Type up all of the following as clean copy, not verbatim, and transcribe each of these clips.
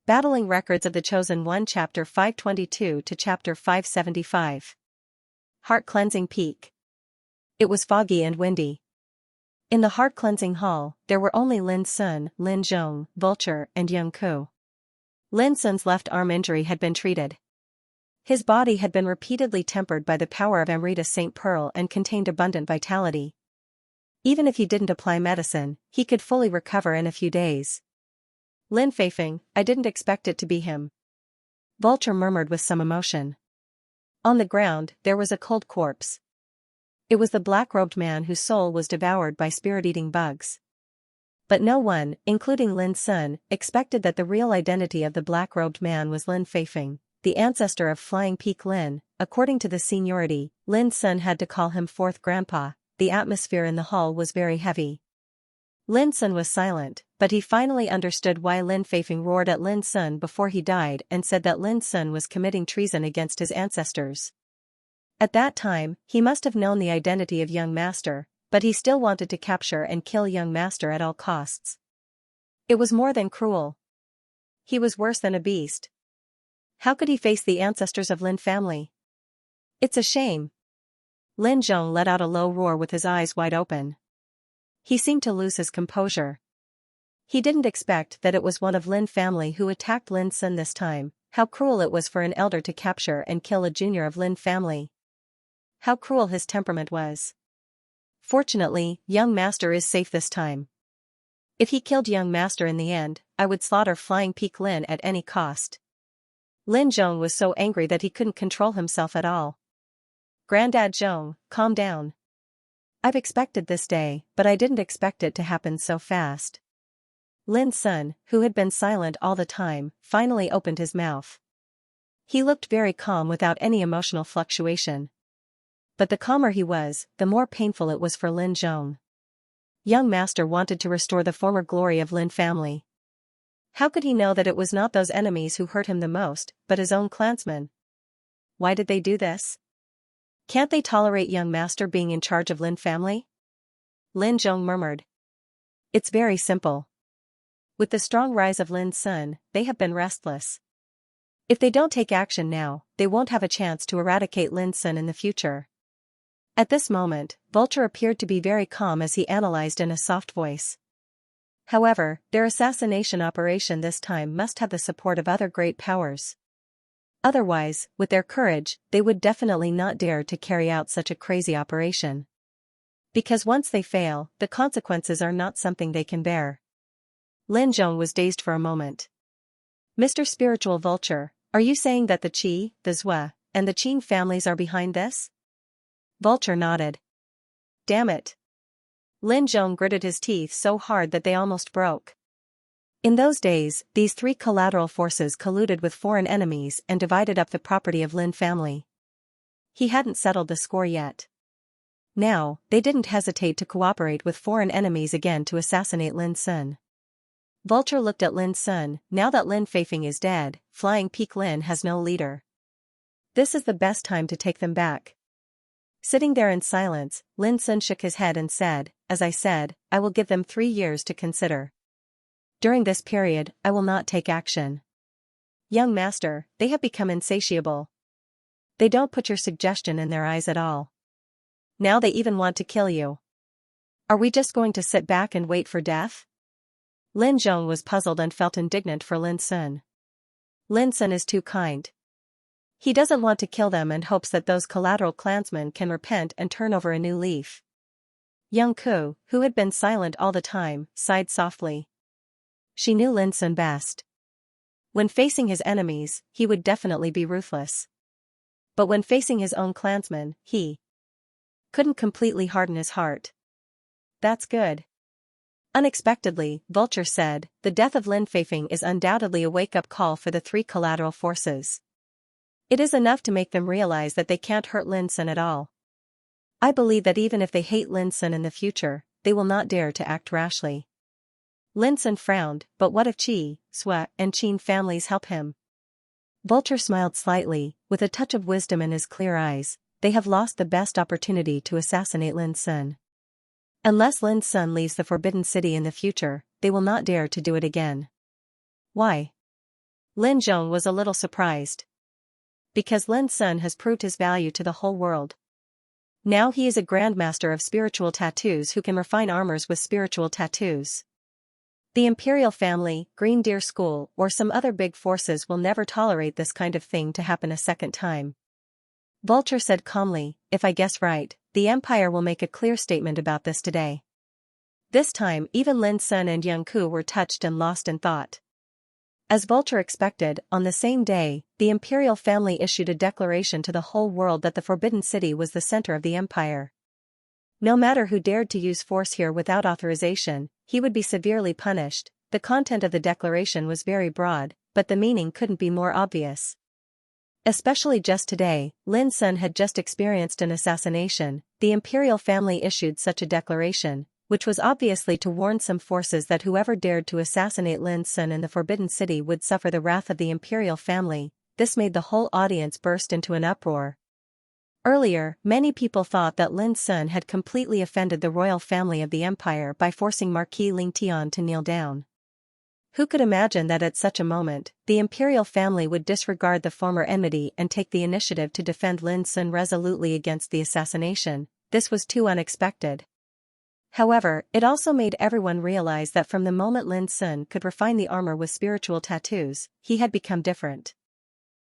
Battling Records of the Chosen One Chapter 522 to Chapter 575. Heart-Cleansing Peak. It was foggy and windy. In the heart-cleansing hall, there were only Lin Sun, Lin Zhong, Vulture, and Young Ku. Lin Sun's left arm injury had been treated. His body had been repeatedly tempered by the power of Amrita St. Pearl and contained abundant vitality. Even if he didn't apply medicine, he could fully recover in a few days. Lin Feifeng, I didn't expect it to be him. Vulture murmured with some emotion. On the ground, there was a cold corpse. It was the black-robed man whose soul was devoured by spirit-eating bugs. But no one, including Lin Sun, expected that the real identity of the black-robed man was Lin Feifeng, the ancestor of Flying Peak Lin. According to the seniority, Lin Sun had to call him fourth grandpa. The atmosphere in the hall was very heavy. Lin Sun was silent, but he finally understood why Lin Feifeng roared at Lin Sun before he died and said that Lin Sun was committing treason against his ancestors. At that time, he must have known the identity of young master, but he still wanted to capture and kill young master at all costs. It was more than cruel. He was worse than a beast. How could he face the ancestors of Lin family? It's a shame. Lin Zhong let out a low roar with his eyes wide open. He seemed to lose his composure. He didn't expect that it was one of Lin family who attacked Lin Sun this time. How cruel it was for an elder to capture and kill a junior of Lin family. How cruel his temperament was. Fortunately, young master is safe this time. If he killed young master in the end, I would slaughter Flying Peak Lin at any cost. Lin Zhong was so angry that he couldn't control himself at all. Granddad Zhong, calm down. I've expected this day, but I didn't expect it to happen so fast. Lin Sun, who had been silent all the time, finally opened his mouth. He looked very calm without any emotional fluctuation. But the calmer he was, the more painful it was for Lin Zhong. Young master wanted to restore the former glory of Lin family. How could he know that it was not those enemies who hurt him the most, but his own clansmen? Why did they do this? Can't they tolerate young master being in charge of Lin family? Lin Zhong murmured. It's very simple. With the strong rise of Lin Sun, they have been restless. If they don't take action now, they won't have a chance to eradicate Lin Sun in the future. At this moment, Vulture appeared to be very calm as he analyzed in a soft voice. However, their assassination operation this time must have the support of other great powers. Otherwise, with their courage, they would definitely not dare to carry out such a crazy operation. Because once they fail, the consequences are not something they can bear. Lin Zhong was dazed for a moment. Mr. Spiritual Vulture, are you saying that the Qi, the Zhua, and the Qin families are behind this? Vulture nodded. Damn it. Lin Zhong gritted his teeth so hard that they almost broke. In those days, these three collateral forces colluded with foreign enemies and divided up the property of Lin family. He hadn't settled the score yet. Now, they didn't hesitate to cooperate with foreign enemies again to assassinate Lin Sun. Vulture looked at Lin Sun. Now that Lin Feifeng is dead, Flying Peak Lin has no leader. This is the best time to take them back. Sitting there in silence, Lin Sun shook his head and said, as I said, I will give them 3 years to consider. During this period, I will not take action. Young master, they have become insatiable. They don't put your suggestion in their eyes at all. Now they even want to kill you. Are we just going to sit back and wait for death? Lin Zhong was puzzled and felt indignant for Lin Sun. Lin Sun is too kind. He doesn't want to kill them and hopes that those collateral clansmen can repent and turn over a new leaf. Young Ku, who had been silent all the time, sighed softly. She knew Lin Sun best. When facing his enemies, he would definitely be ruthless. But when facing his own clansmen, he couldn't completely harden his heart. That's good. Unexpectedly, Vulture said, the death of Lin Feifeng is undoubtedly a wake-up call for the three collateral forces. It is enough to make them realize that they can't hurt Lin Sun at all. I believe that even if they hate Lin Sun in the future, they will not dare to act rashly. Lin Sun frowned, but what if Qi, Zhua, and Qin families help him? Vulture smiled slightly, with a touch of wisdom in his clear eyes. They have lost the best opportunity to assassinate Lin Sun. Unless Lin Sun leaves the Forbidden City in the future, they will not dare to do it again. Why? Lin Zhong was a little surprised. Because Lin Sun has proved his value to the whole world. Now he is a grandmaster of spiritual tattoos who can refine armors with spiritual tattoos. The Imperial family, Green Deer School, or some other big forces will never tolerate this kind of thing to happen a second time. Vulture said calmly, if I guess right, the Empire will make a clear statement about this today. This time even Lin Sun and Yang Ku were touched and lost in thought. As Vulture expected, on the same day, the Imperial family issued a declaration to the whole world that the Forbidden City was the center of the Empire. No matter who dared to use force here without authorization, he would be severely punished. The content of the declaration was very broad, but the meaning couldn't be more obvious. Especially just today, Lin Sun had just experienced an assassination. The Imperial family issued such a declaration, which was obviously to warn some forces that whoever dared to assassinate Lin Sun in the Forbidden City would suffer the wrath of the Imperial family. This made the whole audience burst into an uproar. Earlier, many people thought that Lin Sun had completely offended the royal family of the empire by forcing Marquis Ling Tian to kneel down. Who could imagine that at such a moment, the imperial family would disregard the former enmity and take the initiative to defend Lin Sun resolutely against the assassination? This was too unexpected. However, it also made everyone realize that from the moment Lin Sun could refine the armor with spiritual tattoos, he had become different.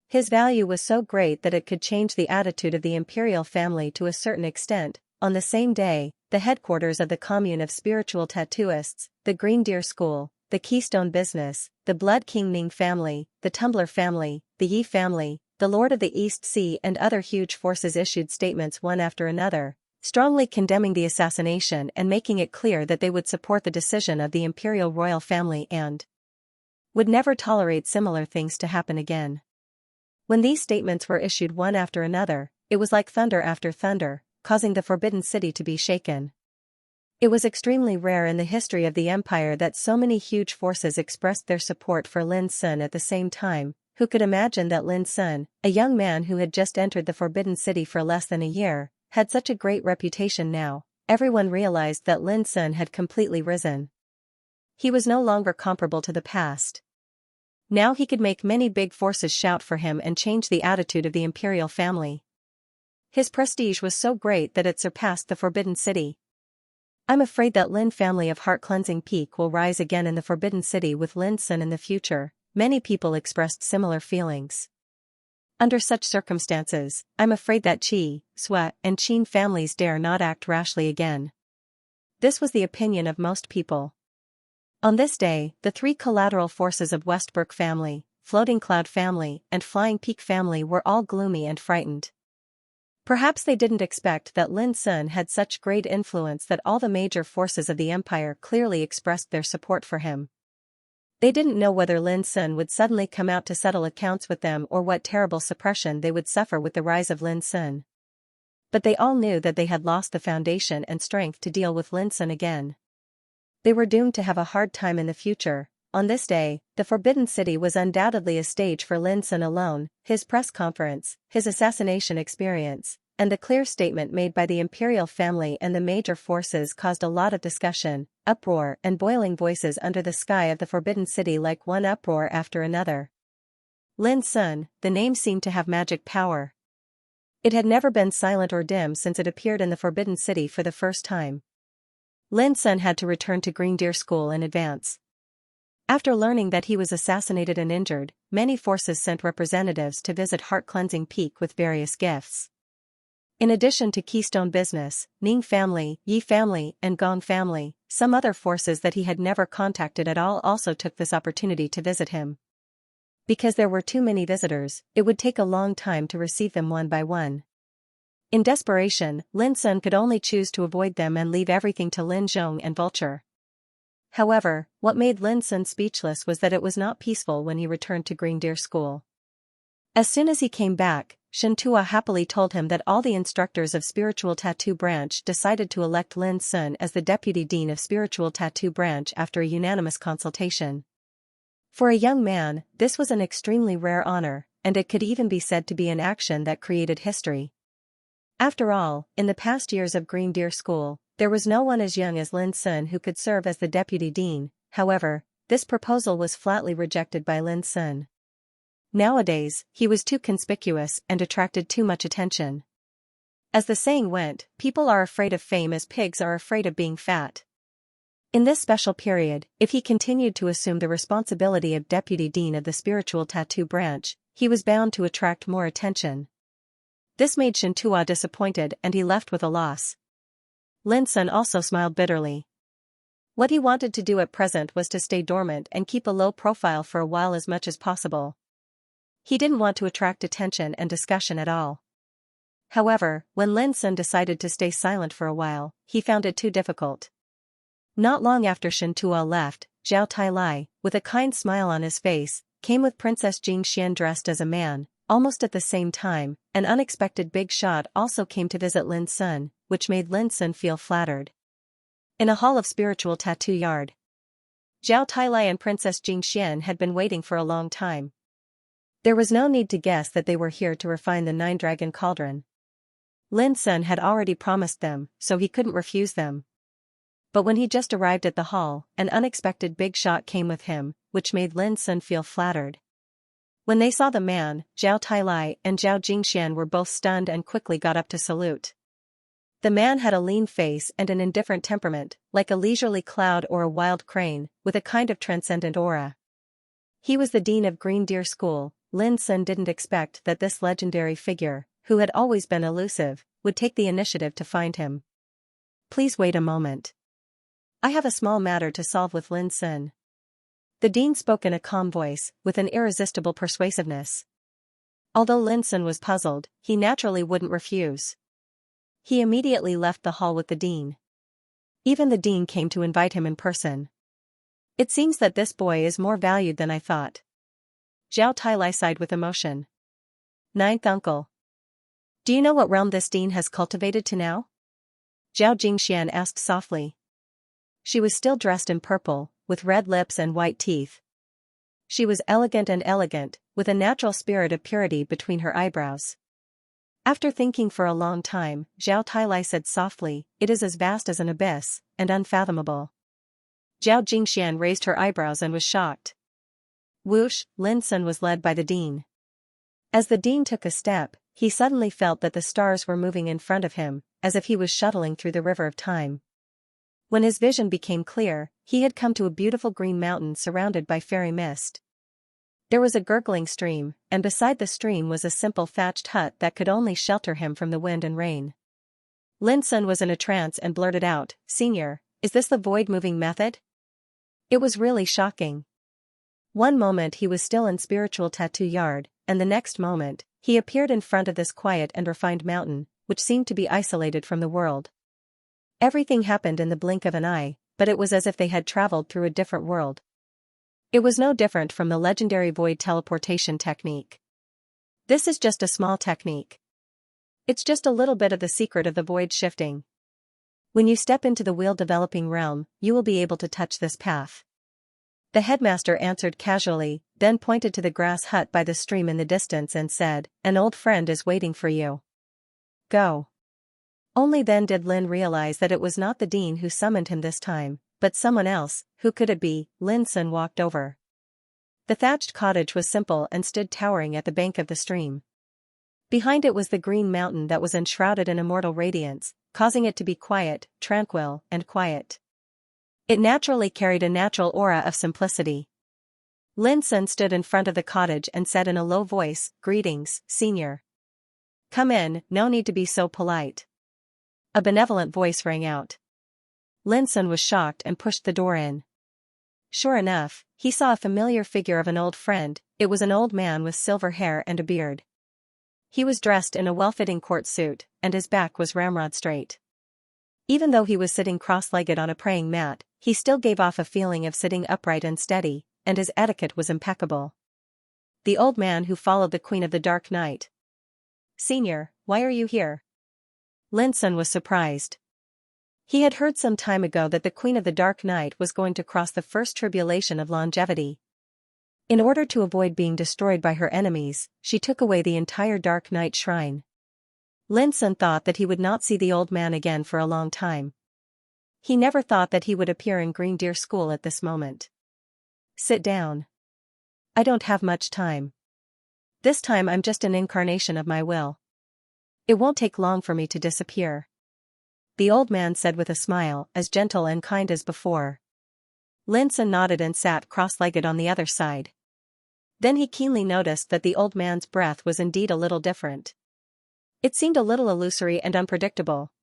His value was so great that it could change the attitude of the imperial family to a certain extent. On the same day, the headquarters of the commune of spiritual tattooists, the Green Deer School, the Keystone Business, the Blood King Ning family, the Tumbler family, the Yi family, the Lord of the East Sea and other huge forces issued statements one after another, strongly condemning the assassination and making it clear that they would support the decision of the imperial royal family and would never tolerate similar things to happen again. When these statements were issued one after another, it was like thunder after thunder, causing the Forbidden City to be shaken. It was extremely rare in the history of the empire that so many huge forces expressed their support for Lin Sun at the same time. Who could imagine that Lin Sun, a young man who had just entered the Forbidden City for less than a year, had such a great reputation now? Everyone realized that Lin Sun had completely risen. He was no longer comparable to the past. Now he could make many big forces shout for him and change the attitude of the imperial family. His prestige was so great that it surpassed the Forbidden City. I'm afraid that Lin family of Heart Cleansing Peak will rise again in the Forbidden City with Lin Sun in the future. Many people expressed similar feelings. Under such circumstances, I'm afraid that Qi, Sui, and Qin families dare not act rashly again. This was the opinion of most people. On this day, the three collateral forces of Westbrook family, Floating Cloud family, and Flying Peak family were all gloomy and frightened. Perhaps they didn't expect that Lin Sun had such great influence that all the major forces of the empire clearly expressed their support for him. They didn't know whether Lin Sun would suddenly come out to settle accounts with them or what terrible suppression they would suffer with the rise of Lin Sun. But they all knew that they had lost the foundation and strength to deal with Lin Sun again. They were doomed to have a hard time in the future. On this day, the Forbidden City was undoubtedly a stage for Lin Sun alone. His press conference, his assassination experience, and the clear statement made by the imperial family and the major forces caused a lot of discussion, uproar and boiling voices under the sky of the Forbidden City like one uproar after another. Lin Sun, the name seemed to have magic power. It had never been silent or dim since it appeared in the Forbidden City for the first time. Lin Sun had to return to Green Deer School in advance. After learning that he was assassinated and injured, many forces sent representatives to visit Heart Cleansing Peak with various gifts. In addition to Keystone Business, Ning family, Yi family, and Gong family, some other forces that he had never contacted at all also took this opportunity to visit him. Because there were too many visitors, it would take a long time to receive them one by one. In desperation, Lin Sun could only choose to avoid them and leave everything to Lin Zhong and Vulture. However, what made Lin Sun speechless was that it was not peaceful when he returned to Green Deer School. As soon as he came back, Xianxia happily told him that all the instructors of Spiritual Tattoo Branch decided to elect Lin Sun as the Deputy Dean of Spiritual Tattoo Branch after a unanimous consultation. For a young man, this was an extremely rare honor, and it could even be said to be an action that created history. After all, in the past years of Green Deer School, there was no one as young as Lin Sun who could serve as the Deputy Dean. However, this proposal was flatly rejected by Lin Sun. Nowadays, he was too conspicuous and attracted too much attention. As the saying went, people are afraid of fame as pigs are afraid of being fat. In this special period, if he continued to assume the responsibility of deputy dean of the spiritual tattoo branch, he was bound to attract more attention. This made Xianxia disappointed and he left with a loss. Lin Sun also smiled bitterly. What he wanted to do at present was to stay dormant and keep a low profile for a while as much as possible. He didn't want to attract attention and discussion at all. However, when Lin Sun decided to stay silent for a while, he found it too difficult. Not long after Xianxia left, Zhao Tailai, with a kind smile on his face, came with Princess Xianxia dressed as a man. Almost at the same time, an unexpected big shot also came to visit Lin Sun, which made Lin Sun feel flattered. In a hall of spiritual tattoo yard, Zhao Tailai and Princess Xianxia had been waiting for a long time. There was no need to guess that they were here to refine the nine-dragon cauldron. Lin Sun had already promised them, so he couldn't refuse them. But when he just arrived at the hall, an unexpected big shot came with him, which made Lin Sun feel flattered. When they saw the man, Zhao Tailai and Zhao Jingxian were both stunned and quickly got up to salute. The man had a lean face and an indifferent temperament, like a leisurely cloud or a wild crane, with a kind of transcendent aura. He was the dean of Green Deer School. Lin Sun didn't expect that this legendary figure, who had always been elusive, would take the initiative to find him. Please wait a moment. I have a small matter to solve with Lin Sun. The dean spoke in a calm voice, with an irresistible persuasiveness. Although Lin Sun was puzzled, he naturally wouldn't refuse. He immediately left the hall with the dean. Even the dean came to invite him in person. It seems that this boy is more valued than I thought. Zhao Tailai sighed with emotion. Ninth uncle. Do you know what realm this dean has cultivated to now? Zhao Jingxian asked softly. She was still dressed in purple, with red lips and white teeth. She was elegant, with a natural spirit of purity between her eyebrows. After thinking for a long time, Zhao Tailai said softly, "It is as vast as an abyss, and unfathomable." Zhao Jingxian raised her eyebrows and was shocked. Whoosh, Lin Sun was led by the dean. As the dean took a step, he suddenly felt that the stars were moving in front of him, as if he was shuttling through the river of time. When his vision became clear, he had come to a beautiful green mountain surrounded by fairy mist. There was a gurgling stream, and beside the stream was a simple thatched hut that could only shelter him from the wind and rain. Lin Sun was in a trance and blurted out, "Senior, is this the void-moving method?" It was really shocking. One moment he was still in spiritual tattoo yard, and the next moment, he appeared in front of this quiet and refined mountain, which seemed to be isolated from the world. Everything happened in the blink of an eye, but it was as if they had traveled through a different world. It was no different from the legendary void teleportation technique. This is just a small technique. It's just a little bit of the secret of the void shifting. When you step into the wheel-developing realm, you will be able to touch this path. The headmaster answered casually, then pointed to the grass hut by the stream in the distance and said, "An old friend is waiting for you. Go." Only then did Lin realize that it was not the dean who summoned him this time, but someone else. Who could it be? Lin Sun walked over. The thatched cottage was simple and stood towering at the bank of the stream. Behind it was the green mountain that was enshrouded in immortal radiance, causing it to be quiet, tranquil, and quiet. It naturally carried a natural aura of simplicity. Lin Sun stood in front of the cottage and said in a low voice, "Greetings, senior." "Come in, no need to be so polite." A benevolent voice rang out. Lin Sun was shocked and pushed the door in. Sure enough, he saw a familiar figure of an old friend. It was an old man with silver hair and a beard. He was dressed in a well-fitting court suit, and his back was ramrod straight. Even though he was sitting cross-legged on a praying mat, he still gave off a feeling of sitting upright and steady, and his etiquette was impeccable. The old man who followed the Queen of the Dark Night. "Senior, why are you here?" Lin Sun was surprised. He had heard some time ago that the Queen of the Dark Night was going to cross the first tribulation of longevity. In order to avoid being destroyed by her enemies, she took away the entire Dark Night shrine. Lin Sun thought that he would not see the old man again for a long time. He never thought that he would appear in Green Deer School at this moment. "Sit down. I don't have much time." This time I'm just an incarnation of my will. It won't take long for me to disappear. The old man said with a smile as gentle and kind as before. Lin Sun nodded and sat cross-legged on the other side. Then he keenly noticed that the old man's breath was indeed a little different. It seemed a little illusory and unpredictable.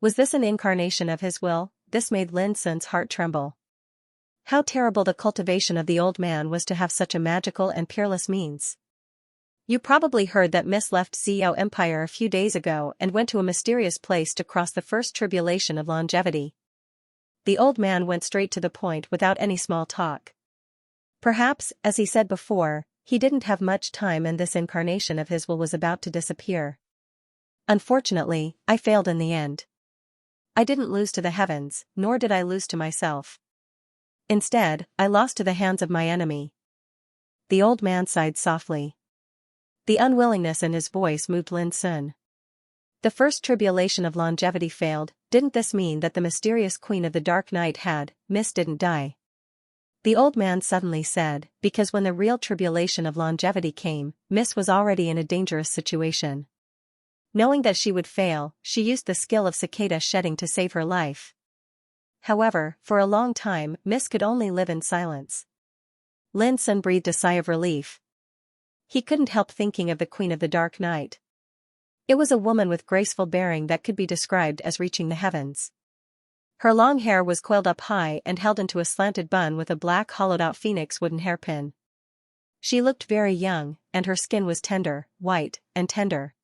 Was this an incarnation of his will? This made Lin Sun's heart tremble. How terrible the cultivation of the old man was to have such a magical and peerless means. You probably heard that Miss left Xiao Empire a few days ago and went to a mysterious place to cross the first tribulation of longevity. The old man went straight to the point without any small talk. Perhaps, as he said before, he didn't have much time and this incarnation of his will was about to disappear. Unfortunately, I failed in the end. I didn't lose to the heavens, nor did I lose to myself. Instead, I lost to the hands of my enemy. The old man sighed softly. The unwillingness in his voice moved Lin Sun. The first tribulation of longevity failed. Didn't this mean that the mysterious queen of the dark night didn't die? The old man suddenly said, because when the real tribulation of longevity came, Miss was already in a dangerous situation. Knowing that she would fail, she used the skill of cicada shedding to save her life. However, for a long time, Miss could only live in silence. Lin Sun breathed a sigh of relief. He couldn't help thinking of the Queen of the Dark Night. It was a woman with graceful bearing that could be described as reaching the heavens. Her long hair was coiled up high and held into a slanted bun with a black hollowed-out phoenix wooden hairpin. She looked very young, and her skin was tender, white, and tender.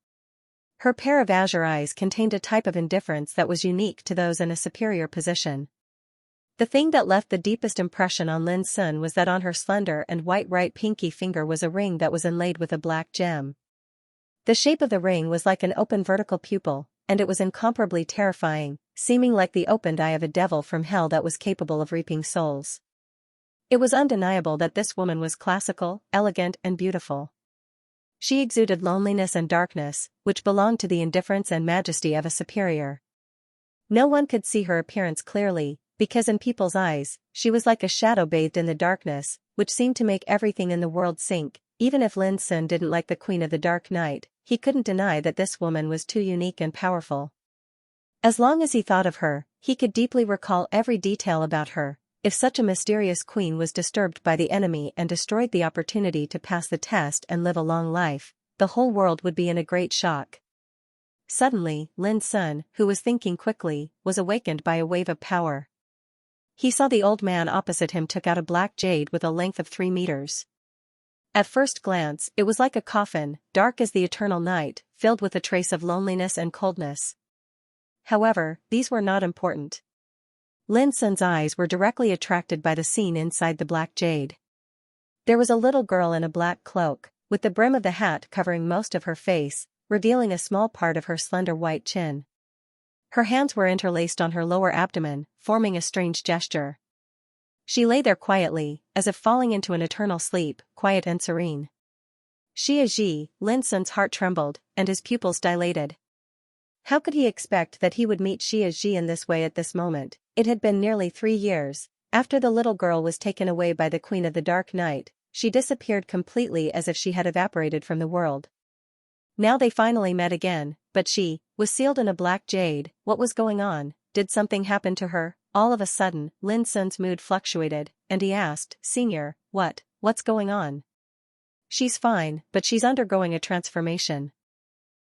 Her pair of azure eyes contained a type of indifference that was unique to those in a superior position. The thing that left the deepest impression on Lin Sun was that on her slender and white right pinky finger was a ring that was inlaid with a black gem. The shape of the ring was like an open vertical pupil, and it was incomparably terrifying, seeming like the opened eye of a devil from hell that was capable of reaping souls. It was undeniable that this woman was classical, elegant, and beautiful. She exuded loneliness and darkness, which belonged to the indifference and majesty of a superior. No one could see her appearance clearly, because in people's eyes, she was like a shadow bathed in the darkness, which seemed to make everything in the world sink. Even if Lin Sun didn't like the Queen of the Dark Night, he couldn't deny that this woman was too unique and powerful. As long as he thought of her, he could deeply recall every detail about her. If such a mysterious queen was disturbed by the enemy and destroyed the opportunity to pass the test and live a long life, the whole world would be in a great shock. Suddenly, Lin Sun, who was thinking quickly, was awakened by a wave of power. He saw the old man opposite him took out a black jade with a length of 3 meters. At first glance, it was like a coffin, dark as the eternal night, filled with a trace of loneliness and coldness. However, these were not important. Lin Sun's eyes were directly attracted by the scene inside the black jade. There was a little girl in a black cloak, with the brim of the hat covering most of her face, revealing a small part of her slender white chin. Her hands were interlaced on her lower abdomen, forming a strange gesture. She lay there quietly, as if falling into an eternal sleep, quiet and serene. Xianxia, Lin Sun's heart trembled, and his pupils dilated. How could he expect that he would meet Xianxia in this way at this moment? It had been nearly 3 years. After the little girl was taken away by the Queen of the Dark Night, she disappeared completely as if she had evaporated from the world. Now they finally met again, but she was sealed in a black jade. What was going on? Did something happen to her? All of a sudden, Lin Sun's mood fluctuated, and he asked, "Senior, what's going on?" "She's fine, but she's undergoing a transformation."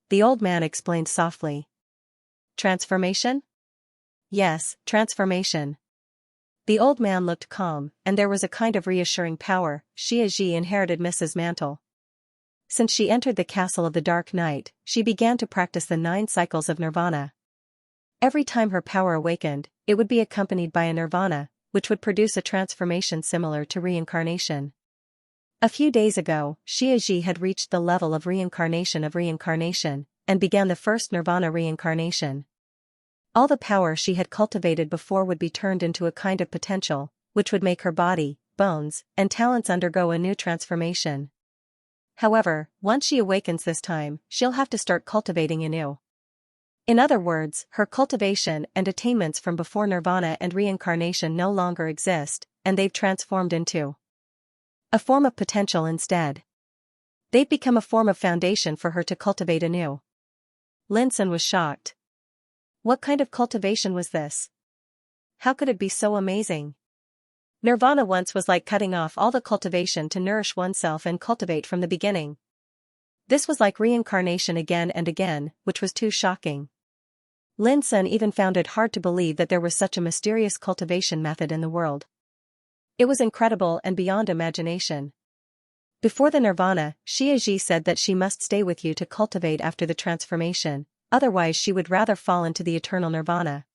The old man explained softly. "Transformation?" "Yes, transformation." The old man looked calm, and there was a kind of reassuring power. Xianxia inherited Mrs. Mantle. Since she entered the castle of the Dark Night, she began to practice the 9 cycles of nirvana. Every time her power awakened, it would be accompanied by a nirvana, which would produce a transformation similar to reincarnation. A few days ago, Xianxia had reached the level of reincarnation, and began the first nirvana reincarnation. All the power she had cultivated before would be turned into a kind of potential, which would make her body, bones, and talents undergo a new transformation. However, once she awakens this time, she'll have to start cultivating anew. In other words, her cultivation and attainments from before nirvana and reincarnation no longer exist, and they've transformed into a form of potential instead. They'd become a form of foundation for her to cultivate anew. Lin Sun was shocked. What kind of cultivation was this? How could it be so amazing? Nirvana once was like cutting off all the cultivation to nourish oneself and cultivate from the beginning. This was like reincarnation again and again, which was too shocking. Lin Sun even found it hard to believe that there was such a mysterious cultivation method in the world. It was incredible and beyond imagination. Before the nirvana, Xianxia said that she must stay with you to cultivate after the transformation, otherwise she would rather fall into the eternal nirvana.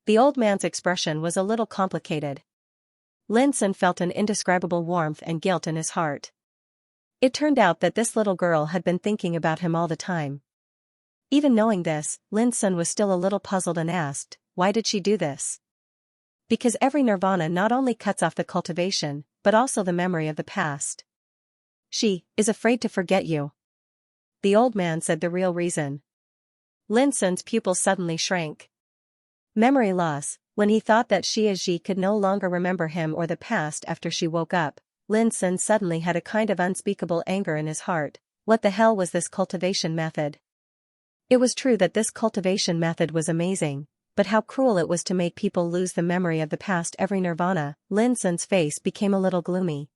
The old man's expression was a little complicated. Lin Sun felt an indescribable warmth and guilt in his heart. It turned out that this little girl had been thinking about him all the time. Even knowing this, Lin Sun was still a little puzzled and asked, why did she do this? Because every nirvana not only cuts off the cultivation, but also the memory of the past. She is afraid to forget you. The old man said the real reason. Lin Sun's pupils suddenly shrank. Memory loss. When he thought that Xianxia could no longer remember him or the past after she woke up, Lin Sun suddenly had a kind of unspeakable anger in his heart. What the hell was this cultivation method? It was true that this cultivation method was amazing, but how cruel it was to make people lose the memory of the past every nirvana. Lin Sun's face became a little gloomy.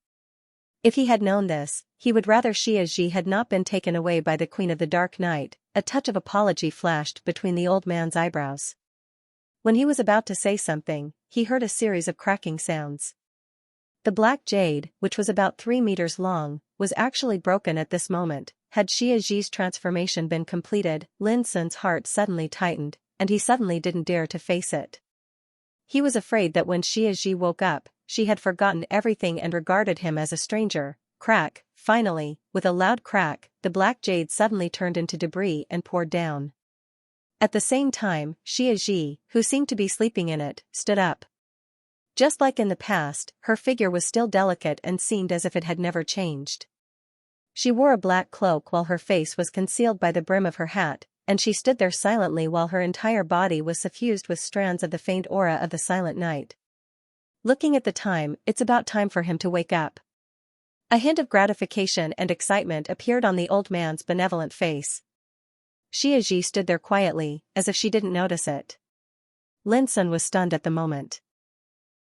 If he had known this, he would rather Xianxia had not been taken away by the Queen of the Dark Night. A touch of apology flashed between the old man's eyebrows. When he was about to say something, he heard a series of cracking sounds. The black jade, which was about 3 meters long, was actually broken at this moment. Had Xianxia's transformation been completed, Lin Sun's heart suddenly tightened, and he suddenly didn't dare to face it. He was afraid that when Xianxia woke up, she had forgotten everything and regarded him as a stranger. Crack, finally, with a loud crack, the black jade suddenly turned into debris and poured down. At the same time, Xianxia, who seemed to be sleeping in it, stood up. Just like in the past, her figure was still delicate and seemed as if it had never changed. She wore a black cloak while her face was concealed by the brim of her hat, and she stood there silently while her entire body was suffused with strands of the faint aura of the silent night. Looking at the time, it's about time for him to wake up. A hint of gratification and excitement appeared on the old man's benevolent face. Xianxia stood there quietly, as if she didn't notice it. Lin Sun was stunned at the moment.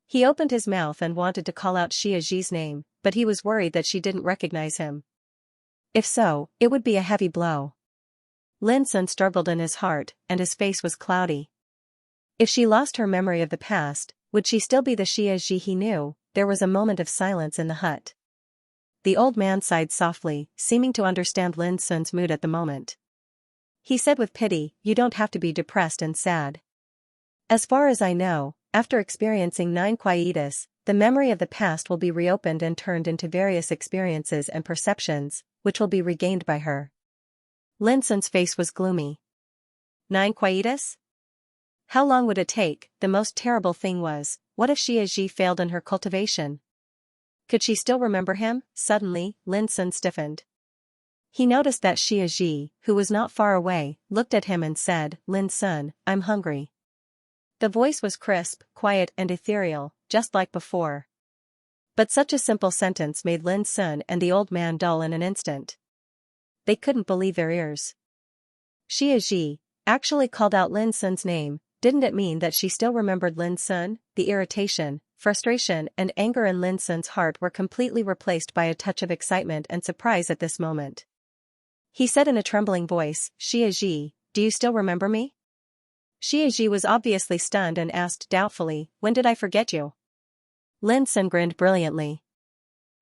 He opened his mouth and wanted to call out Xianxia's name, but he was worried that she didn't recognize him. If so, it would be a heavy blow. Lin Sun struggled in his heart, and his face was cloudy. If she lost her memory of the past, would she still be the Xianxia he knew? There was a moment of silence in the hut. The old man sighed softly, seeming to understand Lin Sun's mood at the moment. He said with pity, "You don't have to be depressed and sad. As far as I know, after experiencing 9 quietus, the memory of the past will be reopened and turned into various experiences and perceptions, which will be regained by her." Lin Sun's face was gloomy. 9 quietus? How long would it take? The most terrible thing was, what if Xianxia failed in her cultivation? Could she still remember him? Suddenly, Lin Sun stiffened. He noticed that Xianxia, who was not far away, looked at him and said, "Lin Sun, I'm hungry." The voice was crisp, quiet and ethereal, just like before. But such a simple sentence made Lin Sun and the old man dull in an instant. They couldn't believe their ears. Xianxia actually called out Lin Sun's name. Didn't it mean that she still remembered Lin Sun? The irritation, frustration and anger in Lin Sun's heart were completely replaced by a touch of excitement and surprise at this moment. He said in a trembling voice, "Xianxia, do you still remember me?" Xianxia was obviously stunned and asked doubtfully, "When did I forget you?" Lin Sun grinned brilliantly.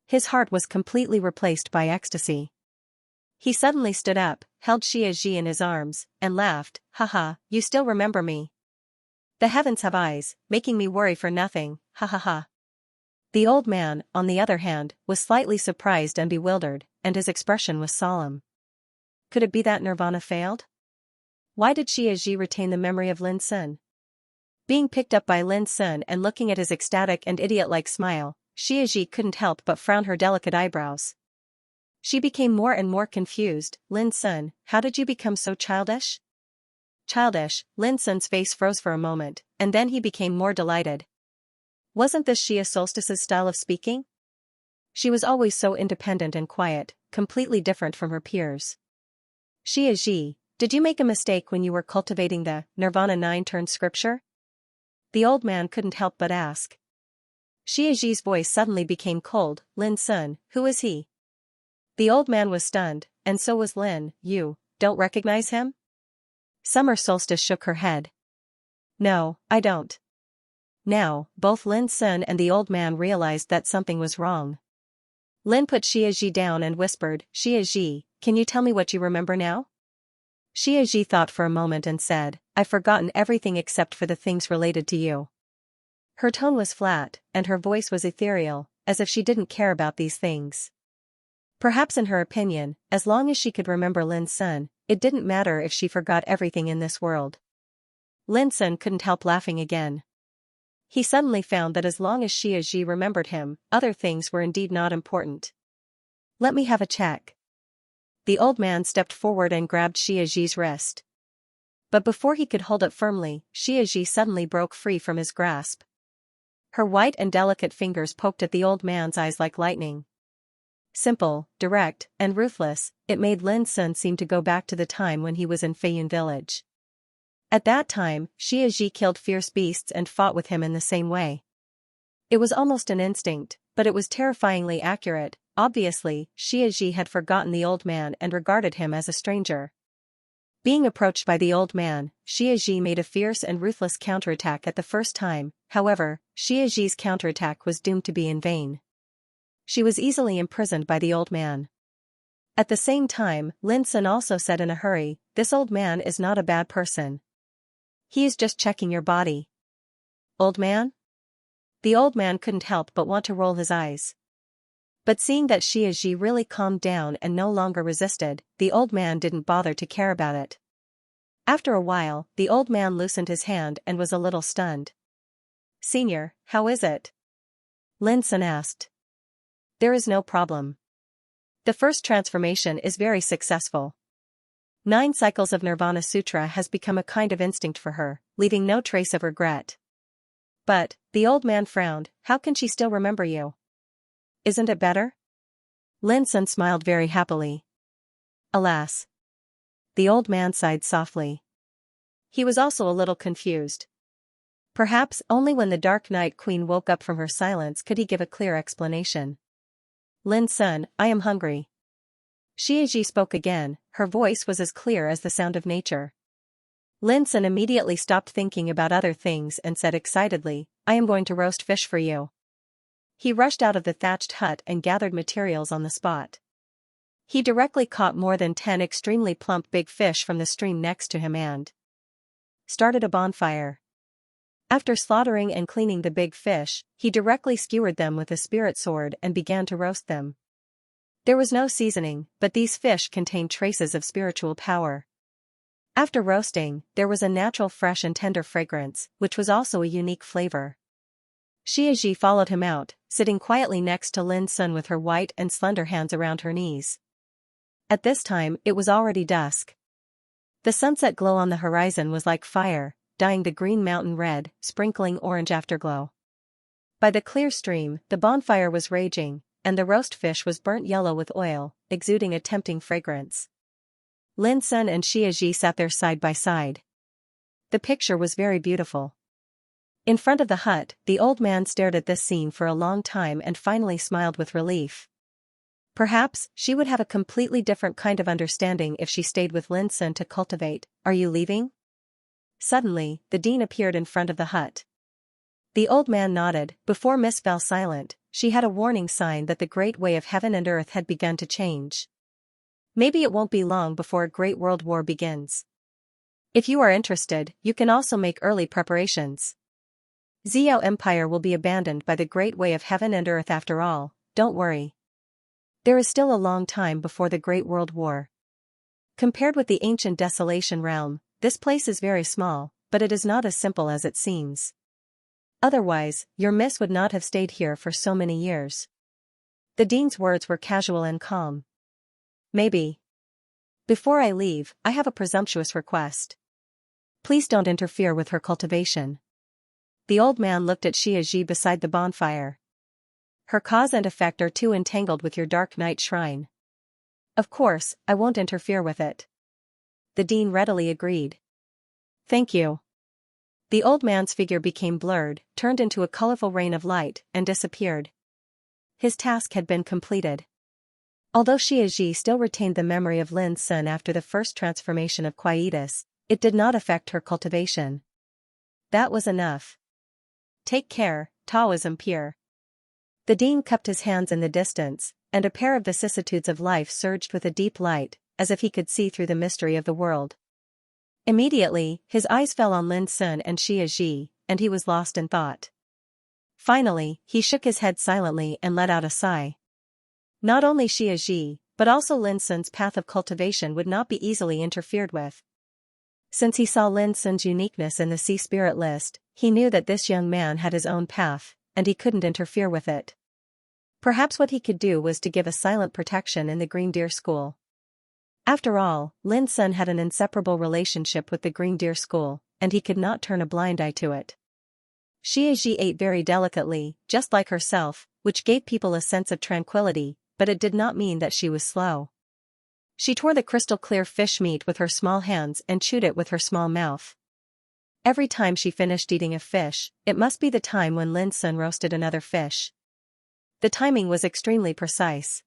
His heart was completely replaced by ecstasy. He suddenly stood up, held Xianxia in his arms, and laughed, "Haha, you still remember me. The heavens have eyes, making me worry for nothing, ha ha ha." The old man, on the other hand, was slightly surprised and bewildered, and his expression was solemn. Could it be that Nirvana failed? Why did Xianxia retain the memory of Lin Sun? Being picked up by Lin Sun and looking at his ecstatic and idiot-like smile, Xianxia couldn't help but frown her delicate eyebrows. She became more and more confused. "Lin Sun, how did you become so childish?" Childish, Lin Sun's face froze for a moment, and then he became more delighted. Wasn't this Xia Solstice's style of speaking? She was always so independent and quiet, completely different from her peers. Xianxia, did you make a mistake when you were cultivating the Nirvana 9-turn scripture? The old man couldn't help but ask. Xianxia's voice suddenly became cold. Lin Sun, who is he? The old man was stunned, and so was Lin. You don't recognize him? Summer Solstice shook her head. No, I don't. Now, both Lin Sun and the old man realized that something was wrong. Lin put Xianxia down and whispered, Xianxia, can you tell me what you remember now? Xianxia thought for a moment and said, I've forgotten everything except for the things related to you. Her tone was flat, and her voice was ethereal, as if she didn't care about these things. Perhaps in her opinion, as long as she could remember Lin Sun, it didn't matter if she forgot everything in this world. Lin Sun couldn't help laughing again. He suddenly found that as long as Xianxia remembered him, other things were indeed not important. Let me have a check. The old man stepped forward and grabbed Xianxia's wrist. But before he could hold it firmly, Xianxia suddenly broke free from his grasp. Her white and delicate fingers poked at the old man's eyes like lightning. Simple, direct, and ruthless, it made Lin Sun seem to go back to the time when he was in Feiyun village. At that time, Xianxia killed fierce beasts and fought with him in the same way. It was almost an instinct, but it was terrifyingly accurate. Obviously, Xianxia had forgotten the old man and regarded him as a stranger. Being approached by the old man, Xianxia made a fierce and ruthless counterattack at the first time. However, Xianxia's counterattack was doomed to be in vain. She was easily imprisoned by the old man. At the same time, Lin Sun also said in a hurry, this old man is not a bad person. He is just checking your body. Old man? The old man couldn't help but want to roll his eyes. But seeing that Xianxia really calmed down and no longer resisted, the old man didn't bother to care about it. After a while, the old man loosened his hand and was a little stunned. Senior, how is it? Lin Sun asked. There is no problem. The first transformation is very successful. 9 cycles of Nirvana Sutra has become a kind of instinct for her, leaving no trace of regret. But, the old man frowned, how can she still remember you? Isn't it better? Lin Sun smiled very happily. Alas. The old man sighed softly. He was also a little confused. Perhaps only when the Dark Night Queen woke up from her silence could he give a clear explanation. Lin Sun, I am hungry. Xianxia spoke again, her voice was as clear as the sound of nature. Lin Sun immediately stopped thinking about other things and said excitedly, I am going to roast fish for you. He rushed out of the thatched hut and gathered materials on the spot. He directly caught more than 10 extremely plump big fish from the stream next to him and started a bonfire. After slaughtering and cleaning the big fish, he directly skewered them with a spirit sword and began to roast them. There was no seasoning, but these fish contained traces of spiritual power. After roasting, there was a natural fresh and tender fragrance, which was also a unique flavor. Xianxia followed him out, sitting quietly next to Lin Sun with her white and slender hands around her knees. At this time, it was already dusk. The sunset glow on the horizon was like fire, dyeing the green mountain red, sprinkling orange afterglow. By the clear stream, the bonfire was raging, and the roast fish was burnt yellow with oil, exuding a tempting fragrance. Lin Sun and Xianxia sat there side by side. The picture was very beautiful. In front of the hut, the old man stared at this scene for a long time and finally smiled with relief. Perhaps she would have a completely different kind of understanding if she stayed with Lin Sun to cultivate. Are you leaving? Suddenly, the dean appeared in front of the hut. The old man nodded. Before Miss fell silent, she had a warning sign that the great way of heaven and earth had begun to change. Maybe it won't be long before a great world war begins. If you are interested, you can also make early preparations. Xiao Empire will be abandoned by the great way of heaven and earth after all, don't worry. There is still a long time before the Great World War. Compared with the ancient Desolation realm, this place is very small, but it is not as simple as it seems. Otherwise, your miss would not have stayed here for so many years. The dean's words were casual and calm. Maybe. Before I leave, I have a presumptuous request. Please don't interfere with her cultivation. The old man looked at Xianxia beside the bonfire. Her cause and effect are too entangled with your dark night shrine. Of course, I won't interfere with it. The dean readily agreed. Thank you. The old man's figure became blurred, turned into a colorful rain of light, and disappeared. His task had been completed. Although Xianxia still retained the memory of Lin's son after the first transformation of quietus, it did not affect her cultivation. That was enough. Take care, Taoism pure. The dean cupped his hands in the distance, and a pair of vicissitudes of life surged with a deep light, as if he could see through the mystery of the world. Immediately, his eyes fell on Lin's son and Xianxia, and he was lost in thought. Finally, he shook his head silently and let out a sigh. Not only Xianxia, but also Lin's son's path of cultivation would not be easily interfered with. Since he saw Lin's son's uniqueness in the sea spirit list, he knew that this young man had his own path, and he couldn't interfere with it. Perhaps what he could do was to give a silent protection in the Green Deer School. After all, Lin's son had an inseparable relationship with the Green Deer School, and he could not turn a blind eye to it. Xianxia ate very delicately, just like herself, which gave people a sense of tranquility, but it did not mean that she was slow. She tore the crystal-clear fish meat with her small hands and chewed it with her small mouth. Every time she finished eating a fish, it must be the time when Lin's son roasted another fish. The timing was extremely precise.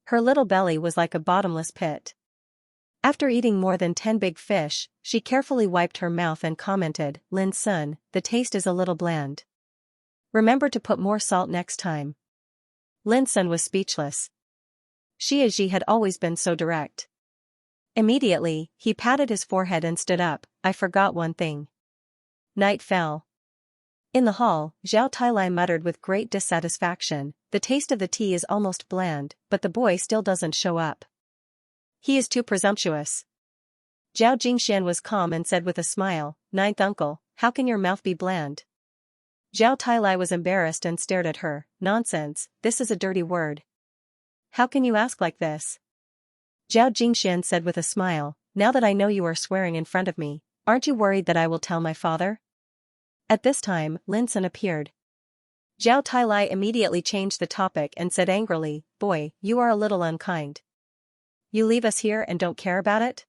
Her little belly was like a bottomless pit. After eating more than 10 big fish, she carefully wiped her mouth and commented, "Lin's son, the taste is a little bland. Remember to put more salt next time." Lin's son was speechless. Xianxia had always been so direct. Immediately, he patted his forehead and stood up. "I forgot one thing." Night fell. In the hall, Zhao Tailai muttered with great dissatisfaction, "The taste of the tea is almost bland, but the boy still doesn't show up. He is too presumptuous." Zhao Jingxian was calm and said with a smile, "Ninth uncle, how can your mouth be bland?" Zhao Tailai was embarrassed and stared at her. "Nonsense, this is a dirty word. How can you ask like this?" Zhao Jingxian said with a smile, "Now that I know you are swearing in front of me, aren't you worried that I will tell my father?" At this time, Lin's son appeared. Zhao Tailai immediately changed the topic and said angrily, "Boy, you are a little unkind. You leave us here and don't care about it?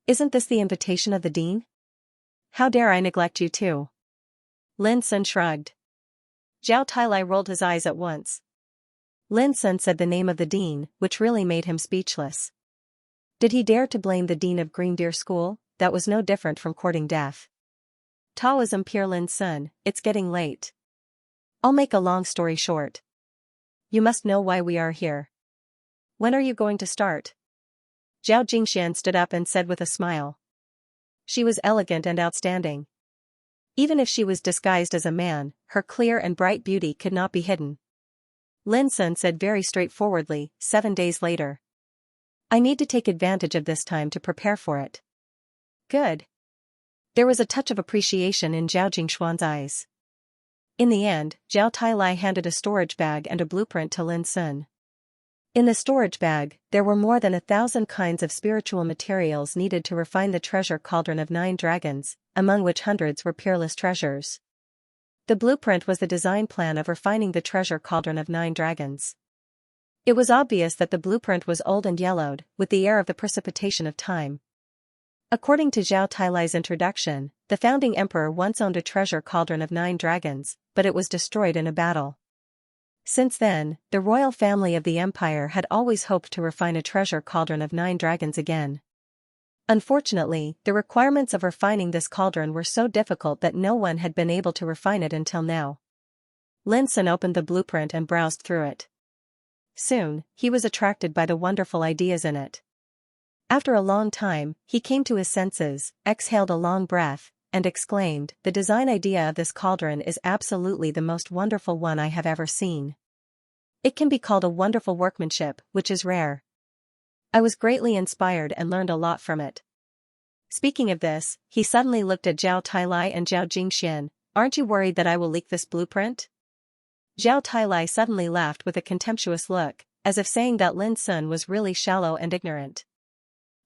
Isn't this the invitation of the dean? How dare I neglect you too?" Lin's son shrugged. Zhao Tailai rolled his eyes at once. Lin's son said the name of the dean, which really made him speechless. Did he dare to blame the dean of Green Deer School? That was no different from courting death. Taoism pure. Lin's son, it's getting late. I'll make a long story short. You must know why we are here. When are you going to start? Zhao Jingxian stood up and said with a smile. She was elegant and outstanding. Even if she was disguised as a man, her clear and bright beauty could not be hidden. Lin's son said very straightforwardly, 7 days later. I need to take advantage of this time to prepare for it. Good. There was a touch of appreciation in Zhao Jingshuan's eyes. In the end, Zhao Tailai handed a storage bag and a blueprint to Lin's son. In the storage bag, there were more than 1,000 kinds of spiritual materials needed to refine the treasure cauldron of 9 dragons, among which hundreds were peerless treasures. The blueprint was the design plan of refining the treasure cauldron of 9 dragons. It was obvious that the blueprint was old and yellowed, with the air of the precipitation of time. According to Zhao Tailai's introduction, the founding emperor once owned a treasure cauldron of 9 dragons, but it was destroyed in a battle. Since then, the royal family of the empire had always hoped to refine a treasure cauldron of 9 dragons again. Unfortunately, the requirements of refining this cauldron were so difficult that no one had been able to refine it until now. Lin's son opened the blueprint and browsed through it. Soon, he was attracted by the wonderful ideas in it. After a long time, he came to his senses, exhaled a long breath, and exclaimed, "The design idea of this cauldron is absolutely the most wonderful one I have ever seen. It can be called a wonderful workmanship, which is rare. I was greatly inspired and learned a lot from it." Speaking of this, he suddenly looked at Zhao Tailai and Zhao Jingxian. "Aren't you worried that I will leak this blueprint?" Zhao Tailai suddenly laughed with a contemptuous look, as if saying that Lin's son was really shallow and ignorant.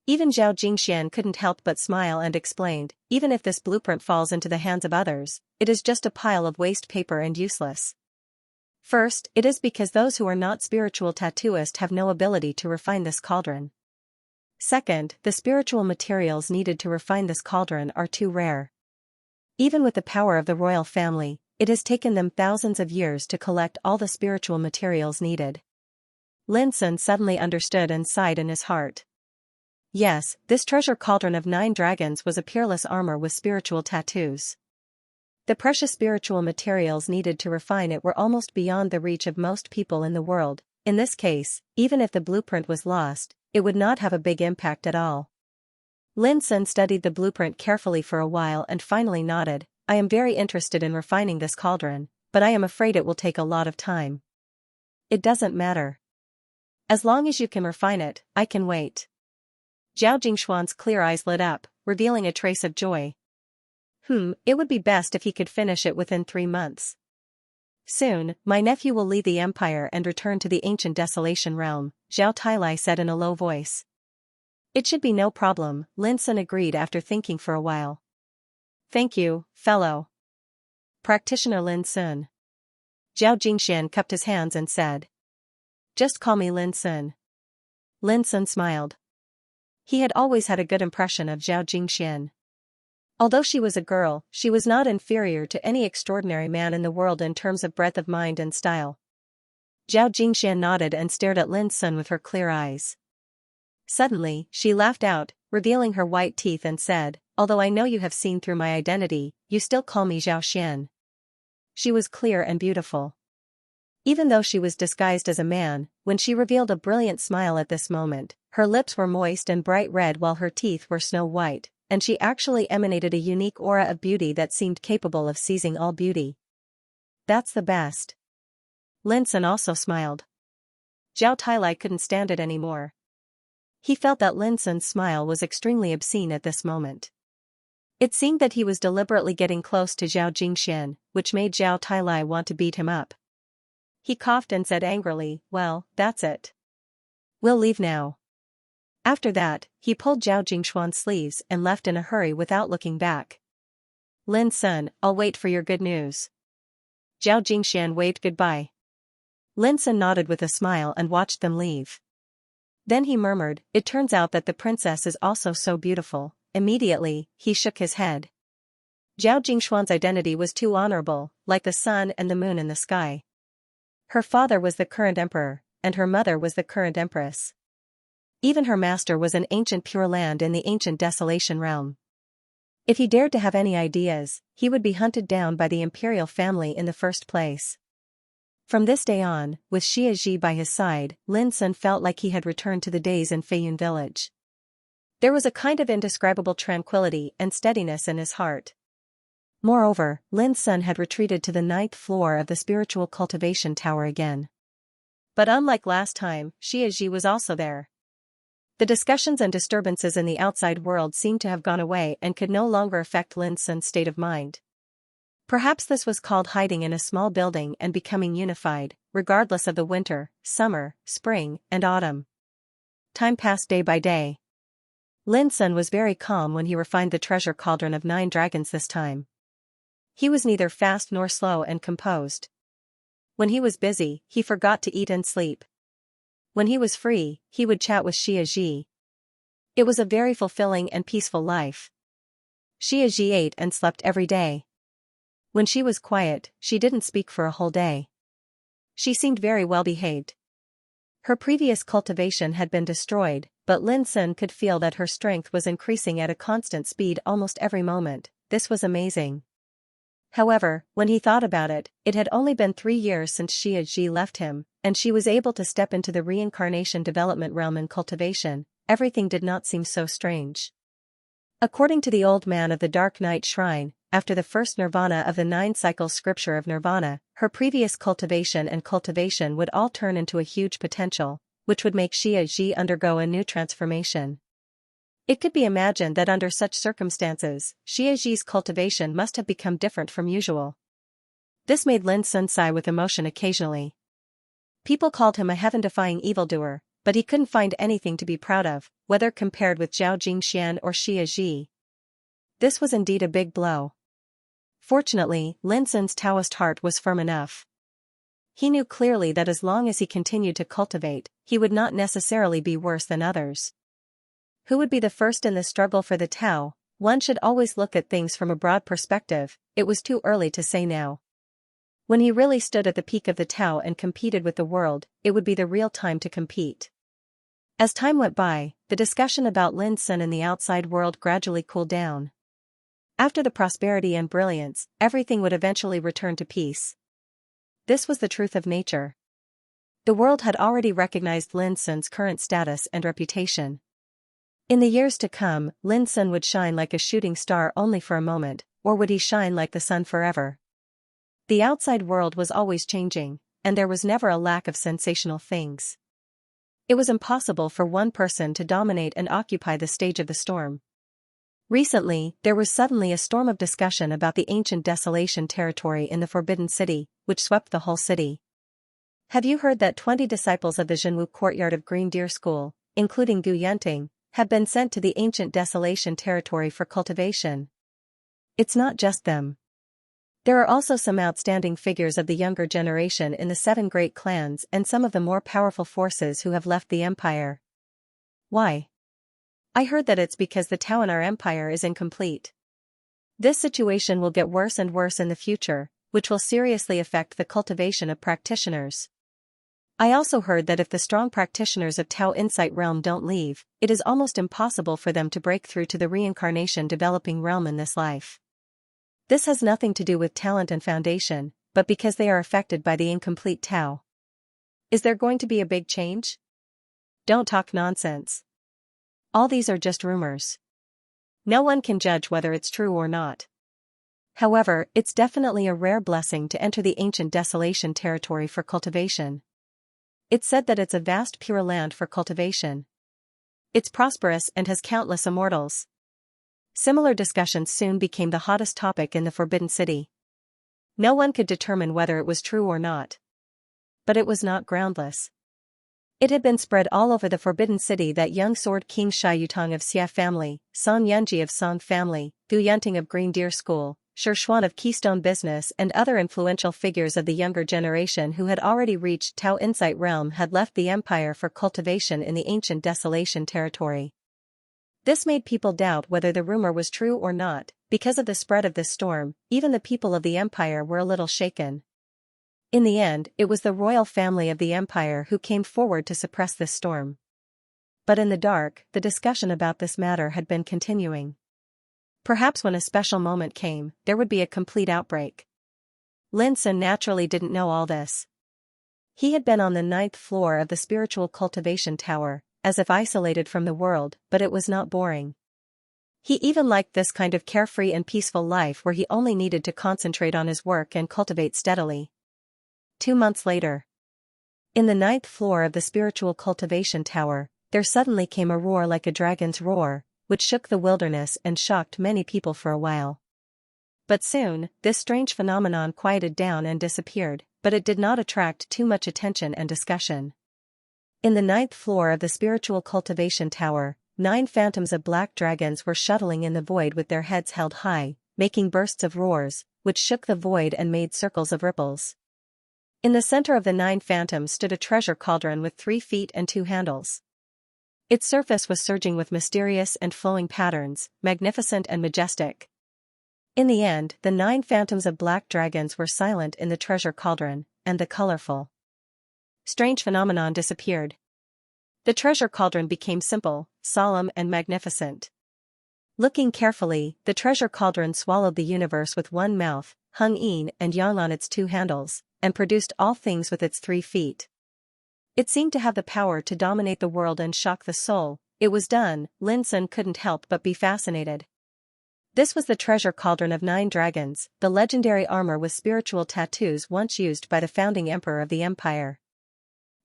Even Zhao Jingxian couldn't help but smile and explained, "Even if this blueprint falls into the hands of others, it is just a pile of waste paper and useless. First, it is because those who are not spiritual tattooists have no ability to refine this cauldron. Second, the spiritual materials needed to refine this cauldron are too rare. Even with the power of the royal family, it has taken them thousands of years to collect all the spiritual materials needed. Lin Sun suddenly understood and sighed in his heart. Yes, this treasure cauldron of 9 dragons was a peerless armor with spiritual tattoos. The precious spiritual materials needed to refine it were almost beyond the reach of most people in the world. In this case, even if the blueprint was lost, it would not have a big impact at all. Lin Sun studied the blueprint carefully for a while and finally nodded. I am very interested in refining this cauldron, but I am afraid it will take a lot of time. It doesn't matter. As long as you can refine it, I can wait. Zhao Jingshuan's clear eyes lit up, revealing a trace of joy. It would be best if he could finish it within 3 months. Soon, my nephew will leave the empire and return to the ancient desolation realm, Zhao Tailai said in a low voice. It should be no problem, Lin Sun agreed after thinking for a while. Thank you, fellow practitioner Lin Sun. Zhao Jingxian cupped his hands and said. Just call me Lin Sun. Lin Sun smiled. He had always had a good impression of Zhao Jingxian. Although she was a girl, she was not inferior to any extraordinary man in the world in terms of breadth of mind and style. Zhao Jingxian nodded and stared at Lin Sun with her clear eyes. Suddenly, she laughed out, revealing her white teeth and said, although I know you have seen through my identity, you still call me Zhao Xian. She was clear and beautiful. Even though she was disguised as a man, when she revealed a brilliant smile at this moment, her lips were moist and bright red while her teeth were snow white, and she actually emanated a unique aura of beauty that seemed capable of seizing all beauty. That's the best. Lin Sun also smiled. Zhao Tailai couldn't stand it anymore. He felt that Lin Sun's smile was extremely obscene at this moment. It seemed that he was deliberately getting close to Zhao Jingxian, which made Zhao Tailai want to beat him up. He coughed and said angrily, well, that's it. We'll leave now. After that, he pulled Zhao Jingshuan's sleeves and left in a hurry without looking back. Lin Sun, I'll wait for your good news. Zhao Jingxian waved goodbye. Lin Sun nodded with a smile and watched them leave. Then he murmured, it turns out that the princess is also so beautiful. Immediately, he shook his head. Zhao Jingshuan's identity was too honorable, like the sun and the moon in the sky. Her father was the current emperor, and her mother was the current empress. Even her master was an ancient Pure Land in the ancient Desolation realm. If he dared to have any ideas, he would be hunted down by the imperial family in the first place. From this day on, with Xia Ji by his side, Lin Sun felt like he had returned to the days in Feiyun village. There was a kind of indescribable tranquility and steadiness in his heart. Moreover, Lin Sun had retreated to the 9th floor of the spiritual cultivation tower again. But unlike last time, Xia Ji was also there. The discussions and disturbances in the outside world seemed to have gone away and could no longer affect Lin Sun's state of mind. Perhaps this was called hiding in a small building and becoming unified, regardless of the winter, summer, spring, and autumn. Time passed day by day. Lin Sun was very calm when he refined the treasure cauldron of 9 dragons this time. He was neither fast nor slow and composed. When he was busy, he forgot to eat and sleep. When he was free, he would chat with Xia Ji. It was a very fulfilling and peaceful life. Xia Ji ate and slept every day. When she was quiet, she didn't speak for a whole day. She seemed very well behaved. Her previous cultivation had been destroyed, but Lin Sun could feel that her strength was increasing at a constant speed almost every moment. This was amazing. However, when he thought about it, it had only been 3 years since Xia Ji left him, and she was able to step into the reincarnation development realm in cultivation. Everything did not seem so strange. According to the old man of the Dark Night Shrine, after the first nirvana of the 9 cycles scripture of nirvana, her previous cultivation and cultivation would all turn into a huge potential, which would make Xia Ji undergo a new transformation. It could be imagined that under such circumstances, Xia Ji's cultivation must have become different from usual. This made Lin Sun sigh with emotion occasionally. People called him a heaven-defying evildoer, but he couldn't find anything to be proud of, whether compared with Zhao Jingxian or Xia Ji. This was indeed a big blow. Fortunately, Lin Sun's Taoist heart was firm enough. He knew clearly that as long as he continued to cultivate, he would not necessarily be worse than others. Who would be the first in the struggle for the Tao? One should always look at things from a broad perspective. It was too early to say now. When he really stood at the peak of the Tao and competed with the world, it would be the real time to compete. As time went by, the discussion about Lin Sun and the outside world gradually cooled down. After the prosperity and brilliance, everything would eventually return to peace. This was the truth of nature. The world had already recognized Lin Sun's current status and reputation. In the years to come, Lin Sun would shine like a shooting star only for a moment, or would he shine like the sun forever? The outside world was always changing, and there was never a lack of sensational things. It was impossible for one person to dominate and occupy the stage of the storm. Recently, there was suddenly a storm of discussion about the ancient desolation territory in the Forbidden City, which swept the whole city. Have you heard that 20 disciples of the Zhenwu courtyard of Green Deer School, including Gu Yanting, have been sent to the ancient desolation territory for cultivation? It's not just them. There are also some outstanding figures of the younger generation in the 7 great clans and some of the more powerful forces who have left the empire. Why? I heard that it's because the Tao in our empire is incomplete. This situation will get worse and worse in the future, which will seriously affect the cultivation of practitioners. I also heard that if the strong practitioners of Tao Insight Realm don't leave, it is almost impossible for them to break through to the reincarnation developing realm in this life. This has nothing to do with talent and foundation, but because they are affected by the incomplete Tao. Is there going to be a big change? Don't talk nonsense. All these are just rumors. No one can judge whether it's true or not. However, it's definitely a rare blessing to enter the ancient desolation territory for cultivation. It's said that it's a vast pure land for cultivation. It's prosperous and has countless immortals. Similar discussions soon became the hottest topic in the Forbidden City. No one could determine whether it was true or not. But it was not groundless. It had been spread all over the Forbidden City that young Sword King Shi Yutong of Xia family, Song Yunji of Song family, Gu Yanting of Green Deer School, Shi Xuan of Keystone Business and other influential figures of the younger generation who had already reached Tao Insight Realm had left the empire for cultivation in the ancient desolation territory. This made people doubt whether the rumor was true or not. Because of the spread of this storm, even the people of the empire were a little shaken. In the end, it was the royal family of the empire who came forward to suppress this storm. But in the dark, the discussion about this matter had been continuing. Perhaps when a special moment came, there would be a complete outbreak. Lin Sun naturally didn't know all this. He had been on the 9th floor of the spiritual cultivation tower, as if isolated from the world, but it was not boring. He even liked this kind of carefree and peaceful life where he only needed to concentrate on his work and cultivate steadily. 2 months later. In the 9th floor of the spiritual cultivation tower, there suddenly came a roar like a dragon's roar, which shook the wilderness and shocked many people for a while. But soon, this strange phenomenon quieted down and disappeared, but it did not attract too much attention and discussion. In the 9th floor of the spiritual cultivation tower, 9 phantoms of black dragons were shuttling in the void with their heads held high, making bursts of roars, which shook the void and made circles of ripples. In the center of the 9 phantoms stood a treasure cauldron with 3 feet and 2 handles. Its surface was surging with mysterious and flowing patterns, magnificent and majestic. In the end, the 9 phantoms of black dragons were silent in the treasure cauldron, and the colorful, strange phenomenon disappeared. The treasure cauldron became simple, solemn and magnificent. Looking carefully, the treasure cauldron swallowed the universe with one mouth, hung yin and yang on its 2 handles, and produced all things with its 3 feet. It seemed to have the power to dominate the world and shock the soul. It was done. Lin Sun couldn't help but be fascinated. This was the treasure cauldron of 9 dragons, the legendary armor with spiritual tattoos once used by the founding emperor of the empire.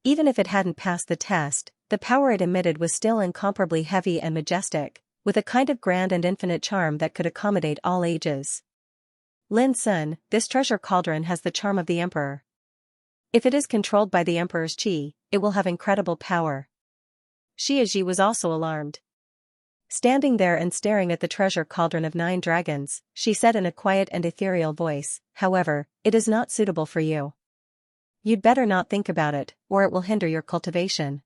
Even if it hadn't passed the test, the power it emitted was still incomparably heavy and majestic, with a kind of grand and infinite charm that could accommodate all ages. Lin Sun, this treasure cauldron has the charm of the emperor. If it is controlled by the emperor's qi, it will have incredible power. Xianxia was also alarmed. Standing there and staring at the treasure cauldron of 9 dragons, she said in a quiet and ethereal voice, "However, it is not suitable for you. You'd better not think about it, or it will hinder your cultivation.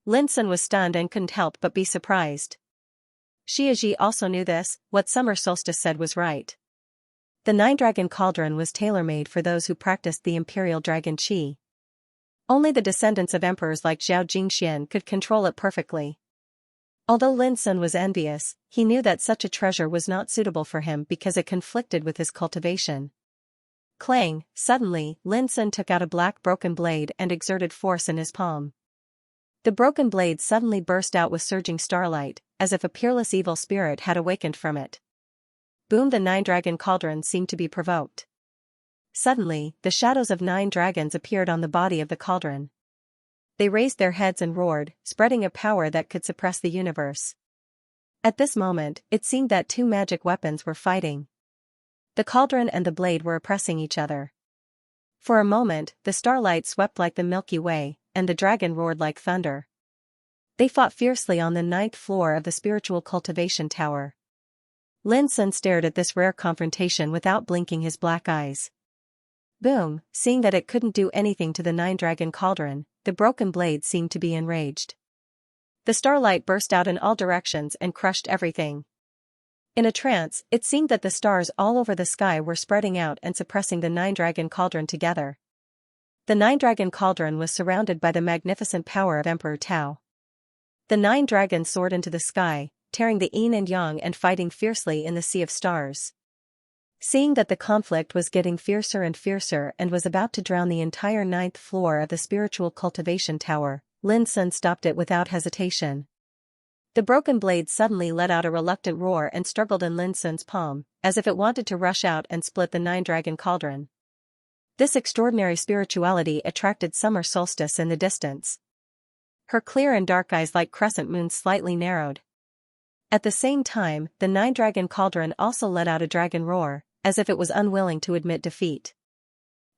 Lin Sun was stunned and couldn't help but be surprised. Xianxia also knew this, what summer solstice said was right. The nine-dragon cauldron was tailor-made for those who practiced the imperial dragon qi. Only the descendants of emperors like Zhao Jingxian could control it perfectly. Although Lin Sun was envious, he knew that such a treasure was not suitable for him because it conflicted with his cultivation. Clang, suddenly, Lin Sun took out a black broken blade and exerted force in his palm. The broken blade suddenly burst out with surging starlight, as if a peerless evil spirit had awakened from it. Boom! The nine-dragon cauldron seemed to be provoked. Suddenly, the shadows of 9 dragons appeared on the body of the cauldron. They raised their heads and roared, spreading a power that could suppress the universe. At this moment, it seemed that 2 magic weapons were fighting. The cauldron and the blade were oppressing each other. For a moment, the starlight swept like the Milky Way, and the dragon roared like thunder. They fought fiercely on the 9th floor of the spiritual cultivation tower. Lin Sun stared at this rare confrontation without blinking his black eyes. Boom! Seeing that it couldn't do anything to the 9-dragon cauldron, the broken blade seemed to be enraged. The starlight burst out in all directions and crushed everything. In a trance, it seemed that the stars all over the sky were spreading out and suppressing the 9-dragon cauldron together. The 9-dragon cauldron was surrounded by the magnificent power of Emperor Tao. The 9 dragons soared into the sky, tearing the yin and yang and fighting fiercely in the sea of stars. Seeing that the conflict was getting fiercer and fiercer and was about to drown the entire 9th floor of the spiritual cultivation tower, Lin Sun stopped it without hesitation. The broken blade suddenly let out a reluctant roar and struggled in Lin Sun's palm, as if it wanted to rush out and split the 9-dragon cauldron. This extraordinary spirituality attracted summer solstice in the distance. Her clear and dark eyes like crescent moons slightly narrowed. At the same time, the 9-dragon cauldron also let out a dragon roar, as if it was unwilling to admit defeat.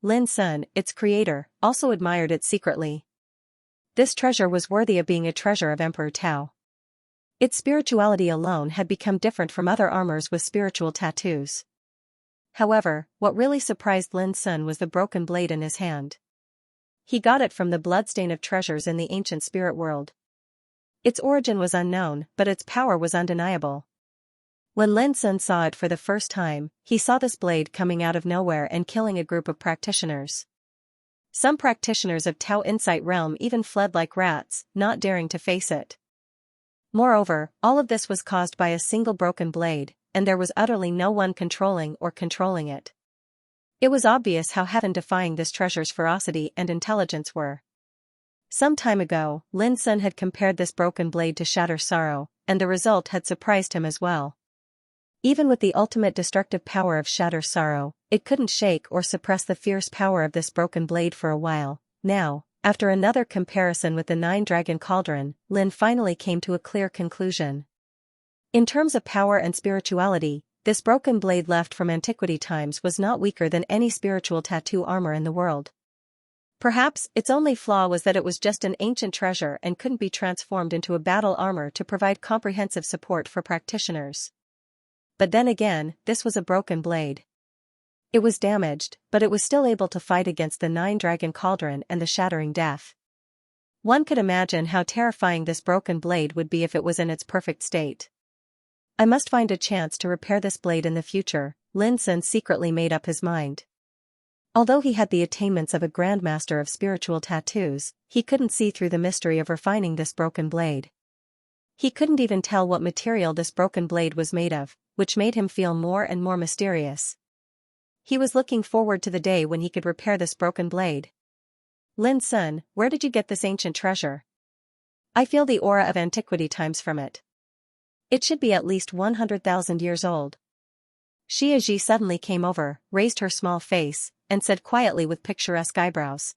Lin Sun, its creator, also admired it secretly. This treasure was worthy of being a treasure of Emperor Tao. Its spirituality alone had become different from other armors with spiritual tattoos. However, what really surprised Lin Sun was the broken blade in his hand. He got it from the bloodstain of treasures in the ancient spirit world. Its origin was unknown, but its power was undeniable. When Lin Sun saw it for the first time, he saw this blade coming out of nowhere and killing a group of practitioners. Some practitioners of Tao Insight Realm even fled like rats, not daring to face it. Moreover, all of this was caused by a single broken blade, and there was utterly no one controlling it. It was obvious how heaven-defying this treasure's ferocity and intelligence were. Some time ago, Lin Sun had compared this broken blade to Shatter Sorrow, and the result had surprised him as well. Even with the ultimate destructive power of Shatter Sorrow, it couldn't shake or suppress the fierce power of this broken blade for a while. Now, after another comparison with the 9-dragon cauldron, Lin finally came to a clear conclusion. In terms of power and spirituality, this broken blade left from antiquity times was not weaker than any spiritual tattoo armor in the world. Perhaps its only flaw was that it was just an ancient treasure and couldn't be transformed into a battle armor to provide comprehensive support for practitioners. But then again, this was a broken blade. It was damaged, but it was still able to fight against the 9-dragon cauldron and the shattering death. One could imagine how terrifying this broken blade would be if it was in its perfect state. I must find a chance to repair this blade in the future, Lin Sun secretly made up his mind. Although he had the attainments of a grandmaster of spiritual tattoos, he couldn't see through the mystery of refining this broken blade. He couldn't even tell what material this broken blade was made of, which made him feel more and more mysterious. He was looking forward to the day when he could repair this broken blade. Lin Sun, where did you get this ancient treasure? I feel the aura of antiquity times from it. It should be at least 100,000 years old. Xianxia suddenly came over, raised her small face, and said quietly with picturesque eyebrows.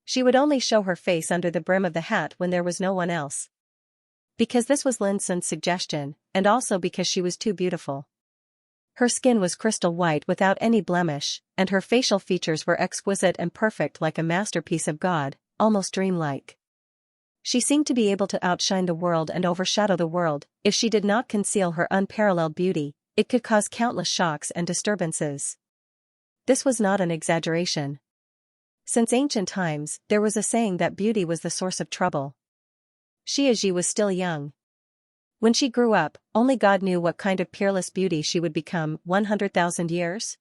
She would only show her face under the brim of the hat when there was no one else. Because this was Lin Sun's suggestion, and also because she was too beautiful. Her skin was crystal white without any blemish, and her facial features were exquisite and perfect like a masterpiece of God, almost dreamlike. She seemed to be able to outshine the world and overshadow the world. If she did not conceal her unparalleled beauty, it could cause countless shocks and disturbances. This was not an exaggeration. Since ancient times, there was a saying that beauty was the source of trouble. Xianxia was still young. When she grew up, only God knew what kind of peerless beauty she would become. 100,000 years?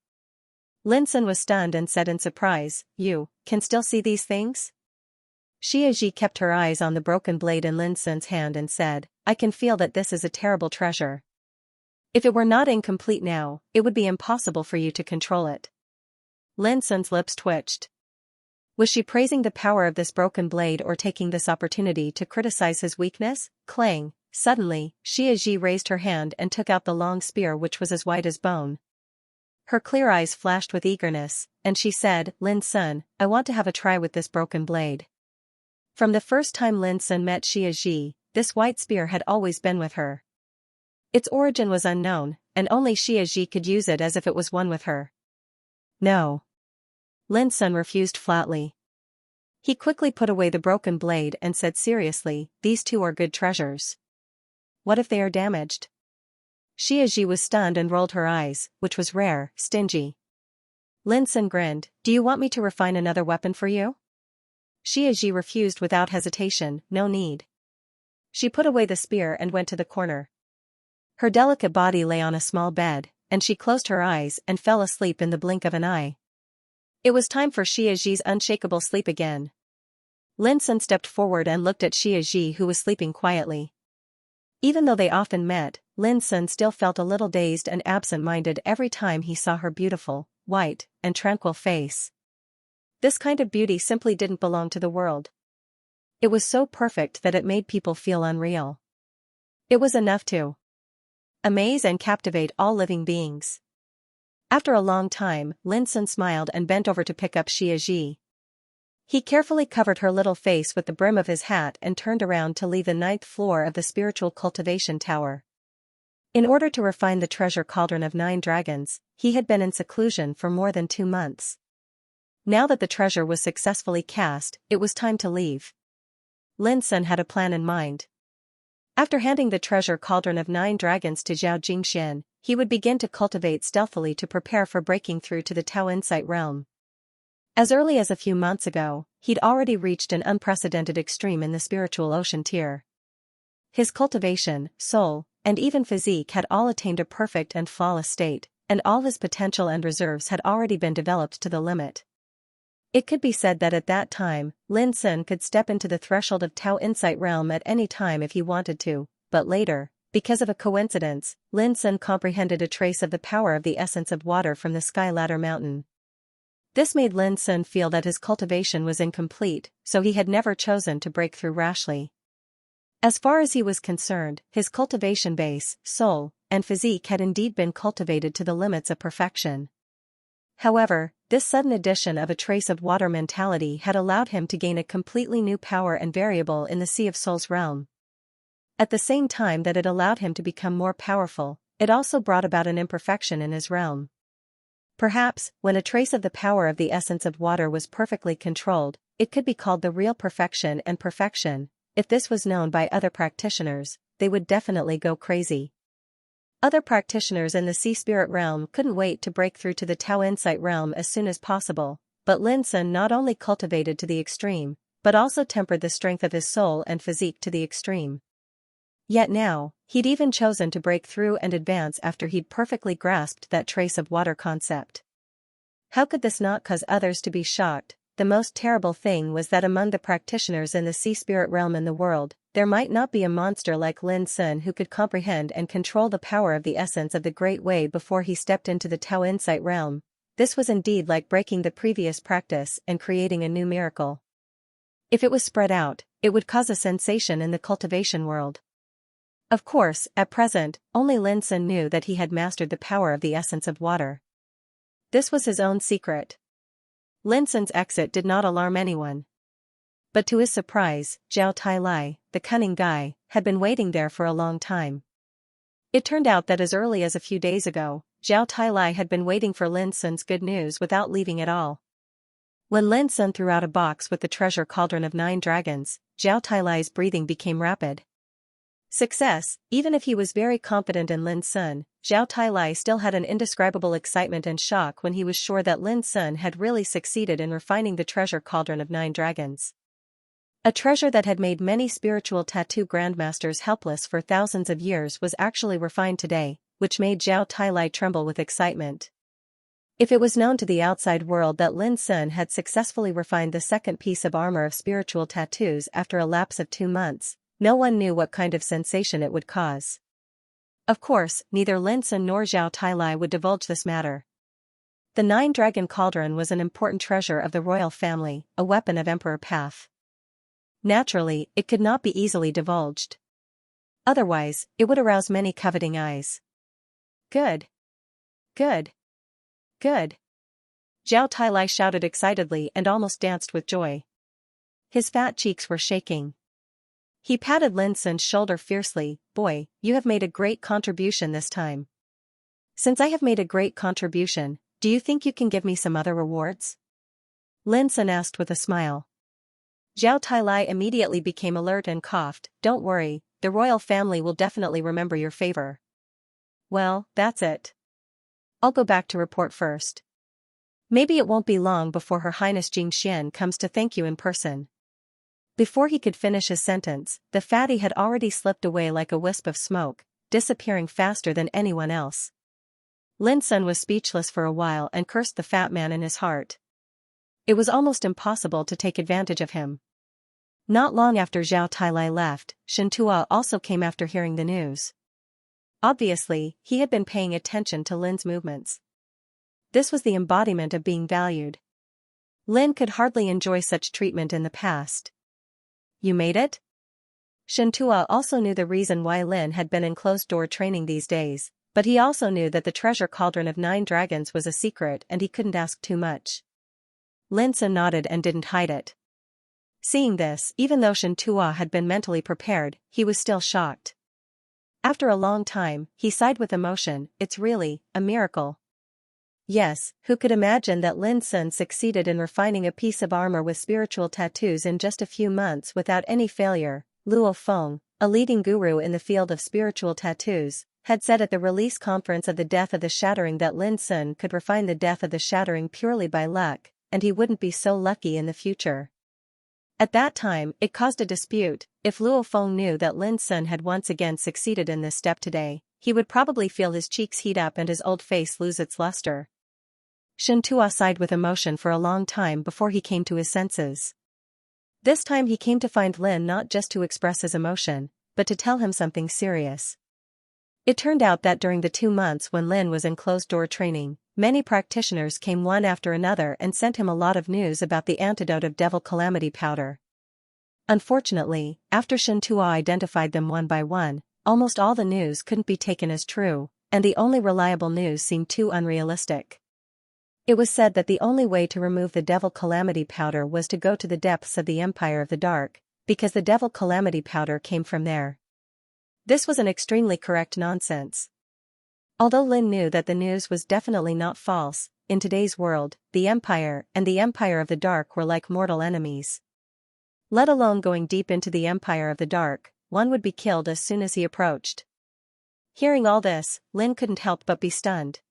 Linsun was stunned and said in surprise, "You can still see these things?" Xianxia kept her eyes on the broken blade in Linsun's hand and said, "I can feel that this is a terrible treasure. If it were not incomplete now, it would be impossible for you to control it." Linsun's lips twitched. Was she praising the power of this broken blade or taking this opportunity to criticize his weakness? Clang! Suddenly, Xianxia raised her hand and took out the long spear which was as white as bone. Her clear eyes flashed with eagerness, and she said, "Lin Sun, I want to have a try with this broken blade." From the first time Lin Sun met Xianxia, this white spear had always been with her. Its origin was unknown, and only Xianxia could use it as if it was one with her. No. Lin Sun refused flatly. He quickly put away the broken blade and said seriously, "These two are good treasures. What if they are damaged?" Xianxia was stunned and rolled her eyes, which was rare, stingy. Lin Sun grinned, "Do you want me to refine another weapon for you?" Xianxia refused without hesitation, "No need." She put away the spear and went to the corner. Her delicate body lay on a small bed, and she closed her eyes and fell asleep in the blink of an eye. It was time for Xianxia's unshakable sleep again. Lin Sun stepped forward and looked at Xianxia, who was sleeping quietly. Even though they often met, Lin Sun still felt a little dazed and absent-minded every time he saw her beautiful, white, and tranquil face. This kind of beauty simply didn't belong to the world. It was so perfect that it made people feel unreal. It was enough to amaze and captivate all living beings. After a long time, Lin Sun smiled and bent over to pick up Xianxia. He carefully covered her little face with the brim of his hat and turned around to leave the 9th floor of the spiritual cultivation tower. In order to refine the treasure cauldron of 9 dragons, he had been in seclusion for more than 2 months. Now that the treasure was successfully cast, it was time to leave. Lin Sun had a plan in mind. After handing the treasure cauldron of 9 dragons to Zhao Jingxian, he would begin to cultivate stealthily to prepare for breaking through to the Tao Insight realm. As early as a few months ago, he'd already reached an unprecedented extreme in the spiritual ocean tier. His cultivation, soul, and even physique had all attained a perfect and flawless state, and all his potential and reserves had already been developed to the limit. It could be said that at that time, Lin Sun could step into the threshold of Tao Insight realm at any time if he wanted to, but later, because of a coincidence, Lin Sun comprehended a trace of the power of the essence of water from the Sky Ladder Mountain. This made Lin Sun feel that his cultivation was incomplete, so he had never chosen to break through rashly. As far as he was concerned, his cultivation base, soul, and physique had indeed been cultivated to the limits of perfection. However, this sudden addition of a trace of water mentality had allowed him to gain a completely new power and variable in the Sea of Souls realm. At the same time that it allowed him to become more powerful, it also brought about an imperfection in his realm. Perhaps, when a trace of the power of the essence of water was perfectly controlled, it could be called the real perfection, and perfection, if this was known by other practitioners, they would definitely go crazy. Other practitioners in the Sea Spirit realm couldn't wait to break through to the Tao Insight realm as soon as possible, but Lin Sun not only cultivated to the extreme, but also tempered the strength of his soul and physique to the extreme. Yet now, he'd even chosen to break through and advance after he'd perfectly grasped that trace of water concept. How could this not cause others to be shocked? The most terrible thing was that among the practitioners in the Sea Spirit realm in the world, there might not be a monster like Lin Sun who could comprehend and control the power of the essence of the Great Way before he stepped into the Tao Insight realm. This was indeed like breaking the previous practice and creating a new miracle. If it was spread out, it would cause a sensation in the cultivation world. Of course, at present, only Lin Sun knew that he had mastered the power of the essence of water. This was his own secret. Lin Sun's exit did not alarm anyone. But to his surprise, Zhao Tailai, the cunning guy, had been waiting there for a long time. It turned out that as early as a few days ago, Zhao Tailai had been waiting for Lin Sun's good news without leaving at all. When Lin Sun threw out a box with the treasure cauldron of 9 dragons, Zhao Tailai's breathing became rapid. Success. Even if he was very confident in Lin Sun, Zhao Tailai still had an indescribable excitement and shock when he was sure that Lin Sun had really succeeded in refining the treasure cauldron of 9 dragons. A treasure that had made many spiritual tattoo grandmasters helpless for thousands of years was actually refined today, which made Zhao Tailai tremble with excitement. If it was known to the outside world that Lin Sun had successfully refined the second piece of armor of spiritual tattoos after a lapse of 2 months, no one knew what kind of sensation it would cause. Of course, neither Lin Sun nor Zhao Tailai would divulge this matter. The 9-dragon cauldron was an important treasure of the royal family, a weapon of Emperor Path. Naturally, it could not be easily divulged. Otherwise, it would arouse many coveting eyes. Good. Good. Good. Zhao Tailai shouted excitedly and almost danced with joy. His fat cheeks were shaking. He patted Lin Sun's shoulder fiercely. Boy, you have made a great contribution this time. Since I have made a great contribution, do you think you can give me some other rewards? Lin Sun asked with a smile. Zhao Tailai immediately became alert and coughed. Don't worry, the royal family will definitely remember your favor. Well, that's it. I'll go back to report first. Maybe it won't be long before Her Highness Xianxia comes to thank you in person. Before he could finish his sentence, the fatty had already slipped away like a wisp of smoke, disappearing faster than anyone else. Lin Sun was speechless for a while and cursed the fat man in his heart. It was almost impossible to take advantage of him. Not long after Zhao Tailai left, Xianxia also came after hearing the news. Obviously, he had been paying attention to Lin's movements. This was the embodiment of being valued. Lin could hardly enjoy such treatment in the past. You made it? Xianxia also knew the reason why Lin had been in closed-door training these days, but he also knew that the treasure cauldron of 9 dragons was a secret and he couldn't ask too much. Lin Sun nodded and didn't hide it. Seeing this, even though Xianxia had been mentally prepared, he was still shocked. After a long time, he sighed with emotion. It's really a miracle. Yes, who could imagine that Lin Sun succeeded in refining a piece of armor with spiritual tattoos in just a few months without any failure? Luo Feng, a leading guru in the field of spiritual tattoos, had said at the release conference of the Death of the Shattering that Lin Sun could refine the Death of the Shattering purely by luck, and he wouldn't be so lucky in the future. At that time, it caused a dispute. If Luo Feng knew that Lin Sun had once again succeeded in this step today, he would probably feel his cheeks heat up and his old face lose its luster. Xianxia sighed with emotion for a long time before he came to his senses. This time he came to find Lin not just to express his emotion, but to tell him something serious. It turned out that during the 2 months when Lin was in closed-door training, many practitioners came one after another and sent him a lot of news about the antidote of Devil Calamity powder. Unfortunately, after Xianxia identified them one by one, almost all the news couldn't be taken as true, and the only reliable news seemed too unrealistic. It was said that the only way to remove the Devil Calamity powder was to go to the depths of the Empire of the Dark, because the Devil Calamity powder came from there. This was an extremely correct nonsense. Although Lin knew that the news was definitely not false, in today's world, the Empire and the Empire of the Dark were like mortal enemies. Let alone going deep into the Empire of the Dark, one would be killed as soon as he approached. Hearing all this, Lin couldn't help but be stunned.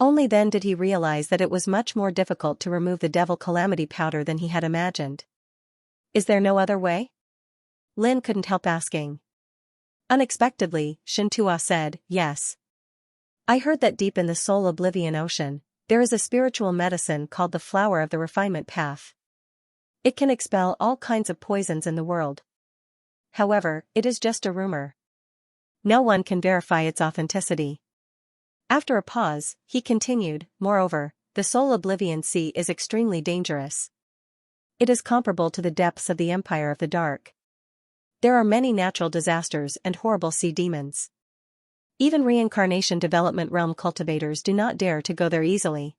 Only then did he realize that it was much more difficult to remove the Devil Calamity powder than he had imagined. Is there no other way? Lin couldn't help asking. Unexpectedly, Xianxia said, yes. I heard that deep in the Soul Oblivion Ocean, there is a spiritual medicine called the Flower of the Refinement Path. It can expel all kinds of poisons in the world. However, it is just a rumor. No one can verify its authenticity. After a pause, he continued, moreover, the Soul Oblivion Sea is extremely dangerous. It is comparable to the depths of the Empire of the Dark. There are many natural disasters and horrible sea demons. Even reincarnation development realm cultivators do not dare to go there easily.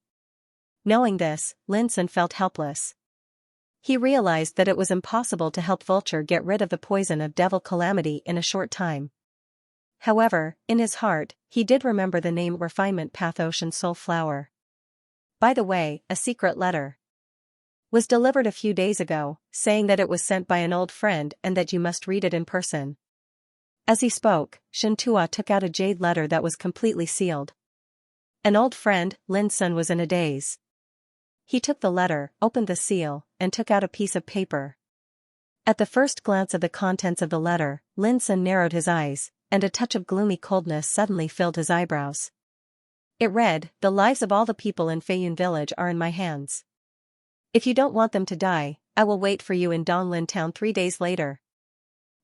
Knowing this, Lin Sun felt helpless. He realized that it was impossible to help Vulture get rid of the poison of Devil Calamity in a short time. However, in his heart, he did remember the name Refinement Path Ocean Soul Flower. By the way, a secret letter was delivered a few days ago, saying that it was sent by an old friend and that you must read it in person. As he spoke, Xianxia took out a jade letter that was completely sealed. An old friend, Lin Sun, was in a daze. He took the letter, opened the seal, and took out a piece of paper. At the first glance of the contents of the letter, Lin Sun narrowed his eyes, and a touch of gloomy coldness suddenly filled his eyebrows. It read, "The lives of all the people in Feiyun village are in my hands. If you don't want them to die, I will wait for you in Donglin town 3 days later.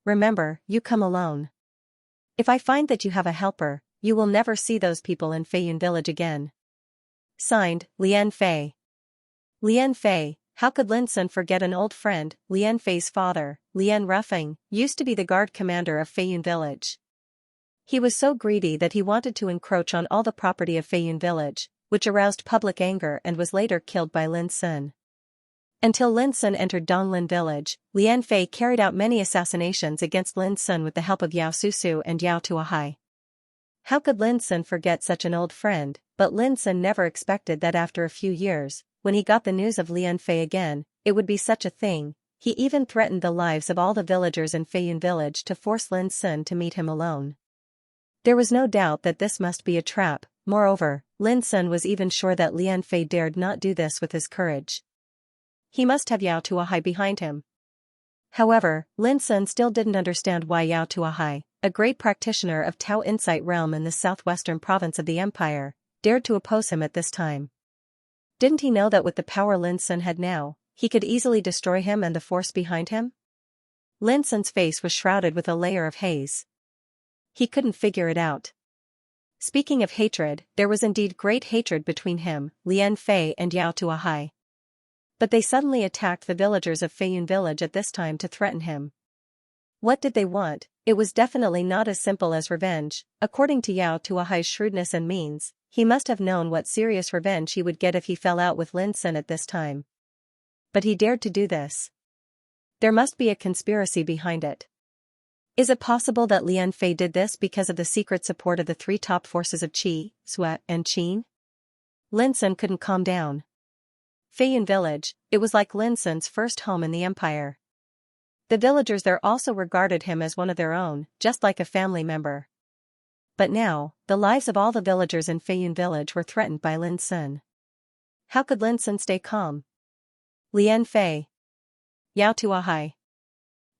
Remember, you come alone. If I find that you have a helper, you will never see those people in Feiyun village again." Signed, Lian Fei. Lian Fei. How could Lin Sun forget an old friend? Lian Fei's father, Lian Ruffing, used to be the guard commander of Feiyun village. He was so greedy that he wanted to encroach on all the property of Feiyun village, which aroused public anger and was later killed by Lin Sun. Until Lin Sun entered Donglin village, Lian Fei carried out many assassinations against Lin Sun with the help of Yao Susu and Yao Tuahai. How could Lin Sun forget such an old friend? But Lin Sun never expected that after a few years, when he got the news of Lian Fei again, it would be such a thing. He even threatened the lives of all the villagers in Feiyun village to force Lin Sun to meet him alone. There was no doubt that this must be a trap. Moreover, Lin Sun was even sure that Lian Fei dared not do this with his courage. He must have Yao Tuahai behind him. However, Lin Sun still didn't understand why Yao Tuahai, a great practitioner of Tao Insight realm in the southwestern province of the empire, dared to oppose him at this time. Didn't he know that with the power Lin Sun had now, he could easily destroy him and the force behind him? Lin Sun's face was shrouded with a layer of haze. He couldn't figure it out. Speaking of hatred, there was indeed great hatred between him, Lian Fei and Yao Tuahai. But they suddenly attacked the villagers of Feiyun village at this time to threaten him. What did they want? It was definitely not as simple as revenge. According to Yao Tuahai's shrewdness and means, he must have known what serious revenge he would get if he fell out with Lin Sun at this time. But he dared to do this. There must be a conspiracy behind it. Is it possible that Lian Fei did this because of the secret support of the 3 top forces of Qi, Sui, and Qin? Lin Sun couldn't calm down. Feiyun village, it was like Lin Sun's first home in the empire. The villagers there also regarded him as one of their own, just like a family member. But now, the lives of all the villagers in Feiyun village were threatened by Lin Sun. How could Lin Sun stay calm? Lian Fei. Yao Tuahai.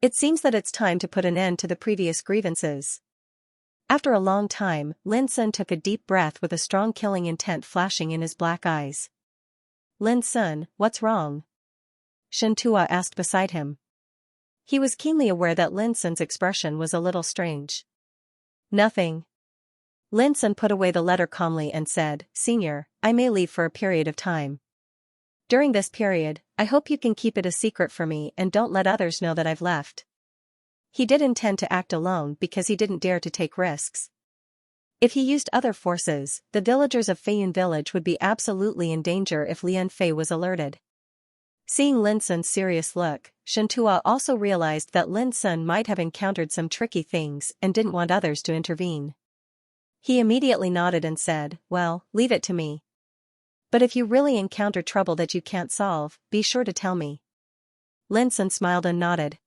It seems that it's time to put an end to the previous grievances. After a long time, Lin Sun took a deep breath with a strong killing intent flashing in his black eyes. Lin Sun, what's wrong? Xianxia asked beside him. He was keenly aware that Lin Sun's expression was a little strange. Nothing. Lin Sun put away the letter calmly and said, "Senior, I may leave for a period of time. During this period, I hope you can keep it a secret for me and don't let others know that I've left." He did intend to act alone because he didn't dare to take risks. If he used other forces, the villagers of Feiyun village would be absolutely in danger if Lian Fei was alerted. Seeing Lin Sun's serious look, Xianxia also realized that Lin Sun might have encountered some tricky things and didn't want others to intervene. He immediately nodded and said, "Well, leave it to me. But if you really encounter trouble that you can't solve, be sure to tell me." Lin Sun smiled and nodded.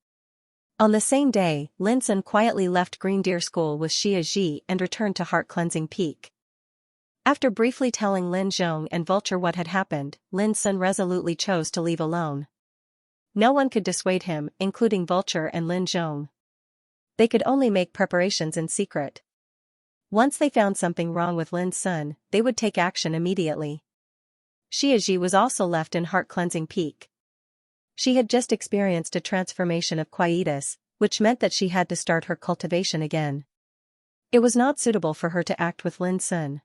On the same day, Lin Sun quietly left Green Deer School with Xia Ji and returned to Heart Cleansing Peak. After briefly telling Lin Zhong and Vulture what had happened, Lin Sun resolutely chose to leave alone. No one could dissuade him, including Vulture and Lin Zhong. They could only make preparations in secret. Once they found something wrong with Lin Sun, they would take action immediately. Xia Ji was also left in Heart Cleansing Peak. She had just experienced a transformation of quietus, which meant that she had to start her cultivation again. It was not suitable for her to act with Lin Sun.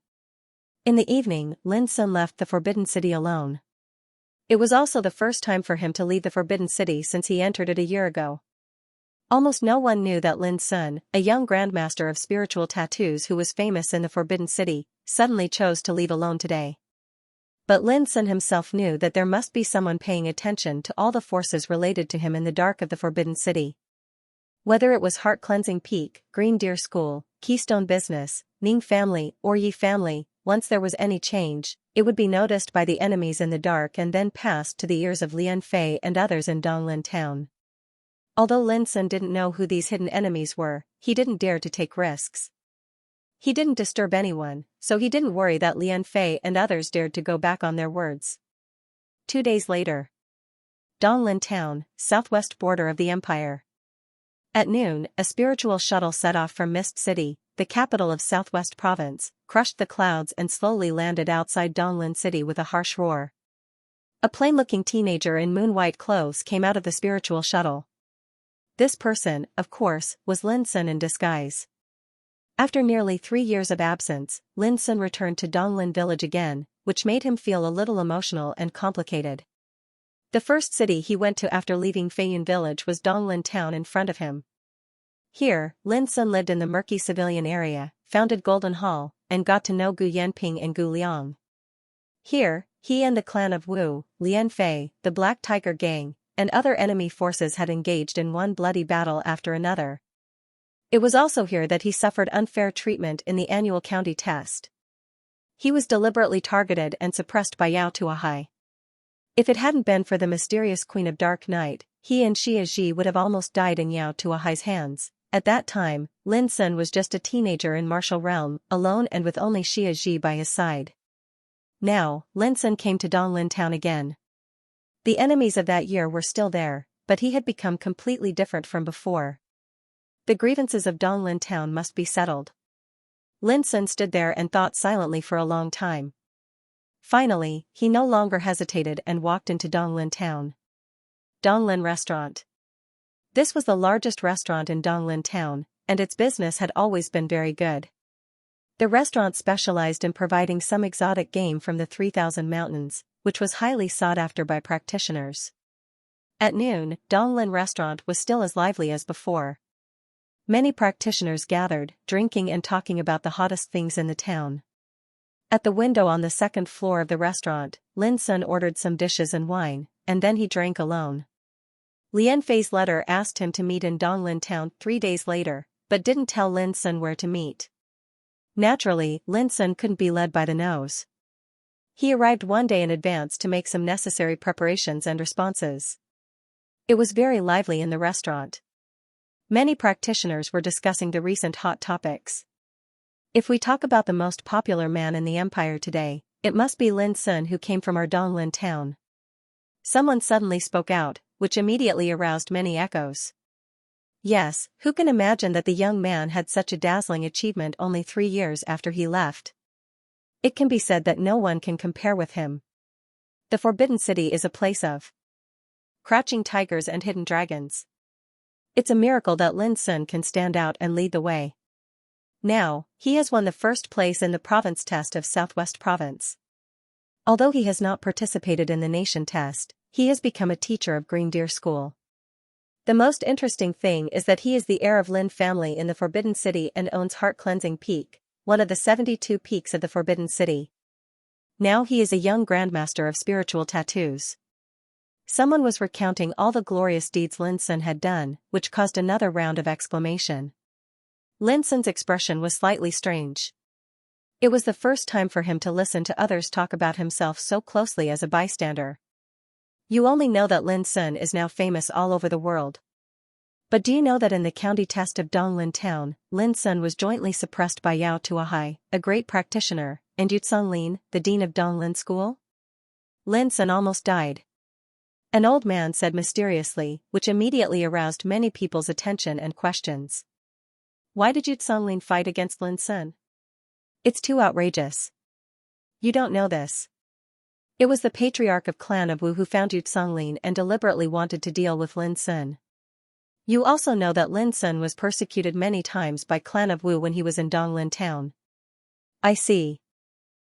In the evening, Lin Sun left the Forbidden City alone. It was also the first time for him to leave the Forbidden City since he entered it a year ago. Almost no one knew that Lin Sun, a young grandmaster of spiritual tattoos who was famous in the Forbidden City, suddenly chose to leave alone today. But Lin Sun himself knew that there must be someone paying attention to all the forces related to him in the dark of the Forbidden City. Whether it was Heart Cleansing Peak, Green Deer School, Keystone Business, Ning family, or Yi family, once there was any change, it would be noticed by the enemies in the dark and then passed to the ears of Lian Fei and others in Donglin town. Although Lin Sun didn't know who these hidden enemies were, he didn't dare to take risks. He didn't disturb anyone, so he didn't worry that Lian Fei and others dared to go back on their words. 2 days later. Donglin Town, southwest border of the empire. At noon, a spiritual shuttle set off from Mist City, the capital of Southwest Province, crushed the clouds and slowly landed outside Donglin City with a harsh roar. A plain-looking teenager in moon-white clothes came out of the spiritual shuttle. This person, of course, was Lin Sun in disguise. After nearly 3 years of absence, Lin Sun returned to Donglin village again, which made him feel a little emotional and complicated. The first city he went to after leaving Feiyun village was Donglin town in front of him. Here, Lin Sun lived in the murky civilian area, founded Golden Hall, and got to know Gu Yanping and Gu Liang. Here, he and the clan of Wu, Lian Fei, the Black Tiger Gang, and other enemy forces had engaged in one bloody battle after another. It was also here that he suffered unfair treatment in the annual county test. He was deliberately targeted and suppressed by Yao Tuahai. If it hadn't been for the mysterious Queen of Dark Night, he and Xia Ji would have almost died in Yao Tuahai's hands. At that time, Lin Sun was just a teenager in martial realm, alone and with only Xia Ji by his side. Now, Lin Sun came to Donglin town again. The enemies of that year were still there, but he had become completely different from before. The grievances of Donglin town must be settled. Lin Sun stood there and thought silently for a long time. Finally, he no longer hesitated and walked into Donglin town. Donglin Restaurant. This was the largest restaurant in Donglin town, and its business had always been very good. The restaurant specialized in providing some exotic game from the 3,000 mountains, which was highly sought after by practitioners. At noon, Donglin Restaurant was still as lively as before. Many practitioners gathered, drinking and talking about the hottest things in the town. At the window on the second floor of the restaurant, Lin Sun ordered some dishes and wine, and then he drank alone. Lian Fei's letter asked him to meet in Donglin town 3 days later, but didn't tell Lin Sun where to meet. Naturally, Lin Sun couldn't be led by the nose. He arrived 1 day in advance to make some necessary preparations and responses. It was very lively in the restaurant. Many practitioners were discussing the recent hot topics. If we talk about the most popular man in the empire today, it must be Lin Sun, who came from our Donglin town. Someone suddenly spoke out, which immediately aroused many echoes. Yes, who can imagine that the young man had such a dazzling achievement only 3 years after he left? It can be said that no one can compare with him. The Forbidden City is a place of crouching tigers and hidden dragons. It's a miracle that Lin Sun can stand out and lead the way. Now, he has won the first place in the province test of Southwest Province. Although he has not participated in the nation test, he has become a teacher of Green Deer School. The most interesting thing is that he is the heir of Lin family in the Forbidden City and owns Heart Cleansing Peak, one of the 72 peaks of the Forbidden City. Now he is a young grandmaster of spiritual tattoos. Someone was recounting all the glorious deeds Lin Sun had done, which caused another round of exclamation. Lin Sun's expression was slightly strange. It was the first time for him to listen to others talk about himself so closely as a bystander. You only know that Lin Sun is now famous all over the world. But do you know that in the county test of Donglin town, Lin Sun was jointly suppressed by Yao Tuahai, a great practitioner, and Yutsong Lin, the dean of Donglin school? Lin Sun almost died. An old man said mysteriously, which immediately aroused many people's attention and questions. Why did Yutsong Lin fight against Lin Sun? It's too outrageous. You don't know this. It was the patriarch of Clan of Wu who found Yutsong Lin and deliberately wanted to deal with Lin Sun. You also know that Lin Sun was persecuted many times by Clan of Wu when he was in Donglin town. I see.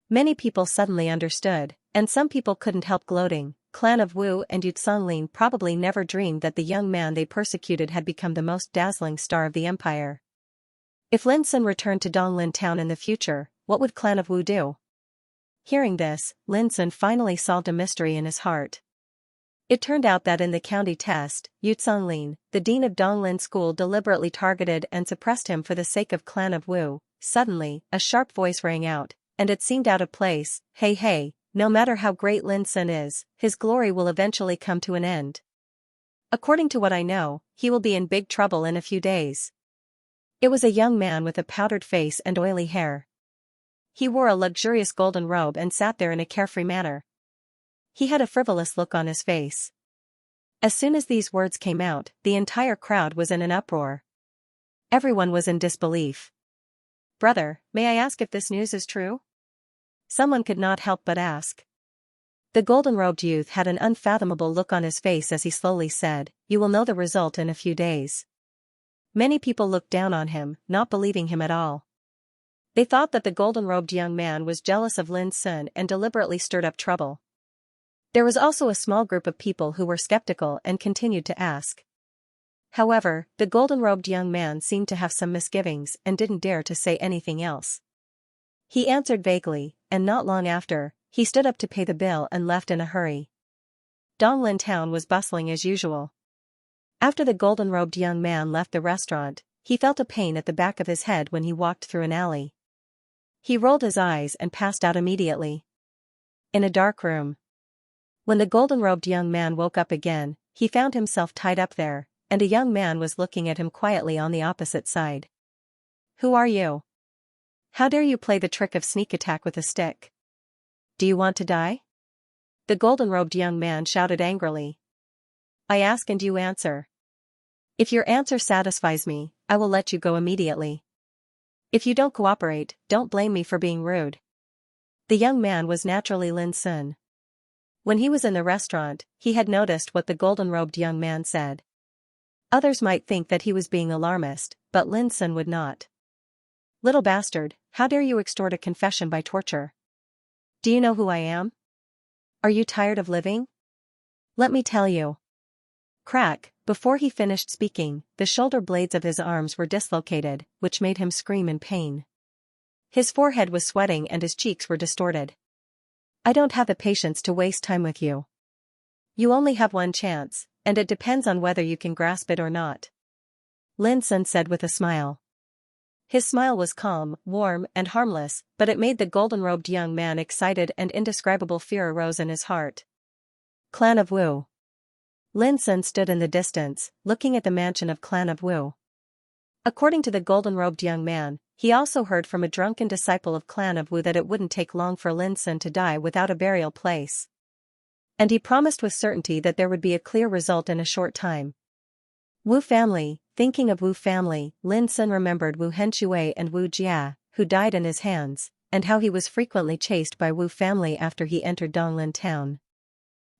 Many people suddenly understood, and some people couldn't help gloating. Clan of Wu and Yutsong Lin probably never dreamed that the young man they persecuted had become the most dazzling star of the empire. If Lin Sun returned to Donglin town in the future, what would Clan of Wu do? Hearing this, Lin Sun finally solved a mystery in his heart. It turned out that in the county test, Yutsong Lin, the dean of Donglin school, deliberately targeted and suppressed him for the sake of Clan of Wu. Suddenly, a sharp voice rang out, and it seemed out of place. Hey, no matter how great Lin Sun is, his glory will eventually come to an end. According to what I know, he will be in big trouble in a few days. It was a young man with a powdered face and oily hair. He wore a luxurious golden robe and sat there in a carefree manner. He had a frivolous look on his face. As soon as these words came out, the entire crowd was in an uproar. Everyone was in disbelief. "Brother, may I ask if this news is true?" Someone could not help but ask. The golden-robed youth had an unfathomable look on his face as he slowly said, "You will know the result in a few days." Many people looked down on him, not believing him at all. They thought that the golden-robed young man was jealous of Lin Sun and deliberately stirred up trouble. There was also a small group of people who were skeptical and continued to ask. However, the golden-robed young man seemed to have some misgivings and didn't dare to say anything else. He answered vaguely, and not long after, he stood up to pay the bill and left in a hurry. Donglin town was bustling as usual. After the golden-robed young man left the restaurant, he felt a pain at the back of his head when he walked through an alley. He rolled his eyes and passed out immediately. In a dark room. When the golden-robed young man woke up again, he found himself tied up there, and a young man was looking at him quietly on the opposite side. "Who are you? How dare you play the trick of sneak attack with a stick? Do you want to die?" The golden-robed young man shouted angrily. "I ask and you answer. If your answer satisfies me, I will let you go immediately. If you don't cooperate, don't blame me for being rude." The young man was naturally Lin Sun. When he was in the restaurant, he had noticed what the golden-robed young man said. Others might think that he was being alarmist, but Lin Sun would not. "Little bastard, how dare you extort a confession by torture? Do you know who I am? Are you tired of living? Let me tell you." Crack, before he finished speaking, the shoulder blades of his arms were dislocated, which made him scream in pain. His forehead was sweating and his cheeks were distorted. "I don't have the patience to waste time with you. You only have one chance, and it depends on whether you can grasp it or not," Lin Sun said with a smile. His smile was calm, warm, and harmless, but it made the golden-robed young man excited and indescribable fear arose in his heart. Clan of Wu. Lin Sun stood in the distance, looking at the mansion of Clan of Wu. According to the golden-robed young man, he also heard from a drunken disciple of Clan of Wu that it wouldn't take long for Lin Sun to die without a burial place. And he promised with certainty that there would be a clear result in a short time. Wu family. Thinking of Wu family, Lin Sun remembered Wu Henshui and Wu Jia, who died in his hands, and how he was frequently chased by Wu family after he entered Donglin town.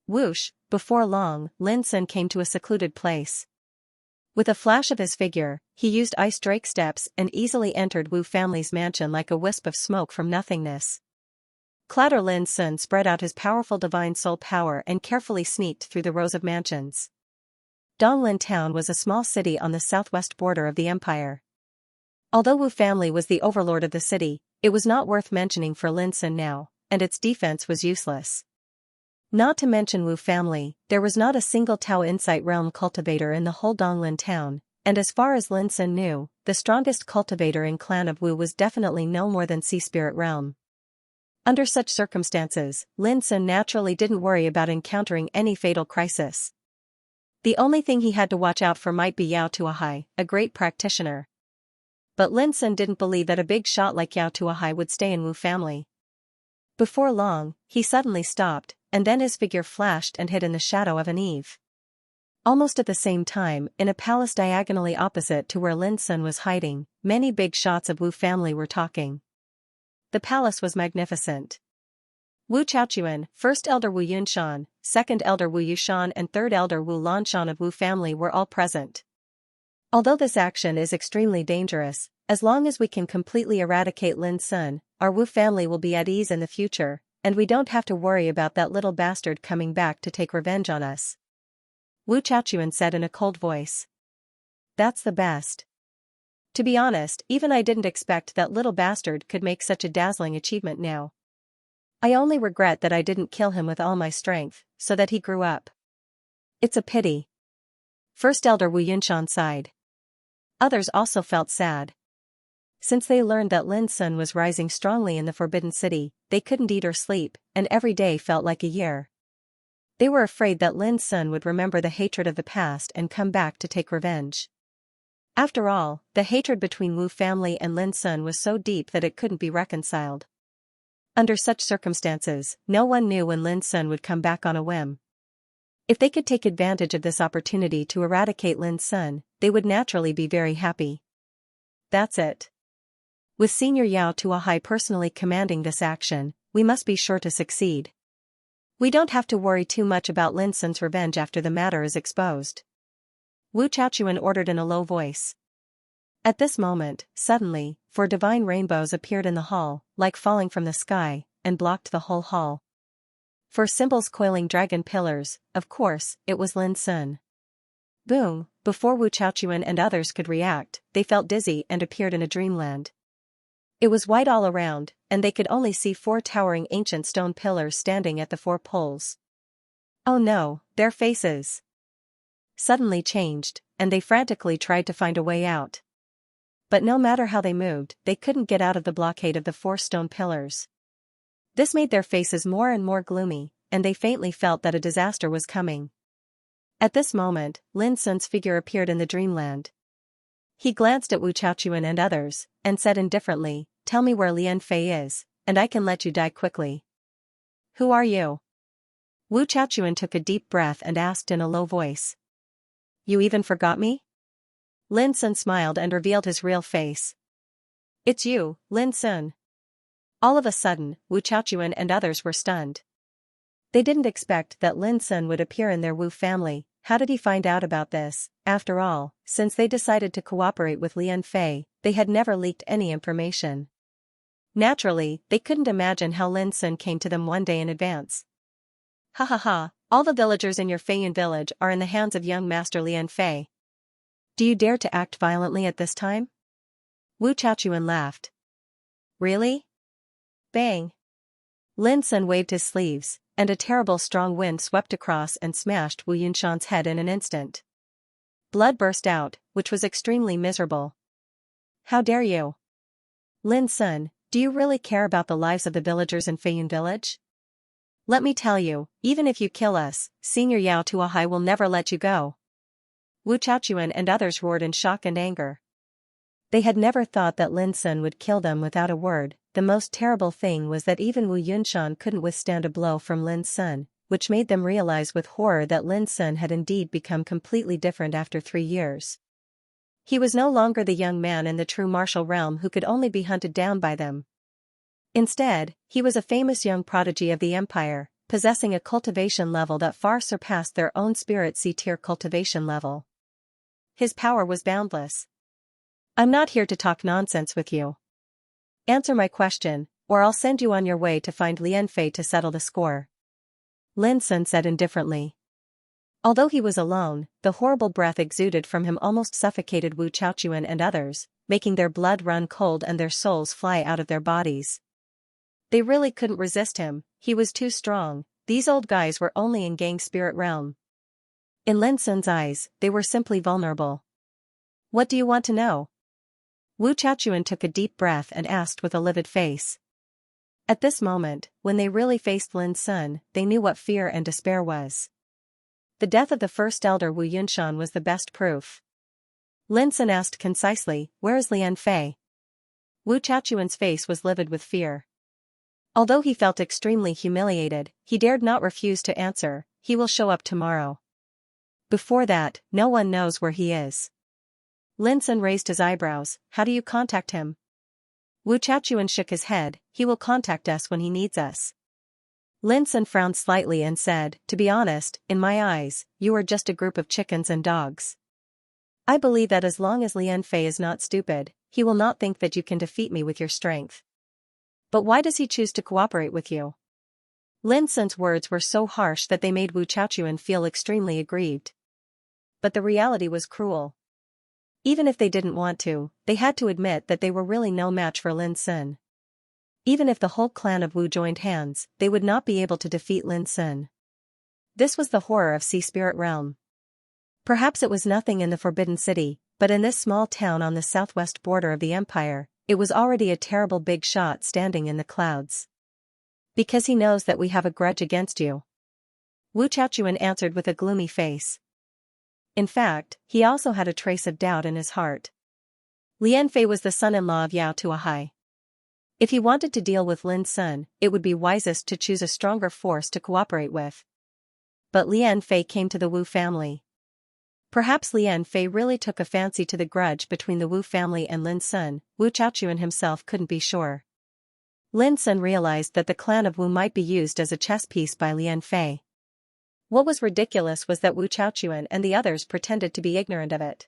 Whoosh, before long, Lin Sun came to a secluded place. With a flash of his figure, he used ice drake steps and easily entered Wu family's mansion like a wisp of smoke from nothingness. Clatter Lin Sun spread out his powerful divine soul power and carefully sneaked through the rows of mansions. Donglin town was a small city on the southwest border of the empire. Although Wu family was the overlord of the city, it was not worth mentioning for Lin Sun now, and its defense was useless. Not to mention Wu family, there was not a single Tao Insight Realm cultivator in the whole Donglin town, and as far as Lin Sun knew, the strongest cultivator in Clan of Wu was definitely no more than Sea Spirit Realm. Under such circumstances, Lin Sun naturally didn't worry about encountering any fatal crisis. The only thing he had to watch out for might be Yao Tuahai, a great practitioner. But Lin Sun didn't believe that a big shot like Yao Tuahai would stay in Wu family. Before long, he suddenly stopped, and then his figure flashed and hid in the shadow of an eave. Almost at the same time, in a palace diagonally opposite to where Lin Sun was hiding, many big shots of Wu family were talking. The palace was magnificent. Wu Chaochuan, first elder Wu Yunshan, second elder Wu Yushan and third elder Wu Lanshan of Wu family were all present. Although this action is extremely dangerous, as long as we can completely eradicate Lin Sun, our Wu family will be at ease in the future, and we don't have to worry about that little bastard coming back to take revenge on us. Wu Chaochuan said in a cold voice. "That's the best. To be honest, even I didn't expect that little bastard could make such a dazzling achievement now. I only regret that I didn't kill him with all my strength, so that he grew up. It's a pity." First elder Wu Yunshan sighed. Others also felt sad. Since they learned that Lin Sun was rising strongly in the Forbidden City, they couldn't eat or sleep, and every day felt like a year. They were afraid that Lin Sun would remember the hatred of the past and come back to take revenge. After all, the hatred between Wu family and Lin Sun was so deep that it couldn't be reconciled. Under such circumstances, no one knew when Lin Sun would come back on a whim. If they could take advantage of this opportunity to eradicate Lin Sun, they would naturally be very happy. That's it. With Senior Yao Tuahai personally commanding this action, we must be sure to succeed. We don't have to worry too much about Lin Sun's revenge after the matter is exposed. Wu Chaochuan ordered in a low voice. At this moment, suddenly, 4 divine rainbows appeared in the hall, like falling from the sky, and blocked the whole hall. 4 symbols coiling dragon pillars, of course, it was Lin Sun. Boom, before Wu Chaochuan and others could react, they felt dizzy and appeared in a dreamland. It was white all around, and they could only see 4 towering ancient stone pillars standing at the 4 poles. Oh no, their faces suddenly changed, and they frantically tried to find a way out. But no matter how they moved, they couldn't get out of the blockade of the 4 stone pillars. This made their faces more and more gloomy, and they faintly felt that a disaster was coming. At this moment, Lin Sun's figure appeared in the dreamland. He glanced at Wu Chaochuan and others, and said indifferently, "Tell me where Lian Fei is, and I can let you die quickly." "Who are you?" Wu Chaochuan took a deep breath and asked in a low voice. "You even forgot me?" Lin Sun smiled and revealed his real face. "It's you, Lin Sun." All of a sudden, Wu Chaochuan and others were stunned. They didn't expect that Lin Sun would appear in their Wu family. How did he find out about this? After all, since they decided to cooperate with Lian Fei, they had never leaked any information. Naturally, they couldn't imagine how Lin Sun came to them one day in advance. "Ha ha ha, all the villagers in your Feiyun village are in the hands of young Master Lian Fei. Do you dare to act violently at this time?" Wu Chaochuan laughed. "Really?" Bang! Lin Sun waved his sleeves, and a terrible strong wind swept across and smashed Wu Yunshan's head in an instant. Blood burst out, which was extremely miserable. "How dare you? Lin Sun, do you really care about the lives of the villagers in Feiyun village? Let me tell you, even if you kill us, Senior Yao Tuahai will never let you go." Wu Chaochuan and others roared in shock and anger. They had never thought that Lin Sun would kill them without a word. The most terrible thing was that even Wu Yunshan couldn't withstand a blow from Lin Sun, which made them realize with horror that Lin Sun had indeed become completely different after 3 years. He was no longer the young man in the true martial realm who could only be hunted down by them. Instead, he was a famous young prodigy of the empire, possessing a cultivation level that far surpassed their own spirit C-tier cultivation level. His power was boundless. "I'm not here to talk nonsense with you. Answer my question, or I'll send you on your way to find Lian Fei to settle the score," Lin Sun said indifferently. Although he was alone, the horrible breath exuded from him almost suffocated Wu Chaochuan and others, making their blood run cold and their souls fly out of their bodies. They really couldn't resist him, he was too strong. These old guys were only in gang spirit realm. In Lin Sun's eyes, they were simply vulnerable. "What do you want to know?" Wu Chaochuan took a deep breath and asked with a livid face. At this moment, when they really faced Lin Sun, they knew what fear and despair was. The death of the first elder Wu Yunshan was the best proof. Lin Sun asked concisely, "Where is Lian Fei?" Wu Chaochuan's face was livid with fear. Although he felt extremely humiliated, he dared not refuse to answer. "He will show up tomorrow. Before that, no one knows where he is." Lin Sun raised his eyebrows. "How do you contact him?" Wu Chaochuan shook his head. "He will contact us when he needs us." Lin Sun frowned slightly and said, "To be honest, in my eyes, you are just a group of chickens and dogs. I believe that as long as Lian Fei is not stupid, he will not think that you can defeat me with your strength. But why does he choose to cooperate with you?" Lin Sun's words were so harsh that they made Wu Chaochuan feel extremely aggrieved. But the reality was cruel. Even if they didn't want to, they had to admit that they were really no match for Lin Sun. Even if the whole clan of Wu joined hands, they would not be able to defeat Lin Sun. This was the horror of Sea Spirit Realm. Perhaps it was nothing in the Forbidden City, but in this small town on the southwest border of the empire, it was already a terrible big shot standing in the clouds. "Because he knows that we have a grudge against you." Wu Chaochuan answered with a gloomy face. In fact, he also had a trace of doubt in his heart. Lian Fei was the son-in-law of Yao Tuahai. If he wanted to deal with Lin Sun, it would be wisest to choose a stronger force to cooperate with. But Lian Fei came to the Wu family. Perhaps Lian Fei really took a fancy to the grudge between the Wu family and Lin Sun. Wu Chaochuan himself couldn't be sure. Lin Sun realized that the clan of Wu might be used as a chess piece by Lian Fei. What was ridiculous was that Wu Chaochuan and the others pretended to be ignorant of it.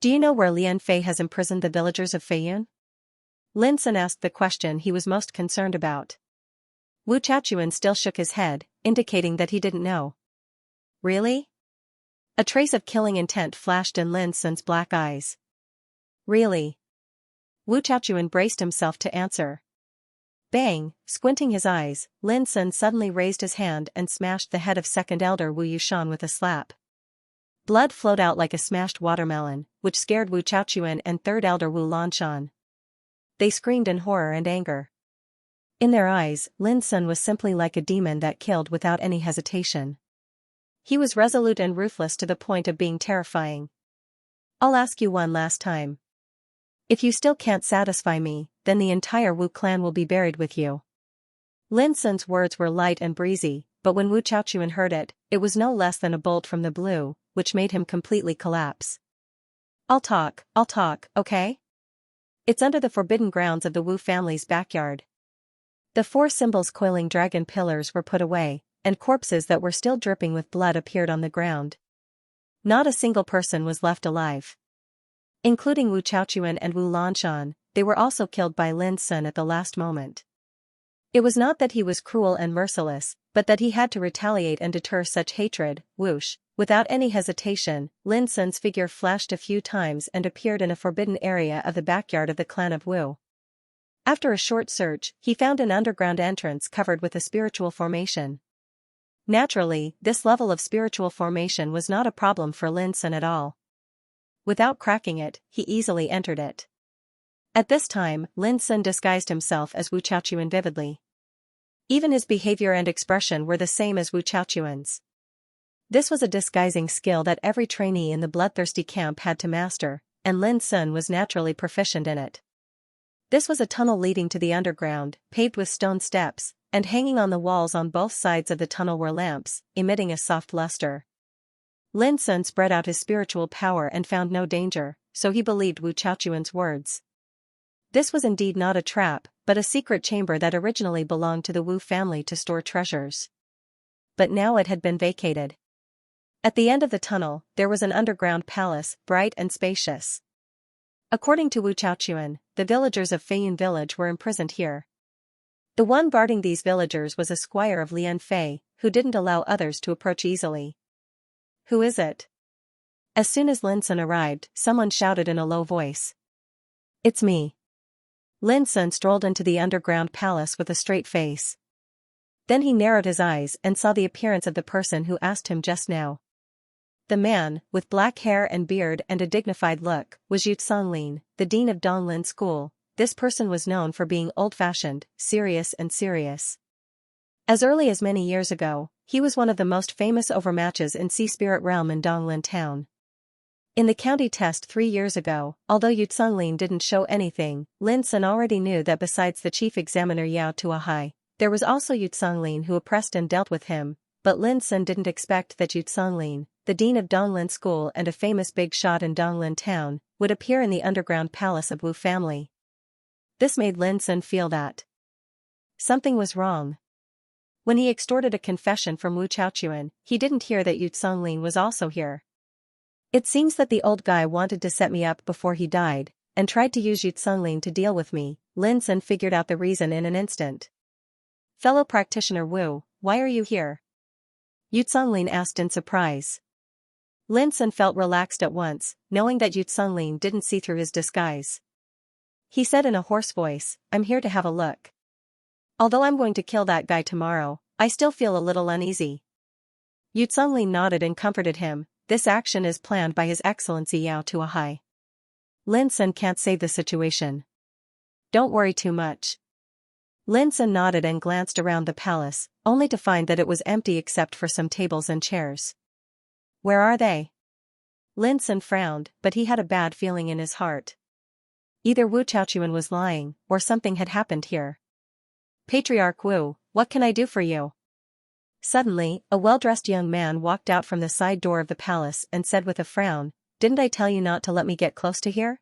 Do you know where Lian Fei has imprisoned the villagers of Feiyun? Lin Sun asked the question he was most concerned about. Wu Chaochuan still shook his head, indicating that he didn't know. Really? A trace of killing intent flashed in Lin Sun's black eyes. Really? Wu Chaochuan braced himself to answer. Bang! Squinting his eyes, Lin Sun suddenly raised his hand and smashed the head of second elder Wu Yushan with a slap. Blood flowed out like a smashed watermelon, which scared Wu Chaochuan and third elder Wu Lanshan. They screamed in horror and anger. In their eyes, Lin Sun was simply like a demon that killed without any hesitation. He was resolute and ruthless to the point of being terrifying. I'll ask you one last time. If you still can't satisfy me, then the entire Wu clan will be buried with you. Lin Sun's words were light and breezy, but when Wu Chaochuan heard it, it was no less than a bolt from the blue, which made him completely collapse. I'll talk, okay? It's under the forbidden grounds of the Wu family's backyard. The 4 symbols coiling dragon pillars were put away, and corpses that were still dripping with blood appeared on the ground. Not a single person was left alive. Including Wu Chaochuan and Wu Lanshan, they were also killed by Lin Sun at the last moment. It was not that he was cruel and merciless, but that he had to retaliate and deter such hatred. Whoosh! Without any hesitation, Lin Sun's figure flashed a few times and appeared in a forbidden area of the backyard of the clan of Wu. After a short search, he found an underground entrance covered with a spiritual formation. Naturally, this level of spiritual formation was not a problem for Lin Sun at all. Without cracking it, he easily entered it. At this time, Lin Sun disguised himself as Wu Chaochuan vividly. Even his behavior and expression were the same as Wu Chaochuan's. This was a disguising skill that every trainee in the bloodthirsty camp had to master, and Lin Sun was naturally proficient in it. This was a tunnel leading to the underground, paved with stone steps, and hanging on the walls on both sides of the tunnel were lamps, emitting a soft luster. Lin Sun spread out his spiritual power and found no danger, so he believed Wu Chaochuan's words. This was indeed not a trap, but a secret chamber that originally belonged to the Wu family to store treasures. But now it had been vacated. At the end of the tunnel, there was an underground palace, bright and spacious. According to Wu Chaochuan, the villagers of Feiyun village were imprisoned here. The one guarding these villagers was a squire of Lian Fei, who didn't allow others to approach easily. Who is it? As soon as Lin Sun arrived, someone shouted in a low voice. It's me. Lin Sun strolled into the underground palace with a straight face. Then he narrowed his eyes and saw the appearance of the person who asked him just now. The man, with black hair and beard and a dignified look, was Yu Songlin, the dean of Donglin School. This person was known for being old-fashioned, serious. As early as many years ago, he was one of the most famous overmatches in Sea Spirit Realm in Donglin Town. In the county test 3 years ago, although Yu Songlin didn't show anything, Lin Sun already knew that besides the chief examiner Yao Tuahai, there was also Yu Songlin who oppressed and dealt with him, but Lin Sun didn't expect that Yu Songlin, the dean of Donglin School and a famous big shot in Donglin Town, would appear in the underground palace of Wu family. This made Lin Sun feel that something was wrong. When he extorted a confession from Wu Chaochuan, he didn't hear that Yu Songlin was also here. It seems that the old guy wanted to set me up before he died, and tried to use Yu Songlin to deal with me. Lin Sun figured out the reason in an instant. Fellow practitioner Wu, why are you here? Yu Songlin asked in surprise. Lin Sun felt relaxed at once, knowing that Yu Songlin didn't see through his disguise. He said in a hoarse voice, I'm here to have a look. Although I'm going to kill that guy tomorrow, I still feel a little uneasy. Yu Songlin nodded and comforted him. This action is planned by His Excellency Yao Tuahai. Lin Sun can't save the situation. Don't worry too much. Lin Sun nodded and glanced around the palace, only to find that it was empty except for some tables and chairs. Where are they? Lin Sun frowned, but he had a bad feeling in his heart. Either Wu Chaochuan was lying, or something had happened here. Patriarch Wu, what can I do for you? Suddenly, a well-dressed young man walked out from the side door of the palace and said with a frown, "Didn't I tell you not to let me get close to here?"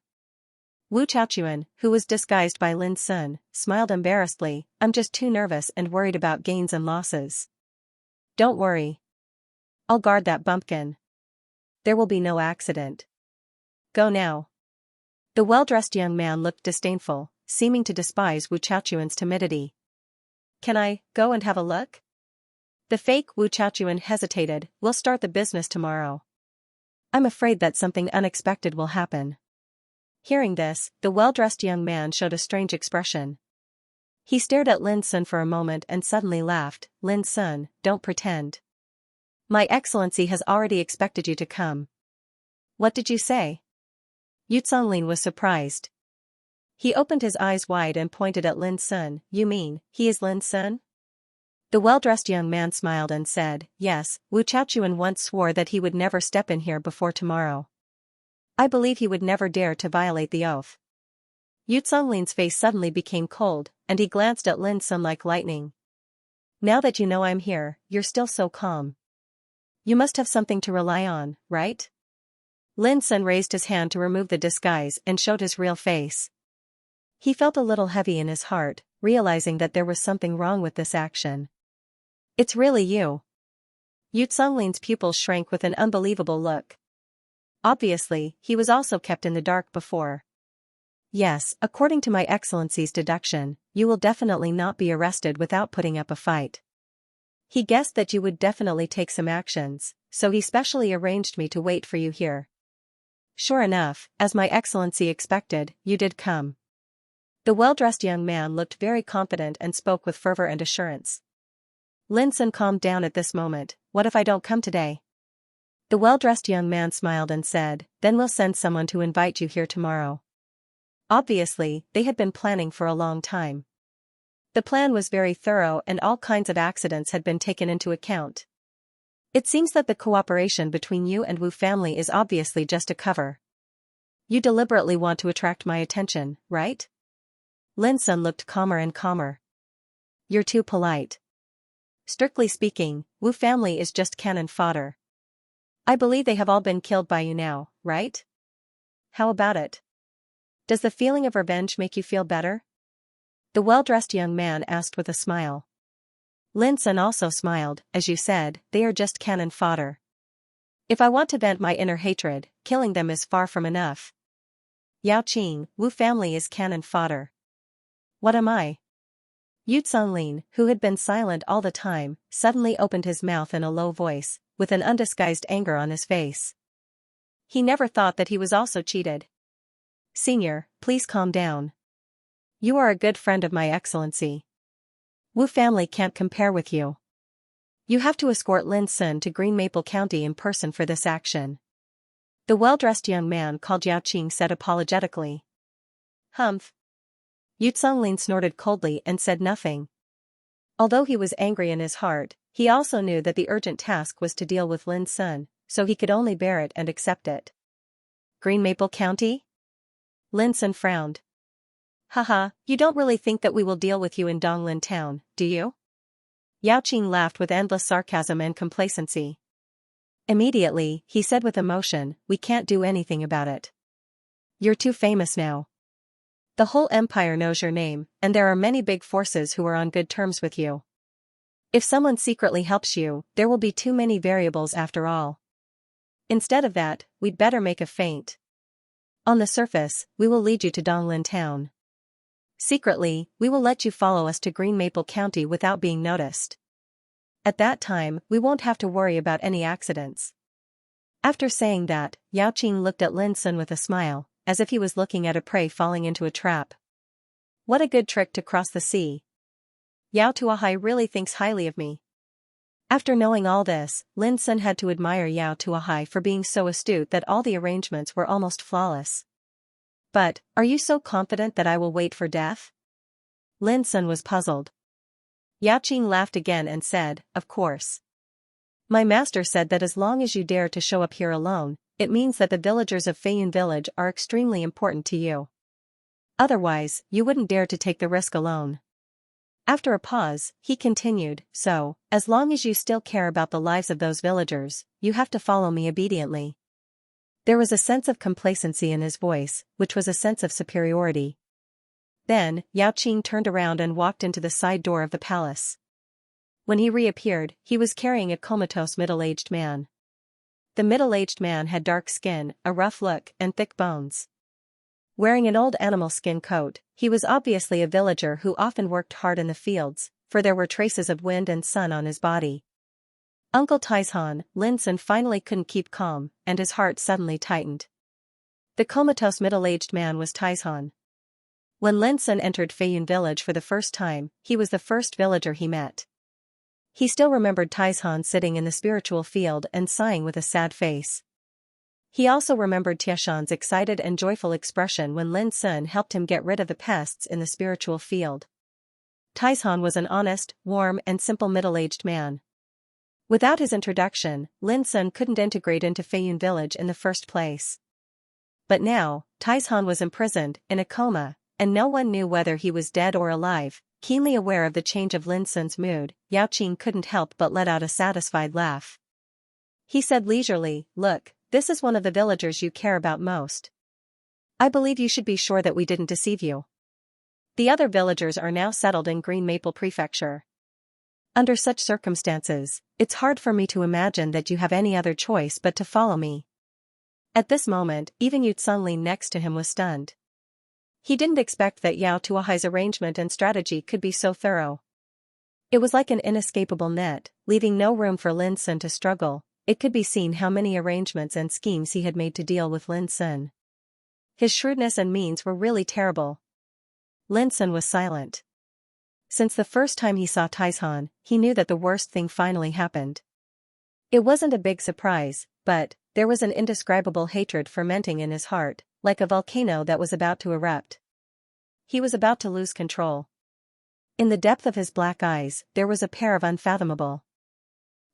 Wu Chaochuan, who was disguised by Lin Sun, smiled embarrassedly, "I'm just too nervous and worried about gains and losses." "Don't worry. I'll guard that bumpkin. There will be no accident. Go now." The well-dressed young man looked disdainful, seeming to despise Wu Chaochuan's timidity. "Can I go and have a look?" The fake Wu Chaochuan hesitated. "We'll start the business tomorrow. I'm afraid that something unexpected will happen." Hearing this, the well-dressed young man showed a strange expression. He stared at Lin Sun for a moment and suddenly laughed. "Lin Sun, don't pretend. My Excellency has already expected you to come." "What did you say?" Yu Zonglin was surprised. He opened his eyes wide and pointed at Lin Sun. "You mean, he is Lin Sun?" The well-dressed young man smiled and said, "Yes, Wu Chaochuan once swore that he would never step in here before tomorrow. I believe he would never dare to violate the oath." Yu Zonglin's face suddenly became cold, and he glanced at Lin Sun like lightning. "Now that you know I'm here, you're still so calm. You must have something to rely on, right?" Lin Sun raised his hand to remove the disguise and showed his real face. He felt a little heavy in his heart, realizing that there was something wrong with this action. "It's really you." Yu Zonglin's pupils shrank with an unbelievable look. Obviously, he was also kept in the dark before. "Yes, according to my Excellency's deduction, you will definitely not be arrested without putting up a fight. He guessed that you would definitely take some actions, so he specially arranged me to wait for you here." "Sure enough, as my Excellency expected, you did come." The well-dressed young man looked very confident and spoke with fervor and assurance. Lin Sun calmed down at this moment. "What if I don't come today?" The well-dressed young man smiled and said, "Then we'll send someone to invite you here tomorrow." Obviously, they had been planning for a long time. The plan was very thorough and all kinds of accidents had been taken into account. "It seems that the cooperation between you and Wu family is obviously just a cover. You deliberately want to attract my attention, right?" Lin Sun looked calmer and calmer. "You're too polite. Strictly speaking, Wu family is just cannon fodder. I believe they have all been killed by you now, right? How about it? Does the feeling of revenge make you feel better?" The well-dressed young man asked with a smile. Lin Sun also smiled. "As you said, they are just cannon fodder. If I want to vent my inner hatred, killing them is far from enough. Yao Qing, Wu family is cannon fodder. What am I?" Yu Zonglin, who had been silent all the time, suddenly opened his mouth in a low voice, with an undisguised anger on his face. He never thought that he was also cheated. "Senior, please calm down. You are a good friend of my Excellency. Wu family can't compare with you. You have to escort Lin Sun to Green Maple County in person for this action." The well-dressed young man called Yao Qing said apologetically. "Humph." Yu Zonglin snorted coldly and said nothing. Although he was angry in his heart, he also knew that the urgent task was to deal with Lin Sun, so he could only bear it and accept it. "Green Maple County?" Lin Sun frowned. "Haha, you don't really think that we will deal with you in Donglin Town, do you?" Yao Qing laughed with endless sarcasm and complacency. Immediately, he said with emotion, "We can't do anything about it. You're too famous now. The whole empire knows your name, and there are many big forces who are on good terms with you. If someone secretly helps you, there will be too many variables after all. Instead of that, we'd better make a feint. On the surface, we will lead you to Donglin Town. Secretly, we will let you follow us to Green Maple County without being noticed. At that time, we won't have to worry about any accidents." After saying that, Yao Qing looked at Lin Sun with a smile, as if he was looking at a prey falling into a trap. What a good trick to cross the sea. Yao Tuahai really thinks highly of me. After knowing all this, Lin Sun had to admire Yao Tuahai for being so astute that all the arrangements were almost flawless. "But, are you so confident that I will wait for death?" Lin Sun was puzzled. Yao Qing laughed again and said, "Of course. My master said that as long as you dare to show up here alone, it means that the villagers of Feiyun village are extremely important to you. Otherwise, you wouldn't dare to take the risk alone." After a pause, he continued, "So, as long as you still care about the lives of those villagers, you have to follow me obediently." There was a sense of complacency in his voice, which was a sense of superiority. Then, Yao Qing turned around and walked into the side door of the palace. When he reappeared, he was carrying a comatose middle-aged man. The middle-aged man had dark skin, a rough look, and thick bones. Wearing an old animal skin coat, he was obviously a villager who often worked hard in the fields, for there were traces of wind and sun on his body. Uncle Taizhan, Lin Sun finally couldn't keep calm, and his heart suddenly tightened. The comatose middle-aged man was Taizhan. When Lin Sun entered Feiyun village for the first time, he was the first villager he met. He still remembered Taizhan sitting in the spiritual field and sighing with a sad face. He also remembered Tiashan's excited and joyful expression when Lin Sun helped him get rid of the pests in the spiritual field. Taizhan was an honest, warm and simple middle-aged man. Without his introduction, Lin Sun couldn't integrate into Feiyun village in the first place. But now, Taizhan was imprisoned, in a coma, and no one knew whether he was dead or alive. Keenly aware of the change of Lin Sun's mood, Yao Qing couldn't help but let out a satisfied laugh. He said leisurely, "Look, this is one of the villagers you care about most. I believe you should be sure that we didn't deceive you. The other villagers are now settled in Green Maple Prefecture. Under such circumstances, it's hard for me to imagine that you have any other choice but to follow me." At this moment, even Yu Sunlin next to him was stunned. He didn't expect that Yao Tuahai's arrangement and strategy could be so thorough. It was like an inescapable net, leaving no room for Lin Sun to struggle. It could be seen how many arrangements and schemes he had made to deal with Lin Sun. His shrewdness and means were really terrible. Lin Sun was silent. Since the first time he saw Taizhan, he knew that the worst thing finally happened. It wasn't a big surprise, but there was an indescribable hatred fermenting in his heart, like a volcano that was about to erupt. He was about to lose control. In the depth of his black eyes, there was a pair of unfathomable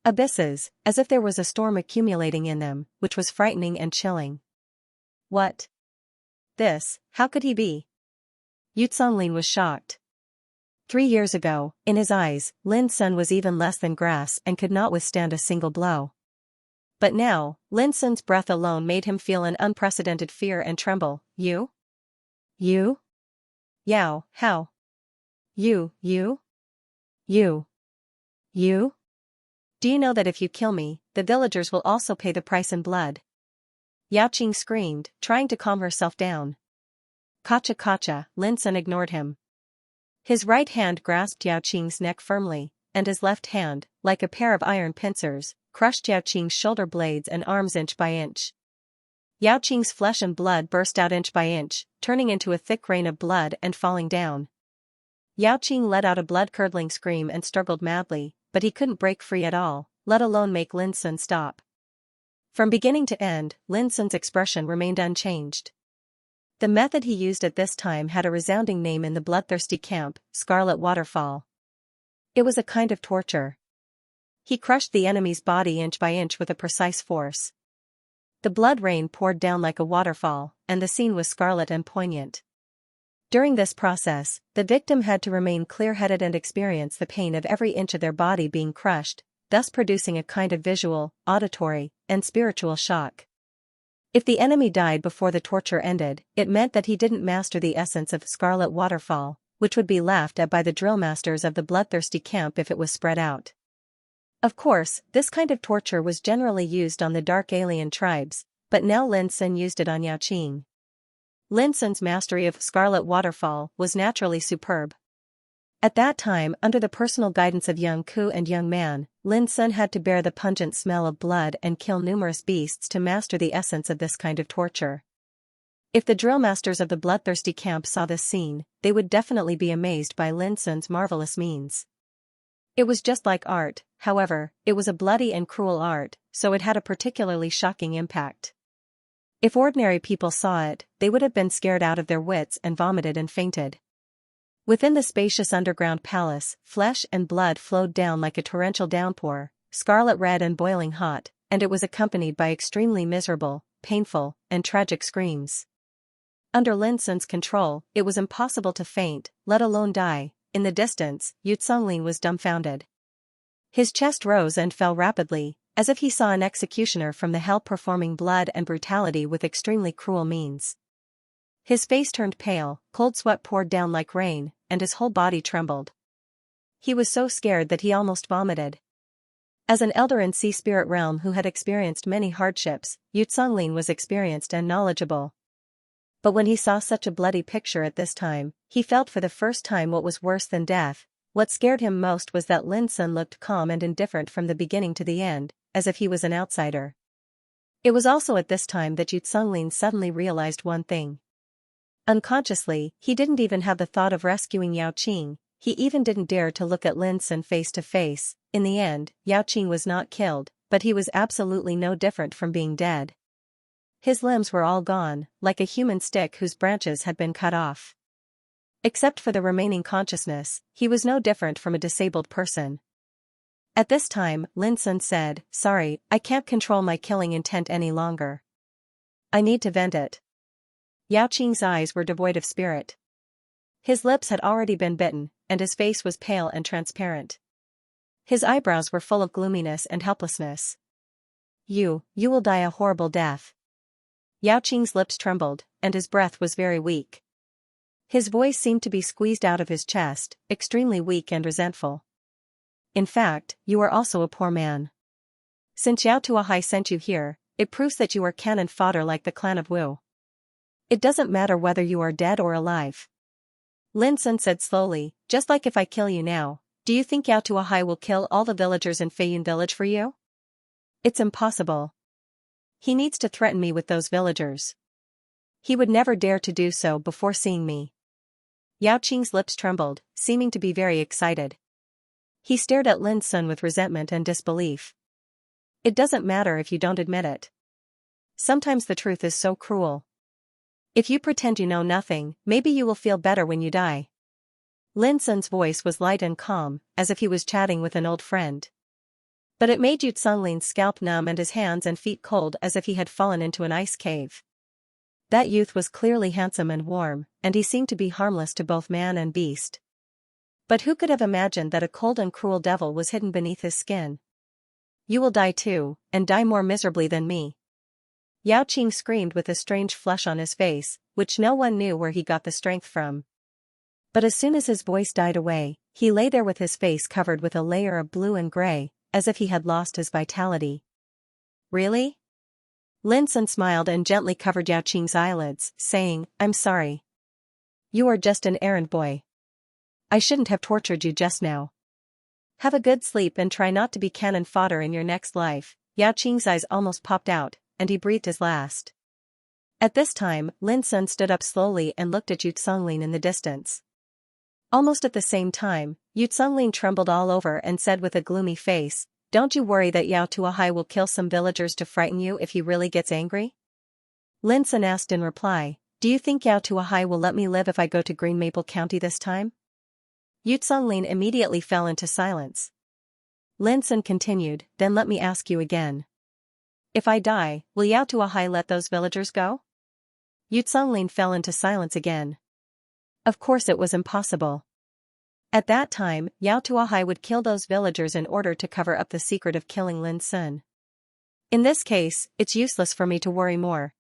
abysses, as if there was a storm accumulating in them, which was frightening and chilling. What? This, how could he be? Yu Sunlin was shocked. 3 years ago, in his eyes, Lin Sun was even less than grass and could not withstand a single blow. But now, Lin Sun's breath alone made him feel an unprecedented fear and tremble. You? You? Yao, how? You? You? Do you know that if you kill me, the villagers will also pay the price in blood? Yao Qing screamed, trying to calm herself down. Kacha, Lin Sun ignored him. His right hand grasped Yao Qing's neck firmly, and his left hand, like a pair of iron pincers, crushed Yao Qing's shoulder blades and arms inch by inch. Yao Qing's flesh and blood burst out inch by inch, turning into a thick rain of blood and falling down. Yao Qing let out a blood-curdling scream and struggled madly, but he couldn't break free at all, let alone make Lin Sun stop. From beginning to end, Lin Sun's expression remained unchanged. The method he used at this time had a resounding name in the bloodthirsty camp, Scarlet Waterfall. It was a kind of torture. He crushed the enemy's body inch by inch with a precise force. The blood rain poured down like a waterfall, and the scene was scarlet and poignant. During this process, the victim had to remain clear-headed and experience the pain of every inch of their body being crushed, thus producing a kind of visual, auditory, and spiritual shock. If the enemy died before the torture ended, it meant that he didn't master the essence of Scarlet Waterfall, which would be laughed at by the drill masters of the bloodthirsty camp if it was spread out. Of course, this kind of torture was generally used on the dark alien tribes, but now Lin Sun used it on Yao Qing. Lin Sun's mastery of Scarlet Waterfall was naturally superb. At that time, under the personal guidance of young Ku and young Man, Lin Sun had to bear the pungent smell of blood and kill numerous beasts to master the essence of this kind of torture. If the drill masters of the bloodthirsty camp saw this scene, they would definitely be amazed by Lin Sun's marvelous means. It was just like art, however, it was a bloody and cruel art, so it had a particularly shocking impact. If ordinary people saw it, they would have been scared out of their wits and vomited and fainted. Within the spacious underground palace, flesh and blood flowed down like a torrential downpour, scarlet red and boiling hot, and it was accompanied by extremely miserable, painful, and tragic screams. Under Lin Sun's control, it was impossible to faint, let alone die. In the distance, Yu Songlin was dumbfounded. His chest rose and fell rapidly, as if he saw an executioner from the hell performing blood and brutality with extremely cruel means. His face turned pale, cold sweat poured down like rain, and his whole body trembled. He was so scared that he almost vomited. As an elder in Sea Spirit realm who had experienced many hardships, Yu Songlin was experienced and knowledgeable. But when he saw such a bloody picture at this time, he felt for the first time what was worse than death. What scared him most was that Lin Sun looked calm and indifferent from the beginning to the end, as if he was an outsider. It was also at this time that Yu Songlin suddenly realized one thing. Unconsciously, he didn't even have the thought of rescuing Yao Qing. He even didn't dare to look at Lin Sun face to face. In the end, Yao Qing was not killed, but he was absolutely no different from being dead. His limbs were all gone, like a human stick whose branches had been cut off. Except for the remaining consciousness, he was no different from a disabled person. At this time, Lin Sun said, "Sorry, I can't control my killing intent any longer. I need to vent it." Yao Qing's eyes were devoid of spirit. His lips had already been bitten, and his face was pale and transparent. His eyebrows were full of gloominess and helplessness. You will die a horrible death." Yao Qing's lips trembled, and his breath was very weak. His voice seemed to be squeezed out of his chest, extremely weak and resentful. "In fact, you are also a poor man. Since Yao Tuahai sent you here, it proves that you are cannon fodder like the clan of Wu. It doesn't matter whether you are dead or alive." Lin Sun said slowly, "Just like if I kill you now, do you think Yao Tuahai will kill all the villagers in Feiyun village for you? It's impossible. He needs to threaten me with those villagers. He would never dare to do so before seeing me." Yao Qing's lips trembled, seeming to be very excited. He stared at Lin Sun with resentment and disbelief. "It doesn't matter if you don't admit it. Sometimes the truth is so cruel. If you pretend you know nothing, maybe you will feel better when you die." Lin Sun's voice was light and calm, as if he was chatting with an old friend. But it made Yu Songlin's scalp numb and his hands and feet cold as if he had fallen into an ice cave. That youth was clearly handsome and warm, and he seemed to be harmless to both man and beast. But who could have imagined that a cold and cruel devil was hidden beneath his skin? "You will die too, and die more miserably than me." Yao Qing screamed with a strange flush on his face, which no one knew where he got the strength from. But as soon as his voice died away, he lay there with his face covered with a layer of blue and gray, as if he had lost his vitality. "Really?" Lin Sun smiled and gently covered Yao Qing's eyelids, saying, "I'm sorry. You are just an errand boy. I shouldn't have tortured you just now. Have a good sleep and try not to be cannon fodder in your next life." Yao Qing's eyes almost popped out, and he breathed his last. At this time, Lin Sun stood up slowly and looked at Yu Songlin in the distance. Almost at the same time, Yu Songlin trembled all over and said with a gloomy face, "Don't you worry that Yao Tuahai will kill some villagers to frighten you if he really gets angry?" Lin Sun asked in reply, "Do you think Yao Tuahai will let me live if I go to Green Maple County this time?" Yu Songlin immediately fell into silence. Lin Sun continued, "Then let me ask you again. If I die, will Yao Tuahai let those villagers go?" Yu Songlin fell into silence again. Of course it was impossible. At that time, Yao Tuahai would kill those villagers in order to cover up the secret of killing Lin Sun. "In this case, it's useless for me to worry more."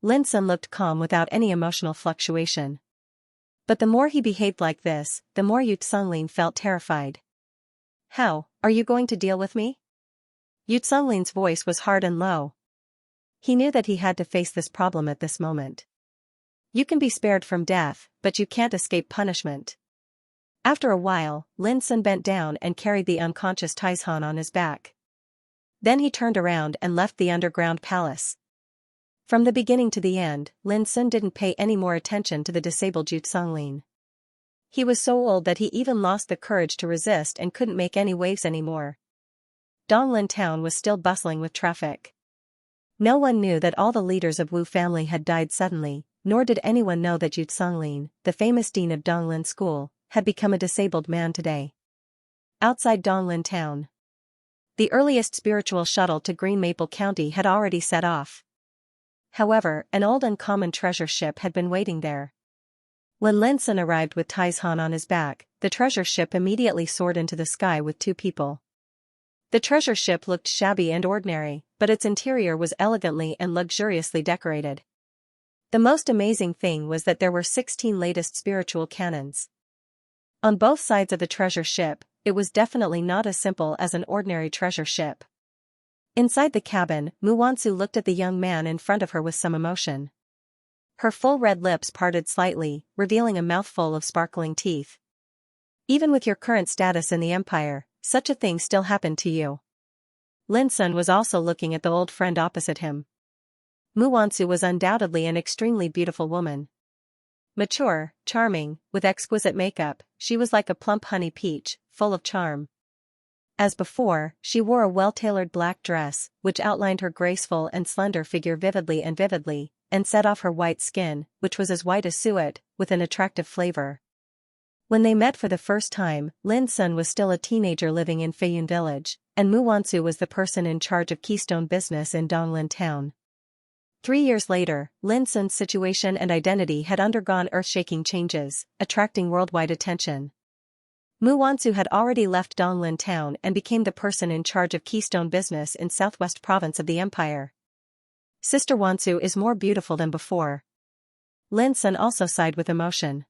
Lin Sun looked calm without any emotional fluctuation. But the more he behaved like this, the more Yu Songlin felt terrified. "How are you going to deal with me?" Yu Songlin's voice was hard and low. He knew that he had to face this problem at this moment. "You can be spared from death, but you can't escape punishment." After a while, Lin Sun bent down and carried the unconscious Taizhan on his back. Then he turned around and left the underground palace. From the beginning to the end, Lin Sun didn't pay any more attention to the disabled Yu Songlin. He was so old that he even lost the courage to resist and couldn't make any waves anymore. Donglin town was still bustling with traffic. No one knew that all the leaders of Wu family had died suddenly. nor did anyone know that Yu Songlin, the famous dean of Donglin School, had become a disabled man today. Outside Donglin town, the earliest spiritual shuttle to Green Maple County had already set off. However, an old uncommon treasure ship had been waiting there. When Lin Sun arrived with Taizhan on his back, the treasure ship immediately soared into the sky with 2 people. The treasure ship looked shabby and ordinary, but its interior was elegantly and luxuriously decorated. The most amazing thing was that there were 16 latest spiritual cannons. On both sides of the treasure ship, it was definitely not as simple as an ordinary treasure ship. Inside the cabin, Mu Wansu looked at the young man in front of her with some emotion. Her full red lips parted slightly, revealing a mouthful of sparkling teeth. Even with your current status in the empire, such a thing still happened to you. Lin Sun was also looking at the old friend opposite him. Mu Wansu was undoubtedly an extremely beautiful woman. Mature, charming, with exquisite makeup, she was like a plump honey peach, full of charm. As before, she wore a well-tailored black dress, which outlined her graceful and slender figure vividly, and set off her white skin, which was as white as suet, with an attractive flavor. When they met for the first time, Lin Sun was still a teenager living in Feiyun village, and Mu Wansu was the person in charge of Keystone business in Donglin town. 3 years later, Lin Sun's situation and identity had undergone earth-shaking changes, attracting worldwide attention. Mu Wansu had already left Donglin town and became the person in charge of Keystone business in southwest province of the empire. Sister Wansu is more beautiful than before. Lin Sun also sighed with emotion.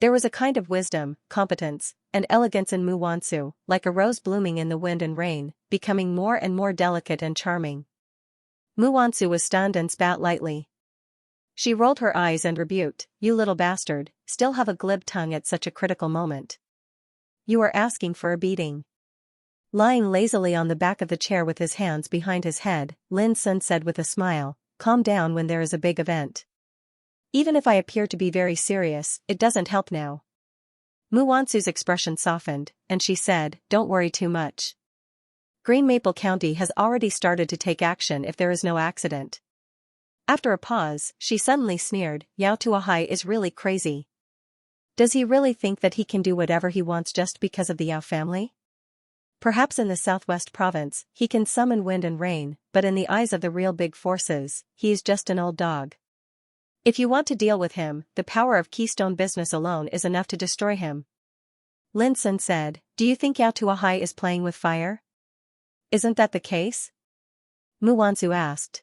There was a kind of wisdom, competence, and elegance in Mu Wansu, like a rose blooming in the wind and rain, becoming more and more delicate and charming. Mu Wansu was stunned and spat lightly. She rolled her eyes and rebuked, "You little bastard, still have a glib tongue at such a critical moment. You are asking for a beating." Lying lazily on the back of the chair with his hands behind his head, Lin Sun said with a smile, "Calm down when there is a big event. Even if I appear to be very serious, it doesn't help now." Mu Wansu's expression softened, and she said, "Don't worry too much. Green Maple County has already started to take action if there is no accident." After a pause, she suddenly sneered, "Yao Tuahai is really crazy. Does he really think that he can do whatever he wants just because of the Yao family? Perhaps in the southwest province, he can summon wind and rain, but in the eyes of the real big forces, he is just an old dog. If you want to deal with him, the power of Keystone business alone is enough to destroy him." Lin Sun said, "Do you think Yao Tuahai is playing with fire? Isn't that the case?" Mu Wansu asked.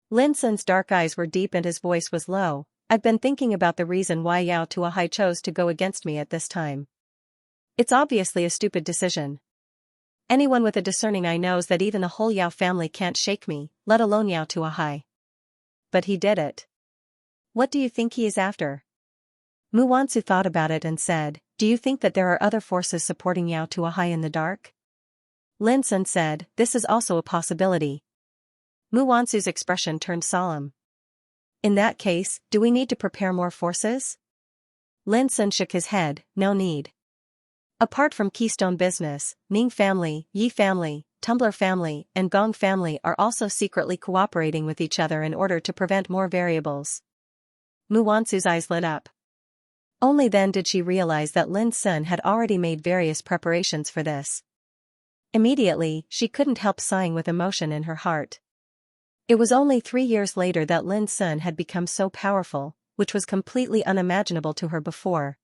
Lin Sun's dark eyes were deep and his voice was low. "I've been thinking about the reason why Yao Tuahai chose to go against me at this time. It's obviously a stupid decision. Anyone with a discerning eye knows that even the whole Yao family can't shake me, let alone Yao Tuahai. But he did it. What do you think he is after?" Mu Wansu thought about it and said, "Do you think that there are other forces supporting Yao Tuahai in the dark?" Lin Sun said, "This is also a possibility." Mu Wansu's expression turned solemn. "In that case, do we need to prepare more forces?" Lin Sun shook his head, "No need. Apart from Keystone business, Ning family, Yi family, Tumbler family, and Gong family are also secretly cooperating with each other in order to prevent more variables." Mu Wansu's eyes lit up. Only then did she realize that Lin Sun had already made various preparations for this. Immediately, she couldn't help sighing with emotion in her heart. It was only 3 years later that Lin Sun had become so powerful, which was completely unimaginable to her before.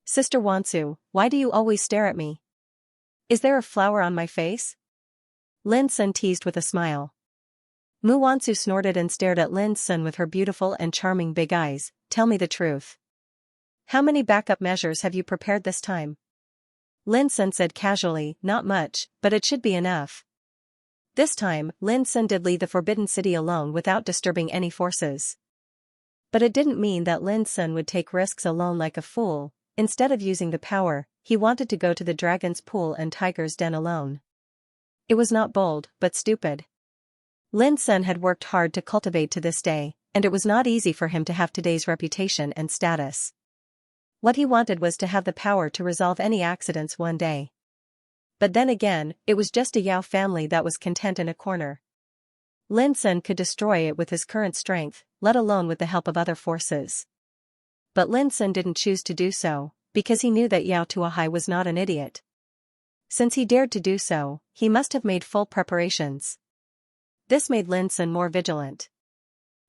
"Sister Wansu, why do you always stare at me? Is there a flower on my face?" Lin Sun teased with a smile. Mu Wansu snorted and stared at Lin Sun with her beautiful and charming big eyes. "Tell me the truth. How many backup measures have you prepared this time?" Lin Sun said casually, "Not much, but it should be enough." This time, Lin Sun did leave the Forbidden City alone without disturbing any forces. But it didn't mean that Lin Sun would take risks alone like a fool. Instead of using the power, he wanted to go to the Dragon's Pool and Tiger's Den alone. It was not bold, but stupid. Lin Sun had worked hard to cultivate to this day, and it was not easy for him to have today's reputation and status. What he wanted was to have the power to resolve any accidents one day. But then again, it was just a Yao family that was content in a corner. Lin Sun could destroy it with his current strength, let alone with the help of other forces. But Lin Sun didn't choose to do so, because he knew that Yao Tuahai was not an idiot. Since he dared to do so, he must have made full preparations. This made Lin Sun more vigilant.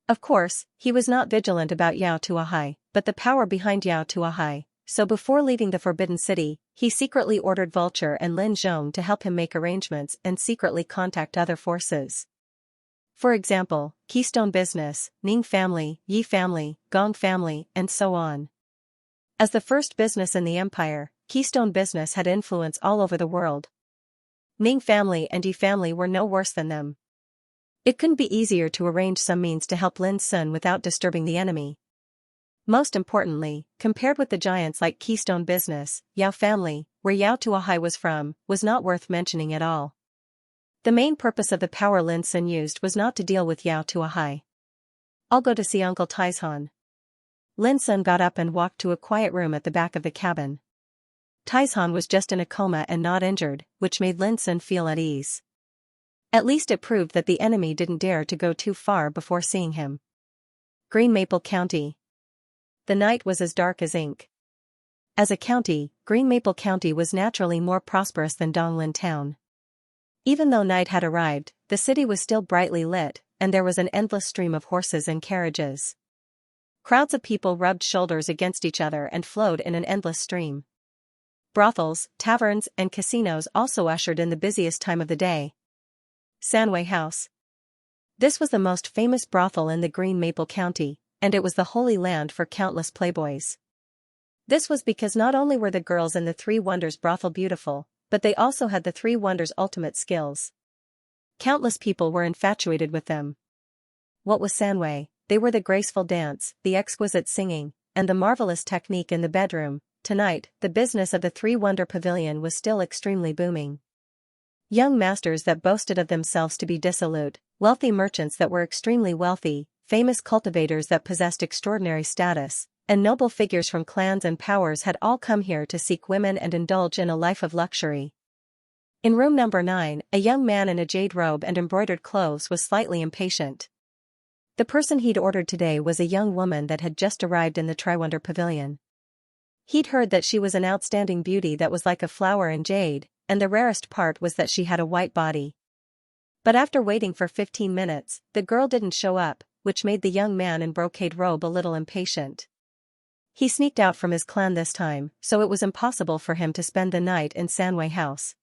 Of course, he was not vigilant about Yao Tuahai, but the power behind Yao Tuahai, so before leaving the Forbidden City, he secretly ordered Vulture and Lin Zhong to help him make arrangements and secretly contact other forces. For example, Keystone Business, Ning family, Yi family, Gong family, and so on. As the first business in the empire, Keystone Business had influence all over the world. Ning family and Yi family were no worse than them. It couldn't be easier to arrange some means to help Lin Sun without disturbing the enemy. Most importantly, compared with the giants like Keystone Business, Yao family, where Yao Tuahai was from, was not worth mentioning at all. The main purpose of the power Lin Sun used was not to deal with Yao Tuahai. "I'll go to see Uncle Taizhan." Lin Sun got up and walked to a quiet room at the back of the cabin. Taizhan was just in a coma and not injured, which made Lin Sun feel at ease. At least it proved that the enemy didn't dare to go too far before seeing him. Green Maple County. The night was as dark as ink. As a county, Green Maple County was naturally more prosperous than Donglin Town. Even though night had arrived, the city was still brightly lit, and there was an endless stream of horses and carriages. Crowds of people rubbed shoulders against each other and flowed in an endless stream. Brothels, taverns, and casinos also ushered in the busiest time of the day. Sanwei House. This was the most famous brothel in the Green Maple County, and it was the holy land for countless playboys. This was because not only were the girls in the Three Wonders brothel beautiful, but they also had the Three Wonders' ultimate skills. Countless people were infatuated with them. What was Sanwei? They were the graceful dance, the exquisite singing, and the marvelous technique in the bedroom. Tonight, the business of the Three Wonder Pavilion was still extremely booming. Young masters that boasted of themselves to be dissolute, wealthy merchants that were extremely wealthy, famous cultivators that possessed extraordinary status, and noble figures from clans and powers had all come here to seek women and indulge in a life of luxury. In room number 9, a young man in a jade robe and embroidered clothes was slightly impatient. The person he'd ordered today was a young woman that had just arrived in the Triwonder Pavilion. He'd heard that she was an outstanding beauty that was like a flower in jade, and the rarest part was that she had a white body. But after waiting for 15 minutes, the girl didn't show up, which made the young man in brocade robe a little impatient. He sneaked out from his clan this time, so it was impossible for him to spend the night in Sanwei House.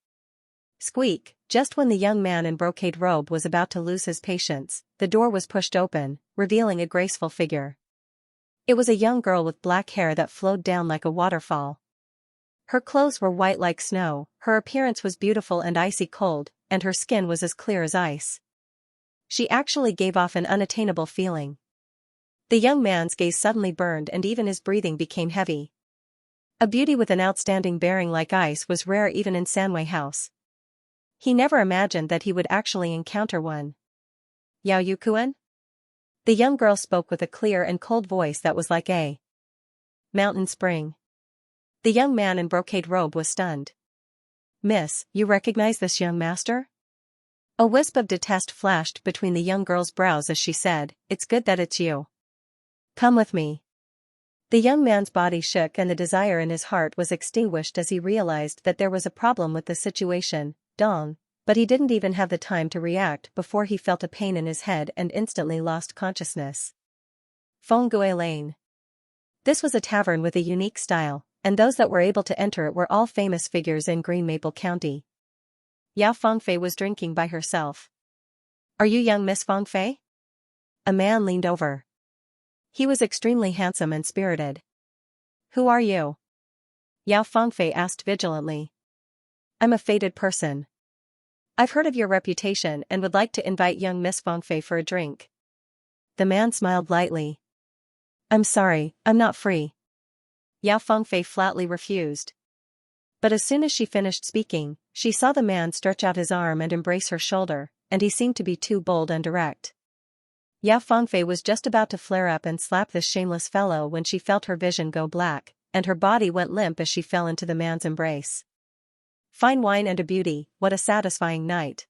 Squeak, just when the young man in brocade robe was about to lose his patience, the door was pushed open, revealing a graceful figure. It was a young girl with black hair that flowed down like a waterfall. Her clothes were white like snow, her appearance was beautiful and icy cold, and her skin was as clear as ice. She actually gave off an unattainable feeling. The young man's gaze suddenly burned and even his breathing became heavy. A beauty with an outstanding bearing like ice was rare even in Sanwei House. He never imagined that he would actually encounter one. "Yao Yukuan?" The young girl spoke with a clear and cold voice that was like a mountain spring. The young man in brocade robe was stunned. "Miss, you recognize this young master?" A wisp of detest flashed between the young girl's brows as she said, "It's good that it's you. Come with me." The young man's body shook and the desire in his heart was extinguished as he realized that there was a problem with the situation, Dong, but he didn't even have the time to react before he felt a pain in his head and instantly lost consciousness. Fenggue Lane. This was a tavern with a unique style, and those that were able to enter it were all famous figures in Green Maple County. Yao Fengfei was drinking by herself. "Are you young Miss Fengfei?" A man leaned over. He was extremely handsome and spirited. "Who are you?" Yao Fengfei asked vigilantly. "I'm a fated person. I've heard of your reputation and would like to invite young Miss Fengfei for a drink." The man smiled lightly. "I'm sorry, I'm not free." Yao Fengfei flatly refused. But as soon as she finished speaking, she saw the man stretch out his arm and embrace her shoulder, and he seemed to be too bold and direct. Yao Fengfei was just about to flare up and slap this shameless fellow when she felt her vision go black, and her body went limp as she fell into the man's embrace. Fine wine and a beauty, what a satisfying night.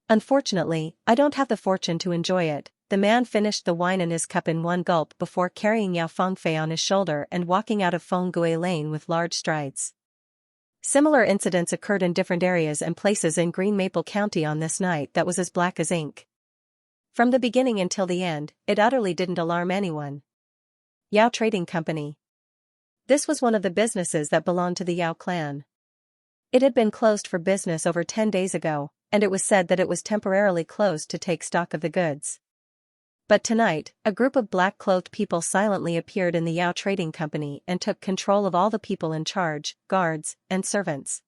"Unfortunately, I don't have the fortune to enjoy it," the man finished the wine in his cup in one gulp before carrying Yao Fengfei on his shoulder and walking out of Fenggui Lane with large strides. Similar incidents occurred in different areas and places in Green Maple County on this night that was as black as ink. From the beginning until the end, it utterly didn't alarm anyone. Yao Trading Company. This was one of the businesses that belonged to the Yao clan. It had been closed for business over 10 days ago, and it was said that it was temporarily closed to take stock of the goods. But tonight, a group of black-clothed people silently appeared in the Yao Trading Company and took control of all the people in charge, guards, and servants.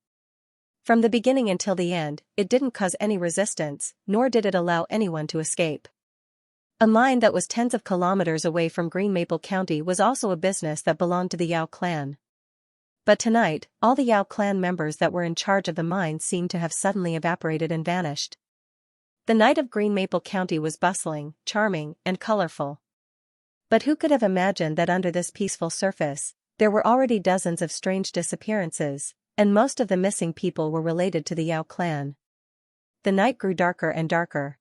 From the beginning until the end, it didn't cause any resistance, nor did it allow anyone to escape. A mine that was tens of kilometers away from Green Maple County was also a business that belonged to the Yao clan. But tonight, all the Yao clan members that were in charge of the mine seemed to have suddenly evaporated and vanished. The night of Green Maple County was bustling, charming, and colorful. But who could have imagined that under this peaceful surface, there were already dozens of strange disappearances, and most of the missing people were related to the Yao clan. The night grew darker and darker.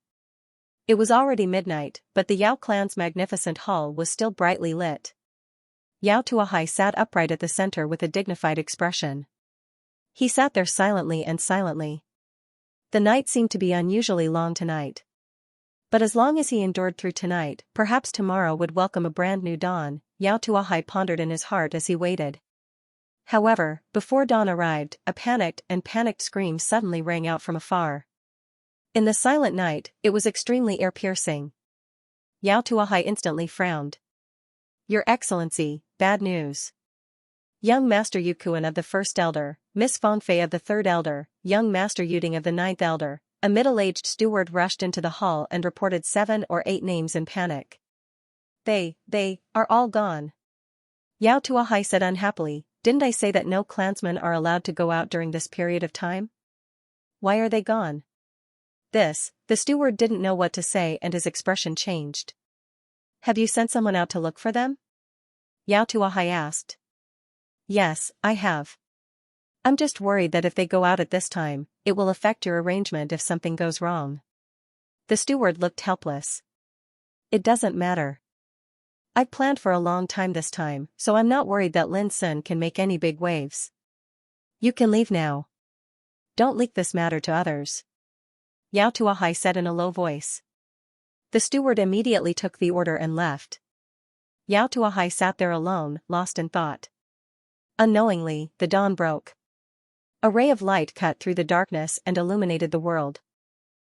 It was already midnight, but the Yao clan's magnificent hall was still brightly lit. Yao Tuahai sat upright at the center with a dignified expression. He sat there silently and silently. The night seemed to be unusually long tonight. But as long as he endured through tonight, perhaps tomorrow would welcome a brand new dawn, Yao Tuahai pondered in his heart as he waited. However, before dawn arrived, a panicked scream suddenly rang out from afar. In the silent night, it was extremely ear-piercing. Yao Tuahai instantly frowned. "Your Excellency, bad news. Young Master Yukuan of the First Elder, Miss Fengfei of the Third Elder, Young Master Yuding of the Ninth Elder," a middle-aged steward rushed into the hall and reported 7 or 8 names in panic. They are all gone." Yao Tuahai said unhappily, "Didn't I say that no clansmen are allowed to go out during this period of time? Why are they gone?" The steward didn't know what to say and his expression changed. "Have you sent someone out to look for them?" Yao Tuahai asked. "Yes, I have. I'm just worried that if they go out at this time, it will affect your arrangement if something goes wrong." The steward looked helpless. "It doesn't matter. I've planned for a long time this time, so I'm not worried that Lin Sun can make any big waves. You can leave now. Don't leak this matter to others," Yao Tuahai said in a low voice. The steward immediately took the order and left. Yao Tuahai sat there alone, lost in thought. Unknowingly, the dawn broke. A ray of light cut through the darkness and illuminated the world.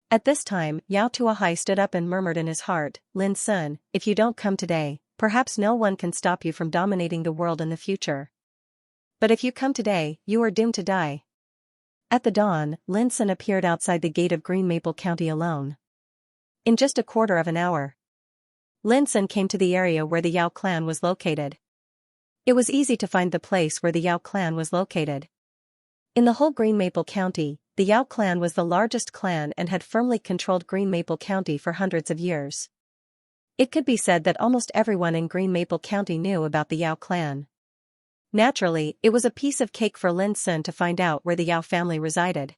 At this time, Yao Tuahai stood up and murmured in his heart, "Lin Sun, if you don't come today, perhaps no one can stop you from dominating the world in the future. But if you come today, you are doomed to die." At the dawn, Lin Sun appeared outside the gate of Green Maple County alone. In just a quarter of an hour, Lin Sun came to the area where the Yao clan was located. It was easy to find the place where the Yao clan was located. In the whole Green Maple County, the Yao clan was the largest clan and had firmly controlled Green Maple County for hundreds of years. It could be said that almost everyone in Green Maple County knew about the Yao clan. Naturally, it was a piece of cake for Lin Sun to find out where the Yao family resided.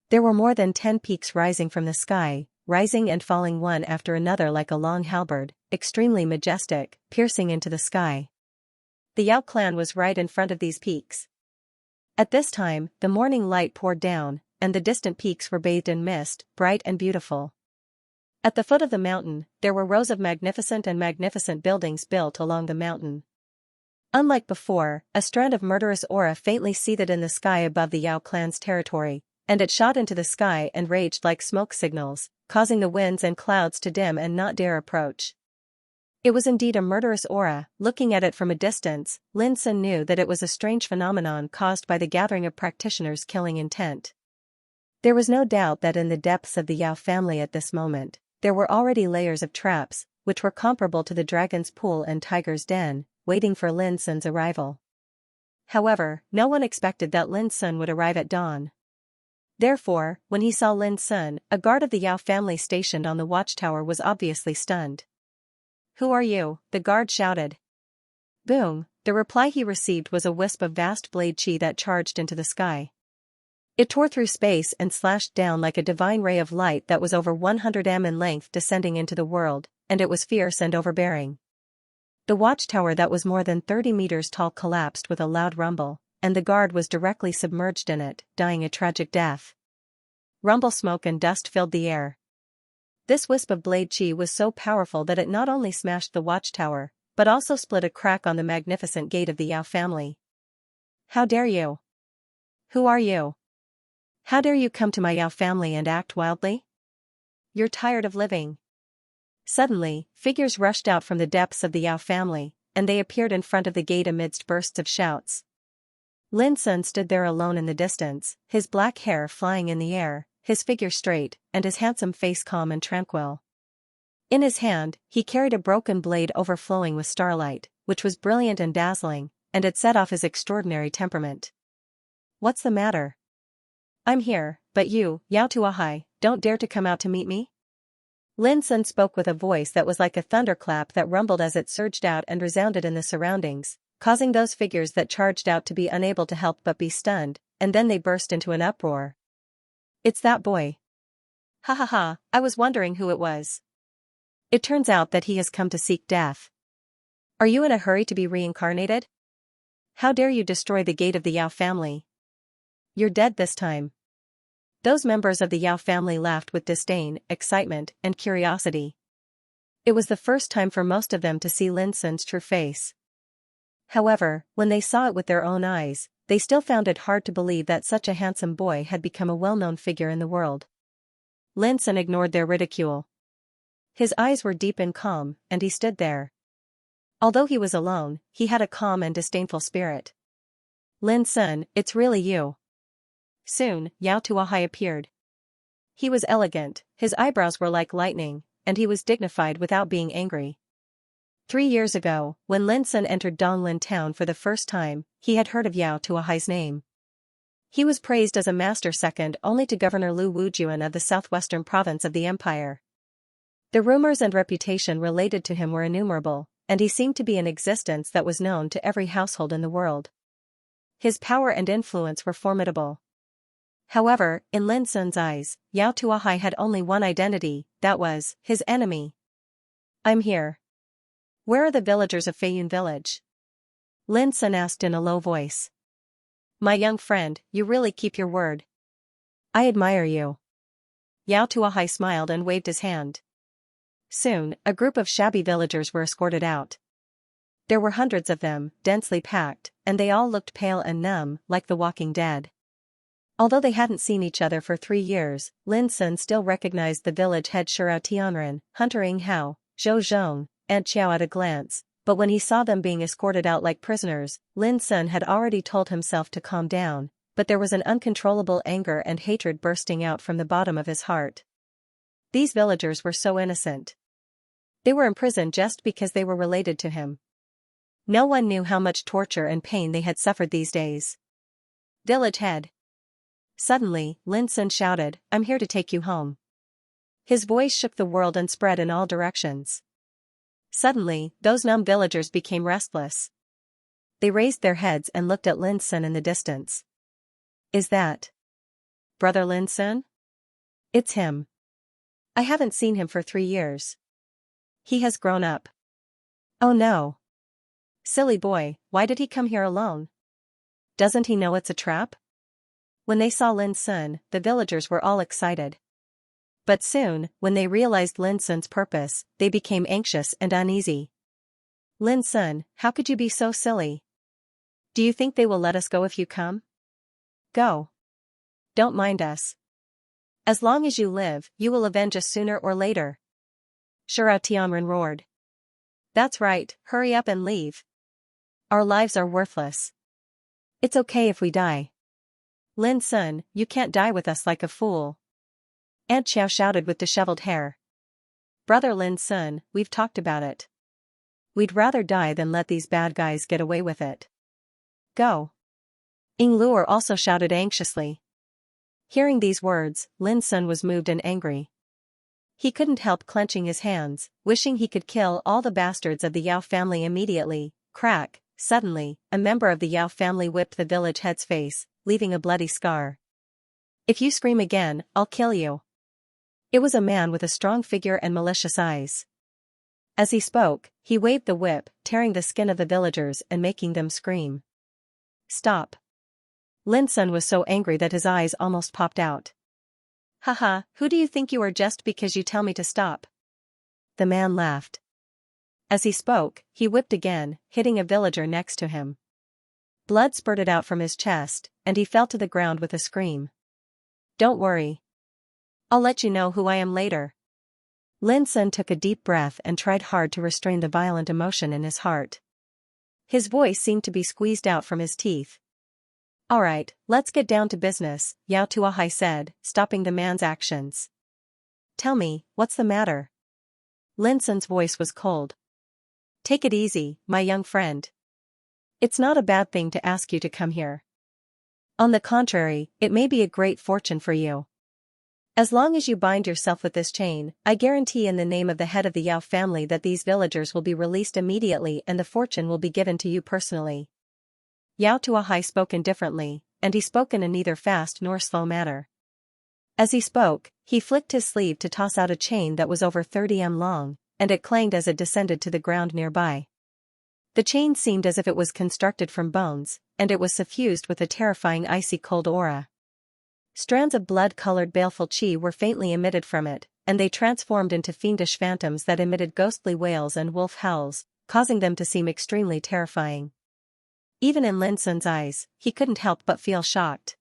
There were more than 10 peaks rising from the sky, rising and falling one after another like a long halberd, extremely majestic, piercing into the sky. The Yao clan was right in front of these peaks. At this time, the morning light poured down, and the distant peaks were bathed in mist, bright and beautiful. At the foot of the mountain, there were rows of magnificent buildings built along the mountain. Unlike before, a strand of murderous aura faintly seethed in the sky above the Yao clan's territory, and it shot into the sky and raged like smoke signals, causing the winds and clouds to dim and not dare approach. It was indeed a murderous aura. Looking at it from a distance, Lin Sun knew that it was a strange phenomenon caused by the gathering of practitioners killing intent. There was no doubt that in the depths of the Yao family at this moment, there were already layers of traps, which were comparable to the dragon's pool and tiger's den, waiting for Lin Sun's arrival. However, no one expected that Lin Sun would arrive at dawn. Therefore, when he saw Lin Sun, a guard of the Yao family stationed on the watchtower was obviously stunned. "Who are you?" the guard shouted. Boom, the reply he received was a wisp of vast blade chi that charged into the sky. It tore through space and slashed down like a divine ray of light that was over 100 m in length descending into the world, and it was fierce and overbearing. The watchtower that was more than 30 meters tall collapsed with a loud rumble, and the guard was directly submerged in it, dying a tragic death. Rumble smoke and dust filled the air. This wisp of blade chi was so powerful that it not only smashed the watchtower, but also split a crack on the magnificent gate of the Yao family. How dare you? Who are you? How dare you come to my Yao family and act wildly? You're tired of living. Suddenly, figures rushed out from the depths of the Yao family, and they appeared in front of the gate amidst bursts of shouts. Lin Sun stood there alone in the distance, his black hair flying in the air, his figure straight, and his handsome face calm and tranquil. In his hand, he carried a broken blade overflowing with starlight, which was brilliant and dazzling, and it set off his extraordinary temperament. What's the matter? I'm here, but you, Yao Tuahai, don't dare to come out to meet me? Lin Sun spoke with a voice that was like a thunderclap that rumbled as it surged out and resounded in the surroundings, causing those figures that charged out to be unable to help but be stunned, and then they burst into an uproar. It's that boy. Ha ha ha, I was wondering who it was. It turns out that he has come to seek death. Are you in a hurry to be reincarnated? How dare you destroy the gate of the Yao family? You're dead this time. Those members of the Yao family laughed with disdain, excitement, and curiosity. It was the first time for most of them to see Lin Sun's true face. However, when they saw it with their own eyes, they still found it hard to believe that such a handsome boy had become a well-known figure in the world. Lin Sun ignored their ridicule. His eyes were deep and calm, and he stood there. Although he was alone, he had a calm and disdainful spirit. Lin Sun, it's really you. Soon, Yao Tuahai appeared. He was elegant, his eyebrows were like lightning, and he was dignified without being angry. 3 years ago, when Lin Sun entered Donglin town for the first time, he had heard of Yao Tuahai's name. He was praised as a master second only to Governor Lu Wujuan of the southwestern province of the empire. The rumors and reputation related to him were innumerable, and he seemed to be an existence that was known to every household in the world. His power and influence were formidable. However, in Lin Sun's eyes, Yao Tuahai had only one identity, that was, his enemy. I'm here. Where are the villagers of Feiyun village? Lin Sun asked in a low voice. My young friend, you really keep your word. I admire you. Yao Tuahai smiled and waved his hand. Soon, a group of shabby villagers were escorted out. There were hundreds of them, densely packed, and they all looked pale and numb, like the walking dead. Although they hadn't seen each other for 3 years, Lin Sun still recognized the village head Shurao Tianren, Hunter Ing Hao, Zhou Zhong, and Qiao at a glance, but when he saw them being escorted out like prisoners, Lin Sun had already told himself to calm down, but there was an uncontrollable anger and hatred bursting out from the bottom of his heart. These villagers were so innocent. They were imprisoned just because they were related to him. No one knew how much torture and pain they had suffered these days. Village head. Suddenly, Lin Sun shouted, I'm here to take you home. His voice shook the world and spread in all directions. Suddenly, those numb villagers became restless. They raised their heads and looked at Lin Sun in the distance. Is that Brother Lin Sun? It's him. I haven't seen him for 3 years. He has grown up. Oh no. Silly boy, why did he come here alone? Doesn't he know it's a trap? When they saw Lin Sun, the villagers were all excited. But soon, when they realized Lin Sun's purpose, they became anxious and uneasy. Lin Sun, how could you be so silly? Do you think they will let us go if you come? Go. Don't mind us. As long as you live, you will avenge us sooner or later. Shurao Tianren roared. That's right, hurry up and leave. Our lives are worthless. It's okay if we die. Lin Sun, you can't die with us like a fool. Aunt Xiao shouted with disheveled hair. Brother Lin Sun, we've talked about it. We'd rather die than let these bad guys get away with it. Go. Ying Luo also shouted anxiously. Hearing these words, Lin Sun was moved and angry. He couldn't help clenching his hands, wishing he could kill all the bastards of the Yao family immediately. Crack, suddenly, a member of the Yao family whipped the village head's face, leaving a bloody scar. If you scream again, I'll kill you. It was a man with a strong figure and malicious eyes. As he spoke, he waved the whip, tearing the skin of the villagers and making them scream. Stop. Lin Sun was so angry that his eyes almost popped out. Haha, who do you think you are just because you tell me to stop? The man laughed. As he spoke, he whipped again, hitting a villager next to him. Blood spurted out from his chest, and he fell to the ground with a scream. Don't worry. I'll let you know who I am later. Lin Sun took a deep breath and tried hard to restrain the violent emotion in his heart. His voice seemed to be squeezed out from his teeth. Alright, let's get down to business, Yao Tuahai said, stopping the man's actions. Tell me, what's the matter? Lin Sun's voice was cold. Take it easy, my young friend. It's not a bad thing to ask you to come here. On the contrary, it may be a great fortune for you. As long as you bind yourself with this chain, I guarantee in the name of the head of the Yao family that these villagers will be released immediately and the fortune will be given to you personally. Yao Tuahai spoke indifferently, and he spoke in a neither fast nor slow manner. As he spoke, he flicked his sleeve to toss out a chain that was over 30 m long, and it clanged as it descended to the ground nearby. The chain seemed as if it was constructed from bones, and it was suffused with a terrifying icy cold aura. Strands of blood-colored baleful chi were faintly emitted from it, and they transformed into fiendish phantoms that emitted ghostly wails and wolf howls, causing them to seem extremely terrifying. Even in Lin Sun's eyes, he couldn't help but feel shocked.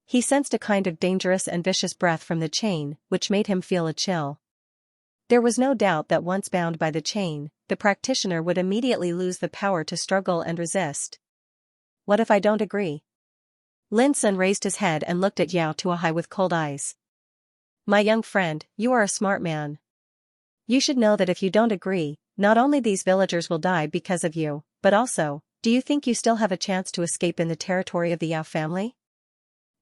He sensed a kind of dangerous and vicious breath from the chain, which made him feel a chill. There was no doubt that once bound by the chain, the practitioner would immediately lose the power to struggle and resist. What if I don't agree? Lin Sun raised his head and looked at Yao Tuahai with cold eyes. My young friend, you are a smart man. You should know that if you don't agree, not only these villagers will die because of you, but also, do you think you still have a chance to escape in the territory of the Yao family?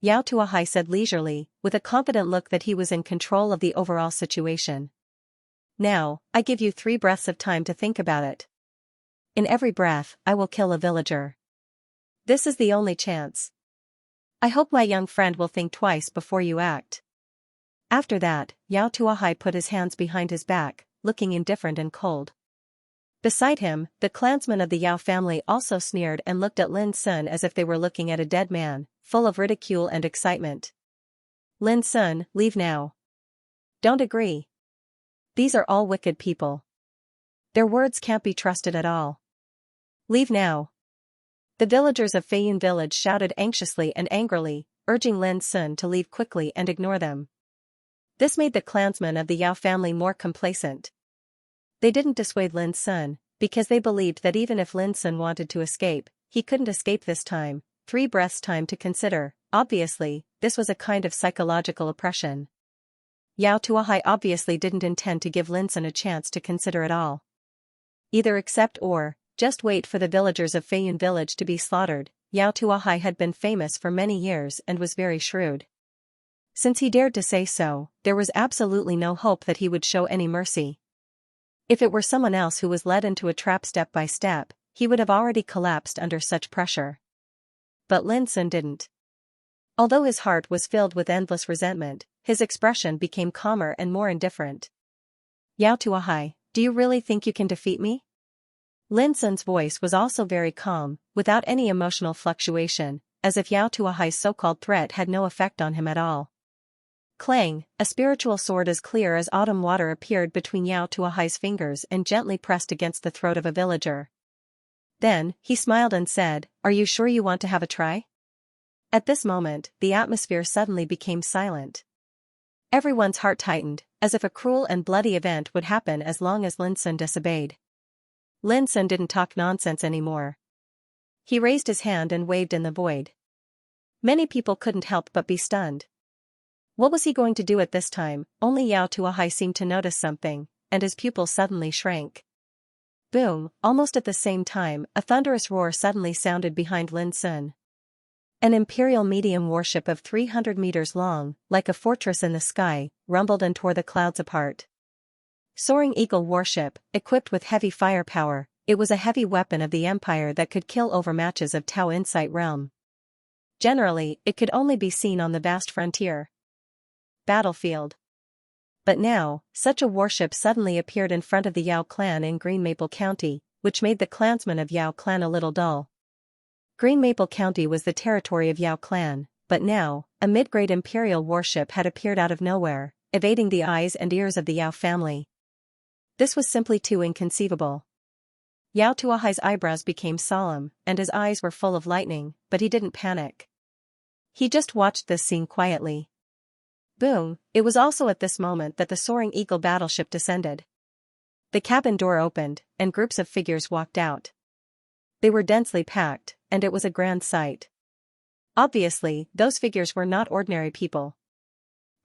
Yao Tuahai said leisurely, with a confident look that he was in control of the overall situation. Now, I give you 3 breaths of time to think about it. In every breath, I will kill a villager. This is the only chance. I hope my young friend will think twice before you act. After that, Yao Tuahai put his hands behind his back, looking indifferent and cold. Beside him, the clansmen of the Yao family also sneered and looked at Lin Sun as if they were looking at a dead man, full of ridicule and excitement. Lin Sun, leave now. Don't agree. These are all wicked people. Their words can't be trusted at all. Leave now. The villagers of Feiyun village shouted anxiously and angrily, urging Lin Sun to leave quickly and ignore them. This made the clansmen of the Yao family more complacent. They didn't dissuade Lin Sun, because they believed that even if Lin Sun wanted to escape, he couldn't escape this time. 3 breaths time to consider. Obviously, this was a kind of psychological oppression. Yao Tuahai obviously didn't intend to give Lin Sun a chance to consider at all. Either accept or, just wait for the villagers of Feiyun village to be slaughtered. Yao Tuahai had been famous for many years and was very shrewd. Since he dared to say so, there was absolutely no hope that he would show any mercy. If it were someone else who was led into a trap step by step, he would have already collapsed under such pressure. But Lin Sun didn't. Although his heart was filled with endless resentment, his expression became calmer and more indifferent. Yao Tuahai, do you really think you can defeat me? Lin Sun's voice was also very calm, without any emotional fluctuation, as if Yao Tuahai's so-called threat had no effect on him at all. Clang, a spiritual sword as clear as autumn water appeared between Yao Tuahai's fingers and gently pressed against the throat of a villager. Then, he smiled and said, "Are you sure you want to have a try?" At this moment, the atmosphere suddenly became silent. Everyone's heart tightened, as if a cruel and bloody event would happen as long as Lin Sun disobeyed. Lin Sun didn't talk nonsense anymore. He raised his hand and waved in the void. Many people couldn't help but be stunned. What was he going to do at this time? Only Yao Tuahai seemed to notice something, and his pupils suddenly shrank. Boom, almost at the same time, a thunderous roar suddenly sounded behind Lin Sun. An imperial medium warship of 300 meters long, like a fortress in the sky, rumbled and tore the clouds apart. Soaring Eagle warship, equipped with heavy firepower, it was a heavy weapon of the Empire that could kill overmatches of Tao Insight realm. Generally, it could only be seen on the vast frontier battlefield. But now, such a warship suddenly appeared in front of the Yao clan in Green Maple County, which made the clansmen of Yao clan a little dull. Green Maple County was the territory of Yao clan, but now, a mid-grade imperial warship had appeared out of nowhere, evading the eyes and ears of the Yao family. This was simply too inconceivable. Yao Tuahai's eyebrows became solemn, and his eyes were full of lightning, but he didn't panic. He just watched this scene quietly. Boom! It was also at this moment that the Soaring Eagle battleship descended. The cabin door opened, and groups of figures walked out. They were densely packed, and it was a grand sight. Obviously, those figures were not ordinary people.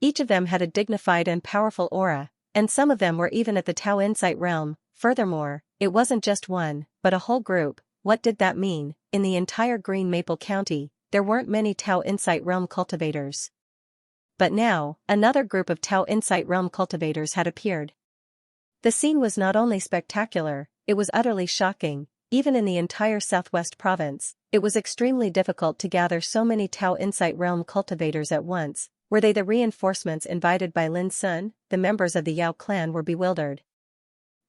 Each of them had a dignified and powerful aura, and some of them were even at the Tao Insight realm. Furthermore, it wasn't just one, but a whole group. What did that mean? In the entire Green Maple County, there weren't many Tao Insight realm cultivators. But now, another group of Tao Insight realm cultivators had appeared. The scene was not only spectacular, it was utterly shocking. Even in the entire Southwest province, it was extremely difficult to gather so many Tao Insight realm cultivators at once. Were they the reinforcements invited by Lin Sun? The members of the Yao clan were bewildered.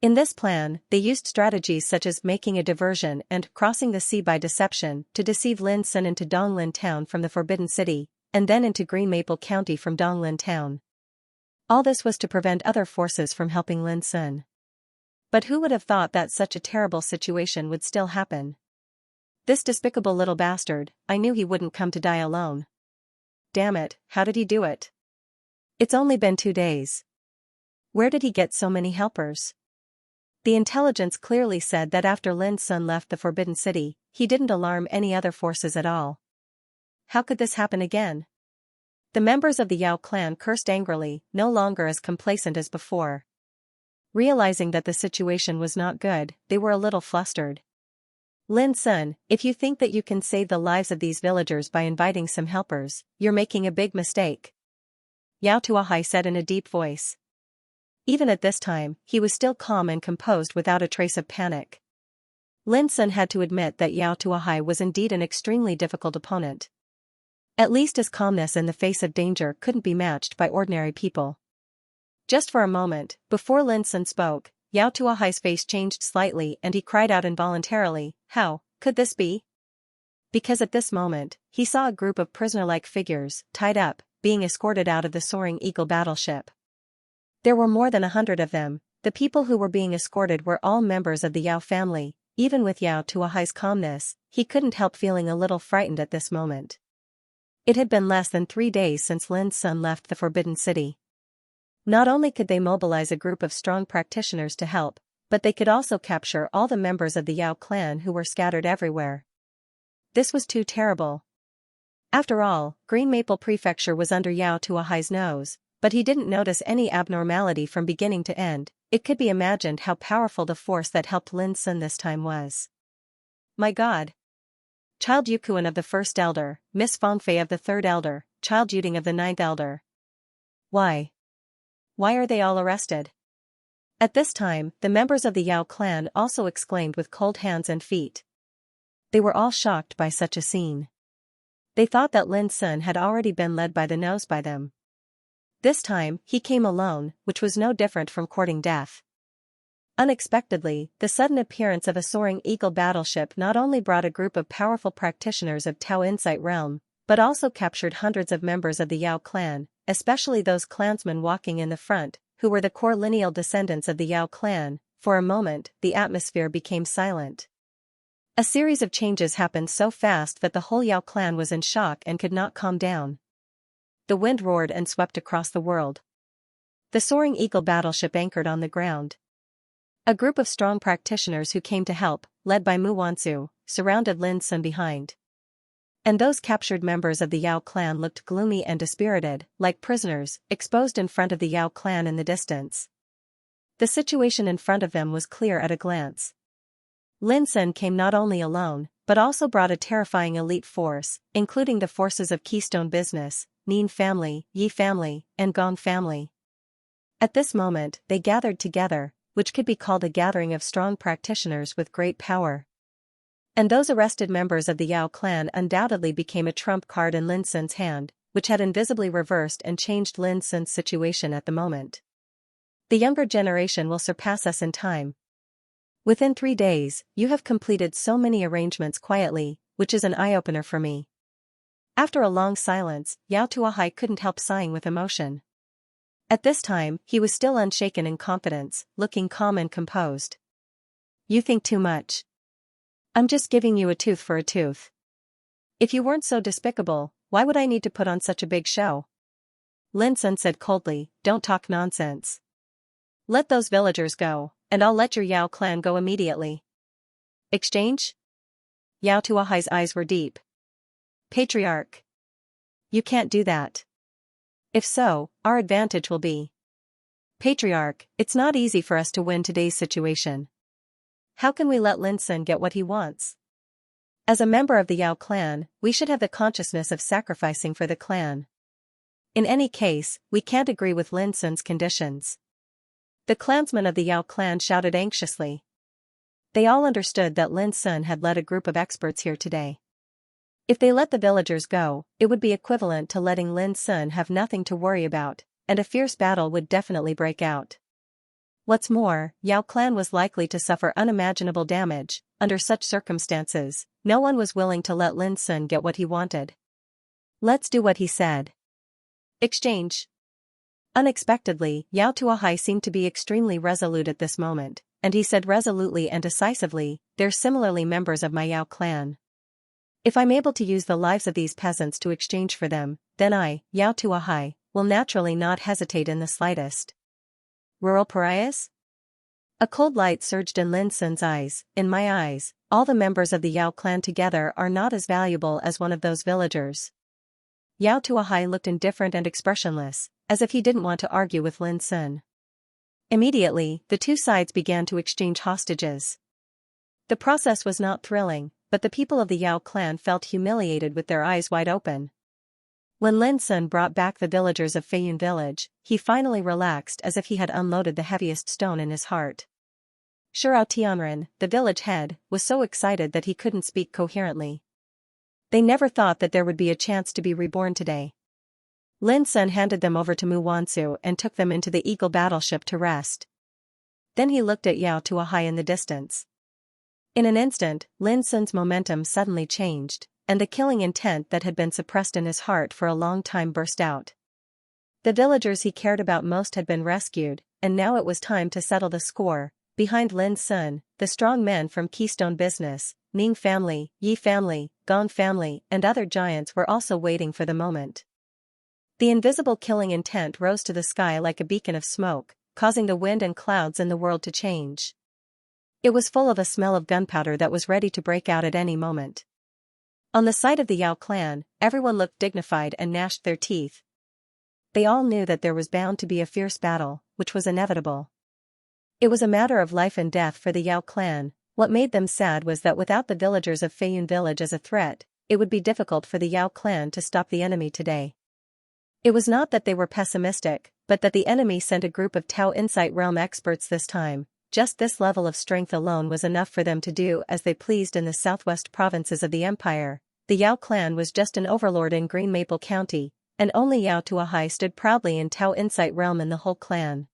In this plan, they used strategies such as making a diversion and crossing the sea by deception to deceive Lin Sun into Donglin Town from the Forbidden City, and then into Green Maple County from Donglin Town. All this was to prevent other forces from helping Lin Sun. But who would have thought that such a terrible situation would still happen? This despicable little bastard, I knew he wouldn't come to die alone. Damn it, how did he do it? It's only been 2 days. Where did he get so many helpers? The intelligence clearly said that after Lin Sun left the Forbidden City, he didn't alarm any other forces at all. How could this happen again? The members of the Yao clan cursed angrily, no longer as complacent as before. Realizing that the situation was not good, they were a little flustered. Lin Sun, if you think that you can save the lives of these villagers by inviting some helpers, you're making a big mistake. Yao Tuahai said in a deep voice. Even at this time, he was still calm and composed without a trace of panic. Lin Sun had to admit that Yao Tuahai was indeed an extremely difficult opponent. At least his calmness in the face of danger couldn't be matched by ordinary people. Just for a moment, before Lin Sun spoke, Yao Tuahai's face changed slightly and he cried out involuntarily, "How could this be?" Because at this moment, he saw a group of prisoner-like figures, tied up, being escorted out of the Soaring Eagle battleship. There were more than 100 of them. The people who were being escorted were all members of the Yao family. Even with Yao Tuahai's calmness, he couldn't help feeling a little frightened at this moment. It had been less than 3 days since Lin Sun left the Forbidden City. Not only could they mobilize a group of strong practitioners to help, but they could also capture all the members of the Yao clan who were scattered everywhere. This was too terrible. After all, Green Maple Prefecture was under Yao Tuahai's nose, but he didn't notice any abnormality from beginning to end. It could be imagined how powerful the force that helped Lin Sun this time was. My God! Child Yukuan of the First Elder, Miss Fengfei of the Third Elder, Child Yuding of the Ninth Elder. Why? Why are they all arrested? At this time, the members of the Yao clan also exclaimed with cold hands and feet. They were all shocked by such a scene. They thought that Lin Sun had already been led by the nose by them. This time, he came alone, which was no different from courting death. Unexpectedly, the sudden appearance of a Soaring Eagle battleship not only brought a group of powerful practitioners of Tao Insight realm, but also captured hundreds of members of the Yao clan, especially those clansmen walking in the front, who were the core lineal descendants of the Yao clan. For a moment, the atmosphere became silent. A series of changes happened so fast that the whole Yao clan was in shock and could not calm down. The wind roared and swept across the world. The Soaring Eagle battleship anchored on the ground. A group of strong practitioners who came to help, led by Mu Wansu, surrounded Lin Sun behind. And those captured members of the Yao clan looked gloomy and dispirited, like prisoners, exposed in front of the Yao clan in the distance. The situation in front of them was clear at a glance. Lin Sun came not only alone, but also brought a terrifying elite force, including the forces of Keystone Business, Nin family, Yi family, and Gong family. At this moment, they gathered together, which could be called a gathering of strong practitioners with great power. And those arrested members of the Yao clan undoubtedly became a trump card in Lin Sun's hand, which had invisibly reversed and changed Lin Sun's situation at the moment. The younger generation will surpass us in time. Within 3 days, you have completed so many arrangements quietly, which is an eye-opener for me. After a long silence, Yao Tuahai couldn't help sighing with emotion. At this time, he was still unshaken in confidence, looking calm and composed. You think too much. I'm just giving you a tooth for a tooth. If you weren't so despicable, why would I need to put on such a big show? Lin Sun said coldly, don't talk nonsense. Let those villagers go, and I'll let your Yao clan go immediately. Exchange? Yao Tuahai's eyes were deep. Patriarch. You can't do that. If so, our advantage will be. Patriarch, it's not easy for us to win today's situation. How can we let Lin Sun get what he wants? As a member of the Yao clan, we should have the consciousness of sacrificing for the clan. In any case, we can't agree with Lin Sun's conditions. The clansmen of the Yao clan shouted anxiously. They all understood that Lin Sun had led a group of experts here today. If they let the villagers go, it would be equivalent to letting Lin Sun have nothing to worry about, and a fierce battle would definitely break out. What's more, Yao clan was likely to suffer unimaginable damage. Under such circumstances, no one was willing to let Lin Sun get what he wanted. Let's do what he said. Exchange. Unexpectedly, Yao Tuahai seemed to be extremely resolute at this moment, and he said resolutely and decisively, they're similarly members of my Yao clan. If I'm able to use the lives of these peasants to exchange for them, then I, Yao Tuahai, will naturally not hesitate in the slightest. Rural pariahs? A cold light surged in Lin Sun's eyes. In my eyes, all the members of the Yao clan together are not as valuable as one of those villagers. Yao Tuahai looked indifferent and expressionless, as if he didn't want to argue with Lin Sun. Immediately, the two sides began to exchange hostages. The process was not thrilling, but the people of the Yao clan felt humiliated with their eyes wide open. When Lin Sun brought back the villagers of Feiyun village, he finally relaxed as if he had unloaded the heaviest stone in his heart. Shirao Tianren, the village head, was so excited that he couldn't speak coherently. They never thought that there would be a chance to be reborn today. Lin Sun handed them over to Mu Wansu and took them into the Eagle battleship to rest. Then he looked at Yao Tuahai in the distance. In an instant, Lin Sun's momentum suddenly changed, and the killing intent that had been suppressed in his heart for a long time burst out. The villagers he cared about most had been rescued, and now it was time to settle the score. Behind Lin Sun, the strong men from Keystone Business, Ning family, Yi family, Gong family, and other giants were also waiting for the moment. The invisible killing intent rose to the sky like a beacon of smoke, causing the wind and clouds in the world to change. It was full of a smell of gunpowder that was ready to break out at any moment. On the side of the Yao clan, everyone looked dignified and gnashed their teeth. They all knew that there was bound to be a fierce battle, which was inevitable. It was a matter of life and death for the Yao clan. What made them sad was that without the villagers of Feiyun village as a threat, it would be difficult for the Yao clan to stop the enemy today. It was not that they were pessimistic, but that the enemy sent a group of Tao Insight Realm experts this time. Just this level of strength alone was enough for them to do as they pleased in the southwest provinces of the empire. The Yao clan was just an overlord in Green Maple County, and only Yao Tuahai stood proudly in Tao Insight Realm in the whole clan.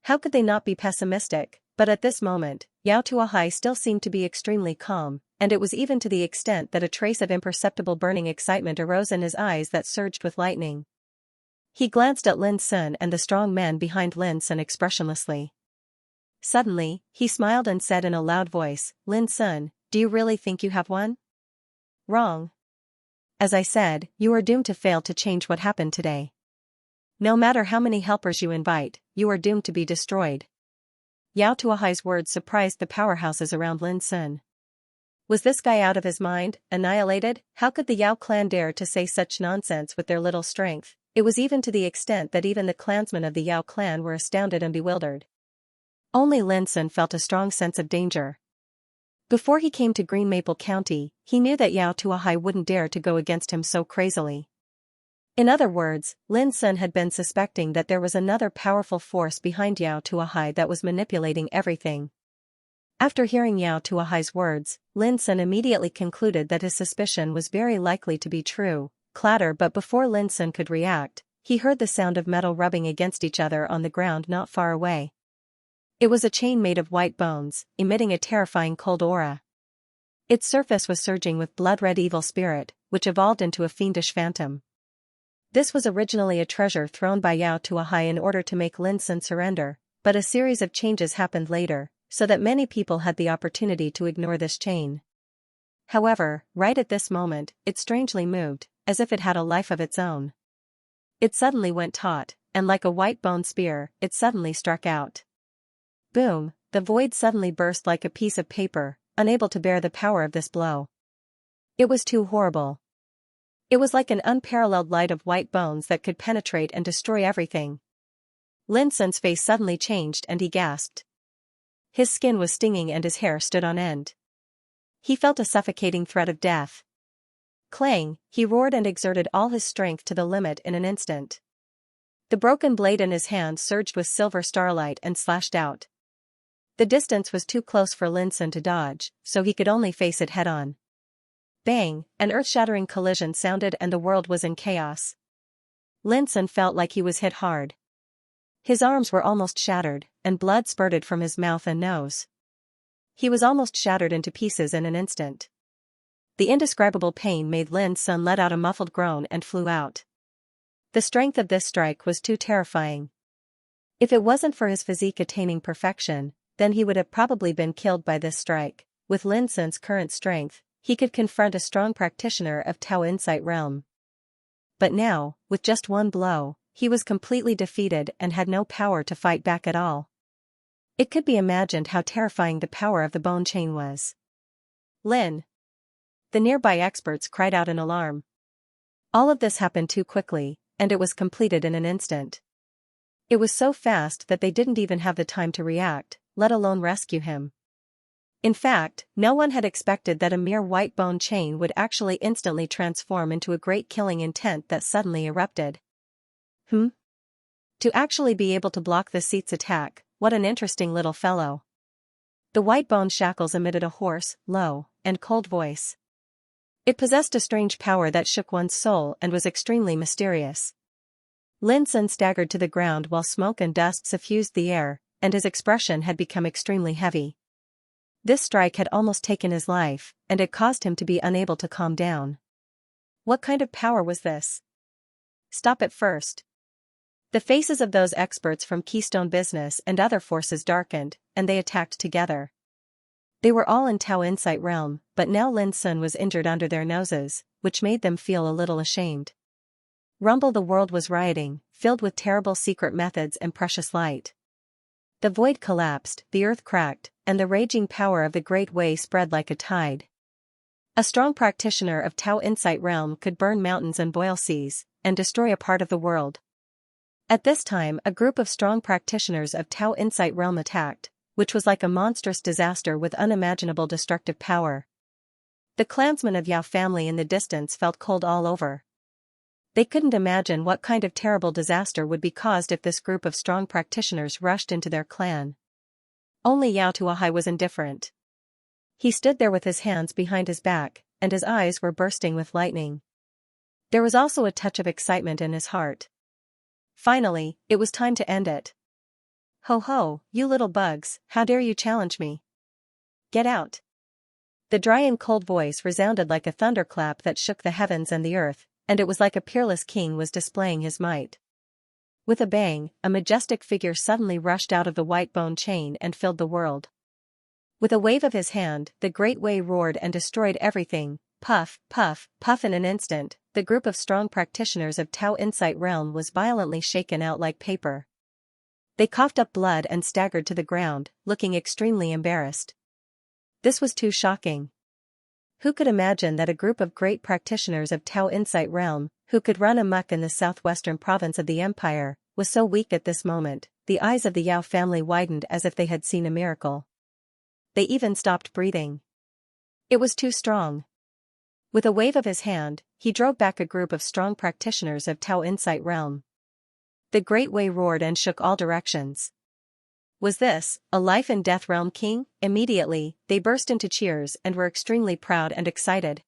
How could they not be pessimistic? But at this moment, Yao Tuahai still seemed to be extremely calm, and it was even to the extent that a trace of imperceptible burning excitement arose in his eyes that surged with lightning. He glanced at Lin Sun and the strong men behind Lin Sun expressionlessly. Suddenly, he smiled and said in a loud voice, Lin Sun, do you really think you have won? Wrong. As I said, you are doomed to fail to change what happened today. No matter how many helpers you invite, you are doomed to be destroyed. Yao Tuahai's words surprised the powerhouses around Lin Sun. Was this guy out of his mind, annihilated? How could the Yao clan dare to say such nonsense with their little strength? It was even to the extent that even the clansmen of the Yao clan were astounded and bewildered. Only Lin Sun felt a strong sense of danger. Before he came to Green Maple County, he knew that Yao Tuahai wouldn't dare to go against him so crazily. In other words, Lin Sun had been suspecting that there was another powerful force behind Yao Tuahai that was manipulating everything. After hearing Yao Tuahai's words, Lin Sun immediately concluded that his suspicion was very likely to be true. Clatter, but before Lin Sun could react, he heard the sound of metal rubbing against each other on the ground not far away. It was a chain made of white bones, emitting a terrifying cold aura. Its surface was surging with blood-red evil spirit, which evolved into a fiendish phantom. This was originally a treasure thrown by Yao Tuahai in order to make Lin Sun surrender, but a series of changes happened later, so that many people had the opportunity to ignore this chain. However, right at this moment, it strangely moved, as if it had a life of its own. It suddenly went taut, and like a white bone spear, it suddenly struck out. Boom, the void suddenly burst like a piece of paper, unable to bear the power of this blow. It was too horrible. It was like an unparalleled light of white bones that could penetrate and destroy everything. Lin Sun's face suddenly changed and he gasped. His skin was stinging and his hair stood on end. He felt a suffocating threat of death. Clang, he roared and exerted all his strength to the limit in an instant. The broken blade in his hand surged with silver starlight and slashed out. The distance was too close for Lin Sun to dodge, so he could only face it head-on. Bang, an earth-shattering collision sounded and the world was in chaos. Lin Sun felt like he was hit hard. His arms were almost shattered, and blood spurted from his mouth and nose. He was almost shattered into pieces in an instant. The indescribable pain made Lin Sun let out a muffled groan and flew out. The strength of this strike was too terrifying. If it wasn't for his physique attaining perfection, then he would have probably been killed by this strike. With Lin Sun's current strength, he could confront a strong practitioner of Tao Insight Realm. But now, with just one blow, he was completely defeated and had no power to fight back at all. It could be imagined how terrifying the power of the bone chain was. Lin! The nearby experts cried out in alarm. All of this happened too quickly, and it was completed in an instant. It was so fast that they didn't even have the time to react, let alone rescue him. In fact, no one had expected that a mere white bone chain would actually instantly transform into a great killing intent that suddenly erupted. To actually be able to block the seat's attack, what an interesting little fellow. The white bone shackles emitted a hoarse, low, and cold voice. It possessed a strange power that shook one's soul and was extremely mysterious. Lin Sun staggered to the ground while smoke and dust suffused the air, and his expression had become extremely heavy. This strike had almost taken his life, and it caused him to be unable to calm down. What kind of power was this? Stop it first. The faces of those experts from Keystone Business and other forces darkened, and they attacked together. They were all in Tao Insight Realm, but now Lin Sun was injured under their noses, which made them feel a little ashamed. Rumble, the world was rioting, filled with terrible secret methods and precious light. The void collapsed, the earth cracked, and the raging power of the Great Way spread like a tide. A strong practitioner of Tao Insight Realm could burn mountains and boil seas, and destroy a part of the world. At this time, a group of strong practitioners of Tao Insight Realm attacked, which was like a monstrous disaster with unimaginable destructive power. The clansmen of Yao family in the distance felt cold all over. They couldn't imagine what kind of terrible disaster would be caused if this group of strong practitioners rushed into their clan. Only Yao Tuahai was indifferent. He stood there with his hands behind his back, and his eyes were bursting with lightning. There was also a touch of excitement in his heart. Finally, it was time to end it. Ho ho, you little bugs, how dare you challenge me? Get out. The dry and cold voice resounded like a thunderclap that shook the heavens and the earth, and it was like a peerless king was displaying his might. With a bang, a majestic figure suddenly rushed out of the white bone chain and filled the world. With a wave of his hand, the Great Way roared and destroyed everything. Puff, puff, puff. In an instant, the group of strong practitioners of Tao Insight Realm was violently shaken out like paper. They coughed up blood and staggered to the ground, looking extremely embarrassed. This was too shocking. Who could imagine that a group of great practitioners of Tao Insight Realm, who could run amok in the southwestern province of the empire, was so weak at this moment? The eyes of the Yao family widened as if they had seen a miracle. They even stopped breathing. It was too strong. With a wave of his hand, he drove back a group of strong practitioners of Tao Insight Realm. The Great Way roared and shook all directions. Was this a life and death realm king? Immediately, they burst into cheers and were extremely proud and excited.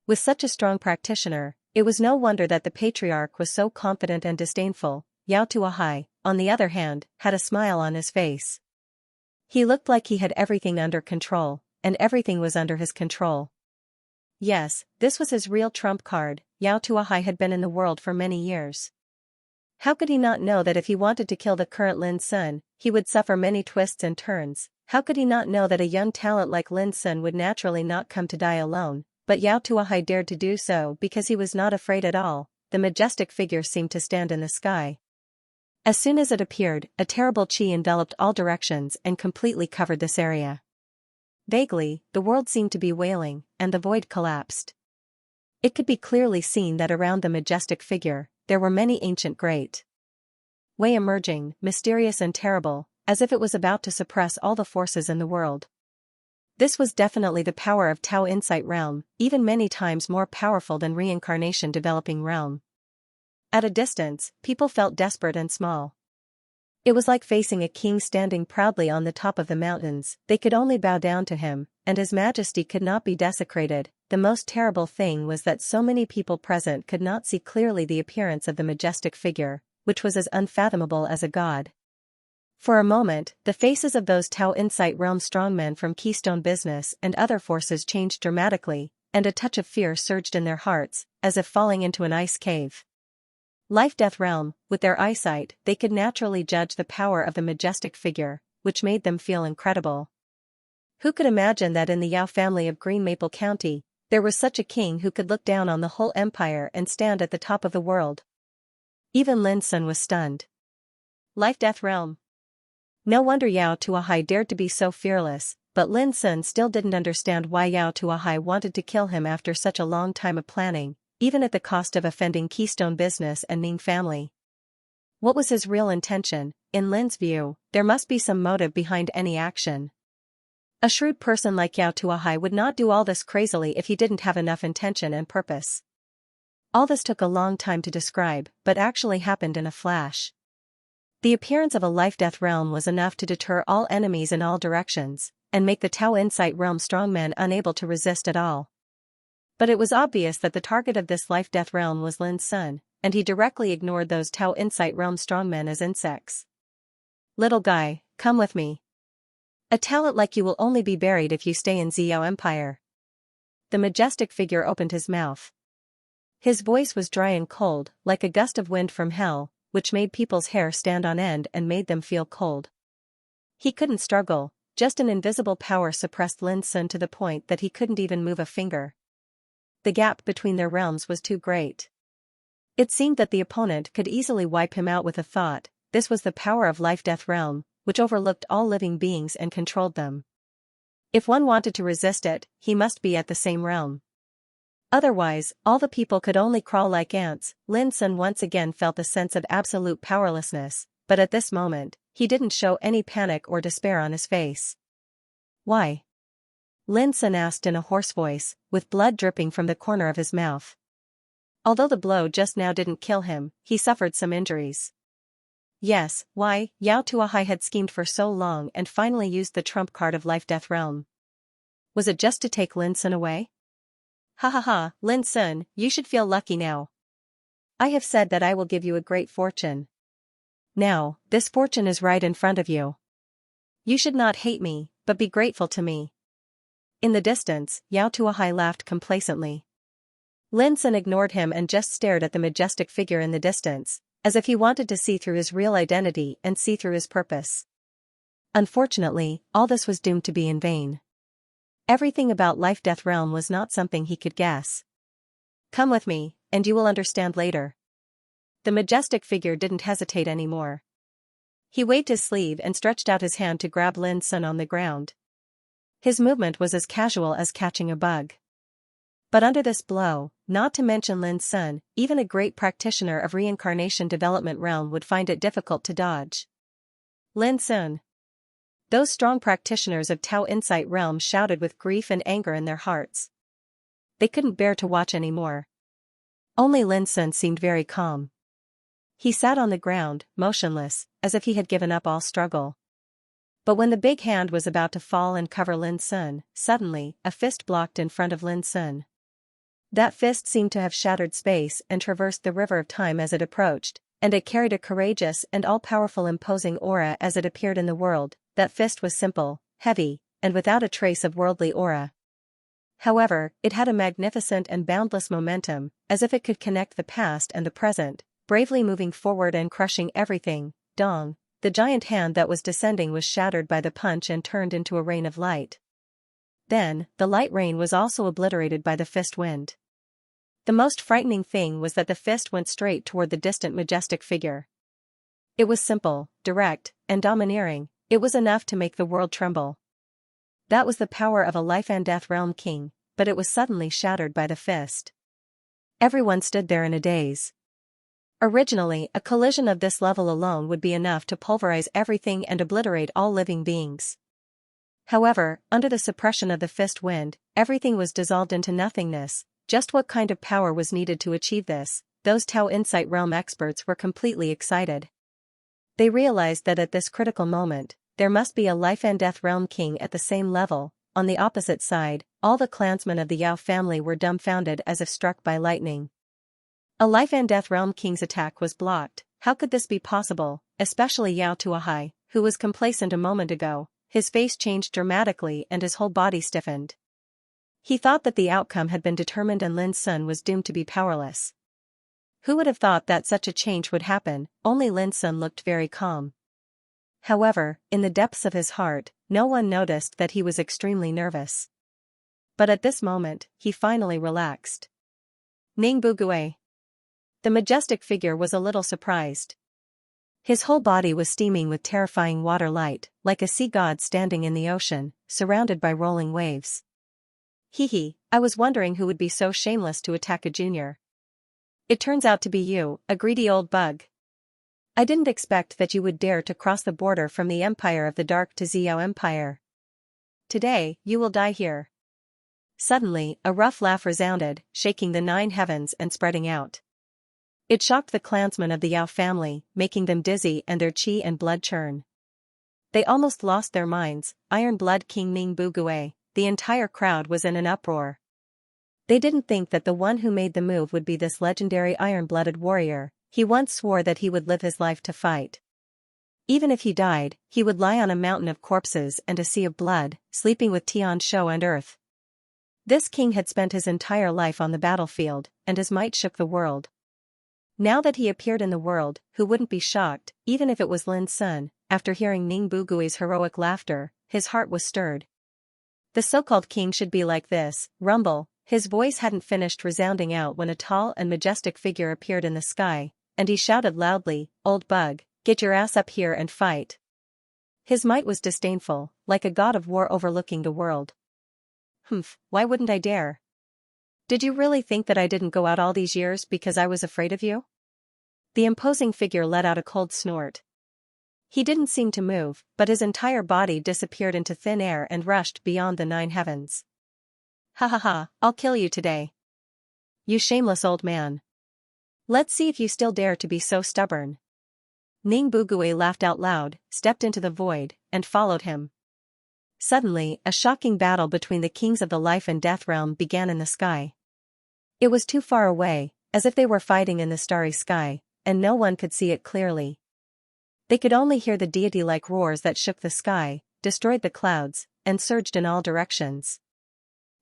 With such a strong practitioner, it was no wonder that the patriarch was so confident and disdainful. Yao Tuahai, on the other hand, had a smile on his face. He looked like he had everything under control, and everything was under his control. Yes, this was his real trump card. Yao Tuahai had been in the world for many years. How could he not know that if he wanted to kill the current Lin Sun, he would suffer many twists and turns? How could he not know that a young talent like Lin Sun would naturally not come to die alone? But Yao Tuahai dared to do so because he was not afraid at all. The majestic figure seemed to stand in the sky. As soon as it appeared, a terrible chi enveloped all directions and completely covered this area. Vaguely, the world seemed to be wailing, and the void collapsed. It could be clearly seen that around the majestic figure, there were many ancient great way emerging, mysterious and terrible, as if it was about to suppress all the forces in the world. This was definitely the power of Tao Insight Realm, even many times more powerful than Reincarnation Developing Realm. At a distance, people felt desperate and small. It was like facing a king standing proudly on the top of the mountains. They could only bow down to him, and his majesty could not be desecrated. The most terrible thing was that so many people present could not see clearly the appearance of the majestic figure, which was as unfathomable as a god. For a moment, the faces of those Tao Insight Realm strongmen from Keystone Business and other forces changed dramatically, and a touch of fear surged in their hearts, as if falling into an ice cave. Life-Death Realm, with their eyesight, they could naturally judge the power of the majestic figure, which made them feel incredible. Who could imagine that in the Yao family of Green Maple County, there was such a king who could look down on the whole empire and stand at the top of the world? Even Lin Sun was stunned. Life-Death Realm. No wonder Yao Tuahai dared to be so fearless, but Lin Sun still didn't understand why Yao Tuahai wanted to kill him after such a long time of planning, even at the cost of offending Keystone Business and Ning family. What was his real intention? In Lin's view, there must be some motive behind any action. A shrewd person like Yao Tuahai would not do all this crazily if he didn't have enough intention and purpose. All this took a long time to describe, but actually happened in a flash. The appearance of a life-death realm was enough to deter all enemies in all directions, and make the Tao Insight Realm strongmen unable to resist at all. But it was obvious that the target of this life-death realm was Lin Sun, and he directly ignored those Tao Insight Realm strongmen as insects. Little guy, come with me. A talent like you will only be buried if you stay in Xiao Empire. The majestic figure opened his mouth. His voice was dry and cold, like a gust of wind from hell, which made people's hair stand on end and made them feel cold. He couldn't struggle, just an invisible power suppressed Lin Sun to the point that he couldn't even move a finger. The gap between their realms was too great. It seemed that the opponent could easily wipe him out with a thought. This was the power of Life-Death Realm, which overlooked all living beings and controlled them. If one wanted to resist it, he must be at the same realm. Otherwise, all the people could only crawl like ants. Lin Sun once again felt a sense of absolute powerlessness, but at this moment, he didn't show any panic or despair on his face. Why? Lin Sun asked in a hoarse voice, with blood dripping from the corner of his mouth. Although the blow just now didn't kill him, he suffered some injuries. Yes, why? Yao Tuahai had schemed for so long and finally used the trump card of Life-Death Realm. Was it just to take Lin Sun away? Ha ha ha, Lin Sun, you should feel lucky now. I have said that I will give you a great fortune. Now, this fortune is right in front of you. You should not hate me, but be grateful to me. In the distance, Yao Tuahai laughed complacently. Lin Sun ignored him and just stared at the majestic figure in the distance, as if he wanted to see through his real identity and see through his purpose. Unfortunately, all this was doomed to be in vain. Everything about Life-Death Realm was not something he could guess. Come with me, and you will understand later. The majestic figure didn't hesitate anymore. He waved his sleeve and stretched out his hand to grab Lin Sun on the ground. His movement was as casual as catching a bug. But under this blow, not to mention Lin Sun, even a great practitioner of Reincarnation Development Realm would find it difficult to dodge. Lin Sun. Those strong practitioners of Tao Insight Realm shouted with grief and anger in their hearts. They couldn't bear to watch anymore. Only Lin Sun seemed very calm. He sat on the ground, motionless, as if he had given up all struggle. But when the big hand was about to fall and cover Lin Sun, suddenly, a fist blocked in front of Lin Sun. That fist seemed to have shattered space and traversed the river of time as it approached, and it carried a courageous and all-powerful imposing aura as it appeared in the world. That fist was simple, heavy, and without a trace of worldly aura. However, it had a magnificent and boundless momentum, as if it could connect the past and the present, bravely moving forward and crushing everything. Dong! The giant hand that was descending was shattered by the punch and turned into a rain of light. Then, the light rain was also obliterated by the fist wind. The most frightening thing was that the fist went straight toward the distant majestic figure. It was simple, direct, and domineering. It was enough to make the world tremble. That was the power of a life and death realm king, but it was suddenly shattered by the fist. Everyone stood there in a daze. Originally, a collision of this level alone would be enough to pulverize everything and obliterate all living beings. However, under the suppression of the fist wind, everything was dissolved into nothingness. Just what kind of power was needed to achieve this? Those Tao Insight Realm experts were completely excited. They realized that at this critical moment, there must be a life and death realm king at the same level. On the opposite side, all the clansmen of the Yao family were dumbfounded as if struck by lightning. A life and death realm king's attack was blocked. How could this be possible? Especially Yao Tuahai, who was complacent a moment ago. His face changed dramatically and his whole body stiffened. He thought that the outcome had been determined and Lin Sun was doomed to be powerless. Who would have thought that such a change would happen? Only Lin Sun looked very calm. However, in the depths of his heart, no one noticed that he was extremely nervous. But at this moment, he finally relaxed. Ning Bugui. The majestic figure was a little surprised. His whole body was steaming with terrifying water light, like a sea god standing in the ocean, surrounded by rolling waves. Hee, I was wondering who would be so shameless to attack a junior. It turns out to be you, a greedy old bug. I didn't expect that you would dare to cross the border from the Empire of the Dark to Xiao Empire. Today, you will die here. Suddenly, a rough laugh resounded, shaking the 9 heavens and spreading out. It shocked the clansmen of the Yao family, making them dizzy and their qi and blood churn. They almost lost their minds. Iron Blood King Ning Bugui. The entire crowd was in an uproar. They didn't think that the one who made the move would be this legendary iron-blooded warrior. He once swore that he would live his life to fight. Even if he died, he would lie on a mountain of corpses and a sea of blood, sleeping with Tian Shou and Earth. This king had spent his entire life on the battlefield, and his might shook the world. Now that he appeared in the world, who wouldn't be shocked, even if it was Lin Sun? After hearing Ning Bugui's heroic laughter, his heart was stirred. The so-called king should be like this. Rumble. His voice hadn't finished resounding out when a tall and majestic figure appeared in the sky, and he shouted loudly, "Old bug, get your ass up here and fight." His might was disdainful, like a god of war overlooking the world. Humph, why wouldn't I dare? Did you really think that I didn't go out all these years because I was afraid of you? The imposing figure let out a cold snort. He didn't seem to move, but his entire body disappeared into thin air and rushed beyond the 9 heavens. Ha ha ha, I'll kill you today. You shameless old man. Let's see if you still dare to be so stubborn. Ning Bugui laughed out loud, stepped into the void, and followed him. Suddenly, a shocking battle between the kings of the life and death realm began in the sky. It was too far away, as if they were fighting in the starry sky, and no one could see it clearly. They could only hear the deity-like roars that shook the sky, destroyed the clouds, and surged in all directions.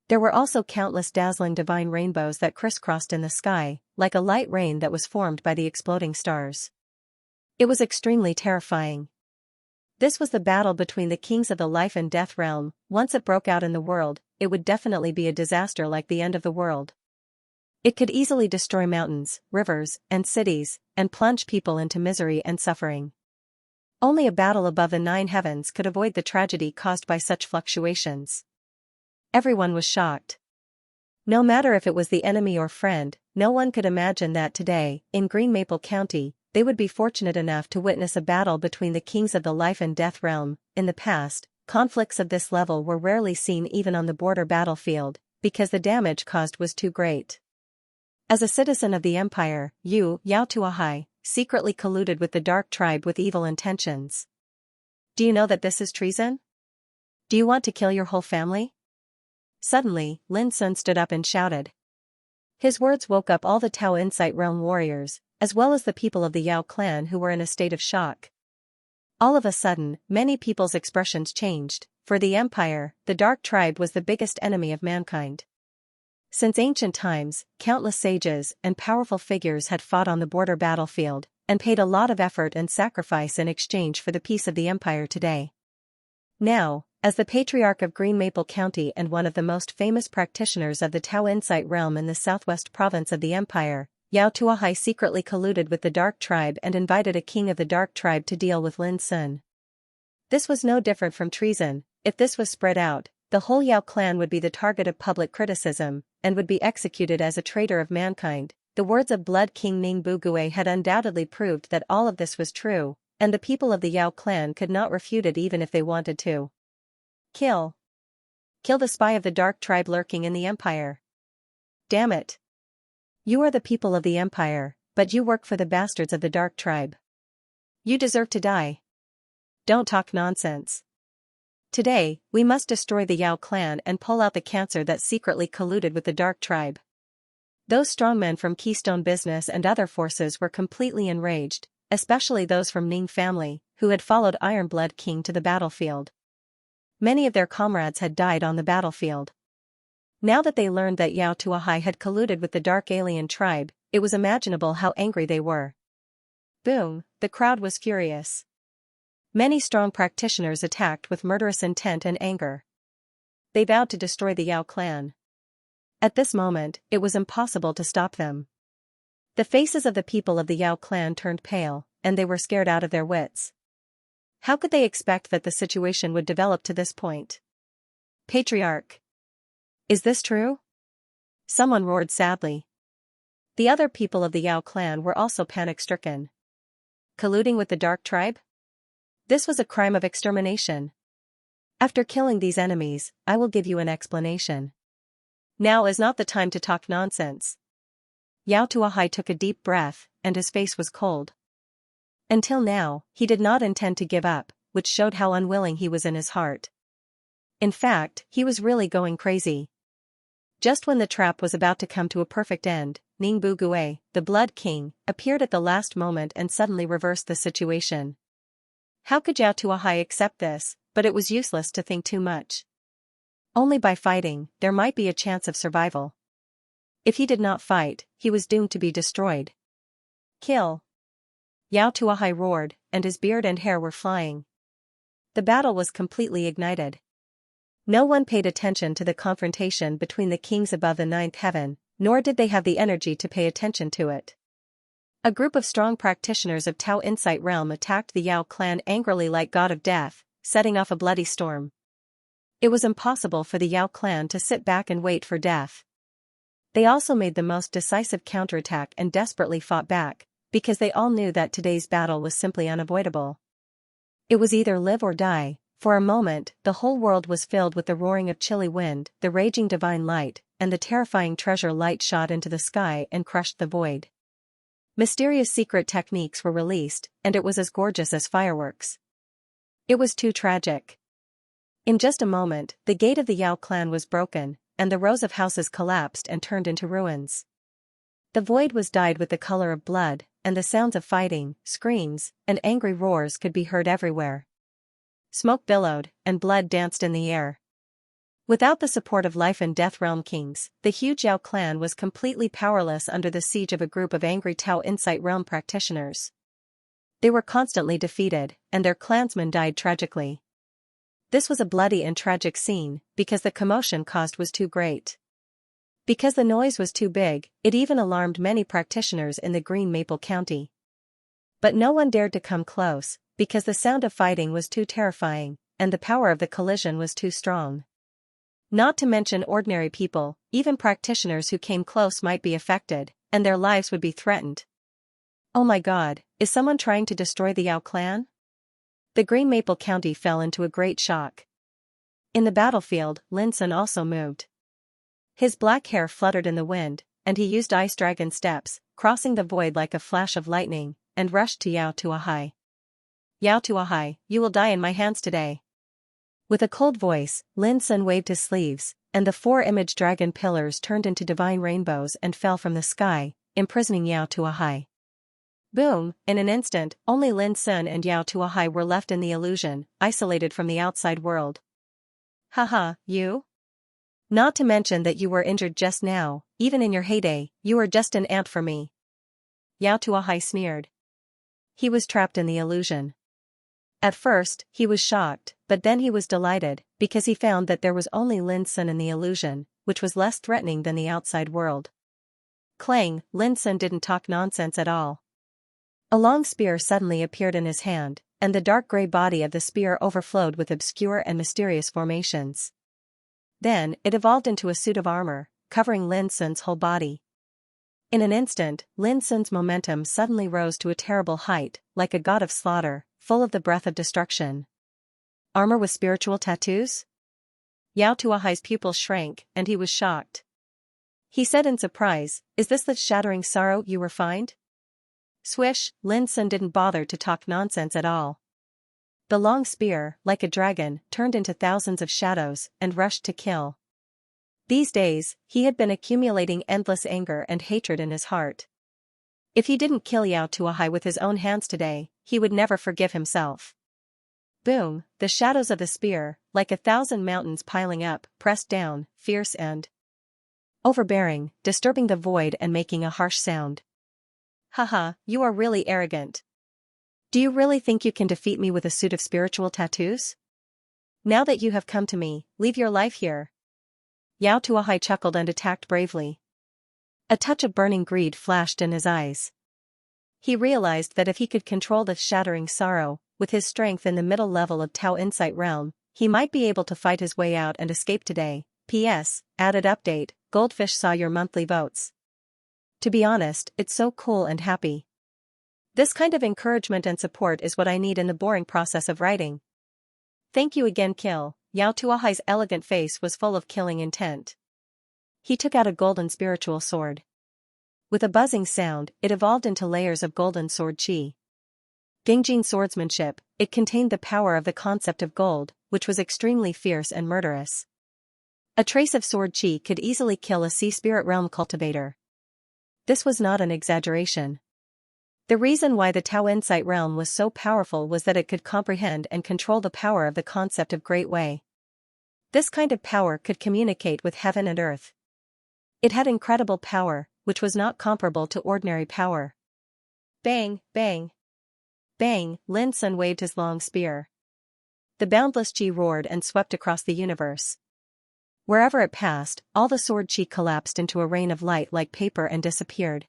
There were also countless dazzling divine rainbows that crisscrossed in the sky, like a light rain that was formed by the exploding stars. It was extremely terrifying. This was the battle between the kings of the life and death realm. Once it broke out in the world, it would definitely be a disaster like the end of the world. It could easily destroy mountains, rivers, and cities, and plunge people into misery and suffering. Only a battle above the 9 heavens could avoid the tragedy caused by such fluctuations. Everyone was shocked. No matter if it was the enemy or friend, no one could imagine that today, in Green Maple County, they would be fortunate enough to witness a battle between the kings of the life and death realm. In the past, conflicts of this level were rarely seen even on the border battlefield, because the damage caused was too great. As a citizen of the empire, you, Yao Tuahai, secretly colluded with the dark tribe with evil intentions. Do you know that this is treason? Do you want to kill your whole family? Suddenly, Lin Sun stood up and shouted. His words woke up all the Tao Insight Realm warriors, as well as the people of the Yao clan who were in a state of shock. All of a sudden, many people's expressions changed. For the Empire, the Dark Tribe was the biggest enemy of mankind. Since ancient times, countless sages and powerful figures had fought on the border battlefield, and paid a lot of effort and sacrifice in exchange for the peace of the Empire today. Now, as the Patriarch of Green Maple County and one of the most famous practitioners of the Tao Insight Realm in the southwest province of the Empire, Yao Tuahai secretly colluded with the Dark Tribe and invited a king of the Dark Tribe to deal with Lin Sun. This was no different from treason. If this was spread out, the whole Yao clan would be the target of public criticism, and would be executed as a traitor of mankind. The words of Blood King Ning Bugue had undoubtedly proved that all of this was true, and the people of the Yao clan could not refute it even if they wanted to. Kill. Kill the spy of the Dark Tribe lurking in the Empire. Damn it. You are the people of the Empire, but you work for the bastards of the Dark Tribe. You deserve to die. Don't talk nonsense. Today, we must destroy the Yao clan and pull out the cancer that secretly colluded with the Dark Tribe. Those strongmen from Keystone Business and other forces were completely enraged, especially those from Ning family, who had followed Iron Blood King to the battlefield. Many of their comrades had died on the battlefield. Now that they learned that Yao Tuahai had colluded with the Dark Alien Tribe, it was imaginable how angry they were. Boom, the crowd was furious. Many strong practitioners attacked with murderous intent and anger. They vowed to destroy the Yao clan. At this moment, it was impossible to stop them. The faces of the people of the Yao clan turned pale, and they were scared out of their wits. How could they expect that the situation would develop to this point? Patriarch. Is this true? Someone roared sadly. The other people of the Yao clan were also panic-stricken. Colluding with the Dark Tribe? This was a crime of extermination. After killing these enemies, I will give you an explanation. Now is not the time to talk nonsense. Yao Tuahai took a deep breath, and his face was cold. Until now, he did not intend to give up, which showed how unwilling he was in his heart. In fact, he was really going crazy. Just when the trap was about to come to a perfect end, Ning Bugue, the Blood King, appeared at the last moment and suddenly reversed the situation. How could Yao Tuahai accept this? But it was useless to think too much. Only by fighting, there might be a chance of survival. If he did not fight, he was doomed to be destroyed. Kill. Yao Tuahai roared, and his beard and hair were flying. The battle was completely ignited. No one paid attention to the confrontation between the kings above the ninth heaven, nor did they have the energy to pay attention to it. A group of strong practitioners of Tao Insight Realm attacked the Yao clan angrily like God of Death, setting off a bloody storm. It was impossible for the Yao clan to sit back and wait for death. They also made the most decisive counterattack and desperately fought back, because they all knew that today's battle was simply unavoidable. It was either live or die. For a moment, the whole world was filled with the roaring of chilly wind, the raging divine light, and the terrifying treasure light shot into the sky and crushed the void. Mysterious secret techniques were released, and it was as gorgeous as fireworks. It was too tragic. In just a moment, the gate of the Yao clan was broken, and the rows of houses collapsed and turned into ruins. The void was dyed with the color of blood, and the sounds of fighting, screams, and angry roars could be heard everywhere. Smoke billowed, and blood danced in the air. Without the support of Life and Death Realm kings, the huge Yao clan was completely powerless under the siege of a group of angry Tao Insight Realm practitioners. They were constantly defeated, and their clansmen died tragically. This was a bloody and tragic scene, because the commotion caused was too great. Because the noise was too big, it even alarmed many practitioners in the Green Maple County. But no one dared to come close, because the sound of fighting was too terrifying, and the power of the collision was too strong. Not to mention ordinary people, even practitioners who came close might be affected, and their lives would be threatened. Oh my God, is someone trying to destroy the Yao clan? The Green Maple County fell into a great shock. In the battlefield, Lin Sun also moved. His black hair fluttered in the wind, and he used ice dragon steps, crossing the void like a flash of lightning, and rushed to Yao Tuahai. Yao Tuahai, you will die in my hands today. With a cold voice, Lin Sun waved his sleeves, and the four image dragon pillars turned into divine rainbows and fell from the sky, imprisoning Yao Tuahai. Boom, in an instant, only Lin Sun and Yao Tuahai were left in the illusion, isolated from the outside world. Haha, you? Not to mention that you were injured just now, even in your heyday, you were just an ant for me. Yao Tuahai sneered. He was trapped in the illusion. At first, he was shocked, but then he was delighted, because he found that there was only Lin Sun in the illusion, which was less threatening than the outside world. Clang, Lin Sun didn't talk nonsense at all. A long spear suddenly appeared in his hand, and the dark gray body of the spear overflowed with obscure and mysterious formations. Then, it evolved into a suit of armor, covering Lin Sun's whole body. In an instant, Lin Sun's momentum suddenly rose to a terrible height, like a god of slaughter, full of the breath of destruction. Armor with spiritual tattoos? Yao Tuahai's pupils shrank, and he was shocked. He said in surprise, "Is this the shattering sorrow you refined?" Swish, Lin Sun didn't bother to talk nonsense at all. The long spear, like a dragon, turned into thousands of shadows and rushed to kill. These days, he had been accumulating endless anger and hatred in his heart. If he didn't kill Yao Tuahai with his own hands today, he would never forgive himself. Boom, the shadows of the spear, like 1,000 mountains piling up, pressed down, fierce and overbearing, disturbing the void and making a harsh sound. Haha, you are really arrogant. Do you really think you can defeat me with a suit of spiritual tattoos? Now that you have come to me, leave your life here. Yao Tuahai chuckled and attacked bravely. A touch of burning greed flashed in his eyes. He realized that if he could control the shattering sorrow, with his strength in the middle level of Tao Insight realm, he might be able to fight his way out and escape today. P.S. Added update, Goldfish saw your monthly votes. To be honest, it's so cool and happy. This kind of encouragement and support is what I need in the boring process of writing. Thank you again, Kill. Yao Tuahai's elegant face was full of killing intent. He took out a golden spiritual sword. With a buzzing sound, it evolved into layers of golden sword chi. Gengjin swordsmanship, it contained the power of the concept of gold, which was extremely fierce and murderous. A trace of sword chi could easily kill a sea spirit realm cultivator. This was not an exaggeration. The reason why the Tao Insight realm was so powerful was that it could comprehend and control the power of the concept of Great Way. This kind of power could communicate with heaven and earth. It had incredible power, which was not comparable to ordinary power. Bang, bang. Bang, Lin Sun waved his long spear. The boundless chi roared and swept across the universe. Wherever it passed, all the sword chi collapsed into a rain of light like paper and disappeared.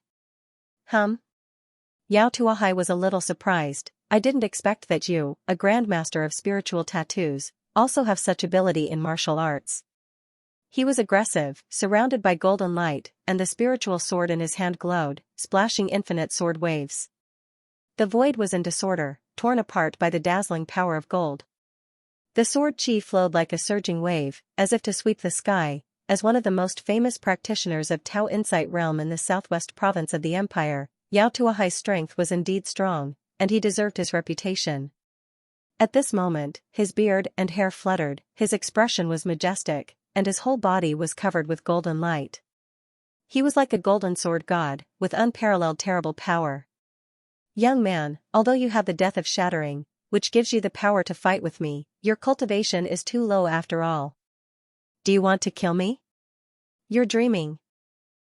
Yao Tuahai was a little surprised. I didn't expect that you, a grandmaster of spiritual tattoos, also have such ability in martial arts. He was aggressive, surrounded by golden light, and the spiritual sword in his hand glowed, splashing infinite sword waves. The void was in disorder, torn apart by the dazzling power of gold. The sword chi flowed like a surging wave, as if to sweep the sky. As one of the most famous practitioners of Tao Insight realm in the southwest province of the empire, Yao Tuahai's strength was indeed strong, and he deserved his reputation. At this moment, his beard and hair fluttered, his expression was majestic, and his whole body was covered with golden light. He was like a golden sword god, with unparalleled terrible power. Young man, although you have the death of shattering, which gives you the power to fight with me, your cultivation is too low after all. Do you want to kill me? You're dreaming.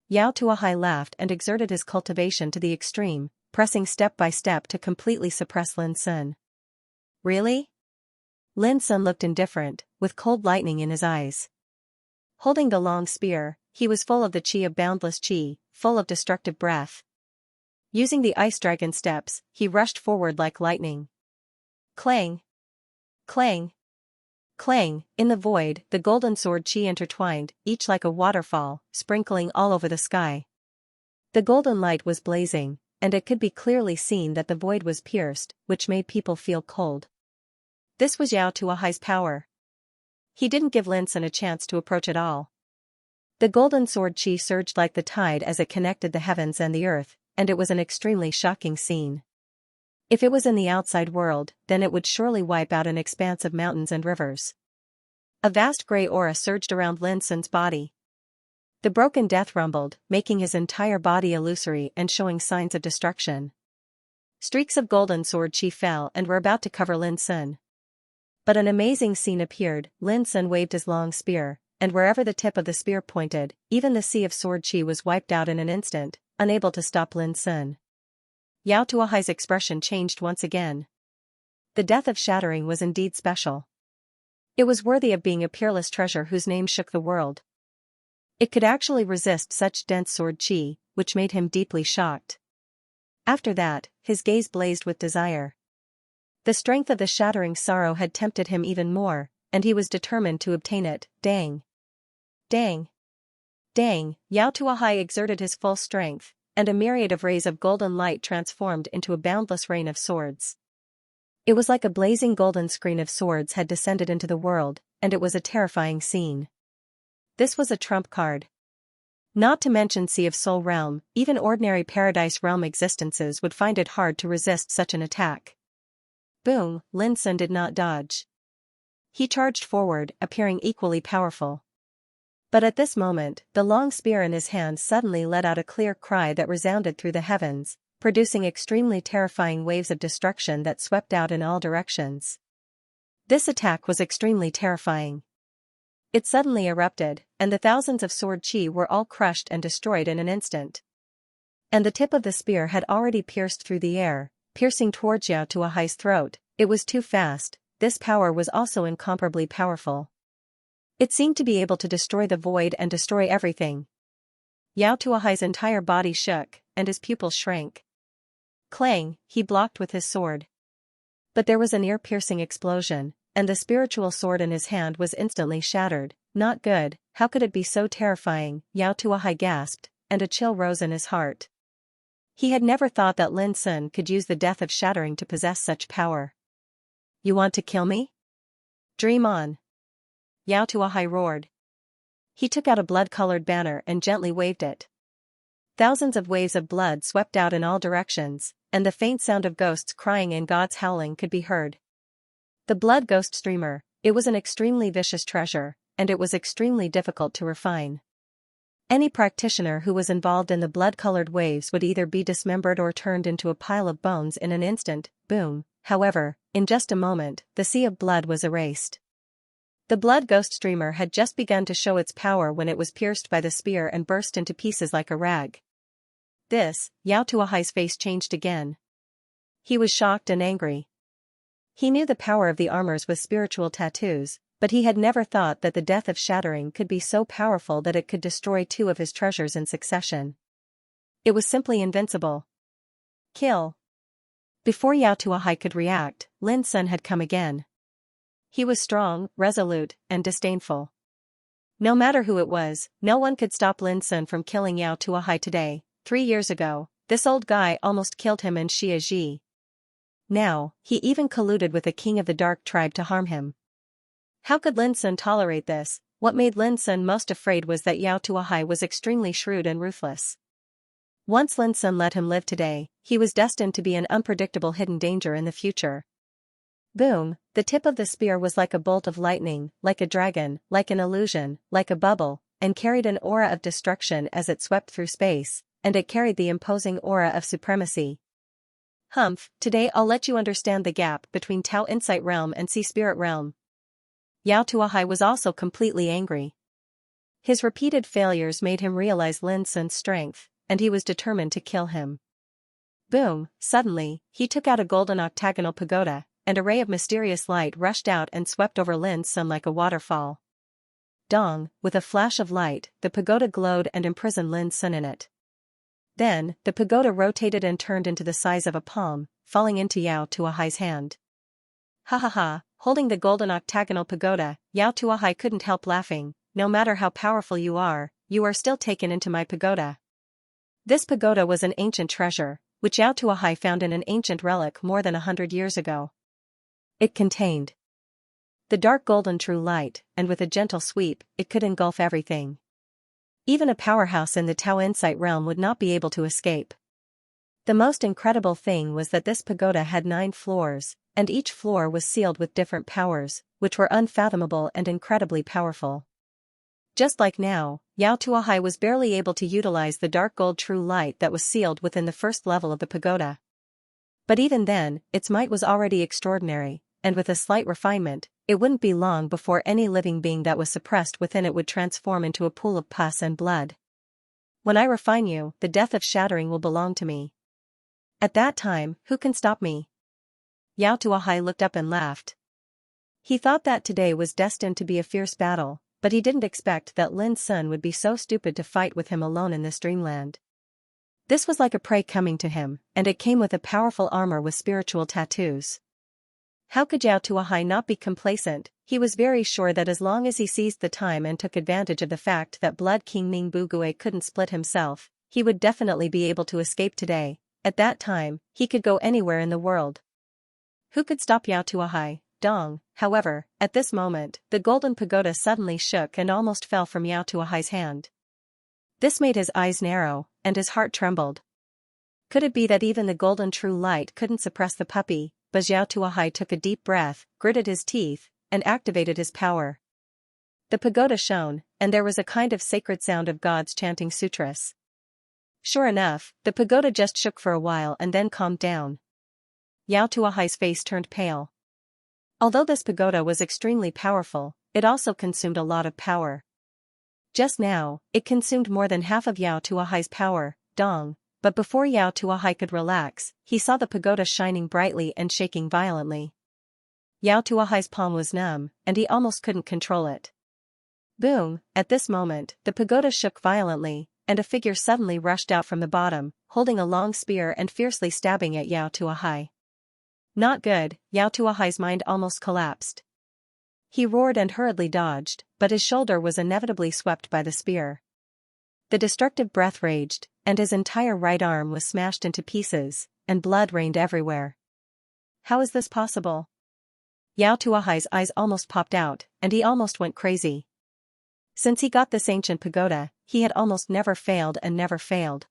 Yao Tuahai laughed and exerted his cultivation to the extreme, pressing step by step to completely suppress Lin Sun. Really? Lin Sun looked indifferent, with cold lightning in his eyes. Holding the long spear, he was full of the chi of boundless chi, full of destructive breath. Using the ice dragon steps, he rushed forward like lightning. Clang! Clang! Clang! In the void, the golden sword chi intertwined, each like a waterfall, sprinkling all over the sky. The golden light was blazing, and it could be clearly seen that the void was pierced, which made people feel cold. This was Yao Tuahai's power. He didn't give Lin Sun a chance to approach at all. The golden sword chi surged like the tide as it connected the heavens and the earth, and it was an extremely shocking scene. If it was in the outside world, then it would surely wipe out an expanse of mountains and rivers. A vast gray aura surged around Lin Sun's body. The broken death rumbled, making his entire body illusory and showing signs of destruction. Streaks of golden sword chi fell and were about to cover Lin Sun. But an amazing scene appeared. Lin Sun waved his long spear, and wherever the tip of the spear pointed, even the sea of sword chi was wiped out in an instant, unable to stop Lin Sun. Yao Tuahai's expression changed once again. The death of shattering was indeed special. It was worthy of being a peerless treasure whose name shook the world. It could actually resist such dense sword chi, which made him deeply shocked. After that, his gaze blazed with desire. The strength of the shattering sorrow had tempted him even more, and he was determined to obtain it. Dang! Dang! Dang! Yao Tuahai exerted his full strength, and a myriad of rays of golden light transformed into a boundless rain of swords. It was like a blazing golden screen of swords had descended into the world, and it was a terrifying scene. This was a trump card. Not to mention Sea of Soul Realm, even ordinary Paradise Realm existences would find it hard to resist such an attack. Boom! Lin Sun did not dodge. He charged forward, appearing equally powerful. But at this moment, the long spear in his hand suddenly let out a clear cry that resounded through the heavens, producing extremely terrifying waves of destruction that swept out in all directions. This attack was extremely terrifying. It suddenly erupted, and the thousands of sword chi were all crushed and destroyed in an instant. And the tip of the spear had already pierced through the air, piercing towards Yao Tuahai's throat. It was too fast. This power was also incomparably powerful. It seemed to be able to destroy the void and destroy everything. Yao Tuahai's entire body shook, and his pupils shrank. Clang, he blocked with his sword. But there was an ear-piercing explosion, and the spiritual sword in his hand was instantly shattered. Not good, how could it be so terrifying? Yao Tuahai gasped, and a chill rose in his heart. He had never thought that Lin Sun could use the death of shattering to possess such power. You want to kill me? Dream on! Yao Tuahai roared. He took out a blood-colored banner and gently waved it. Thousands of waves of blood swept out in all directions, and the faint sound of ghosts crying and gods howling could be heard. The blood ghost streamer, it was an extremely vicious treasure, and it was extremely difficult to refine. Any practitioner who was involved in the blood-colored waves would either be dismembered or turned into a pile of bones in an instant. Boom! However, in just a moment, the sea of blood was erased. The blood ghost streamer had just begun to show its power when it was pierced by the spear and burst into pieces like a rag. Yao Tuahai's face changed again. He was shocked and angry. He knew the power of the armors with spiritual tattoos, but he had never thought that the death of shattering could be so powerful that it could destroy two of his treasures in succession. It was simply invincible. Kill! Before Yao Tuahai could react, Lin Sun had come again. He was strong, resolute, and disdainful. No matter who it was, no one could stop Lin Sun from killing Yao Tuahai today. 3 years ago, this old guy almost killed him in Xianxia. Now, he even colluded with a king of the dark tribe to harm him. How could Lin Sun tolerate this? What made Lin Sun most afraid was that Yao Tuahai was extremely shrewd and ruthless. Once Lin Sun let him live today, he was destined to be an unpredictable hidden danger in the future. Boom! The tip of the spear was like a bolt of lightning, like a dragon, like an illusion, like a bubble, and carried an aura of destruction as it swept through space, and it carried the imposing aura of supremacy. Humph, today I'll let you understand the gap between Tao Insight Realm and Sea Spirit Realm. Yao Tuahai was also completely angry. His repeated failures made him realize Lin Sun's strength, and he was determined to kill him. Boom! Suddenly, he took out a golden octagonal pagoda, and a ray of mysterious light rushed out and swept over Lin Sun like a waterfall. Dong! With a flash of light, the pagoda glowed and imprisoned Lin Sun in it. Then, the pagoda rotated and turned into the size of a palm, falling into Yao Tuahai's hand. Ha ha ha! Holding the golden octagonal pagoda, Yao Tuahai couldn't help laughing. No matter how powerful you are still taken into my pagoda. This pagoda was an ancient treasure, which Yao Tuahai found in an ancient relic more than 100 years ago. It contained the dark golden true light, and with a gentle sweep, it could engulf everything. Even a powerhouse in the Tao Insight realm would not be able to escape. The most incredible thing was that this pagoda had 9 floors, and each floor was sealed with different powers, which were unfathomable and incredibly powerful. Just like now, Yao Tuahai was barely able to utilize the dark gold true light that was sealed within the first level of the pagoda. But even then, its might was already extraordinary, and with a slight refinement, it wouldn't be long before any living being that was suppressed within it would transform into a pool of pus and blood. When I refine you, the death of shattering will belong to me. At that time, who can stop me? Yao Tuahai looked up and laughed. He thought that today was destined to be a fierce battle, but he didn't expect that Lin Sun would be so stupid to fight with him alone in this dreamland. This was like a prey coming to him, and it came with a powerful armor with spiritual tattoos. How could Yao Tuahai not be complacent? He was very sure that as long as he seized the time and took advantage of the fact that Blood King Ning Bugui couldn't split himself, he would definitely be able to escape today. At that time, he could go anywhere in the world. Who could stop Yao Tuahai? Dong. However, at this moment, the golden pagoda suddenly shook and almost fell from Yao Tuahai's hand. This made his eyes narrow, and his heart trembled. Could it be that even the golden true light couldn't suppress the puppy? But Yao Tuahai took a deep breath, gritted his teeth, and activated his power. The pagoda shone, and there was a kind of sacred sound of gods chanting sutras. Sure enough, the pagoda just shook for a while and then calmed down. Yao Tuahai's face turned pale. Although this pagoda was extremely powerful, it also consumed a lot of power. Just now, it consumed more than half of Yao Tuahai's power, Dong, but before Yao Tuahai could relax, he saw the pagoda shining brightly and shaking violently. Yao Tuahai's palm was numb, and he almost couldn't control it. Boom! At this moment, the pagoda shook violently, and a figure suddenly rushed out from the bottom, holding a long spear and fiercely stabbing at Yao Tuahai. Not good, Yao Tuahai's mind almost collapsed. He roared and hurriedly dodged, but his shoulder was inevitably swept by the spear. The destructive breath raged, and his entire right arm was smashed into pieces, and blood rained everywhere. How is this possible? Yao Tuahai's eyes almost popped out, and he almost went crazy. Since he got this ancient pagoda, he had almost never failed and never failed.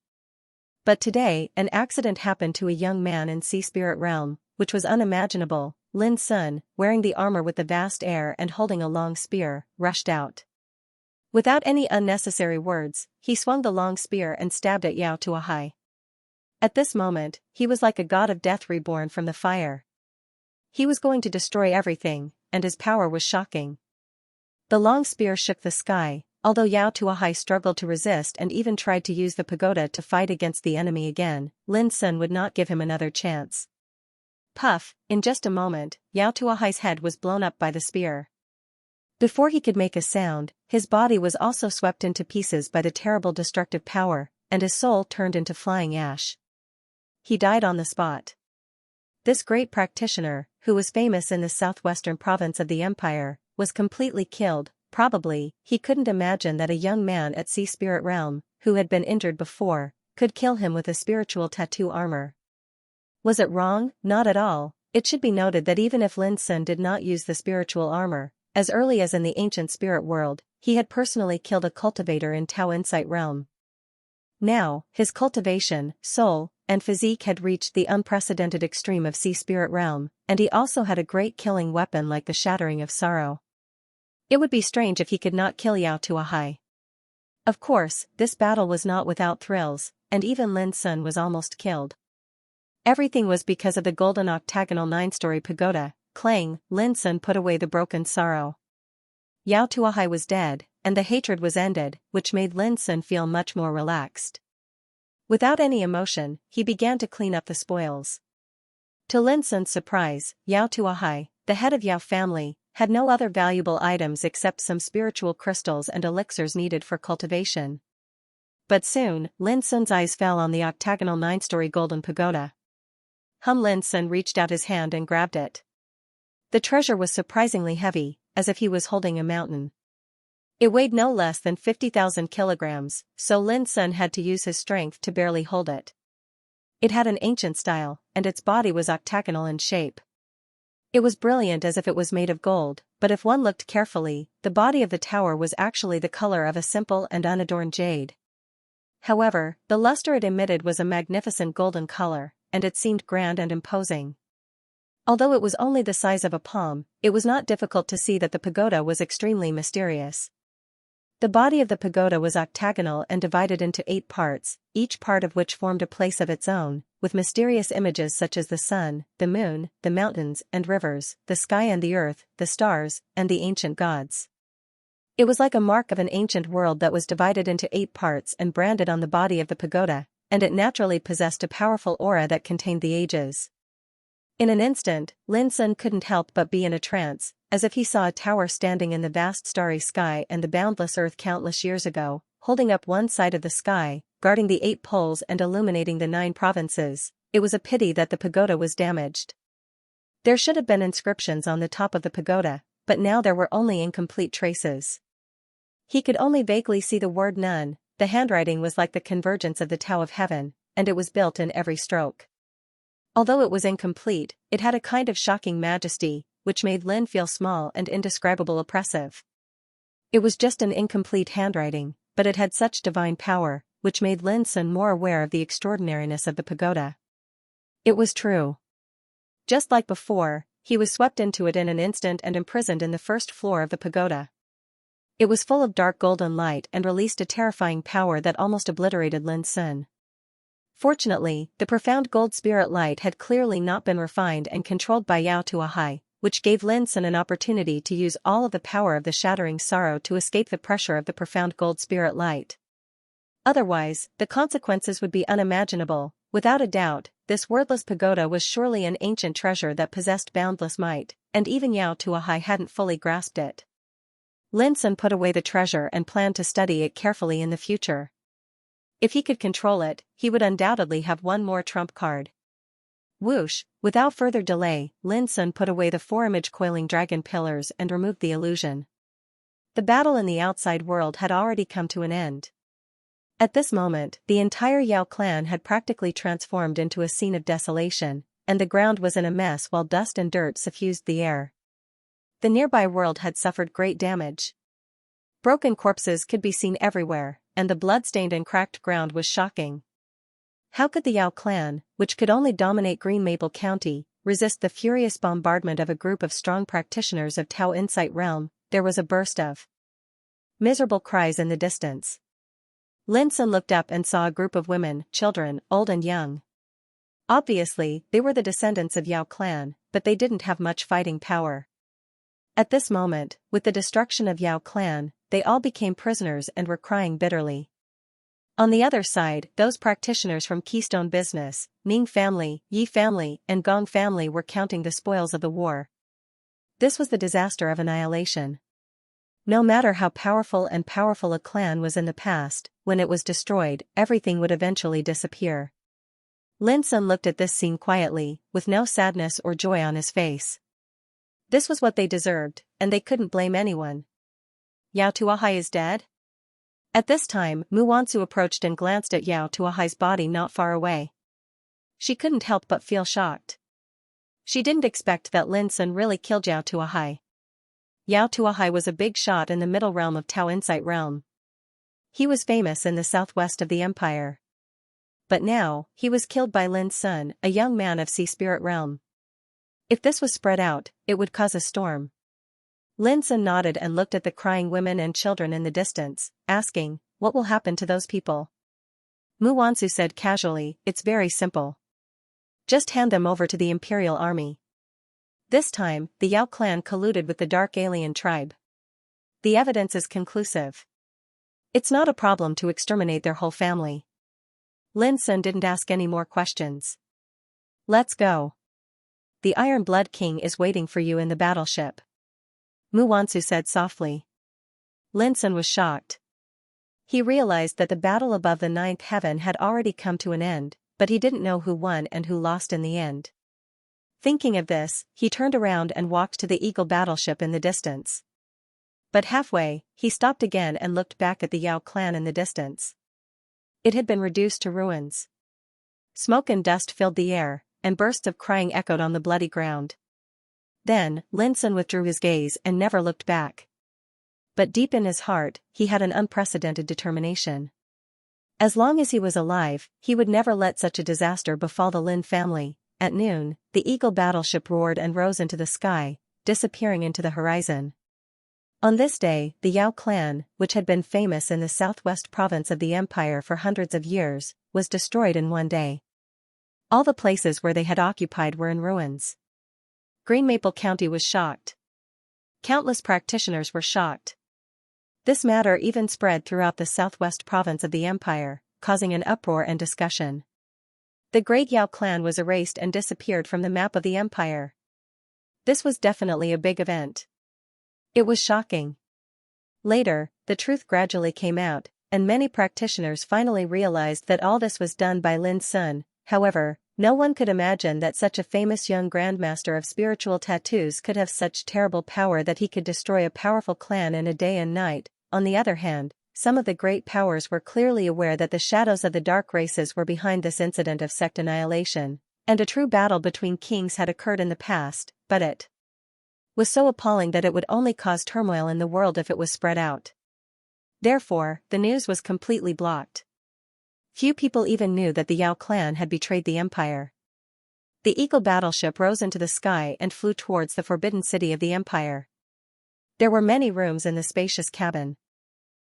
But today, an accident happened to a young man in Sea Spirit Realm, which was unimaginable. Lin Sun, wearing the armor with the vast air and holding a long spear, rushed out. Without any unnecessary words, he swung the long spear and stabbed at Yao Tuahai. At this moment, he was like a god of death reborn from the fire. He was going to destroy everything, and his power was shocking. The long spear shook the sky, although Yao Tuahai struggled to resist and even tried to use the pagoda to fight against the enemy again. Lin Sun would not give him another chance. Puff! In just a moment, Yao Tuahai's head was blown up by the spear. Before he could make a sound, his body was also swept into pieces by the terrible destructive power, and his soul turned into flying ash. He died on the spot. This great practitioner, who was famous in the southwestern province of the empire, was completely killed. Probably, he couldn't imagine that a young man at Sea Spirit Realm, who had been injured before, could kill him with a spiritual tattoo armor. Was it wrong? Not at all. It should be noted that even if Lin Sun did not use the spiritual armor, as early as in the ancient spirit world, he had personally killed a cultivator in Tao Insight Realm. Now, his cultivation, soul, and physique had reached the unprecedented extreme of Sea Spirit Realm, and he also had a great killing weapon like the Shattering of Sorrow. It would be strange if he could not kill Yao Tuahai. Of course, this battle was not without thrills, and even Lin Sun was almost killed. Everything was because of the golden octagonal 9-story pagoda. Clang! Lin Sun put away the broken sorrow. Yao Tuahai was dead, and the hatred was ended, which made Lin Sun feel much more relaxed. Without any emotion, he began to clean up the spoils. To Lin Sun's surprise, Yao Tuahai, the head of Yao family, had no other valuable items except some spiritual crystals and elixirs needed for cultivation. But soon, Lin Sun's eyes fell on the octagonal 9-story golden pagoda. Lin Sun reached out his hand and grabbed it. The treasure was surprisingly heavy, as if he was holding a mountain. It weighed no less than 50,000 kilograms, so Lin Sun had to use his strength to barely hold it. It had an ancient style, and its body was octagonal in shape. It was brilliant as if it was made of gold, but if one looked carefully, the body of the tower was actually the color of a simple and unadorned jade. However, the luster it emitted was a magnificent golden color, and it seemed grand and imposing. Although it was only the size of a palm, it was not difficult to see that the pagoda was extremely mysterious. The body of the pagoda was octagonal and divided into 8 parts, each part of which formed a place of its own, with mysterious images such as the sun, the moon, the mountains and rivers, the sky and the earth, the stars, and the ancient gods. It was like a mark of an ancient world that was divided into 8 parts and branded on the body of the pagoda, and it naturally possessed a powerful aura that contained the ages. In an instant, Lin Sun couldn't help but be in a trance, as if he saw a tower standing in the vast starry sky and the boundless earth countless years ago, holding up one side of the sky, guarding the 8 poles and illuminating the 9 provinces. It was a pity that the pagoda was damaged. There should have been inscriptions on the top of the pagoda, but now there were only incomplete traces. He could only vaguely see the word none. The handwriting was like the convergence of the Tao of Heaven, and it was built in every stroke. Although it was incomplete, it had a kind of shocking majesty, which made Lin feel small and indescribable oppressive. It was just an incomplete handwriting, but it had such divine power, which made Lin Sun more aware of the extraordinariness of the pagoda. It was true. Just like before, he was swept into it in an instant and imprisoned in the first floor of the pagoda. It was full of dark golden light and released a terrifying power that almost obliterated Lin Sun. Fortunately, the profound gold spirit light had clearly not been refined and controlled by Yao Tuahai, which gave Lin Sun an opportunity to use all of the power of the shattering sorrow to escape the pressure of the profound gold spirit light. Otherwise, the consequences would be unimaginable. Without a doubt, this wordless pagoda was surely an ancient treasure that possessed boundless might, and even Yao Tuahai hadn't fully grasped it. Lin Sun put away the treasure and planned to study it carefully in the future. If he could control it, he would undoubtedly have one more trump card. Whoosh! Without further delay, Lin Sun put away the 4-image coiling dragon pillars and removed the illusion. The battle in the outside world had already come to an end. At this moment, the entire Yao clan had practically transformed into a scene of desolation, and the ground was in a mess while dust and dirt suffused the air. The nearby world had suffered great damage. Broken corpses could be seen everywhere, and the blood-stained and cracked ground was shocking. How could the Yao clan, which could only dominate Green Maple County, resist the furious bombardment of a group of strong practitioners of Tao Insight Realm? There was a burst of miserable cries in the distance. Lin Sun looked up and saw a group of women, children, old and young. Obviously, they were the descendants of Yao clan, but they didn't have much fighting power. At this moment, with the destruction of Yao clan, they all became prisoners and were crying bitterly. On the other side, those practitioners from Keystone Business, Ning family, Yi family, and Gong family were counting the spoils of the war. This was the disaster of annihilation. No matter how powerful a clan was in the past, when it was destroyed, everything would eventually disappear. Lin Sun looked at this scene quietly, with no sadness or joy on his face. This was what they deserved, and they couldn't blame anyone. Yao Tuahai is dead? At this time, Mu Wansu approached and glanced at Yao Tuahai's body not far away. She couldn't help but feel shocked. She didn't expect that Lin Sun really killed Yao Tuahai. Yao Tuahai was a big shot in the middle realm of Tao Insight Realm. He was famous in the southwest of the empire. But now, he was killed by Lin Sun, a young man of Sea Spirit Realm. If this was spread out, it would cause a storm. Lin Sun nodded and looked at the crying women and children in the distance, asking, "What will happen to those people?" Mu Wansu said casually, "It's very simple. Just hand them over to the Imperial Army." This time, the Yao clan colluded with the Dark Alien tribe. The evidence is conclusive. It's not a problem to exterminate their whole family. Lin Sun didn't ask any more questions. "Let's go. The Iron Blood King is waiting for you in the battleship," Mu Wansu said softly. Lin Sun was shocked. He realized that the battle above the 9th heaven had already come to an end, but he didn't know who won and who lost in the end. Thinking of this, he turned around and walked to the Eagle battleship in the distance. But halfway, he stopped again and looked back at the Yao clan in the distance. It had been reduced to ruins. Smoke and dust filled the air, and bursts of crying echoed on the bloody ground. Then, Lin Sun withdrew his gaze and never looked back. But deep in his heart, he had an unprecedented determination. As long as he was alive, he would never let such a disaster befall the Lin family. At noon, the Eagle battleship roared and rose into the sky, disappearing into the horizon. On this day, the Yao clan, which had been famous in the southwest province of the empire for hundreds of years, was destroyed in one day. All the places where they had occupied were in ruins. Green Maple County was shocked. Countless practitioners were shocked. This matter even spread throughout the southwest province of the empire, causing an uproar and discussion. The great Yao clan was erased and disappeared from the map of the empire. This was definitely a big event. It was shocking. Later, the truth gradually came out, and many practitioners finally realized that all this was done by Lin Sun. However, no one could imagine that such a famous young grandmaster of spiritual tattoos could have such terrible power that he could destroy a powerful clan in a day and night. On the other hand, some of the great powers were clearly aware that the shadows of the dark races were behind this incident of sect annihilation, and a true battle between kings had occurred in the past, but it was so appalling that it would only cause turmoil in the world if it was spread out. Therefore, the news was completely blocked. Few people even knew that the Yao clan had betrayed the empire. The Eagle battleship rose into the sky and flew towards the forbidden city of the empire. There were many rooms in the spacious cabin.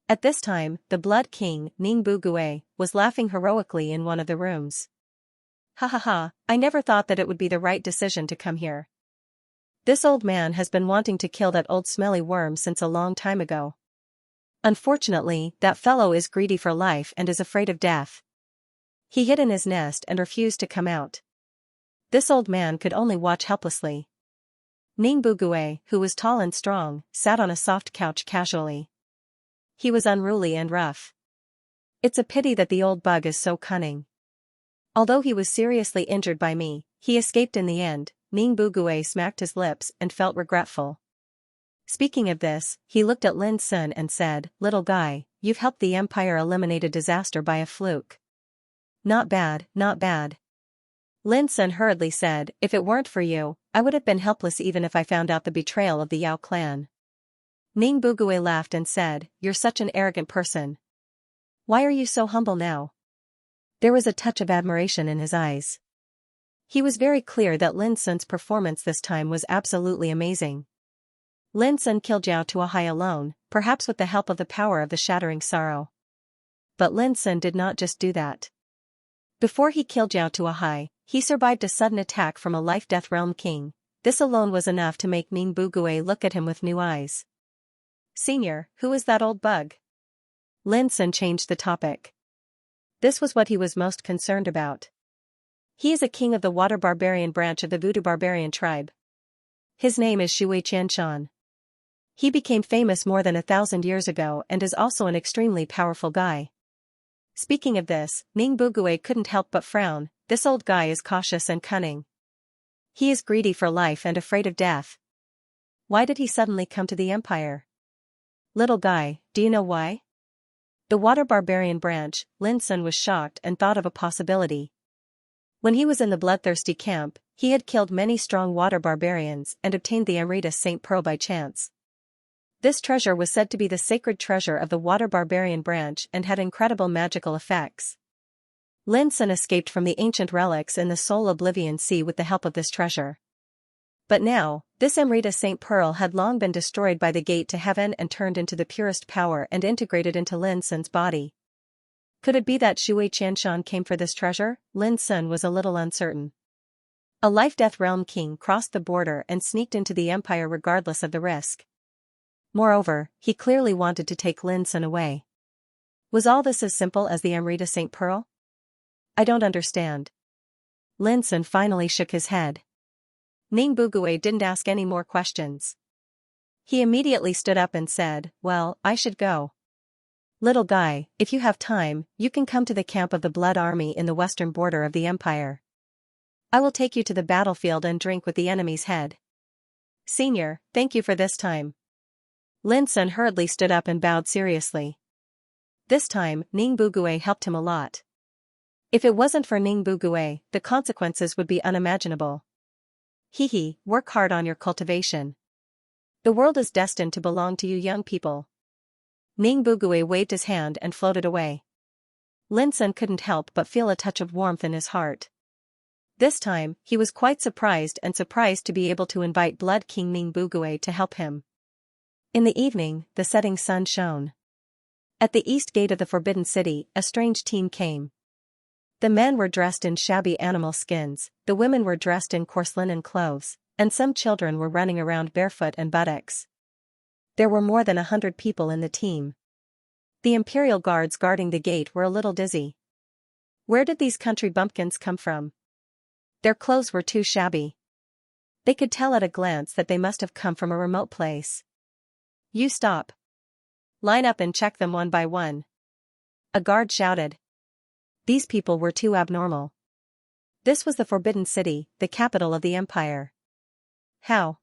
At this time, the Blood King, Ning Bugue, was laughing heroically in one of the rooms. Ha ha ha, I never thought that it would be the right decision to come here. This old man has been wanting to kill that old smelly worm since a long time ago. Unfortunately, that fellow is greedy for life and is afraid of death. He hid in his nest and refused to come out. This old man could only watch helplessly. Ning Bugue, who was tall and strong, sat on a soft couch casually. He was unruly and rough. It's a pity that the old bug is so cunning. Although he was seriously injured by me, he escaped in the end. Ning Bugue smacked his lips and felt regretful. Speaking of this, he looked at Lin Sun and said, "Little guy, you've helped the empire eliminate a disaster by a fluke. Not bad, not bad." Lin Sun hurriedly said, "If it weren't for you, I would have been helpless even if I found out the betrayal of the Yao clan." Ning Bugue laughed and said, "You're such an arrogant person. Why are you so humble now?" There was a touch of admiration in his eyes. He was very clear that Lin Sun's performance this time was absolutely amazing. Lin Sun killed Zhao Tuahai alone, perhaps with the help of the power of the Shattering Sorrow. But Lin Sun did not just do that. Before he killed Zhao Tuahai, he survived a sudden attack from a life-death realm king. This alone was enough to make Ning Bugue look at him with new eyes. "Senior, who is that old bug?" Lin Sun changed the topic. This was what he was most concerned about. "He is a king of the water barbarian branch of the voodoo barbarian tribe. His name is Xianxia. He became famous more than 1,000 years ago and is also an extremely powerful guy." Speaking of this, Ning Bugue couldn't help but frown. This old guy is cautious and cunning. He is greedy for life and afraid of death. Why did he suddenly come to the empire? Little guy, do you know why? The water barbarian branch. Lin Sun was shocked and thought of a possibility. When he was in the bloodthirsty camp, he had killed many strong water barbarians and obtained the Emeritus Saint Pearl by chance. This treasure was said to be the sacred treasure of the water barbarian branch and had incredible magical effects. Lin Sun escaped from the ancient relics in the Soul Oblivion Sea with the help of this treasure. But now, this Emeritus Saint Pearl had long been destroyed by the gate to heaven and turned into the purest power and integrated into Lin Sun's body. Could it be that Shui Qianshan came for this treasure? Lin Sun was a little uncertain. A life-death realm king crossed the border and sneaked into the empire regardless of the risk. Moreover, he clearly wanted to take Lin Sun away. Was all this as simple as the Emeritus Saint Pearl? I don't understand. Lin Sun finally shook his head. Ning Bugue didn't ask any more questions. He immediately stood up and said, "Well, I should go. Little guy, if you have time, you can come to the camp of the Blood Army in the western border of the empire. I will take you to the battlefield and drink with the enemy's head." "Senior, thank you for this time." Lin Sun hurriedly stood up and bowed seriously. This time, Ning Bugue helped him a lot. If it wasn't for Ning Bugue, the consequences would be unimaginable. Hee, work hard on your cultivation. The world is destined to belong to you young people. Ning Bugue waved his hand and floated away. Lin Sun couldn't help but feel a touch of warmth in his heart. This time, he was quite surprised to be able to invite Blood King Ning Bugue to help him. In the evening, the setting sun shone. At the east gate of the Forbidden City, a strange team came. The men were dressed in shabby animal skins, the women were dressed in coarse linen clothes, and some children were running around barefoot and buttocks. There were more than 100 people in the team. The imperial guards guarding the gate were a little dizzy. Where did these country bumpkins come from? Their clothes were too shabby. They could tell at a glance that they must have come from a remote place. You stop. Line up and check them one by one. A guard shouted. These people were too abnormal. This was the Forbidden City, the capital of the empire. How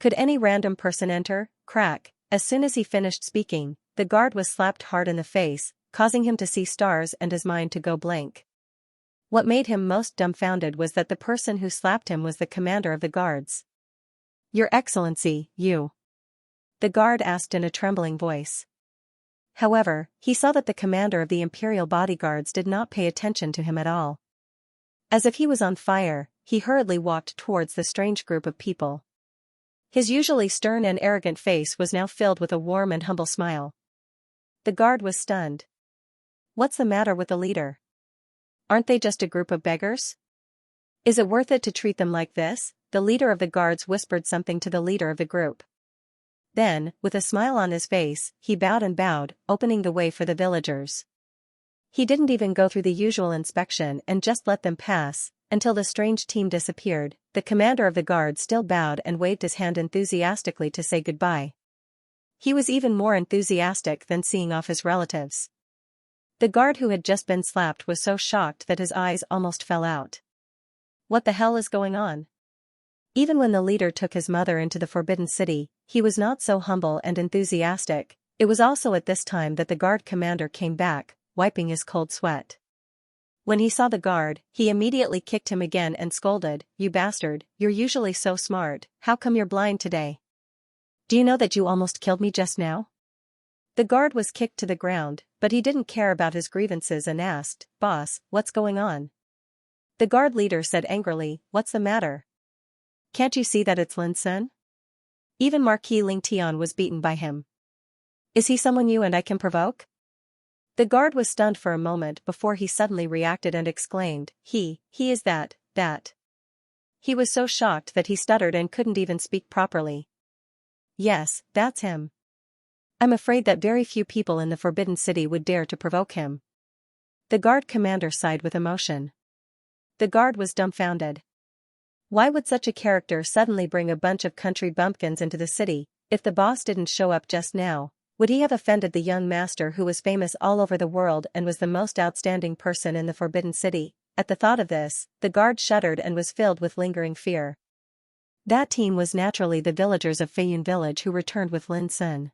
could any random person enter? Crack. As soon as he finished speaking, the guard was slapped hard in the face, causing him to see stars and his mind to go blank. What made him most dumbfounded was that the person who slapped him was the commander of the guards. Your Excellency, you. The guard asked in a trembling voice. However, he saw that the commander of the imperial bodyguards did not pay attention to him at all. As if he was on fire, he hurriedly walked towards the strange group of people. His usually stern and arrogant face was now filled with a warm and humble smile. The guard was stunned. What's the matter with the leader? Aren't they just a group of beggars? Is it worth it to treat them like this? The leader of the guards whispered something to the leader of the group. Then, with a smile on his face, he bowed, opening the way for the villagers. He didn't even go through the usual inspection and just let them pass, until the strange team disappeared. The commander of the guard still bowed and waved his hand enthusiastically to say goodbye. He was even more enthusiastic than seeing off his relatives. The guard who had just been slapped was so shocked that his eyes almost fell out. What the hell is going on? Even when the leader took his mother into the Forbidden City, he was not so humble and enthusiastic. It was also at this time that the guard commander came back, wiping his cold sweat. When he saw the guard, he immediately kicked him again and scolded, "You bastard, you're usually so smart, how come you're blind today? Do you know that you almost killed me just now?" The guard was kicked to the ground, but he didn't care about his grievances and asked, "Boss, what's going on?" The guard leader said angrily, "What's the matter? Can't you see that it's Lin Sun? Even Marquis Ling Tian was beaten by him. Is he someone you and I can provoke?" The guard was stunned for a moment before he suddenly reacted and exclaimed, He is that. He was so shocked that he stuttered and couldn't even speak properly. Yes, that's him. I'm afraid that very few people in the Forbidden City would dare to provoke him. The guard commander sighed with emotion. The guard was dumbfounded. Why would such a character suddenly bring a bunch of country bumpkins into the city? If the boss didn't show up just now, would he have offended the young master who was famous all over the world and was the most outstanding person in the Forbidden City? At the thought of this, the guard shuddered and was filled with lingering fear. That team was naturally the villagers of Feiyun village who returned with Lin Sun.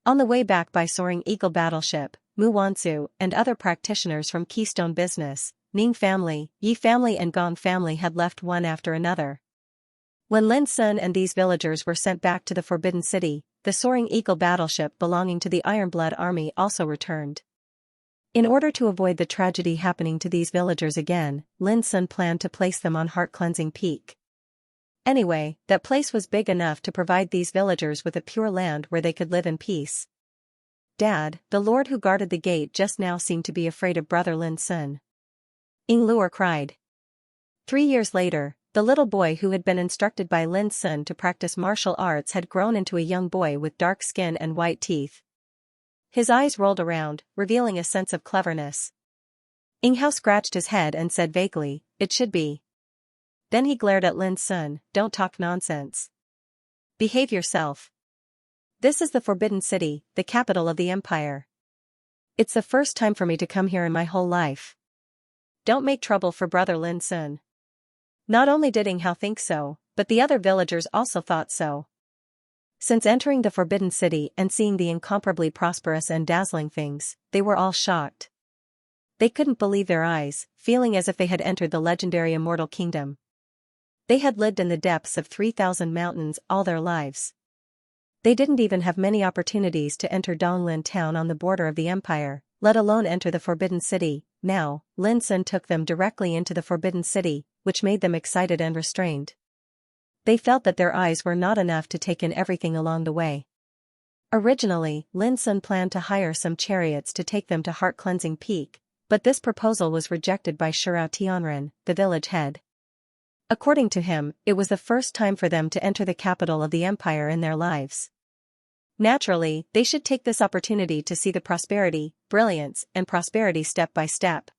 On the way back by Soaring Eagle battleship, Mu Wansu and other practitioners from Keystone Business, Ning family, Yi family and Gong family had left one after another. When Lin Sun and these villagers were sent back to the Forbidden City, the Soaring Eagle battleship belonging to the Ironblood army also returned. In order to avoid the tragedy happening to these villagers again, Lin Sun planned to place them on Heart Cleansing Peak. Anyway, that place was big enough to provide these villagers with a pure land where they could live in peace. Dad, the lord who guarded the gate just now seemed to be afraid of brother Lin Sun. Ying Luer cried. 3 years later, the little boy who had been instructed by Lin Sun to practice martial arts had grown into a young boy with dark skin and white teeth. His eyes rolled around, revealing a sense of cleverness. Ying Hao scratched his head and said vaguely, "It should be." Then he glared at Lin Sun, "Don't talk nonsense. Behave yourself. This is the Forbidden City, the capital of the empire. It's the first time for me to come here in my whole life. Don't make trouble for brother Lin Sun." Not only did Ying Hao think so, but the other villagers also thought so. Since entering the Forbidden City and seeing the incomparably prosperous and dazzling things, they were all shocked. They couldn't believe their eyes, feeling as if they had entered the legendary Immortal Kingdom. They had lived in the depths of 3,000 mountains all their lives. They didn't even have many opportunities to enter Donglin town on the border of the empire, let alone enter the Forbidden City. Now, Lin Sun took them directly into the Forbidden City, which made them excited and restrained. They felt that their eyes were not enough to take in everything along the way. Originally, Lin Sun planned to hire some chariots to take them to Heart Cleansing Peak, but this proposal was rejected by Shirao Tianren, the village head. According to him, it was the first time for them to enter the capital of the empire in their lives. Naturally, they should take this opportunity to see the prosperity, brilliance, and prosperity step by step.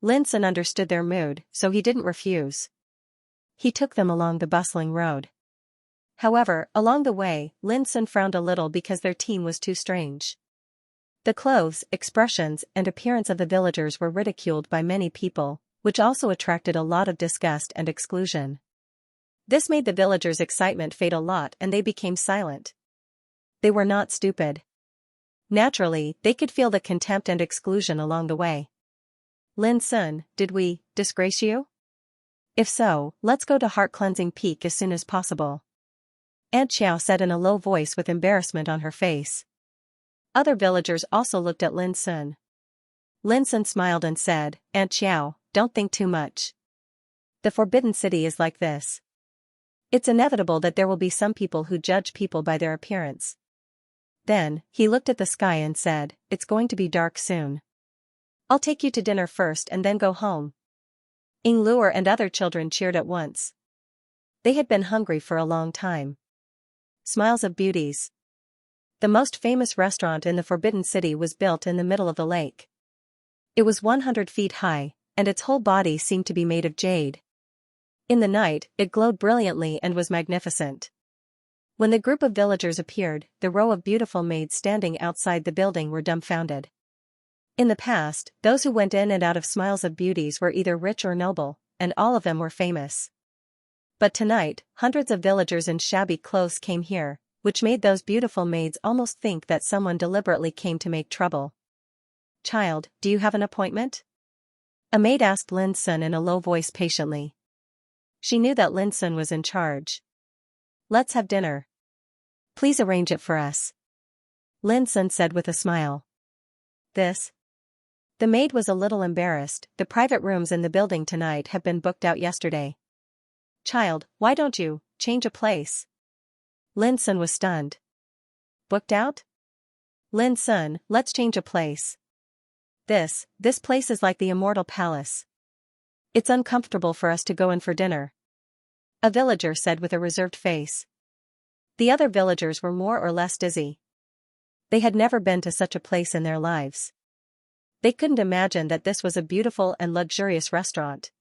Lin Sun understood their mood, so he didn't refuse. He took them along the bustling road. However, along the way, Lin Sun frowned a little because their team was too strange. The clothes, expressions, and appearance of the villagers were ridiculed by many people, which also attracted a lot of disgust and exclusion. This made the villagers' excitement fade a lot and they became silent. They were not stupid. Naturally, they could feel the contempt and exclusion along the way. Lin Sun, did we disgrace you? If so, let's go to Heart Cleansing Peak as soon as possible. Aunt Xiao said in a low voice with embarrassment on her face. Other villagers also looked at Lin Sun. Lin Sun smiled and said, Aunt Xiao, don't think too much. The Forbidden City is like this. It's inevitable that there will be some people who judge people by their appearance. Then, he looked at the sky and said, it's going to be dark soon. I'll take you to dinner first and then go home. Ying Luer and other children cheered at once. They had been hungry for a long time. Smiles of Beauties. The most famous restaurant in the Forbidden City was built in the middle of the lake. It was 100 feet high, and its whole body seemed to be made of jade. In the night, it glowed brilliantly and was magnificent. When the group of villagers appeared, the row of beautiful maids standing outside the building were dumbfounded. In the past, those who went in and out of Smiles of Beauties were either rich or noble, and all of them were famous. But tonight, hundreds of villagers in shabby clothes came here, which made those beautiful maids almost think that someone deliberately came to make trouble. Child, do you have an appointment? A maid asked Lin Sun in a low voice patiently. She knew that Lin Sun was in charge. Let's have dinner. Please arrange it for us. Lin Sun said with a smile. The maid was a little embarrassed. The private rooms in the building tonight have been booked out yesterday. Child, why don't you change a place? Lin Sun was stunned. Booked out? Lin Sun, let's change a place. This place is like the Immortal Palace. It's uncomfortable for us to go in for dinner. A villager said with a reserved face. The other villagers were more or less dizzy. They had never been to such a place in their lives. They couldn't imagine that this was a beautiful and luxurious restaurant.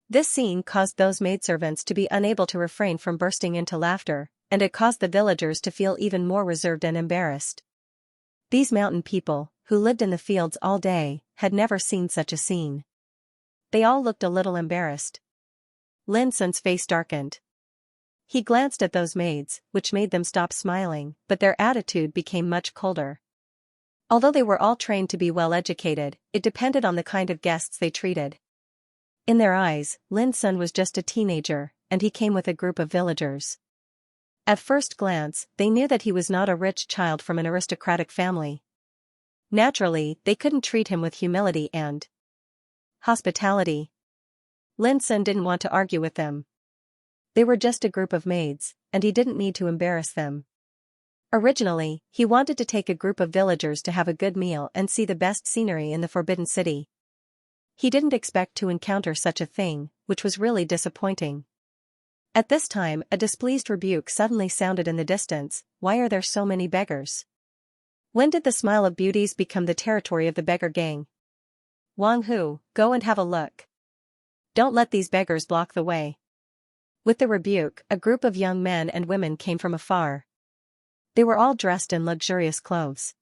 This scene caused those maidservants to be unable to refrain from bursting into laughter, and it caused the villagers to feel even more reserved and embarrassed. These mountain people, who lived in the fields all day, had never seen such a scene. They all looked a little embarrassed. Lin Sun's face darkened. He glanced at those maids, which made them stop smiling, but their attitude became much colder. Although they were all trained to be well educated, it depended on the kind of guests they treated. In their eyes, Lin Sun was just a teenager, and he came with a group of villagers. At first glance, they knew that he was not a rich child from an aristocratic family. Naturally, they couldn't treat him with humility and hospitality. Lin Sun didn't want to argue with them. They were just a group of maids, and he didn't need to embarrass them. Originally, he wanted to take a group of villagers to have a good meal and see the best scenery in the Forbidden City. He didn't expect to encounter such a thing, which was really disappointing. At this time, a displeased rebuke suddenly sounded in the distance. Why are there so many beggars? When did the Smile of Beauties become the territory of the beggar gang? Wang Hu, go and have a look. Don't let these beggars block the way. With the rebuke, a group of young men and women came from afar. They were all dressed in luxurious clothes.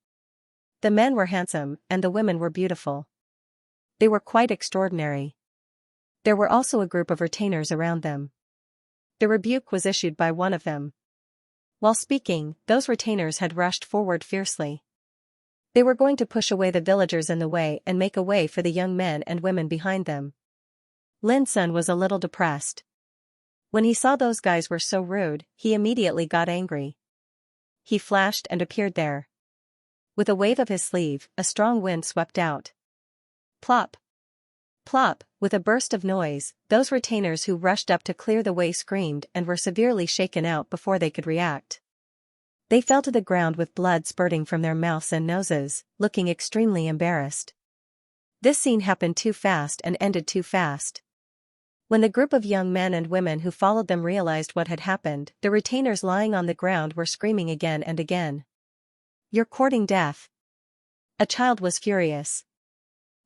The men were handsome, and the women were beautiful. They were quite extraordinary. There were also a group of retainers around them. The rebuke was issued by one of them. While speaking, those retainers had rushed forward fiercely. They were going to push away the villagers in the way and make a way for the young men and women behind them. Lin Sun was a little depressed. When he saw those guys were so rude, he immediately got angry. He flashed and appeared there. With a wave of his sleeve, a strong wind swept out. Plop! Plop! With a burst of noise, those retainers who rushed up to clear the way screamed and were severely shaken out before they could react. They fell to the ground with blood spurting from their mouths and noses, looking extremely embarrassed. This scene happened too fast and ended too fast. When the group of young men and women who followed them realized what had happened, the retainers lying on the ground were screaming again and again. "You're courting death." A child was furious.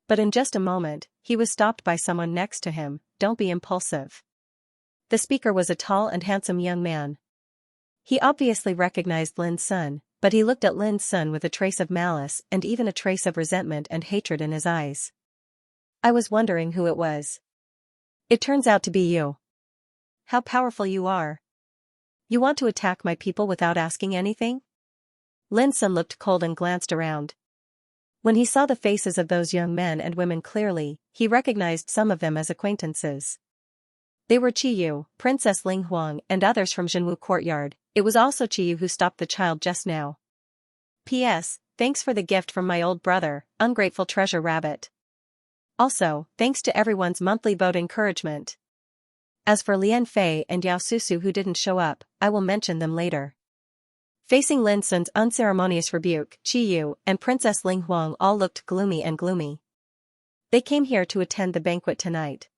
But in just a moment, he was stopped by someone next to him. "Don't be impulsive." The speaker was a tall and handsome young man. He obviously recognized Lin's son, but he looked at Lin's son with a trace of malice and even a trace of resentment and hatred in his eyes. "I was wondering who it was. It turns out to be you. How powerful you are. You want to attack my people without asking anything?" Lin's son looked cold and glanced around. When he saw the faces of those young men and women clearly, he recognized some of them as acquaintances. They were Qiyu, Princess Ling Huang, and others from Zhenwu Courtyard. It was also Qiyu who stopped the child just now. "P.S. Thanks for the gift from my old brother, ungrateful treasure rabbit. Also, thanks to everyone's monthly vote encouragement. As for Lian Fei and Yao Susu who didn't show up, I will mention them later." Facing Lin Sun's unceremonious rebuke, Qiyu and Princess Ling Huang all looked gloomy and gloomy. They came here to attend the banquet tonight.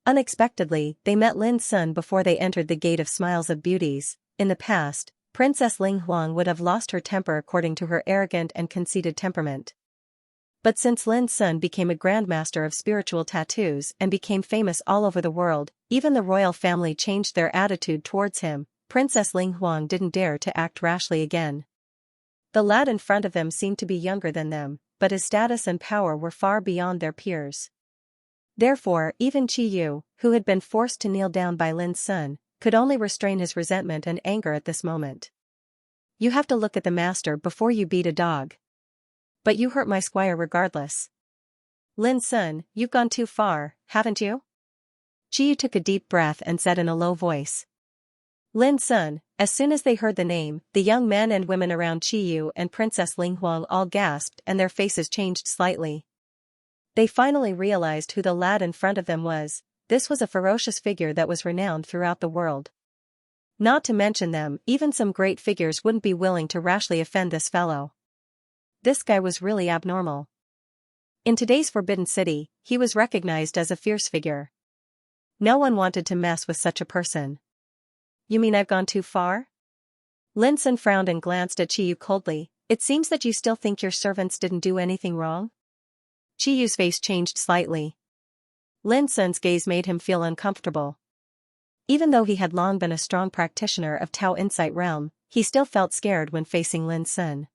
Unexpectedly, they met Lin Sun before they entered the Gate of Smiles of Beauties. In the past, Princess Ling Huang would have lost her temper according to her arrogant and conceited temperament. But since Lin Sun became a grandmaster of spiritual tattoos and became famous all over the world, even the royal family changed their attitude towards him. Princess Ling Huang didn't dare to act rashly again. The lad in front of them seemed to be younger than them, but his status and power were far beyond their peers. Therefore, even Qiyu, who had been forced to kneel down by Lin's son, could only restrain his resentment and anger at this moment. "You have to look at the master before you beat a dog. But you hurt my squire regardless. Lin's son, you've gone too far, haven't you?" Qiyu took a deep breath and said in a low voice. Lin's son. As soon as they heard the name, the young men and women around Qiyu and Princess Ling Huang all gasped and their faces changed slightly. They finally realized who the lad in front of them was. This was a ferocious figure that was renowned throughout the world. Not to mention them, even some great figures wouldn't be willing to rashly offend this fellow. This guy was really abnormal. In today's Forbidden City, he was recognized as a fierce figure. No one wanted to mess with such a person. "You mean I've gone too far?" Lin Sun frowned and glanced at Qiyu coldly. "It seems that you still think your servants didn't do anything wrong?" Chiyu's face changed slightly. Lin Sun's gaze made him feel uncomfortable. Even though he had long been a strong practitioner of Tao Insight Realm, he still felt scared when facing Lin Sun.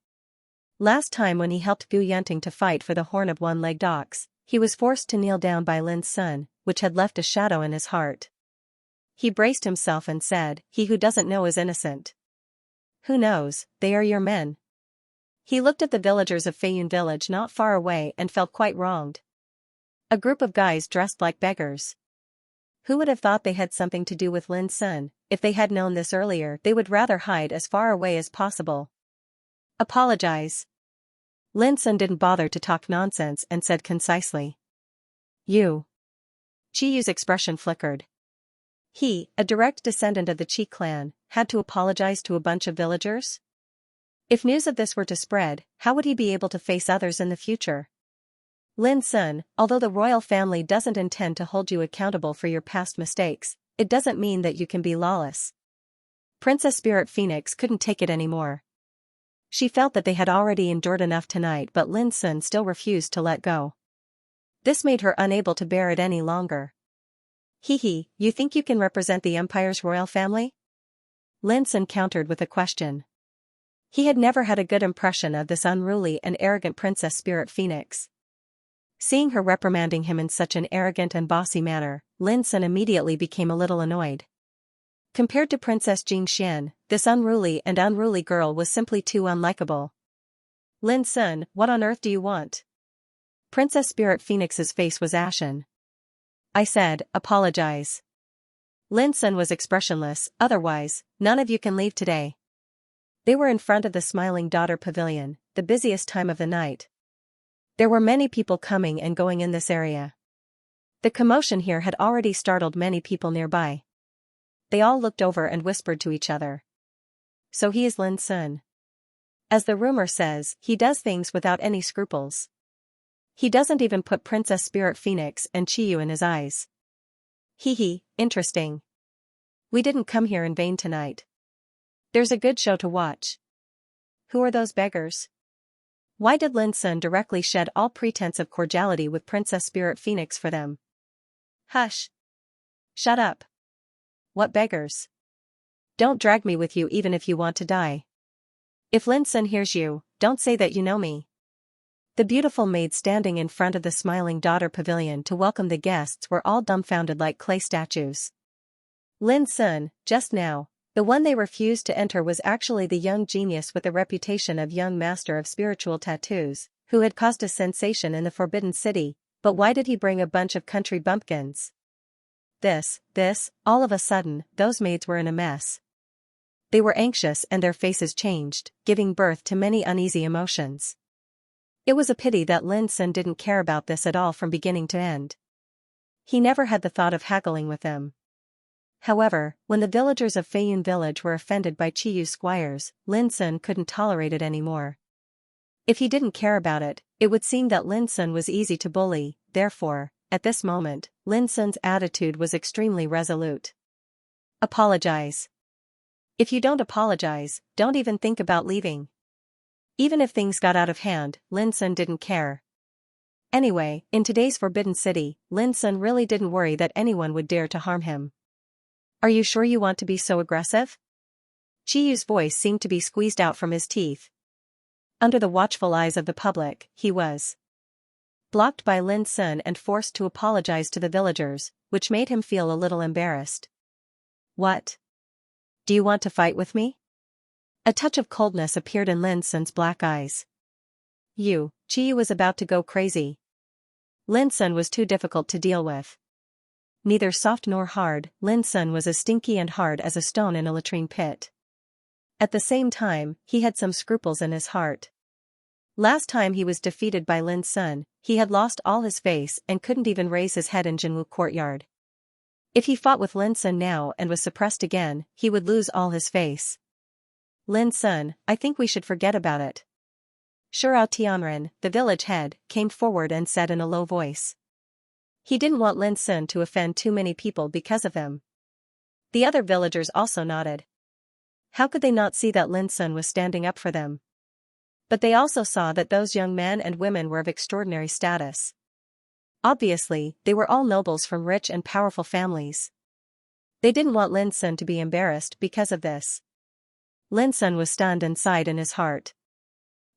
Last time when he helped Gu Yunting to fight for the Horn of One-Legged Ox, he was forced to kneel down by Lin Sun, which had left a shadow in his heart. He braced himself and said, "He who doesn't know is innocent." "Who knows, they are your men." He looked at the villagers of Feiyun village not far away and felt quite wronged. A group of guys dressed like beggars. Who would have thought they had something to do with Lin Sun? If they had known this earlier, they would rather hide as far away as possible. "Apologize." Lin Sun didn't bother to talk nonsense and said concisely. "You." Chiyu's expression flickered. He, a direct descendant of the Qi clan, had to apologize to a bunch of villagers? If news of this were to spread, how would he be able to face others in the future? "Lin Sun, although the royal family doesn't intend to hold you accountable for your past mistakes, it doesn't mean that you can be lawless." Princess Spirit Phoenix couldn't take it anymore. She felt that they had already endured enough tonight, but Lin Sun still refused to let go. This made her unable to bear it any longer. "Hee, you think you can represent the Empire's royal family?" Lin Sun countered with a question. He had never had a good impression of this unruly and arrogant Princess Spirit Phoenix. Seeing her reprimanding him in such an arrogant and bossy manner, Lin Sun immediately became a little annoyed. Compared to Princess Xianxia, this unruly girl was simply too unlikable. "Lin Sun, what on earth do you want?" Princess Spirit Phoenix's face was ashen. "I said, apologize." Lin Sun was expressionless. "Otherwise, none of you can leave today." They were in front of the Smiling Daughter Pavilion, the busiest time of the night. There were many people coming and going in this area. The commotion here had already startled many people nearby. They all looked over and whispered to each other. So he is Lin Sun. As the rumor says, he does things without any scruples. He doesn't even put Princess Spirit Phoenix and Chiyu in his eyes. Hee, interesting. We didn't come here in vain tonight. There's a good show to watch. Who are those beggars? Why did Lin Sun directly shed all pretense of cordiality with Princess Spirit Phoenix for them? Hush. Shut up. What beggars? Don't drag me with you even if you want to die. If Lin Sun hears you, don't say that you know me. The beautiful maids standing in front of the Smiling Daughter Pavilion to welcome the guests were all dumbfounded like clay statues. Lin Sun, just now, the one they refused to enter was actually the young genius with the reputation of young master of spiritual tattoos, who had caused a sensation in the Forbidden City, but why did he bring a bunch of country bumpkins? All of a sudden, those maids were in a mess. They were anxious and their faces changed, giving birth to many uneasy emotions. It was a pity that Lin Sun didn't care about this at all from beginning to end. He never had the thought of haggling with them. However, when the villagers of Feiyun village were offended by Chiyu's squires, Lin Sun couldn't tolerate it anymore. If he didn't care about it, it would seem that Lin Sun was easy to bully, therefore, at this moment, Lin Sun's attitude was extremely resolute. Apologize. If you don't apologize, don't even think about leaving. Even if things got out of hand, Lin Sun didn't care. Anyway, in today's Forbidden City, Lin Sun really didn't worry that anyone would dare to harm him. Are you sure you want to be so aggressive? Chiyu's voice seemed to be squeezed out from his teeth. Under the watchful eyes of the public, he was blocked by Lin Sun and forced to apologize to the villagers, which made him feel a little embarrassed. What? Do you want to fight with me? A touch of coldness appeared in Lin Sun's black eyes. Chiyu was about to go crazy. Lin Sun was too difficult to deal with. Neither soft nor hard, Lin Sun was as stinky and hard as a stone in a latrine pit. At the same time, he had some scruples in his heart. Last time he was defeated by Lin Sun, he had lost all his face and couldn't even raise his head in Jinwu Courtyard. If he fought with Lin Sun now and was suppressed again, he would lose all his face. Lin Sun, I think we should forget about it. Shurao Tianren, the village head, came forward and said in a low voice. He didn't want Lin Sun to offend too many people because of him. The other villagers also nodded. How could they not see that Lin Sun was standing up for them? But they also saw that those young men and women were of extraordinary status. Obviously, they were all nobles from rich and powerful families. They didn't want Lin Sun to be embarrassed because of this. Lin Sun was stunned and sighed in his heart.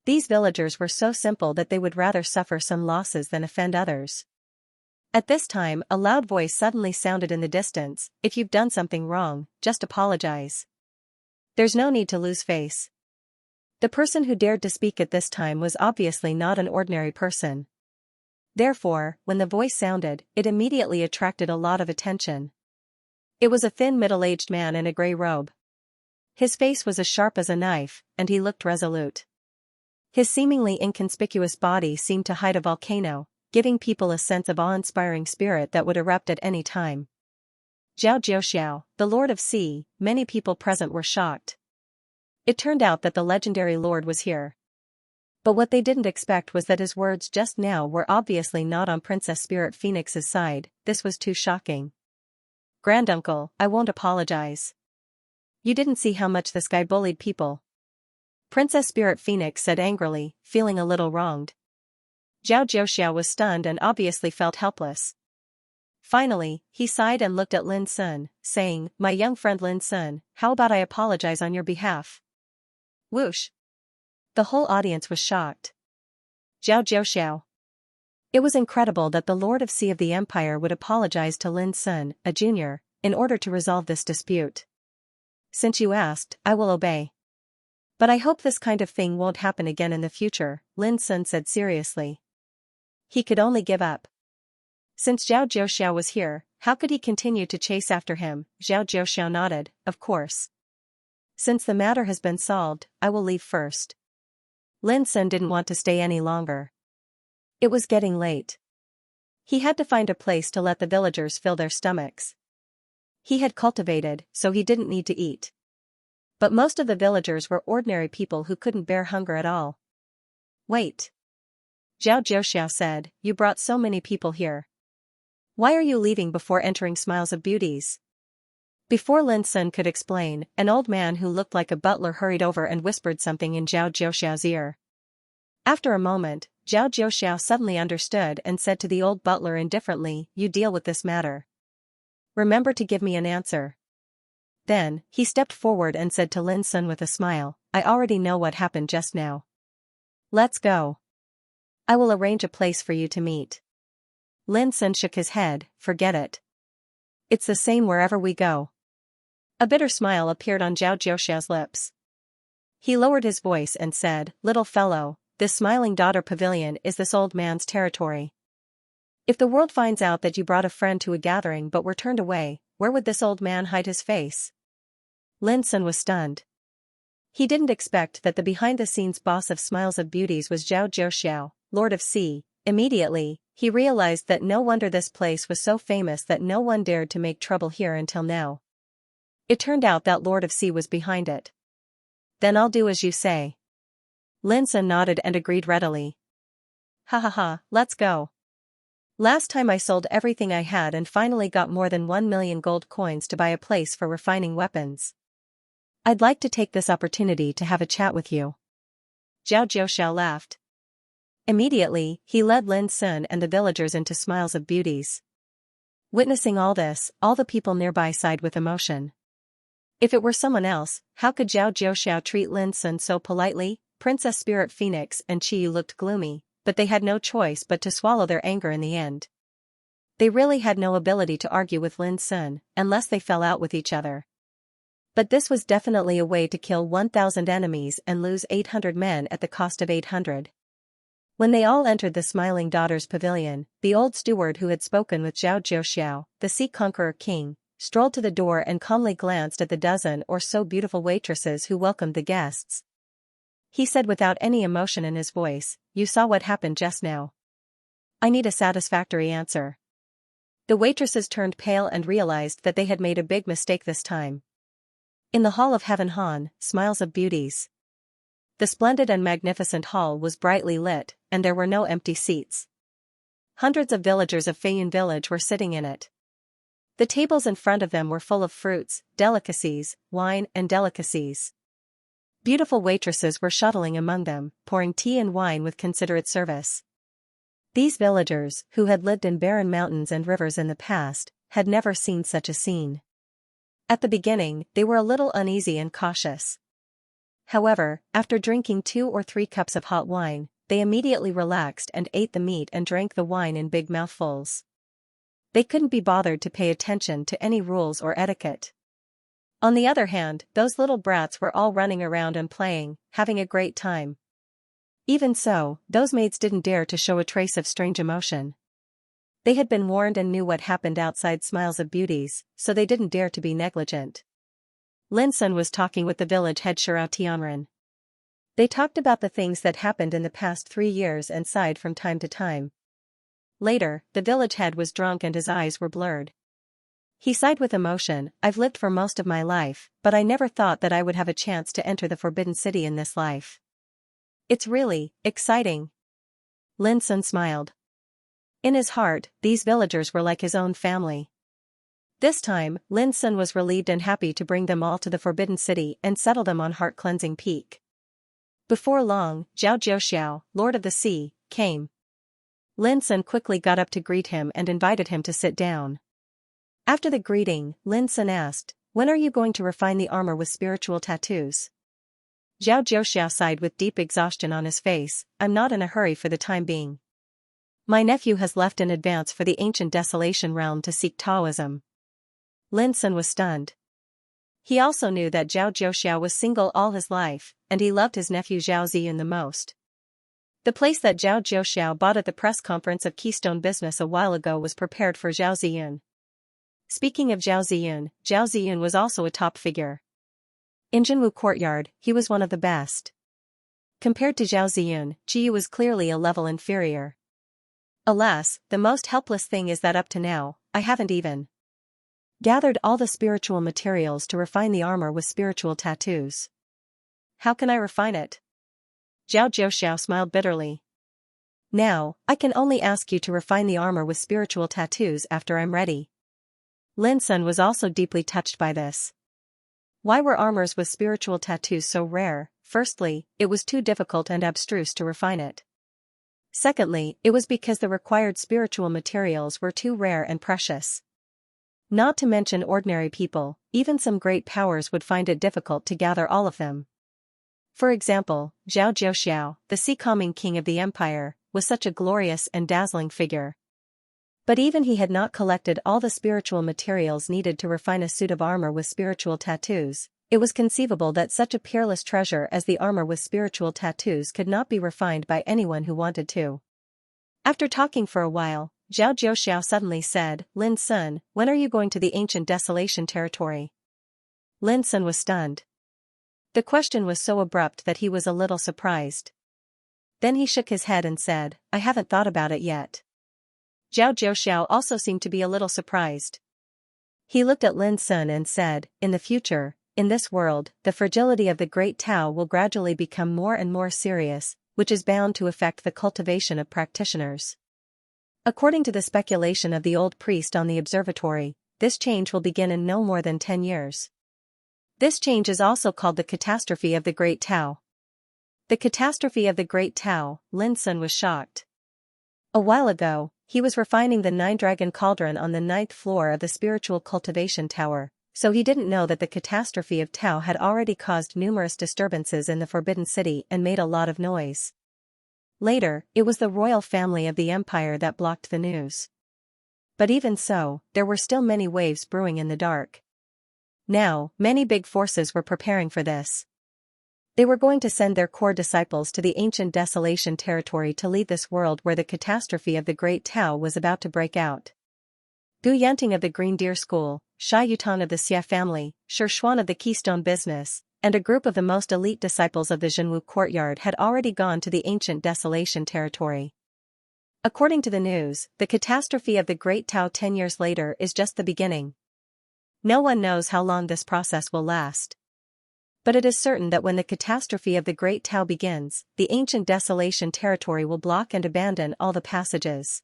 These villagers were so simple that they would rather suffer some losses than offend others. At this time, a loud voice suddenly sounded in the distance. If you've done something wrong, just apologize. There's no need to lose face. The person who dared to speak at this time was obviously not an ordinary person. Therefore, when the voice sounded, it immediately attracted a lot of attention. It was a thin middle-aged man in a gray robe. His face was as sharp as a knife, and he looked resolute. His seemingly inconspicuous body seemed to hide a volcano, giving people a sense of awe-inspiring spirit that would erupt at any time. Zhao Jiuxiao, the Lord of Sea, many people present were shocked. It turned out that the legendary lord was here. But what they didn't expect was that his words just now were obviously not on Princess Spirit Phoenix's side. This was too shocking. Granduncle, I won't apologize. You didn't see how much this guy bullied people. Princess Spirit Phoenix said angrily, feeling a little wronged. Zhao Jiuxiao was stunned and obviously felt helpless. Finally, he sighed and looked at Lin Sun, saying, My young friend Lin Sun, how about I apologize on your behalf? Whoosh! The whole audience was shocked. Zhao Jiuxiao. It was incredible that the Lord of Sea of the Empire would apologize to Lin Sun, a junior, in order to resolve this dispute. Since you asked, I will obey. But I hope this kind of thing won't happen again in the future, Lin Sun said seriously. He could only give up. Since Zhao Jiuxiao was here, how could he continue to chase after him? Zhao Jiuxiao nodded, of course. Since the matter has been solved, I will leave first. Lin Sun didn't want to stay any longer. It was getting late. He had to find a place to let the villagers fill their stomachs. He had cultivated, so he didn't need to eat. But most of the villagers were ordinary people who couldn't bear hunger at all. Wait. Zhao Jiuxiao said, you brought so many people here. Why are you leaving before entering Smiles of Beauties? Before Lin Sun could explain, an old man who looked like a butler hurried over and whispered something in Zhao Jiuxiao's ear. After a moment, Zhao Jiuxiao suddenly understood and said to the old butler indifferently, you deal with this matter. Remember to give me an answer. Then, he stepped forward and said to Lin Sun with a smile, I already know what happened just now. Let's go. I will arrange a place for you to meet. Lin Sun shook his head, forget it. It's the same wherever we go. A bitter smile appeared on Zhao Jiuxiao's lips. He lowered his voice and said, little fellow, this smiling daughter pavilion is this old man's territory. If the world finds out that you brought a friend to a gathering but were turned away, where would this old man hide his face? Lin Sun was stunned. He didn't expect that the behind-the-scenes boss of Smiles of Beauties was Zhao Jiuxiao, Lord of Sea. Immediately, he realized that no wonder this place was so famous that no one dared to make trouble here until now. It turned out that Lord of Sea was behind it. Then I'll do as you say. Lin Sun nodded and agreed readily. Ha ha ha, let's go. Last time I sold everything I had and finally got more than 1 million gold coins to buy a place for refining weapons. I'd like to take this opportunity to have a chat with you. Zhao Jiuxiao laughed. Immediately, he led Lin Sun and the villagers into Smiles of Beauties. Witnessing all this, all the people nearby sighed with emotion. If it were someone else, how could Zhao Jiuxiao treat Lin Sun so politely? Princess Spirit Phoenix and Qiyu looked gloomy, but they had no choice but to swallow their anger in the end. They really had no ability to argue with Lin Sun, unless they fell out with each other. But this was definitely a way to kill 1,000 enemies and lose 800 men at the cost of 800. When they all entered the Smiling Daughters Pavilion, the old steward who had spoken with Zhao Jiuxiao, the Sea Conqueror King, strolled to the door and calmly glanced at the dozen or so beautiful waitresses who welcomed the guests. He said without any emotion in his voice, you saw what happened just now. I need a satisfactory answer. The waitresses turned pale and realized that they had made a big mistake this time. In the Hall of Heaven Han, Smiles of Beauties. The splendid and magnificent hall was brightly lit, and there were no empty seats. Hundreds of villagers of Feiyun village were sitting in it. The tables in front of them were full of fruits, delicacies, wine and delicacies. Beautiful waitresses were shuttling among them, pouring tea and wine with considerate service. These villagers, who had lived in barren mountains and rivers in the past, had never seen such a scene. At the beginning, they were a little uneasy and cautious. However, after drinking 2 or 3 cups of hot wine, they immediately relaxed and ate the meat and drank the wine in big mouthfuls. They couldn't be bothered to pay attention to any rules or etiquette. On the other hand, those little brats were all running around and playing, having a great time. Even so, those maids didn't dare to show a trace of strange emotion. They had been warned and knew what happened outside Smiles of Beauties, so they didn't dare to be negligent. Lin Sun was talking with the village head Shirao Tianren. They talked about the things that happened in the past 3 years and sighed from time to time. Later, the village head was drunk and his eyes were blurred. He sighed with emotion, I've lived for most of my life, but I never thought that I would have a chance to enter the Forbidden City in this life. It's really exciting. Lin Sun smiled. In his heart, these villagers were like his own family. This time, Lin Sun was relieved and happy to bring them all to the Forbidden City and settle them on Heart-Cleansing Peak. Before long, Zhao Jiuxiao, Lord of the Sea, came. Lin Sun quickly got up to greet him and invited him to sit down. After the greeting, Lin Sun asked, when are you going to refine the armor with spiritual tattoos? Zhao Jiuxiao sighed with deep exhaustion on his face, I'm not in a hurry for the time being. My nephew has left in advance for the ancient Desolation realm to seek Taoism. Lin Sun was stunned. He also knew that Zhao Jiuxiao was single all his life, and he loved his nephew Zhao Ziyun the most. The place that Zhao Jiuxiao bought at the press conference of Keystone Business a while ago was prepared for Zhao Ziyun. Speaking of Zhao Ziyun was also a top figure. In Jinwu courtyard, he was one of the best. Compared to Zhao Ziyun, Jiyu was clearly a level inferior. Alas, the most helpless thing is that up to now, I haven't even gathered all the spiritual materials to refine the armor with spiritual tattoos. How can I refine it? Zhao Jiuxiao smiled bitterly. Now, I can only ask you to refine the armor with spiritual tattoos after I'm ready. Lin Sun was also deeply touched by this. Why were armors with spiritual tattoos so rare? Firstly, it was too difficult and abstruse to refine it. Secondly, it was because the required spiritual materials were too rare and precious. Not to mention ordinary people, even some great powers would find it difficult to gather all of them. For example, Zhao Jiuxiao, the sea-calming king of the empire, was such a glorious and dazzling figure. But even he had not collected all the spiritual materials needed to refine a suit of armor with spiritual tattoos. It was conceivable that such a peerless treasure as the armor with spiritual tattoos could not be refined by anyone who wanted to. After talking for a while, Zhao Jiuxiao suddenly said, Lin Sun, when are you going to the ancient desolation territory? Lin Sun was stunned. The question was so abrupt that he was a little surprised. Then he shook his head and said, I haven't thought about it yet. Zhao Jiuxiao also seemed to be a little surprised. He looked at Lin Sun and said, in the future, in this world, the fragility of the Great Tao will gradually become more and more serious, which is bound to affect the cultivation of practitioners. According to the speculation of the old priest on the observatory, this change will begin in no more than 10 years. This change is also called the catastrophe of the Great Tao. The catastrophe of the Great Tao, Lin Sun was shocked. A while ago, he was refining the 9-dragon cauldron on the 9th floor of the spiritual cultivation tower, so he didn't know that the catastrophe of Tao had already caused numerous disturbances in the Forbidden City and made a lot of noise. Later, it was the royal family of the empire that blocked the news. But even so, there were still many waves brewing in the dark. Now, many big forces were preparing for this. They were going to send their core disciples to the ancient desolation territory to lead this world where the catastrophe of the Great Tao was about to break out. Gu Yanting of the Green Deer School, Shai Yutan of the Xia family, Shi Xuan of the Keystone Business, and a group of the most elite disciples of the Jinwu courtyard had already gone to the ancient desolation territory. According to the news, the catastrophe of the Great Tao 10 years later is just the beginning. No one knows how long this process will last. But it is certain that when the catastrophe of the Great Tao begins, the ancient desolation territory will block and abandon all the passages.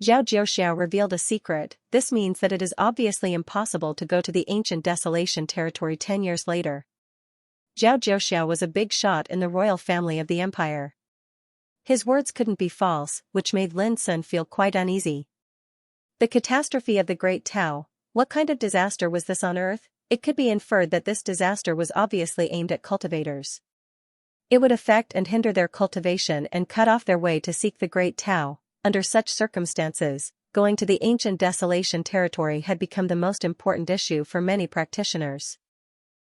Zhao Jiuxiao revealed a secret. This means that it is obviously impossible to go to the ancient desolation territory 10 years later. Zhao Jiuxiao was a big shot in the royal family of the empire. His words couldn't be false, which made Lin Sun feel quite uneasy. The catastrophe of the Great Tao, what kind of disaster was this on Earth? It could be inferred that this disaster was obviously aimed at cultivators. It would affect and hinder their cultivation and cut off their way to seek the Great Tao. Under such circumstances, going to the ancient desolation territory had become the most important issue for many practitioners.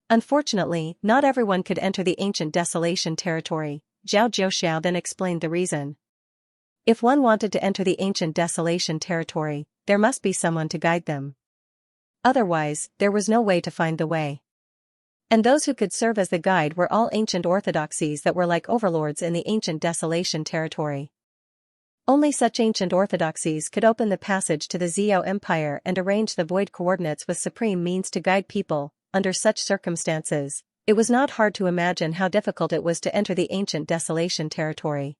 Unfortunately, not everyone could enter the ancient desolation territory. Zhao Jiuxiao then explained the reason. If one wanted to enter the ancient desolation territory, there must be someone to guide them. Otherwise, there was no way to find the way. And those who could serve as the guide were all ancient orthodoxies that were like overlords in the ancient desolation territory. Only such ancient orthodoxies could open the passage to the Zhou Empire and arrange the void coordinates with supreme means to guide people. Under such circumstances, it was not hard to imagine how difficult it was to enter the ancient desolation territory.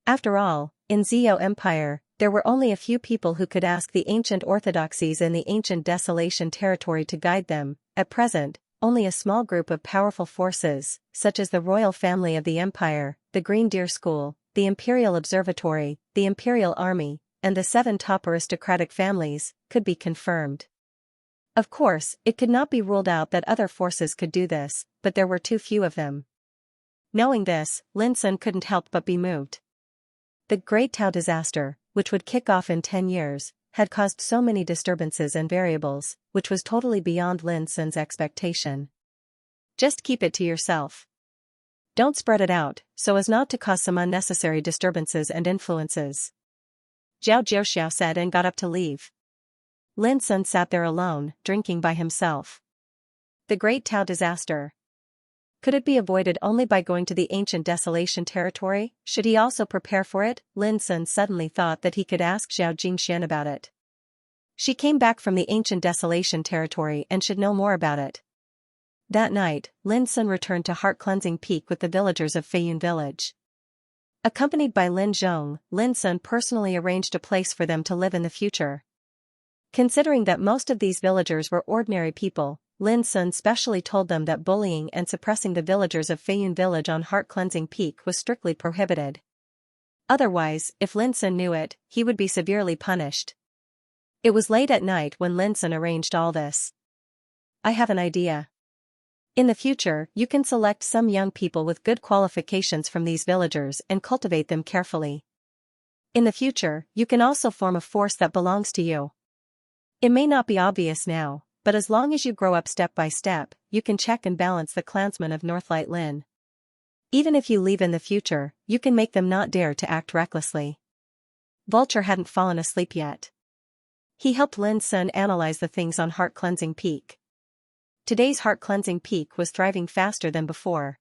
After all, in Zhou Empire, there were only a few people who could ask the ancient orthodoxies in the ancient desolation territory to guide them. At present, only a small group of powerful forces, such as the royal family of the empire, the Green Deer School, the Imperial Observatory, the Imperial Army, and the 7 top aristocratic families, could be confirmed. Of course, it could not be ruled out that other forces could do this, but there were too few of them. Knowing this, Lin Sun couldn't help but be moved. The Great Tao disaster, which would kick off in 10 years, had caused so many disturbances and variables, which was totally beyond Lin Sun's expectation. Just keep it to yourself. Don't spread it out, so as not to cause some unnecessary disturbances and influences. Zhao Jiuxiao said and got up to leave. Lin Sun sat there alone, drinking by himself. The Great Tao Disaster. Could it be avoided only by going to the ancient desolation territory? Should he also prepare for it? Lin Sun suddenly thought that he could ask Xianxia about it. She came back from the ancient desolation territory and should know more about it. That night, Lin Sun returned to Heart-Cleansing Peak with the villagers of Feiyun village. Accompanied by Lin Zhong, Lin Sun personally arranged a place for them to live in the future. Considering that most of these villagers were ordinary people, Lin Sun specially told them that bullying and suppressing the villagers of Feiyun village on Heart-Cleansing Peak was strictly prohibited. Otherwise, if Lin Sun knew it, he would be severely punished. It was late at night when Lin Sun arranged all this. I have an idea. In the future, you can select some young people with good qualifications from these villagers and cultivate them carefully. In the future, you can also form a force that belongs to you. It may not be obvious now, but as long as you grow up step by step, you can check and balance the clansmen of Northlight Lin. Even if you leave in the future, you can make them not dare to act recklessly. Vulture hadn't fallen asleep yet. He helped Lin Sun analyze the things on Heart-Cleansing Peak. Today's Heart-Cleansing Peak was thriving faster than before.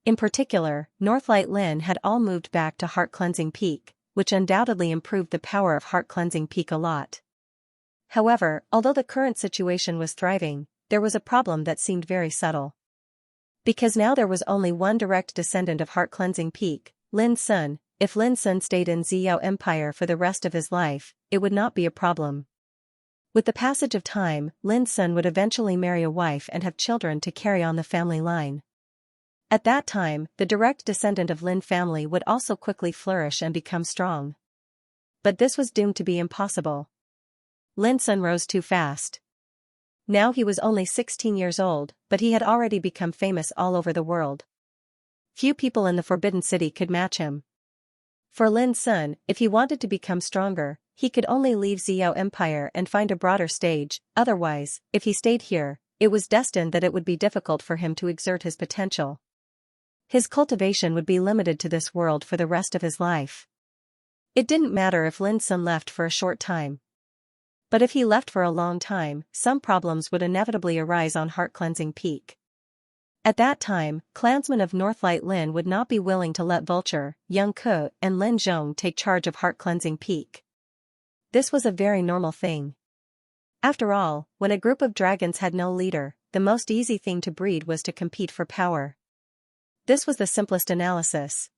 In particular, Northlight Lin had all moved back to Heart-Cleansing Peak, which undoubtedly improved the power of Heart-Cleansing Peak a lot. However, although the current situation was thriving, there was a problem that seemed very subtle. Because now there was only one direct descendant of Heart-Cleansing Peak, Lin Sun. If Lin Sun stayed in Ziyao Empire for the rest of his life, it would not be a problem. With the passage of time, Lin Sun would eventually marry a wife and have children to carry on the family line. At that time, the direct descendant of Lin family would also quickly flourish and become strong. But this was doomed to be impossible. Lin Sun rose too fast. Now he was only 16 years old, but he had already become famous all over the world. Few people in the Forbidden City could match him. For Lin Sun, if he wanted to become stronger, he could only leave Ziyao Empire and find a broader stage. Otherwise, if he stayed here, it was destined that it would be difficult for him to exert his potential. His cultivation would be limited to this world for the rest of his life. It didn't matter if Lin Sun left for a short time. But if he left for a long time, some problems would inevitably arise on Heart-Cleansing Peak. At that time, clansmen of Northlight Lin would not be willing to let Vulture, Young Ke, and Lin Zhong take charge of Heart-Cleansing Peak. This was a very normal thing. After all, when a group of dragons had no leader, the most easy thing to breed was to compete for power. This was the simplest analysis.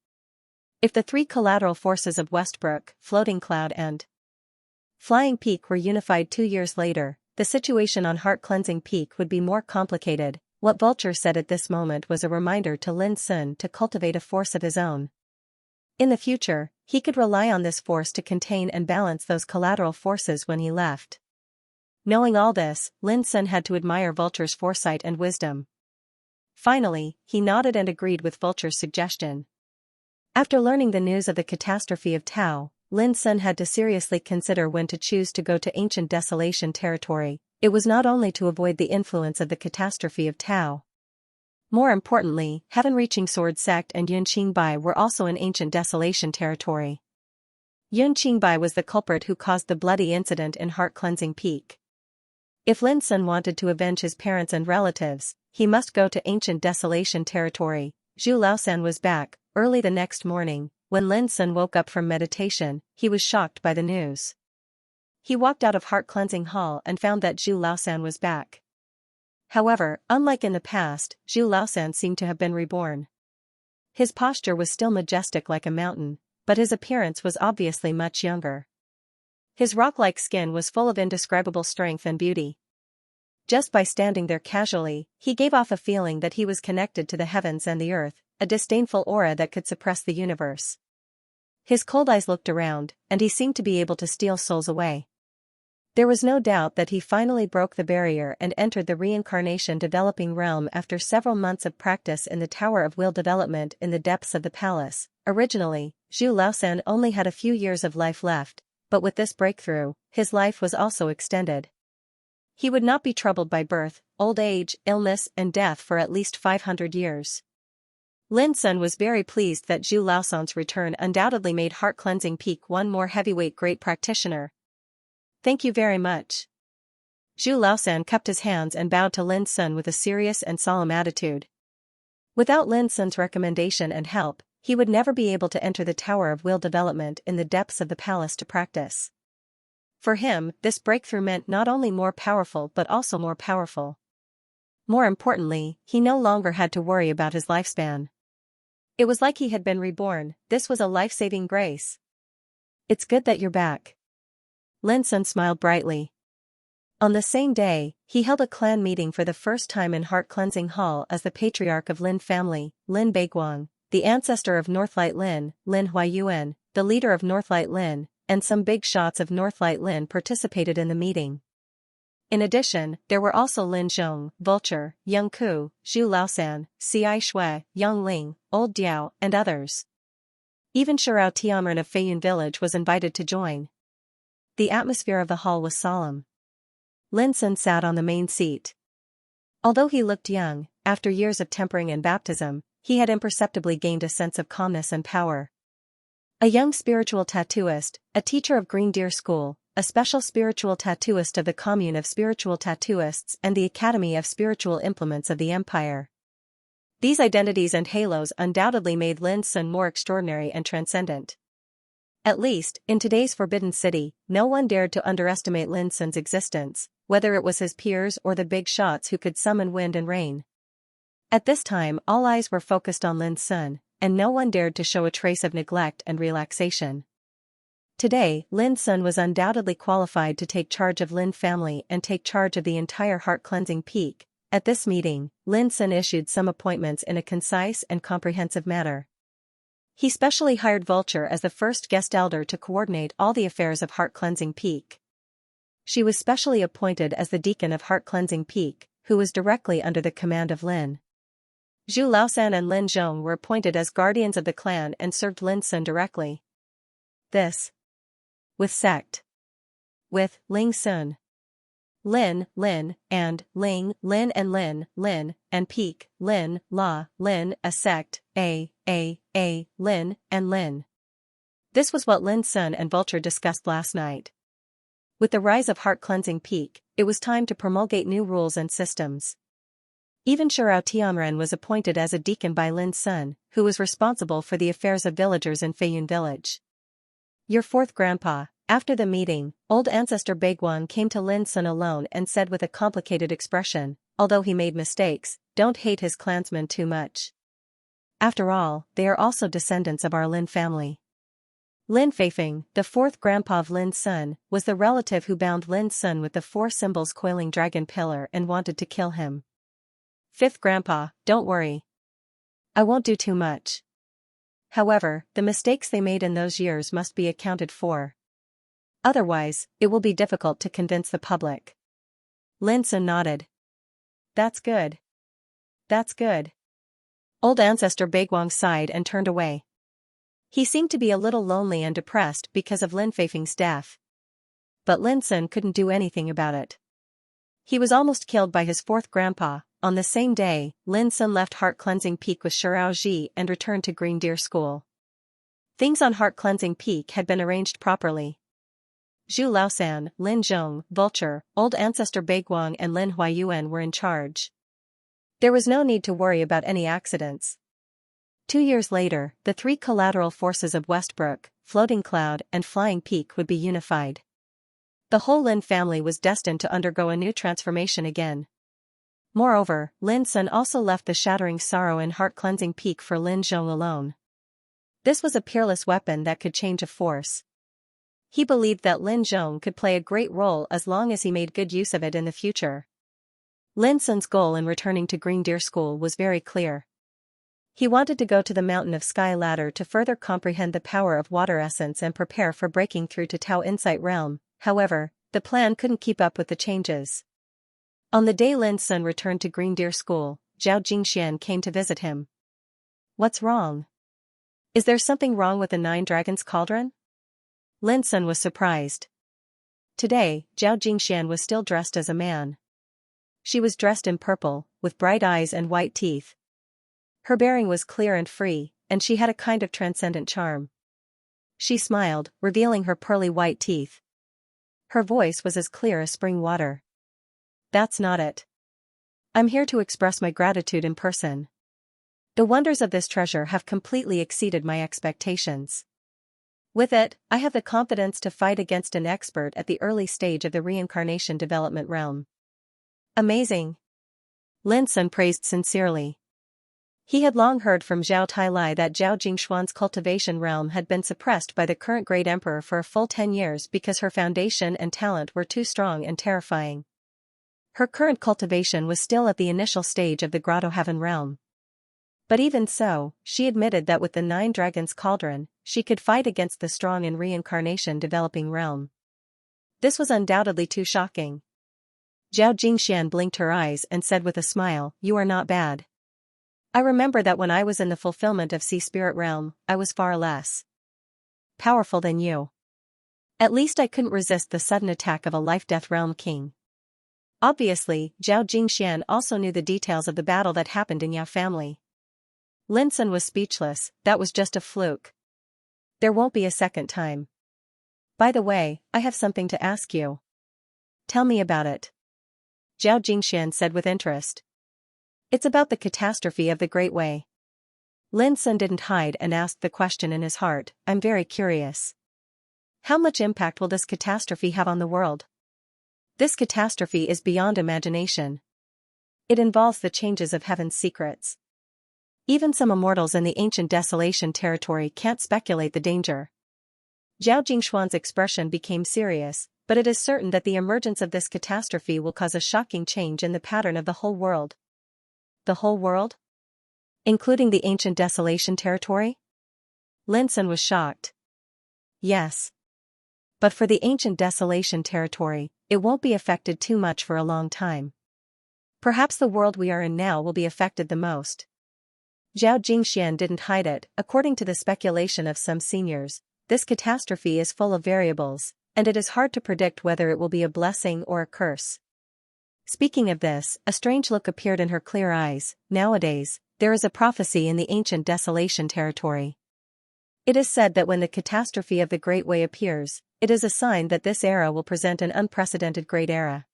If the three collateral forces of Westbrook, Floating Cloud and Flying Peak were unified 2 years later, the situation on Heart-Cleansing Peak would be more complicated. What Vulture said at this moment was a reminder to Lin Sun to cultivate a force of his own. In the future, he could rely on this force to contain and balance those collateral forces when he left. Knowing all this, Lin Sun had to admire Vulture's foresight and wisdom. Finally, he nodded and agreed with Vulture's suggestion. After learning the news of the catastrophe of Tao, Lin Sun had to seriously consider when to choose to go to ancient desolation territory. It was not only to avoid the influence of the catastrophe of Tao. More importantly, Heaven-Reaching Sword Sect and Yun Qingbai were also in ancient desolation territory. Yun Qingbai was the culprit who caused the bloody incident in Heart-Cleansing Peak. If Lin Sun wanted to avenge his parents and relatives, he must go to ancient desolation territory. Zhu Laosan was back. Early the next morning, when Lin Sun woke up from meditation, he was shocked by the news. He walked out of Heart-Cleansing Hall and found that Zhu Laosan was back. However, unlike in the past, Zhu Laosan seemed to have been reborn. His posture was still majestic like a mountain, but his appearance was obviously much younger. His rock-like skin was full of indescribable strength and beauty. Just by standing there casually, he gave off a feeling that he was connected to the heavens and the earth, a disdainful aura that could suppress the universe. His cold eyes looked around, and he seemed to be able to steal souls away. There was no doubt that he finally broke the barrier and entered the reincarnation developing realm after several months of practice in the Tower of Will development in the depths of the palace. Originally, Zhu Laosan only had a few years of life left, but with this breakthrough, his life was also extended. He would not be troubled by birth, old age, illness, and death for at least 500 years. Lin Sun was very pleased that Zhu Laosan's return undoubtedly made Heart-Cleansing Peak one more heavyweight great practitioner. Thank you very much. Zhu Laosan cupped his hands and bowed to Lin Sun with a serious and solemn attitude. Without Lin Sun's recommendation and help, he would never be able to enter the Tower of Will Development in the depths of the palace to practice. For him, this breakthrough meant not only more powerful but also more powerful. More importantly, he no longer had to worry about his lifespan. It was like he had been reborn. This was a life-saving grace. It's good that you're back. Lin Sun smiled brightly. On the same day, he held a clan meeting for the first time in Heart Cleansing Hall as the patriarch of Lin family, Lin Beiguang, the ancestor of Northlight Lin, Lin Huayuan, the leader of Northlight Lin, and some big shots of Northlight Lin participated in the meeting. In addition, there were also Lin Zhong, Vulture, Young Ku, Zhu Laosan, Ci Shui, Yang Ling, Old Diao, and others. Even Shirao Tianren of Feiyun village was invited to join. The atmosphere of the hall was solemn. Lin Sun sat on the main seat. Although he looked young, after years of tempering and baptism, he had imperceptibly gained a sense of calmness and power. A young spiritual tattooist, a teacher of Green Deer School, a special spiritual tattooist of the Commune of Spiritual Tattooists and the Academy of Spiritual Implements of the Empire. These identities and halos undoubtedly made Lin Sun more extraordinary and transcendent. At least, in today's Forbidden City, no one dared to underestimate Lin Sun's existence, whether it was his peers or the big shots who could summon wind and rain. At this time, all eyes were focused on Lin Sun, and no one dared to show a trace of neglect and relaxation. Today, Lin Sun was undoubtedly qualified to take charge of Lin family and take charge of the entire heart-cleansing peak. At this meeting, Lin Sun issued some appointments in a concise and comprehensive manner. He specially hired Vulture as the first guest elder to coordinate all the affairs of Heart Cleansing Peak. She was specially appointed as the deacon of Heart Cleansing Peak, who was directly under the command of Lin. Zhu Laosan and Lin Zhong were appointed as guardians of the clan and served Lin Sun directly. This. With sect. With Ling Sun. Lin, and Ling, and Lin, and Peak, Lin, La, Lin, a sect, A, Lin, and Lin. This was what Lin Sun and Vulture discussed last night. With the rise of Heart Cleansing Peak, it was time to promulgate new rules and systems. Even Shirao Tianren was appointed as a deacon by Lin Sun, who was responsible for the affairs of villagers in Feiyun village. Your fourth grandpa. After the meeting, old ancestor Beiguang came to Lin Sun alone and said with a complicated expression, although he made mistakes, don't hate his clansmen too much. After all, they are also descendants of our Lin family. Lin Feifeng, the fourth grandpa of Lin Sun, was the relative who bound Lin Sun with the four symbols coiling dragon pillar and wanted to kill him. Fifth grandpa, don't worry. I won't do too much. However, the mistakes they made in those years must be accounted for. Otherwise, it will be difficult to convince the public. Lin Sun nodded. That's good. That's good. Old ancestor Beiguang sighed and turned away. He seemed to be a little lonely and depressed because of Lin Feifeng's death. But Lin Sun couldn't do anything about it. He was almost killed by his fourth grandpa. On the same day, Lin Sun left Heart Cleansing Peak with Shirao Ji and returned to Green Deer School. Things on Heart Cleansing Peak had been arranged properly. Zhu Laosan, Lin Zhong, Vulture, Old Ancestor Beiguang and Lin Huayuan were in charge. There was no need to worry about any accidents. 2 years later, the three collateral forces of Westbrook, Floating Cloud and Flying Peak would be unified. The whole Lin family was destined to undergo a new transformation again. Moreover, Lin Sun also left the shattering sorrow in Heart Cleansing Peak for Lin Zhong alone. This was a peerless weapon that could change a force. He believed that Lin Zhong could play a great role as long as he made good use of it in the future. Lin Sun's goal in returning to Green Deer School was very clear. He wanted to go to the Mountain of Sky Ladder to further comprehend the power of water essence and prepare for breaking through to Tao Insight Realm. However, the plan couldn't keep up with the changes. On the day Lin Sun returned to Green Deer School, Zhao Jingxian came to visit him. What's wrong? Is there something wrong with the Nine Dragons Cauldron? Lin Sun was surprised. Today, Zhao Jingxian was still dressed as a man. She was dressed in purple, with bright eyes and white teeth. Her bearing was clear and free, and she had a kind of transcendent charm. She smiled, revealing her pearly white teeth. Her voice was as clear as spring water. That's not it. I'm here to express my gratitude in person. The wonders of this treasure have completely exceeded my expectations. With it, I have the confidence to fight against an expert at the early stage of the reincarnation development realm. Amazing. Lin Sun praised sincerely. He had long heard from Zhao Tailai that Zhao Jingshuan's cultivation realm had been suppressed by the current Great Emperor for a full 10 years because her foundation and talent were too strong and terrifying. Her current cultivation was still at the initial stage of the Grotto Heaven realm. But even so, she admitted that with the 9 Dragons Cauldron, she could fight against the strong and reincarnation developing realm. This was undoubtedly too shocking. Zhao Jingxian blinked her eyes and said with a smile, "You are not bad. I remember that when I was in the fulfillment of Sea Spirit Realm, I was far less powerful than you. At least I couldn't resist the sudden attack of a Life-Death Realm king." Obviously, Zhao Jingxian also knew the details of the battle that happened in Yao family. Lin Sun was speechless. That was just a fluke. There won't be a second time. By the way, I have something to ask you. Tell me about it. Zhao Jingxian said with interest. It's about the catastrophe of the Great Way. Lin Sun didn't hide and asked the question in his heart. I'm very curious. How much impact will this catastrophe have on the world? This catastrophe is beyond imagination. It involves the changes of heaven's secrets. Even some immortals in the ancient desolation territory can't speculate the danger. Zhao Jingshuan's expression became serious, but it is certain that the emergence of this catastrophe will cause a shocking change in the pattern of the whole world. The whole world? Including the ancient desolation territory? Lin Sun was shocked. Yes. But for the ancient desolation territory, it won't be affected too much for a long time. Perhaps the world we are in now will be affected the most. Zhao Jingxian didn't hide it. According to the speculation of some seniors, this catastrophe is full of variables, and it is hard to predict whether it will be a blessing or a curse. Speaking of this, a strange look appeared in her clear eyes. Nowadays, there is a prophecy in the ancient desolation territory. It is said that when the catastrophe of the Great Way appears, it is a sign that this era will present an unprecedented great era.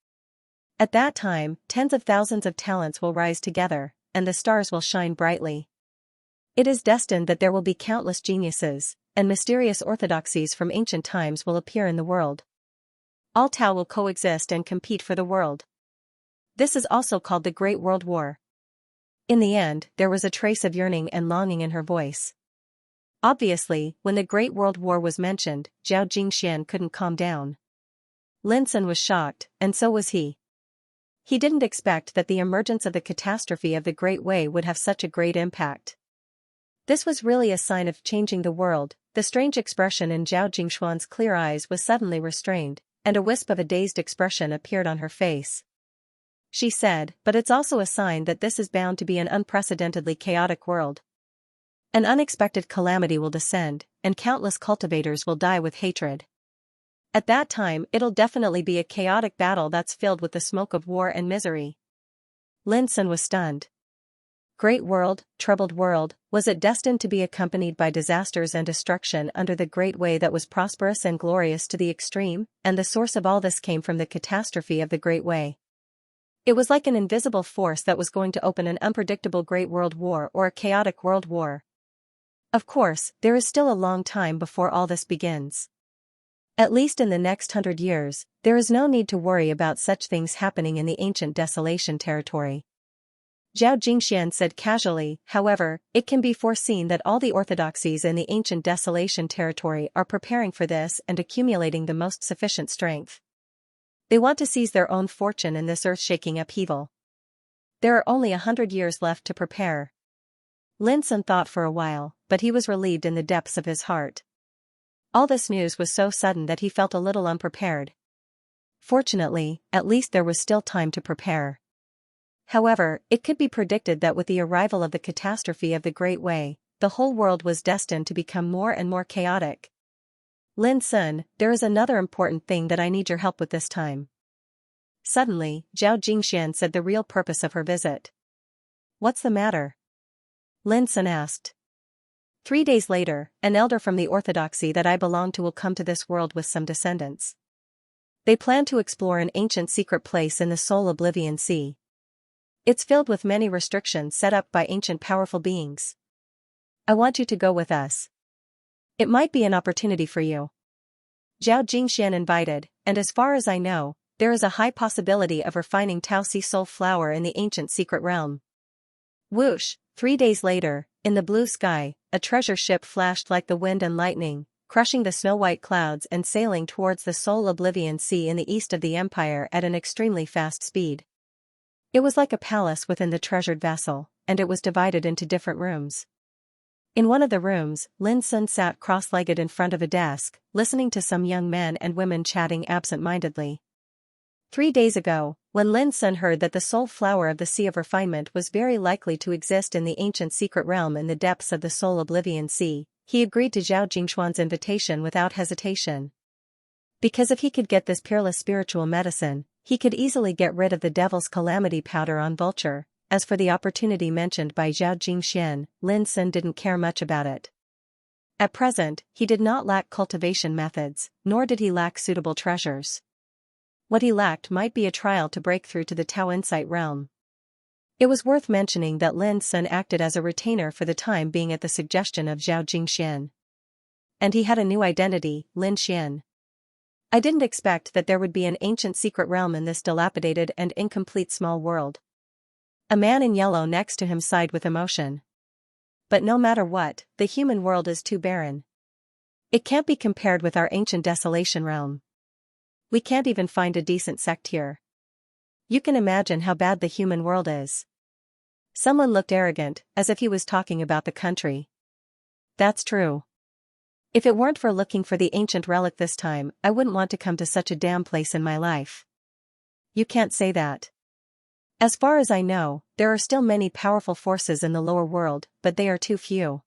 At that time, tens of thousands of talents will rise together, and the stars will shine brightly. It is destined that there will be countless geniuses, and mysterious orthodoxies from ancient times will appear in the world. All Tao will coexist and compete for the world. This is also called the Great World War. In the end, there was a trace of yearning and longing in her voice. Obviously, when the Great World War was mentioned, Zhao Jingxian couldn't calm down. Lin Sun was shocked, and so was he. He didn't expect that the emergence of the catastrophe of the Great Way would have such a great impact. This was really a sign of changing the world. The strange expression in Zhao Jingshuan's clear eyes was suddenly restrained, and a wisp of a dazed expression appeared on her face. She said, but it's also a sign that this is bound to be an unprecedentedly chaotic world. An unexpected calamity will descend, and countless cultivators will die with hatred. At that time, it'll definitely be a chaotic battle that's filled with the smoke of war and misery. Lin Sun was stunned. Great world, troubled world, was it destined to be accompanied by disasters and destruction under the Great Way that was prosperous and glorious to the extreme, and the source of all this came from the catastrophe of the Great Way. It was like an invisible force that was going to open an unpredictable Great World War or a chaotic world war. Of course, there is still a long time before all this begins. At least in the next 100 years, there is no need to worry about such things happening in the ancient desolation territory. Zhao Jingxian said casually. However, it can be foreseen that all the orthodoxies in the ancient desolation territory are preparing for this and accumulating the most sufficient strength. They want to seize their own fortune in this earth-shaking upheaval. There are only 100 years left to prepare. Lin Sun thought for a while, but he was relieved in the depths of his heart. All this news was so sudden that he felt a little unprepared. Fortunately, at least there was still time to prepare. However, it could be predicted that with the arrival of the catastrophe of the Great Way, the whole world was destined to become more and more chaotic. Lin Sun, there is another important thing that I need your help with this time. Suddenly, Zhao Jingxian said the real purpose of her visit. What's the matter? Lin Sun asked. 3 days later, an elder from the orthodoxy that I belong to will come to this world with some descendants. They plan to explore an ancient secret place in the Soul Oblivion Sea. It's filled with many restrictions set up by ancient powerful beings. I want you to go with us. It might be an opportunity for you. Zhao Jingxian invited, and as far as I know, there is a high possibility of refining Tao Sea Soul Flower in the ancient secret realm. Whoosh, 3 days later, in the blue sky, a treasure ship flashed like the wind and lightning, crushing the snow-white clouds and sailing towards the Soul Oblivion Sea in the east of the empire at an extremely fast speed. It was like a palace within the treasured vessel, and it was divided into different rooms. In one of the rooms, Lin Sun sat cross-legged in front of a desk, listening to some young men and women chatting absent-mindedly. 3 days ago, when Lin Sun heard that the soul flower of the Sea of Refinement was very likely to exist in the ancient secret realm in the depths of the Soul Oblivion Sea, he agreed to Zhao Jingxuan's invitation without hesitation. Because if he could get this peerless spiritual medicine, he could easily get rid of the devil's calamity powder on Vulture. As for the opportunity mentioned by Zhao Jingxian, Lin Sun didn't care much about it. At present, he did not lack cultivation methods, nor did he lack suitable treasures. What he lacked might be a trial to break through to the Tao Insight realm. It was worth mentioning that Lin Sun acted as a retainer for the time being at the suggestion of Zhao Jingxian. And he had a new identity, Lin Xian. I didn't expect that there would be an ancient secret realm in this dilapidated and incomplete small world. A man in yellow next to him sighed with emotion. But no matter what, the human world is too barren. It can't be compared with our ancient desolation realm. We can't even find a decent sect here. You can imagine how bad the human world is. Someone looked arrogant, as if he was talking about the country. That's true. If it weren't for looking for the ancient relic this time, I wouldn't want to come to such a damn place in my life. You can't say that. As far as I know, there are still many powerful forces in the lower world, but they are too few.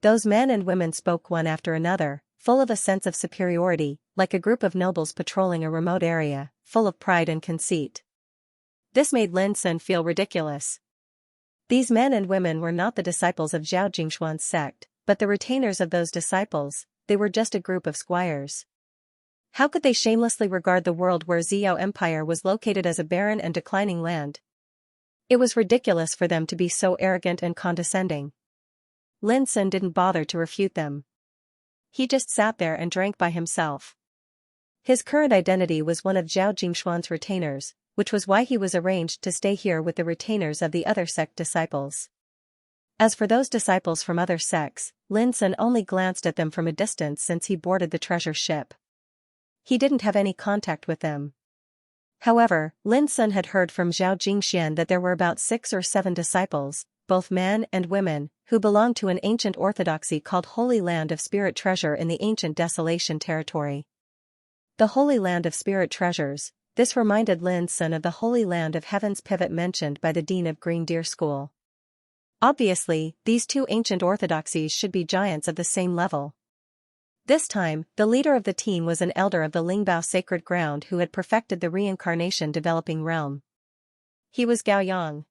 Those men and women spoke one after another, full of a sense of superiority, like a group of nobles patrolling a remote area, full of pride and conceit. This made Lin Sun feel ridiculous. These men and women were not the disciples of Zhao Jingxuan's sect, but the retainers of those disciples. They were just a group of squires. How could they shamelessly regard the world where Xiao Empire was located as a barren and declining land? It was ridiculous for them to be so arrogant and condescending. Lin Sun didn't bother to refute them. He just sat there and drank by himself. His current identity was one of Zhao Jingxuan's retainers, which was why he was arranged to stay here with the retainers of the other sect disciples. As for those disciples from other sects, Lin Sun only glanced at them from a distance since he boarded the treasure ship. He didn't have any contact with them. However, Lin Sun had heard from Zhao Jingxian that there were about 6 or 7 disciples, both men and women, who belonged to an ancient orthodoxy called Holy Land of Spirit Treasure in the ancient Desolation territory. The Holy Land of Spirit Treasures, this reminded Lin Sun of the Holy Land of Heaven's Pivot mentioned by the Dean of Green Deer School. Obviously, these two ancient orthodoxies should be giants of the same level. This time, the leader of the team was an elder of the Lingbao sacred ground who had perfected the reincarnation developing realm. He was Gao Yang.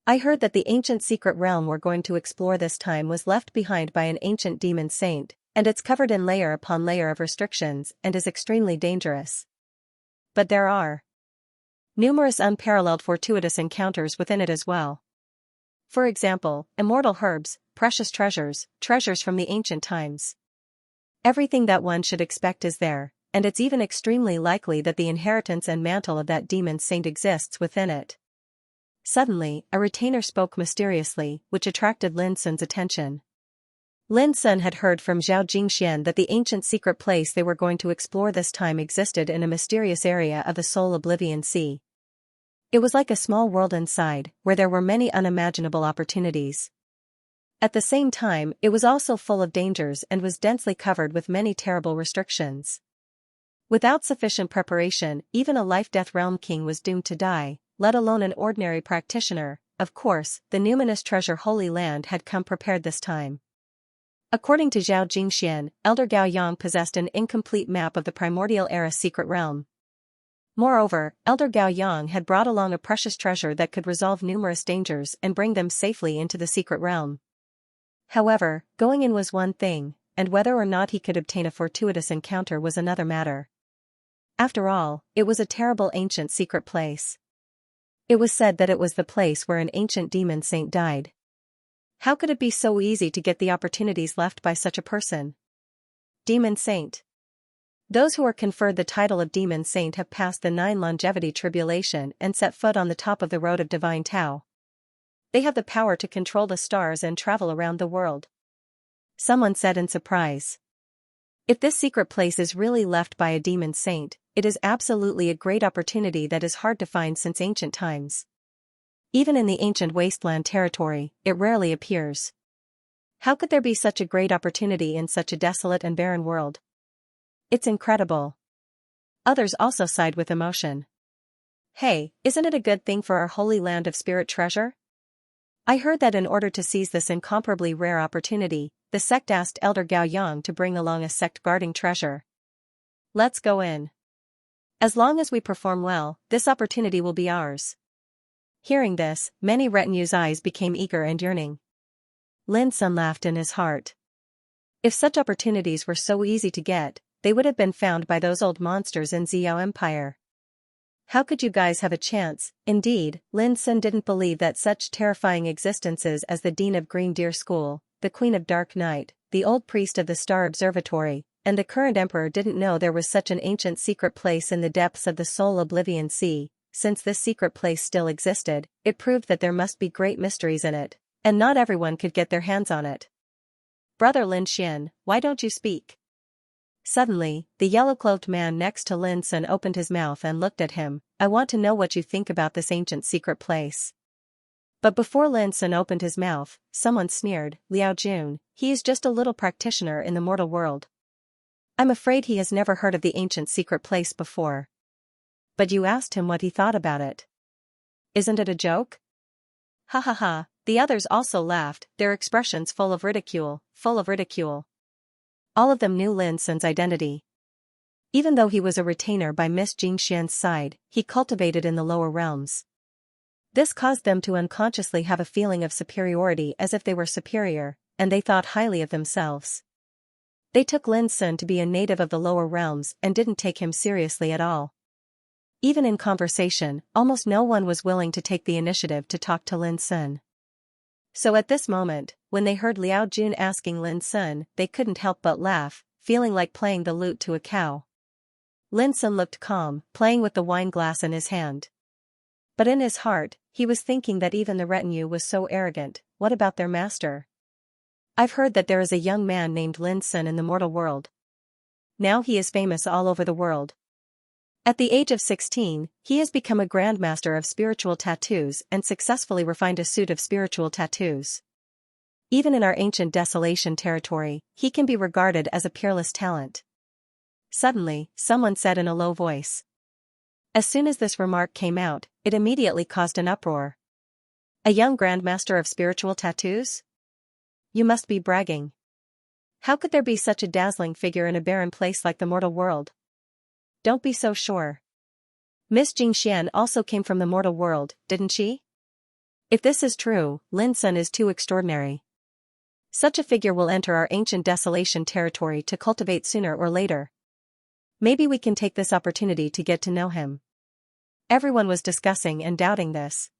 I heard that the ancient secret realm we're going to explore this time was left behind by an ancient demon saint, and it's covered in layer upon layer of restrictions and is extremely dangerous. But there are numerous unparalleled fortuitous encounters within it as well. For example, immortal herbs, precious treasures, treasures from the ancient times. Everything that one should expect is there, and it's even extremely likely that the inheritance and mantle of that demon saint exists within it. Suddenly, a retainer spoke mysteriously, which attracted Lin Sun's attention. Lin Sun had heard from Zhao Jingxian that the ancient secret place they were going to explore this time existed in a mysterious area of the Soul Oblivion Sea. It was like a small world inside, where there were many unimaginable opportunities. At the same time, it was also full of dangers and was densely covered with many terrible restrictions. Without sufficient preparation, even a life-death realm king was doomed to die, let alone an ordinary practitioner. Of course, the numinous treasure Holy Land had come prepared this time. According to Zhao Jingxian, Elder Gao Yang possessed an incomplete map of the primordial era secret realm. Moreover, Elder Gao Yang had brought along a precious treasure that could resolve numerous dangers and bring them safely into the secret realm. However, going in was one thing, and whether or not he could obtain a fortuitous encounter was another matter. After all, it was a terrible ancient secret place. It was said that it was the place where an ancient demon saint died. How could it be so easy to get the opportunities left by such a person? Demon Saint. Those who are conferred the title of Demon Saint have passed the 9 longevity tribulation and set foot on the top of the road of divine Tao. They have the power to control the stars and travel around the world. Someone said in surprise. If this secret place is really left by a demon saint, it is absolutely a great opportunity that is hard to find since ancient times. Even in the ancient wasteland territory, it rarely appears. How could there be such a great opportunity in such a desolate and barren world? It's incredible. Others also sighed with emotion. Hey, isn't it a good thing for our holy land of spirit treasure? I heard that in order to seize this incomparably rare opportunity, the sect asked Elder Gao Yang to bring along a sect guarding treasure. Let's go in. As long as we perform well, this opportunity will be ours. Hearing this, many retinues' eyes became eager and yearning. Lin Sun laughed in his heart. If such opportunities were so easy to get, they would have been found by those old monsters in Xiao Empire. How could you guys have a chance? Indeed, Lin Sun didn't believe that such terrifying existences as the Dean of Green Deer School, the Queen of Dark Night, the old priest of the Star Observatory, and the current emperor didn't know there was such an ancient secret place in the depths of the Soul Oblivion Sea. Since this secret place still existed, it proved that there must be great mysteries in it, and not everyone could get their hands on it. Brother Lin Xian, why don't you speak? Suddenly, the yellow-cloaked man next to Lin Sun opened his mouth and looked at him. I want to know what you think about this ancient secret place. But before Lin Sun opened his mouth, someone sneered, Liao Jun, he is just a little practitioner in the mortal world. I'm afraid he has never heard of the ancient secret place before. But you asked him what he thought about it. Isn't it a joke? Ha ha ha, the others also laughed, their expressions full of ridicule, All of them knew Lin Sun's identity. Even though he was a retainer by Miss Xianxia's side, he cultivated in the lower realms. This caused them to unconsciously have a feeling of superiority as if they were superior, and they thought highly of themselves. They took Lin Sun to be a native of the lower realms and didn't take him seriously at all. Even in conversation, almost no one was willing to take the initiative to talk to Lin Sun. So at this moment, when they heard Liao Jun asking Lin Sun, they couldn't help but laugh, feeling like playing the lute to a cow. Lin Sun looked calm, playing with the wine glass in his hand. But in his heart, he was thinking that even the retinue was so arrogant. What about their master? I've heard that there is a young man named Lin Sun in the mortal world. Now he is famous all over the world. At the age of 16, he has become a grandmaster of spiritual tattoos and successfully refined a suit of spiritual tattoos. Even in our ancient desolation territory, he can be regarded as a peerless talent. Suddenly, someone said in a low voice. As soon as this remark came out, it immediately caused an uproar. A young grandmaster of spiritual tattoos? You must be bragging. How could there be such a dazzling figure in a barren place like the mortal world? Don't be so sure. Miss Xianxia also came from the mortal world, didn't she? If this is true, Lin Sun is too extraordinary. Such a figure will enter our ancient desolation territory to cultivate sooner or later. Maybe we can take this opportunity to get to know him. Everyone was discussing and doubting this.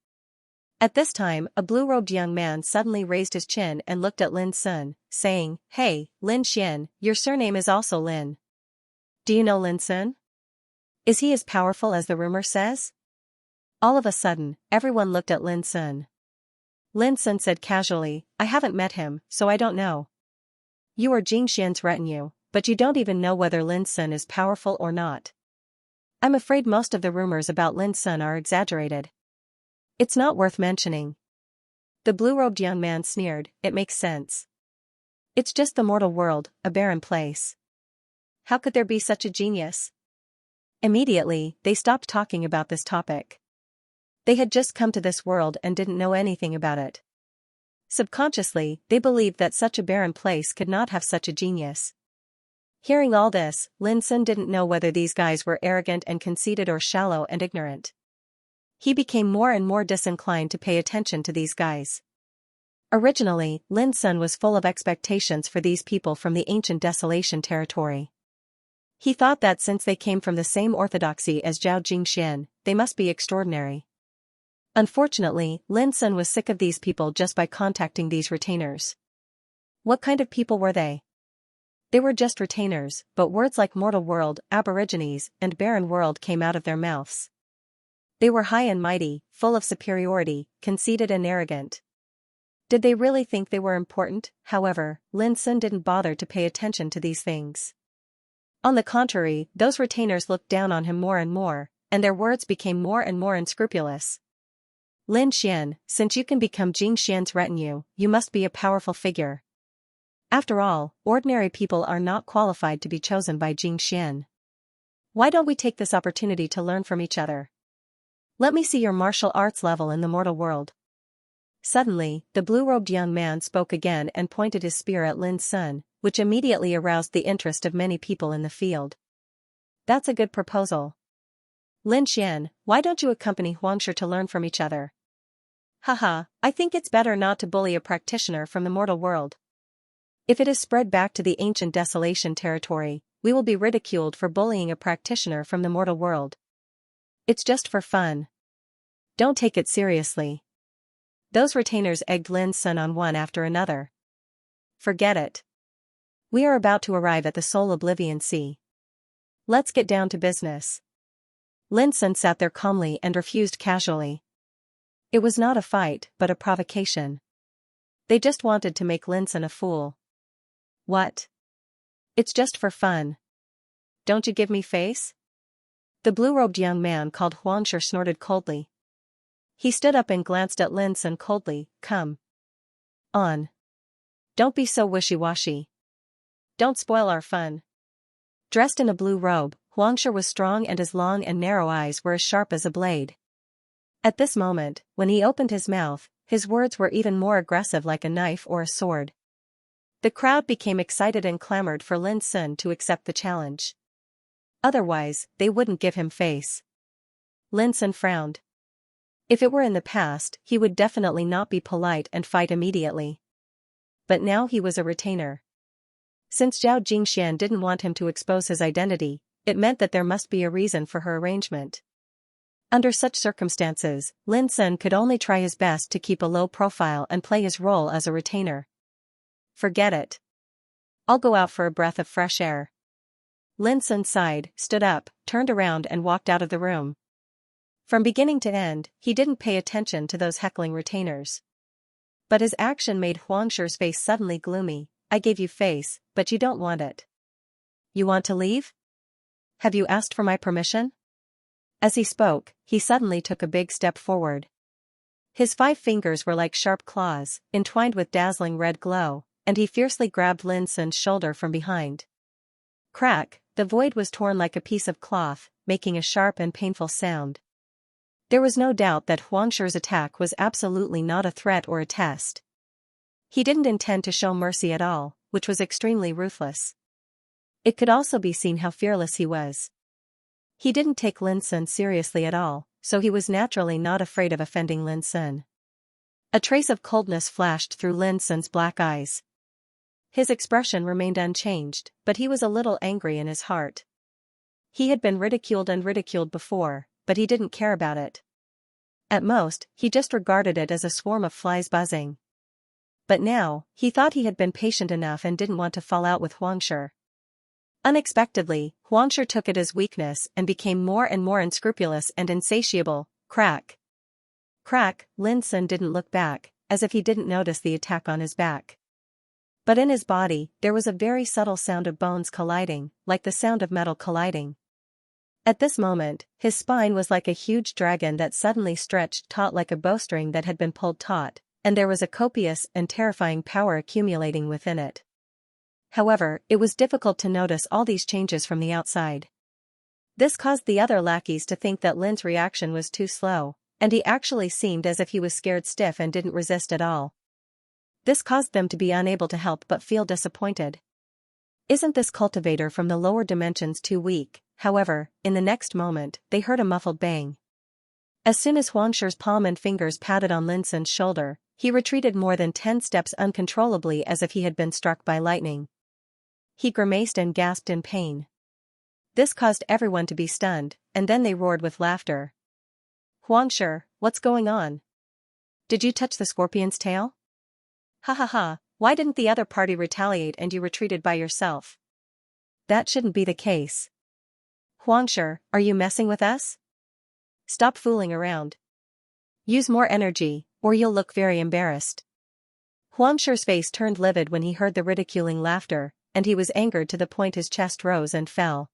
At this time, a blue-robed young man suddenly raised his chin and looked at Lin Sun, saying, Hey, Lin Xian, your surname is also Lin. Do you know Lin Sun? Is he as powerful as the rumor says? All of a sudden, everyone looked at Lin Sun. Lin Sun said casually, I haven't met him, so I don't know. You are Jingxian's retinue, but you don't even know whether Lin Sun is powerful or not. I'm afraid most of the rumors about Lin Sun are exaggerated. It's not worth mentioning. The blue-robed young man sneered, it makes sense. It's just the mortal world, a barren place. How could there be such a genius? Immediately, they stopped talking about this topic. They had just come to this world and didn't know anything about it. Subconsciously, they believed that such a barren place could not have such a genius. Hearing all this, Lin Sun didn't know whether these guys were arrogant and conceited or shallow and ignorant. He became more and more disinclined to pay attention to these guys. Originally, Lin Sun was full of expectations for these people from the ancient desolation territory. He thought that since they came from the same orthodoxy as Zhao Jingxian, they must be extraordinary. Unfortunately, Lin Sun was sick of these people just by contacting these retainers. What kind of people were they? They were just retainers, but words like mortal world, aborigines, and barren world came out of their mouths. They were high and mighty, full of superiority, conceited and arrogant. Did they really think they were important? However, Lin Sun didn't bother to pay attention to these things. On the contrary, those retainers looked down on him more and more, and their words became more and more unscrupulous. Lin Xian, since you can become Jing Xian's retinue, you must be a powerful figure. After all, ordinary people are not qualified to be chosen by Jing Xian. Why don't we take this opportunity to learn from each other? Let me see your martial arts level in the mortal world. Suddenly, the blue-robed young man spoke again and pointed his spear at Lin Sun, which immediately aroused the interest of many people in the field. That's a good proposal. Lin Xian, why don't you accompany Xianxia to learn from each other? Haha, I think it's better not to bully a practitioner from the mortal world. If it is spread back to the ancient desolation territory, we will be ridiculed for bullying a practitioner from the mortal world. It's just for fun. Don't take it seriously. Those retainers egged Lin Sun on one after another. Forget it. We are about to arrive at the Soul Oblivion Sea. Let's get down to business. Lin Sun sat there calmly and refused casually. It was not a fight, but a provocation. They just wanted to make Lin Sun a fool. What? It's just for fun. Don't you give me face? The blue-robed young man called Xianxia snorted coldly. He stood up and glanced at Lin Sun coldly. Come on. Don't be so wishy-washy. Don't spoil our fun. Dressed in a blue robe, Xianxia was strong and his long and narrow eyes were as sharp as a blade. At this moment, when he opened his mouth, his words were even more aggressive like a knife or a sword. The crowd became excited and clamored for Lin Sun to accept the challenge. Otherwise, they wouldn't give him face. Lin Sun frowned. If it were in the past, he would definitely not be polite and fight immediately. But now he was a retainer. Since Zhao Jingxian didn't want him to expose his identity, it meant that there must be a reason for her arrangement. Under such circumstances, Lin Sun could only try his best to keep a low profile and play his role as a retainer. Forget it. I'll go out for a breath of fresh air. Lin Sun sighed, stood up, turned around and walked out of the room. From beginning to end, he didn't pay attention to those heckling retainers. But his action made Xianxia's face suddenly gloomy. I gave you face, but you don't want it. You want to leave? Have you asked for my permission? As he spoke, he suddenly took a big step forward. His 5 fingers were like sharp claws, entwined with dazzling red glow, and he fiercely grabbed Lin Sun's shoulder from behind. Crack, the void was torn like a piece of cloth, making a sharp and painful sound. There was no doubt that Xianxia's attack was absolutely not a threat or a test. He didn't intend to show mercy at all, which was extremely ruthless. It could also be seen how fearless he was. He didn't take Lin Sun seriously at all, so he was naturally not afraid of offending Lin Sun. A trace of coldness flashed through Lin Sun's black eyes. His expression remained unchanged, but he was a little angry in his heart. He had been ridiculed and ridiculed before, but he didn't care about it. At most, he just regarded it as a swarm of flies buzzing. But now, he thought he had been patient enough and didn't want to fall out with Xianxia. Unexpectedly, Xianxia took it as weakness and became more and more unscrupulous and insatiable. Crack. Crack, Lin Sun didn't look back, as if he didn't notice the attack on his back. But in his body, there was a very subtle sound of bones colliding, like the sound of metal colliding. At this moment, his spine was like a huge dragon that suddenly stretched taut like a bowstring that had been pulled taut, and there was a copious and terrifying power accumulating within it. However, it was difficult to notice all these changes from the outside. This caused the other lackeys to think that Lin's reaction was too slow, and he actually seemed as if he was scared stiff and didn't resist at all. This caused them to be unable to help but feel disappointed. Isn't this cultivator from the lower dimensions too weak? However, in the next moment, they heard a muffled bang. As soon as Xianxia's palm and fingers patted on Lin Sun's shoulder, he retreated more than 10 steps uncontrollably as if he had been struck by lightning. He grimaced and gasped in pain. This caused everyone to be stunned, and then they roared with laughter. Xianxia, what's going on? Did you touch the scorpion's tail? Ha ha ha, why didn't the other party retaliate and you retreated by yourself? That shouldn't be the case. Xianxia, are you messing with us? Stop fooling around. Use more energy, or you'll look very embarrassed. Xianxia's face turned livid when he heard the ridiculing laughter, and he was angered to the point his chest rose and fell.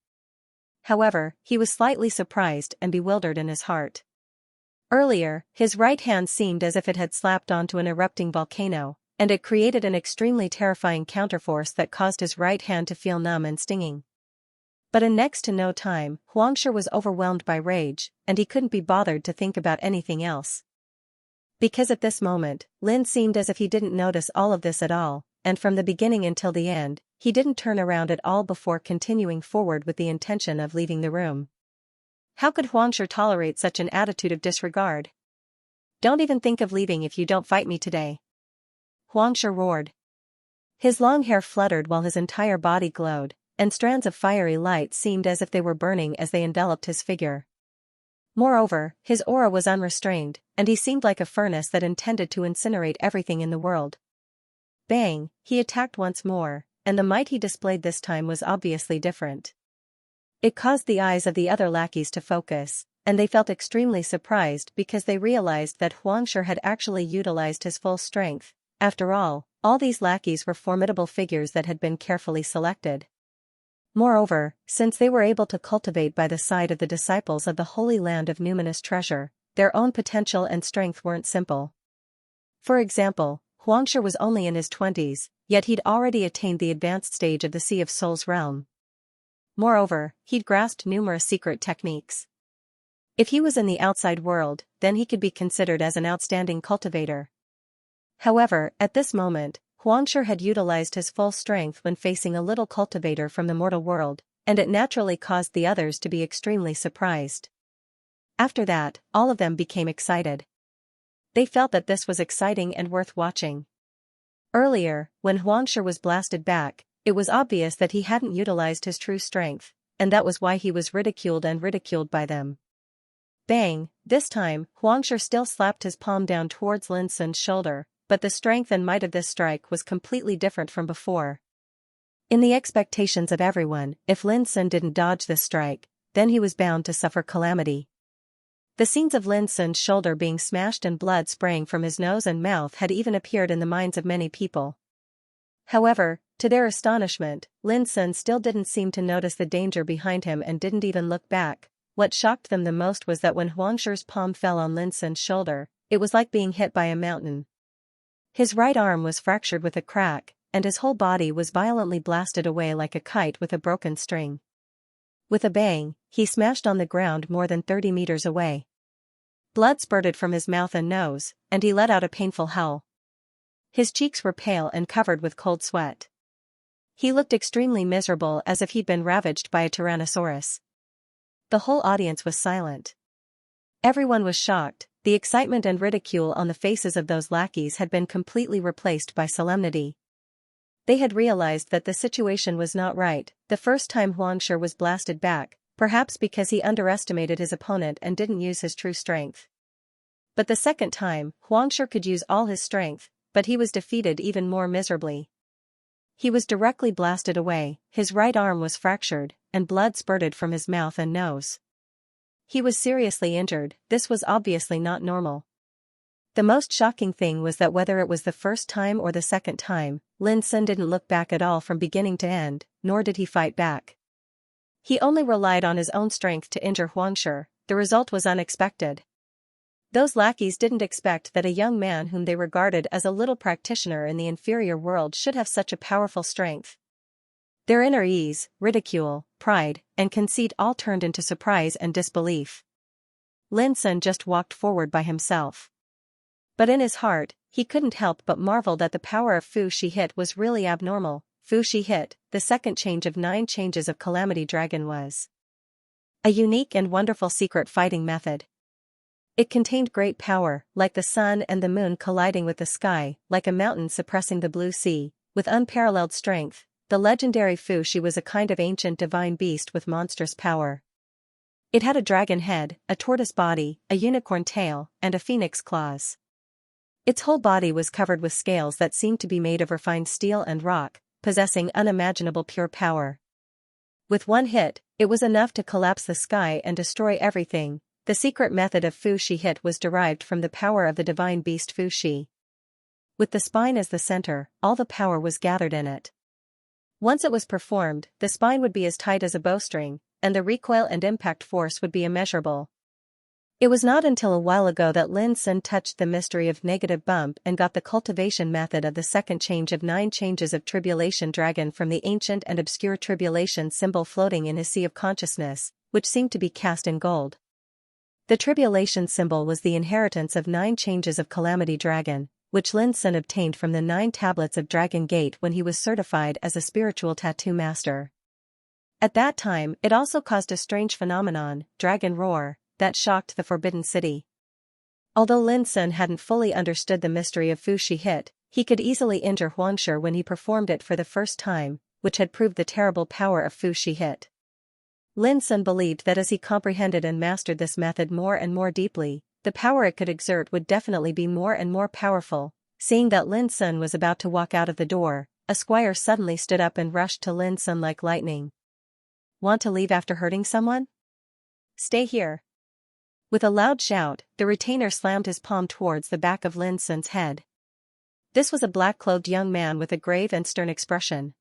However, he was slightly surprised and bewildered in his heart. Earlier, his right hand seemed as if it had slapped onto an erupting volcano, and it created an extremely terrifying counterforce that caused his right hand to feel numb and stinging. But in next to no time, Xianxia was overwhelmed by rage, and he couldn't be bothered to think about anything else. Because at this moment, Lin seemed as if he didn't notice all of this at all, and from the beginning until the end, he didn't turn around at all before continuing forward with the intention of leaving the room. How could Xianxia tolerate such an attitude of disregard? Don't even think of leaving if you don't fight me today. Xianxia roared. His long hair fluttered while his entire body glowed, and strands of fiery light seemed as if they were burning as they enveloped his figure. Moreover, his aura was unrestrained, and he seemed like a furnace that intended to incinerate everything in the world. Bang, he attacked once more, and the might he displayed this time was obviously different. It caused the eyes of the other lackeys to focus, and they felt extremely surprised because they realized that Xianxia had actually utilized his full strength. After all these lackeys were formidable figures that had been carefully selected. Moreover, since they were able to cultivate by the side of the disciples of the Holy Land of Numinous Treasure, their own potential and strength weren't simple. For example, Xianxia was only in his 20s, yet he'd already attained the advanced stage of the Sea of Souls realm. Moreover, he'd grasped numerous secret techniques. If he was in the outside world, then he could be considered as an outstanding cultivator. However, at this moment, Xianxia had utilized his full strength when facing a little cultivator from the mortal world, and it naturally caused the others to be extremely surprised. After that, all of them became excited. They felt that this was exciting and worth watching. Earlier, when Xianxia was blasted back, it was obvious that he hadn't utilized his true strength, and that was why he was ridiculed by them. Bang, this time, Xianxia still slapped his palm down towards Lin Sun's shoulder, but the strength and might of this strike was completely different from before. In the expectations of everyone, if Lin Sun didn't dodge this strike, then he was bound to suffer calamity. The scenes of Lin Sun's shoulder being smashed and blood spraying from his nose and mouth had even appeared in the minds of many people. However, to their astonishment, Lin Sun still didn't seem to notice the danger behind him and didn't even look back. What shocked them the most was that when Xianxia's palm fell on Lin Sun's shoulder, it was like being hit by a mountain. His right arm was fractured with a crack, and his whole body was violently blasted away like a kite with a broken string. With a bang, he smashed on the ground more than 30 meters away. Blood spurted from his mouth and nose, and he let out a painful howl. His cheeks were pale and covered with cold sweat. He looked extremely miserable, as if he'd been ravaged by a tyrannosaurus. The whole audience was silent. Everyone was shocked. The excitement and ridicule on the faces of those lackeys had been completely replaced by solemnity. They had realized that the situation was not right. The first time Xianxia was blasted back, perhaps because he underestimated his opponent and didn't use his true strength. But the second time, Xianxia could use all his strength, but he was defeated even more miserably. He was directly blasted away, his right arm was fractured, and blood spurted from his mouth and nose. He was seriously injured. This was obviously not normal. The most shocking thing was that whether it was the first time or the second time, Lin Sun didn't look back at all from beginning to end, nor did he fight back. He only relied on his own strength to injure Xianxia. The result was unexpected. Those lackeys didn't expect that a young man whom they regarded as a little practitioner in the inferior world should have such a powerful strength. Their inner ease, ridicule, pride, and conceit all turned into surprise and disbelief. Lin Sun just walked forward by himself. But in his heart, he couldn't help but marvel that the power of Fu Shi Hit was really abnormal. Fu Shi Hit, the second change of 9 changes of Calamity Dragon, was a unique and wonderful secret fighting method. It contained great power, like the sun and the moon colliding with the sky, like a mountain suppressing the blue sea, with unparalleled strength. the legendary Fu Shi was a kind of ancient divine beast with monstrous power. It had a dragon head, a tortoise body, a unicorn tail, and a phoenix claws. Its whole body was covered with scales that seemed to be made of refined steel and rock, possessing unimaginable pure power. With one hit, it was enough to collapse the sky and destroy everything. The secret method of Fu Shi hit was derived from the power of the divine beast Fu Shi. With the spine as the center, all the power was gathered in it. Once it was performed, the spine would be as tight as a bowstring, and the recoil and impact force would be immeasurable. It was not until a while ago that Lin Sun touched the mystery of negative bump and got the cultivation method of the second change of 9 changes of tribulation dragon from the ancient and obscure tribulation symbol floating in his sea of consciousness, which seemed to be cast in gold. The tribulation symbol was the inheritance of 9 changes of calamity dragon, which Lin Sun obtained from the 9 tablets of Dragon Gate when he was certified as a spiritual tattoo master. At that time, it also caused a strange phenomenon, dragon roar, that shocked the Forbidden City. Although Lin Sun hadn't fully understood the mystery of Fu Shi hit, he could easily injure Xianxia when he performed it for the first time, which had proved the terrible power of Fu Shi hit. Lin Sun believed that as he comprehended and mastered this method more and more deeply, the power it could exert would definitely be more and more powerful. Seeing that Lin Sun was about to walk out of the door, a squire suddenly stood up and rushed to Lin Sun like lightning. "Want to leave after hurting someone? Stay here." With a loud shout, the retainer slammed his palm towards the back of Lin Sun's head. This was a black-clothed young man with a grave and stern expression.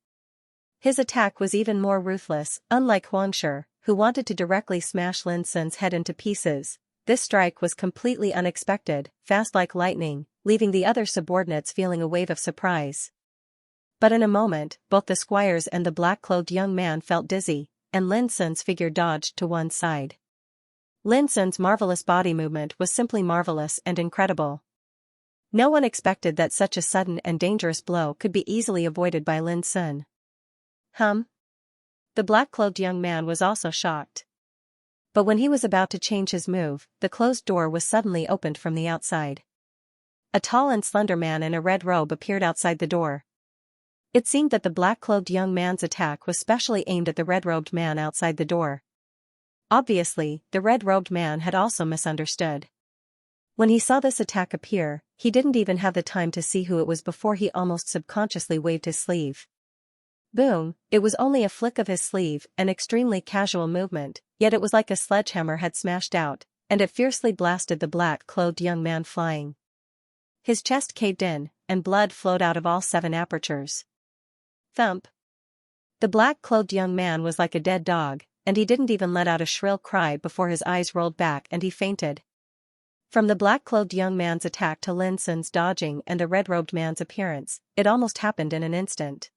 His attack was even more ruthless. Unlike Xianxia, who wanted to directly smash Lin Sun's head into pieces, this strike was completely unexpected, fast like lightning, leaving the other subordinates feeling a wave of surprise. But in a moment, both the squires and the black-clothed young man felt dizzy, and Lin Sun's figure dodged to one side. Lin Sun's marvelous body movement was simply marvelous and incredible. No one expected that such a sudden and dangerous blow could be easily avoided by Lin Sun. The black-clothed young man was also shocked. But when he was about to change his move, the closed door was suddenly opened from the outside. A tall and slender man in a red robe appeared outside the door. It seemed that the black-clothed young man's attack was specially aimed at the red-robed man outside the door. Obviously, the red-robed man had also misunderstood. When he saw this attack appear, he didn't even have the time to see who it was before he almost subconsciously waved his sleeve. Boom! It was only a flick of his sleeve, an extremely casual movement, yet it was like a sledgehammer had smashed out, and it fiercely blasted the black-clothed young man flying. His chest caved in, and blood flowed out of all 7 apertures. Thump! The black-clothed young man was like a dead dog, and he didn't even let out a shrill cry before his eyes rolled back and he fainted. From the black-clothed young man's attack to Lin Sun's dodging and the red-robed man's appearance, it almost happened in an instant.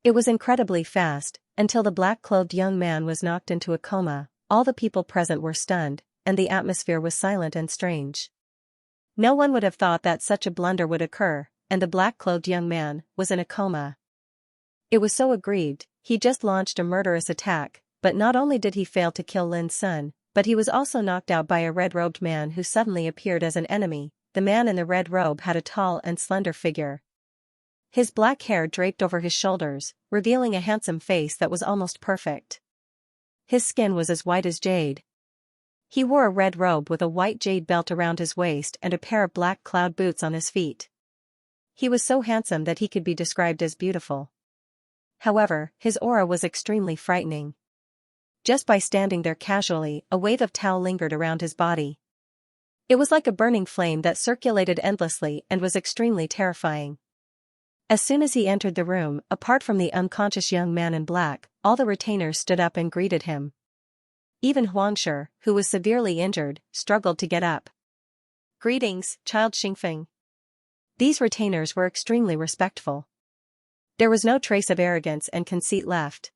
It was incredibly fast, until the black-clothed young man was knocked into a coma, all the people present were stunned, and the atmosphere was silent and strange. No one would have thought that such a blunder would occur, and the black-clothed young man was in a coma. It was so aggrieved, he just launched a murderous attack, but not only did he fail to kill Lin Sun, but he was also knocked out by a red-robed man who suddenly appeared as an enemy. The man in the red robe had a tall and slender figure. His black hair draped over his shoulders, revealing a handsome face that was almost perfect. His skin was as white as jade. He wore a red robe with a white jade belt around his waist and a pair of black cloud boots on his feet. He was so handsome that he could be described as beautiful. However, his aura was extremely frightening. Just by standing there casually, a wave of Tao lingered around his body. It was like a burning flame that circulated endlessly and was extremely terrifying. As soon as he entered the room, apart from the unconscious young man in black, all the retainers stood up and greeted him. Even Xianxia, who was severely injured, struggled to get up. "Greetings, child Xingfeng." These retainers were extremely respectful. There was no trace of arrogance and conceit left.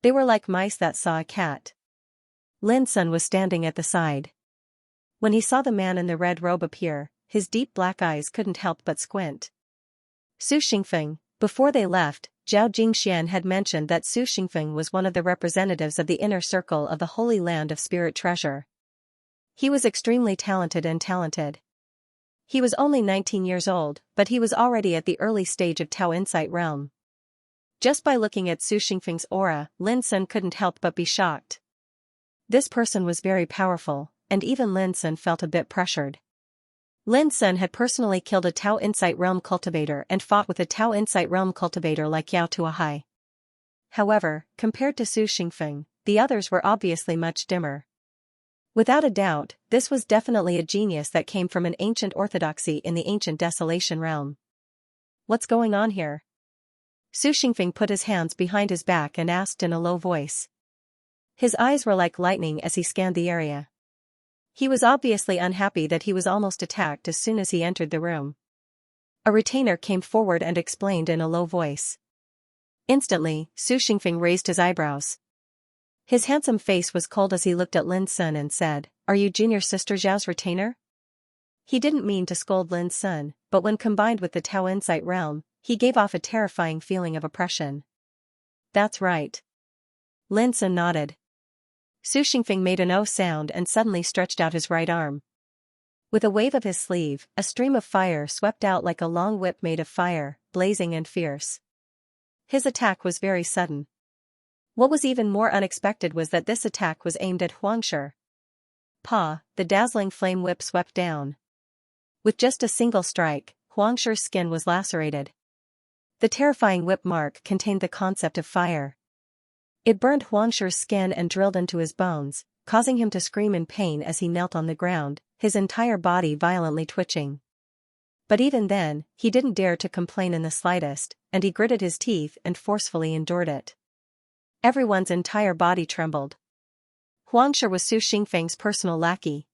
They were like mice that saw a cat. Lin Sun was standing at the side. When he saw the man in the red robe appear, his deep black eyes couldn't help but squint. Su Xingfeng. Before they left, Zhao Jingxian had mentioned that Su Xingfeng was one of the representatives of the inner circle of the Holy Land of Spirit Treasure. He was extremely talented. He was only 19 years old, but he was already at the early stage of Tao Insight realm. Just by looking at Su Xingfeng's aura, Lin Sun couldn't help but be shocked. This person was very powerful, and even Lin Sun felt a bit pressured. Lin Sun had personally killed a Tao Insight Realm cultivator and fought with a Tao Insight Realm cultivator like Yao Tuahai. However, compared to Su Xingfeng, the others were obviously much dimmer. Without a doubt, this was definitely a genius that came from an ancient orthodoxy in the ancient Desolation realm. What's going on here? Su Xingfeng put his hands behind his back and asked in a low voice. His eyes were like lightning as he scanned the area. He was obviously unhappy that he was almost attacked as soon as he entered the room. A retainer came forward and explained in a low voice. Instantly, Su Xingfeng raised his eyebrows. His handsome face was cold as he looked at Lin Sun and said, "Are you junior sister Zhao's retainer?" He didn't mean to scold Lin Sun, but when combined with the Tao Insight realm, he gave off a terrifying feeling of oppression. That's right. Lin Sun nodded. Su Xingfeng made an "oh" sound and suddenly stretched out his right arm. With a wave of his sleeve, a stream of fire swept out like a long whip made of fire, blazing and fierce. His attack was very sudden. What was even more unexpected was that this attack was aimed at Huangshi. Pa, the dazzling flame whip swept down. With just a single strike, Huangshi's skin was lacerated. The terrifying whip mark contained the concept of fire. It burned Huangshi's skin and drilled into his bones, causing him to scream in pain as he knelt on the ground, his entire body violently twitching. But even then, he didn't dare to complain in the slightest, and he gritted his teeth and forcefully endured it. Everyone's entire body trembled. Huangshi was Su Xingfeng's personal lackey.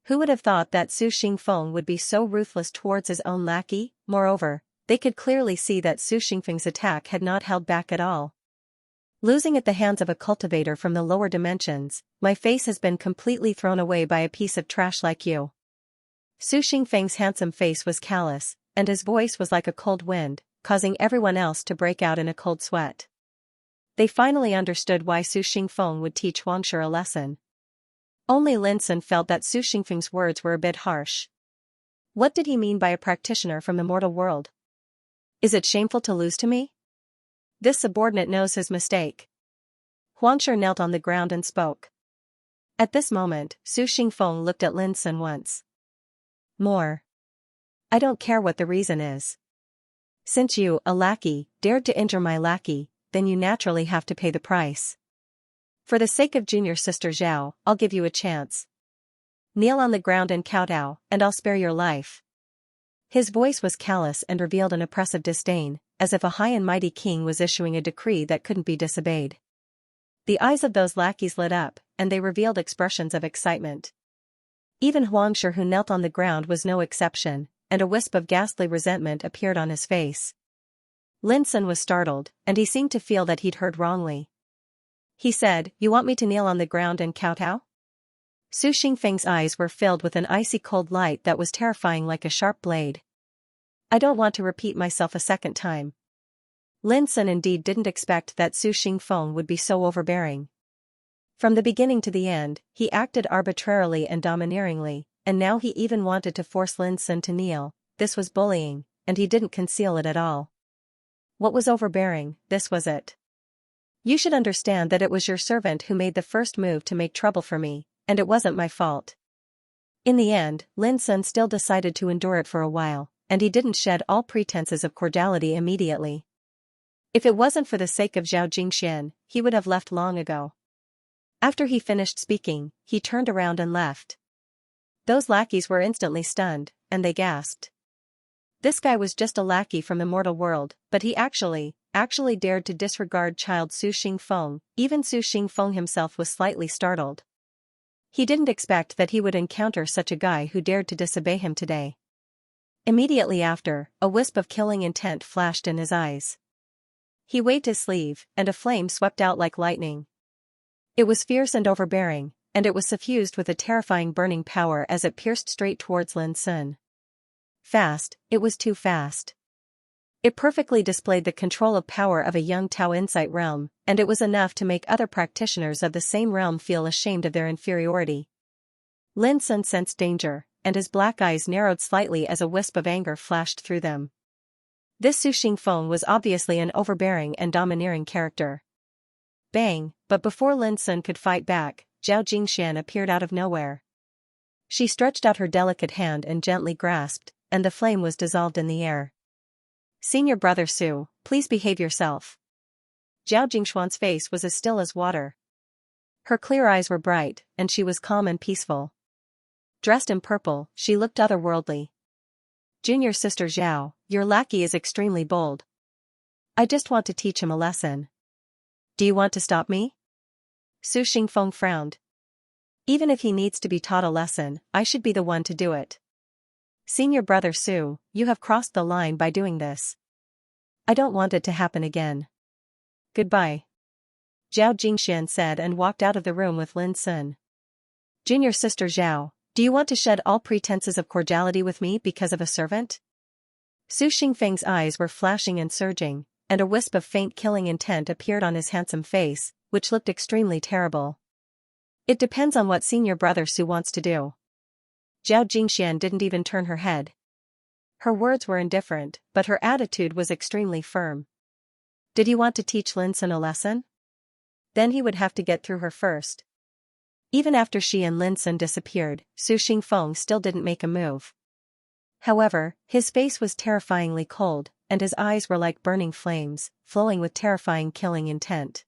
Who would have thought that Su Xingfeng would be so ruthless towards his own lackey? Moreover, they could clearly see that Su Xingfeng's attack had not held back at all. Losing at the hands of a cultivator from the lower dimensions, my face has been completely thrown away by a piece of trash like you. Su Xingfeng's handsome face was callous, and his voice was like a cold wind, causing everyone else to break out in a cold sweat. They finally understood why Su Xingfeng would teach Huangshi a lesson. Only Lin Sun felt that Su Xingfeng's words were a bit harsh. What did he mean by a practitioner from the mortal world? Is it shameful to lose to me? This subordinate knows his mistake. Huangshi knelt on the ground and spoke. At this moment, Su Xingfeng looked at Lin Sun once more. I don't care what the reason is. Since you, a lackey, dared to injure my lackey, then you naturally have to pay the price. For the sake of junior sister Zhao, I'll give you a chance. Kneel on the ground and kowtow, and I'll spare your life. His voice was callous and revealed an oppressive disdain, as if a high and mighty king was issuing a decree that couldn't be disobeyed. The eyes of those lackeys lit up, and they revealed expressions of excitement. Even Huangshi, who knelt on the ground, was no exception, and a wisp of ghastly resentment appeared on his face. Lin Sun was startled, and he seemed to feel that he'd heard wrongly. He said, "You want me to kneel on the ground and kowtow?" Su Xingfeng's eyes were filled with an icy cold light that was terrifying like a sharp blade. I don't want to repeat myself a second time. Lin Sun indeed didn't expect that Su Xingfeng would be so overbearing. From the beginning to the end, he acted arbitrarily and domineeringly, and now he even wanted to force Lin Sun to kneel. This was bullying, and he didn't conceal it at all. What was overbearing? This was it. You should understand that it was your servant who made the first move to make trouble for me, and it wasn't my fault. In the end, Lin Sun still decided to endure it for a while, and he didn't shed all pretenses of cordiality immediately. If it wasn't for the sake of Zhao Jingxian, he would have left long ago. After he finished speaking, he turned around and left. Those lackeys were instantly stunned, and they gasped. This guy was just a lackey from the mortal world, but he actually dared to disregard child Su Xingfeng. Even Su Xingfeng himself was slightly startled. He didn't expect that he would encounter such a guy who dared to disobey him today. Immediately after, a wisp of killing intent flashed in his eyes. He waved his sleeve, and a flame swept out like lightning. It was fierce and overbearing, and it was suffused with a terrifying burning power as it pierced straight towards Lin Sun. Fast, it was too fast. It perfectly displayed the control of power of a young Tao Insight realm, and it was enough to make other practitioners of the same realm feel ashamed of their inferiority. Lin Sun sensed danger, and his black eyes narrowed slightly as a wisp of anger flashed through them. This Su Xingfeng was obviously an overbearing and domineering character. Bang, but before Lin Sun could fight back, Zhao Jingxian appeared out of nowhere. She stretched out her delicate hand and gently grasped, and the flame was dissolved in the air. Senior brother Su, please behave yourself. Zhao Jingxuan's face was as still as water. Her clear eyes were bright, and she was calm and peaceful. Dressed in purple, she looked otherworldly. Junior sister Zhao, your lackey is extremely bold. I just want to teach him a lesson. Do you want to stop me? Su Xingfeng frowned. Even if he needs to be taught a lesson, I should be the one to do it. Senior brother Su, you have crossed the line by doing this. I don't want it to happen again. Goodbye. Zhao Jingxian said and walked out of the room with Lin Sun. Junior sister Zhao, do you want to shed all pretenses of cordiality with me because of a servant? Su Xingfeng's eyes were flashing and surging, and a wisp of faint killing intent appeared on his handsome face, which looked extremely terrible. It depends on what senior brother Su wants to do. Zhao Jingxian didn't even turn her head. Her words were indifferent, but her attitude was extremely firm. Did you want to teach Lin Sun a lesson? Then he would have to get through her first. Even after she and Lin Sun disappeared, Su Xingfeng still didn't make a move. However, his face was terrifyingly cold, and his eyes were like burning flames, flowing with terrifying killing intent.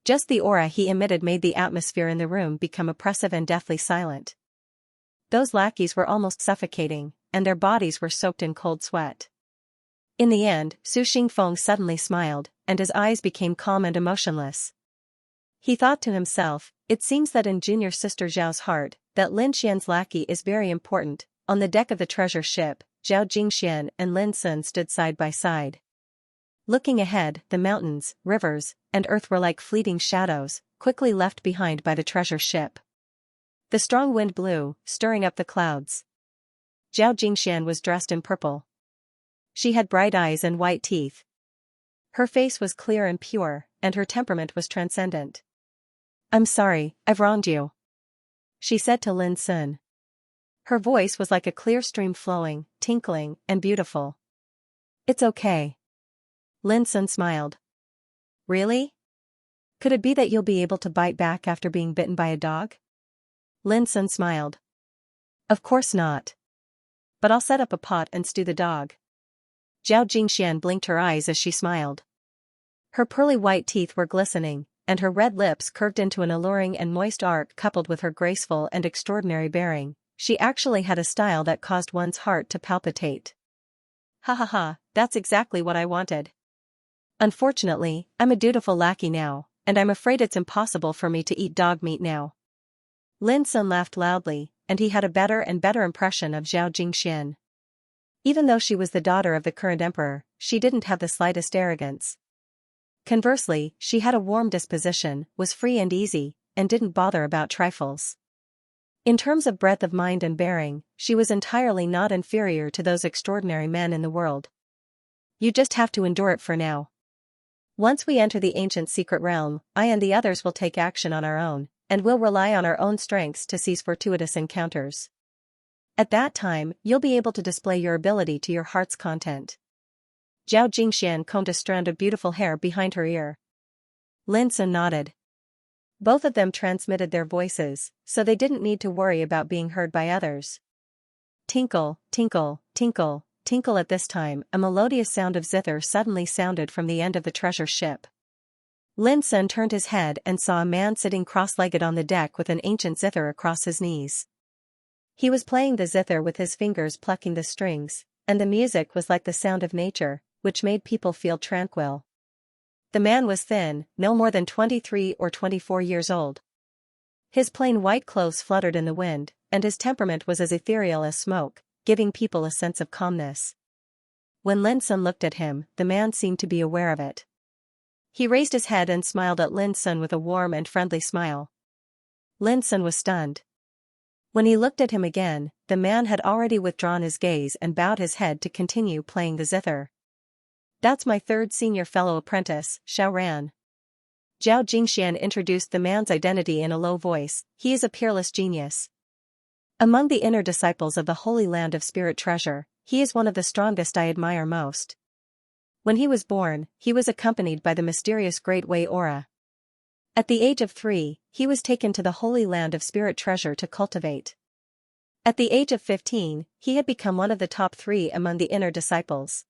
Just the aura he emitted made the atmosphere in the room become oppressive and deathly silent. Those lackeys were almost suffocating, and their bodies were soaked in cold sweat. In the end, Su Xingfeng suddenly smiled, and his eyes became calm and emotionless. He thought to himself, it seems that in junior sister Zhao's heart, that Lin Xian's lackey is very important. On the deck of the treasure ship, Zhao Jingxian and Lin Sun stood side by side. Looking ahead, the mountains, rivers, and earth were like fleeting shadows, quickly left behind by the treasure ship. The strong wind blew, stirring up the clouds. Zhao Jingxian was dressed in purple. She had bright eyes and white teeth. Her face was clear and pure, and her temperament was transcendent. I'm sorry, I've wronged you, she said to Lin Sun. Her voice was like a clear stream flowing, tinkling, and beautiful. It's okay. Lin Sun smiled. Really? Could it be that you'll be able to bite back after being bitten by a dog? Lin Sun smiled. Of course not. But I'll set up a pot and stew the dog. Zhao Jingxian blinked her eyes as she smiled. Her pearly white teeth were glistening, and her red lips curved into an alluring and moist arc coupled with her graceful and extraordinary bearing. She actually had a style that caused one's heart to palpitate. Ha ha ha, that's exactly what I wanted. Unfortunately, I'm a dutiful lackey now, and I'm afraid it's impossible for me to eat dog meat now. Lin Sun laughed loudly, and he had a better and better impression of Zhao Jingxian. Even though she was the daughter of the current emperor, she didn't have the slightest arrogance. Conversely, she had a warm disposition, was free and easy, and didn't bother about trifles. In terms of breadth of mind and bearing, she was entirely not inferior to those extraordinary men in the world. You just have to endure it for now. Once we enter the ancient secret realm, I and the others will take action on our own, and will rely on our own strengths to seize fortuitous encounters. At that time, you'll be able to display your ability to your heart's content. Zhao Jingxian combed a strand of beautiful hair behind her ear. Lin Sun nodded. Both of them transmitted their voices, so they didn't need to worry about being heard by others. Tinkle, tinkle, tinkle, tinkle. At this time, a melodious sound of zither suddenly sounded from the end of the treasure ship. Lin Sun turned his head and saw a man sitting cross-legged on the deck with an ancient zither across his knees. He was playing the zither with his fingers plucking the strings, and the music was like the sound of nature, which made people feel tranquil. The man was thin, no more than 23 or 24 years old. His plain white clothes fluttered in the wind, and his temperament was as ethereal as smoke, giving people a sense of calmness. When Lin Sun looked at him, the man seemed to be aware of it. He raised his head and smiled at Lin Sun with a warm and friendly smile. Lin Sun was stunned. When he looked at him again, the man had already withdrawn his gaze and bowed his head to continue playing the zither. That's my third senior fellow apprentice, Xiao Ran. Zhao Jingxian introduced the man's identity in a low voice. He is a peerless genius. Among the inner disciples of the Holy Land of Spirit Treasure, he is one of the strongest I admire most. When he was born, he was accompanied by the mysterious Great Way aura. At the age of 3, he was taken to the Holy Land of Spirit Treasure to cultivate. At the age of 15, he had become one of the top 3 among the inner disciples.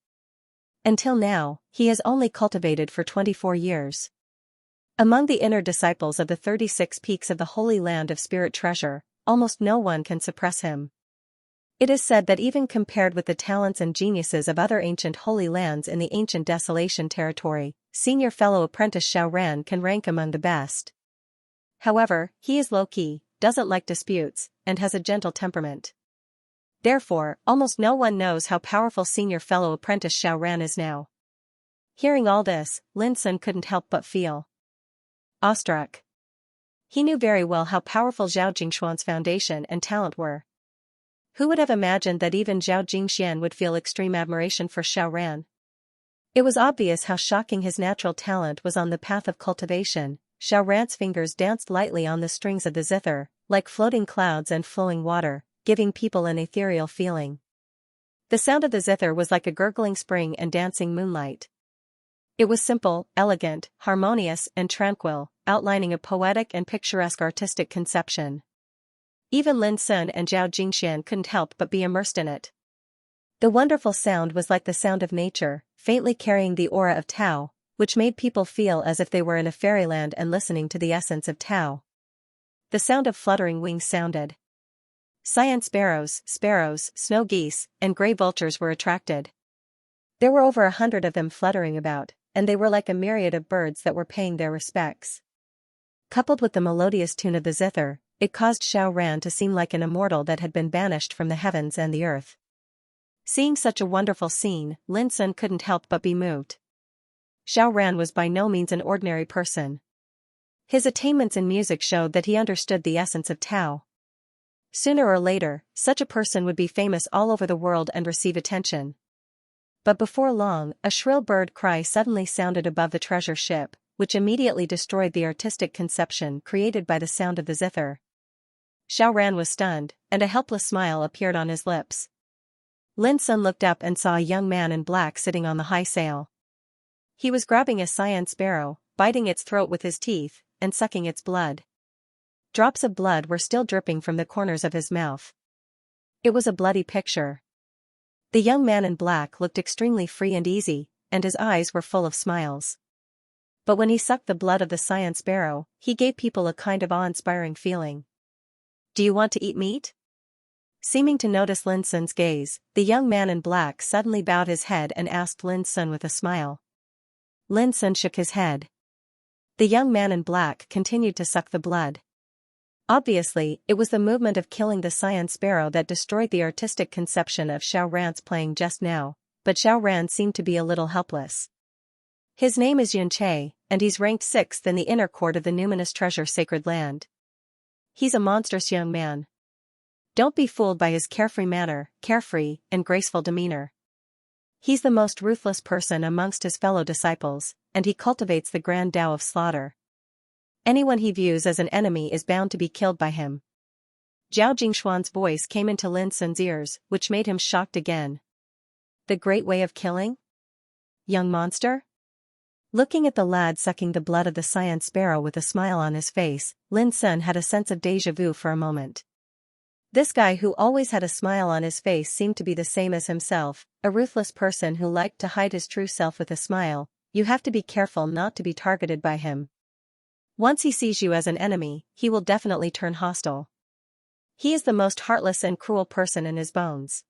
Until now, he has only cultivated for 24 years. Among the inner disciples of the 36 peaks of the Holy Land of Spirit Treasure, almost no one can suppress him. It is said that even compared with the talents and geniuses of other ancient holy lands in the ancient Desolation territory, senior fellow apprentice Xiao Ran can rank among the best. However, he is low-key, doesn't like disputes, and has a gentle temperament. Therefore, almost no one knows how powerful senior fellow apprentice Xiao Ran is now. Hearing all this, Lin Sun couldn't help but feel awestruck. He knew very well how powerful Zhao Jingshuan's foundation and talent were. Who would have imagined that even Zhao Jingxian would feel extreme admiration for Xiao Ran? It was obvious how shocking his natural talent was on the path of cultivation. Xiao Ran's fingers danced lightly on the strings of the zither, like floating clouds and flowing water, giving people an ethereal feeling. The sound of the zither was like a gurgling spring and dancing moonlight. It was simple, elegant, harmonious, and tranquil, outlining a poetic and picturesque artistic conception. Even Lin Sun and Zhao Jingxian couldn't help but be immersed in it. The wonderful sound was like the sound of nature, faintly carrying the aura of Tao, which made people feel as if they were in a fairyland and listening to the essence of Tao. The sound of fluttering wings sounded. Cyan sparrows, snow geese, and gray vultures were attracted. There were over 100 of them fluttering about, and they were like a myriad of birds that were paying their respects. Coupled with the melodious tune of the zither, it caused Xiao Ran to seem like an immortal that had been banished from the heavens and the earth. Seeing such a wonderful scene, Lin Sun couldn't help but be moved. Xiao Ran was by no means an ordinary person. His attainments in music showed that he understood the essence of Tao. Sooner or later, such a person would be famous all over the world and receive attention. But before long, a shrill bird cry suddenly sounded above the treasure ship, which immediately destroyed the artistic conception created by the sound of the zither. Xiao Ran was stunned, and a helpless smile appeared on his lips. Lin Sun looked up and saw a young man in black sitting on the high sail. He was grabbing a cyan sparrow, biting its throat with his teeth, and sucking its blood. Drops of blood were still dripping from the corners of his mouth. It was a bloody picture. The young man in black looked extremely free and easy, and his eyes were full of smiles. But when he sucked the blood of the cyan sparrow, he gave people a kind of awe-inspiring feeling. "Do you want to eat meat?" Seeming to notice Lin Sun's gaze, the young man in black suddenly bowed his head and asked Lin Sun with a smile. Lin Sun shook his head. The young man in black continued to suck the blood. Obviously, it was the movement of killing the cyan sparrow that destroyed the artistic conception of Xiao Ran's playing just now, but Xiao Ran seemed to be a little helpless. His name is Xianxia, and he's ranked 6th in the inner court of the numinous treasure sacred land. He's a monstrous young man. Don't be fooled by his carefree manner, carefree and graceful demeanor. He's the most ruthless person amongst his fellow disciples, and he cultivates the grand Tao of slaughter. Anyone he views as an enemy is bound to be killed by him. Zhao Jingshuan's voice came into Lin Sun's ears, which made him shocked again. The great way of killing? Young monster? Looking at the lad sucking the blood of the cyan sparrow with a smile on his face, Lin Sun had a sense of déjà vu for a moment. This guy who always had a smile on his face seemed to be the same as himself, a ruthless person who liked to hide his true self with a smile. You have to be careful not to be targeted by him. Once he sees you as an enemy, he will definitely turn hostile. He is the most heartless and cruel person in his bones.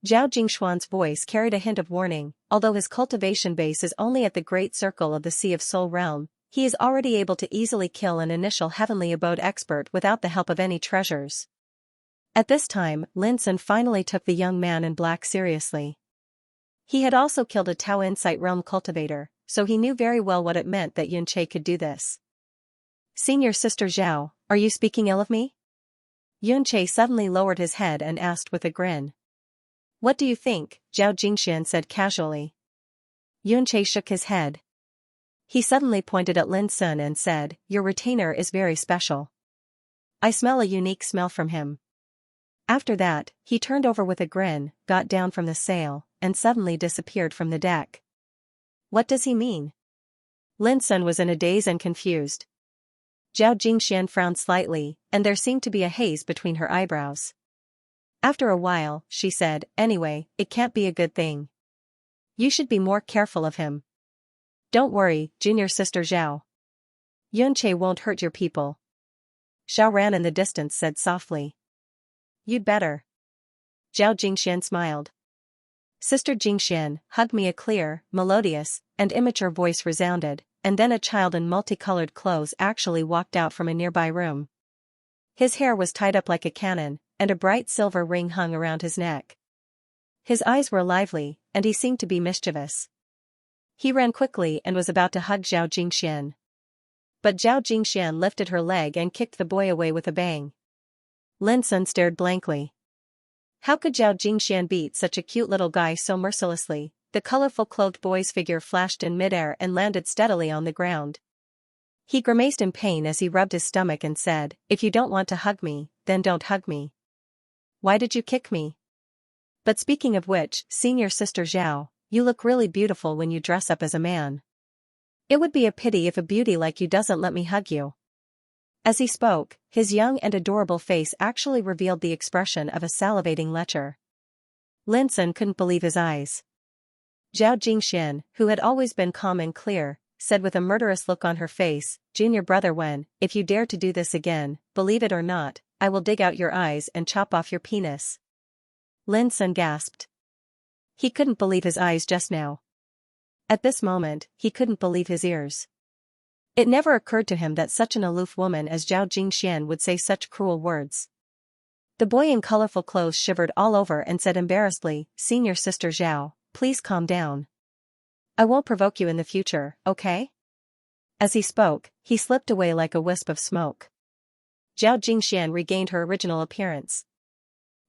Zhao Jingshuan's voice carried a hint of warning. Although his cultivation base is only at the great circle of the Sea of Soul realm, he is already able to easily kill an initial heavenly abode expert without the help of any treasures. At this time, Lin Sun finally took the young man in black seriously. He had also killed a Tao Insight realm cultivator, so he knew very well what it meant that Xianxia could do this. "Senior Sister Zhao, are you speaking ill of me?" Xianxia suddenly lowered his head and asked with a grin. "What do you think?" Zhao Jingxian said casually. Xianxia shook his head. He suddenly pointed at Lin Sun and said, "Your retainer is very special. I smell a unique smell from him." After that, he turned over with a grin, got down from the sail, and suddenly disappeared from the deck. What does he mean? Lin Sun was in a daze and confused. Zhao Jingxian frowned slightly, and there seemed to be a haze between her eyebrows. After a while, she said, anyway, it can't be a good thing. You should be more careful of him. Don't worry, junior sister Zhao. Yunche won't hurt your people. Xiao Ran in the distance said softly. You'd better. Zhao Jingxian smiled. Sister Jingxian, hug me, a clear, melodious, and immature voice resounded, and then a child in multicolored clothes actually walked out from a nearby room. His hair was tied up like a cannon, and a bright silver ring hung around his neck. His eyes were lively, and he seemed to be mischievous. He ran quickly and was about to hug Zhao Jingxian. But Zhao Jingxian lifted her leg and kicked the boy away with a bang. Lin Sun stared blankly. How could Zhao Jingxian beat such a cute little guy so mercilessly? The colorful clothed boy's figure flashed in midair and landed steadily on the ground. He grimaced in pain as he rubbed his stomach and said, if you don't want to hug me, then don't hug me. Why did you kick me? But speaking of which, senior sister Zhao, you look really beautiful when you dress up as a man. It would be a pity if a beauty like you doesn't let me hug you. As he spoke, his young and adorable face actually revealed the expression of a salivating lecher. Lin Sun couldn't believe his eyes. Zhao Jingxian, who had always been calm and clear, said with a murderous look on her face, junior brother Wen, if you dare to do this again, believe it or not, I will dig out your eyes and chop off your penis. Lin Sun gasped. He couldn't believe his eyes just now. At this moment, he couldn't believe his ears. It never occurred to him that such an aloof woman as Zhao Jingxian would say such cruel words. The boy in colorful clothes shivered all over and said embarrassedly, senior sister Zhao, please calm down. I won't provoke you in the future, okay? As he spoke, he slipped away like a wisp of smoke. Zhao Jingxian regained her original appearance.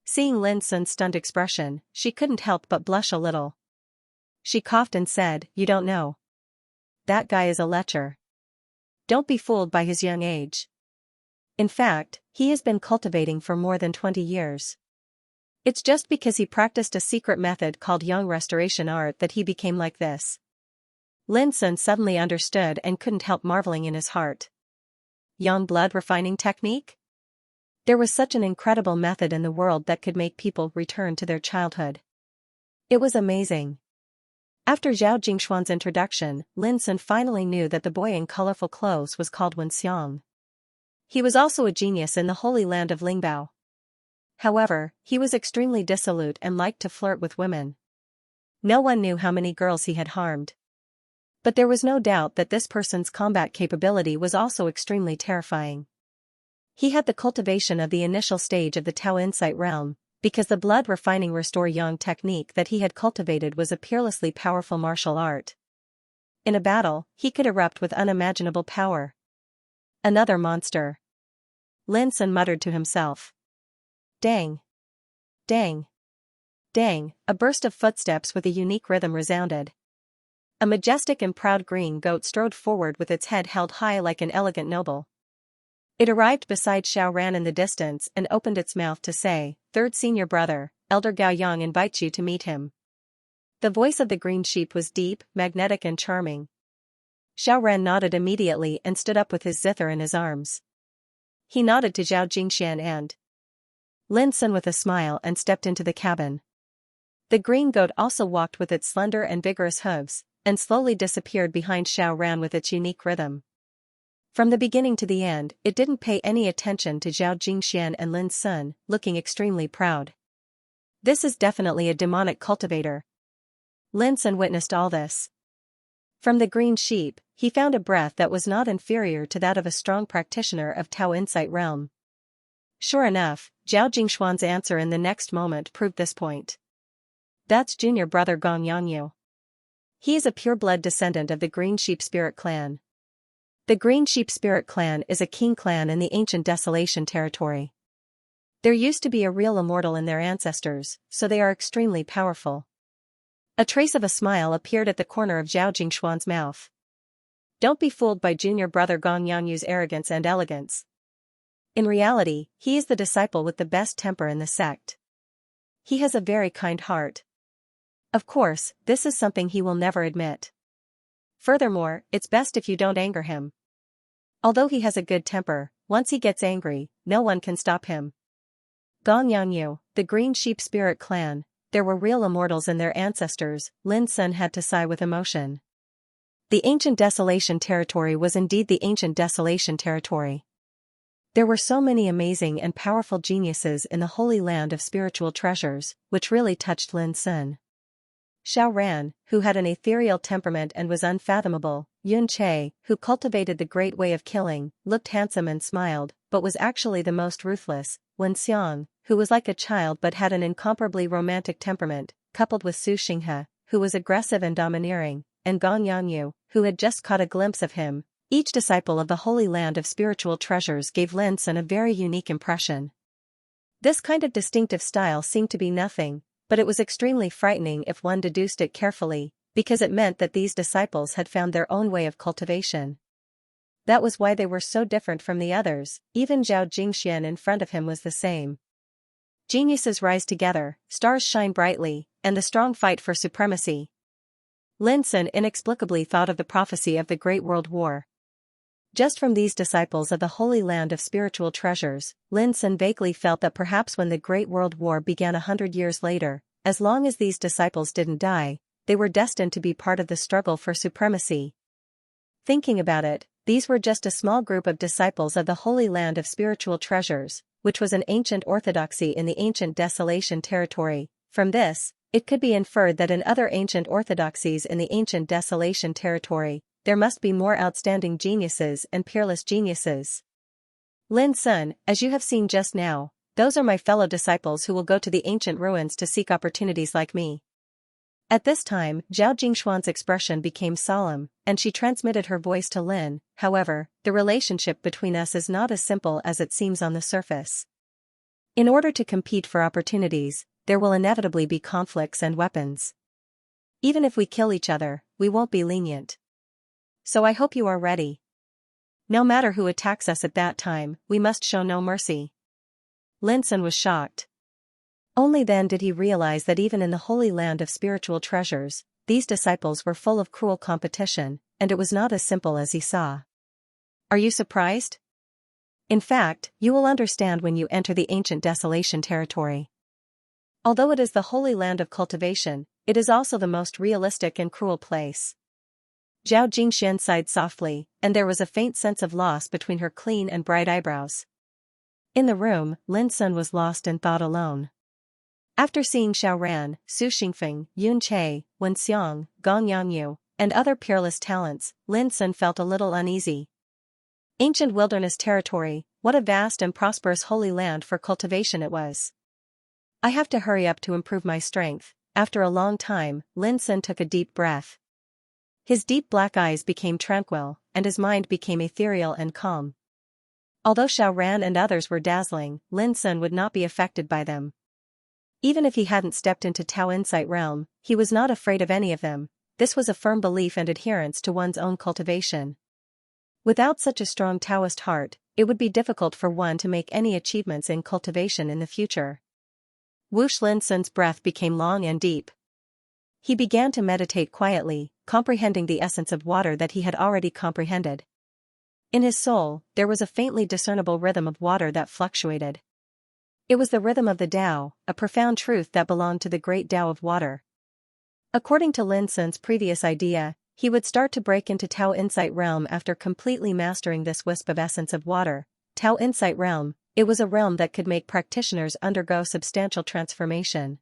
Seeing Lin Sun's stunned expression, she couldn't help but blush a little. She coughed and said, you don't know. That guy is a lecher. Don't be fooled by his young age. In fact, he has been cultivating for more than 20 years. It's just because he practiced a secret method called young restoration art that he became like this. Lin Sun suddenly understood and couldn't help marveling in his heart. Young blood refining technique? There was such an incredible method in the world that could make people return to their childhood. It was amazing. After Zhao Jingxuan's introduction, Lin Sun finally knew that the boy in colorful clothes was called Wen Xiang. He was also a genius in the holy land of Lingbao. However, he was extremely dissolute and liked to flirt with women. No one knew how many girls he had harmed. But there was no doubt that this person's combat capability was also extremely terrifying. He had the cultivation of the initial stage of the Tao Insight realm, because the blood refining restore yang technique that he had cultivated was a peerlessly powerful martial art. In a battle, he could erupt with unimaginable power. Another monster. Lin Sun muttered to himself. Dang. Dang. Dang, a burst of footsteps with a unique rhythm resounded. A majestic and proud green goat strode forward with its head held high like an elegant noble. It arrived beside Xiao Ran in the distance and opened its mouth to say, third senior brother, Elder Gao Yang invites you to meet him. The voice of the green sheep was deep, magnetic and charming. Xiao Ran nodded immediately and stood up with his zither in his arms. He nodded to Zhao Jingxian and Lin Sun with a smile and stepped into the cabin. The green goat also walked with its slender and vigorous hooves, and slowly disappeared behind Xiao Ran with its unique rhythm. From the beginning to the end, it didn't pay any attention to Zhao Jingxian and Lin Sun, looking extremely proud. This is definitely a demonic cultivator. Lin Sun witnessed all this. From the green sheep, he found a breath that was not inferior to that of a strong practitioner of Tao Insight realm. Sure enough, Zhao Jingxuan's answer in the next moment proved this point. That's junior brother Gong Yangyu. He is a pure-blood descendant of the Green Sheep Spirit clan. The Green Sheep Spirit clan is a king clan in the ancient Desolation territory. There used to be a real immortal in their ancestors, so they are extremely powerful. A trace of a smile appeared at the corner of Zhao Jingxuan's mouth. Don't be fooled by junior brother Gong Yangyu's arrogance and elegance. In reality, he is the disciple with the best temper in the sect. He has a very kind heart. Of course, this is something he will never admit. Furthermore, it's best if you don't anger him. Although he has a good temper, once he gets angry, no one can stop him. Gongyanyu, the Green Sheep Spirit Clan, there were real immortals in their ancestors, Lin Sun had to sigh with emotion. The ancient Desolation Territory was indeed the ancient Desolation Territory. There were so many amazing and powerful geniuses in the Holy Land of Spiritual Treasures, which really touched Lin Sun. Xiao Ran, who had an ethereal temperament and was unfathomable, Yun Che, who cultivated the great way of killing, looked handsome and smiled, but was actually the most ruthless, Wen Xiang, who was like a child but had an incomparably romantic temperament, coupled with Su Xinghe, who was aggressive and domineering, and Gong Yanyu, who had just caught a glimpse of him. Each disciple of the Holy Land of Spiritual Treasures gave Lin Sun a very unique impression. This kind of distinctive style seemed to be nothing, but it was extremely frightening if one deduced it carefully, because it meant that these disciples had found their own way of cultivation. That was why they were so different from the others. Even Zhao Jingxian in front of him was the same. Geniuses rise together, stars shine brightly, and the strong fight for supremacy. Lin Sun inexplicably thought of the prophecy of the Great World War. Just from these disciples of the Holy Land of Spiritual Treasures, Lin Sun vaguely felt that perhaps when the Great World War began 100 years later, as long as these disciples didn't die, they were destined to be part of the struggle for supremacy. Thinking about it, these were just a small group of disciples of the Holy Land of Spiritual Treasures, which was an ancient orthodoxy in the ancient Desolation Territory. From this, it could be inferred that in other ancient orthodoxies in the ancient Desolation Territory, there must be more outstanding geniuses and peerless geniuses. Lin Sun, as you have seen just now, those are my fellow disciples who will go to the ancient ruins to seek opportunities like me. At this time, Zhao Jingshuan's expression became solemn, and she transmitted her voice to Lin. However, the relationship between us is not as simple as it seems on the surface. In order to compete for opportunities, there will inevitably be conflicts and weapons. Even if we kill each other, we won't be lenient. So I hope you are ready. No matter who attacks us at that time, we must show no mercy. Lin Sun was shocked. Only then did he realize that even in the Holy Land of Spiritual Treasures, these disciples were full of cruel competition, and it was not as simple as he saw. Are you surprised? In fact, you will understand when you enter the ancient Desolation Territory. Although it is the Holy Land of Cultivation, it is also the most realistic and cruel place. Zhao Jingxian sighed softly, and there was a faint sense of loss between her clean and bright eyebrows. In the room, Lin Sun was lost in thought alone. After seeing Xiao Ran, Su Xingfeng, Yun Che, Wen Xiang, Gong Yanyu, and other peerless talents, Lin Sun felt a little uneasy. Ancient wilderness territory, what a vast and prosperous holy land for cultivation it was. I have to hurry up to improve my strength. After a long time, Lin Sun took a deep breath. His deep black eyes became tranquil, and his mind became ethereal and calm. Although Xiao Ran and others were dazzling, Lin Sun would not be affected by them. Even if he hadn't stepped into Tao Insight Realm, he was not afraid of any of them. This was a firm belief and adherence to one's own cultivation. Without such a strong Taoist heart, it would be difficult for one to make any achievements in cultivation in the future. Whoosh! Lin Sun's breath became long and deep. He began to meditate quietly, comprehending the essence of water that he had already comprehended. In his soul, there was a faintly discernible rhythm of water that fluctuated. It was the rhythm of the Tao, a profound truth that belonged to the great Tao of water. According to Lin Sun's previous idea, he would start to break into Tao Insight Realm after completely mastering this wisp of essence of water. Tao Insight Realm, it was a realm that could make practitioners undergo substantial transformation.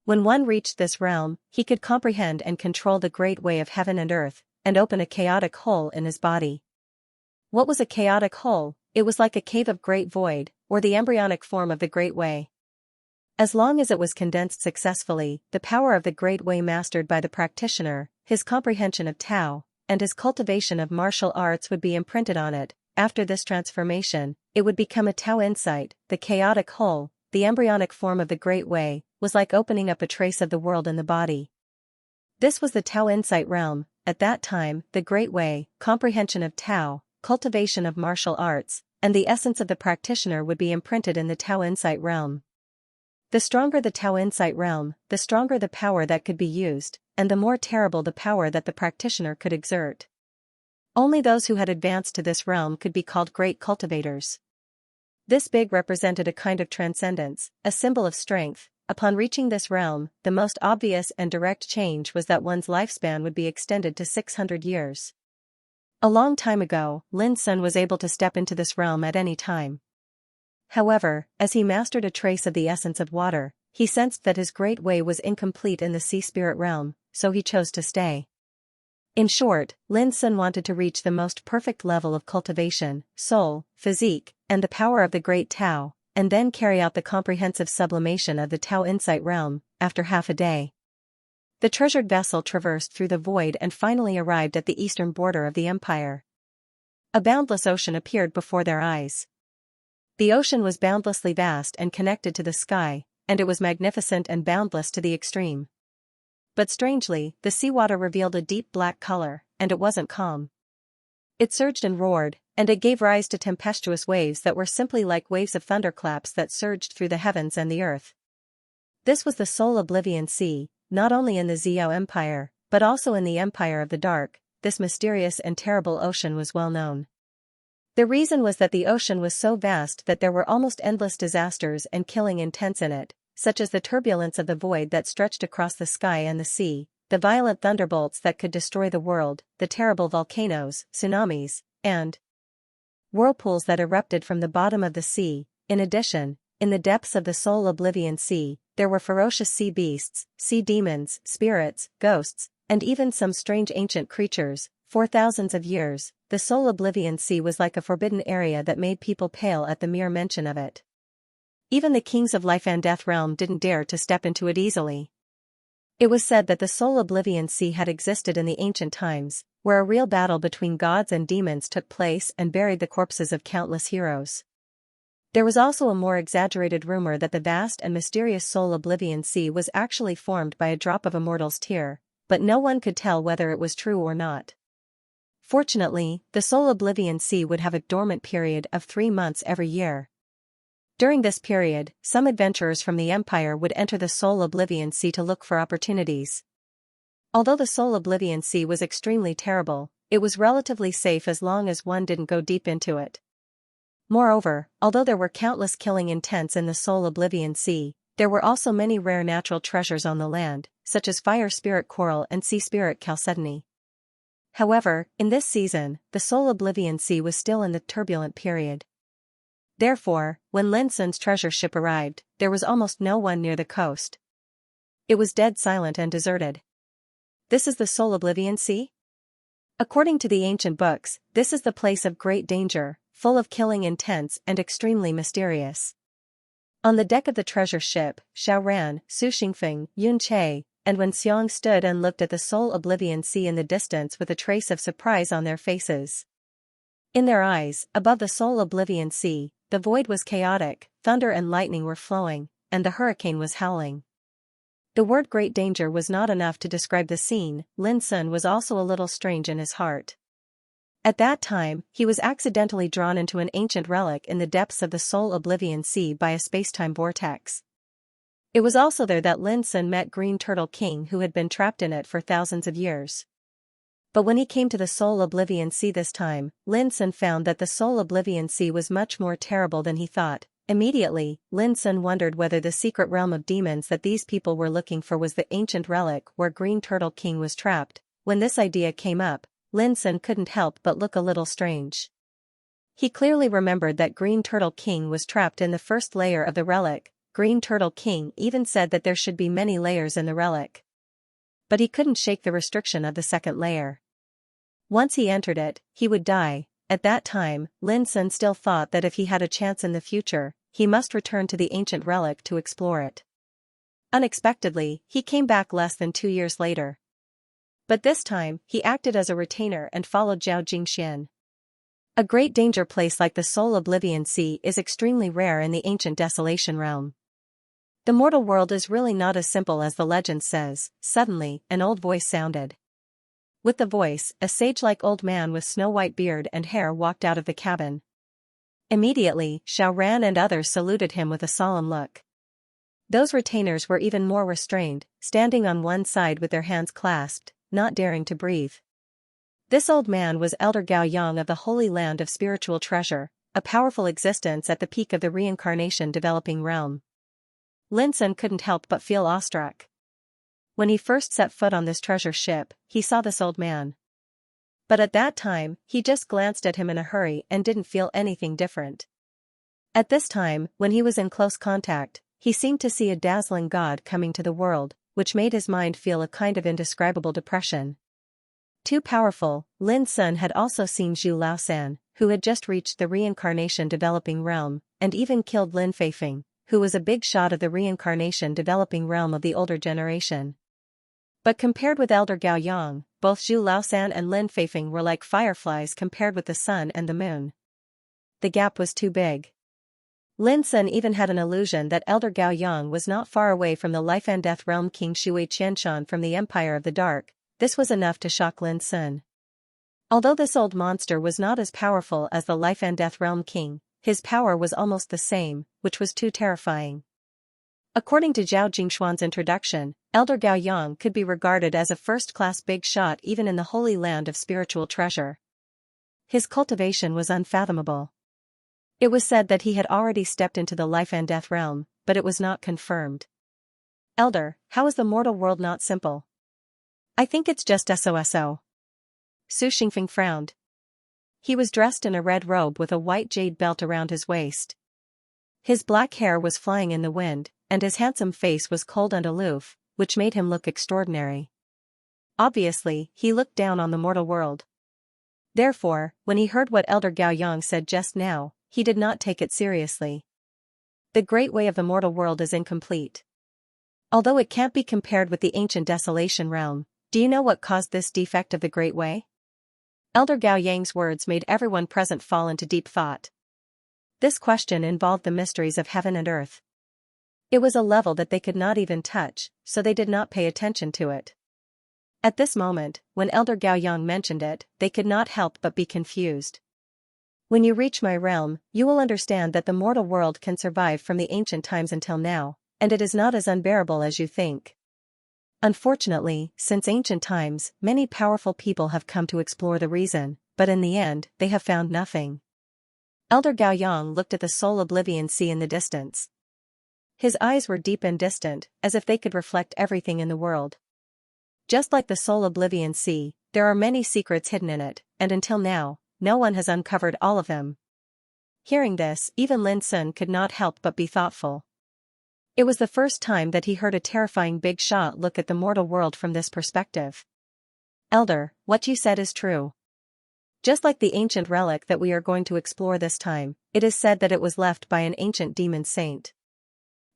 When one reached this realm, he could comprehend and control the great way of heaven and earth, and open a chaotic hole in his body. What was a chaotic hole? It was like a cave of great void, or the embryonic form of the Great Way. As long as it was condensed successfully, the power of the Great Way mastered by the practitioner, his comprehension of Tao, and his cultivation of martial arts would be imprinted on it. After this transformation, it would become a Tao insight. The chaotic whole, the embryonic form of the Great Way, was like opening up a trace of the world in the body. This was the Tao insight realm. At that time, the Great Way, comprehension of Tao, cultivation of martial arts, and the essence of the practitioner would be imprinted in the Tao insight realm. The stronger the Tao Insight realm, the stronger the power that could be used, and the more terrible the power that the practitioner could exert. Only those who had advanced to this realm could be called great cultivators. This big represented a kind of transcendence, a symbol of strength. Upon reaching this realm, the most obvious and direct change was that one's lifespan would be extended to 600 years. A long time ago, Lin Sun was able to step into this realm at any time. However, as he mastered a trace of the essence of water, he sensed that his great way was incomplete in the sea spirit realm, so he chose to stay. In short, Lin Sun wanted to reach the most perfect level of cultivation, soul, physique, and the power of the great Tao, and then carry out the comprehensive sublimation of the Tao Insight realm, after half a day. The treasured vessel traversed through the void and finally arrived at the eastern border of the empire. A boundless ocean appeared before their eyes. The ocean was boundlessly vast and connected to the sky, and it was magnificent and boundless to the extreme. But strangely, the seawater revealed a deep black color, and it wasn't calm. It surged and roared, and it gave rise to tempestuous waves that were simply like waves of thunderclaps that surged through the heavens and the earth. This was the Soul Oblivion Sea, not only in the Xiao Empire, but also in the Empire of the Dark. This mysterious and terrible ocean was well known. The reason was that the ocean was so vast that there were almost endless disasters and killing intents in it, such as the turbulence of the void that stretched across the sky and the sea, the violent thunderbolts that could destroy the world, the terrible volcanoes, tsunamis, and whirlpools that erupted from the bottom of the sea. In addition, in the depths of the Soul Oblivion Sea, there were ferocious sea beasts, sea demons, spirits, ghosts, and even some strange ancient creatures. For thousands of years, the Soul Oblivion Sea was like a forbidden area that made people pale at the mere mention of it. Even the kings of life and death realm didn't dare to step into it easily. It was said that the Soul Oblivion Sea had existed in the ancient times, where a real battle between gods and demons took place and buried the corpses of countless heroes. There was also a more exaggerated rumor that the vast and mysterious Soul Oblivion Sea was actually formed by a drop of a mortal's tear, but no one could tell whether it was true or not. Fortunately, the Soul Oblivion Sea would have a dormant period of 3 months every year. During this period, some adventurers from the Empire would enter the Soul Oblivion Sea to look for opportunities. Although the Soul Oblivion Sea was extremely terrible, it was relatively safe as long as one didn't go deep into it. Moreover, although there were countless killing intents in the Soul Oblivion Sea, there were also many rare natural treasures on the land, such as fire spirit coral and sea spirit chalcedony. However, in this season, the Soul Oblivion Sea was still in the turbulent period. Therefore, when Lin Sun's treasure ship arrived, there was almost no one near the coast. It was dead silent and deserted. This is the Soul Oblivion Sea? According to the ancient books, this is the place of great danger, full of killing intents and extremely mysterious. On the deck of the treasure ship, Xiao Ran, Su Xingfeng, Yun Che, and Wen Xiong stood and looked at the Soul Oblivion Sea in the distance with a trace of surprise on their faces. In their eyes, above the Soul Oblivion Sea, the void was chaotic, thunder and lightning were flowing, and the hurricane was howling. The word great danger was not enough to describe the scene. Lin Sun was also a little strange in his heart. At that time, he was accidentally drawn into an ancient relic in the depths of the Soul Oblivion Sea by a space-time vortex. It was also there that Lin Sun met Green Turtle King, who had been trapped in it for thousands of years. But when he came to the Soul Oblivion Sea this time, Lin Sun found that the Soul Oblivion Sea was much more terrible than he thought. Immediately, Lin Sun wondered whether the secret realm of demons that these people were looking for was the ancient relic where Green Turtle King was trapped. When this idea came up, Lin Sun couldn't help but look a little strange. He clearly remembered that Green Turtle King was trapped in the first layer of the relic. Green Turtle King even said that there should be many layers in the relic. But he couldn't shake the restriction of the second layer. Once he entered it, he would die. At that time, Lin Sun still thought that if he had a chance in the future, he must return to the ancient relic to explore it. Unexpectedly, he came back less than 2 years later. But this time, he acted as a retainer and followed Zhao Jingxian. A great danger place like the Soul Oblivion Sea is extremely rare in the ancient Desolation realm. The mortal world is really not as simple as the legend says. Suddenly, an old voice sounded. With the voice, a sage-like old man with snow-white beard and hair walked out of the cabin. Immediately, Xiao Ran and others saluted him with a solemn look. Those retainers were even more restrained, standing on one side with their hands clasped, not daring to breathe. This old man was Elder Gao Yang of the Holy Land of Spiritual Treasure, a powerful existence at the peak of the reincarnation developing realm. Lin Sun couldn't help but feel awestruck. When he first set foot on this treasure ship, he saw this old man. But at that time, he just glanced at him in a hurry and didn't feel anything different. At this time, when he was in close contact, he seemed to see a dazzling god coming to the world, which made his mind feel a kind of indescribable depression. Too powerful, Lin Sun had also seen Zhu Laosan, who had just reached the reincarnation developing realm, and even killed Lin Feifeng, who was a big shot of the reincarnation developing realm of the older generation. But compared with Elder Gao Yang, both Zhu Laosan and Lin Feifeng were like fireflies compared with the sun and the moon. The gap was too big. Lin Sun even had an illusion that Elder Gao Yang was not far away from the life and death realm King Shui Qianshan from the Empire of the Dark. This was enough to shock Lin Sun. Although this old monster was not as powerful as the life and death realm king, his power was almost the same, which was too terrifying. According to Zhao Jingshuan's introduction, Elder Gao Yang could be regarded as a first-class big shot even in the Holy Land of Spiritual Treasure. His cultivation was unfathomable. It was said that he had already stepped into the life and death realm, but it was not confirmed. Elder, how is the mortal world not simple? I think it's just SOSO. Su Xingfeng frowned. He was dressed in a red robe with a white jade belt around his waist. His black hair was flying in the wind, and his handsome face was cold and aloof, which made him look extraordinary. Obviously, he looked down on the mortal world. Therefore, when he heard what Elder Gao Yang said just now, he did not take it seriously. The great way of the mortal world is incomplete. Although it can't be compared with the ancient desolation realm, do you know what caused this defect of the great way? Elder Gao Yang's words made everyone present fall into deep thought. This question involved the mysteries of heaven and earth. It was a level that they could not even touch, so they did not pay attention to it. At this moment, when Elder Gao Yang mentioned it, they could not help but be confused. When you reach my realm, you will understand that the mortal world can survive from the ancient times until now, and it is not as unbearable as you think. Unfortunately, since ancient times, many powerful people have come to explore the reason, but in the end, they have found nothing. Elder Gao Yang looked at the soul oblivion sea in the distance. His eyes were deep and distant, as if they could reflect everything in the world. Just like the soul oblivion sea, there are many secrets hidden in it, and until now, no one has uncovered all of them. Hearing this, even Lin Sun could not help but be thoughtful. It was the first time that he heard a terrifying big shot look at the mortal world from this perspective. Elder, what you said is true. Just like the ancient relic that we are going to explore this time, it is said that it was left by an ancient demon saint.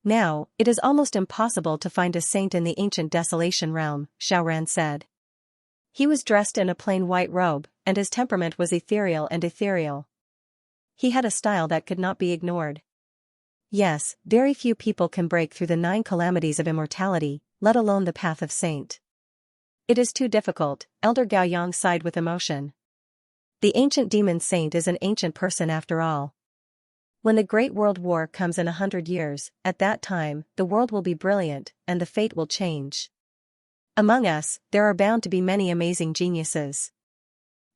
Now, it is almost impossible to find a saint in the ancient desolation realm, Xiaoran said. He was dressed in a plain white robe, and his temperament was ethereal and ethereal. He had a style that could not be ignored. Yes, very few people can break through the 9 calamities of immortality, let alone the path of saint. It is too difficult, Elder Gao Yang sighed with emotion. The ancient demon saint is an ancient person after all. When the Great World War comes in 100 years, at that time, the world will be brilliant, and the fate will change. Among us, there are bound to be many amazing geniuses.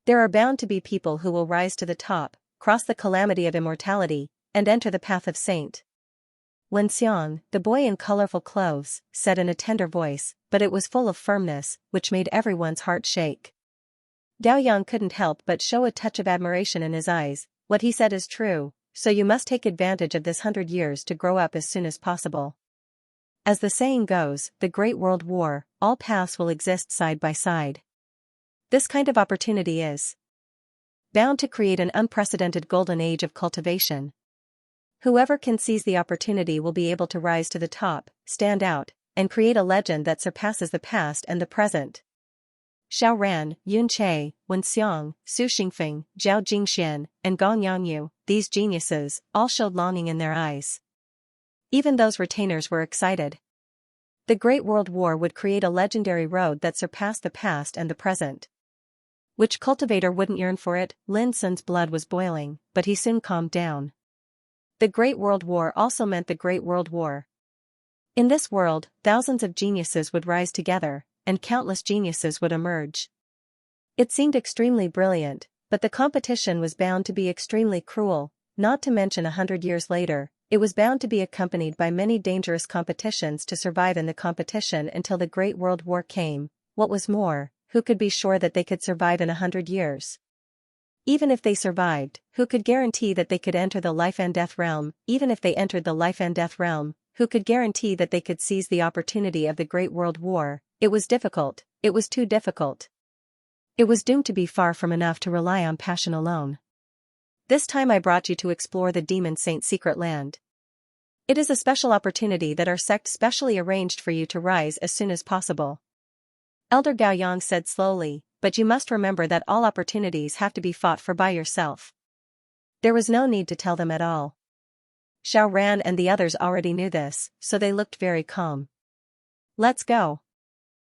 There are bound to be people who will rise to the top, cross the calamity of immortality, and enter the path of saint. Wen Xiang, the boy in colorful clothes, said in a tender voice, but it was full of firmness, which made everyone's heart shake. Gao Yang couldn't help but show a touch of admiration in his eyes. What he said is true, so you must take advantage of this 100 years to grow up as soon as possible. As the saying goes, the Great World War, all paths will exist side by side. This kind of opportunity is bound to create an unprecedented golden age of cultivation. Whoever can seize the opportunity will be able to rise to the top, stand out, and create a legend that surpasses the past and the present. Xiao Ran, Yun Che, Wen Xiang, Su Xingfeng, Zhao Jingxian, and Gong Yangyu, these geniuses, all showed longing in their eyes. Even those retainers were excited. The Great World War would create a legendary road that surpassed the past and the present. Which cultivator wouldn't yearn for it? Lin Sun's blood was boiling, but he soon calmed down. The Great World War also meant the Great World War. In this world, thousands of geniuses would rise together, and countless geniuses would emerge. It seemed extremely brilliant, but the competition was bound to be extremely cruel, not to mention 100 years later, it was bound to be accompanied by many dangerous competitions to survive in the competition until the Great World War came. What was more, who could be sure that they could survive in 100 years? Even if they survived, who could guarantee that they could enter the life and death realm? Even if they entered the life and death realm, who could guarantee that they could seize the opportunity of the Great World War? It was difficult, it was too difficult. It was doomed to be far from enough to rely on passion alone. This time I brought you to explore the Demon Saint's secret land. It is a special opportunity that our sect specially arranged for you to rise as soon as possible. Elder Gao Yang said slowly, but you must remember that all opportunities have to be fought for by yourself. There was no need to tell them at all. Xiao Ran and the others already knew this, so they looked very calm. Let's go.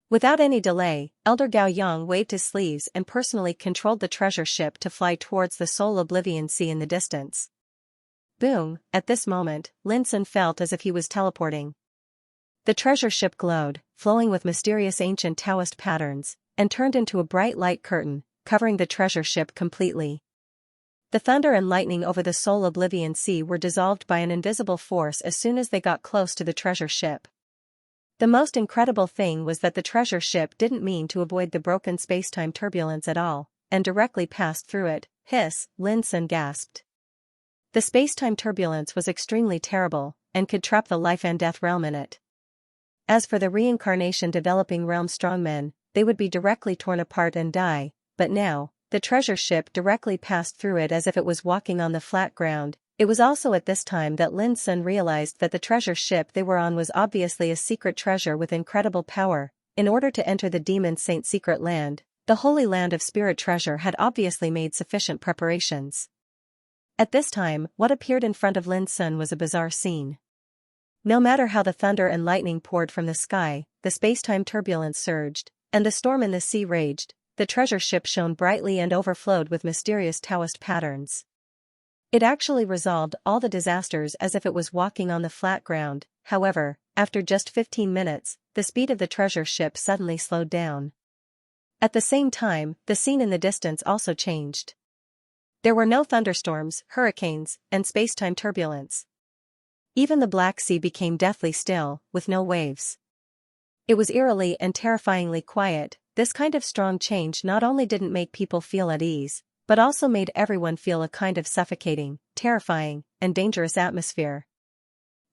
Without any delay, Elder Gao Yang waved his sleeves and personally controlled the treasure ship to fly towards the Soul Oblivion Sea in the distance. Boom! At this moment, Lin Sun felt as if he was teleporting. The treasure ship glowed, flowing with mysterious ancient Taoist patterns, and turned into a bright light curtain, covering the treasure ship completely. The thunder and lightning over the Soul Oblivion Sea were dissolved by an invisible force as soon as they got close to the treasure ship. The most incredible thing was that the treasure ship didn't mean to avoid the broken space-time turbulence at all, and directly passed through it. Hiss, Lin Sun gasped. The space-time turbulence was extremely terrible, and could trap the life and death realm in it. As for the reincarnation developing realm strongmen, they would be directly torn apart and die, but now, the treasure ship directly passed through it as if it was walking on the flat ground. It was also at this time that Lin Sun realized that the treasure ship they were on was obviously a secret treasure with incredible power. In order to enter the Demon Saint's secret land, the Holy Land of Spirit Treasure had obviously made sufficient preparations. At this time, what appeared in front of Lin Sun was a bizarre scene. No matter how the thunder and lightning poured from the sky, the space-time turbulence surged, and the storm in the sea raged, the treasure ship shone brightly and overflowed with mysterious Taoist patterns. It actually resolved all the disasters as if it was walking on the flat ground. However, after just 15 minutes, the speed of the treasure ship suddenly slowed down. At the same time, the scene in the distance also changed. There were no thunderstorms, hurricanes, and space-time turbulence. Even the Black Sea became deathly still, with no waves. It was eerily and terrifyingly quiet. This kind of strong change not only didn't make people feel at ease, but also made everyone feel a kind of suffocating, terrifying, and dangerous atmosphere.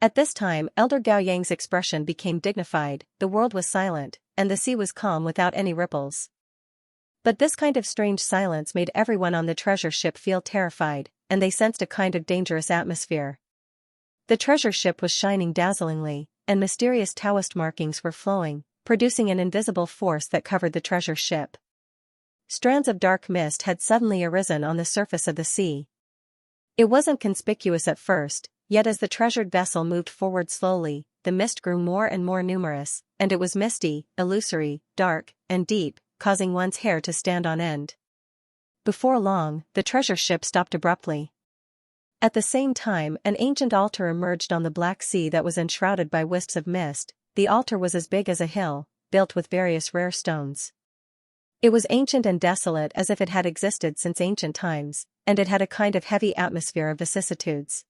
At this time, Elder Gao Yang's expression became dignified, the world was silent, and the sea was calm without any ripples. But this kind of strange silence made everyone on the treasure ship feel terrified, and they sensed a kind of dangerous atmosphere. The treasure ship was shining dazzlingly, and mysterious Taoist markings were flowing, producing an invisible force that covered the treasure ship. Strands of dark mist had suddenly arisen on the surface of the sea. It wasn't conspicuous at first, yet as the treasured vessel moved forward slowly, the mist grew more and more numerous, and it was misty, illusory, dark, and deep, causing one's hair to stand on end. Before long, the treasure ship stopped abruptly. At the same time, an ancient altar emerged on the Black Sea that was enshrouded by wisps of mist. The altar was as big as a hill, built with various rare stones. It was ancient and desolate as if it had existed since ancient times, and it had a kind of heavy atmosphere of vicissitudes.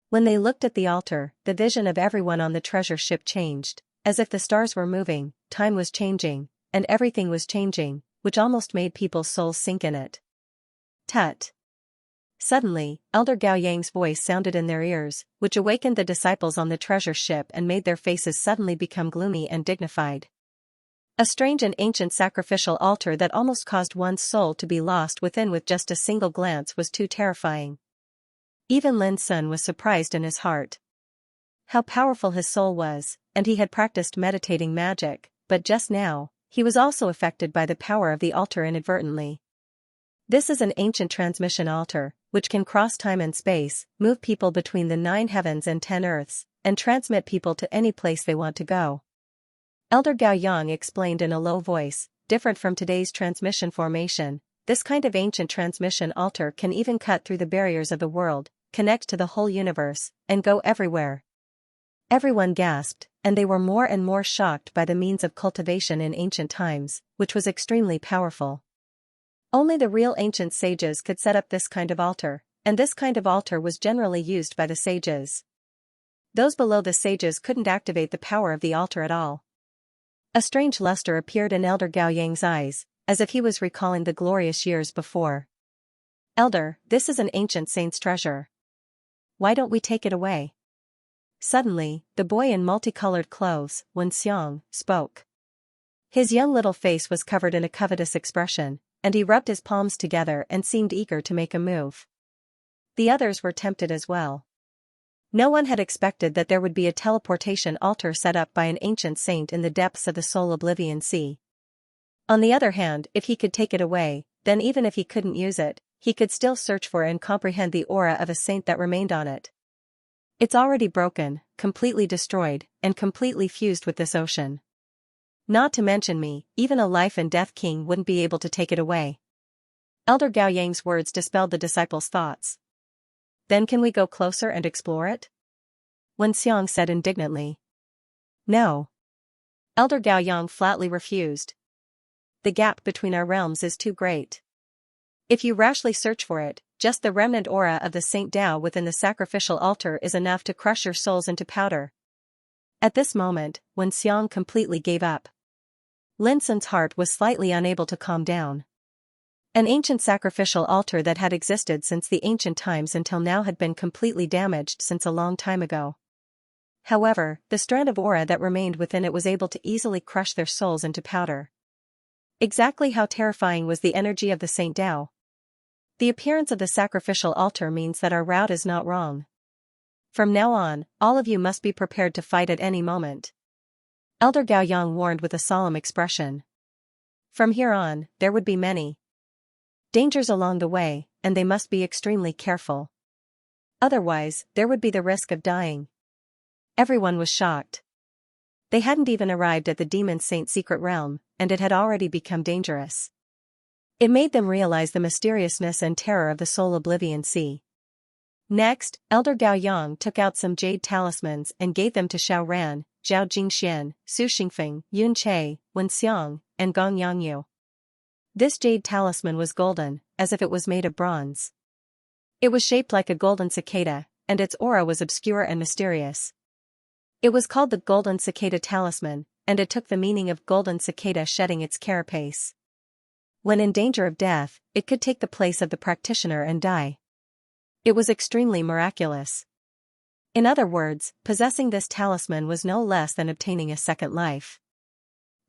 When they looked at the altar, the vision of everyone on the treasure ship changed, as if the stars were moving, time was changing, and everything was changing, which almost made people's souls sink in it. Tut! Suddenly, Elder Gao Yang's voice sounded in their ears, which awakened the disciples on the treasure ship and made their faces suddenly become gloomy and dignified. A strange and ancient sacrificial altar that almost caused one's soul to be lost within with just a single glance was too terrifying. Even Lin Sun was surprised in his heart. How powerful his soul was, and he had practiced meditating magic, but just now, he was also affected by the power of the altar inadvertently. This is an ancient transmission altar, which can cross time and space, move people between the 9 heavens and 10 earths, and transmit people to any place they want to go. Elder Gao Yang explained in a low voice, different from today's transmission formation, this kind of ancient transmission altar can even cut through the barriers of the world, connect to the whole universe, and go everywhere. Everyone gasped, and they were more and more shocked by the means of cultivation in ancient times, which was extremely powerful. Only the real ancient sages could set up this kind of altar, and this kind of altar was generally used by the sages. Those below the sages couldn't activate the power of the altar at all. A strange luster appeared in Elder Gao Yang's eyes, as if he was recalling the glorious years before. "Elder, this is an ancient saint's treasure. Why don't we take it away?" Suddenly, the boy in multicolored clothes, Xianxia, spoke. His young little face was covered in a covetous expression, and he rubbed his palms together and seemed eager to make a move. The others were tempted as well. No one had expected that there would be a teleportation altar set up by an ancient saint in the depths of the soul oblivion sea. On the other hand, if he could take it away, then even if he couldn't use it, he could still search for and comprehend the aura of a saint that remained on it. "It's already broken, completely destroyed, and completely fused with this ocean. Not to mention me, even a life and death king wouldn't be able to take it away." Elder Gao Yang's words dispelled the disciples' thoughts. "Then can we go closer and explore it?" Xianxia said indignantly. "No." Elder Gao Yang flatly refused. "The gap between our realms is too great. If you rashly search for it, just the remnant aura of the Saint Tao within the sacrificial altar is enough to crush your souls into powder." At this moment, Xianxia completely gave up. Lin Sun's heart was slightly unable to calm down. An ancient sacrificial altar that had existed since the ancient times until now had been completely damaged since a long time ago. However, the strand of aura that remained within it was able to easily crush their souls into powder. Exactly how terrifying was the energy of the Saint Tao? The appearance of the sacrificial altar means that our route is not wrong. From now on, all of you must be prepared to fight at any moment. Elder Gao Yang warned with a solemn expression. From here on, there would be many dangers along the way, and they must be extremely careful. Otherwise, there would be the risk of dying. Everyone was shocked. They hadn't even arrived at the demon saint's secret realm, and it had already become dangerous. It made them realize the mysteriousness and terror of the soul oblivion sea. Next, Elder Gao Yang took out some jade talismans and gave them to Xiao Ran, Zhao Jingxian, Su Xingfeng, Yun Che, Xiang, and Gong Yangyu. This jade talisman was golden, as if it was made of bronze. It was shaped like a golden cicada, and its aura was obscure and mysterious. It was called the Golden Cicada Talisman, and it took the meaning of golden cicada shedding its carapace. When in danger of death, it could take the place of the practitioner and die. It was extremely miraculous. In other words, possessing this talisman was no less than obtaining a second life.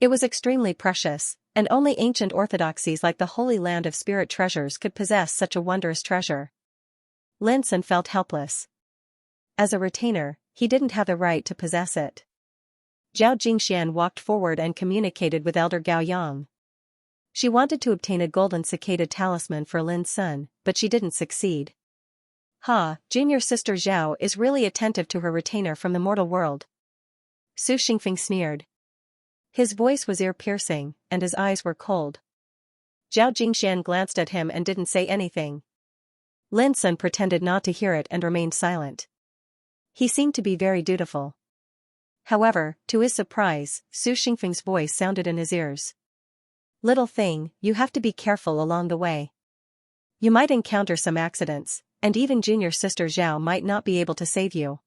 It was extremely precious, and only ancient orthodoxies like the Holy Land of Spirit Treasures could possess such a wondrous treasure. Lin Sun felt helpless. As a retainer, he didn't have the right to possess it. Zhao Jingxian walked forward and communicated with Elder Gao Yang. She wanted to obtain a golden cicada talisman for Lin Sun, but she didn't succeed. "Ha, junior sister Zhao is really attentive to her retainer from the mortal world." Su Xingfeng sneered. His voice was ear-piercing, and his eyes were cold. Zhao Jingxian glanced at him and didn't say anything. Lin Sun pretended not to hear it and remained silent. He seemed to be very dutiful. However, to his surprise, Su Xingfeng's voice sounded in his ears. "Little thing, you have to be careful along the way. You might encounter some accidents, and even junior sister Zhao might not be able to save you."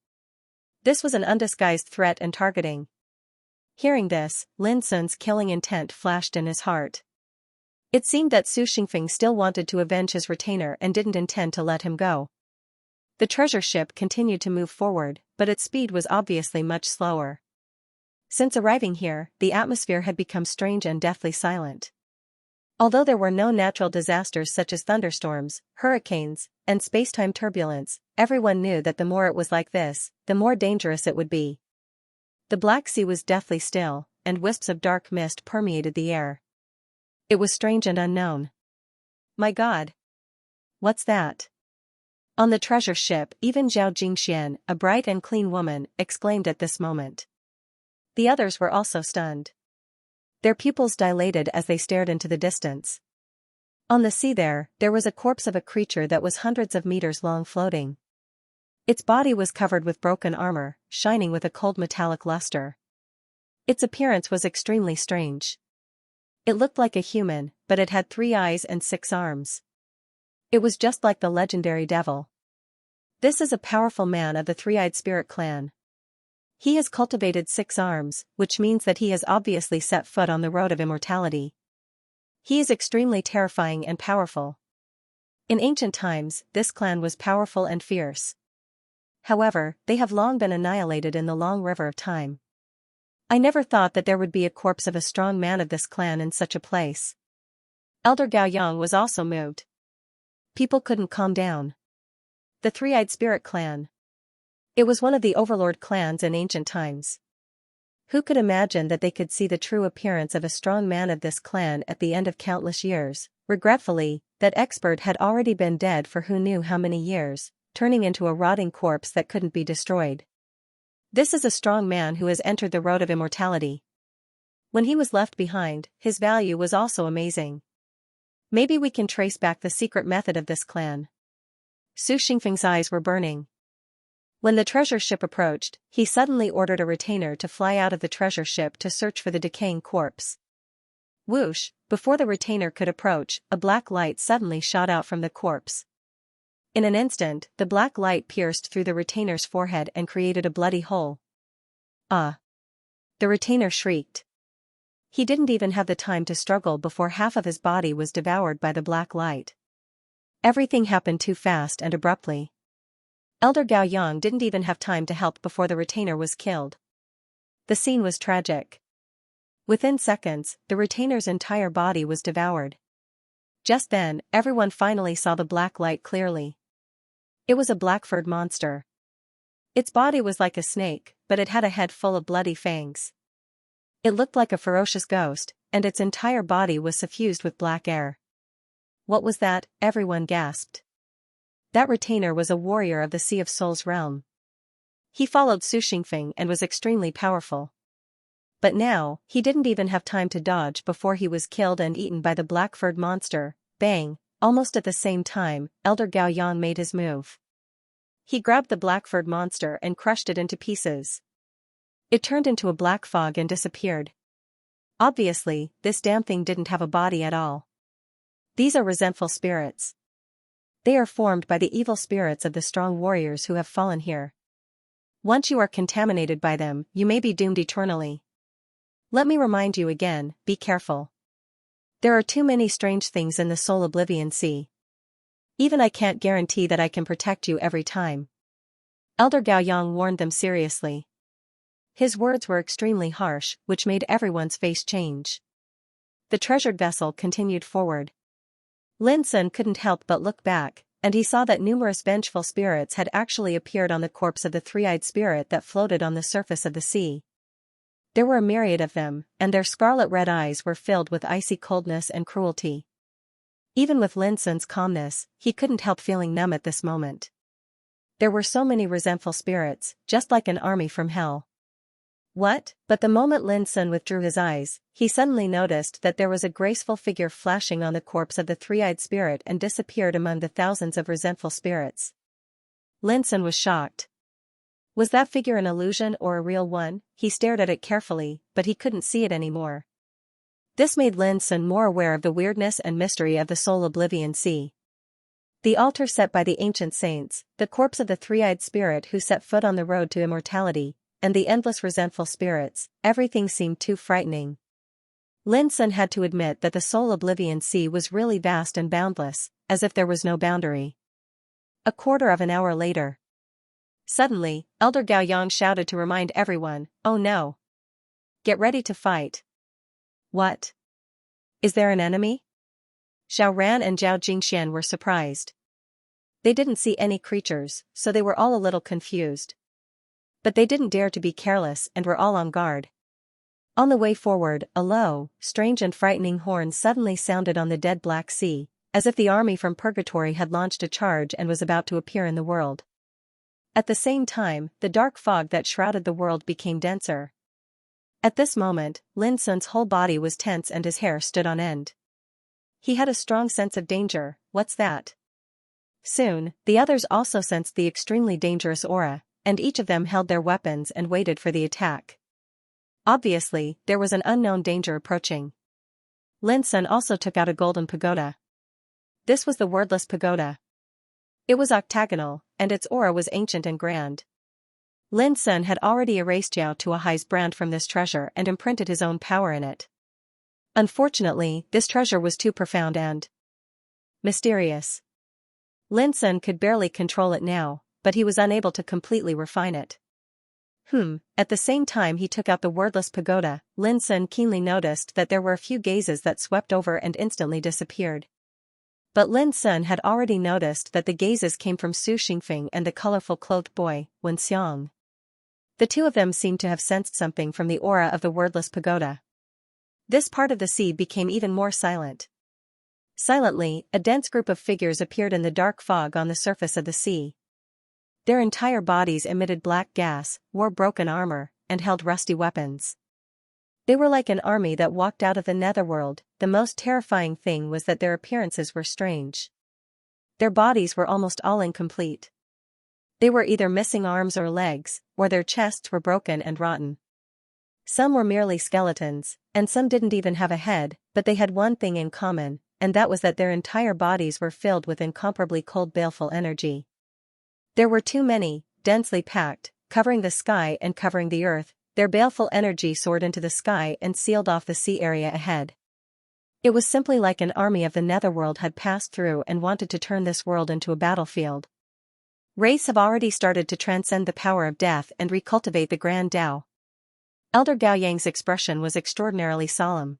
This was an undisguised threat and targeting. Hearing this, Lin Sun's killing intent flashed in his heart. It seemed that Su Xingfeng still wanted to avenge his retainer and didn't intend to let him go. The treasure ship continued to move forward, but its speed was obviously much slower. Since arriving here, the atmosphere had become strange and deathly silent. Although there were no natural disasters such as thunderstorms, hurricanes, and space-time turbulence, everyone knew that the more it was like this, the more dangerous it would be. The Black Sea was deathly still, and wisps of dark mist permeated the air. It was strange and unknown. "My God! What's that?" On the treasure ship, even Zhao Jingxian, a bright and clean woman, exclaimed at this moment. The others were also stunned. Their pupils dilated as they stared into the distance. On the sea there was a corpse of a creature that was hundreds of meters long floating. Its body was covered with broken armor, shining with a cold metallic luster. Its appearance was extremely strange. It looked like a human, but it had 3 eyes and 6 arms. It was just like the legendary devil. This is a powerful man of the three-eyed spirit clan. He has cultivated 6 arms, which means that he has obviously set foot on the road of immortality. He is extremely terrifying and powerful. In ancient times, this clan was powerful and fierce. However, they have long been annihilated in the long river of time. I never thought that there would be a corpse of a strong man of this clan in such a place. Elder Gao Yang was also moved. People couldn't calm down. The three-eyed spirit clan. It was one of the overlord clans in ancient times. Who could imagine that they could see the true appearance of a strong man of this clan at the end of countless years? Regretfully, that expert had already been dead for who knew how many years, turning into a rotting corpse that couldn't be destroyed. This is a strong man who has entered the road of immortality. When he was left behind, his value was also amazing. Maybe we can trace back the secret method of this clan. Su Xingfeng's eyes were burning. When the treasure ship approached, he suddenly ordered a retainer to fly out of the treasure ship to search for the decaying corpse. Whoosh, before the retainer could approach, a black light suddenly shot out from the corpse. In an instant, the black light pierced through the retainer's forehead and created a bloody hole. Ah! The retainer shrieked. He didn't even have the time to struggle before half of his body was devoured by the black light. Everything happened too fast and abruptly. Elder Gao Yang didn't even have time to help before the retainer was killed. The scene was tragic. Within seconds, the retainer's entire body was devoured. Just then, everyone finally saw the black light clearly. It was a black-furred monster. Its body was like a snake, but it had a head full of bloody fangs. It looked like a ferocious ghost, and its entire body was suffused with black air. What was that? Everyone gasped. That retainer was a warrior of the Sea of Souls realm. He followed Su Xingfeng and was extremely powerful. But now, he didn't even have time to dodge before he was killed and eaten by the black-furred monster. Bang! Almost at the same time, Elder Gao Yang made his move. He grabbed the black-furred monster and crushed it into pieces. It turned into a black fog and disappeared. Obviously, this damn thing didn't have a body at all. These are resentful spirits. They are formed by the evil spirits of the strong warriors who have fallen here. Once you are contaminated by them, you may be doomed eternally. Let me remind you again, be careful. There are too many strange things in the Soul Oblivion Sea. Even I can't guarantee that I can protect you every time. Elder Gao Yang warned them seriously. His words were extremely harsh, which made everyone's face change. The treasured vessel continued forward. Lin Sun couldn't help but look back, and he saw that numerous vengeful spirits had actually appeared on the corpse of the three-eyed spirit that floated on the surface of the sea. There were a myriad of them, and their scarlet red eyes were filled with icy coldness and cruelty. Even with Lin Sun's calmness, he couldn't help feeling numb at this moment. There were so many resentful spirits, just like an army from hell. What? But the moment Lin Sun withdrew his eyes, he suddenly noticed that there was a graceful figure flashing on the corpse of the three-eyed spirit and disappeared among the thousands of resentful spirits. Lin Sun was shocked. Was that figure an illusion or a real one? He stared at it carefully, but he couldn't see it anymore. This made Lin Sun more aware of the weirdness and mystery of the Soul Oblivion Sea. The altar set by the ancient saints, the corpse of the three-eyed spirit who set foot on the road to immortality, and the endless resentful spirits, everything seemed too frightening. Lin Sun had to admit that the Soul Oblivion Sea was really vast and boundless, as if there was no boundary. A quarter of an hour later. Suddenly, Elder Gao Yang shouted to remind everyone, "Oh no! Get ready to fight." What? Is there an enemy? Xiao Ran and Zhao Jingxian were surprised. They didn't see any creatures, so they were all a little confused. But they didn't dare to be careless and were all on guard. On the way forward, a low, strange and frightening horn suddenly sounded on the dead Black Sea, as if the army from Purgatory had launched a charge and was about to appear in the world. At the same time, the dark fog that shrouded the world became denser. At this moment, Lin Sun's whole body was tense and his hair stood on end. He had a strong sense of danger. What's that? Soon, the others also sensed the extremely dangerous aura, and each of them held their weapons and waited for the attack. Obviously, there was an unknown danger approaching. Lin Sun also took out a golden pagoda. This was the wordless pagoda. It was octagonal, and its aura was ancient and grand. Lin Sun had already erased Yao Tuahai's brand from this treasure and imprinted his own power in it. Unfortunately, this treasure was too profound and mysterious. Lin Sun could barely control it now, but he was unable to completely refine it. At the same time he took out the wordless pagoda, Lin Sun keenly noticed that there were a few gazes that swept over and instantly disappeared. But Lin Sun had already noticed that the gazes came from Su Xingfeng and the colorful clothed boy, Wen Xiang. The two of them seemed to have sensed something from the aura of the wordless pagoda. This part of the sea became even more silent. Silently, a dense group of figures appeared in the dark fog on the surface of the sea. Their entire bodies emitted black gas, wore broken armor, and held rusty weapons. They were like an army that walked out of the netherworld. The most terrifying thing was that their appearances were strange. Their bodies were almost all incomplete. They were either missing arms or legs, or their chests were broken and rotten. Some were merely skeletons, and some didn't even have a head, but they had one thing in common, and that was that their entire bodies were filled with incomparably cold baleful energy. There were too many, densely packed, covering the sky and covering the earth. Their baleful energy soared into the sky and sealed off the sea area ahead. It was simply like an army of the netherworld had passed through and wanted to turn this world into a battlefield. Race have already started to transcend the power of death and recultivate the Grand Tao. Elder Gao Yang's expression was extraordinarily solemn.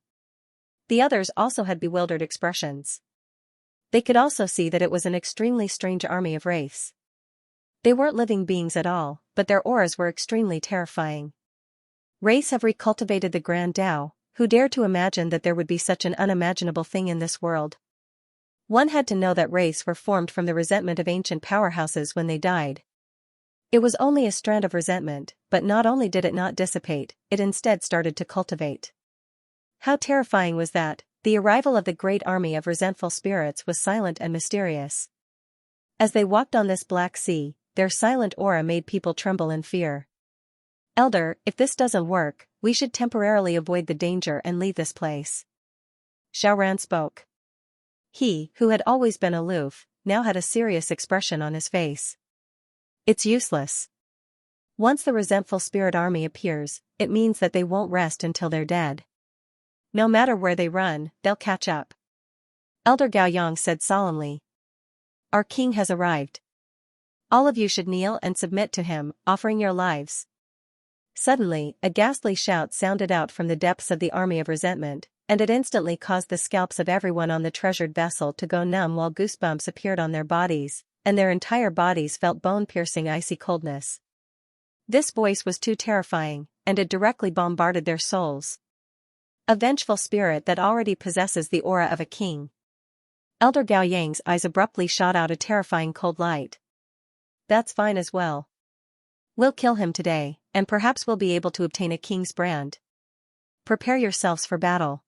The others also had bewildered expressions. They could also see that it was an extremely strange army of wraiths. They weren't living beings at all, but their auras were extremely terrifying. Wraiths have recultivated the Grand Tao. Who dared to imagine that there would be such an unimaginable thing in this world? One had to know that wraiths were formed from the resentment of ancient powerhouses when they died. It was only a strand of resentment, but not only did it not dissipate, it instead started to cultivate. How terrifying was that? The arrival of the great army of resentful spirits was silent and mysterious. As they walked on this black sea, their silent aura made people tremble in fear. Elder, if this doesn't work, we should temporarily avoid the danger and leave this place. Xiaoran spoke. He, who had always been aloof, now had a serious expression on his face. It's useless. Once the resentful spirit army appears, it means that they won't rest until they're dead. No matter where they run, they'll catch up. Elder Gao Yang said solemnly. Our king has arrived. All of you should kneel and submit to him, offering your lives. Suddenly, a ghastly shout sounded out from the depths of the army of resentment, and it instantly caused the scalps of everyone on the treasured vessel to go numb while goosebumps appeared on their bodies, and their entire bodies felt bone-piercing icy coldness. This voice was too terrifying, and it directly bombarded their souls. A vengeful spirit that already possesses the aura of a king. Elder Gao Yang's eyes abruptly shot out a terrifying cold light. That's fine as well. We'll kill him today, and perhaps we'll be able to obtain a king's brand. Prepare yourselves for battle.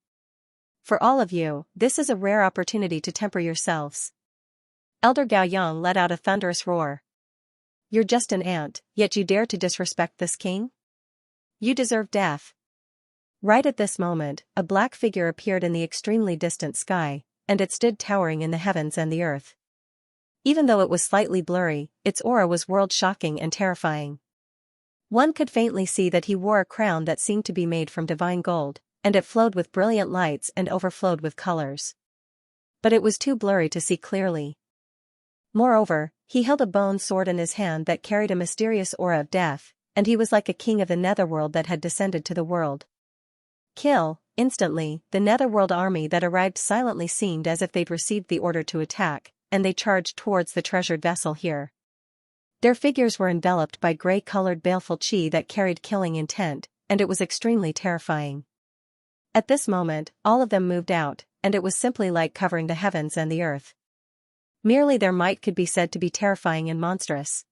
For all of you, this is a rare opportunity to temper yourselves. Elder Gao Yang let out a thunderous roar. You're just an ant, yet you dare to disrespect this king? You deserve death. Right at this moment, a black figure appeared in the extremely distant sky, and it stood towering in the heavens and the earth. Even though it was slightly blurry, its aura was world-shocking and terrifying. One could faintly see that he wore a crown that seemed to be made from divine gold, and it flowed with brilliant lights and overflowed with colors. But it was too blurry to see clearly. Moreover, he held a bone sword in his hand that carried a mysterious aura of death, and he was like a king of the netherworld that had descended to the world. Kill! Instantly, the netherworld army that arrived silently seemed as if they'd received the order to attack, and they charged towards the treasured vessel here. Their figures were enveloped by gray-colored baleful chi that carried killing intent, and it was extremely terrifying. At this moment, all of them moved out, and it was simply like covering the heavens and the earth. Merely their might could be said to be terrifying and monstrous.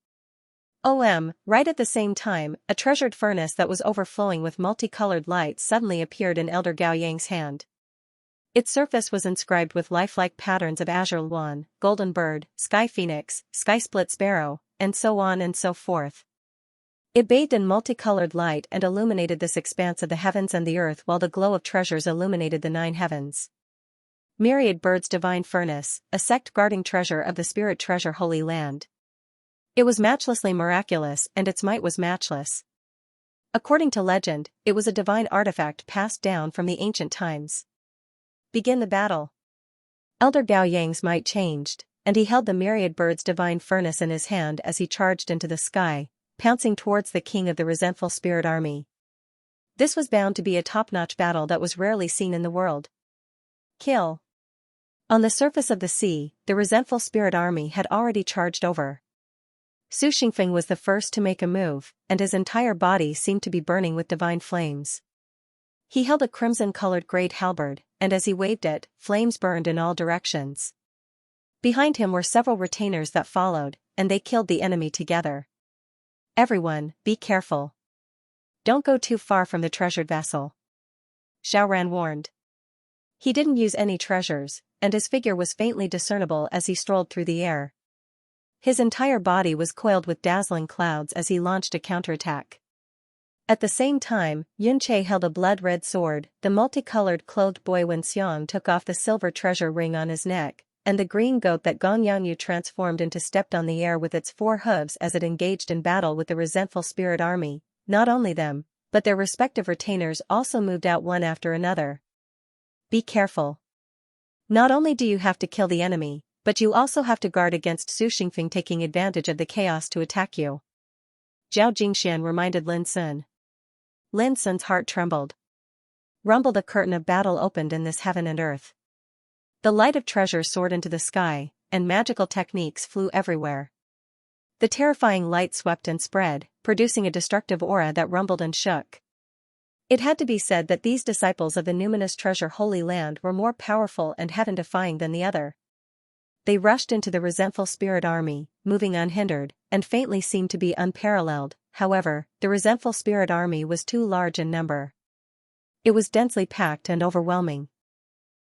Right at the same time, a treasured furnace that was overflowing with multicolored lights suddenly appeared in Elder Gao Yang's hand. Its surface was inscribed with lifelike patterns of azure swan, golden bird, sky phoenix, sky split sparrow, and so on and so forth. It bathed in multicolored light and illuminated this expanse of the heavens and the earth while the glow of treasures illuminated the 9 heavens. Myriad birds divine furnace, a sect guarding treasure of the spirit treasure holy land. It was matchlessly miraculous and its might was matchless. According to legend, it was a divine artifact passed down from the ancient times. Begin the battle. Elder Gao Yang's might changed, and he held the myriad birds divine furnace in his hand as he charged into the sky, pouncing towards the king of the resentful spirit army. This was bound to be a top-notch battle that was rarely seen in the world. Kill. On the surface of the sea, the resentful spirit army had already charged over. Su Xingfeng was the first to make a move, and his entire body seemed to be burning with divine flames. He held a crimson-colored great halberd, and as he waved it, flames burned in all directions. Behind him were several retainers that followed, and they killed the enemy together. Everyone, be careful. Don't go too far from the treasured vessel. Xiaoran warned. He didn't use any treasures, and his figure was faintly discernible as he strolled through the air. His entire body was coiled with dazzling clouds as he launched a counterattack. At the same time, Yunche held a blood-red sword. The multicolored clothed boy Wenxiang took off the silver treasure ring on his neck, and the green goat that Gong Yangyu transformed into stepped on the air with its 4 hooves as it engaged in battle with the resentful spirit army. Not only them, but their respective retainers also moved out one after another. Be careful. Not only do you have to kill the enemy, but you also have to guard against Su Xingfeng taking advantage of the chaos to attack you. Zhao Jingxian reminded Lin Sun. Lin Sun's heart trembled. Rumble, the curtain of battle opened in this heaven and earth. The light of treasure soared into the sky, and magical techniques flew everywhere. The terrifying light swept and spread, producing a destructive aura that rumbled and shook. It had to be said that these disciples of the numinous treasure holy land were more powerful and heaven-defying than the other. They rushed into the resentful spirit army, moving unhindered, and faintly seemed to be unparalleled. However, the resentful spirit army was too large in number. It was densely packed and overwhelming.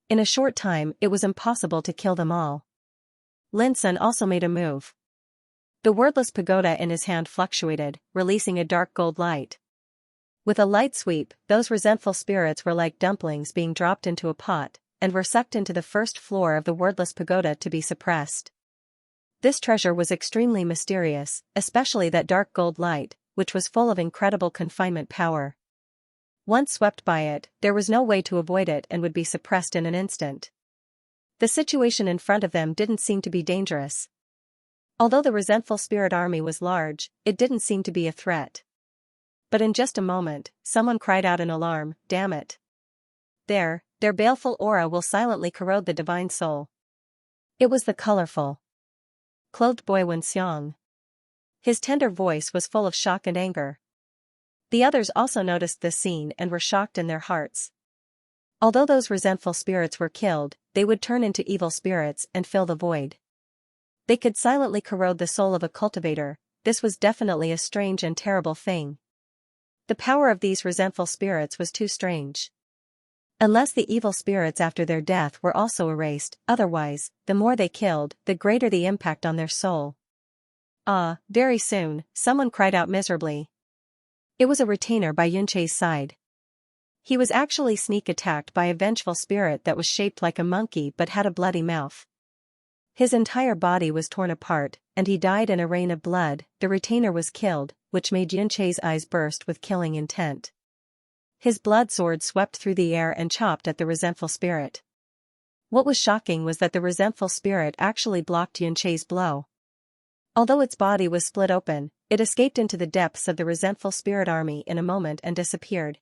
In a short time, it was impossible to kill them all. Lin Sun also made a move. The wordless pagoda in his hand fluctuated, releasing a dark gold light. With a light sweep, those resentful spirits were like dumplings being dropped into a pot, and were sucked into the first floor of the wordless pagoda to be suppressed. This treasure was extremely mysterious, especially that dark gold light, which was full of incredible confinement power. Once swept by it, there was no way to avoid it and would be suppressed in an instant. The situation in front of them didn't seem to be dangerous. Although the resentful spirit army was large, it didn't seem to be a threat. But in just a moment, someone cried out in alarm, "Damn it! Their baleful aura will silently corrode the divine soul." It was the colorful, clothed boy Wenxiang. His tender voice was full of shock and anger. The others also noticed this scene and were shocked in their hearts. Although those resentful spirits were killed, they would turn into evil spirits and fill the void. They could silently corrode the soul of a cultivator. This was definitely a strange and terrible thing. The power of these resentful spirits was too strange. Unless the evil spirits after their death were also erased, otherwise, the more they killed, the greater the impact on their soul. Very soon, someone cried out miserably. It was a retainer by Yunche's side. He was actually sneak attacked by a vengeful spirit that was shaped like a monkey but had a bloody mouth. His entire body was torn apart, and he died in a rain of blood. The retainer was killed, which made Yunche's eyes burst with killing intent. His blood sword swept through the air and chopped at the resentful spirit. What was shocking was that the resentful spirit actually blocked Yunche's blow. Although its body was split open, it escaped into the depths of the resentful spirit army in a moment and disappeared.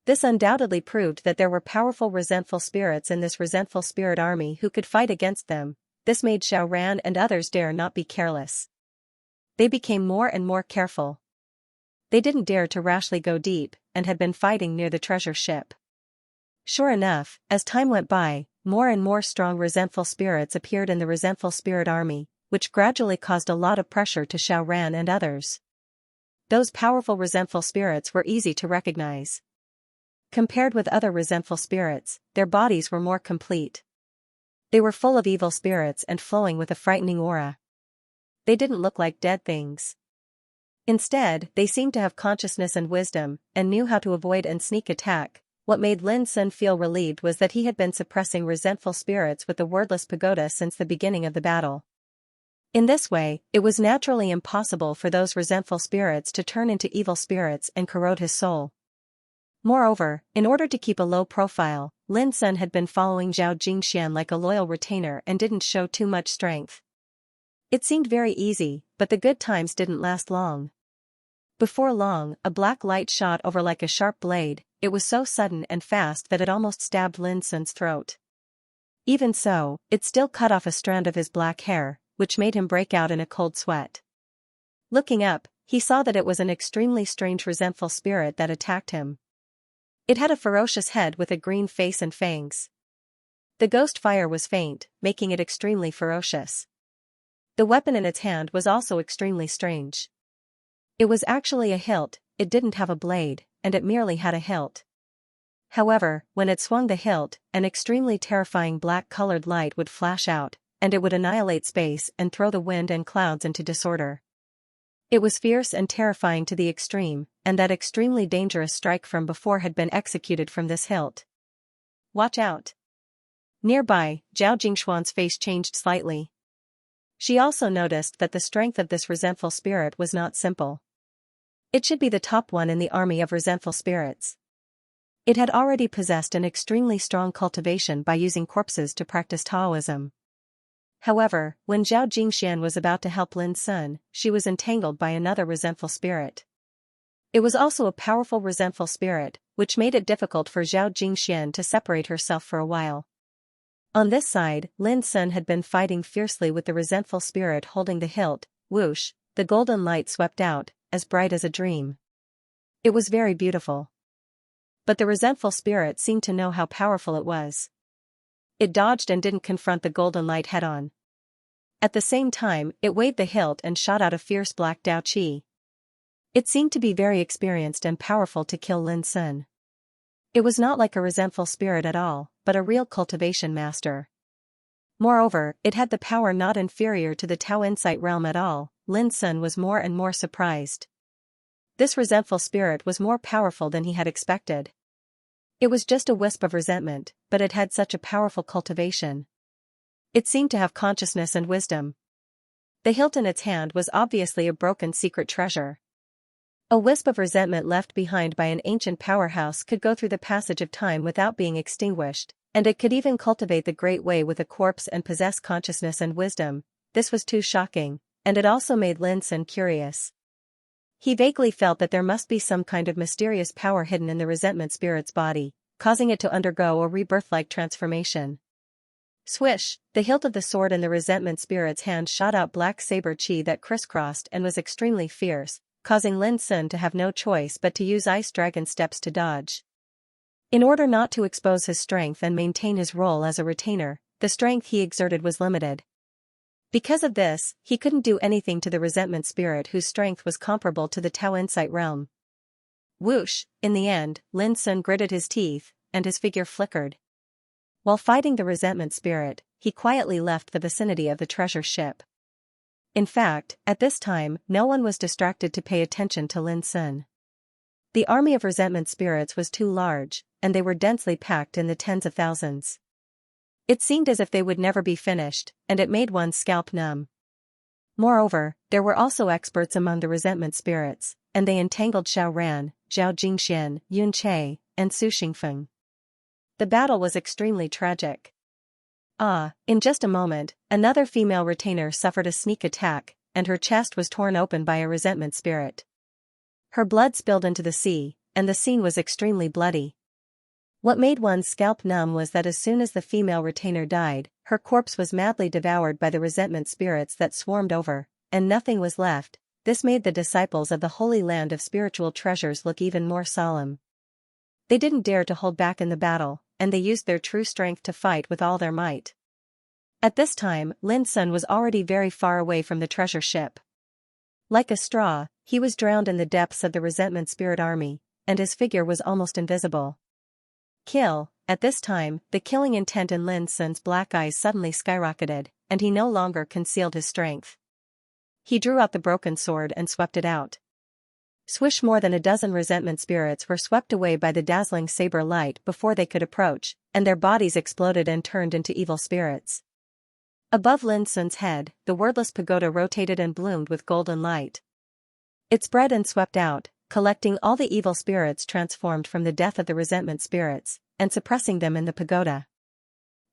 This undoubtedly proved that there were powerful resentful spirits in this resentful spirit army who could fight against them. This made Xiaoran and others dare not be careless. They became more and more careful. They didn't dare to rashly go deep, and had been fighting near the treasure ship. Sure enough, as time went by, more and more strong resentful spirits appeared in the resentful spirit army, which gradually caused a lot of pressure to Xiaoran and others. Those powerful resentful spirits were easy to recognize. Compared with other resentful spirits, their bodies were more complete. They were full of evil spirits and flowing with a frightening aura. They didn't look like dead things. Instead, they seemed to have consciousness and wisdom, and knew how to avoid and sneak attack. What made Lin Sun feel relieved was that he had been suppressing resentful spirits with the wordless pagoda since the beginning of the battle. In this way, it was naturally impossible for those resentful spirits to turn into evil spirits and corrode his soul. Moreover, in order to keep a low profile, Lin Sun had been following Zhao Jingxian like a loyal retainer and didn't show too much strength. It seemed very easy, but the good times didn't last long. Before long, a black light shot over like a sharp blade. It was so sudden and fast that it almost stabbed Lin Sun's throat. Even so, it still cut off a strand of his black hair, which made him break out in a cold sweat. Looking up, he saw that it was an extremely strange resentful spirit that attacked him. It had a ferocious head with a green face and fangs. The ghost fire was faint, making it extremely ferocious. The weapon in its hand was also extremely strange. It was actually a hilt, it didn't have a blade, and it merely had a hilt. However, when it swung the hilt, an extremely terrifying black-colored light would flash out, and it would annihilate space and throw the wind and clouds into disorder. It was fierce and terrifying to the extreme, and that extremely dangerous strike from before had been executed from this hilt. Watch out! Nearby, Zhao Jingshuan's face changed slightly. She also noticed that the strength of this resentful spirit was not simple. It should be the top one in the army of resentful spirits. It had already possessed an extremely strong cultivation by using corpses to practice Taoism. However, when Zhao Jingxian was about to help Lin Sun, she was entangled by another resentful spirit. It was also a powerful resentful spirit, which made it difficult for Zhao Jingxian to separate herself for a while. On this side, Lin Sun had been fighting fiercely with the resentful spirit holding the hilt. Whoosh, the golden light swept out, as bright as a dream. It was very beautiful. But the resentful spirit seemed to know how powerful it was. It dodged and didn't confront the golden light head-on. At the same time, it waved the hilt and shot out a fierce black Dao Qi. It seemed to be very experienced and powerful to kill Lin Sun. It was not like a resentful spirit at all, but a real cultivation master. Moreover, it had the power not inferior to the Tao Insight realm at all. Lin Sun was more and more surprised. This resentful spirit was more powerful than he had expected. It was just a wisp of resentment, but it had such a powerful cultivation. It seemed to have consciousness and wisdom. The hilt in its hand was obviously a broken secret treasure. A wisp of resentment left behind by an ancient powerhouse could go through the passage of time without being extinguished, and it could even cultivate the Great Way with a corpse and possess consciousness and wisdom. This was too shocking, and it also made Lin Sun curious. He vaguely felt that there must be some kind of mysterious power hidden in the resentment spirit's body, causing it to undergo a rebirth-like transformation. Swish, the hilt of the sword in the resentment spirit's hand shot out black saber chi that crisscrossed and was extremely fierce, causing Lin Sun to have no choice but to use ice dragon steps to dodge. In order not to expose his strength and maintain his role as a retainer, the strength he exerted was limited. Because of this, he couldn't do anything to the resentment spirit whose strength was comparable to the Tao Insight realm. Whoosh, in the end, Lin Sun gritted his teeth, and his figure flickered. While fighting the resentment spirit, he quietly left the vicinity of the treasure ship. In fact, at this time, no one was distracted to pay attention to Lin Sun. The army of resentment spirits was too large, and they were densely packed in the tens of thousands. It seemed as if they would never be finished, and it made one's scalp numb. Moreover, there were also experts among the resentment spirits, and they entangled Xiao Ran, Zhao Jingxian, Yun Che, and Su Xingfeng. The battle was extremely tragic. In just a moment, another female retainer suffered a sneak attack, and her chest was torn open by a resentment spirit. Her blood spilled into the sea, and the scene was extremely bloody. What made one's scalp numb was that as soon as the female retainer died, her corpse was madly devoured by the resentment spirits that swarmed over, and nothing was left. This made the disciples of the Holy Land of Spiritual Treasures look even more solemn. They didn't dare to hold back in the battle, and they used their true strength to fight with all their might. At this time, Lin Sun was already very far away from the treasure ship. Like a straw, he was drowned in the depths of the resentment spirit army, and his figure was almost invisible. Kill. At this time, the killing intent in Lin Sun's black eyes suddenly skyrocketed, and he no longer concealed his strength. He drew out the broken sword and swept it out. Swish, more than a dozen resentment spirits were swept away by the dazzling saber light before they could approach, and their bodies exploded and turned into evil spirits. Above Lin Sun's head, the wordless pagoda rotated and bloomed with golden light. It spread and swept out, collecting all the evil spirits transformed from the death of the resentment spirits, and suppressing them in the pagoda.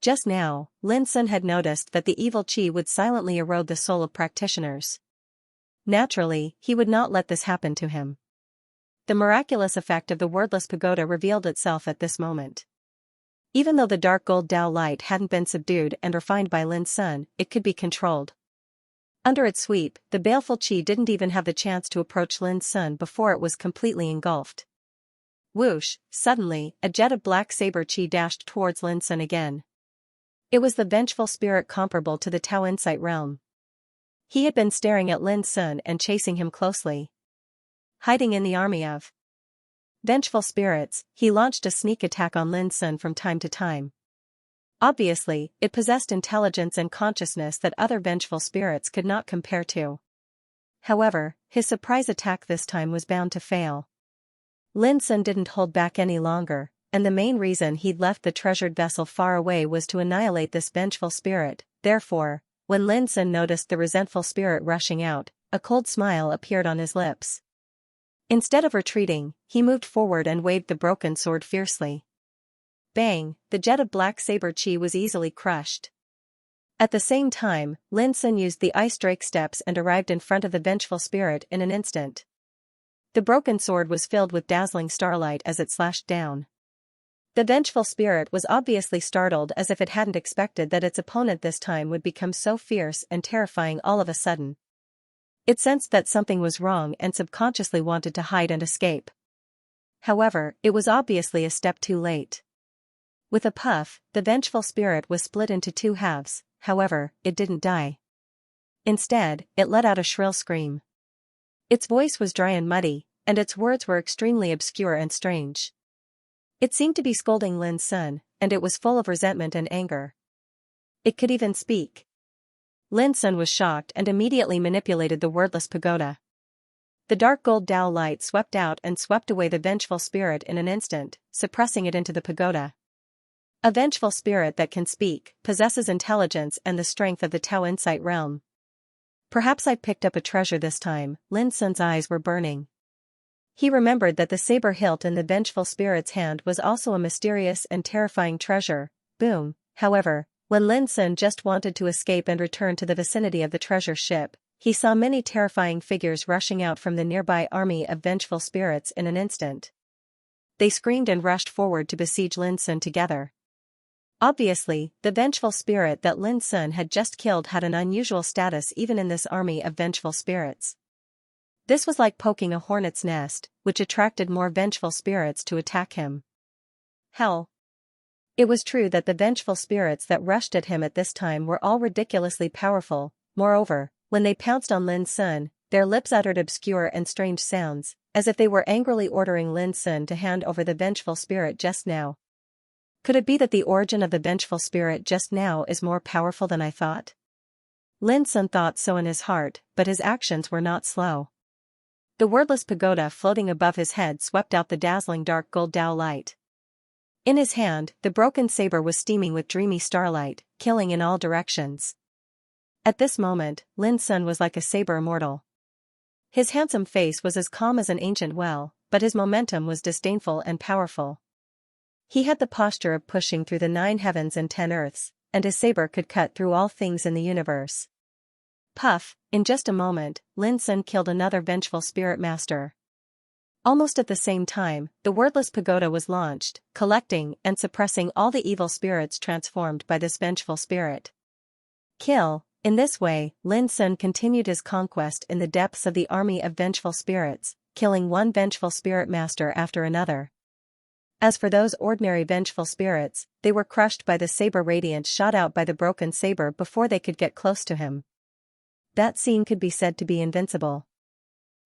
Just now, Lin Sun had noticed that the evil qi would silently erode the soul of practitioners. Naturally, he would not let this happen to him. The miraculous effect of the wordless pagoda revealed itself at this moment. Even though the dark gold Tao light hadn't been subdued and refined by Lin Sun, it could be controlled. Under its sweep, the baleful qi didn't even have the chance to approach Lin Sun before it was completely engulfed. Whoosh, suddenly, a jet of black saber qi dashed towards Lin Sun again. It was the vengeful spirit comparable to the Tao Insight realm. He had been staring at Lin Sun and chasing him closely. Hiding in the army of vengeful spirits, he launched a sneak attack on Lin Sun from time to time. Obviously, it possessed intelligence and consciousness that other vengeful spirits could not compare to. However, his surprise attack this time was bound to fail. Lin Sun didn't hold back any longer, and the main reason he'd left the treasured vessel far away was to annihilate this vengeful spirit. Therefore, when Lin Sun noticed the resentful spirit rushing out, a cold smile appeared on his lips. Instead of retreating, he moved forward and waved the broken sword fiercely. Bang, the jet of black saber qi was easily crushed. At the same time, Lin Sun used the ice drake steps and arrived in front of the vengeful spirit in an instant. The broken sword was filled with dazzling starlight as it slashed down. The vengeful spirit was obviously startled, as if it hadn't expected that its opponent this time would become so fierce and terrifying all of a sudden. It sensed that something was wrong and subconsciously wanted to hide and escape. However, it was obviously a step too late. With a puff, the vengeful spirit was split into two halves. However, it didn't die. Instead, it let out a shrill scream. Its voice was dry and muddy, and its words were extremely obscure and strange. It seemed to be scolding Lin Sun, and it was full of resentment and anger. It could even speak. Lin Sun was shocked and immediately manipulated the wordless pagoda. The dark gold Tao light swept out and swept away the vengeful spirit in an instant, suppressing it into the pagoda. A vengeful spirit that can speak, possesses intelligence and the strength of the Tao Insight realm. Perhaps I've picked up a treasure this time. Lin Sun's eyes were burning. He remembered that the saber hilt in the vengeful spirit's hand was also a mysterious and terrifying treasure. Boom. However, when Lin Sun just wanted to escape and return to the vicinity of the treasure ship, he saw many terrifying figures rushing out from the nearby army of vengeful spirits in an instant. They screamed and rushed forward to besiege Lin Sun together. Obviously, the vengeful spirit that Lin Sun had just killed had an unusual status even in this army of vengeful spirits. This was like poking a hornet's nest, which attracted more vengeful spirits to attack him. Hell! It was true that the vengeful spirits that rushed at him at this time were all ridiculously powerful. Moreover, when they pounced on Lin Sun, their lips uttered obscure and strange sounds, as if they were angrily ordering Lin Sun to hand over the vengeful spirit just now. Could it be that the origin of the vengeful spirit just now is more powerful than I thought? Lin Sun thought so in his heart, but his actions were not slow. The wordless pagoda floating above his head swept out the dazzling dark gold Tao light. In his hand, the broken saber was steaming with dreamy starlight, killing in all directions. At this moment, Lin Sun was like a saber immortal. His handsome face was as calm as an ancient well, but his momentum was disdainful and powerful. He had the posture of pushing through the 9 heavens and 10 earths, and his saber could cut through all things in the universe. Puff, in just a moment, Lin Sun killed another vengeful spirit master. Almost at the same time, the wordless pagoda was launched, collecting and suppressing all the evil spirits transformed by this vengeful spirit. Kill. In this way, Lin Sun continued his conquest in the depths of the army of vengeful spirits, killing one vengeful spirit master after another. As for those ordinary vengeful spirits, they were crushed by the saber radiance shot out by the broken saber before they could get close to him. That scene could be said to be invincible.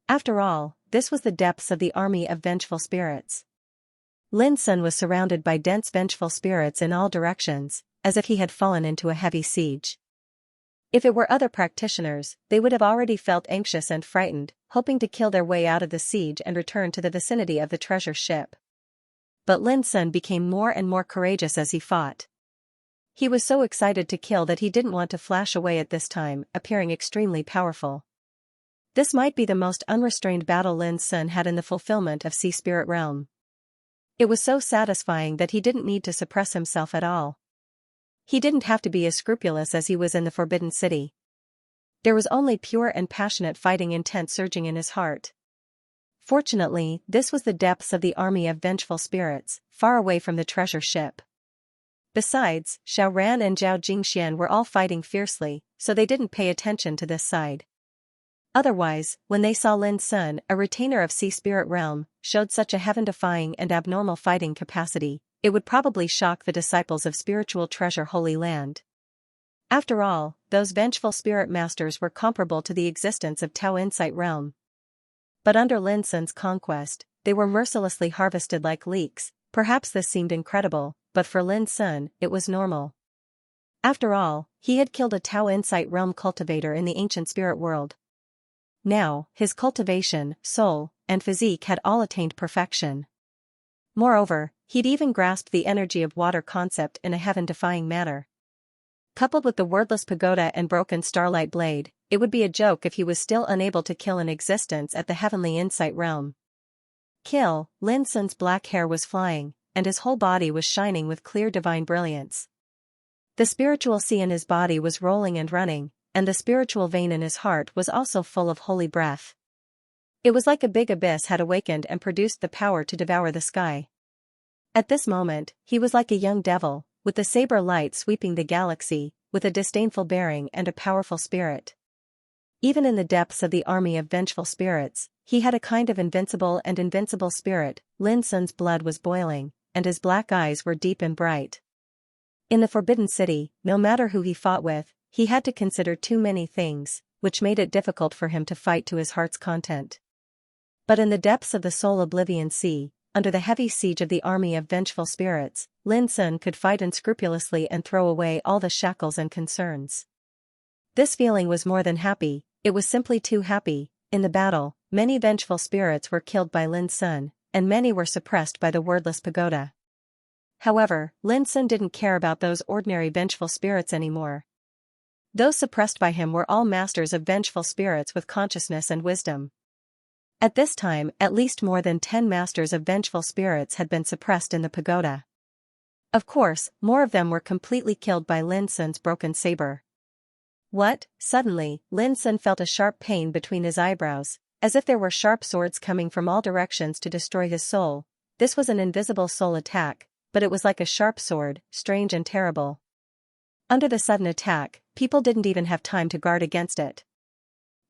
After all, this was the depths of the army of vengeful spirits. Lin Sun was surrounded by dense vengeful spirits in all directions, as if he had fallen into a heavy siege. If it were other practitioners, they would have already felt anxious and frightened, hoping to kill their way out of the siege and return to the vicinity of the treasure ship. But Lin Sun became more and more courageous as he fought. He was so excited to kill that he didn't want to flash away at this time, appearing extremely powerful. This might be the most unrestrained battle Lin Sun had in the fulfillment of Sea Spirit Realm. It was so satisfying that he didn't need to suppress himself at all. He didn't have to be as scrupulous as he was in the Forbidden City. There was only pure and passionate fighting intent surging in his heart. Fortunately, this was the depths of the army of vengeful spirits, far away from the treasure ship. Besides, Xiao Ran and Zhao Jingxian were all fighting fiercely, so they didn't pay attention to this side. Otherwise, when they saw Lin Sun, a retainer of Sea Spirit Realm, showed such a heaven-defying and abnormal fighting capacity, it would probably shock the disciples of Spiritual Treasure Holy Land. After all, those vengeful spirit masters were comparable to the existence of Tao Insight Realm. But under Lin Sun's conquest, they were mercilessly harvested like leeks. Perhaps this seemed incredible, but for Lin Sun, it was normal. After all, he had killed a Tao Insight Realm cultivator in the ancient spirit world. Now, his cultivation, soul, and physique had all attained perfection. Moreover, he'd even grasped the energy of water concept in a heaven-defying manner. Coupled with the wordless pagoda and broken starlight blade, it would be a joke if he was still unable to kill an existence at the heavenly insight realm. Kill, Lin Sun's black hair was flying, and his whole body was shining with clear divine brilliance. The spiritual sea in his body was rolling and running, and the spiritual vein in his heart was also full of holy breath. It was like a big abyss had awakened and produced the power to devour the sky. At this moment, he was like a young devil, with the saber light sweeping the galaxy, with a disdainful bearing and a powerful spirit. Even in the depths of the army of vengeful spirits, he had a kind of invincible spirit. Lin Sun's blood was boiling, and his black eyes were deep and bright. In the Forbidden City, no matter who he fought with, he had to consider too many things, which made it difficult for him to fight to his heart's content. But in the depths of the Soul Oblivion Sea, under the heavy siege of the army of vengeful spirits, Lin Sun could fight unscrupulously and throw away all the shackles and concerns. This feeling was more than happy, it was simply too happy. In the battle, many vengeful spirits were killed by Lin Sun, and many were suppressed by the wordless pagoda. However, Lin Sun didn't care about those ordinary vengeful spirits anymore. Those suppressed by him were all masters of vengeful spirits with consciousness and wisdom. At this time, at least more than 10 masters of vengeful spirits had been suppressed in the pagoda. Of course, more of them were completely killed by Lin Sun's broken saber. What? Suddenly, Lin Sun felt a sharp pain between his eyebrows, as if there were sharp swords coming from all directions to destroy his soul. This was an invisible soul attack, but it was like a sharp sword, strange and terrible. Under the sudden attack, people didn't even have time to guard against it.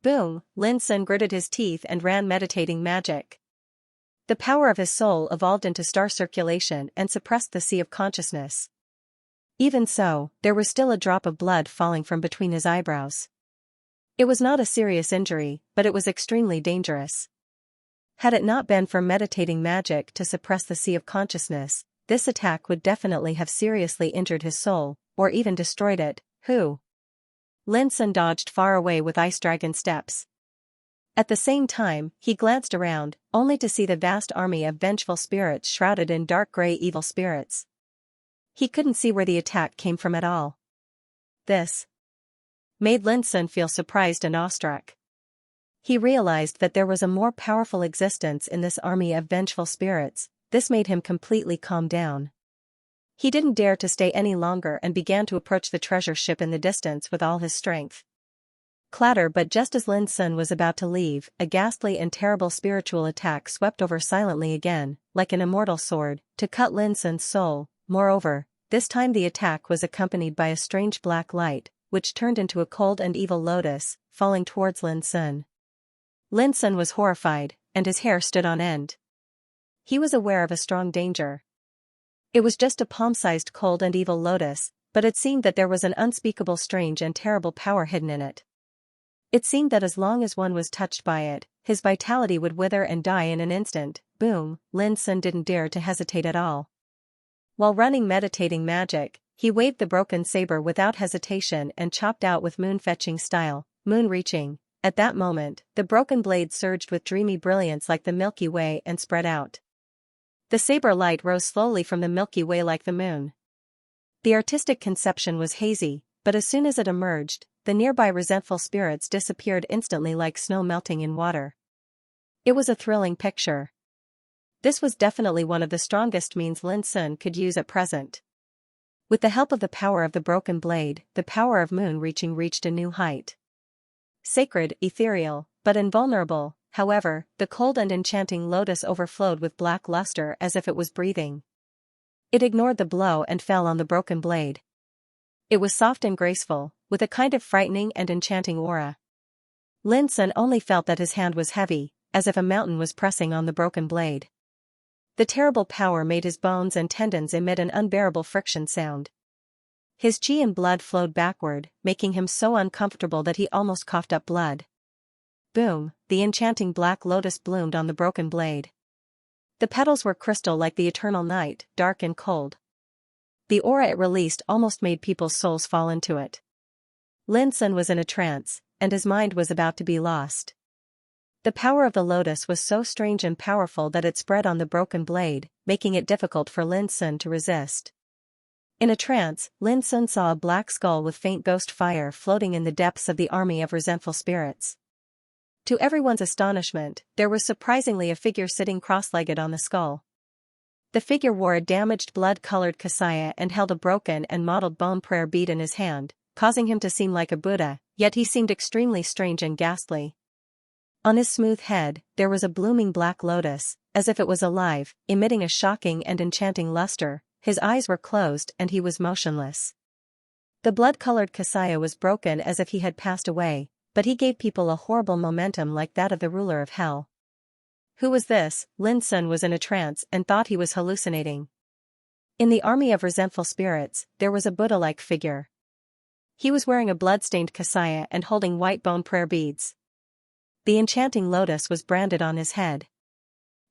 Boom! Lin Sun gritted his teeth and ran meditating magic. The power of his soul evolved into star circulation and suppressed the sea of consciousness. Even so, there was still a drop of blood falling from between his eyebrows. It was not a serious injury, but it was extremely dangerous. Had it not been for meditating magic to suppress the sea of consciousness, this attack would definitely have seriously injured his soul, or even destroyed it. Who? Lin Sun dodged far away with ice dragon steps. At the same time, he glanced around, only to see the vast army of vengeful spirits shrouded in dark gray evil spirits. He couldn't see where the attack came from at all. This made Lin Sun feel surprised and awestruck. He realized that there was a more powerful existence in this army of vengeful spirits. This made him completely calm down. He didn't dare to stay any longer and began to approach the treasure ship in the distance with all his strength. Clatter! But just as Lin Sun was about to leave, a ghastly and terrible spiritual attack swept over silently again, like an immortal sword, to cut Lin Sun's soul. Moreover, this time the attack was accompanied by a strange black light, which turned into a cold and evil lotus, falling towards Lin Sun. Lin Sun was horrified, and his hair stood on end. He was aware of a strong danger. It was just a palm-sized cold and evil lotus, but it seemed that there was an unspeakable strange and terrible power hidden in it. It seemed that as long as one was touched by it, his vitality would wither and die in an instant. Boom! Lin Sun didn't dare to hesitate at all. While running meditating magic, He waved the broken saber without hesitation and chopped out with moon-fetching style, moon-reaching. At that moment, the broken blade surged with dreamy brilliance like the Milky Way and spread out. The saber light rose slowly from the Milky Way like the moon. The artistic conception was hazy, but as soon as it emerged, the nearby resentful spirits disappeared instantly like snow melting in water. It was a thrilling picture. This was definitely one of the strongest means Lin Sun could use at present. With the help of the power of the broken blade, the power of moon-reaching reached a new height. Sacred, ethereal, but invulnerable, however, the cold and enchanting lotus overflowed with black luster as if it was breathing. It ignored the blow and fell on the broken blade. It was soft and graceful, with a kind of frightening and enchanting aura. Lin Sun only felt that his hand was heavy, as if a mountain was pressing on the broken blade. The terrible power made his bones and tendons emit an unbearable friction sound. His chi and blood flowed backward, making him so uncomfortable that he almost coughed up blood. Boom, the enchanting black lotus bloomed on the broken blade. The petals were crystal like the eternal night, dark and cold. The aura it released almost made people's souls fall into it. Lin Sun was in a trance, and his mind was about to be lost. The power of the lotus was so strange and powerful that it spread on the broken blade, making it difficult for Lin Sun to resist. In a trance, Lin Sun saw a black skull with faint ghost fire floating in the depths of the army of resentful spirits. To everyone's astonishment, there was surprisingly a figure sitting cross-legged on the skull. The figure wore a damaged blood-colored kasaya and held a broken and mottled bone prayer bead in his hand, causing him to seem like a Buddha, yet he seemed extremely strange and ghastly. On his smooth head, there was a blooming black lotus, as if it was alive, emitting a shocking and enchanting luster. His eyes were closed and he was motionless. The blood-colored kasaya was broken as if he had passed away, but he gave people a horrible momentum like that of the ruler of hell. Who was this? Lin Sun was in a trance and thought he was hallucinating. In the army of resentful spirits, there was a Buddha-like figure. He was wearing a blood-stained kasaya and holding white bone prayer beads. The enchanting lotus was branded on his head.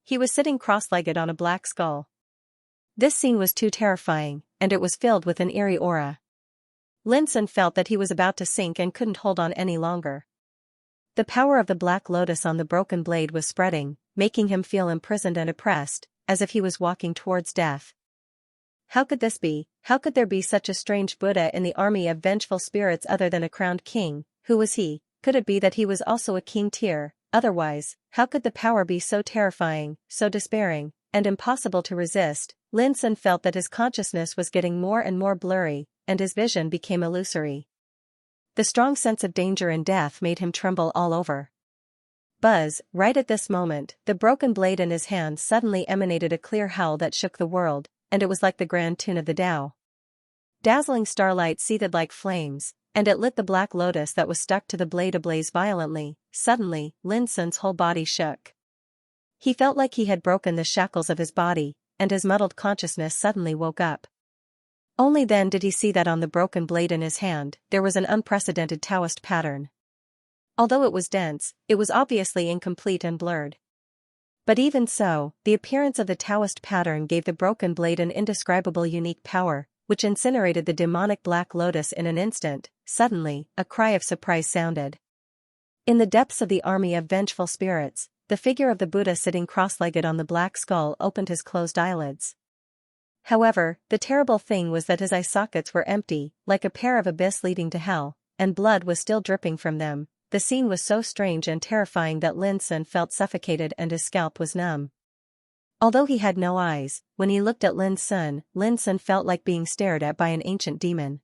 He was sitting cross-legged on a black skull. This scene was too terrifying, and it was filled with an eerie aura. Lin Sun felt that he was about to sink and couldn't hold on any longer. The power of the black lotus on the broken blade was spreading, making him feel imprisoned and oppressed, as if he was walking towards death. How could this be? How could there be such a strange Buddha in the army of vengeful spirits other than a crowned king? Who was he? Could it be that he was also a king tier? Otherwise, how could the power be so terrifying, so despairing, and impossible to resist? Lin Sun felt that his consciousness was getting more and more blurry, and his vision became illusory. The strong sense of danger and death made him tremble all over. Buzz, right at this moment, the broken blade in his hand suddenly emanated a clear howl that shook the world, and it was like the grand tune of the Tao. Dazzling starlight seethed like flames, and it lit the black lotus that was stuck to the blade ablaze violently. Suddenly, Lin Sun's whole body shook. He felt like he had broken the shackles of his body, and his muddled consciousness suddenly woke up. Only then did he see that on the broken blade in his hand, there was an unprecedented Taoist pattern. Although it was dense, it was obviously incomplete and blurred. But even so, the appearance of the Taoist pattern gave the broken blade an indescribable unique power, which incinerated the demonic black lotus in an instant. Suddenly, a cry of surprise sounded. In the depths of the army of vengeful spirits, the figure of the Buddha sitting cross-legged on the black skull opened his closed eyelids. However, the terrible thing was that his eye sockets were empty, like a pair of abyss leading to hell, and blood was still dripping from them. The scene was so strange and terrifying that Lin Sun felt suffocated and his scalp was numb. Although he had no eyes, when he looked at Lin Sun felt like being stared at by an ancient demon.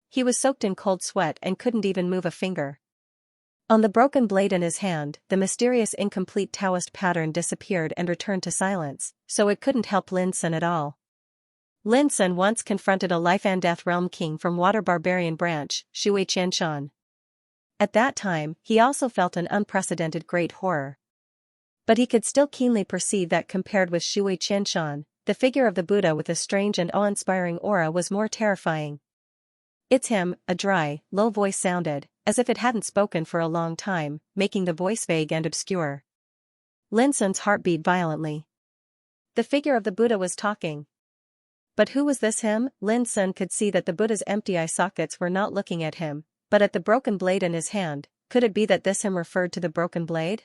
He was soaked in cold sweat and couldn't even move a finger. On the broken blade in his hand, the mysterious incomplete Taoist pattern disappeared and returned to silence, so it couldn't help Lin Sun at all. Lin Sun once confronted a life-and-death realm king from Water Barbarian Branch, Xianxia. At that time, he also felt an unprecedented great horror. But he could still keenly perceive that compared with Xianxia, the figure of the Buddha with a strange and awe-inspiring aura was more terrifying. "It's him," a dry, low voice sounded, as if it hadn't spoken for a long time, making the voice vague and obscure. Lin Sun's heart beat violently. The figure of the Buddha was talking. But who was this him? Lin Sun could see that the Buddha's empty eye sockets were not looking at him, but at the broken blade in his hand. Could it be that this him referred to the broken blade?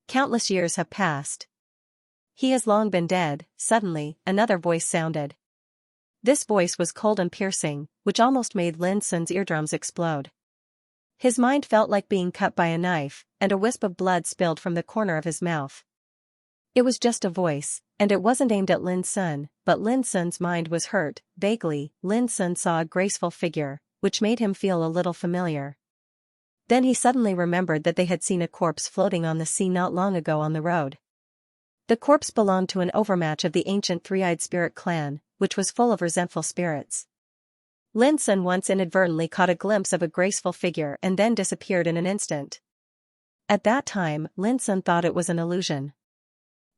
Countless years have passed. He has long been dead. Suddenly, another voice sounded. This voice was cold and piercing, which almost made Lin Sun's eardrums explode. His mind felt like being cut by a knife, and a wisp of blood spilled from the corner of his mouth. It was just a voice, and it wasn't aimed at Lin Sun, but Lin Sun's mind was hurt. Vaguely, Lin Sun saw a graceful figure, which made him feel a little familiar. Then he suddenly remembered that they had seen a corpse floating on the sea not long ago on the road. The corpse belonged to an overmatch of the ancient three-eyed spirit clan, which was full of resentful spirits. Lin Sun once inadvertently caught a glimpse of a graceful figure and then disappeared in an instant. At that time, Lin Sun thought it was an illusion.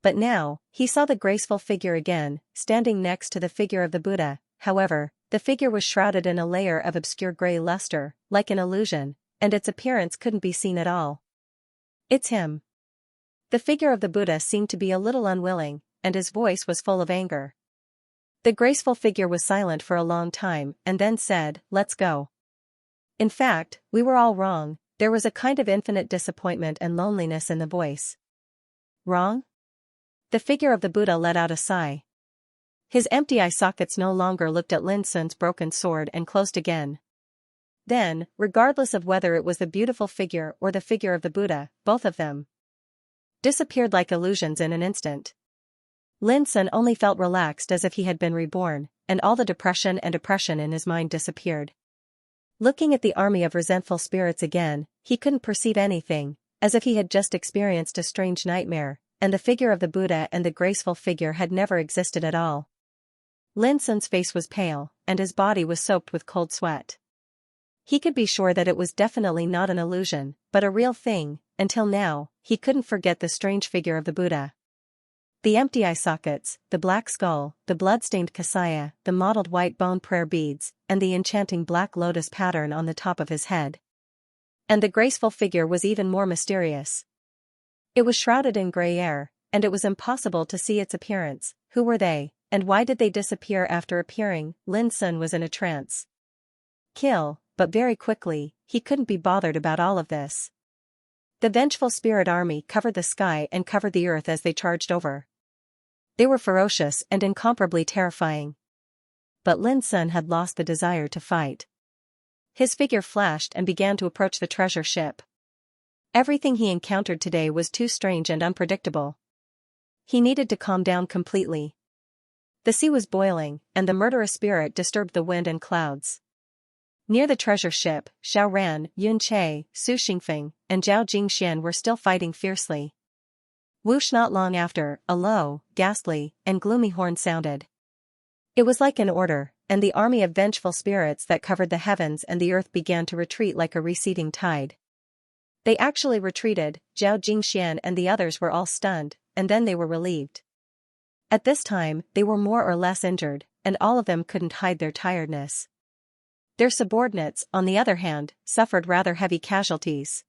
But now, he saw the graceful figure again, standing next to the figure of the Buddha. However, the figure was shrouded in a layer of obscure gray luster, like an illusion, and its appearance couldn't be seen at all. It's him. The figure of the Buddha seemed to be a little unwilling, and his voice was full of anger. The graceful figure was silent for a long time and then said, "Let's go." In fact, we were all wrong. There was a kind of infinite disappointment and loneliness in the voice. Wrong? The figure of the Buddha let out a sigh. His empty eye sockets no longer looked at Lin Sun's broken sword and closed again. Then, regardless of whether it was the beautiful figure or the figure of the Buddha, both of them disappeared like illusions in an instant. Lin Sun only felt relaxed as if he had been reborn, and all the depression and oppression in his mind disappeared. Looking at the army of resentful spirits again, he couldn't perceive anything, as if he had just experienced a strange nightmare, and the figure of the Buddha and the graceful figure had never existed at all. Lin Sun's face was pale, and his body was soaked with cold sweat. He could be sure that it was definitely not an illusion, but a real thing. Until now, he couldn't forget the strange figure of the Buddha. The empty eye sockets, the black skull, the blood-stained kasaya, the mottled white bone prayer beads, and the enchanting black lotus pattern on the top of his head. And the graceful figure was even more mysterious. It was shrouded in gray air, and it was impossible to see its appearance. Who were they, and why did they disappear after appearing? Lin Sun was in a trance. Kill, but very quickly, he couldn't be bothered about all of this. The vengeful spirit army covered the sky and covered the earth as they charged over. They were ferocious and incomparably terrifying. But Lin Sun had lost the desire to fight. His figure flashed and began to approach the treasure ship. Everything he encountered today was too strange and unpredictable. He needed to calm down completely. The sea was boiling, and the murderous spirit disturbed the wind and clouds. Near the treasure ship, Xiao Ran, Yun Che, Su Xingfeng, and Zhao Jingxian were still fighting fiercely. Whoosh! Not long after, a low, ghastly, and gloomy horn sounded. It was like an order, and the army of vengeful spirits that covered the heavens and the earth began to retreat like a receding tide. They actually retreated. Zhao Jingxian and the others were all stunned, and then they were relieved. At this time, they were more or less injured, and all of them couldn't hide their tiredness. Their subordinates, on the other hand, suffered rather heavy casualties.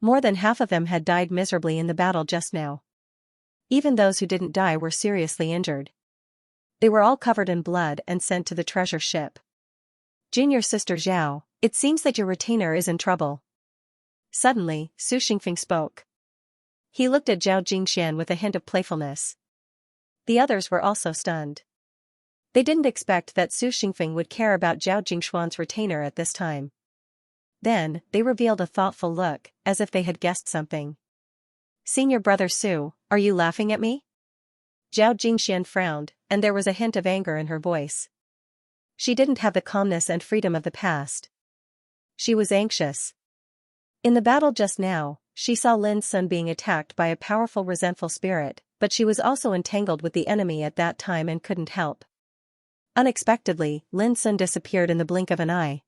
More than half of them had died miserably in the battle just now. Even those who didn't die were seriously injured. They were all covered in blood and sent to the treasure ship. Junior sister Zhao, it seems that your retainer is in trouble. Suddenly, Su Xingfeng spoke. He looked at Zhao Jingxian with a hint of playfulness. The others were also stunned. They didn't expect that Su Xingfeng would care about Zhao Jingshuan's retainer at this time. Then, they revealed a thoughtful look, as if they had guessed something. Senior brother Su, are you laughing at me? Zhao Jingxian frowned, and there was a hint of anger in her voice. She didn't have the calmness and freedom of the past. She was anxious. In the battle just now, she saw Lin Sun being attacked by a powerful resentful spirit, but she was also entangled with the enemy at that time and couldn't help. Unexpectedly, Lin Sun disappeared in the blink of an eye.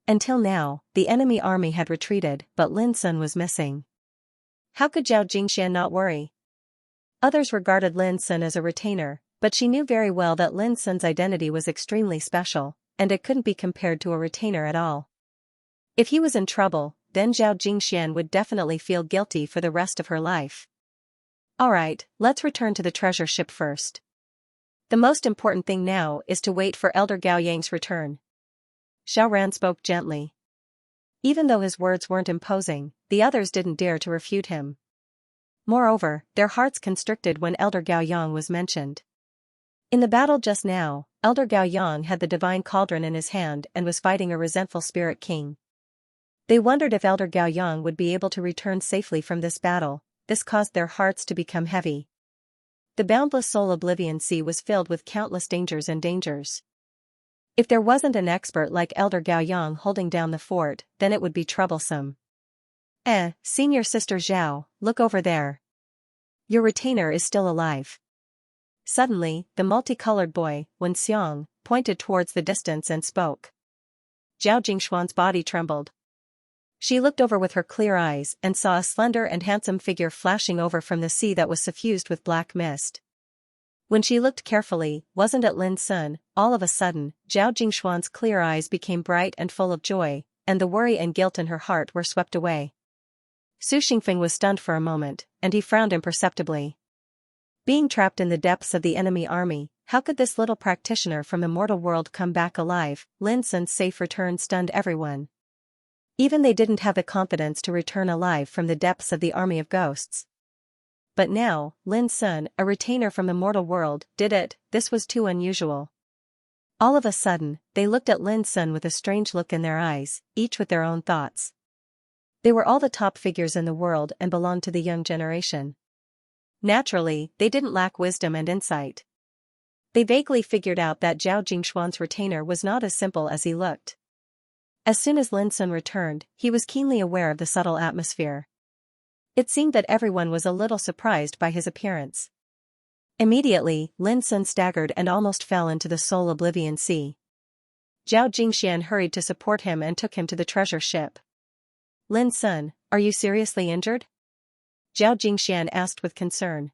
Until now, the enemy army had retreated, but Lin Sun was missing. How could Zhao Jingxian not worry? Others regarded Lin Sun as a retainer, but she knew very well that Lin Sun's identity was extremely special, and it couldn't be compared to a retainer at all. If he was in trouble, then Zhao Jingxian would definitely feel guilty for the rest of her life. Alright, let's return to the treasure ship first. The most important thing now is to wait for Elder Gao Yang's return. Xiao Ran spoke gently. Even though his words weren't imposing, the others didn't dare to refute him. Moreover, their hearts constricted when Elder Gao Yang was mentioned. In the battle just now, Elder Gao Yang had the divine cauldron in his hand and was fighting a resentful spirit king. They wondered if Elder Gao Yang would be able to return safely from this battle. This caused their hearts to become heavy. The boundless soul Oblivion Sea was filled with countless dangers and dangers. If there wasn't an expert like Elder Gao Yang holding down the fort, then it would be troublesome. Senior Sister Zhao, look over there. Your retainer is still alive. Suddenly, the multicolored boy, Wen Xiang, pointed towards the distance and spoke. Zhao Jingshuan's body trembled. She looked over with her clear eyes and saw a slender and handsome figure flashing over from the sea that was suffused with black mist. When she looked carefully, wasn't it Lin Sun? All of a sudden, Zhao Jingshuan's clear eyes became bright and full of joy, and the worry and guilt in her heart were swept away. Su Xingfeng was stunned for a moment, and he frowned imperceptibly. Being trapped in the depths of the enemy army, how could this little practitioner from the mortal world come back alive? Lin Sun's safe return stunned everyone. Even they didn't have the confidence to return alive from the depths of the army of ghosts. But now, Lin Sun, a retainer from the mortal world, did it. This was too unusual. All of a sudden, they looked at Lin Sun with a strange look in their eyes, each with their own thoughts. They were all the top figures in the world and belonged to the young generation. Naturally, they didn't lack wisdom and insight. They vaguely figured out that Zhao Jingshuan's retainer was not as simple as he looked. As soon as Lin Sun returned, he was keenly aware of the subtle atmosphere. It seemed that everyone was a little surprised by his appearance. Immediately, Lin Sun staggered and almost fell into the soul Oblivion Sea. Zhao Jingxian hurried to support him and took him to the treasure ship. Lin Sun, are you seriously injured? Zhao Jingxian asked with concern.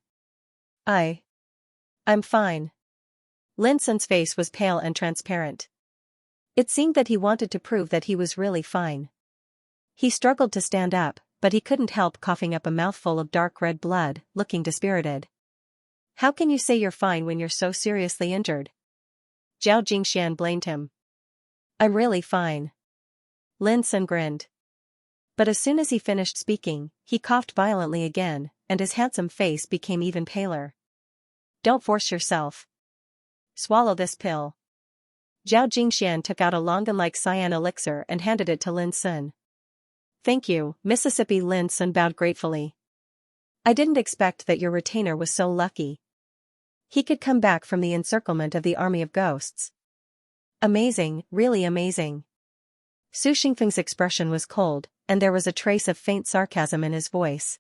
I'm fine. Lin Sun's face was pale and transparent. It seemed that he wanted to prove that he was really fine. He struggled to stand up, but he couldn't help coughing up a mouthful of dark red blood, looking dispirited. How can you say you're fine when you're so seriously injured? Zhao Jingxian blamed him. I'm really fine. Lin Sun grinned. But as soon as he finished speaking, he coughed violently again, and his handsome face became even paler. Don't force yourself. Swallow this pill. Zhao Jingxian took out a Longan-like cyan elixir and handed it to Lin Sun. Thank you, Mississippi. Lin Sun bowed gratefully. I didn't expect that your retainer was so lucky. He could come back from the encirclement of the army of ghosts. Amazing, really amazing. Su Xingfeng's expression was cold, and there was a trace of faint sarcasm in his voice.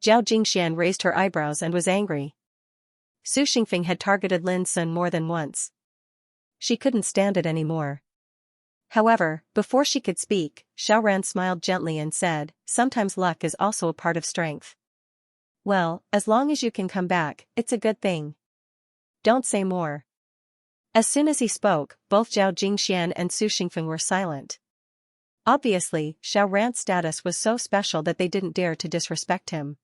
Zhao Jingxian raised her eyebrows and was angry. Su Xingfeng had targeted Lin Sun more than once. She couldn't stand it anymore. However, before she could speak, Xiao Ran smiled gently and said, sometimes luck is also a part of strength. Well, as long as you can come back, it's a good thing. Don't say more. As soon as he spoke, both Zhao Jingxian and Su Xingfeng were silent. Obviously, Xiao Ran's status was so special that they didn't dare to disrespect him.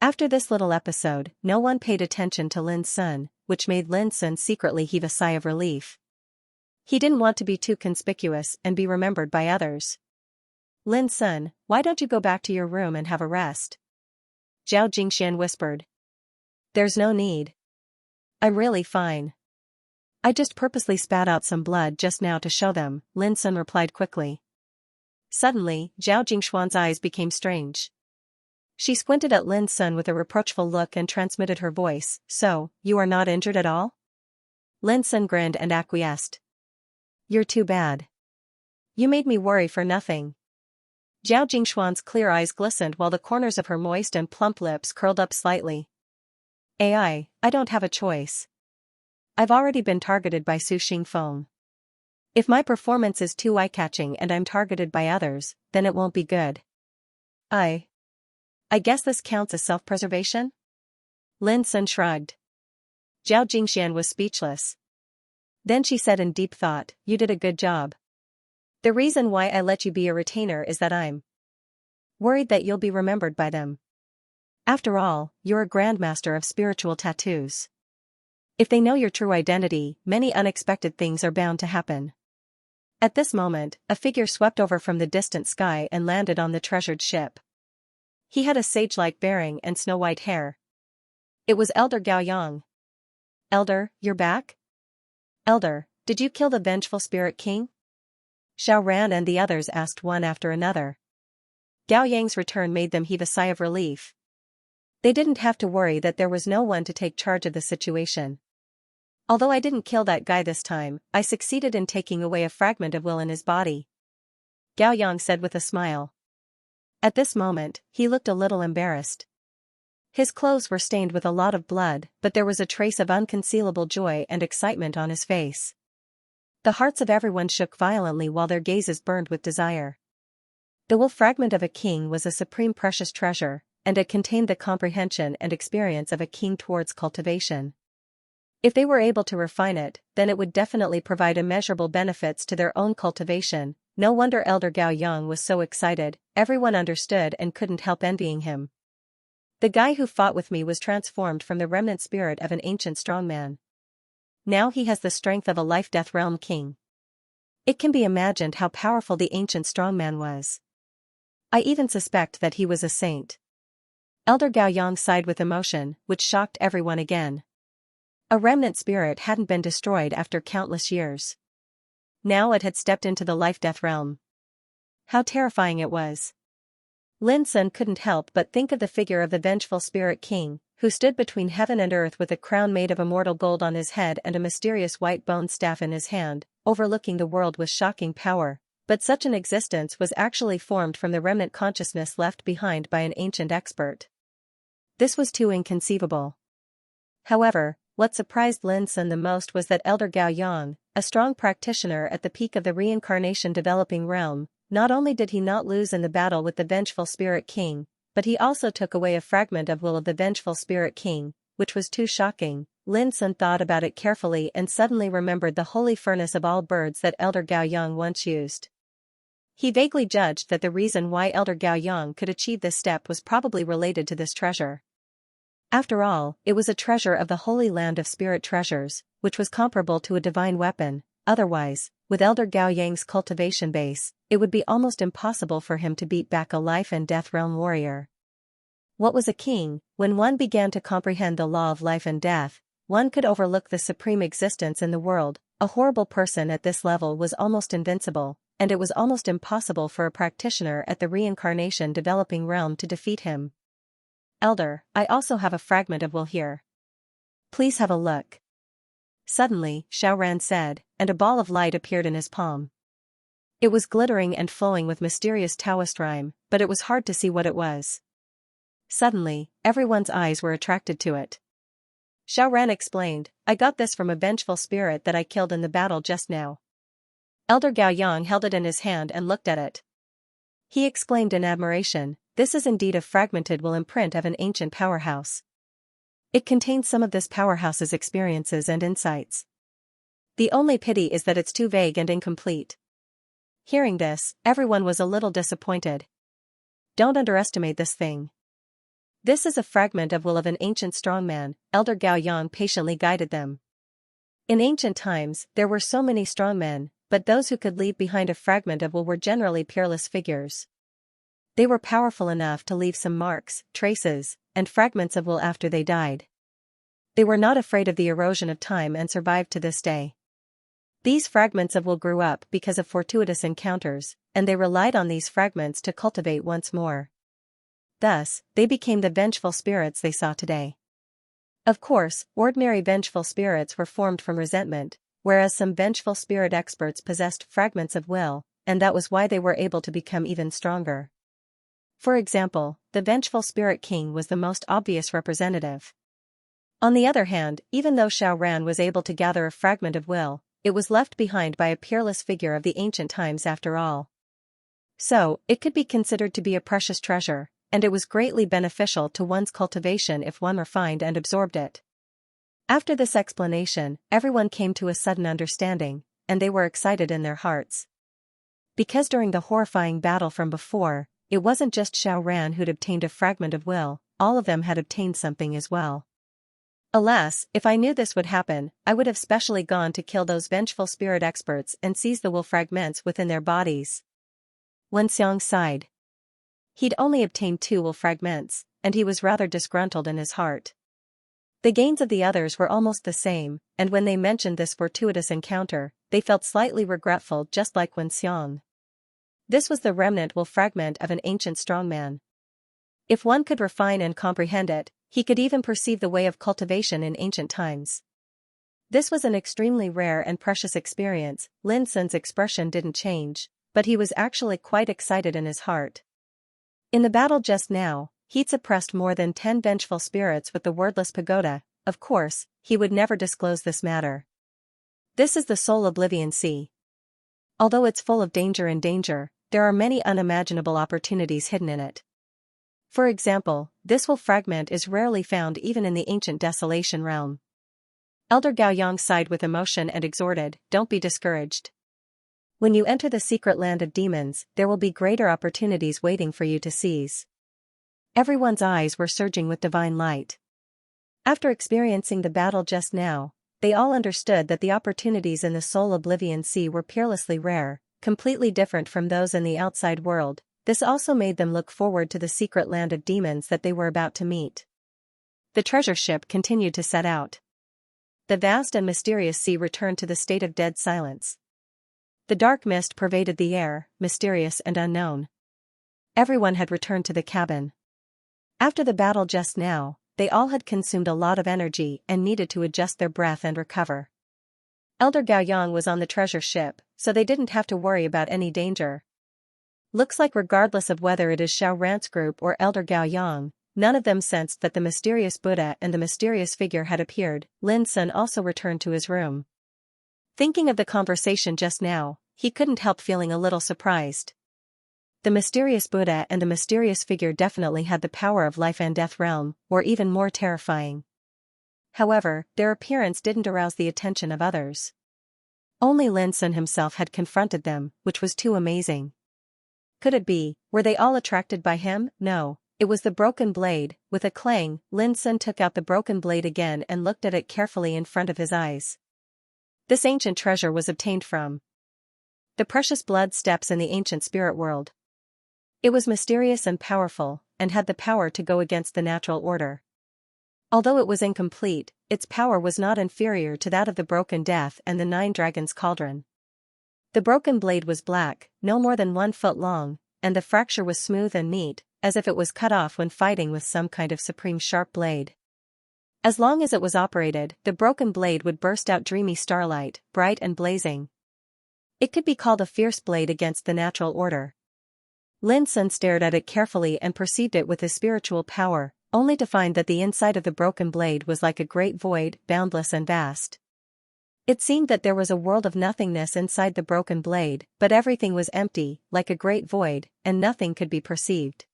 After this little episode, no one paid attention to Lin Sun, which made Lin Sun secretly heave a sigh of relief. He didn't want to be too conspicuous and be remembered by others. Lin Sun, why don't you go back to your room and have a rest? Zhao Jingxian whispered. There's no need. I'm really fine. I just purposely spat out some blood just now to show them, Lin Sun replied quickly. Suddenly, Zhao Jingshuan's eyes became strange. She squinted at Lin Sun with a reproachful look and transmitted her voice, so, you are not injured at all? Lin Sun grinned and acquiesced. You're too bad. You made me worry for nothing. Zhao Jingshuan's clear eyes glistened while the corners of her moist and plump lips curled up slightly. I don't have a choice. I've already been targeted by Su Xingfeng. If my performance is too eye-catching and I'm targeted by others, then it won't be good. I guess this counts as self-preservation? Lin Sun shrugged. Zhao Jingxian was speechless. Then she said in deep thought, you did a good job. The reason why I let you be a retainer is that I'm worried that you'll be remembered by them. After all, you're a grandmaster of spiritual tattoos. If they know your true identity, many unexpected things are bound to happen. At this moment, a figure swept over from the distant sky and landed on the treasured ship. He had a sage-like bearing and snow-white hair. It was Elder Gao Yang. "Elder, you're back? Elder, did you kill the vengeful spirit king?" Xiao Ran and the others asked one after another. Gao Yang's return made them heave a sigh of relief. They didn't have to worry that there was no one to take charge of the situation. "Although I didn't kill that guy this time, I succeeded in taking away a fragment of will in his body," Gao Yang said with a smile. At this moment, he looked a little embarrassed. His clothes were stained with a lot of blood, but there was a trace of unconcealable joy and excitement on his face. The hearts of everyone shook violently while their gazes burned with desire. The will fragment of a king was a supreme precious treasure, and it contained the comprehension and experience of a king towards cultivation. If they were able to refine it, then it would definitely provide immeasurable benefits to their own cultivation. No wonder Elder Gao Yang was so excited. Everyone understood and couldn't help envying him. "The guy who fought with me was transformed from the remnant spirit of an ancient strongman. Now he has the strength of a life-death realm king." It can be imagined how powerful the ancient strongman was. "I even suspect that he was a saint." Elder Gao Yang sighed with emotion, which shocked everyone again. A remnant spirit hadn't been destroyed after countless years. Now it had stepped into the life-death realm. How terrifying it was. Lin Sun couldn't help but think of the figure of the vengeful spirit king, who stood between heaven and earth with a crown made of immortal gold on his head and a mysterious white bone staff in his hand, overlooking the world with shocking power. But such an existence was actually formed from the remnant consciousness left behind by an ancient expert. This was too inconceivable. However, what surprised Lin Sun the most was that Elder Gao Yang, a strong practitioner at the peak of the reincarnation developing realm, not only did he not lose in the battle with the vengeful spirit king, but he also took away a fragment of will of the vengeful spirit king, which was too shocking. Lin Sun thought about it carefully and suddenly remembered the holy furnace of all birds that Elder Gao Yang once used. He vaguely judged that the reason why Elder Gao Yang could achieve this step was probably related to this treasure. After all, it was a treasure of the Holy Land of Spirit Treasures, which was comparable to a divine weapon. Otherwise, with Elder Gao Yang's cultivation base, it would be almost impossible for him to beat back a life and death realm warrior. What was a king? When one began to comprehend the law of life and death, one could overlook the supreme existence in the world. A horrible person at this level was almost invincible, and it was almost impossible for a practitioner at the reincarnation developing realm to defeat him. "Elder, I also have a fragment of will here. Please have a look." Suddenly, Xiao Ran said, and a ball of light appeared in his palm. It was glittering and flowing with mysterious Taoist rhyme, but it was hard to see what it was. Suddenly, everyone's eyes were attracted to it. Xiao Ran explained, "I got this from a vengeful spirit that I killed in the battle just now." Elder Gao Yang held it in his hand and looked at it. He exclaimed in admiration, "This is indeed a fragmented will imprint of an ancient powerhouse. It contains some of this powerhouse's experiences and insights. The only pity is that it's too vague and incomplete." Hearing this, everyone was a little disappointed. "Don't underestimate this thing. This is a fragment of will of an ancient strongman." Elder Gao Yang patiently guided them. In ancient times, there were so many strongmen, but those who could leave behind a fragment of will were generally peerless figures. They were powerful enough to leave some marks, traces, and fragments of will after they died. They were not afraid of the erosion of time and survived to this day. These fragments of will grew up because of fortuitous encounters, and they relied on these fragments to cultivate once more. Thus, they became the vengeful spirits they saw today. Of course, ordinary vengeful spirits were formed from resentment, whereas some vengeful spirit experts possessed fragments of will, and that was why they were able to become even stronger. For example, the vengeful spirit king was the most obvious representative. On the other hand, even though Xiao Ran was able to gather a fragment of will, it was left behind by a peerless figure of the ancient times after all. So, it could be considered to be a precious treasure, and it was greatly beneficial to one's cultivation if one refined and absorbed it. After this explanation, everyone came to a sudden understanding, and they were excited in their hearts. Because during the horrifying battle from before, it wasn't just Xiao Ran who'd obtained a fragment of will, all of them had obtained something as well. Alas, if I knew this would happen, I would have specially gone to kill those vengeful spirit experts and seize the will fragments within their bodies. Wen Xiang sighed. He'd only obtained 2 will fragments, and he was rather disgruntled in his heart. The gains of the others were almost the same, and when they mentioned this fortuitous encounter, they felt slightly regretful, just like Wen Xiang. This was the remnant will fragment of an ancient strongman. If one could refine and comprehend it, he could even perceive the way of cultivation in ancient times. This was an extremely rare and precious experience. Lin Sun's expression didn't change, but he was actually quite excited in his heart. In the battle just now, he'd suppressed more than 10 vengeful spirits with the wordless pagoda. Of course, he would never disclose this matter. This is the Soul Oblivion Sea. Although it's full of danger, there are many unimaginable opportunities hidden in it. For example, this will fragment is rarely found even in the ancient Desolation realm. Elder Gaoyang sighed with emotion and exhorted, "Don't be discouraged. When you enter the secret land of demons, there will be greater opportunities waiting for you to seize." Everyone's eyes were surging with divine light. After experiencing the battle just now, they all understood that the opportunities in the Soul Oblivion Sea were peerlessly rare, completely different from those in the outside world. This also made them look forward to the secret land of demons that they were about to meet. The treasure ship continued to set out. The vast and mysterious sea returned to the state of dead silence. The dark mist pervaded the air, mysterious and unknown. Everyone had returned to the cabin. After the battle just now, they all had consumed a lot of energy and needed to adjust their breath and recover. Elder Gaoyang was on the treasure ship, so they didn't have to worry about any danger. Looks like regardless of whether it is Xiao Ran's group or Elder Gaoyang, none of them sensed that the mysterious Buddha and the mysterious figure had appeared. Lin Sun also returned to his room. Thinking of the conversation just now, he couldn't help feeling a little surprised. The mysterious Buddha and the mysterious figure definitely had the power of life and death realm, or even more terrifying. However, their appearance didn't arouse the attention of others. Only Lin Sun himself had confronted them, which was too amazing. Could it be, were they all attracted by him? No, it was the broken blade. With a clang, Lin Sun took out the broken blade again and looked at it carefully in front of his eyes. This ancient treasure was obtained from the precious blood steps in the ancient spirit world. It was mysterious and powerful, and had the power to go against the natural order. Although it was incomplete, its power was not inferior to that of the broken death and the 9 dragons cauldron. The broken blade was black, no more than 1 foot long, and the fracture was smooth and neat, as if it was cut off when fighting with some kind of supreme sharp blade. As long as it was operated, the broken blade would burst out dreamy starlight, bright and blazing. It could be called a fierce blade against the natural order. Lin Sun stared at it carefully and perceived it with his spiritual power, only to find that the inside of the broken blade was like a great void, boundless and vast. It seemed that there was a world of nothingness inside the broken blade, but everything was empty, like a great void, and nothing could be perceived.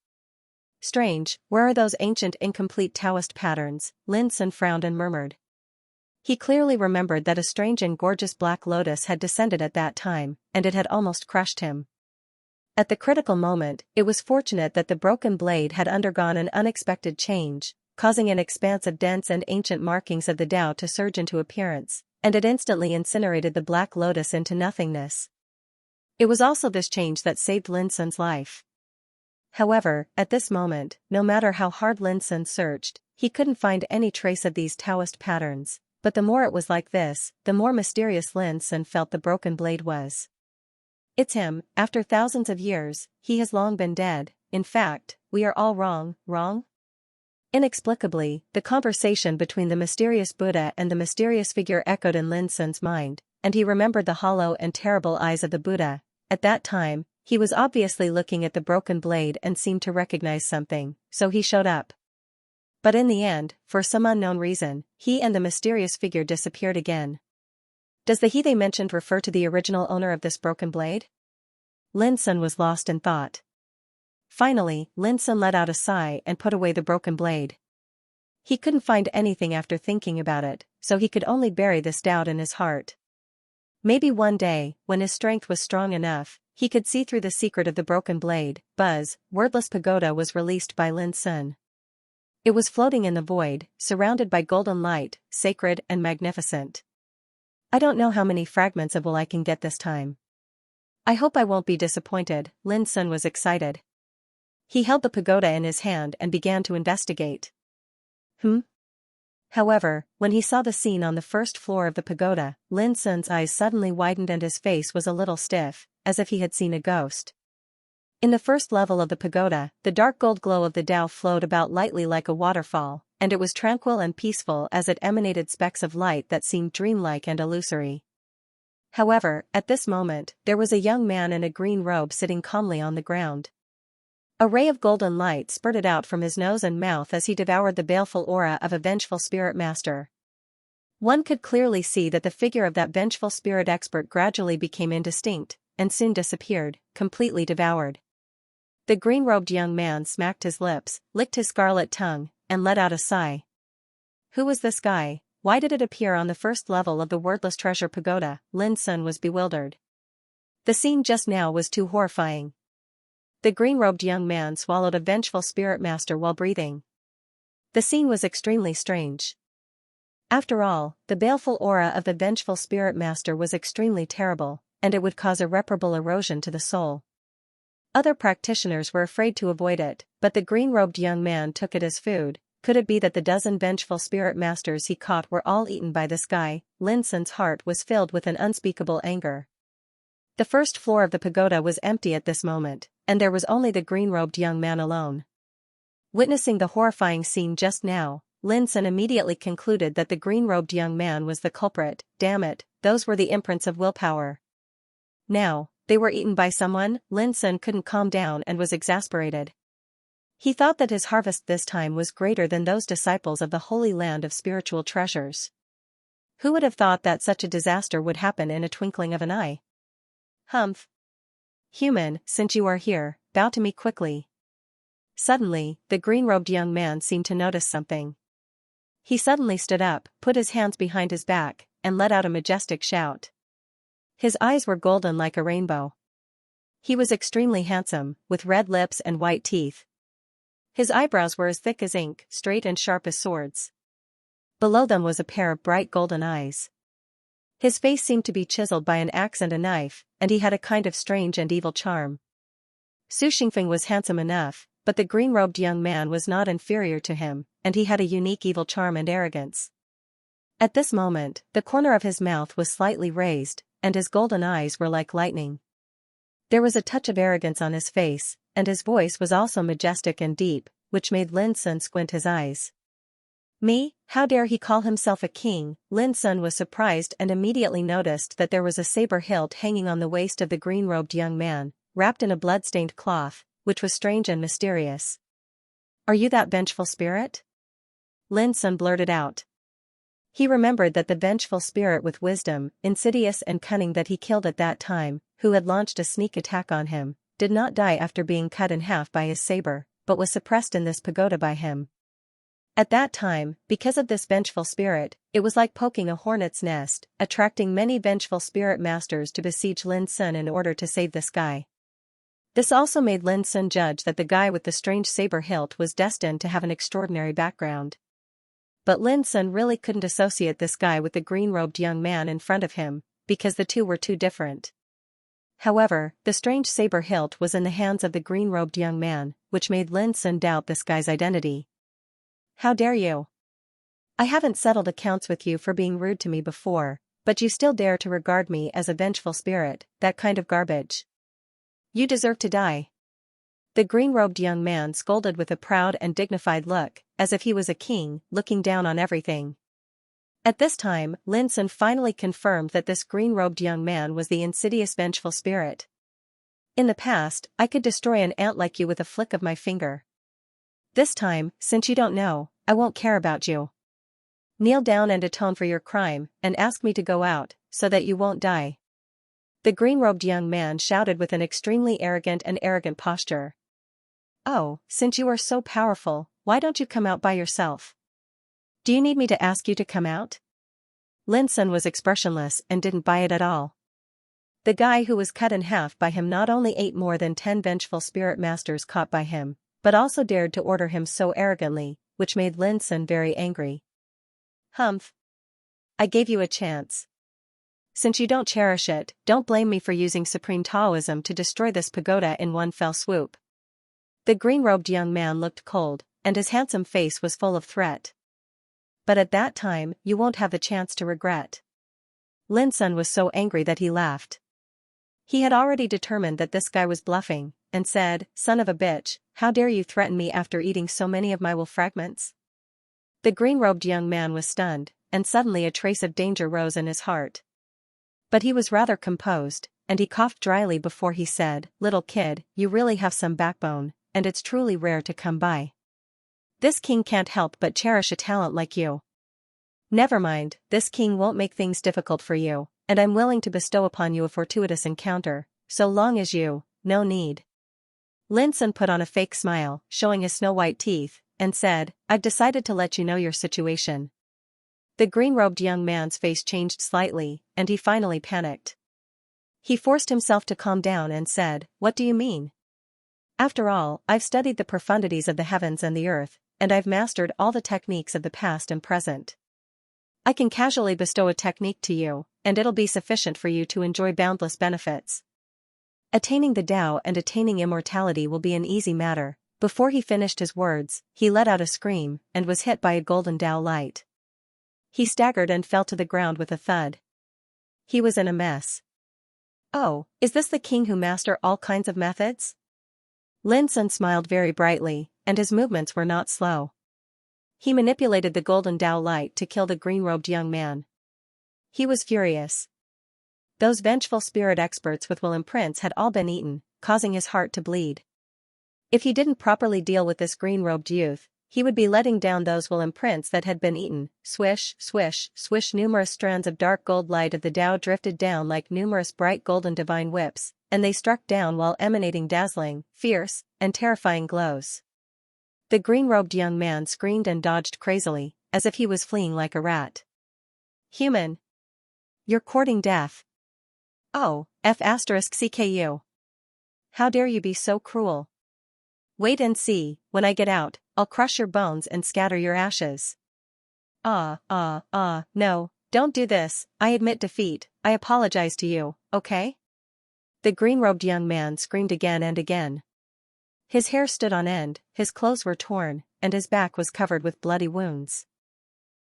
Strange, where are those ancient incomplete Taoist patterns? Lin Sun frowned and murmured. He clearly remembered that a strange and gorgeous black lotus had descended at that time, and it had almost crushed him. At the critical moment, it was fortunate that the broken blade had undergone an unexpected change, causing an expanse of dense and ancient markings of the Tao to surge into appearance, and it instantly incinerated the black lotus into nothingness. It was also this change that saved Lin Sun's life. However, at this moment, no matter how hard Lin Sun searched, he couldn't find any trace of these Taoist patterns, but the more it was like this, the more mysterious Lin Sun felt the broken blade was. It's him, after thousands of years, he has long been dead. In fact, we are all wrong. Inexplicably, the conversation between the mysterious Buddha and the mysterious figure echoed in Lin Sun's mind, and he remembered the hollow and terrible eyes of the Buddha. At that time, he was obviously looking at the broken blade and seemed to recognize something, so he showed up. But in the end, for some unknown reason, he and the mysterious figure disappeared again. Does the he they mentioned refer to the original owner of this broken blade? Lin Sun was lost in thought. Finally, Lin Sun let out a sigh and put away the broken blade. He couldn't find anything after thinking about it, so he could only bury this doubt in his heart. Maybe one day, when his strength was strong enough, he could see through the secret of the broken blade. Buzz, wordless pagoda was released by Lin Sun. It was floating in the void, surrounded by golden light, sacred and magnificent. I don't know how many fragments of will I can get this time. I hope I won't be disappointed. Lin Sun was excited. He held the pagoda in his hand and began to investigate. However, when he saw the scene on the first floor of the pagoda, Lin Sun's eyes suddenly widened and his face was a little stiff, as if he had seen a ghost. In the first level of the pagoda, the dark gold glow of the Tao flowed about lightly like a waterfall, and it was tranquil and peaceful as it emanated specks of light that seemed dreamlike and illusory. However, at this moment, there was a young man in a green robe sitting calmly on the ground. A ray of golden light spurted out from his nose and mouth as he devoured the baleful aura of a vengeful spirit master. One could clearly see that the figure of that vengeful spirit expert gradually became indistinct, and soon disappeared, completely devoured. The green-robed young man smacked his lips, licked his scarlet tongue, and let out a sigh. Who was this guy? Why did it appear on the first level of the wordless treasure pagoda? Lin Sun was bewildered. The scene just now was too horrifying. The green-robed young man swallowed a vengeful spirit master while breathing. The scene was extremely strange. After all, the baleful aura of the vengeful spirit master was extremely terrible, and it would cause irreparable erosion to the soul. Other practitioners were afraid to avoid it, but the green-robed young man took it as food. Could it be that the dozen vengeful spirit masters he caught were all eaten by this guy? Lin Sun's heart was filled with an unspeakable anger. The first floor of the pagoda was empty at this moment, and there was only the green-robed young man alone. Witnessing the horrifying scene just now, Lin Sun immediately concluded that the green-robed young man was the culprit. Damn it, those were the imprints of willpower. Now, they were eaten by someone. Lin Sun couldn't calm down and was exasperated. He thought that his harvest this time was greater than those disciples of the Holy Land of spiritual treasures. Who would have thought that such a disaster would happen in a twinkling of an eye? Humph. Human, since you are here, bow to me quickly. Suddenly, the green-robed young man seemed to notice something. He suddenly stood up, put his hands behind his back, and let out a majestic shout. His eyes were golden like a rainbow. He was extremely handsome, with red lips and white teeth. His eyebrows were as thick as ink, straight and sharp as swords. Below them was a pair of bright golden eyes. His face seemed to be chiseled by an axe and a knife, and he had a kind of strange and evil charm. Su Xingfeng was handsome enough, but the green-robed young man was not inferior to him, and he had a unique evil charm and arrogance. At this moment, the corner of his mouth was slightly raised, and his golden eyes were like lightning. There was a touch of arrogance on his face, and his voice was also majestic and deep, which made Lin Sun squint his eyes. Me? How dare he call himself a king? Lin Sun was surprised and immediately noticed that there was a saber hilt hanging on the waist of the green-robed young man, wrapped in a blood-stained cloth, which was strange and mysterious. Are you that vengeful spirit? Lin Sun blurted out. He remembered that the vengeful spirit with wisdom, insidious and cunning that he killed at that time, who had launched a sneak attack on him, did not die after being cut in half by his saber, but was suppressed in this pagoda by him. At that time, because of this vengeful spirit, it was like poking a hornet's nest, attracting many vengeful spirit masters to besiege Lin Sun in order to save this guy. This also made Lin Sun judge that the guy with the strange saber hilt was destined to have an extraordinary background. But Lin Sun really couldn't associate this guy with the green-robed young man in front of him, because the two were too different. However, the strange saber hilt was in the hands of the green-robed young man, which made Lin Sun doubt this guy's identity. How dare you? I haven't settled accounts with you for being rude to me before, but you still dare to regard me as a vengeful spirit, that kind of garbage. You deserve to die. The green-robed young man scolded with a proud and dignified look, as if he was a king, looking down on everything. At this time, Lin Sun finally confirmed that this green-robed young man was the insidious vengeful spirit. In the past, I could destroy an ant like you with a flick of my finger. This time, since you don't know, I won't care about you. Kneel down and atone for your crime, and ask me to go out, so that you won't die. The green-robed young man shouted with an extremely arrogant posture. Oh, since you are so powerful, why don't you come out by yourself? Do you need me to ask you to come out? Lin Sun was expressionless and didn't buy it at all. The guy who was cut in half by him not only ate more than 10 vengeful spirit masters caught by him, but also dared to order him so arrogantly, which made Lin Sun very angry. Humph. I gave you a chance. Since you don't cherish it, don't blame me for using supreme Taoism to destroy this pagoda in one fell swoop. The green-robed young man looked cold, and his handsome face was full of threat. But at that time, you won't have the chance to regret. Lin Sun was so angry that he laughed. He had already determined that this guy was bluffing, and said, "Son of a bitch, how dare you threaten me after eating so many of my will fragments?" The green-robed young man was stunned, and suddenly a trace of danger rose in his heart. But he was rather composed, and he coughed dryly before he said, "Little kid, you really have some backbone, and it's truly rare to come by. This king can't help but cherish a talent like you. Never mind, this king won't make things difficult for you, and I'm willing to bestow upon you a fortuitous encounter, so long as you, no need." Lin Sun put on a fake smile, showing his snow-white teeth, and said, "I've decided to let you know your situation." The green-robed young man's face changed slightly, and he finally panicked. He forced himself to calm down and said, "What do you mean? After all, I've studied the profundities of the heavens and the earth, and I've mastered all the techniques of the past and present. I can casually bestow a technique to you, and it'll be sufficient for you to enjoy boundless benefits. Attaining the Tao and attaining immortality will be an easy matter." Before he finished his words, he let out a scream, and was hit by a golden Tao light. He staggered and fell to the ground with a thud. He was in a mess. "Oh, is this the king who master all kinds of methods?" Lin Sun smiled very brightly, and his movements were not slow. He manipulated the golden Tao light to kill the green-robed young man. He was furious. Those vengeful spirit experts with will imprints had all been eaten, causing his heart to bleed. If he didn't properly deal with this green-robed youth, he would be letting down those will imprints that had been eaten. Swish, swish, swish. Numerous strands of dark gold light of the Tao drifted down like numerous bright golden divine whips, and they struck down while emanating dazzling, fierce, and terrifying glows. The green-robed young man screamed and dodged crazily, as if he was fleeing like a rat. "Human! You're courting death. Oh, F***CKU. How dare you be so cruel? Wait and see, when I get out, I'll crush your bones and scatter your ashes." No, don't do this, I admit defeat, I apologize to you, okay?" The green-robed young man screamed again and again. His hair stood on end, his clothes were torn, and his back was covered with bloody wounds.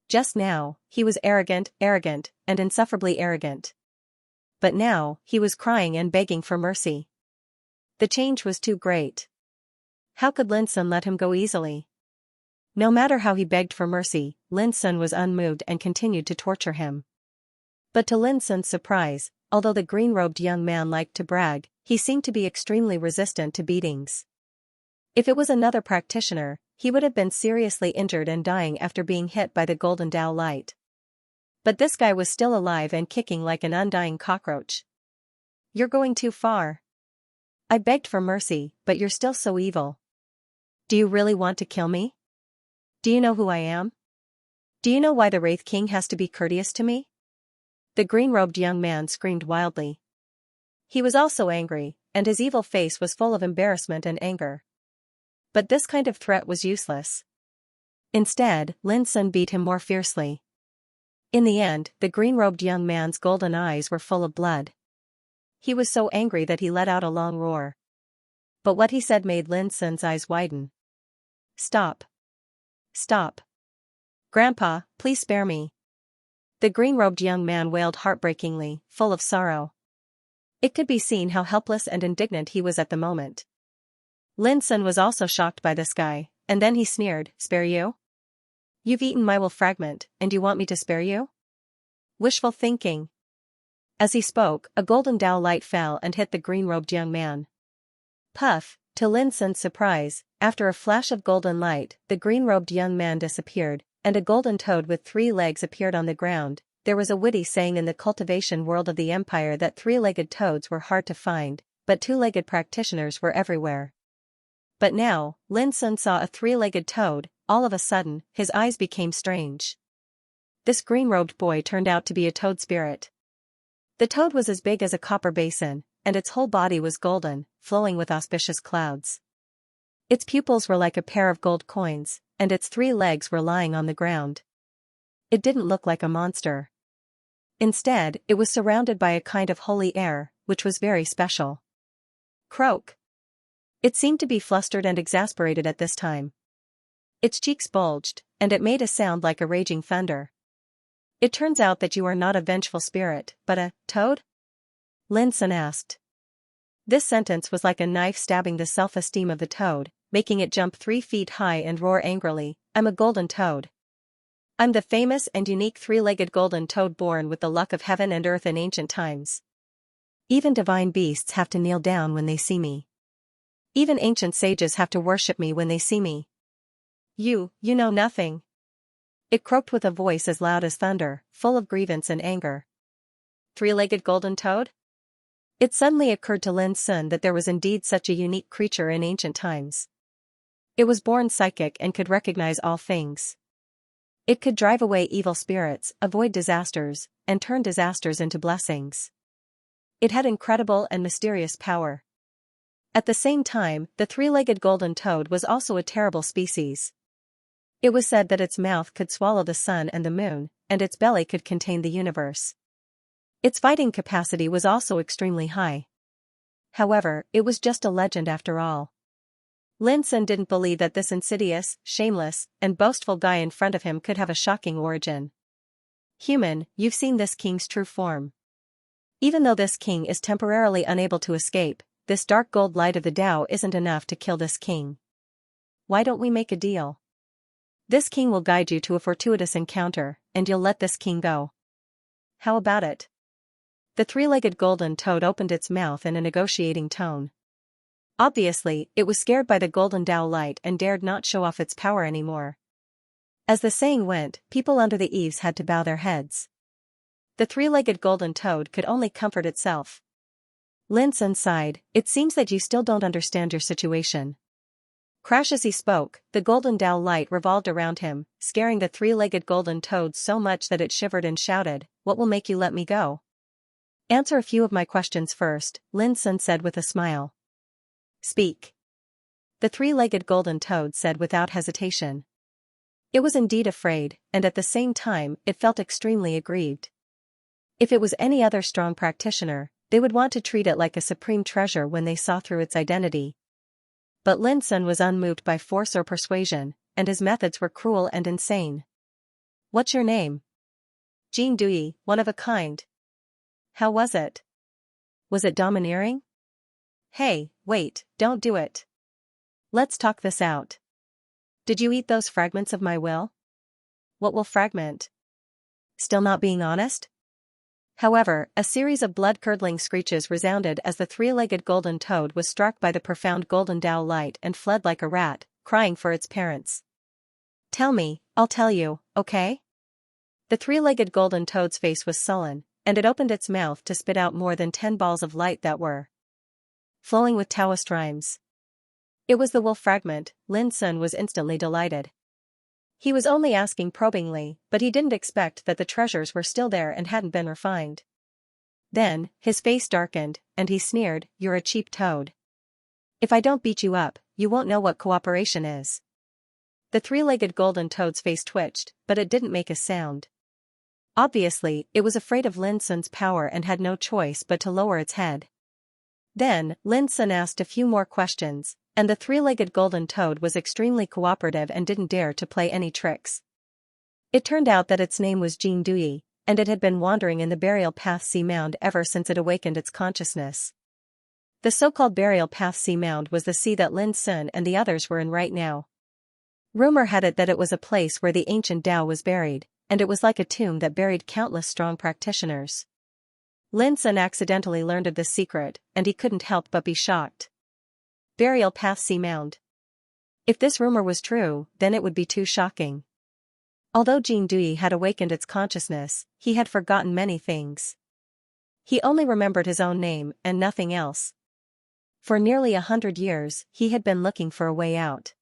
Just now, he was arrogant, and insufferably arrogant. But now, he was crying and begging for mercy. The change was too great. How could Lin Sun let him go easily? No matter how he begged for mercy, Lin Sun was unmoved and continued to torture him. But to Lin Sun's surprise, although the green-robed young man liked to brag, he seemed to be extremely resistant to beatings. If it was another practitioner, he would have been seriously injured and dying after being hit by the golden Tao light. But this guy was still alive and kicking like an undying cockroach. "You're going too far. I begged for mercy, but you're still so evil. Do you really want to kill me? Do you know who I am? Do you know why the Wraith King has to be courteous to me?" The green-robed young man screamed wildly. He was also angry, and his evil face was full of embarrassment and anger. But this kind of threat was useless. Instead, Lin Sun beat him more fiercely. In the end, the green-robed young man's golden eyes were full of blood. He was so angry that he let out a long roar. But what he said made Lin Sun's eyes widen. "Stop. Stop. Grandpa, please spare me." The green-robed young man wailed heartbreakingly, full of sorrow. It could be seen how helpless and indignant he was at the moment. Lin Sun was also shocked by this guy, and then he sneered, "Spare you? You've eaten my will fragment, and you want me to spare you? Wishful thinking." As he spoke, a golden Tao light fell and hit the green-robed young man. Puff! To Lin Sun's surprise, after a flash of golden light, the green-robed young man disappeared, and a golden toad with 3 legs appeared on the ground. There was a witty saying in the cultivation world of the empire that 3-legged toads were hard to find, but 2-legged practitioners were everywhere. But now, Lin Sun saw a 3-legged toad. All of a sudden, his eyes became strange. This green-robed boy turned out to be a toad spirit. The toad was as big as a copper basin, and its whole body was golden, flowing with auspicious clouds. Its pupils were like a pair of gold coins, and its 3 legs were lying on the ground. It didn't look like a monster. Instead, it was surrounded by a kind of holy air, which was very special. Croak. It seemed to be flustered and exasperated at this time. Its cheeks bulged, and it made a sound like a raging thunder. It turns out that you are not a vengeful spirit, but a toad? Lin Sun asked. This sentence was like a knife stabbing the self-esteem of the toad, making it jump 3 feet high and roar angrily, I'm a golden toad. I'm the famous and unique 3-legged golden toad born with the luck of heaven and earth in ancient times. Even divine beasts have to kneel down when they see me. Even ancient sages have to worship me when they see me. You know nothing. It croaked with a voice as loud as thunder, full of grievance and anger. 3-legged golden toad? It suddenly occurred to Lin Sun that there was indeed such a unique creature in ancient times. It was born psychic and could recognize all things. It could drive away evil spirits, avoid disasters, and turn disasters into blessings. It had incredible and mysterious power. At the same time, the 3-legged golden toad was also a terrible species. It was said that its mouth could swallow the sun and the moon, and its belly could contain the universe. Its fighting capacity was also extremely high. However, it was just a legend after all. Lin Sun didn't believe that this insidious, shameless, and boastful guy in front of him could have a shocking origin. Human, you've seen this king's true form. Even though this king is temporarily unable to escape, this dark gold light of the Tao isn't enough to kill this king. Why don't we make a deal? This king will guide you to a fortuitous encounter, and you'll let this king go. How about it? The 3-legged golden toad opened its mouth in a negotiating tone. Obviously, it was scared by the golden Tao light and dared not show off its power anymore. As the saying went, people under the eaves had to bow their heads. The 3-legged golden toad could only comfort itself. Lin Sun sighed, it seems that you still don't understand your situation. Crash as he spoke, the golden Tao light revolved around him, scaring the 3-legged golden toad so much that it shivered and shouted, what will make you let me go? Answer a few of my questions first, Lin Sun said with a smile. Speak. The 3-legged golden toad said without hesitation. It was indeed afraid, and at the same time, it felt extremely aggrieved. If it was any other strong practitioner, they would want to treat it like a supreme treasure when they saw through its identity. But Lin Sun was unmoved by force or persuasion, and his methods were cruel and insane. What's your name? Jean Dui, one of a kind. How was it? Was it domineering? Hey, wait, don't do it. Let's talk this out. Did you eat those fragments of my will? What will fragment? Still not being honest? However, a series of blood-curdling screeches resounded as the 3-legged golden toad was struck by the profound golden Tao light and fled like a rat, crying for its parents. Tell me, I'll tell you, okay? The 3-legged golden toad's face was sullen, and it opened its mouth to spit out more than 10 balls of light that were flowing with Taoist rhymes. It was the will fragment. Lin Sun was instantly delighted. He was only asking probingly, but he didn't expect that the treasures were still there and hadn't been refined. Then, his face darkened, and he sneered, you're a cheap toad. If I don't beat you up, you won't know what cooperation is. The 3-legged golden toad's face twitched, but it didn't make a sound. Obviously, it was afraid of Lin Sun's power and had no choice but to lower its head. Then, Lin Sun asked a few more questions, and the 3-legged golden toad was extremely cooperative and didn't dare to play any tricks. It turned out that its name was Jean Dui, and it had been wandering in the burial path sea mound ever since it awakened its consciousness. The so-called burial path sea mound was the sea that Lin Sun and the others were in right now. Rumor had it that it was a place where the ancient Tao was buried, and it was like a tomb that buried countless strong practitioners. Lin Sun accidentally learned of this secret, and he couldn't help but be shocked. Burial path sea mound. If this rumor was true, then it would be too shocking. Although Jean Dui had awakened its consciousness, he had forgotten many things. He only remembered his own name and nothing else. For nearly 100 years, he had been looking for a way out.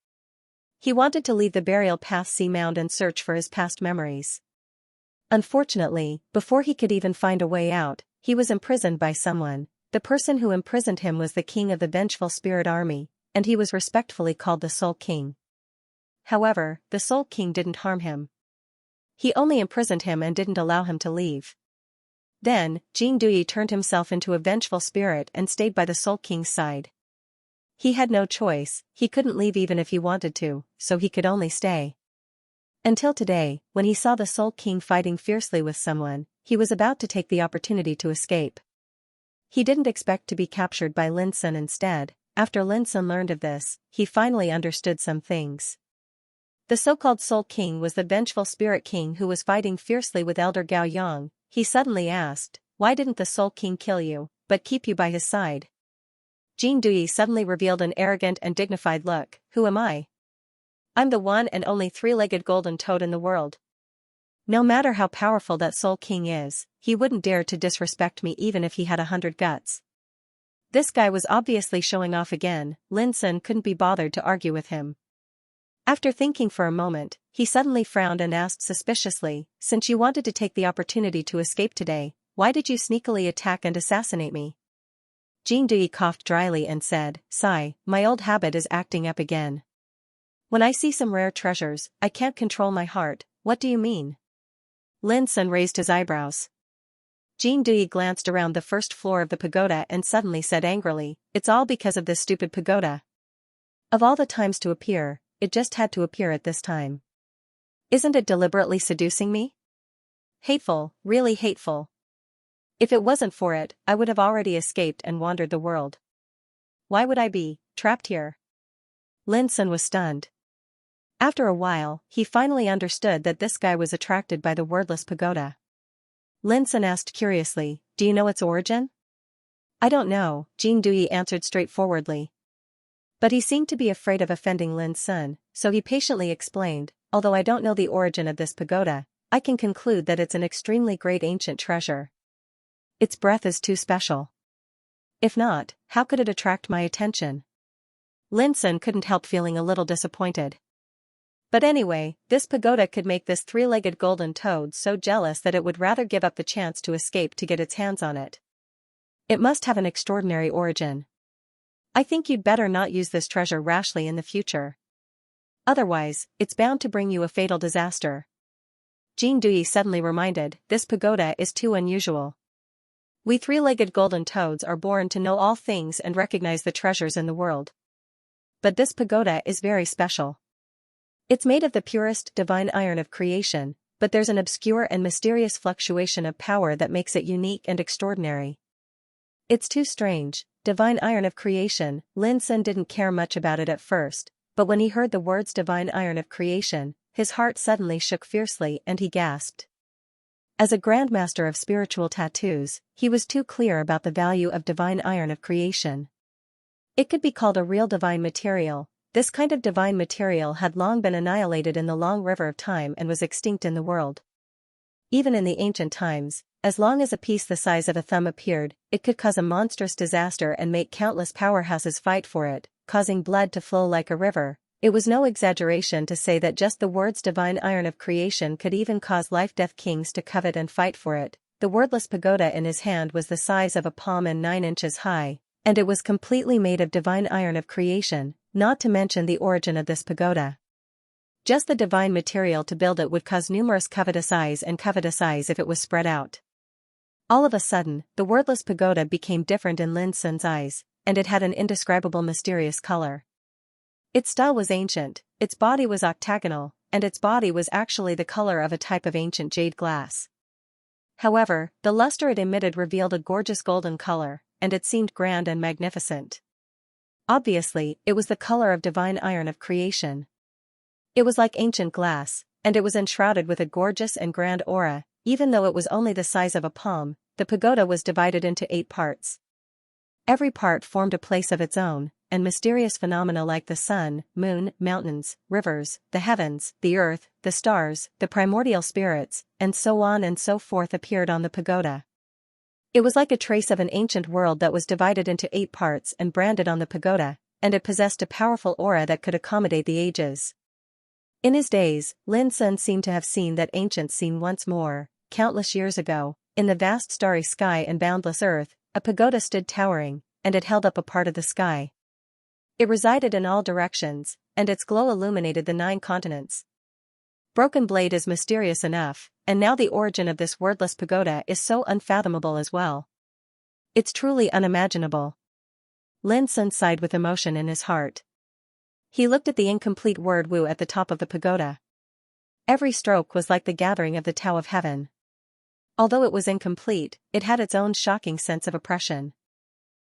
He wanted to leave the burial path sea mound and search for his past memories. Unfortunately, before he could even find a way out, he was imprisoned by someone. The person who imprisoned him was the king of the vengeful spirit army, and he was respectfully called the Soul King. However, the Soul King didn't harm him. He only imprisoned him and didn't allow him to leave. Then, Jing Dui turned himself into a vengeful spirit and stayed by the Soul King's side. He had no choice, he couldn't leave even if he wanted to, so he could only stay. Until today, when he saw the Soul King fighting fiercely with someone, he was about to take the opportunity to escape. He didn't expect to be captured by Lin Sun instead. After Lin Sun learned of this, he finally understood some things. The so-called Soul King was the vengeful Spirit King who was fighting fiercely with Elder Gao Yang. He suddenly asked, "Why didn't the Soul King kill you, but keep you by his side?" Jing Dui suddenly revealed an arrogant and dignified look. "Who am I? I'm the one and only three-legged golden toad in the world. No matter how powerful that Soul King is, he wouldn't dare to disrespect me even if he had 100 guts." This guy was obviously showing off again. Lin Sun couldn't be bothered to argue with him. After thinking for a moment, he suddenly frowned and asked suspiciously, "Since you wanted to take the opportunity to escape today, why did you sneakily attack and assassinate me?" Jing Dui coughed dryly and said, "Sigh, my old habit is acting up again. When I see some rare treasures, I can't control my heart." "What do you mean?" Lin Sun raised his eyebrows. Jing Dui glanced around the first floor of the pagoda and suddenly said angrily, "It's all because of this stupid pagoda. Of all the times to appear, it just had to appear at this time. Isn't it deliberately seducing me? Hateful, really hateful. If it wasn't for it, I would have already escaped and wandered the world. Why would I be trapped here?" Lin Sun was stunned. After a while, he finally understood that this guy was attracted by the wordless pagoda. Lin Sun asked curiously, "Do you know its origin?" "I don't know," Jing Dui answered straightforwardly. But he seemed to be afraid of offending Lin Sun, so he patiently explained, "Although I don't know the origin of this pagoda, I can conclude that it's an extremely great ancient treasure. Its breath is too special. If not, how could it attract my attention?" Lin Sun couldn't help feeling a little disappointed. But anyway, this pagoda could make this three-legged golden toad so jealous that it would rather give up the chance to escape to get its hands on it. It must have an extraordinary origin. I think you'd better not use this treasure rashly in the future. Otherwise, it's bound to bring you a fatal disaster. Jing Dui suddenly reminded, "This pagoda is too unusual. We three-legged golden toads are born to know all things and recognize the treasures in the world. But this pagoda is very special. It's made of the purest divine iron of creation, but there's an obscure and mysterious fluctuation of power that makes it unique and extraordinary. It's too strange." Divine iron of creation. Lin Sun didn't care much about it at first, but when he heard the words divine iron of creation, his heart suddenly shook fiercely and he gasped. As a grandmaster of spiritual tattoos, he was too clear about the value of divine iron of creation. It could be called a real divine material. This kind of divine material had long been annihilated in the long river of time and was extinct in the world. Even in the ancient times, as long as a piece the size of a thumb appeared, it could cause a monstrous disaster and make countless powerhouses fight for it, causing blood to flow like a river. It was no exaggeration to say that just the words divine iron of creation could even cause life-death kings to covet and fight for it. The wordless pagoda in his hand was the size of a palm and 9 inches high, and it was completely made of divine iron of creation, not to mention the origin of this pagoda. Just the divine material to build it would cause numerous covetous eyes if it was spread out. All of a sudden, the wordless pagoda became different in Lin Sun's eyes, and it had an indescribable mysterious color. Its style was ancient, its body was octagonal, and its body was actually the color of a type of ancient jade glass. However, the luster it emitted revealed a gorgeous golden color, and it seemed grand and magnificent. Obviously, it was the color of divine iron of creation. It was like ancient glass, and it was enshrouded with a gorgeous and grand aura. Even though it was only the size of a palm, the pagoda was divided into 8 parts. Every part formed a place of its own, and mysterious phenomena like the sun, moon, mountains, rivers, the heavens, the earth, the stars, the primordial spirits, and so on and so forth appeared on the pagoda. It was like a trace of an ancient world that was divided into 8 parts and branded on the pagoda, and it possessed a powerful aura that could accommodate the ages. In his days, Lin Sun seemed to have seen that ancient scene once more. Countless years ago, in the vast starry sky and boundless earth, a pagoda stood towering, and it held up a part of the sky. It resided in all directions, and its glow illuminated the 9 continents. Broken Blade is mysterious enough, and now the origin of this wordless pagoda is so unfathomable as well. It's truly unimaginable. Lin Sun sighed with emotion in his heart. He looked at the incomplete word Wu at the top of the pagoda. Every stroke was like the gathering of the Tao of Heaven. Although it was incomplete, it had its own shocking sense of oppression.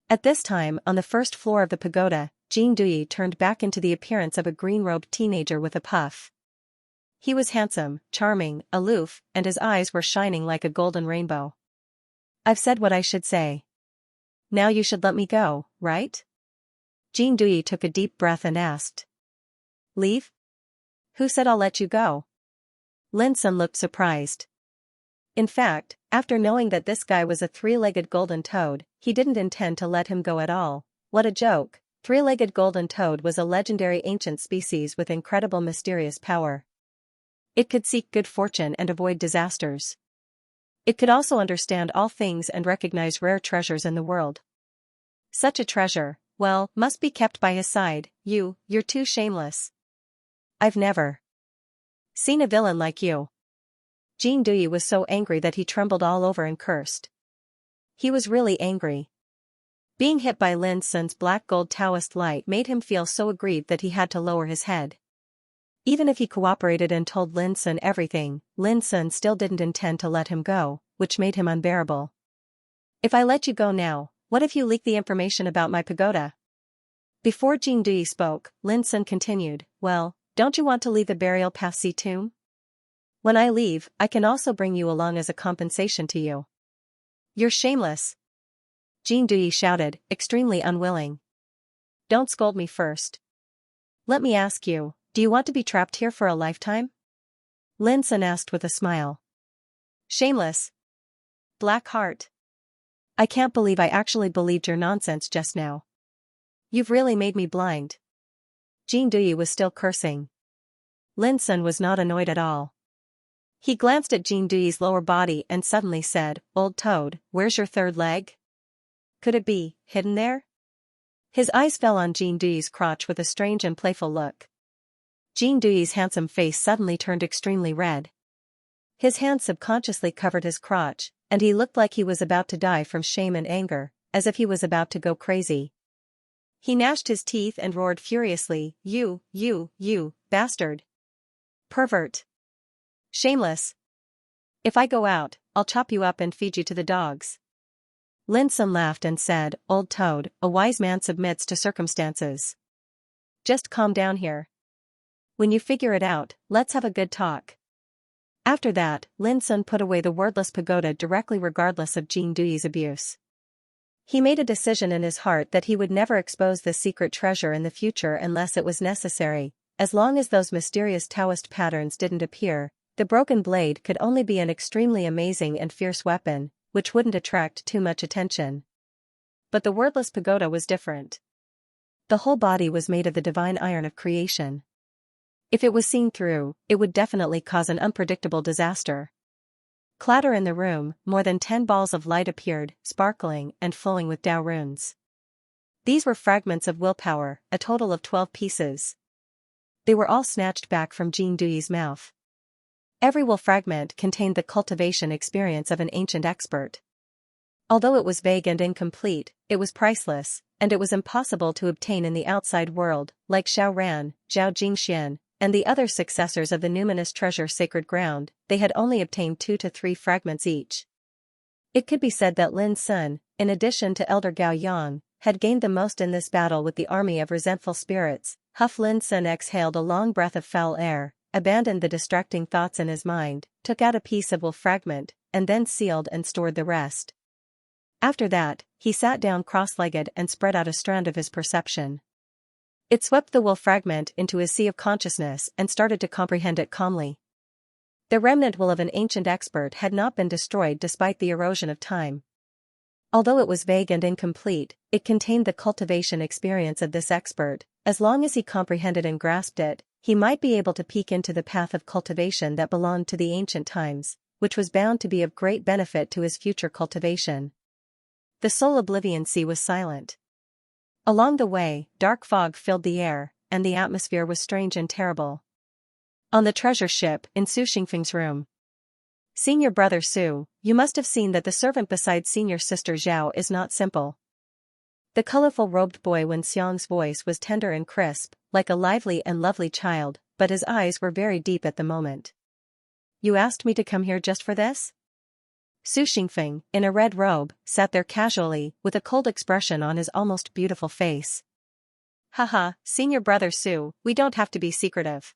At this time, on the first floor of the pagoda, Jing Duyi turned back into the appearance of a green-robed teenager with a puff. He was handsome, charming, aloof, and his eyes were shining like a golden rainbow. I've said what I should say. Now you should let me go, right? Jing Duyi took a deep breath and asked. Leave? Who said I'll let you go? Lin Sun looked surprised. In fact, after knowing that this guy was a 3-legged golden toad, he didn't intend to let him go at all. What a joke. 3-legged golden toad was a legendary ancient species with incredible mysterious power. It could seek good fortune and avoid disasters. It could also understand all things and recognize rare treasures in the world. Such a treasure, well, must be kept by his side. You're too shameless. I've never seen a villain like you. Jing Duyi was so angry that he trembled all over and cursed. He was really angry. Being hit by Lin Sun's black gold Taoist light made him feel so aggrieved that he had to lower his head. Even if he cooperated and told Lin Sun everything, Lin Sun still didn't intend to let him go, which made him unbearable. If I let you go now, what if you leak the information about my pagoda? Before Jing Duyi spoke, Lin Sun continued, well, don't you want to leave the burial path C tomb? When I leave, I can also bring you along as a compensation to you. You're shameless. Jing Duyi shouted, extremely unwilling. Don't scold me first. Let me ask you, do you want to be trapped here for a lifetime? Lin Sun asked with a smile. Shameless. Black heart. I can't believe I actually believed your nonsense just now. You've really made me blind. Jing Duyi was still cursing. Lin Sun was not annoyed at all. He glanced at Jing Duyi's lower body and suddenly said, Old toad, where's your 3rd leg? Could it be hidden there? His eyes fell on Jing Duyi's crotch with a strange and playful look. Jing Duyi's handsome face suddenly turned extremely red. His hand subconsciously covered his crotch, and he looked like he was about to die from shame and anger, as if he was about to go crazy. He gnashed his teeth and roared furiously, You, bastard. Pervert. Shameless. If I go out, I'll chop you up and feed you to the dogs. Lin Sun laughed and said, Old toad, a wise man submits to circumstances. Just calm down here. When you figure it out, let's have a good talk. After that, Lin Sun put away the wordless pagoda directly regardless of Jing Duyi's abuse. He made a decision in his heart that he would never expose this secret treasure in the future unless it was necessary. As long as those mysterious Taoist patterns didn't appear, the broken blade could only be an extremely amazing and fierce weapon, which wouldn't attract too much attention. But the wordless pagoda was different. The whole body was made of the divine iron of creation. If it was seen through, it would definitely cause an unpredictable disaster. Clatter in the room, more than 10 balls of light appeared, sparkling and flowing with Dao runes. These were fragments of willpower, a total of 12 pieces. They were all snatched back from Jing Duyi's mouth. Every will fragment contained the cultivation experience of an ancient expert. Although it was vague and incomplete, it was priceless, and it was impossible to obtain in the outside world, like Xiao Ran, Zhao Jingxian, and the other successors of the numinous treasure sacred ground. They had only obtained 2 to 3 fragments each. It could be said that Lin Sun, in addition to Elder Gao Yang, had gained the most in this battle with the army of resentful spirits. Lin Sun exhaled a long breath of foul air, abandoned the distracting thoughts in his mind, took out a piece of will fragment, and then sealed and stored the rest. After that, he sat down cross-legged and spread out a strand of his perception. It swept the will fragment into his sea of consciousness and started to comprehend it calmly. The remnant will of an ancient expert had not been destroyed despite the erosion of time. Although it was vague and incomplete, it contained the cultivation experience of this expert. As long as he comprehended and grasped it, he might be able to peek into the path of cultivation that belonged to the ancient times, which was bound to be of great benefit to his future cultivation. The soul Oblivion Sea was silent. Along the way, dark fog filled the air, and the atmosphere was strange and terrible. On the treasure ship, in Su Xingfeng's room. Senior brother Su, you must have seen that the servant beside senior sister Zhao is not simple. The colorful robed boy Wen Xiang's voice was tender and crisp, like a lively and lovely child, but his eyes were very deep at the moment. You asked me to come here just for this? Su Xingfeng, in a red robe, sat there casually, with a cold expression on his almost beautiful face. Haha, senior brother Su, we don't have to be secretive.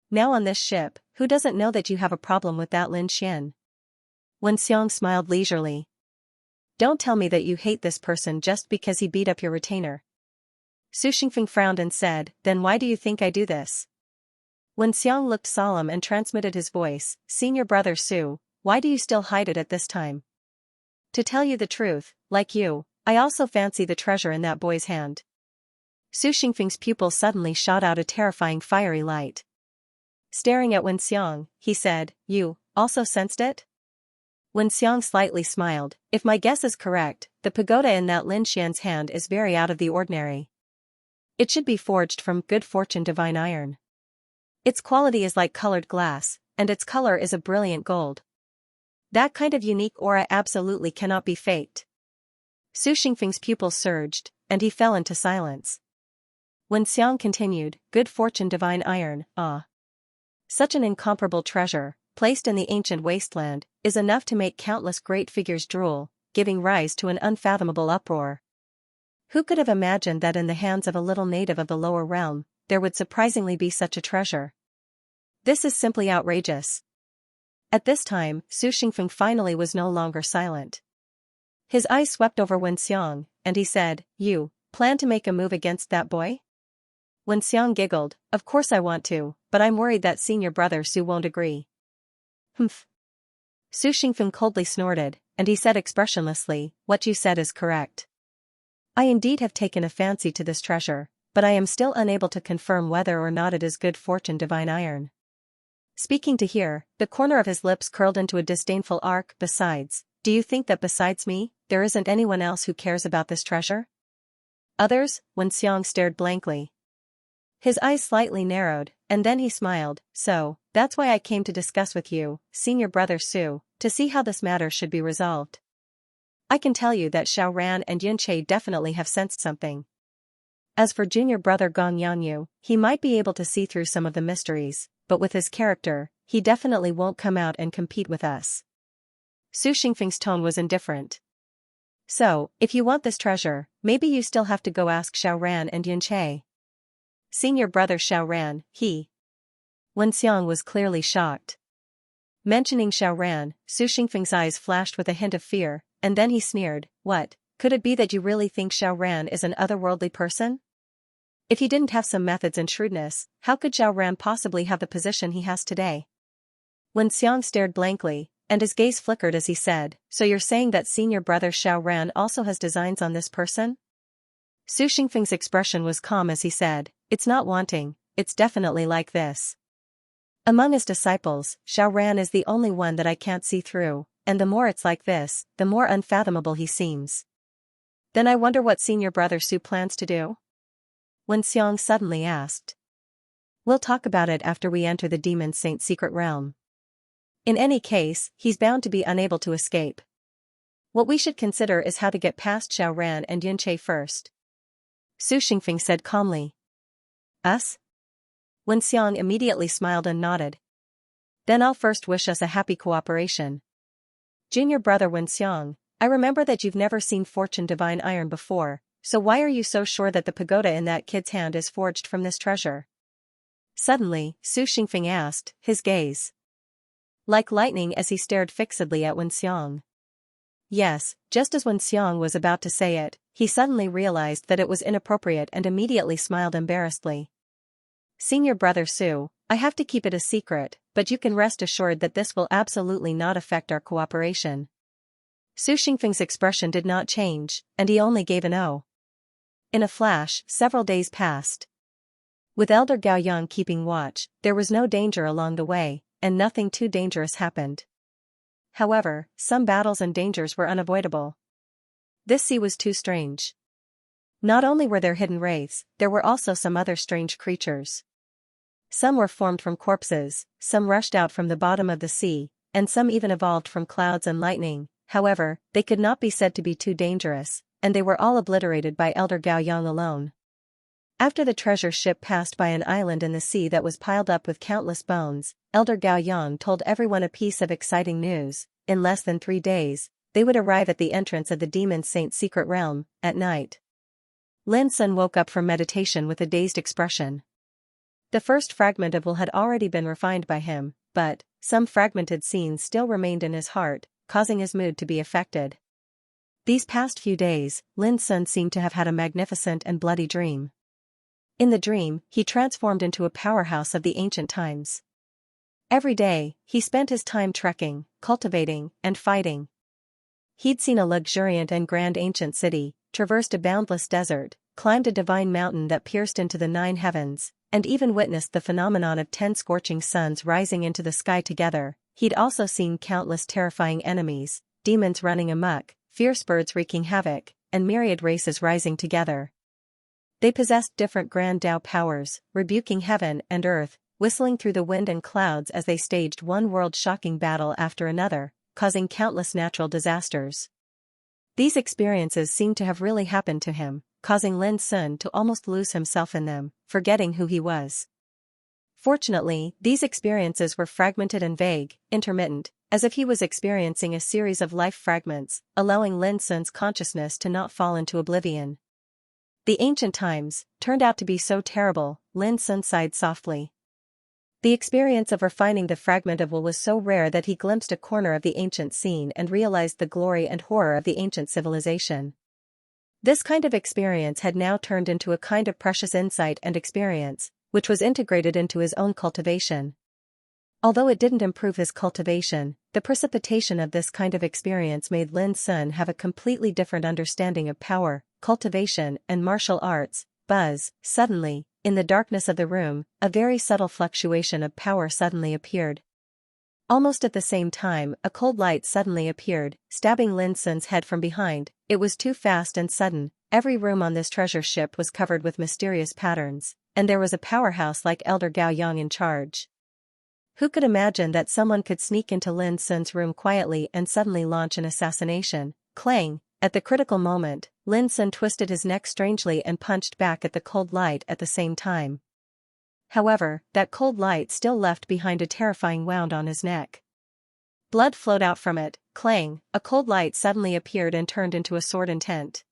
Now on this ship, who doesn't know that you have a problem with that Lin Xian? Wen Xiang smiled leisurely. Don't tell me that you hate this person just because he beat up your retainer. Su Xingfeng frowned and said, then why do you think I do this? Wen Xiang looked solemn and transmitted his voice, Senior brother Su, why do you still hide it at this time? To tell you the truth, like you, I also fancy the treasure in that boy's hand. Su Xingfeng's pupils suddenly shot out a terrifying fiery light. Staring at Wen Xiang, he said, you, also sensed it? Wen Xiang slightly smiled, if my guess is correct, the pagoda in that Lin Xian's hand is very out of the ordinary. It should be forged from good fortune divine iron. Its quality is like colored glass, and its color is a brilliant gold. That kind of unique aura absolutely cannot be faked. Su Xingfeng's pupils surged, and he fell into silence. Wen Xiang continued, good fortune divine iron, ah. Such an incomparable treasure, placed in the ancient wasteland, is enough to make countless great figures drool, giving rise to an unfathomable uproar. Who could have imagined that in the hands of a little native of the lower realm, there would surprisingly be such a treasure? This is simply outrageous. At this time, Su Xingfeng finally was no longer silent. His eyes swept over Wen Xiang, and he said, you, plan to make a move against that boy? Wen Xiang giggled, of course I want to, but I'm worried that senior brother Su won't agree. Humph. Su Xingfeng coldly snorted, and he said expressionlessly, what you said is correct. I indeed have taken a fancy to this treasure, but I am still unable to confirm whether or not it is good fortune divine iron. Speaking to here, the corner of his lips curled into a disdainful arc. Besides, do you think that besides me, there isn't anyone else who cares about this treasure? Others? Wen Xiang stared blankly. His eyes slightly narrowed, and then he smiled, so, that's why I came to discuss with you, senior brother Su, to see how this matter should be resolved. I can tell you that Xiao Ran and Yunqi definitely have sensed something. As for junior brother Gong Yanyu, he might be able to see through some of the mysteries, but with his character, he definitely won't come out and compete with us. Su Xingfeng's tone was indifferent. So, if you want this treasure, maybe you still have to go ask Xiao Ran and Yunqi. Senior brother Xiao Ran, he. Wen Xiang was clearly shocked. Mentioning Xiao Ran, Su Xingfeng's eyes flashed with a hint of fear, and then he sneered, what, could it be that you really think Xiao Ran is an otherworldly person? If he didn't have some methods and shrewdness, how could Xiao Ran possibly have the position he has today? Wen Xiang stared blankly, and his gaze flickered as he said, so you're saying that senior brother Xiao Ran also has designs on this person? Su Xingfeng's expression was calm as he said, it's not wanting, it's definitely like this. Among his disciples, Xiao Ran is the only one that I can't see through, and the more it's like this, the more unfathomable he seems. Then I wonder what senior brother Su plans to do? Wen Xiang suddenly asked. We'll talk about it after we enter the Demon Saint's secret realm. In any case, he's bound to be unable to escape. What we should consider is how to get past Xiao Ran and Yunqi first. Su Xingfeng said calmly. Us? Wen Xiang immediately smiled and nodded. Then I'll first wish us a happy cooperation. Junior brother Wen Xiang, I remember that you've never seen fortune divine iron before, so why are you so sure that the pagoda in that kid's hand is forged from this treasure? Suddenly, Su Xingfeng asked, his gaze like lightning as he stared fixedly at Wen Xiang. Yes, just as Wen Xiang was about to say it, he suddenly realized that it was inappropriate and immediately smiled embarrassedly. Senior brother Su, I have to keep it a secret, but you can rest assured that this will absolutely not affect our cooperation. Su Xingfeng's expression did not change, and he only gave an O. In a flash, several days passed. With Elder Gao Yang keeping watch, there was no danger along the way, and nothing too dangerous happened. However, some battles and dangers were unavoidable. This sea was too strange. Not only were there hidden wraiths, there were also some other strange creatures. Some were formed from corpses, some rushed out from the bottom of the sea, and some even evolved from clouds and lightning. However, they could not be said to be too dangerous, and they were all obliterated by Elder Gao Yang alone. After the treasure ship passed by an island in the sea that was piled up with countless bones, Elder Gao Yang told everyone a piece of exciting news. In less than 3 days, they would arrive at the entrance of the Demon Saint's secret realm, at night. Lin Sun woke up from meditation with a dazed expression. The first fragment of will had already been refined by him, but some fragmented scenes still remained in his heart, causing his mood to be affected. These past few days, Lin Sun seemed to have had a magnificent and bloody dream. In the dream, he transformed into a powerhouse of the ancient times. Every day, he spent his time trekking, cultivating, and fighting. He'd seen a luxuriant and grand ancient city, traversed a boundless desert, climbed a divine mountain that pierced into the 9 heavens, and even witnessed the phenomenon of 10 scorching suns rising into the sky together. He'd also seen countless terrifying enemies, demons running amok, fierce birds wreaking havoc, and myriad races rising together. They possessed different grand Tao powers, rebuking heaven and earth, whistling through the wind and clouds as they staged one world-shocking battle after another, causing countless natural disasters. These experiences seemed to have really happened to him, causing Lin Sun to almost lose himself in them, forgetting who he was. Fortunately, these experiences were fragmented and vague, intermittent, as if he was experiencing a series of life fragments, allowing Lin Sun's consciousness to not fall into oblivion. The ancient times turned out to be so terrible, Lin Sun sighed softly. The experience of refining the fragment of will was so rare that he glimpsed a corner of the ancient scene and realized the glory and horror of the ancient civilization. This kind of experience had now turned into a kind of precious insight and experience, which was integrated into his own cultivation. Although it didn't improve his cultivation, the precipitation of this kind of experience made Lin Sun have a completely different understanding of power, cultivation, and martial arts. Suddenly, in the darkness of the room, a very subtle fluctuation of power suddenly appeared. Almost at the same time, a cold light suddenly appeared, stabbing Lin Sun's head from behind. It was too fast and sudden. Every room on this treasure ship was covered with mysterious patterns, and there was a powerhouse like Elder Gao Yang in charge. Who could imagine that someone could sneak into Lin Sun's room quietly and suddenly launch an assassination? Clang! At the critical moment, Lin Sun twisted his neck strangely and punched back at the cold light at the same time. However, that cold light still left behind a terrifying wound on his neck. Blood flowed out from it. Clang! A cold light suddenly appeared and turned into a sword intent.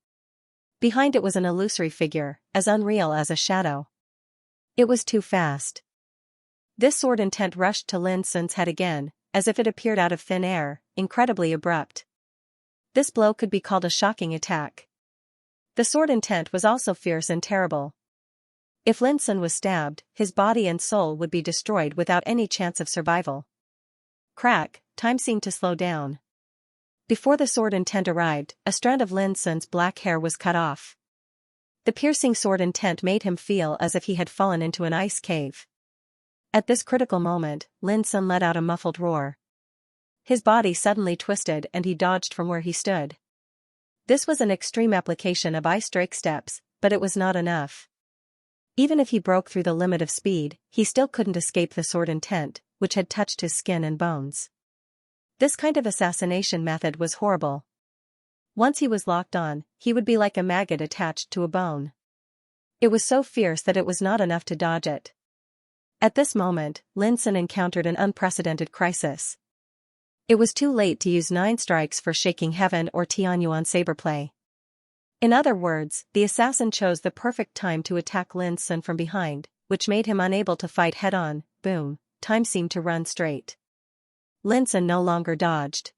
Behind it was an illusory figure, as unreal as a shadow. It was too fast. This sword intent rushed to Lin Sun's head again, as if it appeared out of thin air, incredibly abrupt. This blow could be called a shocking attack. The sword intent was also fierce and terrible. If Lin Sun was stabbed, his body and soul would be destroyed without any chance of survival. Crack! Time seemed to slow down. Before the sword intent arrived, a strand of Lin Sun's black hair was cut off. The piercing sword intent made him feel as if he had fallen into an ice cave. At this critical moment, Lin Sun let out a muffled roar. His body suddenly twisted and he dodged from where he stood. This was an extreme application of ice drake steps, but it was not enough. Even if he broke through the limit of speed, he still couldn't escape the sword intent, which had touched his skin and bones. This kind of assassination method was horrible. Once he was locked on, he would be like a maggot attached to a bone. It was so fierce that it was not enough to dodge it. At this moment, Lin Sun encountered an unprecedented crisis. It was too late to use 9 strikes for shaking heaven or Tianyuan saberplay. In other words, the assassin chose the perfect time to attack Lin Sun from behind, which made him unable to fight head-on. Boom! Time seemed to run straight. Lin Sun no longer dodged.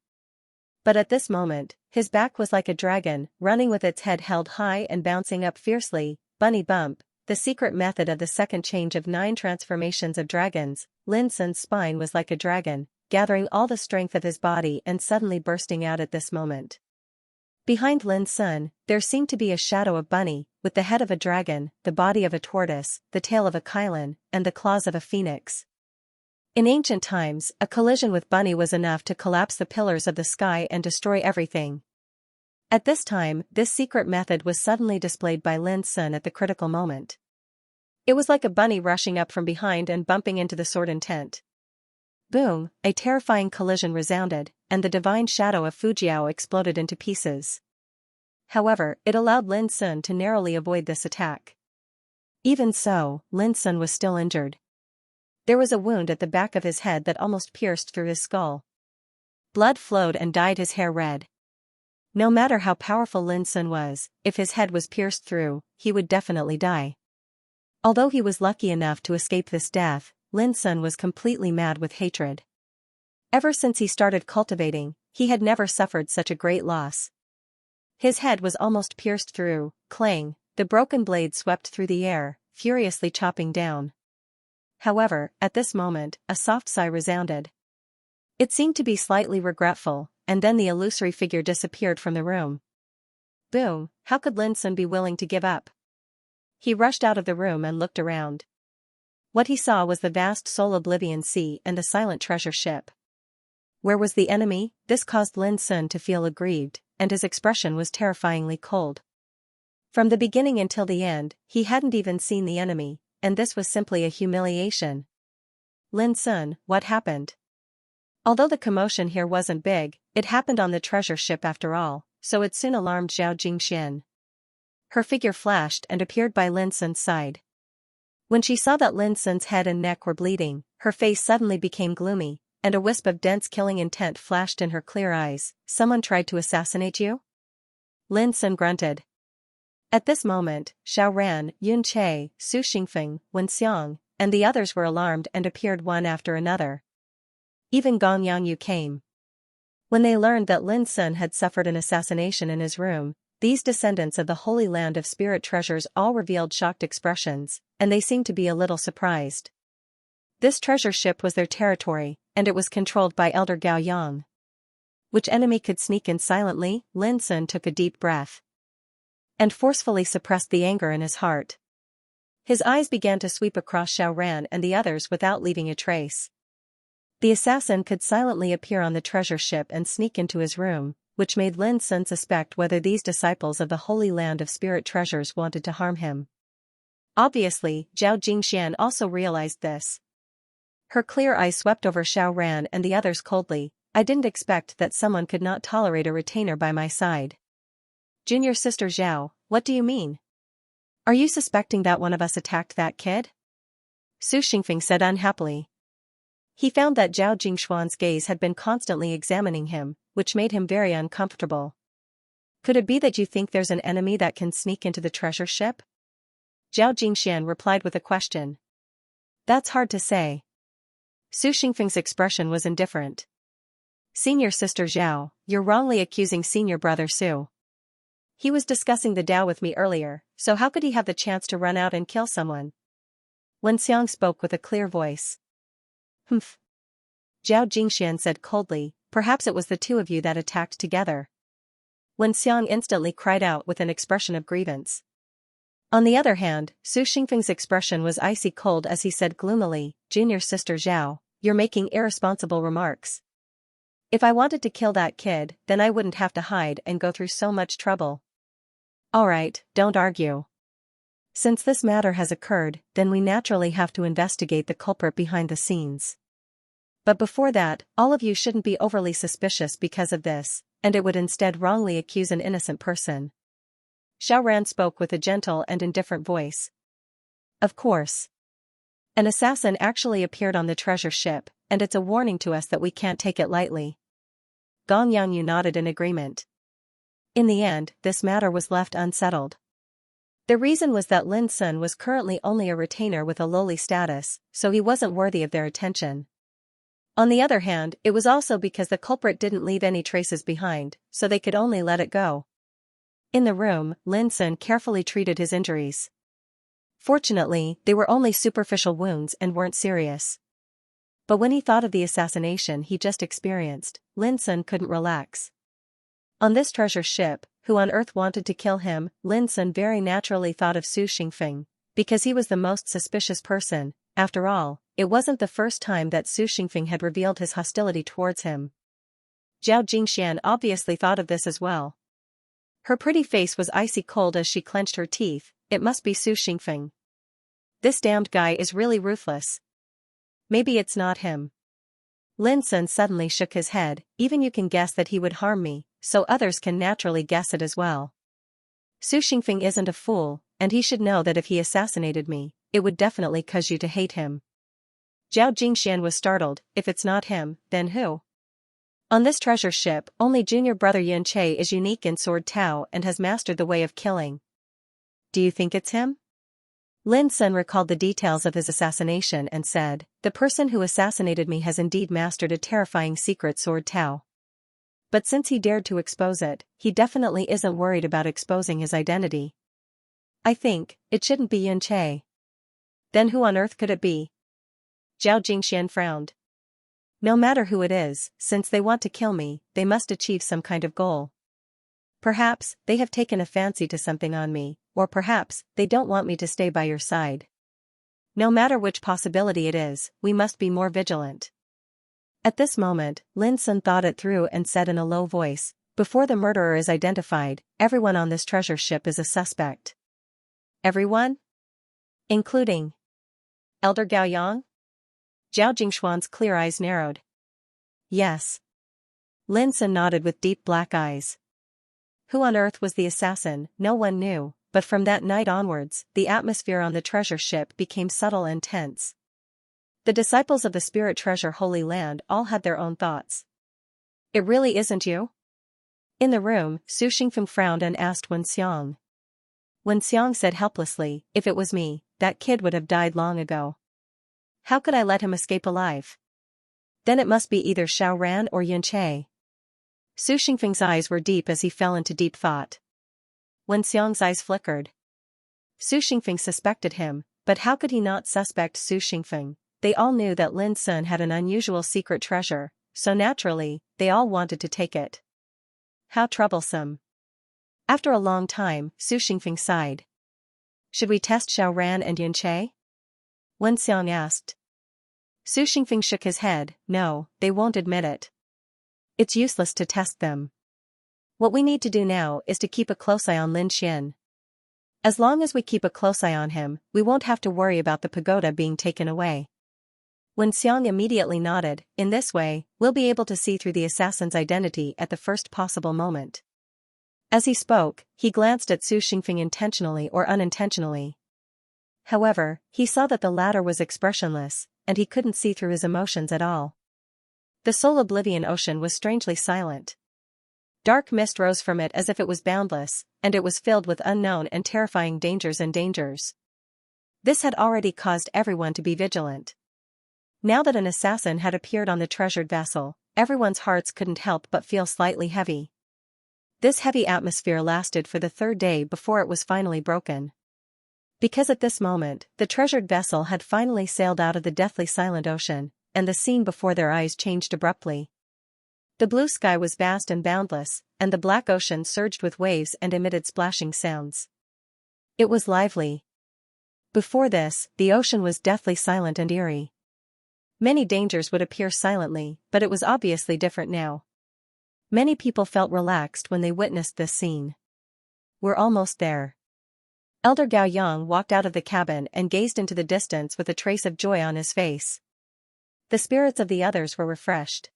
But at this moment, his back was like a dragon, running with its head held high and bouncing up fiercely. Bunny bump! The secret method of the second change of 9 transformations of dragons. Lin Sun's spine was like a dragon, gathering all the strength of his body and suddenly bursting out at this moment. Behind Lin Sun, there seemed to be a shadow of Bunny, with the head of a dragon, the body of a tortoise, the tail of a Kylin, and the claws of a phoenix. In ancient times, a collision with Bunny was enough to collapse the pillars of the sky and destroy everything. At this time, this secret method was suddenly displayed by Lin Sun at the critical moment. It was like a bunny rushing up from behind and bumping into the sword intent. Boom, a terrifying collision resounded, and the divine shadow of Fujiao exploded into pieces. However, it allowed Lin Sun to narrowly avoid this attack. Even so, Lin Sun was still injured. There was a wound at the back of his head that almost pierced through his skull. Blood flowed and dyed his hair red. No matter how powerful Lin Sun was, if his head was pierced through, he would definitely die. Although he was lucky enough to escape this death, Lin Sun was completely mad with hatred. Ever since he started cultivating, he had never suffered such a great loss. His head was almost pierced through, clang, the broken blade swept through the air, furiously chopping down. However, at this moment, a soft sigh resounded. It seemed to be slightly regretful, and then the illusory figure disappeared from the room. Boom, how could Lin Sun be willing to give up? He rushed out of the room and looked around. What he saw was the vast soul oblivion sea and a silent treasure ship. Where was the enemy? This caused Lin Sun to feel aggrieved, and his expression was terrifyingly cold. From the beginning until the end, he hadn't even seen the enemy, and this was simply a humiliation. Lin Sun, what happened? Although the commotion here wasn't big, it happened on the treasure ship after all, so it soon alarmed Xianxia. Her figure flashed and appeared by Lin Sun's side. When she saw that Lin Sun's head and neck were bleeding, her face suddenly became gloomy, and a wisp of dense killing intent flashed in her clear eyes. Someone tried to assassinate you? Lin Sun grunted. At this moment, Xiao Ran, Yun Che, Su Xingfeng, Wen Xiang, and the others were alarmed and appeared one after another. Even Gong Yangyu came. When they learned that Lin Sun had suffered an assassination in his room, these descendants of the Holy Land of Spirit Treasures all revealed shocked expressions, and they seemed to be a little surprised. This treasure ship was their territory, and it was controlled by Elder Gao Yang. Which enemy could sneak in silently? Lin Sun took a deep breath and forcefully suppressed the anger in his heart. His eyes began to sweep across Xiao Ran and the others without leaving a trace. The assassin could silently appear on the treasure ship and sneak into his room, which made Lin Sun suspect whether these disciples of the Holy Land of Spirit Treasures wanted to harm him. Obviously, Zhao Jingxian also realized this. Her clear eyes swept over Xiao Ran and the others coldly. I didn't expect that someone could not tolerate a retainer by my side. Junior sister Zhao, what do you mean? Are you suspecting that one of us attacked that kid? Su Xingfeng said unhappily. He found that Zhao Jingxuan's gaze had been constantly examining him, which made him very uncomfortable. Could it be that you think there's an enemy that can sneak into the treasure ship? Zhao Jingxian replied with a question. That's hard to say. Su Xingfeng's expression was indifferent. Senior sister Zhao, you're wrongly accusing senior brother Su. He was discussing the Dao with me earlier, so how could he have the chance to run out and kill someone? Wen Xiang spoke with a clear voice. Humph. Zhao Jingxian said coldly, perhaps it was the two of you that attacked together. Wen Xiang instantly cried out with an expression of grievance. On the other hand, Su Xingfeng's expression was icy cold as he said gloomily, Junior sister Zhao, you're making irresponsible remarks. If I wanted to kill that kid, then I wouldn't have to hide and go through so much trouble. Alright, don't argue. Since this matter has occurred, then we naturally have to investigate the culprit behind the scenes. But before that, all of you shouldn't be overly suspicious because of this, and it would instead wrongly accuse an innocent person. Xiao Ran spoke with a gentle and indifferent voice. Of course. An assassin actually appeared on the treasure ship, and it's a warning to us that we can't take it lightly. Gong Yangyu nodded in agreement. In the end, this matter was left unsettled. The reason was that Lin Sun was currently only a retainer with a lowly status, so he wasn't worthy of their attention. On the other hand, it was also because the culprit didn't leave any traces behind, so they could only let it go. In the room, Lin Sun carefully treated his injuries. Fortunately, they were only superficial wounds and weren't serious. But when he thought of the assassination he just experienced, Lin Sun couldn't relax. On this treasure ship, who on earth wanted to kill him? Lin Sun very naturally thought of Su Xingfeng, because he was the most suspicious person. After all, it wasn't the first time that Su Xingfeng had revealed his hostility towards him. Zhao Jingxian obviously thought of this as well. Her pretty face was icy cold as she clenched her teeth. It must be Su Xingfeng. This damned guy is really ruthless. Maybe it's not him. Lin Sun suddenly shook his head. Even you can guess that he would harm me, so others can naturally guess it as well. Su Xingfeng isn't a fool, and he should know that if he assassinated me, it would definitely cause you to hate him. Zhao Jingxian was startled. If it's not him, then who? On this treasure ship, only junior brother Yin Che is unique in Sword Tao and has mastered the way of killing. Do you think it's him? Lin Sun recalled the details of his assassination and said, the person who assassinated me has indeed mastered a terrifying secret Sword Tao. But since he dared to expose it, he definitely isn't worried about exposing his identity. I think it shouldn't be Yin Che. Then who on earth could it be? Zhao Jingxian frowned. No matter who it is, since they want to kill me, they must achieve some kind of goal. Perhaps they have taken a fancy to something on me, or perhaps they don't want me to stay by your side. No matter which possibility it is, we must be more vigilant. At this moment, Lin Sun thought it through and said in a low voice, before the murderer is identified, everyone on this treasure ship is a suspect. Everyone? Including Elder Gao Yang? Zhao Jingshuan's clear eyes narrowed. Yes. Lin Sun nodded with deep black eyes. Who on earth was the assassin? No one knew, but from that night onwards, the atmosphere on the treasure ship became subtle and tense. The disciples of the Spirit Treasure Holy Land all had their own thoughts. It really isn't you? In the room, Su Xingfeng frowned and asked Wen Xiang. Wen Xiang said helplessly, if it was me, that kid would have died long ago. How could I let him escape alive? Then it must be either Xiao Ran or Yin Che. Su Xingfeng's eyes were deep as he fell into deep thought. Wen Xiang's eyes flickered. Su Xingfeng suspected him, but how could he not suspect Su Xingfeng? They all knew that Lin Sun had an unusual secret treasure, so naturally, they all wanted to take it. How troublesome. After a long time, Su Xingfeng sighed. Should we test Xiao Ran and Yin Che? Wen Xiang asked. Su Xingfeng shook his head. No, they won't admit it. It's useless to test them. What we need to do now is to keep a close eye on Lin Xian. As long as we keep a close eye on him, we won't have to worry about the pagoda being taken away. Wen Xiang immediately nodded. In this way, we'll be able to see through the assassin's identity at the first possible moment. As he spoke, he glanced at Su Xingfeng intentionally or unintentionally. However, he saw that the latter was expressionless, and he couldn't see through his emotions at all. The soul oblivion ocean was strangely silent. Dark mist rose from it as if it was boundless, and it was filled with unknown and terrifying dangers. This had already caused everyone to be vigilant. Now that an assassin had appeared on the treasured vessel, everyone's hearts couldn't help but feel slightly heavy. This heavy atmosphere lasted for the third day before it was finally broken. Because at this moment, the treasured vessel had finally sailed out of the deathly silent ocean, and the scene before their eyes changed abruptly. The blue sky was vast and boundless, and the black ocean surged with waves and emitted splashing sounds. It was lively. Before this, the ocean was deathly silent and eerie. Many dangers would appear silently, but it was obviously different now. Many people felt relaxed when they witnessed this scene. We're almost there. Elder Gao Yang walked out of the cabin and gazed into the distance with a trace of joy on his face. The spirits of the others were refreshed.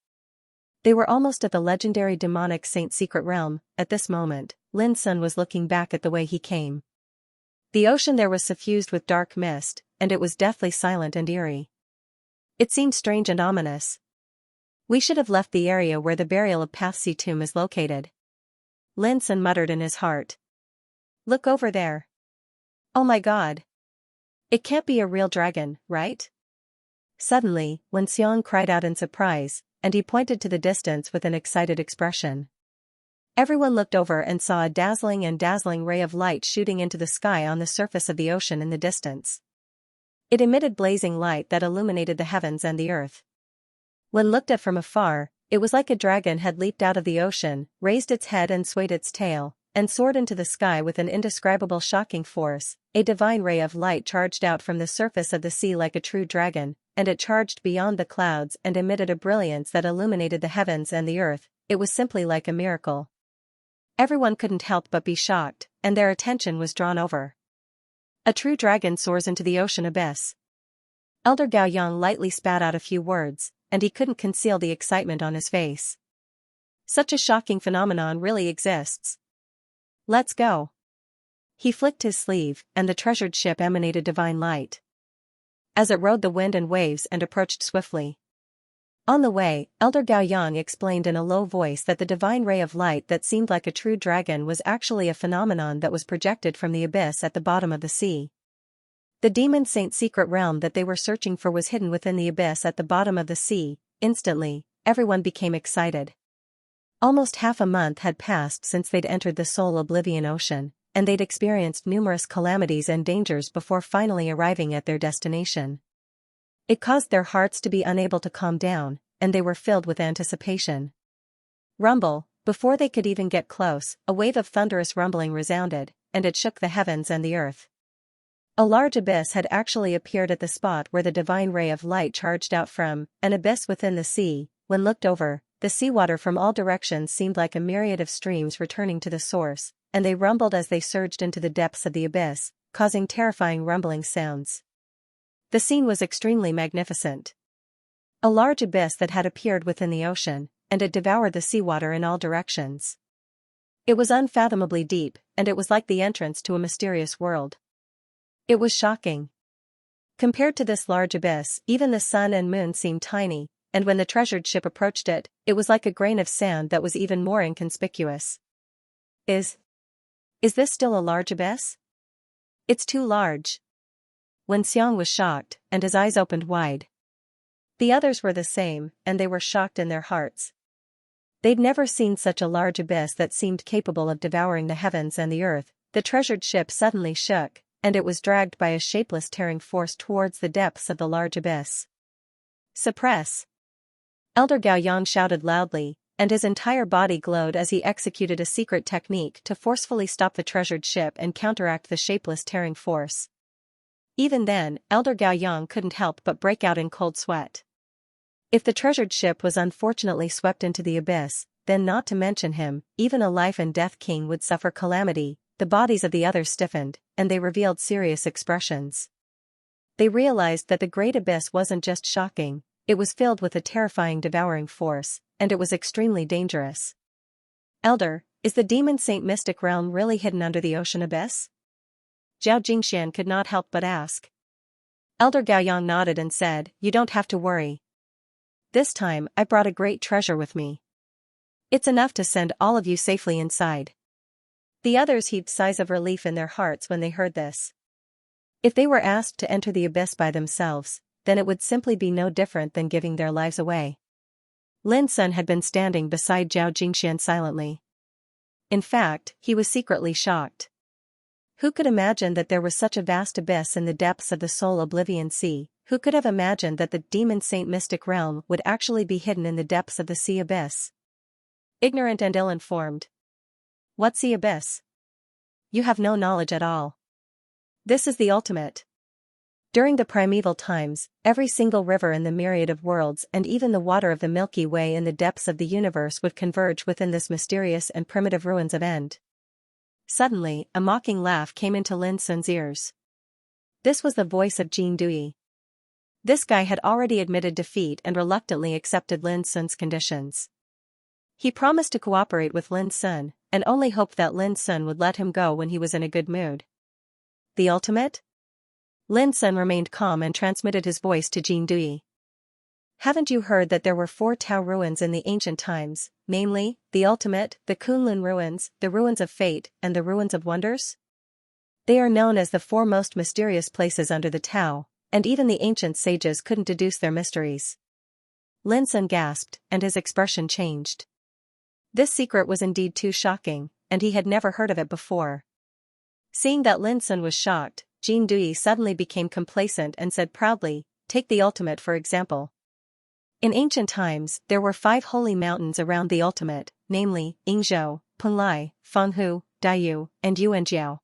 They were almost at the legendary demonic Saint Secret Realm. At this moment, Lin Sun was looking back at the way he came. The ocean there was suffused with dark mist, and it was deathly silent and eerie. It seemed strange and ominous. We should have left the area where the burial of Pathsi tomb is located. Lin Sun muttered in his heart. Look over there. Oh my god. It can't be a real dragon, right? Suddenly, Wen Xiang cried out in surprise, and he pointed to the distance with an excited expression. Everyone looked over and saw a dazzling ray of light shooting into the sky on the surface of the ocean in the distance. It emitted blazing light that illuminated the heavens and the earth. When looked at from afar, it was like a dragon had leaped out of the ocean, raised its head and swayed its tail, and soared into the sky with an indescribable shocking force. A divine ray of light charged out from the surface of the sea like a true dragon, and it charged beyond the clouds and emitted a brilliance that illuminated the heavens and the earth. It was simply like a miracle. Everyone couldn't help but be shocked, and their attention was drawn over. A true dragon soars into the ocean abyss. Elder Gao Yang lightly spat out a few words, and he couldn't conceal the excitement on his face. Such a shocking phenomenon really exists. Let's go. He flicked his sleeve, and the treasured ship emanated divine light. As it rode the wind and waves and approached swiftly. On the way, Elder Gao Yang explained in a low voice that the divine ray of light that seemed like a true dragon was actually a phenomenon that was projected from the abyss at the bottom of the sea. The demon saint's secret realm that they were searching for was hidden within the abyss at the bottom of the sea. Instantly, everyone became excited. Almost half a month had passed since they'd entered the soul oblivion ocean, and they'd experienced numerous calamities and dangers before finally arriving at their destination. It caused their hearts to be unable to calm down, and they were filled with anticipation. Rumble, before they could even get close, a wave of thunderous rumbling resounded, and it shook the heavens and the earth. A large abyss had actually appeared at the spot where the divine ray of light charged out from, an abyss within the sea. When looked over, the seawater from all directions seemed like a myriad of streams returning to the source, and they rumbled as they surged into the depths of the abyss, causing terrifying rumbling sounds. The scene was extremely magnificent. A large abyss that had appeared within the ocean, and it devoured the seawater in all directions. It was unfathomably deep, and it was like the entrance to a mysterious world. It was shocking. Compared to this large abyss, even the sun and moon seemed tiny, and when the treasured ship approached it, it was like a grain of sand that was even more inconspicuous. Is this still a large abyss? It's too large. Wen Xiang was shocked, and his eyes opened wide. The others were the same, and they were shocked in their hearts. They'd never seen such a large abyss that seemed capable of devouring the heavens and the earth. The treasured ship suddenly shook, and it was dragged by a shapeless tearing force towards the depths of the large abyss. Suppress! Elder Gao Yang shouted loudly, and his entire body glowed as he executed a secret technique to forcefully stop the treasured ship and counteract the shapeless tearing force. Even then, Elder Gao Yang couldn't help but break out in cold sweat. If the treasured ship was unfortunately swept into the abyss, then not to mention him, even a life and death king would suffer calamity. The bodies of the others stiffened, and they revealed serious expressions. They realized that the great abyss wasn't just shocking, it was filled with a terrifying devouring force, and it was extremely dangerous. Elder, is the demon saint mystic realm really hidden under the ocean abyss? Zhao Jingxian could not help but ask. Elder Gao Yang nodded and said, "You don't have to worry. This time, I brought a great treasure with me. It's enough to send all of you safely inside." The others heaved sighs of relief in their hearts when they heard this. If they were asked to enter the abyss by themselves, then it would simply be no different than giving their lives away. Lin Sun had been standing beside Zhao Jingxian silently. In fact, he was secretly shocked. Who could imagine that there was such a vast abyss in the depths of the soul oblivion sea? Who could have imagined that the demon saint mystic realm would actually be hidden in the depths of the sea abyss? Ignorant and ill-informed. What's the abyss? You have no knowledge at all. This is the ultimate. During the primeval times, every single river in the myriad of worlds and even the water of the Milky Way in the depths of the universe would converge within this mysterious and primitive ruins of End. Suddenly, a mocking laugh came into Lin Sun's ears. This was the voice of Jin Dui. This guy had already admitted defeat and reluctantly accepted Lin Sun's conditions. He promised to cooperate with Lin Sun, and only hoped that Lin Sun would let him go when he was in a good mood. The ultimate? Lin Sun remained calm and transmitted his voice to Jin Dui. Haven't you heard that there were 4 Tao ruins in the ancient times, namely, the ultimate, the Kunlun ruins, the ruins of fate, and the ruins of wonders? They are known as the 4 most mysterious places under the Tao, and even the ancient sages couldn't deduce their mysteries. Lin Sun gasped, and his expression changed. This secret was indeed too shocking, and he had never heard of it before. Seeing that Lin Sun was shocked, Jin Dui suddenly became complacent and said proudly, "Take the ultimate for example. In ancient times, there were 5 holy mountains around the ultimate, namely, Yingzhou, Punlai, Fenghu, Daiyu, and Yuanjiao.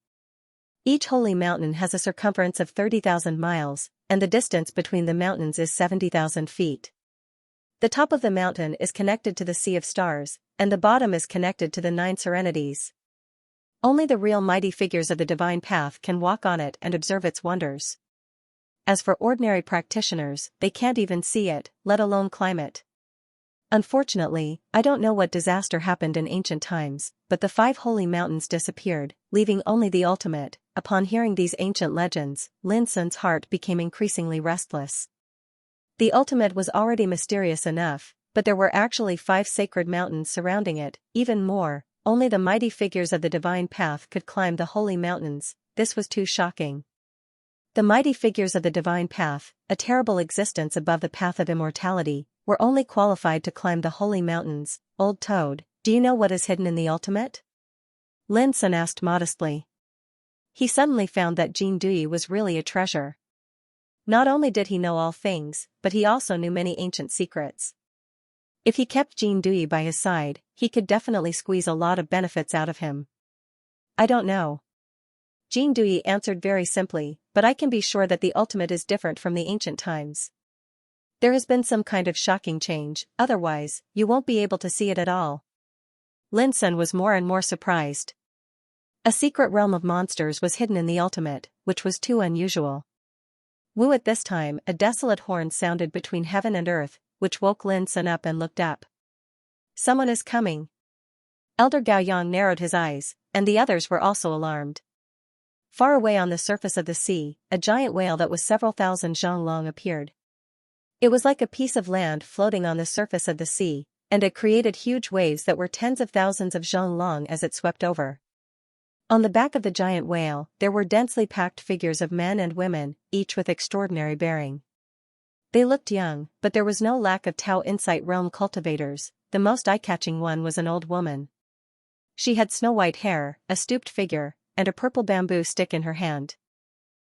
Each holy mountain has a circumference of 30,000 miles, and the distance between the mountains is 70,000 feet. The top of the mountain is connected to the Sea of Stars, and the bottom is connected to the 9 Serenities. Only the real mighty figures of the divine path can walk on it and observe its wonders. As for ordinary practitioners, they can't even see it, let alone climb it. Unfortunately, I don't know what disaster happened in ancient times, but the 5 holy mountains disappeared, leaving only the ultimate. Upon hearing these ancient legends, Lin Sun's heart became increasingly restless. The ultimate was already mysterious enough, but there were actually 5 sacred mountains surrounding it. Even more, only the mighty figures of the divine path could climb the holy mountains. This was too shocking. The mighty figures of the divine path, a terrible existence above the path of immortality, were only qualified to climb the holy mountains. Old Toad, do you know what is hidden in the ultimate? Lin Sun asked modestly. He suddenly found that Jin Dui was really a treasure. Not only did he know all things, but he also knew many ancient secrets. If he kept Jin Dui by his side, he could definitely squeeze a lot of benefits out of him. I don't know. Jin Dui answered very simply, but I can be sure that the ultimate is different from the ancient times. There has been some kind of shocking change, otherwise, you won't be able to see it at all. Lin Sun was more and more surprised. A secret realm of monsters was hidden in the ultimate, which was too unusual. Woo! At this time, a desolate horn sounded between heaven and earth, which woke Lin Sun up and looked up. Someone is coming. Elder Gao Yang narrowed his eyes, and the others were also alarmed. Far away on the surface of the sea, a giant whale that was several thousand zhang long appeared. It was like a piece of land floating on the surface of the sea, and it created huge waves that were tens of thousands of zhang long as it swept over. On the back of the giant whale, there were densely packed figures of men and women, each with extraordinary bearing. They looked young, but there was no lack of Tao Insight Realm cultivators. The most eye-catching one was an old woman. She had snow-white hair, a stooped figure, and a purple bamboo stick in her hand.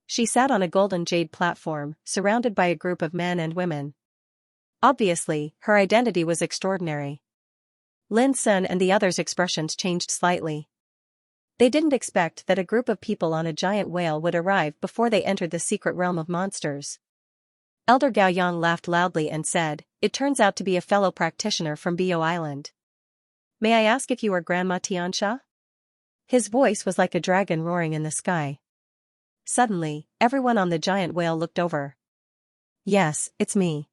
She sat on a golden jade platform, surrounded by a group of men and women. Obviously, her identity was extraordinary. Lin Sun and the others' expressions changed slightly. They didn't expect that a group of people on a giant whale would arrive before they entered the secret realm of monsters. Elder Gao Yang laughed loudly and said, "It turns out to be a fellow practitioner from Bio Island. May I ask if you are Grandma Xianxia?" His voice was like a dragon roaring in the sky. Suddenly, everyone on the giant whale looked over. "Yes, it's me.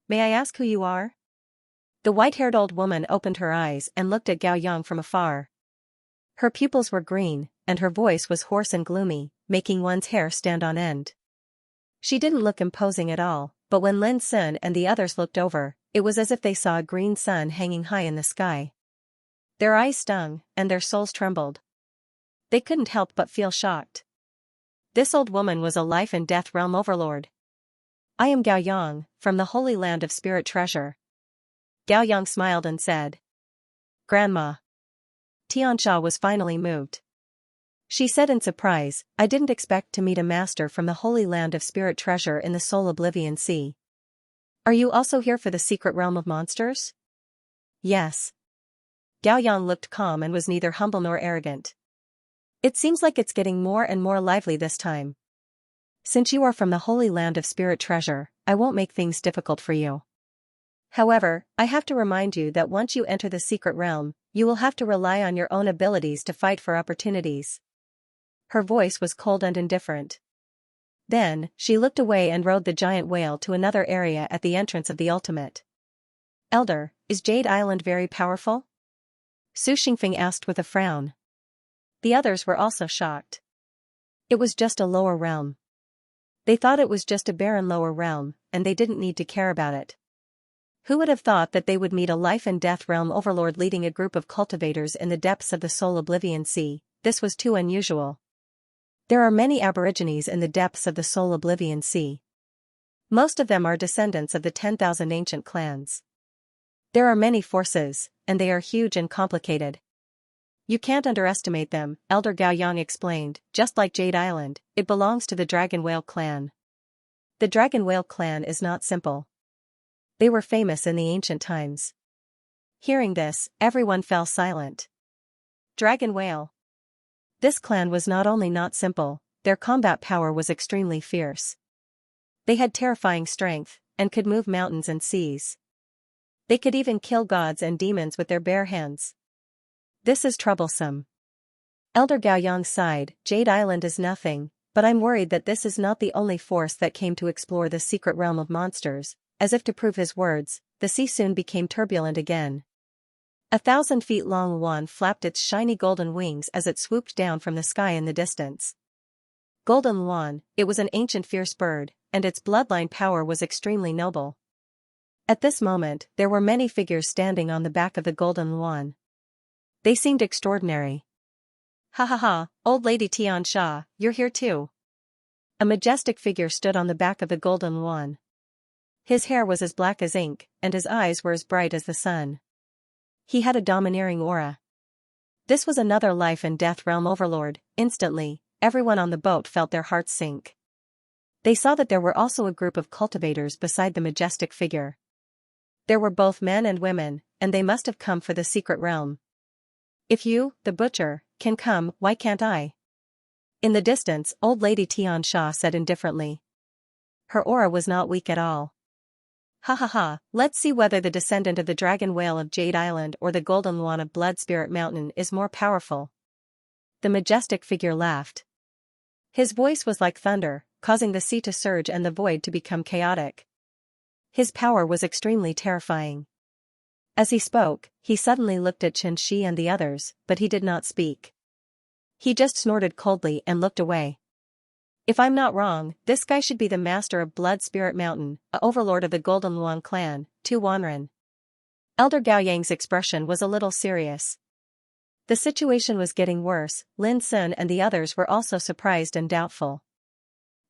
May I ask who you are?" The white-haired old woman opened her eyes and looked at Gao Yang from afar. Her pupils were green, and her voice was hoarse and gloomy, making one's hair stand on end. She didn't look imposing at all, but when Lin Sun and the others looked over, it was as if they saw a green sun hanging high in the sky. Their eyes stung, and their souls trembled. They couldn't help but feel shocked. This old woman was a life and death realm overlord. "I am Gao Yang, from the Holy Land of Spirit Treasure." Gao Yang smiled and said, "Grandma." Xianxia was finally moved. She said in surprise, "I didn't expect to meet a master from the Holy Land of Spirit Treasure in the Soul Oblivion Sea. Are you also here for the secret realm of monsters?" "Yes." Gao Yang looked calm and was neither humble nor arrogant. "It seems like it's getting more and more lively this time. Since you are from the Holy Land of Spirit Treasure, I won't make things difficult for you. However, I have to remind you that once you enter the secret realm, you will have to rely on your own abilities to fight for opportunities." Her voice was cold and indifferent. Then, she looked away and rode the giant whale to another area at the entrance of the ultimate. "Elder, is Jade Island very powerful?" Su Xingfeng asked with a frown. The others were also shocked. It was just a lower realm. They thought it was just a barren lower realm, and they didn't need to care about it. Who would have thought that they would meet a life and death realm overlord leading a group of cultivators in the depths of the Soul Oblivion Sea? This was too unusual. There are many aborigines in the depths of the Soul Oblivion Sea. Most of them are descendants of the 10,000 ancient clans. There are many forces, and they are huge and complicated. You can't underestimate them, Elder Gao Yang explained. Just like Jade Island, it belongs to the Dragon Whale clan. The Dragon Whale clan is not simple. They were famous in the ancient times. Hearing this, everyone fell silent. Dragon Whale. This clan was not only not simple, their combat power was extremely fierce. They had terrifying strength, and could move mountains and seas. They could even kill gods and demons with their bare hands. This is troublesome. Elder Gaoyang sighed. Jade Island is nothing, but I'm worried that this is not the only force that came to explore the secret realm of monsters. As if to prove his words, the sea soon became turbulent again. 1,000 feet long Yuan flapped its shiny golden wings as it swooped down from the sky in the distance. Golden Yuan, it was an ancient fierce bird, and its bloodline power was extremely noble. At this moment, there were many figures standing on the back of the Golden Yuan. They seemed extraordinary. Ha ha ha, old lady Xianxia, you're here too. A majestic figure stood on the back of the Golden Yuan. His hair was as black as ink, and his eyes were as bright as the sun. He had a domineering aura. This was another life and death realm overlord. Instantly, everyone on the boat felt their hearts sink. They saw that there were also a group of cultivators beside the majestic figure. There were both men and women, and they must have come for the secret realm. If you, the butcher, can come, why can't I? In the distance, old lady Xianxia said indifferently. Her aura was not weak at all. Ha ha ha, let's see whether the descendant of the dragon whale of Jade Island or the golden Yuan of Blood Spirit Mountain is more powerful. The majestic figure laughed. His voice was like thunder, causing the sea to surge and the void to become chaotic. His power was extremely terrifying. As he spoke, he suddenly looked at Xianxia and the others, but he did not speak. He just snorted coldly and looked away. If I'm not wrong, this guy should be the master of Blood Spirit Mountain, a overlord of the Golden Yuan clan, Tu Wanren. Elder Gaoyang's expression was a little serious. The situation was getting worse. Lin Sun and the others were also surprised and doubtful.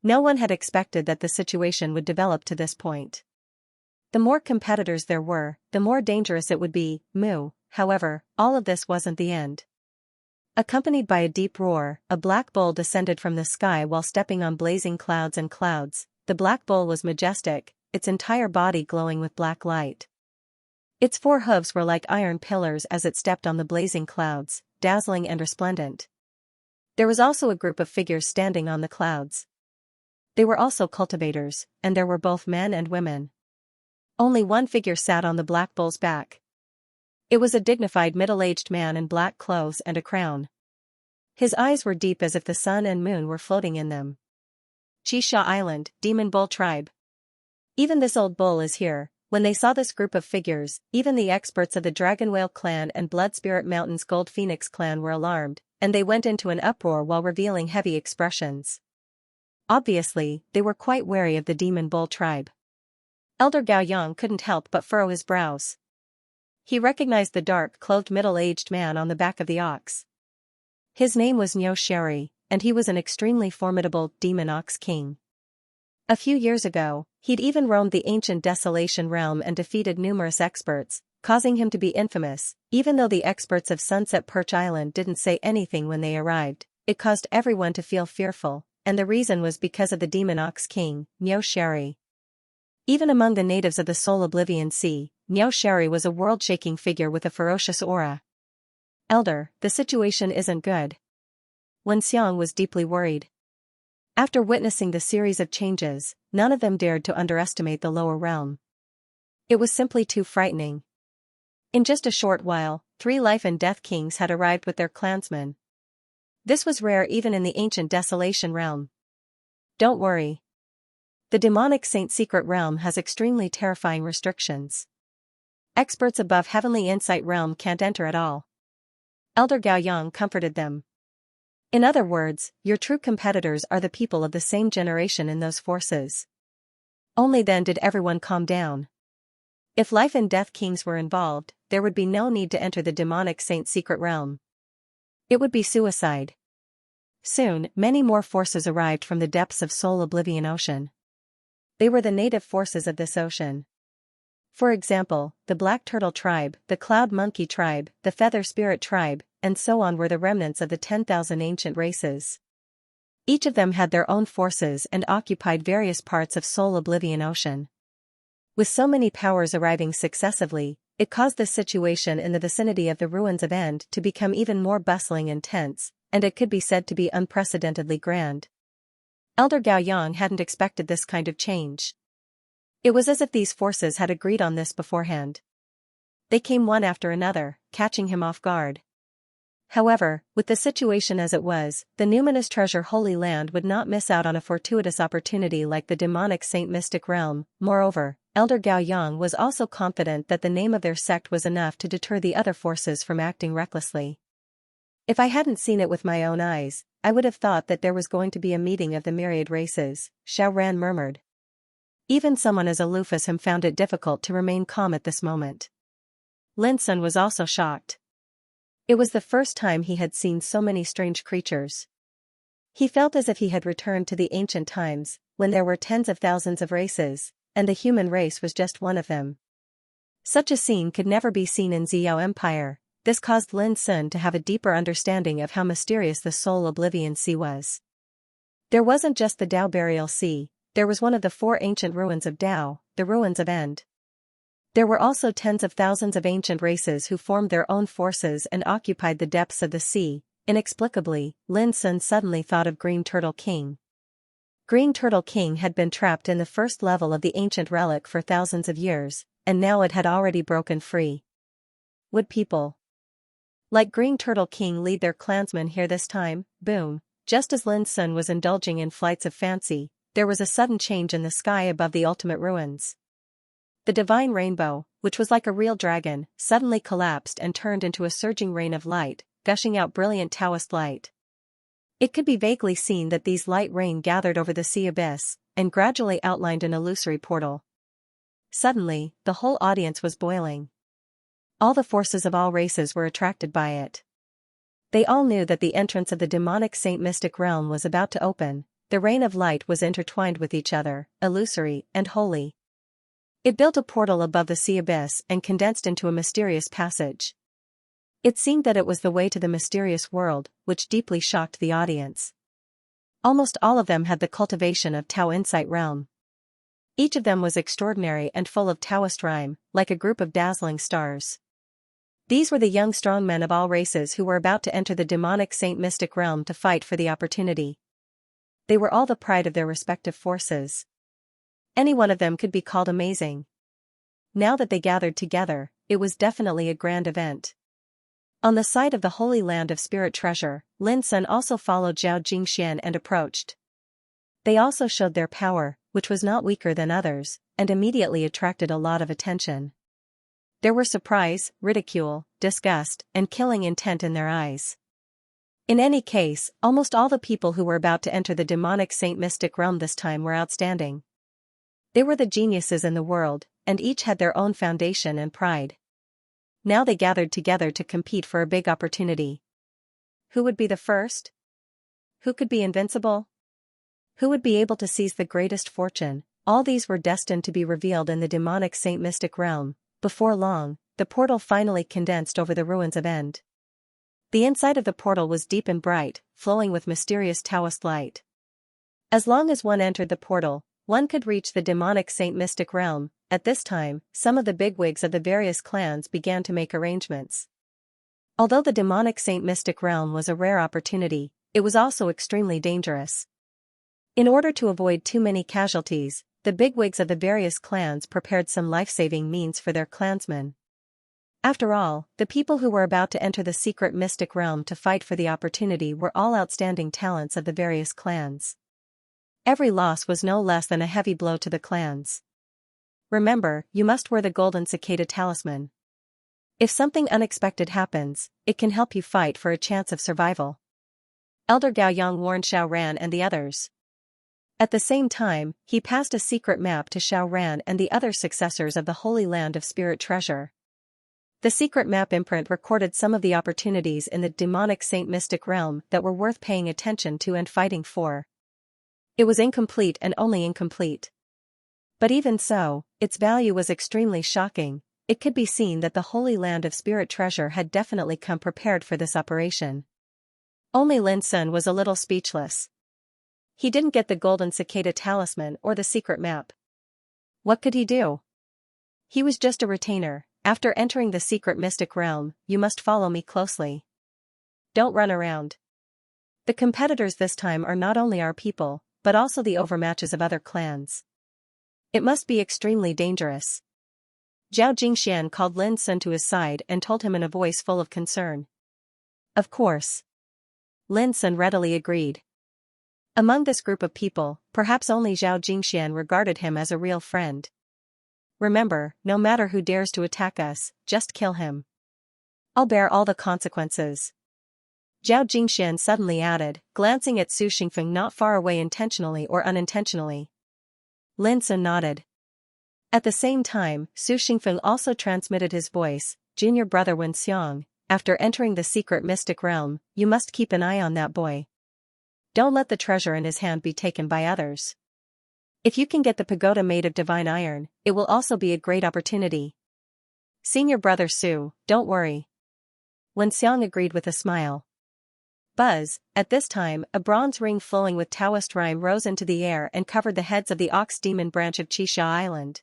No one had expected that the situation would develop to this point. The more competitors there were, the more dangerous it would be. However, all of this wasn't the end. Accompanied by a deep roar, a black bull descended from the sky while stepping on blazing clouds and clouds. The black bull was majestic, its entire body glowing with black light. Its 4 hooves were like iron pillars as it stepped on the blazing clouds, dazzling and resplendent. There was also a group of figures standing on the clouds. They were also cultivators, and there were both men and women. Only one figure sat on the black bull's back. It was a dignified middle-aged man in black clothes and a crown. His eyes were deep as if the sun and moon were floating in them. Xianxia Island, Demon Bull Tribe. Even this old bull is here. When they saw this group of figures, even the experts of the Dragon Whale clan and Blood Spirit Mountain's Gold Phoenix clan were alarmed, and they went into an uproar while revealing heavy expressions. Obviously, they were quite wary of the Demon Bull Tribe. Elder Gaoyang couldn't help but furrow his brows. He recognized the dark-clothed middle-aged man on the back of the ox. His name was Xianxia, and he was an extremely formidable demon ox king. A few years ago, he'd even roamed the ancient Desolation realm and defeated numerous experts, causing him to be infamous. Even though the experts of Sunset Perch Island didn't say anything when they arrived, it caused everyone to feel fearful, and the reason was because of the demon ox king, Xianxia. Even among the natives of the Soul Oblivion Sea, Xianxia was a world-shaking figure with a ferocious aura. Elder, the situation isn't good. Wen Xiang was deeply worried. After witnessing the series of changes, none of them dared to underestimate the lower realm. It was simply too frightening. In just a short while, 3 life and death kings had arrived with their clansmen. This was rare even in the ancient Desolation realm. Don't worry. The demonic Saint Secret realm has extremely terrifying restrictions. Experts above Heavenly Insight realm can't enter at all. Elder Gaoyang comforted them. In other words, your true competitors are the people of the same generation in those forces. Only then did everyone calm down. If life and death kings were involved, there would be no need to enter the demonic Saint Secret realm. It would be suicide. Soon, many more forces arrived from the depths of Soul Oblivion Ocean. They were the native forces of this ocean. For example, the Black Turtle Tribe, the Cloud Monkey Tribe, the Feather Spirit Tribe, and so on were the remnants of the 10,000 ancient races. Each of them had their own forces and occupied various parts of Soul Oblivion Ocean. With so many powers arriving successively, it caused the situation in the vicinity of the ruins of End to become even more bustling and tense, and it could be said to be unprecedentedly grand. Elder Gaoyang hadn't expected this kind of change. It was as if these forces had agreed on this beforehand. They came one after another, catching him off guard. However, with the situation as it was, the numinous treasure Holy Land would not miss out on a fortuitous opportunity like the demonic Saint Mystic Realm. Moreover, Elder Gao Yang was also confident that the name of their sect was enough to deter the other forces from acting recklessly. If I hadn't seen it with my own eyes, I would have thought that there was going to be a meeting of the myriad races, Xiao Ran murmured. Even someone as aloof as him found it difficult to remain calm at this moment. Lin Sun was also shocked. It was the first time he had seen so many strange creatures. He felt as if he had returned to the ancient times, when there were tens of thousands of races, and the human race was just one of them. Such a scene could never be seen in Ziyao Empire. This caused Lin Sun to have a deeper understanding of how mysterious the Soul Oblivion Sea was. There wasn't just the Dao Burial Sea, there was one of the 4 ancient ruins of Dao, the ruins of End. There were also tens of thousands of ancient races who formed their own forces and occupied the depths of the sea. Inexplicably, Lin Sun suddenly thought of Green Turtle King. Green Turtle King had been trapped in the first level of the ancient relic for thousands of years, and now it had already broken free. Would people like Green Turtle King lead their clansmen here this time? Boom. Just as Lin Sun was indulging in flights of fancy, there was a sudden change in the sky above the ultimate ruins. The divine rainbow, which was like a real dragon, suddenly collapsed and turned into a surging rain of light, gushing out brilliant Taoist light. It could be vaguely seen that these light rain gathered over the sea abyss, and gradually outlined an illusory portal. Suddenly, the whole audience was boiling. All the forces of all races were attracted by it. They all knew that the entrance of the demonic Saint Mystic Realm was about to open. The rain of light was intertwined with each other, illusory and holy. It built a portal above the sea abyss and condensed into a mysterious passage. It seemed that it was the way to the mysterious world, which deeply shocked the audience. Almost all of them had the cultivation of Tao Insight Realm. Each of them was extraordinary and full of Taoist rhyme, like a group of dazzling stars. These were the young strong men of all races who were about to enter the demonic Saint Mystic Realm to fight for the opportunity. They were all the pride of their respective forces. Any one of them could be called amazing. Now that they gathered together, it was definitely a grand event. On the side of the Holy Land of Spirit Treasure, Lin Sun also followed Zhao Jingxian and approached. They also showed their power, which was not weaker than others, and immediately attracted a lot of attention. There were surprise, ridicule, disgust, and killing intent in their eyes. In any case, almost all the people who were about to enter the demonic Saint Mystic Realm this time were outstanding. They were the geniuses in the world, and each had their own foundation and pride. Now they gathered together to compete for a big opportunity. Who would be the first? Who could be invincible? Who would be able to seize the greatest fortune? All these were destined to be revealed in the demonic Saint Mystic Realm. Before long, the portal finally condensed over the ruins of End. The inside of the portal was deep and bright, flowing with mysterious Taoist light. As long as one entered the portal, one could reach the demonic Saint Mystic Realm. At this time, some of the bigwigs of the various clans began to make arrangements. Although the demonic Saint Mystic Realm was a rare opportunity, it was also extremely dangerous. In order to avoid too many casualties, the bigwigs of the various clans prepared some life-saving means for their clansmen. After all, the people who were about to enter the secret mystic realm to fight for the opportunity were all outstanding talents of the various clans. Every loss was no less than a heavy blow to the clans. Remember, you must wear the golden cicada talisman. If something unexpected happens, it can help you fight for a chance of survival. Elder Gao Yang warned Xiao Ran and the others. At the same time, he passed a secret map to Xiao Ran and the other successors of the Holy Land of Spirit Treasure. The secret map imprint recorded some of the opportunities in the demonic Saint Mystic Realm that were worth paying attention to and fighting for. It was incomplete and only incomplete. But even so, its value was extremely shocking. It could be seen that the Holy Land of Spirit Treasure had definitely come prepared for this operation. Only Lin Sun was a little speechless. He didn't get the golden cicada talisman or the secret map. What could he do? He was just a retainer. After entering the secret mystic realm, you must follow me closely. Don't run around. The competitors this time are not only our people, but also the overmatches of other clans. It must be extremely dangerous. Zhao Jingxian called Lin Sun to his side and told him in a voice full of concern. Of course. Lin Sun readily agreed. Among this group of people, perhaps only Zhao Jingxian regarded him as a real friend. Remember, no matter who dares to attack us, just kill him. I'll bear all the consequences. Zhao Jingxian suddenly added, glancing at Su Xingfeng not far away intentionally or unintentionally. Lin Sun nodded. At the same time, Su Xingfeng also transmitted his voice, junior brother Wen Xiang, after entering the secret mystic realm, you must keep an eye on that boy. Don't let the treasure in his hand be taken by others. If you can get the pagoda made of divine iron, it will also be a great opportunity. Senior brother Su, don't worry. Wen Xiang agreed with a smile. Buzz, at this time, a bronze ring flowing with Taoist rhyme rose into the air and covered the heads of the Ox Demon branch of Xianxia Island.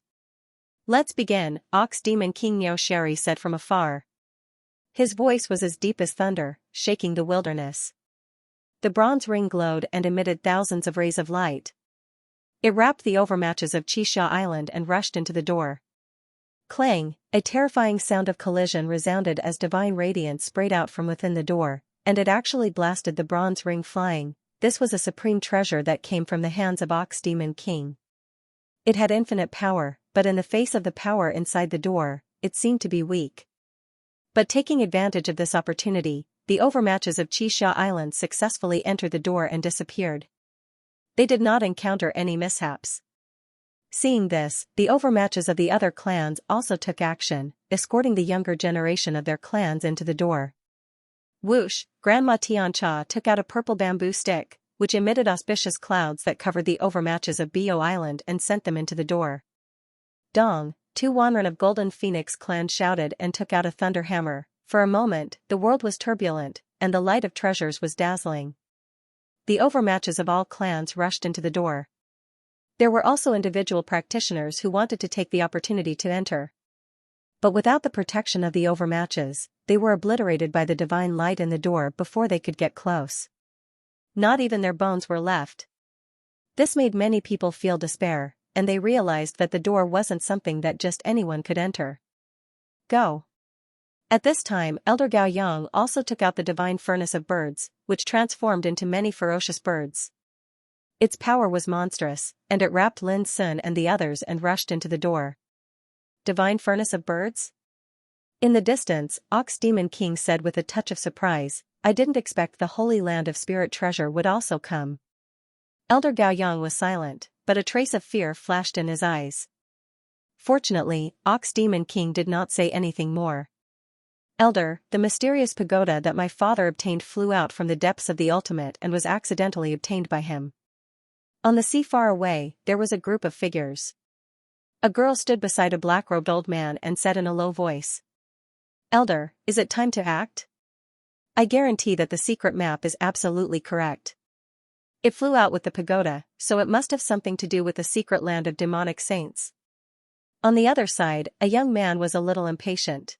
Let's begin, Ox Demon King Niao Sherry said from afar. His voice was as deep as thunder, shaking the wilderness. The bronze ring glowed and emitted thousands of rays of light. It wrapped the overmatches of Xianxia Island and rushed into the door. Clang, a terrifying sound of collision resounded as divine radiance sprayed out from within the door, and it actually blasted the bronze ring flying. This was a supreme treasure that came from the hands of Ox Demon King. It had infinite power, but in the face of the power inside the door, it seemed to be weak. But taking advantage of this opportunity, the overmatches of Xianxia Island successfully entered the door and disappeared. They did not encounter any mishaps. Seeing this, the overmatches of the other clans also took action, escorting the younger generation of their clans into the door. Whoosh, Grandma Xianxia took out a purple bamboo stick, which emitted auspicious clouds that covered the overmatches of Bo Island and sent them into the door. Dong, two Wanren of Golden Phoenix clan shouted and took out a thunder hammer. For a moment, the world was turbulent, and the light of treasures was dazzling. The overmatches of all clans rushed into the door. There were also individual practitioners who wanted to take the opportunity to enter. But without the protection of the overmatches, they were obliterated by the divine light in the door before they could get close. Not even their bones were left. This made many people feel despair, and they realized that the door wasn't something that just anyone could enter. Go. At this time, Elder Gao Yang also took out the divine furnace of birds, which transformed into many ferocious birds. Its power was monstrous, and it wrapped Lin Sun and the others and rushed into the door. Divine furnace of birds? In the distance, Ox Demon King said with a touch of surprise, I didn't expect the Holy Land of Spirit treasure would also come. Elder Gao Yang was silent, but a trace of fear flashed in his eyes. Fortunately, Ox Demon King did not say anything more. Elder, the mysterious pagoda that my father obtained flew out from the depths of the ultimate and was accidentally obtained by him. On the sea far away, there was a group of figures. A girl stood beside a black-robed old man and said in a low voice. Elder, is it time to act? I guarantee that the secret map is absolutely correct. It flew out with the pagoda, so it must have something to do with the secret land of demonic saints. On the other side, a young man was a little impatient.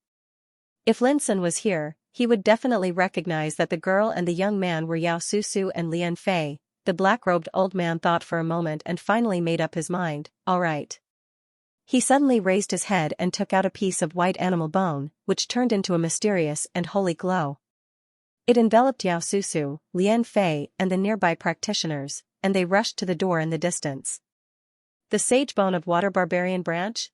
If Lin Sun was here, he would definitely recognize that the girl and the young man were Yao Susu and Lian Fei. The black-robed old man thought for a moment and finally made up his mind, all right. He suddenly raised his head and took out a piece of white animal bone, which turned into a mysterious and holy glow. It enveloped Yao Susu, Lian Fei, and the nearby practitioners, and they rushed to the door in the distance. The sage bone of water barbarian branch?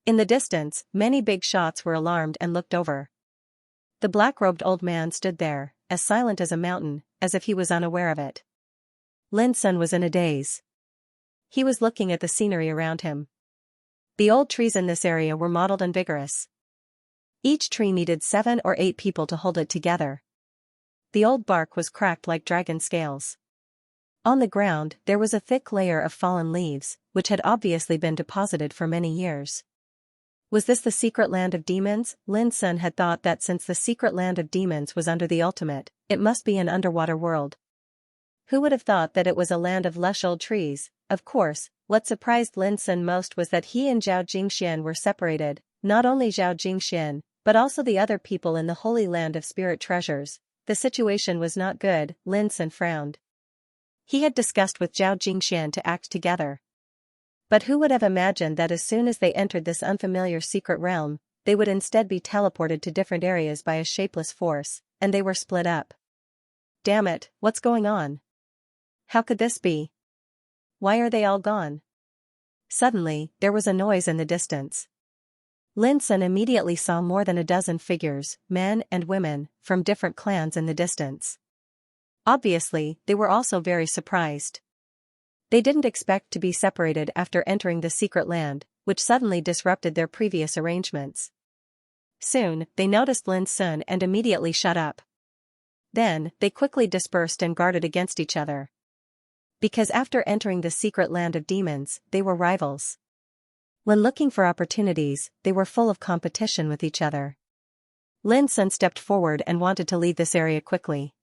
In the distance, many big shots were alarmed and looked over. The black-robed old man stood there, as silent as a mountain, as if he was unaware of it. Lin Sun was in a daze. He was looking at the scenery around him. The old trees in this area were mottled and vigorous. Each tree needed 7 or 8 people to hold it together. The old bark was cracked like dragon scales. On the ground, there was a thick layer of fallen leaves, which had obviously been deposited for many years. Was this the secret land of demons? Lin Sun had thought that since the secret land of demons was under the ultimate, it must be an underwater world. Who would have thought that it was a land of lush old trees? Of course, what surprised Lin Sun most was that he and Zhao Jingxian were separated, not only Zhao Jingxian, but also the other people in the Holy Land of Spirit treasures. The situation was not good, Lin Sun frowned. He had discussed with Zhao Jingxian to act together. But who would have imagined that as soon as they entered this unfamiliar secret realm, they would instead be teleported to different areas by a shapeless force, and they were split up. Damn it, what's going on? How could this be? Why are they all gone? Suddenly, there was a noise in the distance. Lin Sun immediately saw more than a dozen figures, men and women, from different clans in the distance. Obviously, they were also very surprised. They didn't expect to be separated after entering the secret land, which suddenly disrupted their previous arrangements. Soon, they noticed Lin Sun and immediately shut up. Then, they quickly dispersed and guarded against each other. Because after entering the secret land of demons, they were rivals. When looking for opportunities, they were full of competition with each other. Lin Sun stepped forward and wanted to leave this area quickly.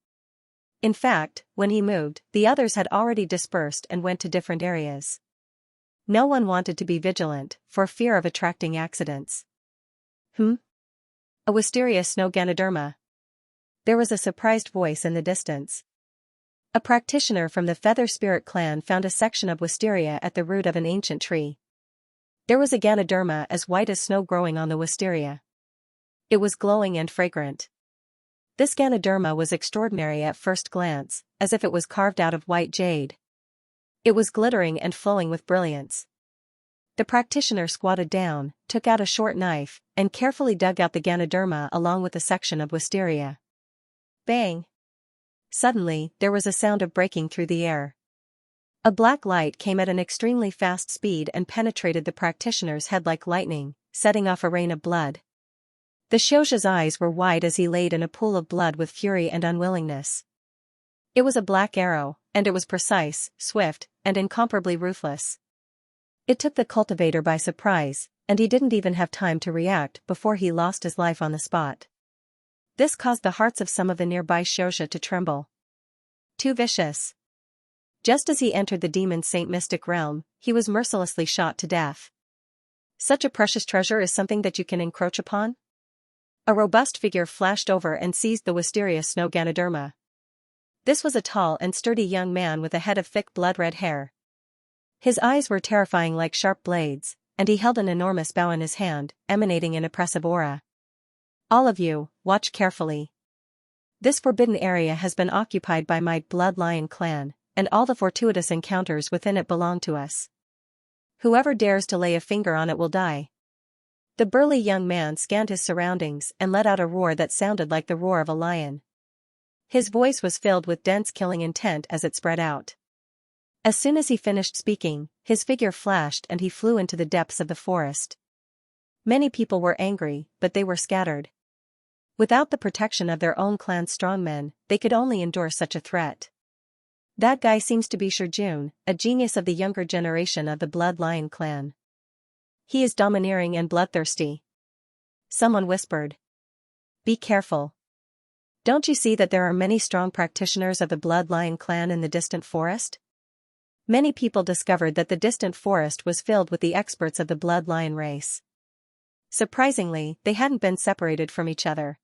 In fact, when he moved, the others had already dispersed and went to different areas. No one wanted to be vigilant, for fear of attracting accidents. A wisteria snow Ganoderma. There was a surprised voice in the distance. A practitioner from the Feather Spirit clan found a section of wisteria at the root of an ancient tree. There was a Ganoderma as white as snow growing on the wisteria. It was glowing and fragrant. This Ganoderma was extraordinary at first glance, as if it was carved out of white jade. It was glittering and flowing with brilliance. The practitioner squatted down, took out a short knife, and carefully dug out the Ganoderma along with a section of wisteria. Bang! Suddenly, there was a sound of breaking through the air. A black light came at an extremely fast speed and penetrated the practitioner's head like lightning, setting off a rain of blood. The Xianxia's eyes were wide as he laid in a pool of blood with fury and unwillingness. It was a black arrow, and it was precise, swift, and incomparably ruthless. It took the cultivator by surprise, and he didn't even have time to react before he lost his life on the spot. This caused the hearts of some of the nearby Xianxia to tremble. Too vicious. Just as he entered the demon's Saint Mystic realm, he was mercilessly shot to death. Such a precious treasure is something that you can encroach upon? A robust figure flashed over and seized the wisteria snow Ganoderma. This was a tall and sturdy young man with a head of thick blood-red hair. His eyes were terrifying like sharp blades, and he held an enormous bow in his hand, emanating an oppressive aura. All of you, watch carefully. This forbidden area has been occupied by my Blood Lion clan, and all the fortuitous encounters within it belong to us. Whoever dares to lay a finger on it will die. The burly young man scanned his surroundings and let out a roar that sounded like the roar of a lion. His voice was filled with dense killing intent as it spread out. As soon as he finished speaking, his figure flashed and he flew into the depths of the forest. Many people were angry, but they were scattered. Without the protection of their own clan's strongmen, they could only endure such a threat. That guy seems to be Shijun, a genius of the younger generation of the Blood Lion clan. He is domineering and bloodthirsty. Someone whispered. Be careful. Don't you see that there are many strong practitioners of the Blood Lion clan in the distant forest? Many people discovered that the distant forest was filled with the experts of the Blood Lion race. Surprisingly, they hadn't been separated from each other.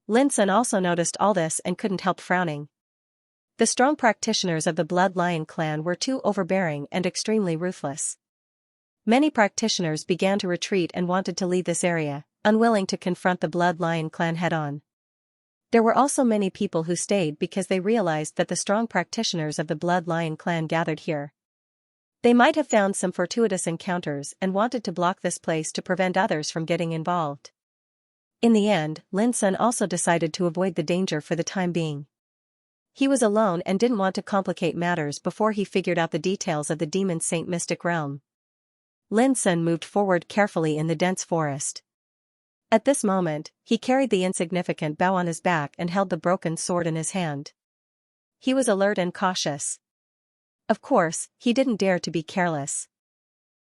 Lin Sun also noticed all this and couldn't help frowning. The strong practitioners of the Blood Lion clan were too overbearing and extremely ruthless. Many practitioners began to retreat and wanted to leave this area, unwilling to confront the Blood Lion clan head-on. There were also many people who stayed because they realized that the strong practitioners of the Blood Lion clan gathered here. They might have found some fortuitous encounters and wanted to block this place to prevent others from getting involved. In the end, Lin Sun also decided to avoid the danger for the time being. He was alone and didn't want to complicate matters before he figured out the details of the demon's Saint Mystic realm. Lin Sun moved forward carefully in the dense forest. At this moment, he carried the insignificant bow on his back and held the broken sword in his hand. He was alert and cautious. Of course, he didn't dare to be careless.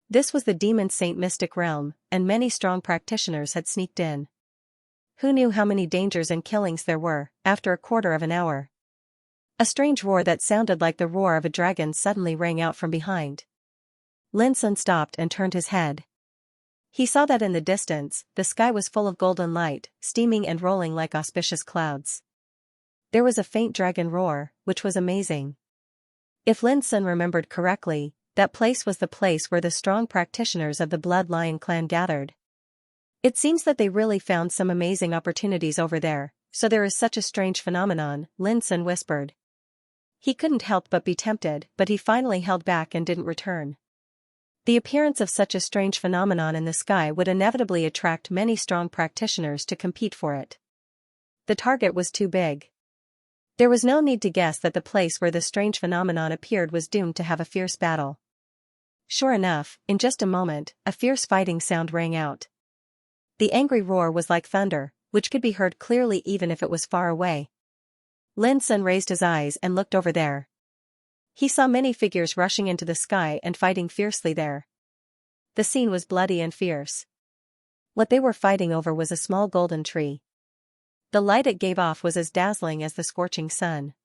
This was the demon's Saint Mystic realm, and many strong practitioners had sneaked in. Who knew how many dangers and killings there were, after a quarter of an hour? A strange roar that sounded like the roar of a dragon suddenly rang out from behind. Lin Sun stopped and turned his head. He saw that in the distance, the sky was full of golden light, steaming and rolling like auspicious clouds. There was a faint dragon roar, which was amazing. If Lin Sun remembered correctly, that place was the place where the strong practitioners of the Blood Lion clan gathered. It seems that they really found some amazing opportunities over there, so there is such a strange phenomenon, Lin Sun whispered. He couldn't help but be tempted, but he finally held back and didn't return. The appearance of such a strange phenomenon in the sky would inevitably attract many strong practitioners to compete for it. The target was too big. There was no need to guess that the place where the strange phenomenon appeared was doomed to have a fierce battle. Sure enough, in just a moment, a fierce fighting sound rang out. The angry roar was like thunder, which could be heard clearly even if it was far away. Lin Sun raised his eyes and looked over there. He saw many figures rushing into the sky and fighting fiercely there. The scene was bloody and fierce. What they were fighting over was a small golden tree. The light it gave off was as dazzling as the scorching sun.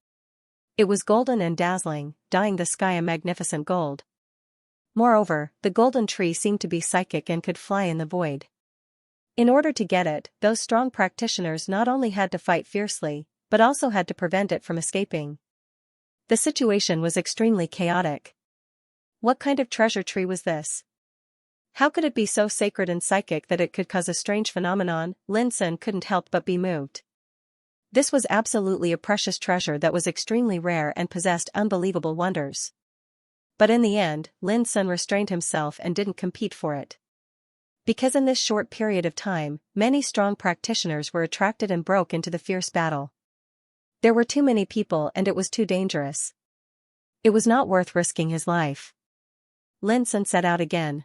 It was golden and dazzling, dyeing the sky a magnificent gold. Moreover, the golden tree seemed to be psychic and could fly in the void. In order to get it, those strong practitioners not only had to fight fiercely, but also had to prevent it from escaping. The situation was extremely chaotic. What kind of treasure tree was this? How could it be so sacred and psychic that it could cause a strange phenomenon? Lin Sun couldn't help but be moved. This was absolutely a precious treasure that was extremely rare and possessed unbelievable wonders. But in the end, Lin Sun restrained himself and didn't compete for it. Because in this short period of time, many strong practitioners were attracted and broke into the fierce battle. There were too many people and it was too dangerous. It was not worth risking his life. Lin Sun set out again.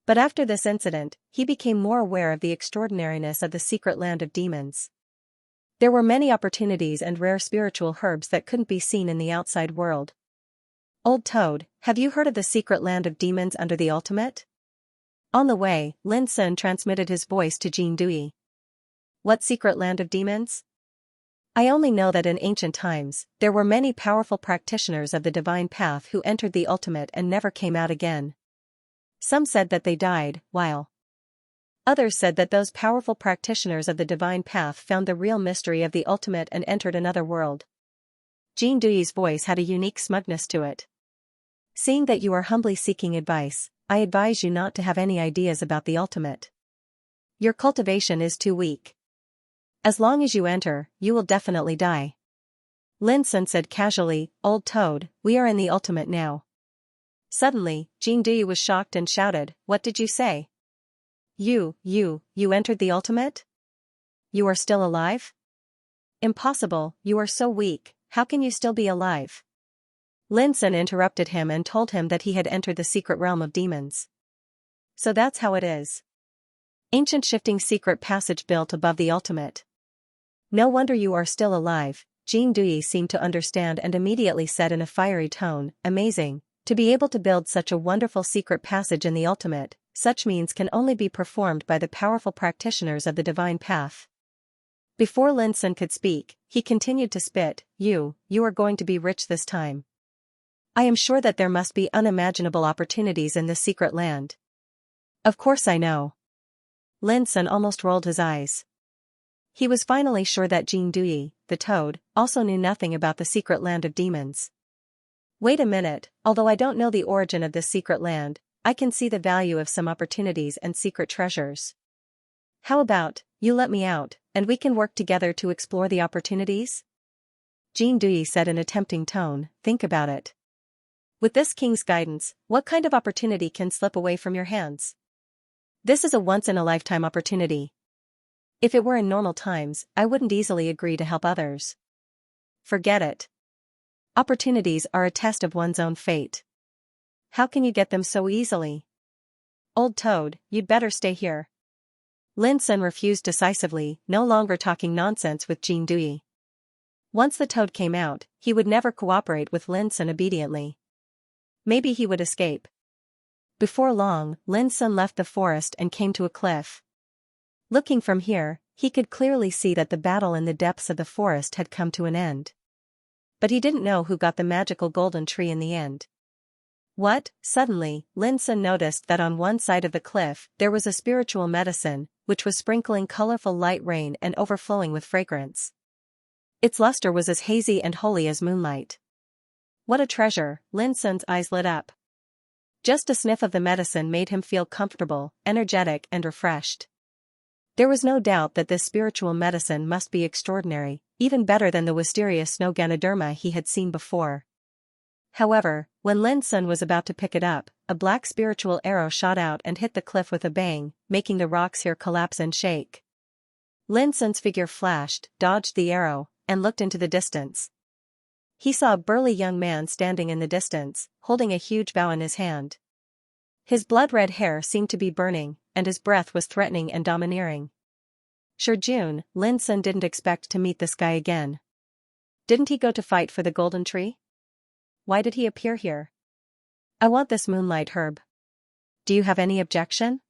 But after this incident, he became more aware of the extraordinariness of the secret land of demons. There were many opportunities and rare spiritual herbs that couldn't be seen in the outside world. Old Toad, have you heard of the secret land of demons under the ultimate? On the way, Lin Sun transmitted his voice to Jin Dui. What secret land of demons? I only know that in ancient times, there were many powerful practitioners of the divine path who entered the ultimate and never came out again. Some said that they died, while others said that those powerful practitioners of the divine path found the real mystery of the ultimate and entered another world. Jin Dui's voice had a unique smugness to it. Seeing that you are humbly seeking advice, I advise you not to have any ideas about the ultimate. Your cultivation is too weak. As long as you enter, you will definitely die. Lin Sun said casually, Old Toad, we are in the ultimate now. Suddenly, Jin Dui was shocked and shouted, What did you say? You entered the ultimate? You are still alive? Impossible, you are so weak, how can you still be alive? Lin Sun interrupted him and told him that he had entered the secret realm of demons. So that's how it is. Ancient shifting secret passage built above the ultimate. No wonder you are still alive. Jin Dui seemed to understand and immediately said in a fiery tone, Amazing, to be able to build such a wonderful secret passage in the ultimate, such means can only be performed by the powerful practitioners of the divine path. Before Lin Sun could speak, he continued to spit, You are going to be rich this time. I am sure that there must be unimaginable opportunities in this secret land. Of course I know. Lin Sun almost rolled his eyes. He was finally sure that Jin Dui, the toad, also knew nothing about the secret land of demons. Wait a minute, although I don't know the origin of this secret land, I can see the value of some opportunities and secret treasures. How about, you let me out, and we can work together to explore the opportunities? Jin Dui said in a tempting tone, Think about it. With this king's guidance, what kind of opportunity can slip away from your hands? This is a once-in-a-lifetime opportunity. If it were in normal times, I wouldn't easily agree to help others. Forget it. Opportunities are a test of one's own fate. How can you get them so easily? Old Toad, you'd better stay here. Lin Sun refused decisively, no longer talking nonsense with Jin Dui. Once the toad came out, he would never cooperate with Lin Sun obediently. Maybe he would escape. Before long, Lin Sun left the forest and came to a cliff. Looking from here, he could clearly see that the battle in the depths of the forest had come to an end. But he didn't know who got the magical golden tree in the end. What? Suddenly, Lin Sun noticed that on one side of the cliff there was a spiritual medicine, which was sprinkling colorful light rain and overflowing with fragrance. Its luster was as hazy and holy as moonlight. What a treasure! Lin Sun's eyes lit up. Just a sniff of the medicine made him feel comfortable, energetic and refreshed. There was no doubt that this spiritual medicine must be extraordinary, even better than the wisteria snow Ganoderma he had seen before. However, when Lin Sun was about to pick it up, a black spiritual arrow shot out and hit the cliff with a bang, making the rocks here collapse and shake. Lin Sun's figure flashed, dodged the arrow, and looked into the distance. He saw a burly young man standing in the distance, holding a huge bow in his hand. His blood-red hair seemed to be burning, and his breath was threatening and domineering. Jun, Lin Sun didn't expect to meet this guy again. Didn't he go to fight for the golden tree? Why did he appear here? I want this moonlight herb. Do you have any objection?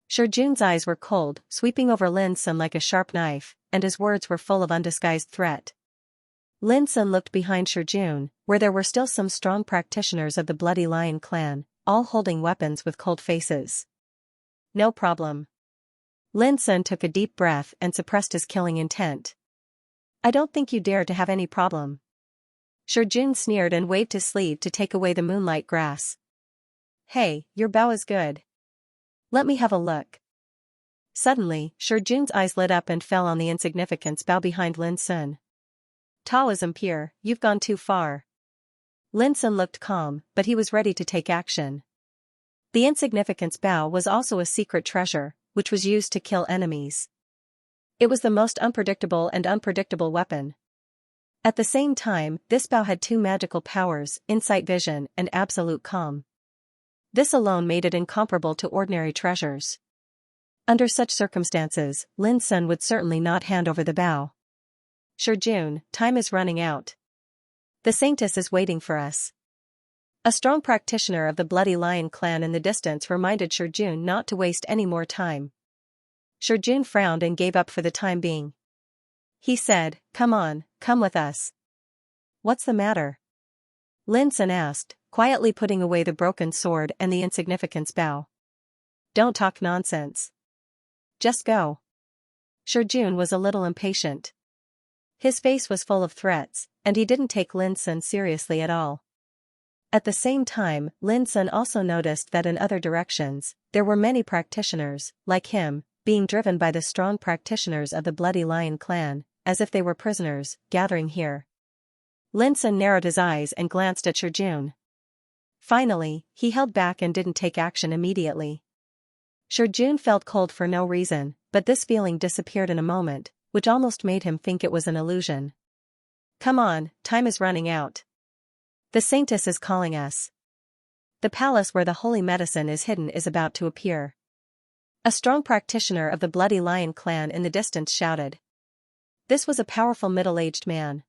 Jun's eyes were cold, sweeping over Lin Sun like a sharp knife, and his words were full of undisguised threat. Lin Sun looked behind Jun, where there were still some strong practitioners of the Bloody Lion clan, all holding weapons with cold faces. No problem. Lin Sun took a deep breath and suppressed his killing intent. I don't think you dare to have any problem. Jun sneered and waved his sleeve to take away the moonlight grass. Hey, your bow is good. Let me have a look. Suddenly, Jun's eyes lit up and fell on the insignificant's bow behind Lin Sun. Taoism pure, you've gone too far. Lin Sun looked calm, but he was ready to take action. The insignificant's bow was also a secret treasure, which was used to kill enemies. It was the most unpredictable weapon. At the same time, this bow had two magical powers, insight vision and absolute calm. This alone made it incomparable to ordinary treasures. Under such circumstances, Lin Sun would certainly not hand over the bow. Jun, time is running out. The Saintess is waiting for us. A strong practitioner of the Bloody Lion clan in the distance reminded Jun not to waste any more time. Jun frowned and gave up for the time being. He said, come on, come with us. What's the matter? Lin Sun asked, quietly putting away the broken sword and the insignificant's bow. Don't talk nonsense. Just go. Jun was a little impatient. His face was full of threats, and he didn't take Lin Sun seriously at all. At the same time, Lin Sun also noticed that in other directions, there were many practitioners, like him, being driven by the strong practitioners of the Bloody Lion clan, as if they were prisoners, gathering here. Lin Sun narrowed his eyes and glanced at Jun. Finally, he held back and didn't take action immediately. Jun felt cold for no reason, but this feeling disappeared in a moment, which almost made him think it was an illusion. Come on, time is running out. The Saintess is calling us. The palace where the holy medicine is hidden is about to appear. A strong practitioner of the Bloody Lion clan in the distance shouted. This was a powerful middle-aged man.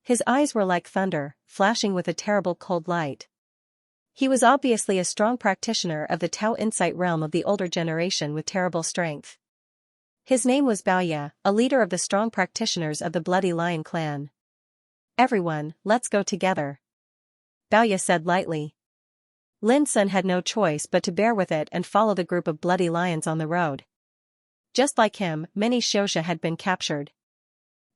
His eyes were like thunder, flashing with a terrible cold light. He was obviously a strong practitioner of the Tao Insight realm of the older generation with terrible strength. His name was Baoya, a leader of the strong practitioners of the Bloody Lion clan. Everyone, let's go together. Baoya said lightly. Lin Sun had no choice but to bear with it and follow the group of bloody lions on the road. Just like him, many Xianxia had been captured.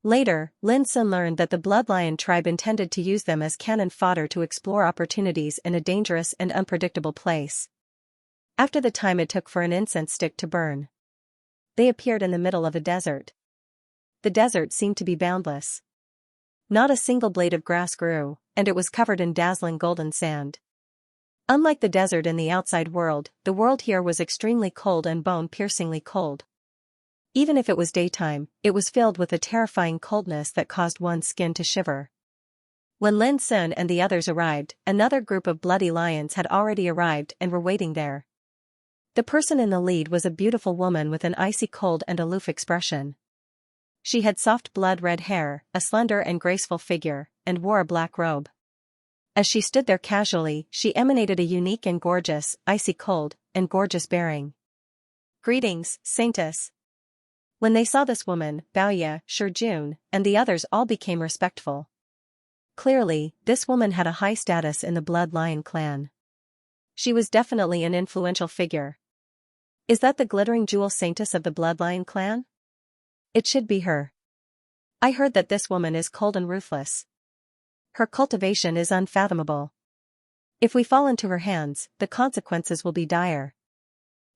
Later, Lin Sun learned that the Blood Lion tribe intended to use them as cannon fodder to explore opportunities in a dangerous and unpredictable place. After the time it took for an incense stick to burn, they appeared in the middle of a desert. The desert seemed to be boundless. Not a single blade of grass grew, and it was covered in dazzling golden sand. Unlike the desert in the outside world, the world here was extremely cold and bone-piercingly cold. Even if it was daytime, it was filled with a terrifying coldness that caused one's skin to shiver. When Lin Sun and the others arrived, another group of bloody lions had already arrived and were waiting there. The person in the lead was a beautiful woman with an icy cold and aloof expression. She had soft blood-red hair, a slender and graceful figure, and wore a black robe. As she stood there casually, she emanated a unique and gorgeous, icy cold, and gorgeous bearing. Greetings, Saintess. When they saw this woman, Baoya, Jun, and the others all became respectful. Clearly, this woman had a high status in the Blood Lion clan. She was definitely an influential figure. Is that the glittering jewel Saintess of the Blood Lion clan? It should be her. I heard that this woman is cold and ruthless. Her cultivation is unfathomable. If we fall into her hands, the consequences will be dire.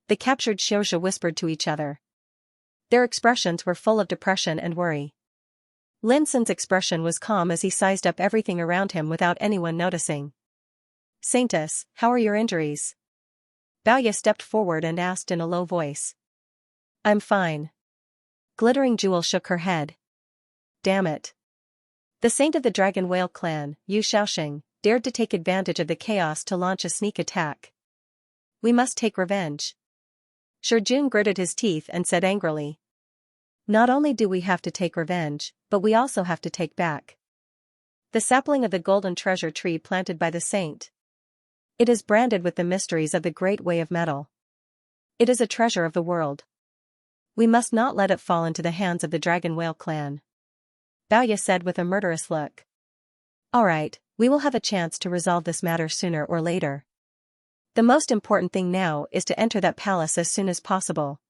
The captured Xianxia whispered to each other. Their expressions were full of depression and worry. Lin Sun's expression was calm as he sized up everything around him without anyone noticing. Saintess, how are your injuries? Baoye stepped forward and asked in a low voice. I'm fine. Glittering Jewel shook her head. Damn it. The saint of the Dragon Whale clan, Xiaoxing, dared to take advantage of the chaos to launch a sneak attack. We must take revenge. Shijun gritted his teeth and said angrily. Not only do we have to take revenge, but we also have to take back the sapling of the golden treasure tree planted by the saint. It is branded with the mysteries of the great way of metal. It is a treasure of the world. We must not let it fall into the hands of the Dragon Whale clan. Baoye said with a murderous look. All right, we will have a chance to resolve this matter sooner or later. The most important thing now is to enter that palace as soon as possible.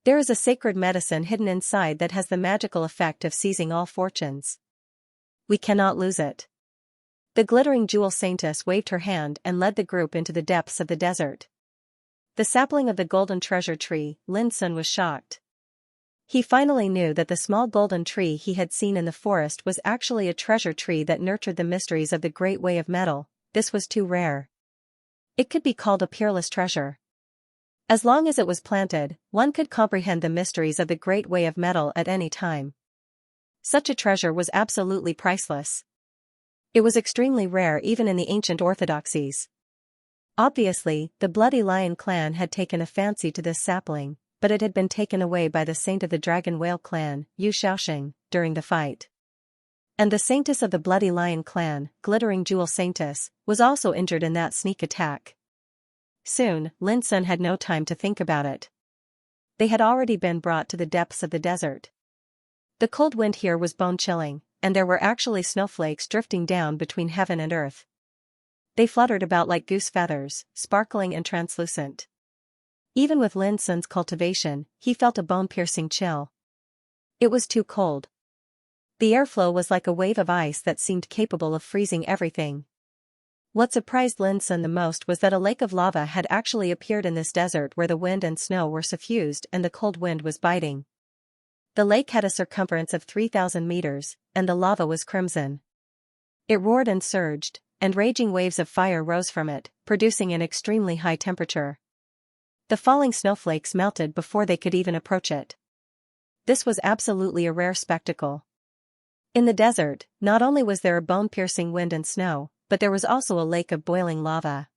There is a sacred medicine hidden inside that has the magical effect of seizing all fortunes. We cannot lose it. The glittering jewel saintess waved her hand and led the group into the depths of the desert. The sapling of the golden treasure tree, Lin Sun was shocked. He finally knew that the small golden tree he had seen in the forest was actually a treasure tree that nurtured the mysteries of the great way of metal. This was too rare. It could be called a peerless treasure. As long as it was planted, one could comprehend the mysteries of the great way of metal at any time. Such a treasure was absolutely priceless. It was extremely rare even in the ancient orthodoxies. Obviously, the Bloody Lion clan had taken a fancy to this sapling, but it had been taken away by the saint of the Dragon Whale clan, Xiaoxing, during the fight. And the saintess of the Bloody Lion clan, Glittering Jewel Saintess, was also injured in that sneak attack. Soon, Lin Sun had no time to think about it. They had already been brought to the depths of the desert. The cold wind here was bone-chilling, and there were actually snowflakes drifting down between heaven and earth. They fluttered about like goose feathers, sparkling and translucent. Even with Lin Sun's cultivation, he felt a bone-piercing chill. It was too cold. The airflow was like a wave of ice that seemed capable of freezing everything. What surprised Lin Sun the most was that a lake of lava had actually appeared in this desert where the wind and snow were suffused and the cold wind was biting. The lake had a circumference of 3,000 meters, and the lava was crimson. It roared and surged, and raging waves of fire rose from it, producing an extremely high temperature. The falling snowflakes melted before they could even approach it. This was absolutely a rare spectacle. In the desert, not only was there a bone-piercing wind and snow, but there was also a lake of boiling lava.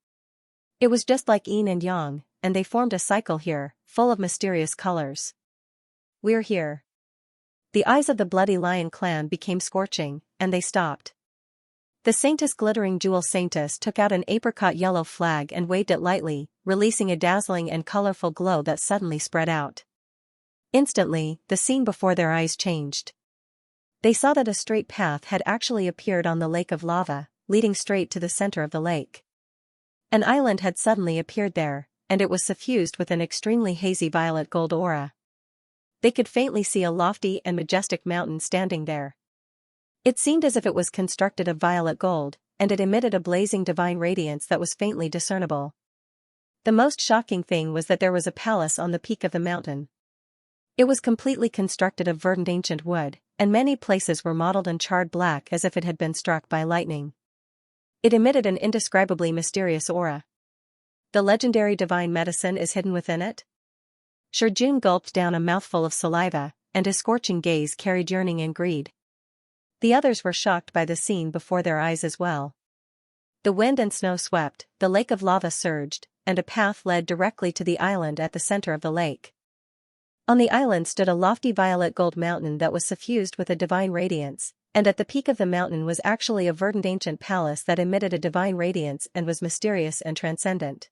It was just like yin and yang, and they formed a cycle here, full of mysterious colors. We're here. The eyes of the Bloody Lion clan became scorching, and they stopped. The saintess Glittering Jewel Saintess took out an apricot yellow flag and waved it lightly, releasing a dazzling and colorful glow that suddenly spread out. Instantly, the scene before their eyes changed. They saw that a straight path had actually appeared on the lake of lava, leading straight to the center of the lake. An island had suddenly appeared there, and it was suffused with an extremely hazy violet gold aura. They could faintly see a lofty and majestic mountain standing there. It seemed as if it was constructed of violet gold, and it emitted a blazing divine radiance that was faintly discernible. The most shocking thing was that there was a palace on the peak of the mountain. It was completely constructed of verdant ancient wood, and many places were mottled and charred black as if it had been struck by lightning. It emitted an indescribably mysterious aura. The legendary divine medicine is hidden within it? Shijun gulped down a mouthful of saliva, and his scorching gaze carried yearning and greed. The others were shocked by the scene before their eyes as well. The wind and snow swept, the lake of lava surged, and a path led directly to the island at the center of the lake. On the island stood a lofty violet gold mountain that was suffused with a divine radiance, and at the peak of the mountain was actually a verdant ancient palace that emitted a divine radiance and was mysterious and transcendent.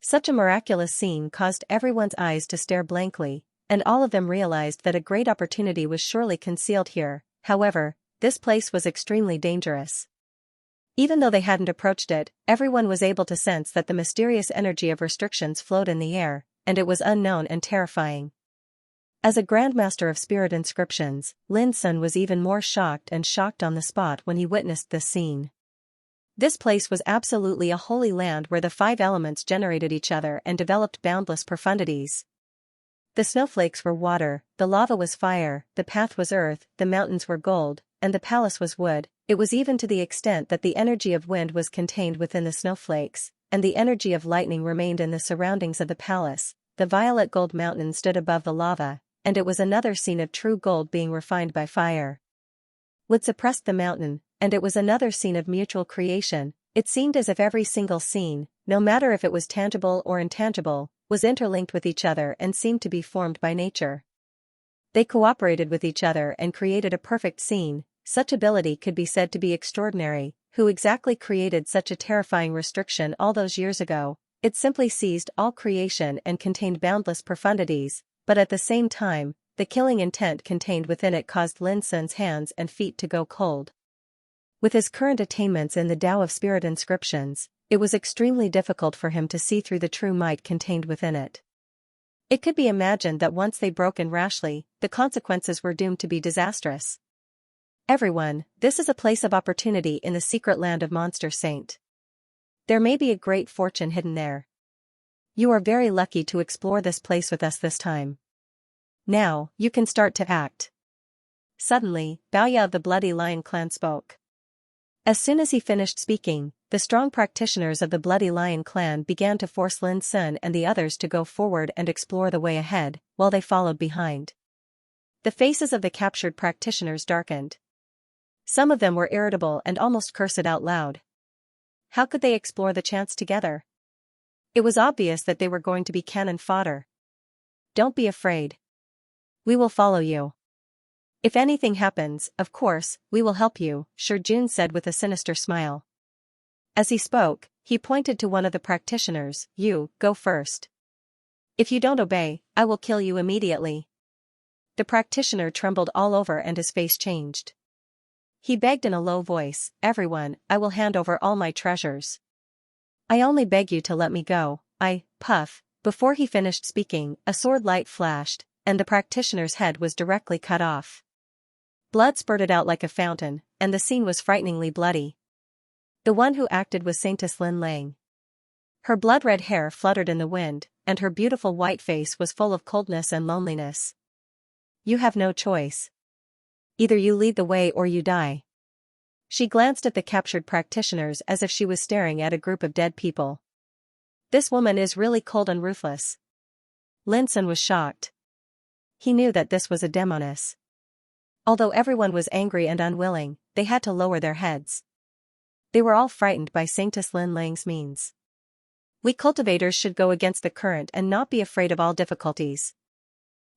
Such a miraculous scene caused everyone's eyes to stare blankly, and all of them realized that a great opportunity was surely concealed here. However, this place was extremely dangerous. Even though they hadn't approached it, everyone was able to sense that the mysterious energy of restrictions flowed in the air, and it was unknown and terrifying. As a grandmaster of spirit inscriptions, Lin Sun was even more shocked on the spot when he witnessed this scene. This place was absolutely a holy land where the five elements generated each other and developed boundless profundities. The snowflakes were water, the lava was fire, the path was earth, the mountains were gold, and the palace was wood. It was even to the extent that the energy of wind was contained within the snowflakes, and the energy of lightning remained in the surroundings of the palace. The violet gold mountain stood above the lava, and it was another scene of true gold being refined by fire. Wood suppressed the mountain, and it was another scene of mutual creation. It seemed as if every single scene, no matter if it was tangible or intangible, was interlinked with each other and seemed to be formed by nature. They cooperated with each other and created a perfect scene. Such ability could be said to be extraordinary. Who exactly created such a terrifying restriction all those years ago? It simply seized all creation and contained boundless profundities, but at the same time, the killing intent contained within it caused Lin Sun's hands and feet to go cold. With his current attainments in the Tao of Spirit inscriptions, it was extremely difficult for him to see through the true might contained within it. It could be imagined that once they broke in rashly, the consequences were doomed to be disastrous. Everyone, this is a place of opportunity in the secret land of Monster Saint. There may be a great fortune hidden there. You are very lucky to explore this place with us this time. Now, you can start to act. Suddenly, Baoya of the Bloody Lion clan spoke. As soon as he finished speaking, the strong practitioners of the Bloody Lion clan began to force Lin Sun and the others to go forward and explore the way ahead, while they followed behind. The faces of the captured practitioners darkened. Some of them were irritable and almost cursed out loud. How could they explore the chance together? It was obvious that they were going to be cannon fodder. Don't be afraid. We will follow you. If anything happens, of course, we will help you, Jun said with a sinister smile. As he spoke, he pointed to one of the practitioners. You, go first. If you don't obey, I will kill you immediately. The practitioner trembled all over and his face changed. He begged in a low voice, everyone, I will hand over all my treasures. I only beg you to let me go. Puff. Before he finished speaking, a sword light flashed, and the practitioner's head was directly cut off. Blood spurted out like a fountain, and the scene was frighteningly bloody. The one who acted was Saintess Lin Lang. Her blood-red hair fluttered in the wind, and her beautiful white face was full of coldness and loneliness. You have no choice. Either you lead the way or you die. She glanced at the captured practitioners as if she was staring at a group of dead people. This woman is really cold and ruthless. Lin Sun was shocked. He knew that this was a demoness. Although everyone was angry and unwilling, they had to lower their heads. They were all frightened by Saintess Lin Lang's means. We cultivators should go against the current and not be afraid of all difficulties.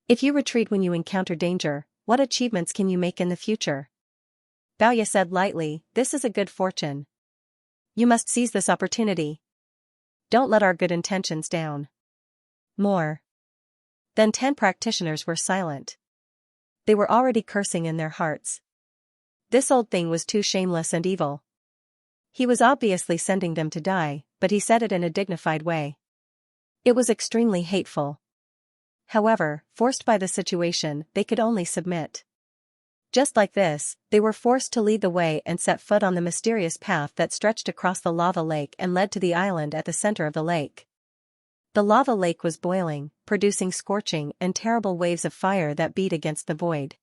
If you retreat when you encounter danger, what achievements can you make in the future? Baoya said lightly, this is a good fortune. You must seize this opportunity. Don't let our good intentions down. More. Then 10 practitioners were silent. They were already cursing in their hearts. This old thing was too shameless and evil. He was obviously sending them to die, but he said it in a dignified way. It was extremely hateful. However, forced by the situation, they could only submit. Just like this, they were forced to lead the way and set foot on the mysterious path that stretched across the lava lake and led to the island at the center of the lake. The lava lake was boiling, producing scorching and terrible waves of fire that beat against the void.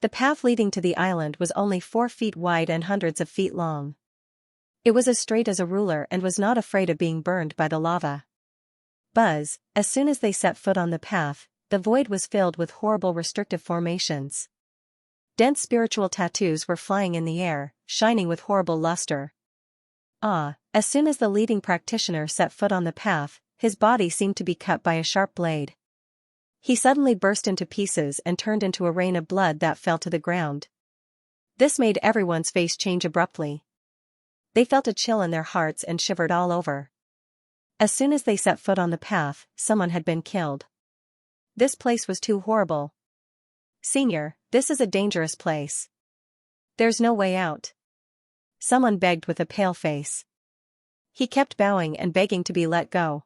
The path leading to the island was only 4 feet wide and hundreds of feet long. It was as straight as a ruler and was not afraid of being burned by the lava. Buzz, as soon as they set foot on the path, the void was filled with horrible restrictive formations. Dense spiritual tattoos were flying in the air, shining with horrible luster. As soon as the leading practitioner set foot on the path, his body seemed to be cut by a sharp blade. He suddenly burst into pieces and turned into a rain of blood that fell to the ground. This made everyone's face change abruptly. They felt a chill in their hearts and shivered all over. As soon as they set foot on the path, someone had been killed. This place was too horrible. Senior, this is a dangerous place. There's no way out. Someone begged with a pale face. He kept bowing and begging to be let go.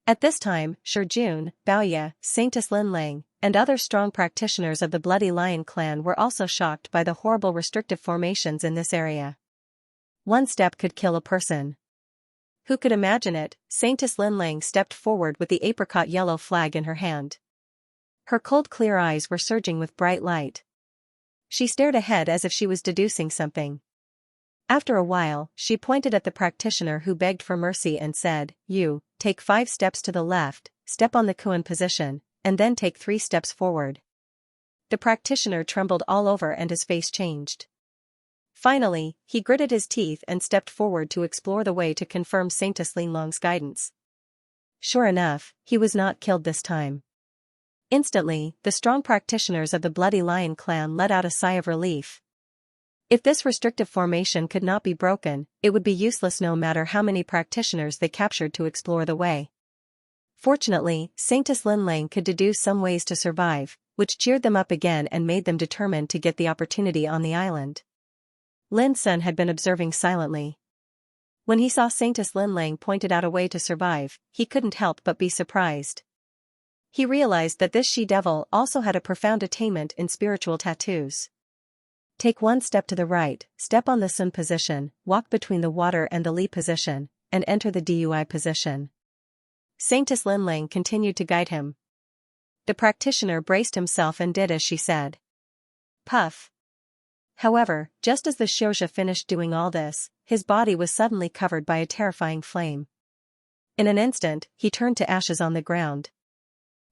At this time, Jun, Baoya, Saintess Lin Lang, and other strong practitioners of the Bloody Lion clan were also shocked by the horrible restrictive formations in this area. One step could kill a person. Who could imagine it? Saintess Lin Lang stepped forward with the apricot yellow flag in her hand. Her cold clear eyes were surging with bright light. She stared ahead as if she was deducing something. After a while, she pointed at the practitioner who begged for mercy and said, "You, take 5 steps to the left, step on the koan position, and then take 3 steps forward." The practitioner trembled all over and his face changed. Finally, he gritted his teeth and stepped forward to explore the way to confirm Saintess Lin Lang's guidance. Sure enough, he was not killed this time. Instantly, the strong practitioners of the Bloody Lion clan let out a sigh of relief. If this restrictive formation could not be broken, it would be useless no matter how many practitioners they captured to explore the way. Fortunately, Saintess Lin Lang could deduce some ways to survive, which cheered them up again and made them determined to get the opportunity on the island. Lin Sun had been observing silently. When he saw Saintess Lin Lang pointed out a way to survive, he couldn't help but be surprised. He realized that this she-devil also had a profound attainment in spiritual tattoos. Take 1 step to the right, step on the Sun position, walk between the water and the Li position, and enter the Dui position. Saintess Lin Lang continued to guide him. The practitioner braced himself and did as she said. Puff. However, just as the Xianxia finished doing all this, his body was suddenly covered by a terrifying flame. In an instant, he turned to ashes on the ground.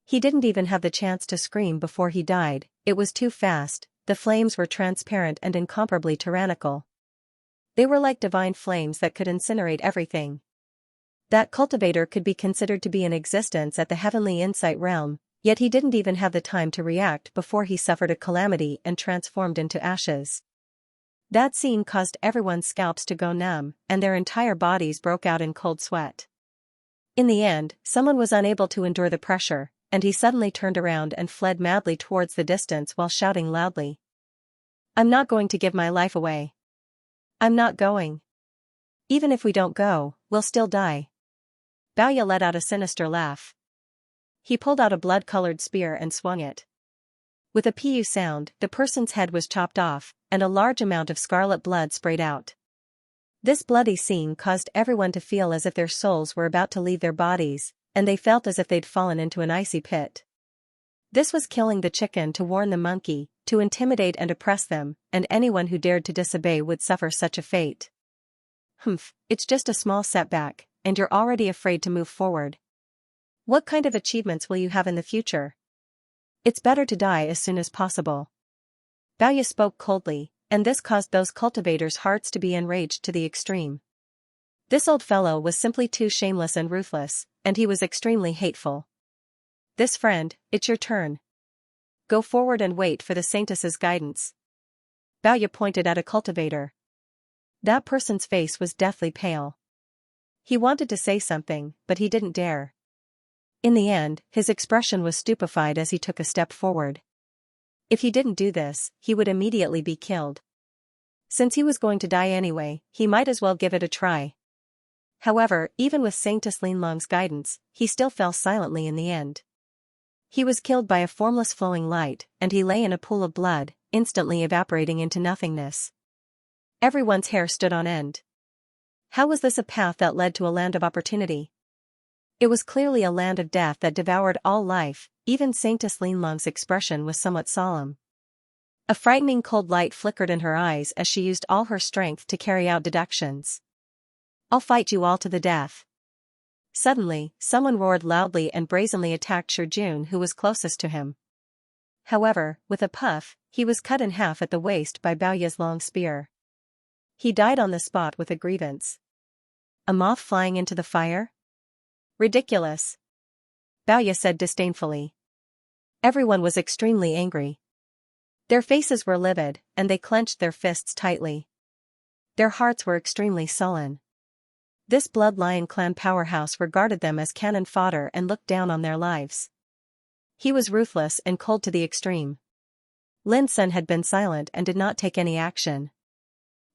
He didn't even have the chance to scream before he died, it was too fast. The flames were transparent and incomparably tyrannical. They were like divine flames that could incinerate everything. That cultivator could be considered to be in existence at the heavenly insight realm, yet he didn't even have the time to react before he suffered a calamity and transformed into ashes. That scene caused everyone's scalps to go numb, and their entire bodies broke out in cold sweat. In the end, someone was unable to endure the pressure, and he suddenly turned around and fled madly towards the distance while shouting loudly. "I'm not going to give my life away. I'm not going. Even if we don't go, we'll still die." Baoya let out a sinister laugh. He pulled out a blood-colored spear and swung it. With a pu sound, the person's head was chopped off, and a large amount of scarlet blood sprayed out. This bloody scene caused everyone to feel as if their souls were about to leave their bodies, and they felt as if they'd fallen into an icy pit. This was killing the chicken to warn the monkey, to intimidate and oppress them, and anyone who dared to disobey would suffer such a fate. It's just a small setback, and you're already afraid to move forward. What kind of achievements will you have in the future? It's better to die as soon as possible. Baoya spoke coldly, and this caused those cultivators' hearts to be enraged to the extreme. This old fellow was simply too shameless and ruthless, and he was extremely hateful. "This friend, it's your turn. Go forward and wait for the Saintess's guidance." Baoya pointed at a cultivator. That person's face was deathly pale. He wanted to say something, but he didn't dare. In the end, his expression was stupefied as he took a step forward. If he didn't do this, he would immediately be killed. Since he was going to die anyway, he might as well give it a try. However, even with Saintess Lin Lang's guidance, he still fell silently in the end. He was killed by a formless flowing light, and he lay in a pool of blood, instantly evaporating into nothingness. Everyone's hair stood on end. How was this a path that led to a land of opportunity? It was clearly a land of death that devoured all life. Even Saintess Lin Lang's expression was somewhat solemn. A frightening cold light flickered in her eyes as she used all her strength to carry out deductions. "I'll fight you all to the death." Suddenly, someone roared loudly and brazenly attacked Shijun, who was closest to him. However, with a puff, he was cut in half at the waist by Baoya's long spear. He died on the spot with a grievance. A moth flying into the fire? Ridiculous. Baoya said disdainfully. Everyone was extremely angry. Their faces were livid, and they clenched their fists tightly. Their hearts were extremely sullen. This Blood Lion clan powerhouse regarded them as cannon fodder and looked down on their lives. He was ruthless and cold to the extreme. Lin Sun had been silent and did not take any action.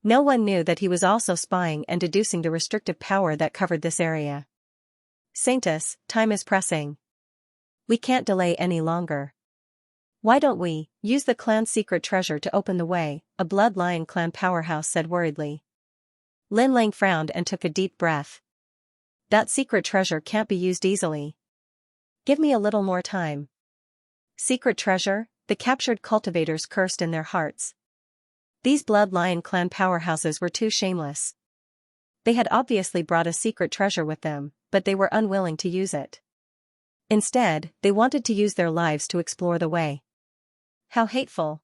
No one knew that he was also spying and deducing the restrictive power that covered this area. "Saintess, time is pressing. We can't delay any longer. Why don't we use the clan's secret treasure to open the way?" a Blood Lion clan powerhouse said worriedly. Lin Lang frowned and took a deep breath. That secret treasure can't be used easily. Give me a little more time. Secret treasure? The captured cultivators cursed in their hearts. These Blood Lion clan powerhouses were too shameless. They had obviously brought a secret treasure with them, but they were unwilling to use it. Instead, they wanted to use their lives to explore the way. How hateful.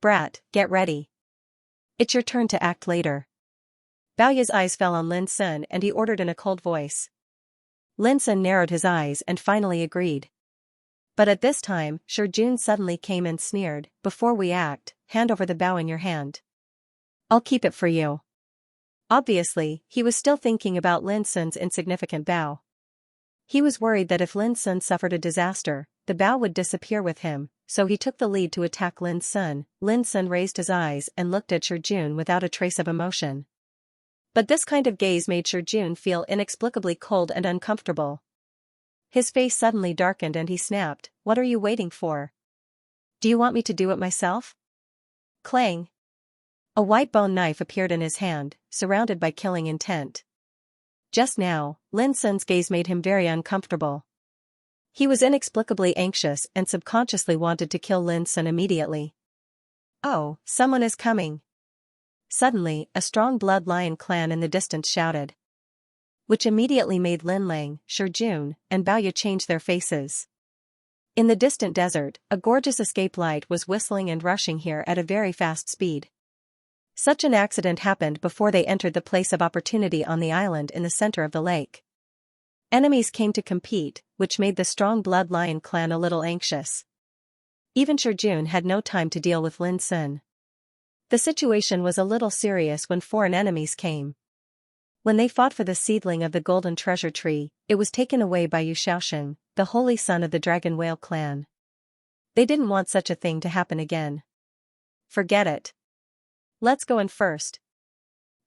Brat, get ready. It's your turn to act later. Baoya's eyes fell on Lin Sun and he ordered in a cold voice. Lin Sun narrowed his eyes and finally agreed. But at this time, Shi Jun suddenly came and sneered, "Before we act, hand over the bow in your hand. I'll keep it for you." Obviously, he was still thinking about Lin Sun's insignificant bow. He was worried that if Lin Sun suffered a disaster, the bow would disappear with him, so he took the lead to attack Lin Sun. Lin Sun raised his eyes and looked at Shi Jun without a trace of emotion. But this kind of gaze made Shi Jun feel inexplicably cold and uncomfortable. His face suddenly darkened and he snapped, "What are you waiting for? Do you want me to do it myself?" Clang! A white bone knife appeared in his hand, surrounded by killing intent. Just now, Lin Sun's gaze made him very uncomfortable. He was inexplicably anxious and subconsciously wanted to kill Lin Sun immediately. "Oh, someone is coming." Suddenly, a strong Blood Lion clan in the distance shouted. Which immediately made Lin Lang, Shi Jun, and Baoya change their faces. In the distant desert, a gorgeous escape light was whistling and rushing here at a very fast speed. Such an accident happened before they entered the place of opportunity on the island in the center of the lake. Enemies came to compete, which made the strong Blood Lion clan a little anxious. Even Shi Jun had no time to deal with Lin Sun. The situation was a little serious when foreign enemies came. When they fought for the seedling of the golden treasure tree, it was taken away by Xianxia, the holy son of the Dragon Whale clan. They didn't want such a thing to happen again. Forget it. Let's go in first.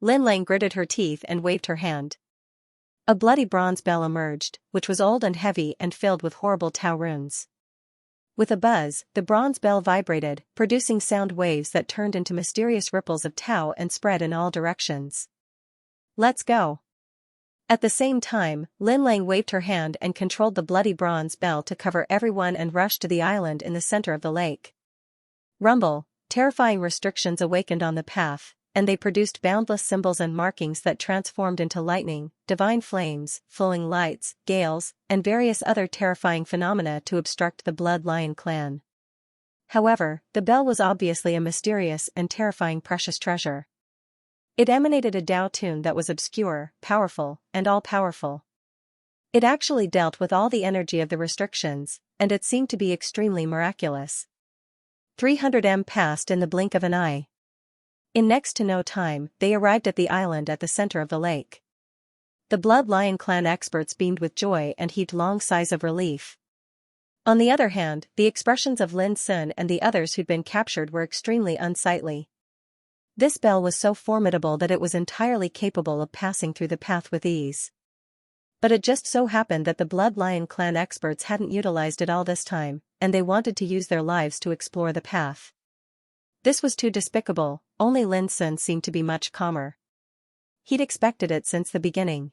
Lin Lang gritted her teeth and waved her hand. A bloody bronze bell emerged, which was old and heavy and filled with horrible Tao runes. With a buzz, the bronze bell vibrated, producing sound waves that turned into mysterious ripples of Tao and spread in all directions. Let's go. At the same time, Lin Lang waved her hand and controlled the bloody bronze bell to cover everyone and rushed to the island in the center of the lake. Rumble, terrifying restrictions awakened on the path, and they produced boundless symbols and markings that transformed into lightning, divine flames, flowing lights, gales, and various other terrifying phenomena to obstruct the Blood Lion clan. However, the bell was obviously a mysterious and terrifying precious treasure. It emanated a Tao tune that was obscure, powerful, and all-powerful. It actually dealt with all the energy of the restrictions, and it seemed to be extremely miraculous. 300 m passed in the blink of an eye. In next to no time, they arrived at the island at the center of the lake. The Blood Lion clan experts beamed with joy and heaved long sighs of relief. On the other hand, the expressions of Lin Sun and the others who'd been captured were extremely unsightly. This bell was so formidable that it was entirely capable of passing through the path with ease. But it just so happened that the Blood Lion clan experts hadn't utilized it all this time, and they wanted to use their lives to explore the path. This was too despicable. Only Lin Sun seemed to be much calmer. He'd expected it since the beginning.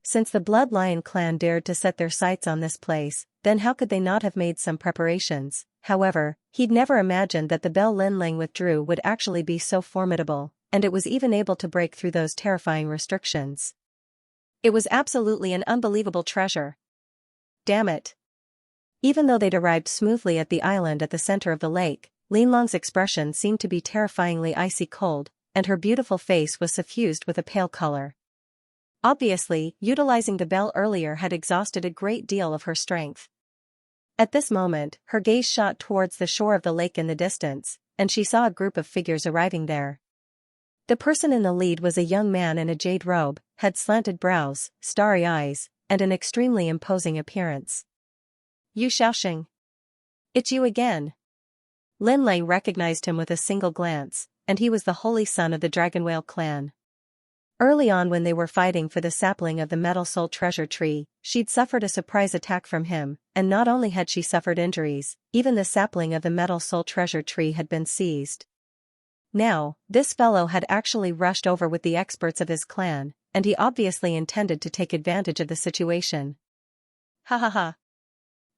Since the Blood Lion clan dared to set their sights on this place, then how could they not have made some preparations? However, he'd never imagined that the bell Lin Lang withdrew would actually be so formidable, and it was even able to break through those terrifying restrictions. It was absolutely an unbelievable treasure. Damn it. Even though they'd arrived smoothly at the island at the center of the lake, Lin Lang's expression seemed to be terrifyingly icy cold, and her beautiful face was suffused with a pale color. Obviously, utilizing the bell earlier had exhausted a great deal of her strength. At this moment, her gaze shot towards the shore of the lake in the distance, and she saw a group of figures arriving there. The person in the lead was a young man in a jade robe, had slanted brows, starry eyes, and an extremely imposing appearance. "Yu Xiaoxing. It's you again." Lin Lang recognized him with a single glance, and he was the holy son of the Dragon Whale clan. Early on when they were fighting for the sapling of the Metal Soul treasure tree, she'd suffered a surprise attack from him, and not only had she suffered injuries, even the sapling of the Metal Soul treasure tree had been seized. Now, this fellow had actually rushed over with the experts of his clan, and he obviously intended to take advantage of the situation. Ha ha ha.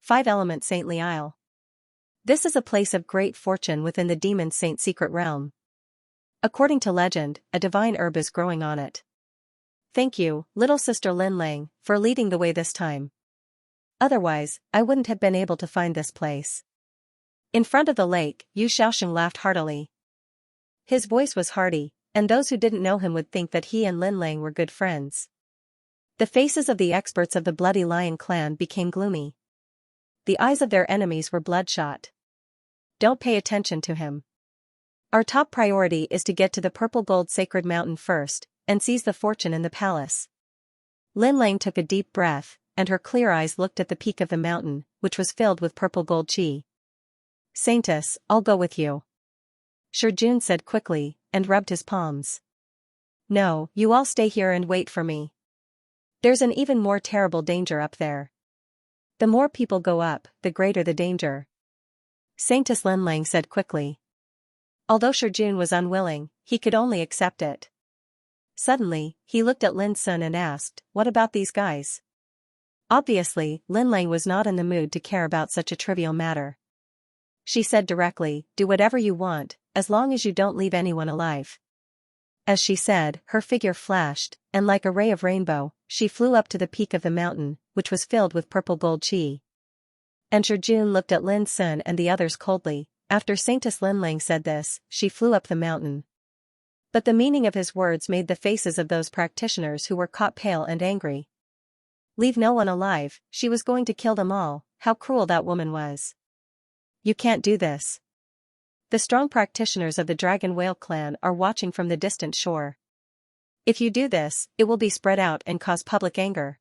5-element Saintly Isle. This is a place of great fortune within the demon saint secret realm. According to legend, a divine herb is growing on it. Thank you, little sister Lin Lang, for leading the way this time. Otherwise, I wouldn't have been able to find this place. In front of the lake, Yu Xiaosheng laughed heartily. His voice was hearty, and those who didn't know him would think that he and Lin Lang were good friends. The faces of the experts of the Bloody Lion clan became gloomy. The eyes of their enemies were bloodshot. Don't pay attention to him. Our top priority is to get to the Purple Gold Sacred Mountain first, and seize the fortune in the palace. Lin Lang took a deep breath, and her clear eyes looked at the peak of the mountain, which was filled with purple gold chi. Saintess, I'll go with you. Jun said quickly, and rubbed his palms. No, you all stay here and wait for me. There's an even more terrible danger up there. The more people go up, the greater the danger. Saintess Lin Lang said quickly. Although Jun was unwilling, he could only accept it. Suddenly, he looked at Lin Sun and asked, what about these guys? Obviously, Lin Lang was not in the mood to care about such a trivial matter. She said directly, do whatever you want, as long as you don't leave anyone alive. As she said, her figure flashed, and like a ray of rainbow, she flew up to the peak of the mountain, which was filled with purple gold chi. And Jun looked at Lin Sun and the others coldly. After Saintess Lin Lang said this, she flew up the mountain. But the meaning of his words made the faces of those practitioners who were caught pale and angry. Leave no one alive, she was going to kill them all, how cruel that woman was. You can't do this. The strong practitioners of the Dragon Whale clan are watching from the distant shore. If you do this, it will be spread out and cause public anger.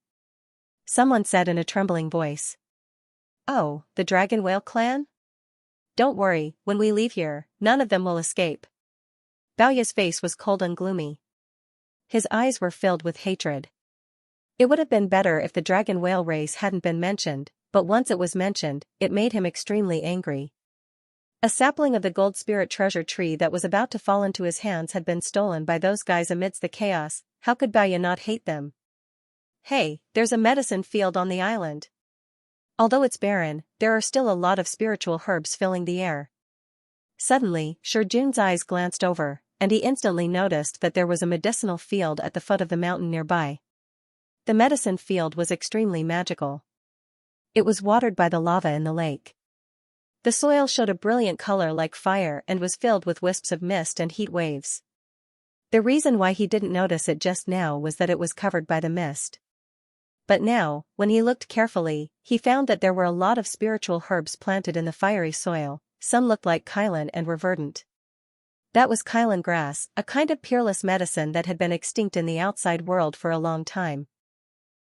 Someone said in a trembling voice. Oh, the Dragon Whale clan? Don't worry, when we leave here, none of them will escape. Baoya's face was cold and gloomy. His eyes were filled with hatred. It would have been better if the Dragon Whale race hadn't been mentioned, but once it was mentioned, it made him extremely angry. A sapling of the gold spirit treasure tree that was about to fall into his hands had been stolen by those guys amidst the chaos. How could Baoya not hate them? Hey, there's a medicine field on the island. Although it's barren, there are still a lot of spiritual herbs filling the air. Suddenly, Jun's eyes glanced over, and he instantly noticed that there was a medicinal field at the foot of the mountain nearby. The medicine field was extremely magical. It was watered by the lava in the lake. The soil showed a brilliant color like fire and was filled with wisps of mist and heat waves. The reason why he didn't notice it just now was that it was covered by the mist. But now, when he looked carefully, he found that there were a lot of spiritual herbs planted in the fiery soil. Some looked like Kylan and were verdant. That was Kylan grass, a kind of peerless medicine that had been extinct in the outside world for a long time.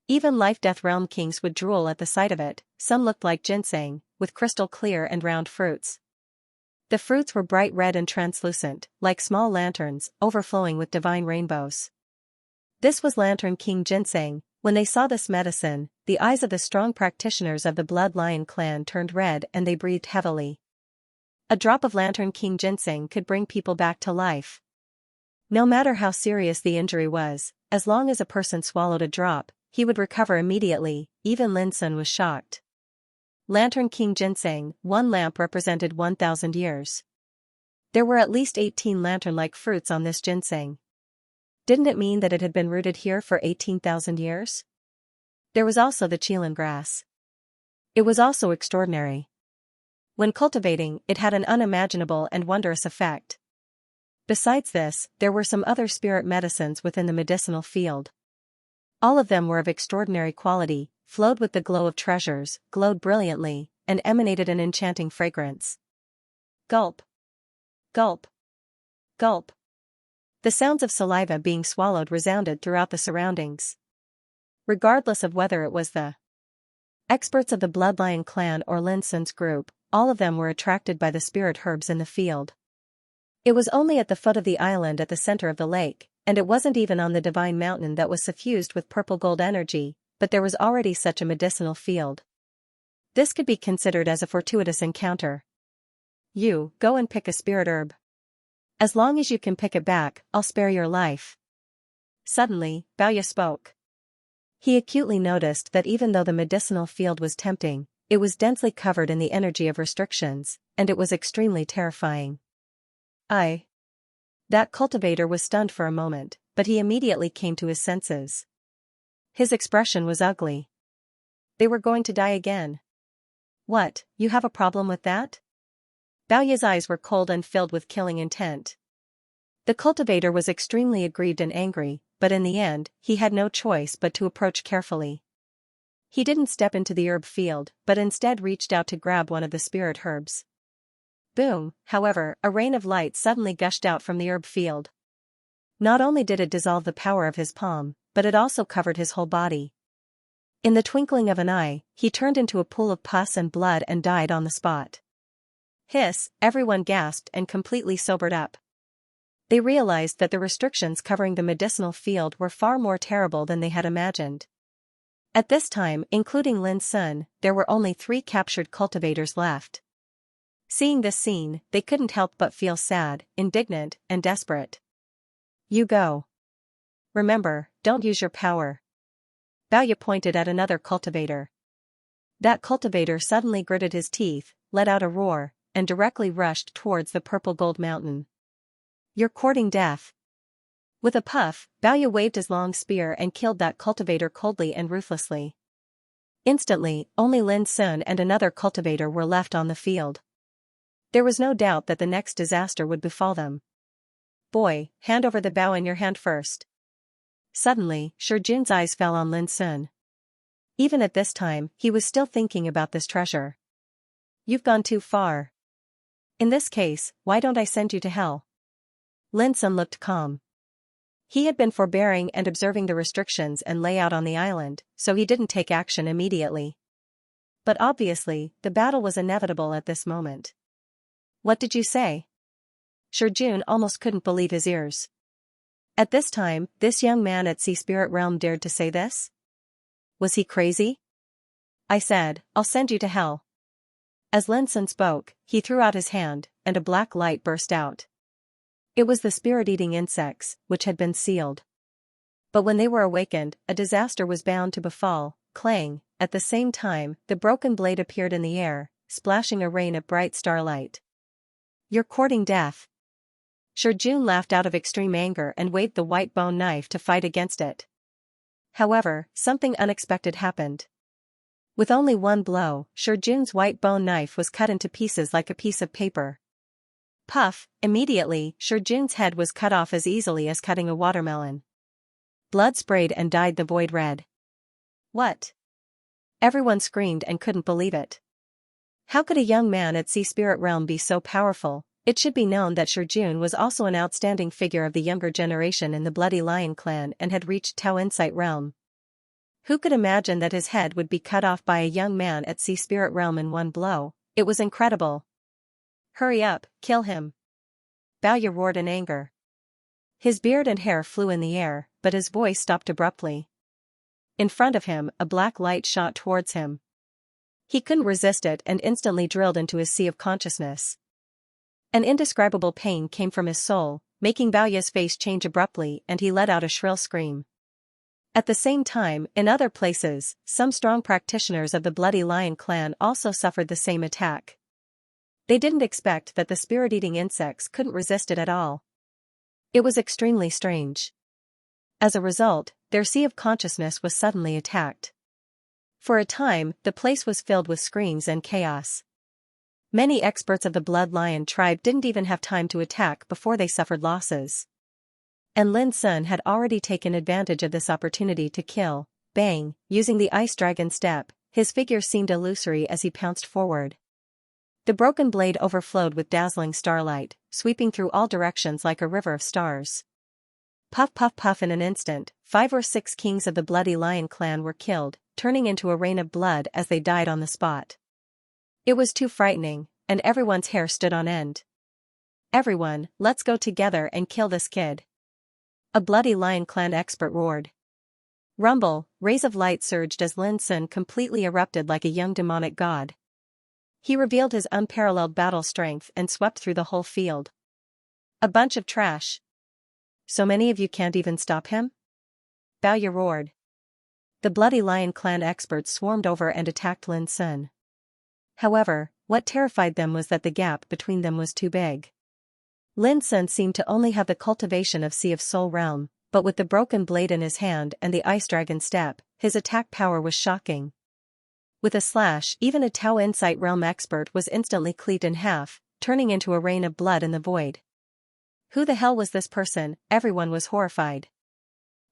Even life-death realm kings would drool at the sight of it. Some looked like ginseng, with crystal clear and round fruits. The fruits were bright red and translucent, like small lanterns, overflowing with divine rainbows. This was Lantern King ginseng. When they saw this medicine, the eyes of the strong practitioners of the Blood Lion clan turned red and they breathed heavily. A drop of Lantern King ginseng could bring people back to life. No matter how serious the injury was, as long as a person swallowed a drop, he would recover immediately. Even Lin Sun was shocked. Lantern King ginseng, one lamp represented 1,000 years. There were at least 18 lantern-like fruits on this ginseng. Didn't it mean that it had been rooted here for 18,000 years? There was also the Qilin grass. It was also extraordinary. When cultivating, it had an unimaginable and wondrous effect. Besides this, there were some other spirit medicines within the medicinal field. All of them were of extraordinary quality, flowed with the glow of treasures, glowed brilliantly, and emanated an enchanting fragrance. Gulp. Gulp. Gulp. The sounds of saliva being swallowed resounded throughout the surroundings. Regardless of whether it was the experts of the Bloodlion clan or Lin Sun's group, all of them were attracted by the spirit herbs in the field. It was only at the foot of the island at the center of the lake, and it wasn't even on the divine mountain that was suffused with purple gold energy, but there was already such a medicinal field. This could be considered as a fortuitous encounter. You, go and pick a spirit herb. As long as you can pick it back, I'll spare your life. Suddenly, Baoya spoke. He acutely noticed that even though the medicinal field was tempting, it was densely covered in the energy of restrictions, and it was extremely terrifying. That cultivator was stunned for a moment, but he immediately came to his senses. His expression was ugly. They were going to die again. What, you have a problem with that? Baoya's eyes were cold and filled with killing intent. The cultivator was extremely aggrieved and angry, but in the end, he had no choice but to approach carefully. He didn't step into the herb field, but instead reached out to grab one of the spirit herbs. Boom, however, a rain of light suddenly gushed out from the herb field. Not only did it dissolve the power of his palm, but it also covered his whole body. In the twinkling of an eye, he turned into a pool of pus and blood and died on the spot. Hiss, everyone gasped and completely sobered up. They realized that the restrictions covering the medicinal field were far more terrible than they had imagined. At this time, including Lin Sun, there were only 3 captured cultivators left. Seeing this scene, they couldn't help but feel sad, indignant, and desperate. You go. Remember, don't use your power. Baoya pointed at another cultivator. That cultivator suddenly gritted his teeth, let out a roar, and directly rushed towards the purple gold mountain. You're courting death. With a puff, Baoya waved his long spear and killed that cultivator coldly and ruthlessly. Instantly, only Lin Sun and another cultivator were left on the field. There was no doubt that the next disaster would befall them. Boy, hand over the bow in your hand first. Suddenly, Shijun's eyes fell on Lin Sun. Even at this time, he was still thinking about this treasure. You've gone too far. In this case, why don't I send you to hell? Lin Sun looked calm. He had been forbearing and observing the restrictions and layout on the island, so he didn't take action immediately. But obviously, the battle was inevitable at this moment. What did you say? Shijun almost couldn't believe his ears. At this time, this young man at Sea Spirit Realm dared to say this? Was he crazy? I said, I'll send you to hell. As Lin Sun spoke, he threw out his hand, and a black light burst out. It was the spirit-eating insects, which had been sealed. But when they were awakened, a disaster was bound to befall. Clang, at the same time, the broken blade appeared in the air, splashing a rain of bright starlight. You're courting death. Shijun laughed out of extreme anger and waved the white bone knife to fight against it. However, something unexpected happened. With only one blow, Shijun's white bone knife was cut into pieces like a piece of paper. Puff, immediately, Shijun's head was cut off as easily as cutting a watermelon. Blood sprayed and dyed the void red. What? Everyone screamed and couldn't believe it. How could a young man at Sea Spirit Realm be so powerful? It should be known that Shijun was also an outstanding figure of the younger generation in the Bloody Lion clan and had reached Tao Insight Realm. Who could imagine that his head would be cut off by a young man at Sea Spirit Realm in one blow? It was incredible. Hurry up, kill him. Baoya roared in anger. His beard and hair flew in the air, but his voice stopped abruptly. In front of him, a black light shot towards him. He couldn't resist it and instantly drilled into his sea of consciousness. An indescribable pain came from his soul, making Baoya's face change abruptly, and he let out a shrill scream. At the same time, in other places, some strong practitioners of the Bloody Lion clan also suffered the same attack. They didn't expect that the spirit-eating insects couldn't resist it at all. It was extremely strange. As a result, their sea of consciousness was suddenly attacked. For a time, the place was filled with screams and chaos. Many experts of the Blood Lion tribe didn't even have time to attack before they suffered losses. And Lin Sun had already taken advantage of this opportunity to kill. Bang, using the Ice Dragon step, his figure seemed illusory as he pounced forward. The broken blade overflowed with dazzling starlight, sweeping through all directions like a river of stars. Puff puff puff, in an instant, 5 or 6 kings of the Bloody Lion clan were killed, turning into a rain of blood as they died on the spot. It was too frightening, and everyone's hair stood on end. Everyone, let's go together and kill this kid. A Bloody Lion clan expert roared. Rumble, rays of light surged as Lin Sun completely erupted like a young demonic god. He revealed his unparalleled battle strength and swept through the whole field. A bunch of trash. So many of you can't even stop him? Baoye roared. The Bloody Lion clan experts swarmed over and attacked Lin Sun. However, what terrified them was that the gap between them was too big. Lin Sun seemed to only have the cultivation of Sea of Soul realm, but with the broken blade in his hand and the Ice Dragon step, his attack power was shocking. With a slash, even a Tao Insight realm expert was instantly cleaved in half, turning into a rain of blood in the void. Who the hell was this person? Everyone was horrified.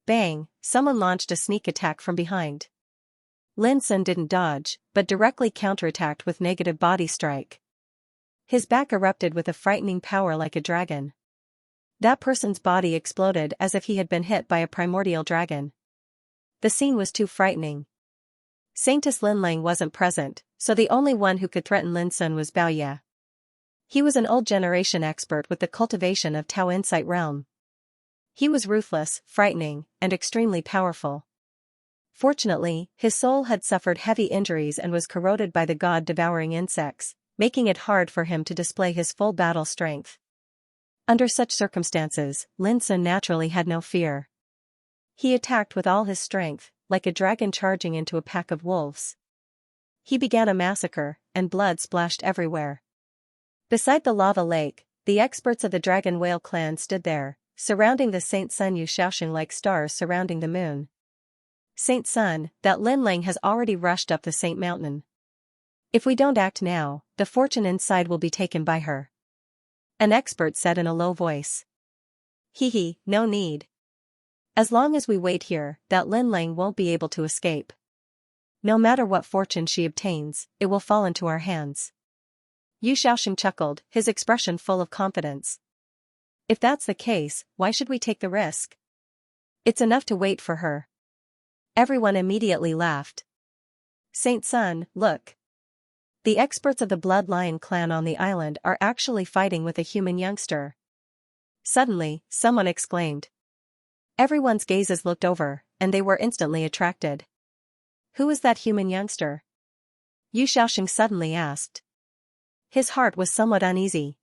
Bang, someone launched a sneak attack from behind. Lin Sun didn't dodge, but directly counterattacked with negative body strike. His back erupted with a frightening power like a dragon. That person's body exploded as if he had been hit by a primordial dragon. The scene was too frightening. Saintess Linlang wasn't present, so the only one who could threaten Lin Sun was Baoye. He was an old generation expert with the cultivation of Tao Insight realm. He was ruthless, frightening, and extremely powerful. Fortunately, his soul had suffered heavy injuries and was corroded by the god-devouring insects, making it hard for him to display his full battle strength. Under such circumstances, Lin Sun naturally had no fear. He attacked with all his strength, like a dragon charging into a pack of wolves. He began a massacre, and blood splashed everywhere. Beside the lava lake, the experts of the Dragon Whale clan stood there, surrounding the Saint Sun Yu Xiaoxing like stars surrounding the moon. Saint Sun, that Lin Lang has already rushed up the Saint Mountain. If we don't act now, the fortune inside will be taken by her. An expert said in a low voice. Hee, no need. As long as we wait here, that Lin Lang won't be able to escape. No matter what fortune she obtains, it will fall into our hands. Yu Xiaoxing chuckled, his expression full of confidence. If that's the case, why should we take the risk? It's enough to wait for her. Everyone immediately laughed. Saint Sun, look. The experts of the Blood Lion clan on the island are actually fighting with a human youngster. Suddenly, someone exclaimed. Everyone's gazes looked over, and they were instantly attracted. Who is that human youngster? Yu Xiaoxing suddenly asked. His heart was somewhat uneasy.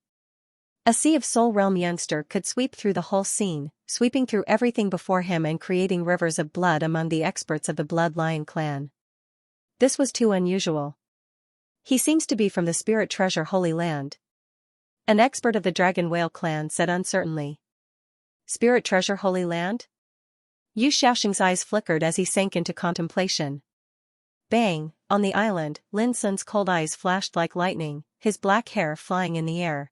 A Sea of Soul realm youngster could sweep through the whole scene, sweeping through everything before him and creating rivers of blood among the experts of the Blood Lion clan. This was too unusual. He seems to be from the Spirit Treasure Holy Land. An expert of the Dragon Whale clan said uncertainly. Spirit Treasure Holy Land? Yu Xiaoxing's eyes flickered as he sank into contemplation. Bang, on the island, Lin Sun's cold eyes flashed like lightning, his black hair flying in the air.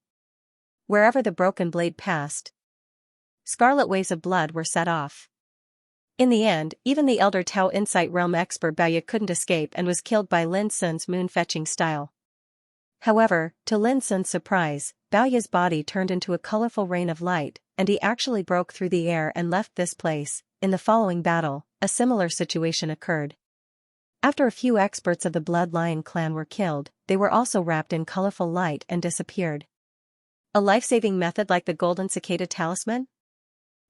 Wherever the broken blade passed, scarlet waves of blood were set off. In the end, even the elder Tao Insight realm expert Baoye couldn't escape and was killed by Lin Sun's moon-fetching style. However, to Lin Sun's surprise, Baoye's body turned into a colorful rain of light, and he actually broke through the air and left this place. In the following battle, a similar situation occurred. After a few experts of the Blood Lion clan were killed, they were also wrapped in colorful light and disappeared. A life-saving method like the Golden Cicada Talisman?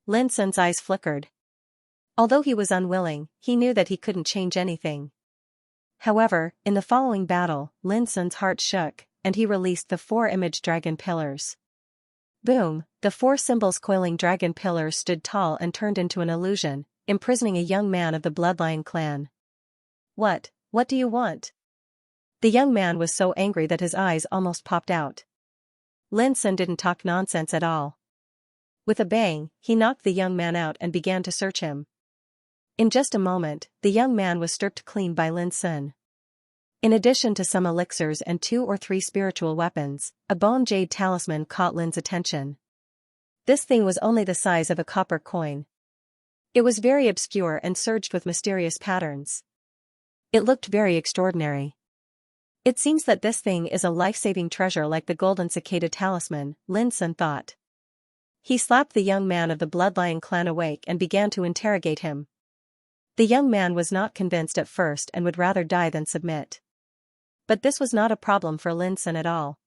Lin Sun's eyes flickered. Although he was unwilling, he knew that he couldn't change anything. However, in the following battle, Lin Sun's heart shook, and he released the 4 image dragon pillars. Boom, the 4 symbols coiling dragon pillars stood tall and turned into an illusion, imprisoning a young man of the Blood Lion clan. What do you want? The young man was so angry that his eyes almost popped out. Lin Sun didn't talk nonsense at all. With a bang, he knocked the young man out and began to search him. In just a moment, the young man was stripped clean by Lin Sun. In addition to some elixirs and 2 or 3 spiritual weapons, a bone jade talisman caught Lin's attention. This thing was only the size of a copper coin. It was very obscure and surged with mysterious patterns. It looked very extraordinary. It seems that this thing is a life-saving treasure like the Golden Cicada Talisman, Lin Sun thought. He slapped the young man of the Blood Lion clan awake and began to interrogate him. The young man was not convinced at first and would rather die than submit. But this was not a problem for Lin Sun at all.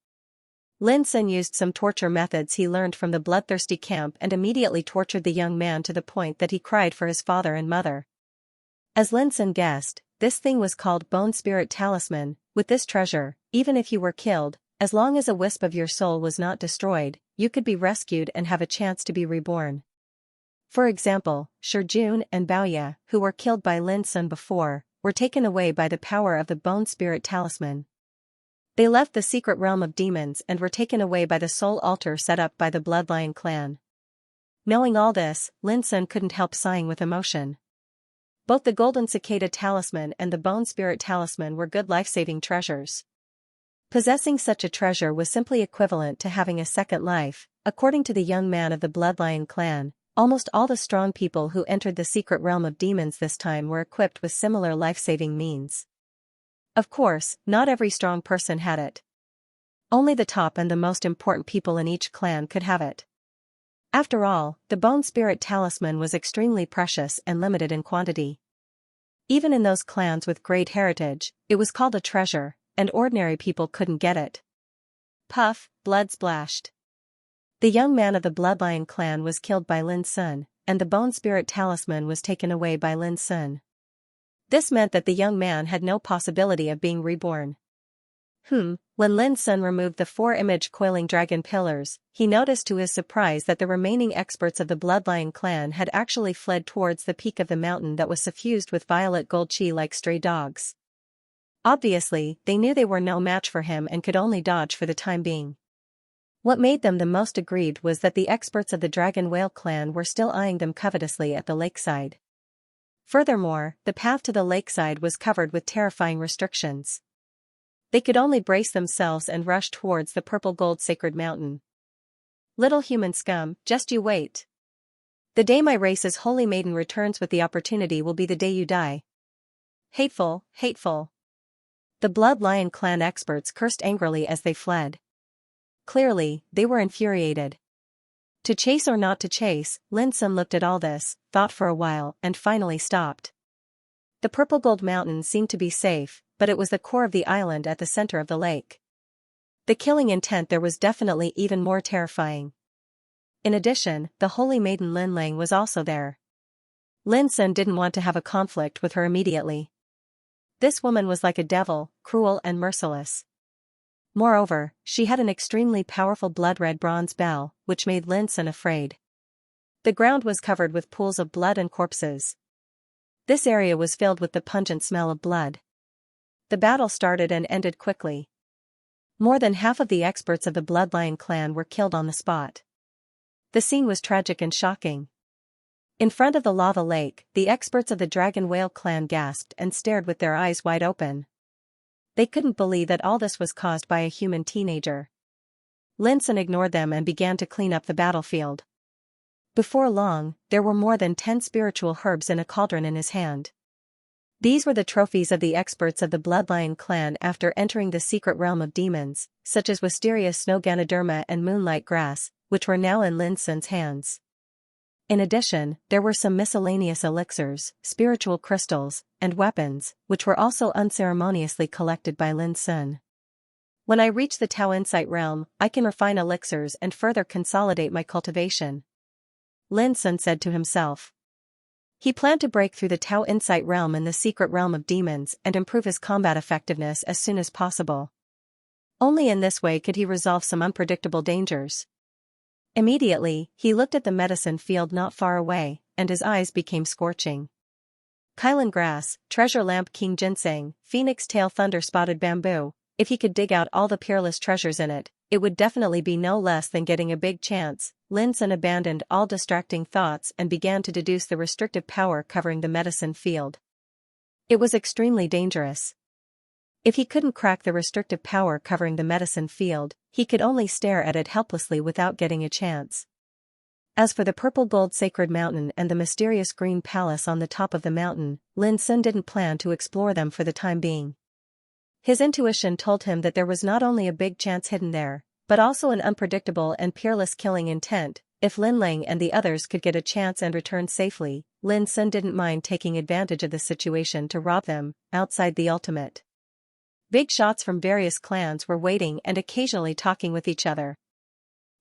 Lin Sun used some torture methods he learned from the bloodthirsty camp and immediately tortured the young man to the point that he cried for his father and mother. As Lin Sun guessed, this thing was called Bone Spirit Talisman. With this treasure, even if you were killed, as long as a wisp of your soul was not destroyed, you could be rescued and have a chance to be reborn. For example, Shijun and Baoya, who were killed by Lin Sun before, were taken away by the power of the Bone Spirit Talisman. They left the secret realm of demons and were taken away by the soul altar set up by the Bloodline clan. Knowing all this, Lin Sun couldn't help sighing with emotion. Both the Golden Cicada Talisman and the Bone Spirit Talisman were good life-saving treasures. Possessing such a treasure was simply equivalent to having a second life, according to the young man of the Bloodline clan. Almost all the strong people who entered the secret realm of demons this time were equipped with similar life-saving means. Of course, not every strong person had it. Only the top and the most important people in each clan could have it. After all, the Bone Spirit Talisman was extremely precious and limited in quantity. Even in those clans with great heritage, it was called a treasure, and ordinary people couldn't get it. Puff, blood splashed. The young man of the Bloodline clan was killed by Lin Sun, and the Bone Spirit Talisman was taken away by Lin Sun. This meant that the young man had no possibility of being reborn. When Lin Sun removed the 4-image coiling dragon pillars, he noticed to his surprise that the remaining experts of the Bloodline clan had actually fled towards the peak of the mountain that was suffused with violet gold chi like stray dogs. Obviously, they knew they were no match for him and could only dodge for the time being. What made them the most aggrieved was that the experts of the Dragon Whale clan were still eyeing them covetously at the lakeside. Furthermore, the path to the lakeside was covered with terrifying restrictions. They could only brace themselves and rush towards the purple gold sacred mountain. Little human scum, just you wait. The day my race's holy maiden returns with the opportunity will be the day you die. Hateful, hateful. The Blood Lion clan experts cursed angrily as they fled. Clearly, they were infuriated. To chase or not to chase, Lin Sun looked at all this, thought for a while, and finally stopped. The purple gold mountain seemed to be safe, but it was the core of the island at the center of the lake. The killing intent there was definitely even more terrifying. In addition, the holy maiden Lin Lang was also there. Lin Sun didn't want to have a conflict with her immediately. This woman was like a devil, cruel and merciless. Moreover, she had an extremely powerful blood-red bronze bell, which made Lin Sun afraid. The ground was covered with pools of blood and corpses. This area was filled with the pungent smell of blood. The battle started and ended quickly. More than half of the experts of the Bloodline clan were killed on the spot. The scene was tragic and shocking. In front of the lava lake, the experts of the Dragon Whale clan gasped and stared with their eyes wide open. They couldn't believe that all this was caused by a human teenager. Lin Sun ignored them and began to clean up the battlefield. Before long, there were more than 10 spiritual herbs in a cauldron in his hand. These were the trophies of the experts of the Bloodline clan after entering the secret realm of demons, such as Wisteria Snow Ganoderma and Moonlight Grass, which were now in Lin Sun's hands. In addition, there were some miscellaneous elixirs, spiritual crystals, and weapons, which were also unceremoniously collected by Lin Sun. When I reach the Tao Insight realm, I can refine elixirs and further consolidate my cultivation. Lin Sun said to himself. He planned to break through the Tao Insight realm in the secret realm of demons and improve his combat effectiveness as soon as possible. Only in this way could he resolve some unpredictable dangers. Immediately, he looked at the medicine field not far away, and his eyes became scorching. Kylan grass, treasure lamp king ginseng, phoenix tail thunder spotted bamboo. If he could dig out all the peerless treasures in it, it would definitely be no less than getting a big chance. Lin Sun abandoned all distracting thoughts and began to deduce the restrictive power covering the medicine field. It was extremely dangerous. If he couldn't crack the restrictive power covering the medicine field, he could only stare at it helplessly without getting a chance. As for the purple gold sacred mountain and the mysterious green palace on the top of the mountain, Lin Sun didn't plan to explore them for the time being. His intuition told him that there was not only a big chance hidden there, but also an unpredictable and peerless killing intent. If Lin Lang and the others could get a chance and return safely, Lin Sun didn't mind taking advantage of the situation to rob them, outside the ultimate. Big shots from various clans were waiting and occasionally talking with each other.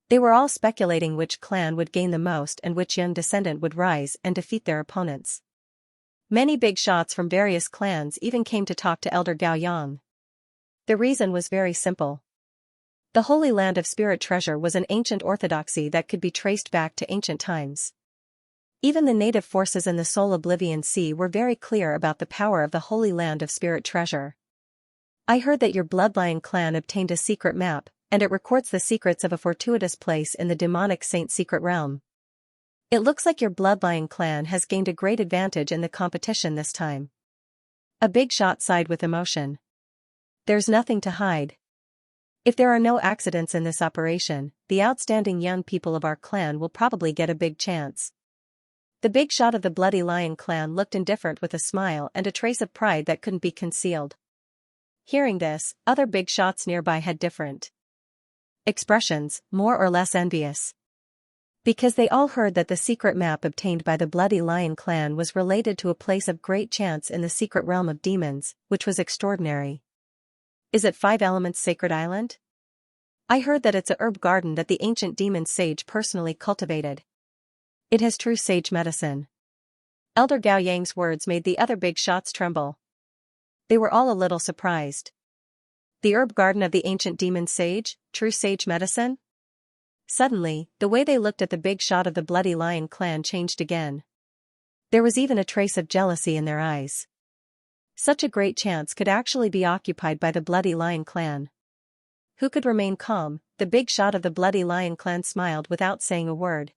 They were all speculating which clan would gain the most and which young descendant would rise and defeat their opponents. Many big shots from various clans even came to talk to Elder Gao Yang. The reason was very simple. The Holy Land of Spirit Treasure was an ancient orthodoxy that could be traced back to ancient times. Even the native forces in the Soul Oblivion Sea were very clear about the power of the Holy Land of Spirit Treasure. I heard that your bloodline clan obtained a secret map, and it records the secrets of a fortuitous place in the demonic saint secret realm. It looks like your bloodline clan has gained a great advantage in the competition this time. A big shot sighed with emotion. There's nothing to hide. If there are no accidents in this operation, the outstanding young people of our clan will probably get a big chance. The big shot of the Bloody Lion clan looked indifferent with a smile and a trace of pride that couldn't be concealed. Hearing this, other big shots nearby had different expressions, more or less envious. Because they all heard that the secret map obtained by the Bloody Lion clan was related to a place of great chance in the secret realm of demons, which was extraordinary. Is it 5 Elements Sacred Island? I heard that it's a herb garden that the ancient demon sage personally cultivated. It has true sage medicine. Elder Gao Yang's words made the other big shots tremble. They were all a little surprised. The herb garden of the ancient demon sage, true sage medicine? Suddenly, the way they looked at the big shot of the Bloody Lion clan changed again. There was even a trace of jealousy in their eyes. Such a great chance could actually be occupied by the Bloody Lion clan. Who could remain calm? The big shot of the Bloody Lion clan smiled without saying a word.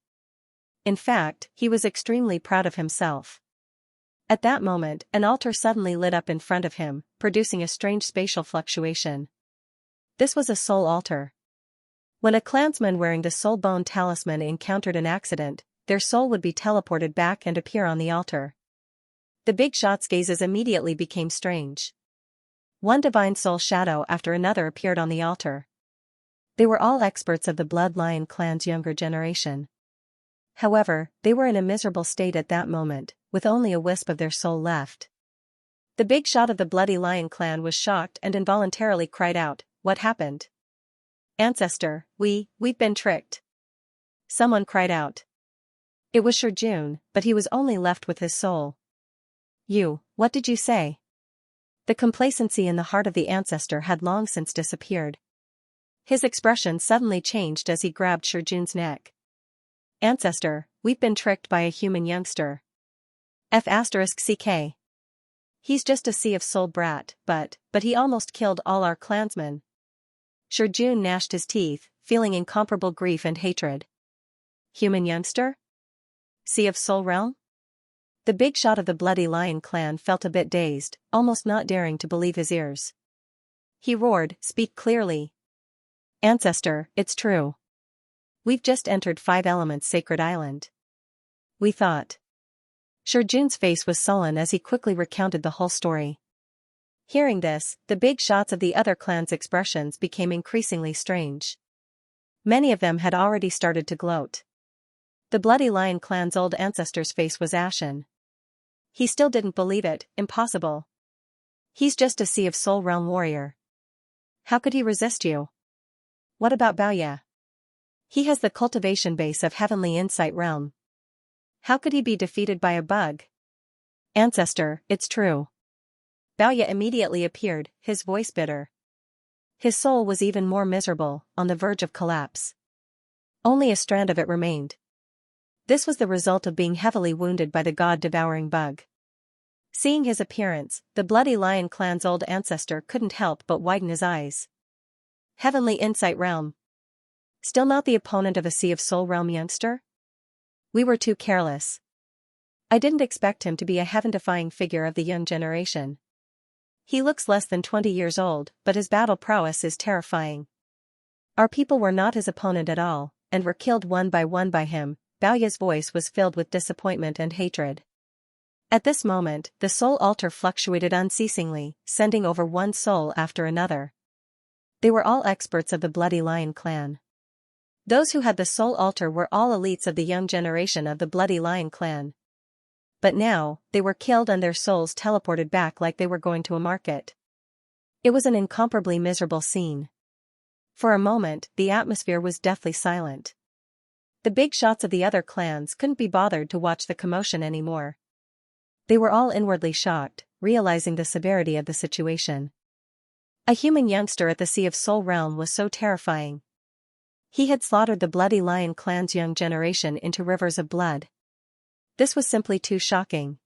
In fact, he was extremely proud of himself. At that moment, an altar suddenly lit up in front of him, producing a strange spatial fluctuation. This was a soul altar. When a clansman wearing the soul bone talisman encountered an accident, their soul would be teleported back and appear on the altar. The big shot's gazes immediately became strange. One divine soul shadow after another appeared on the altar. They were all experts of the Blood Lion clan's younger generation. However, they were in a miserable state at that moment, with only a wisp of their soul left. The big shot of the Bloody Lion clan was shocked and involuntarily cried out, "What happened? Ancestor, we've been tricked." Someone cried out. It was Shurjun, but he was only left with his soul. What did you say? The complacency in the heart of the ancestor had long since disappeared. His expression suddenly changed as he grabbed Shurjun's neck. Ancestor, we've been tricked by a human youngster. F***ck. He's just a sea of soul brat, but he almost killed all our clansmen. Shurjun gnashed his teeth, feeling incomparable grief and hatred. Human youngster? Sea of soul realm? The big shot of the Bloody Lion clan felt a bit dazed, almost not daring to believe his ears. He roared, "Speak clearly. Ancestor, it's true. We've just entered 5 Elements Sacred Island. We thought." Shurjun's face was sullen as he quickly recounted the whole story. Hearing this, the big shots of the other clans' expressions became increasingly strange. Many of them had already started to gloat. The Bloody Lion clan's old ancestor's face was ashen. He still didn't believe it. Impossible. He's just a Sea of Soul realm warrior. How could he resist you? What about Baoye? He has the cultivation base of Heavenly Insight realm. How could he be defeated by a bug? Ancestor, it's true. Baoye immediately appeared, his voice bitter. His soul was even more miserable, on the verge of collapse. Only a strand of it remained. This was the result of being heavily wounded by the god-devouring bug. Seeing his appearance, the Bloody Lion clan's old ancestor couldn't help but widen his eyes. Heavenly Insight realm. Still not the opponent of a Sea of Soul realm youngster? We were too careless. I didn't expect him to be a heaven-defying figure of the young generation. He looks less than 20 years old, but his battle prowess is terrifying. Our people were not his opponent at all, and were killed one by him. Baoye's voice was filled with disappointment and hatred. At this moment, the soul altar fluctuated unceasingly, sending over one soul after another. They were all experts of the Bloody Lion clan. Those who had the soul altar were all elites of the young generation of the Bloody Lion clan. But now, they were killed and their souls teleported back like they were going to a market. It was an incomparably miserable scene. For a moment, the atmosphere was deathly silent. The big shots of the other clans couldn't be bothered to watch the commotion anymore. They were all inwardly shocked, realizing the severity of the situation. A human youngster at the Sea of Soul realm was so terrifying. He had slaughtered the Bloody Lion clan's young generation into rivers of blood. This was simply too shocking.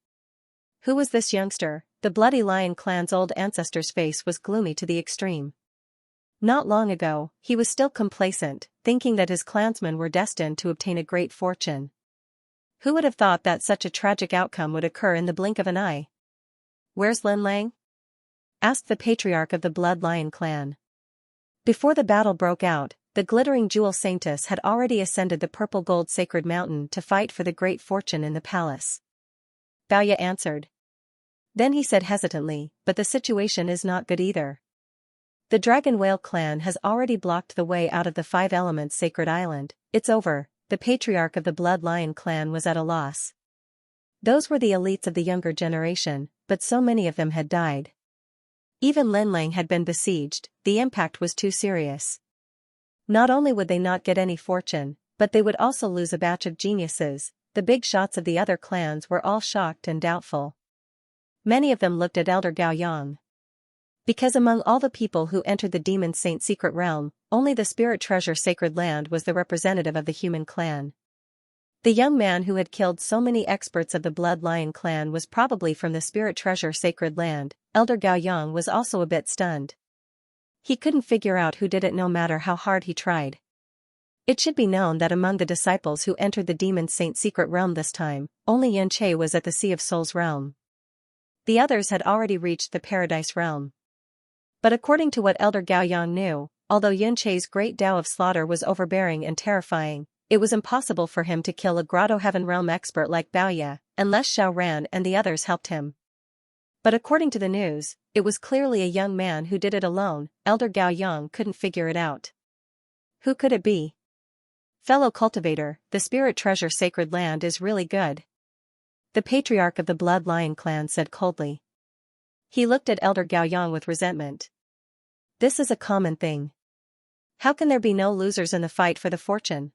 Who was this youngster? The Bloody Lion clan's old ancestor's face was gloomy to the extreme. Not long ago, he was still complacent, thinking that his clansmen were destined to obtain a great fortune. Who would have thought that such a tragic outcome would occur in the blink of an eye? "Where's Lin Lang?" asked the patriarch of the Blood Lion clan. Before the battle broke out, the glittering jewel saintess had already ascended the purple-gold sacred mountain to fight for the great fortune in the palace. Baoya answered. Then he said hesitantly, but the situation is not good either. The Dragon Whale clan has already blocked the way out of the Five Elements sacred island. It's over. The patriarch of the Blood Lion clan was at a loss. Those were the elites of the younger generation, but so many of them had died. Even Lin Lang had been besieged. The impact was too serious. Not only would they not get any fortune, but they would also lose a batch of geniuses. The big shots of the other clans were all shocked and doubtful. Many of them looked at Elder Gao Yang. Because among all the people who entered the Demon Saint secret realm, only the Spirit Treasure Sacred Land was the representative of the human clan. The young man who had killed so many experts of the Blood Lion clan was probably from the Spirit Treasure Sacred Land. Elder Gao Yang was also a bit stunned. He couldn't figure out who did it no matter how hard he tried. It should be known that among the disciples who entered the Demon Saint secret realm this time, only Xianxia was at the Sea of Souls realm. The others had already reached the Paradise realm. But according to what Elder Gao Yang knew, although Xianxia's great Tao of slaughter was overbearing and terrifying, it was impossible for him to kill a Grotto Heaven realm expert like Baoya, unless Xiao Ran and the others helped him. But according to the news, it was clearly a young man who did it alone. Elder Gao Yang couldn't figure it out. Who could it be? Fellow cultivator, the Spirit Treasure Sacred Land is really good. The patriarch of the Blood Lion clan said coldly. He looked at Elder Gao Yang with resentment. This is a common thing. How can there be no losers in the fight for the fortune?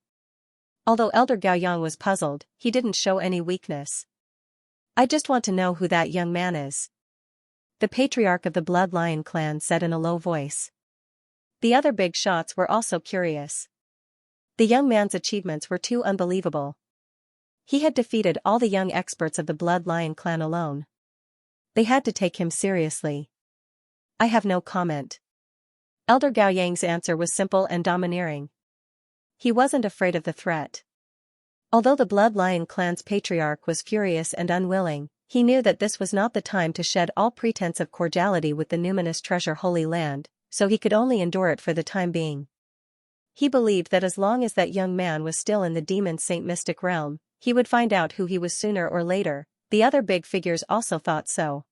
Although Elder Gao Yang was puzzled, he didn't show any weakness. I just want to know who that young man is. The patriarch of the Blood Lion clan said in a low voice. The other big shots were also curious. The young man's achievements were too unbelievable. He had defeated all the young experts of the Blood Lion clan alone. They had to take him seriously. I have no comment. Elder Gao Yang's answer was simple and domineering. He wasn't afraid of the threat. Although the Blood Lion clan's patriarch was furious and unwilling, he knew that this was not the time to shed all pretense of cordiality with the numinous treasure Holy Land, so he could only endure it for the time being. He believed that as long as that young man was still in the Demon Saint mystic realm, he would find out who he was sooner or later. The other big figures also thought so.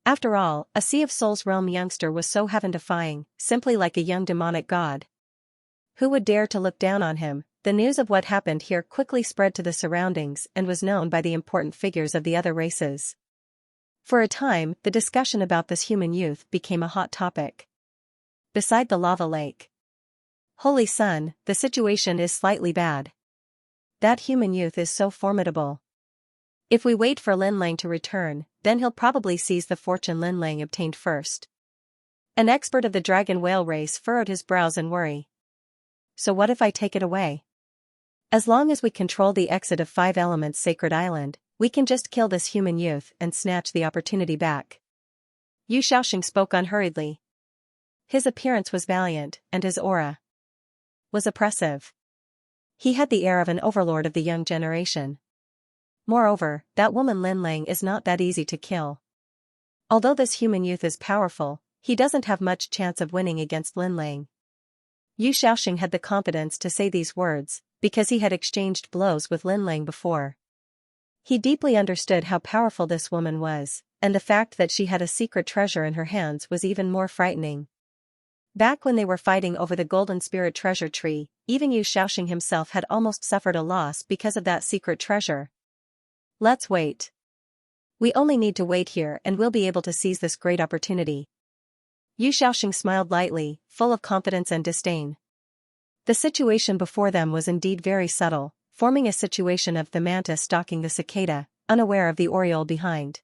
After all, a Sea of Souls realm youngster was so heaven-defying, simply like a young demonic god. Who would dare to look down on him? The news of what happened here quickly spread to the surroundings and was known by the important figures of the other races. For a time, the discussion about this human youth became a hot topic. Beside the lava lake. Holy Sun, the situation is slightly bad. That human youth is so formidable. If we wait for Lin Lang to return, then he'll probably seize the fortune Lin Lang obtained first. An expert of the dragon whale race furrowed his brows in worry. So what if I take it away? As long as we control the exit of Five Elements Sacred Island, we can just kill this human youth and snatch the opportunity back. Yu Shaoxing spoke unhurriedly. His appearance was valiant, and his aura was oppressive. He had the air of an overlord of the young generation. Moreover, that woman Lin Lang is not that easy to kill. Although this human youth is powerful, he doesn't have much chance of winning against Lin Lang. Yu Shaoxing had the confidence to say these words, because he had exchanged blows with Lin Lang before. He deeply understood how powerful this woman was, and the fact that she had a secret treasure in her hands was even more frightening. Back when they were fighting over the Golden Spirit Treasure Tree, even Yu Shaoxing himself had almost suffered a loss because of that secret treasure. Let's wait. We only need to wait here and we'll be able to seize this great opportunity. Yu Shaoxing smiled lightly, full of confidence and disdain. The situation before them was indeed very subtle, forming a situation of the mantis stalking the cicada, unaware of the oriole behind.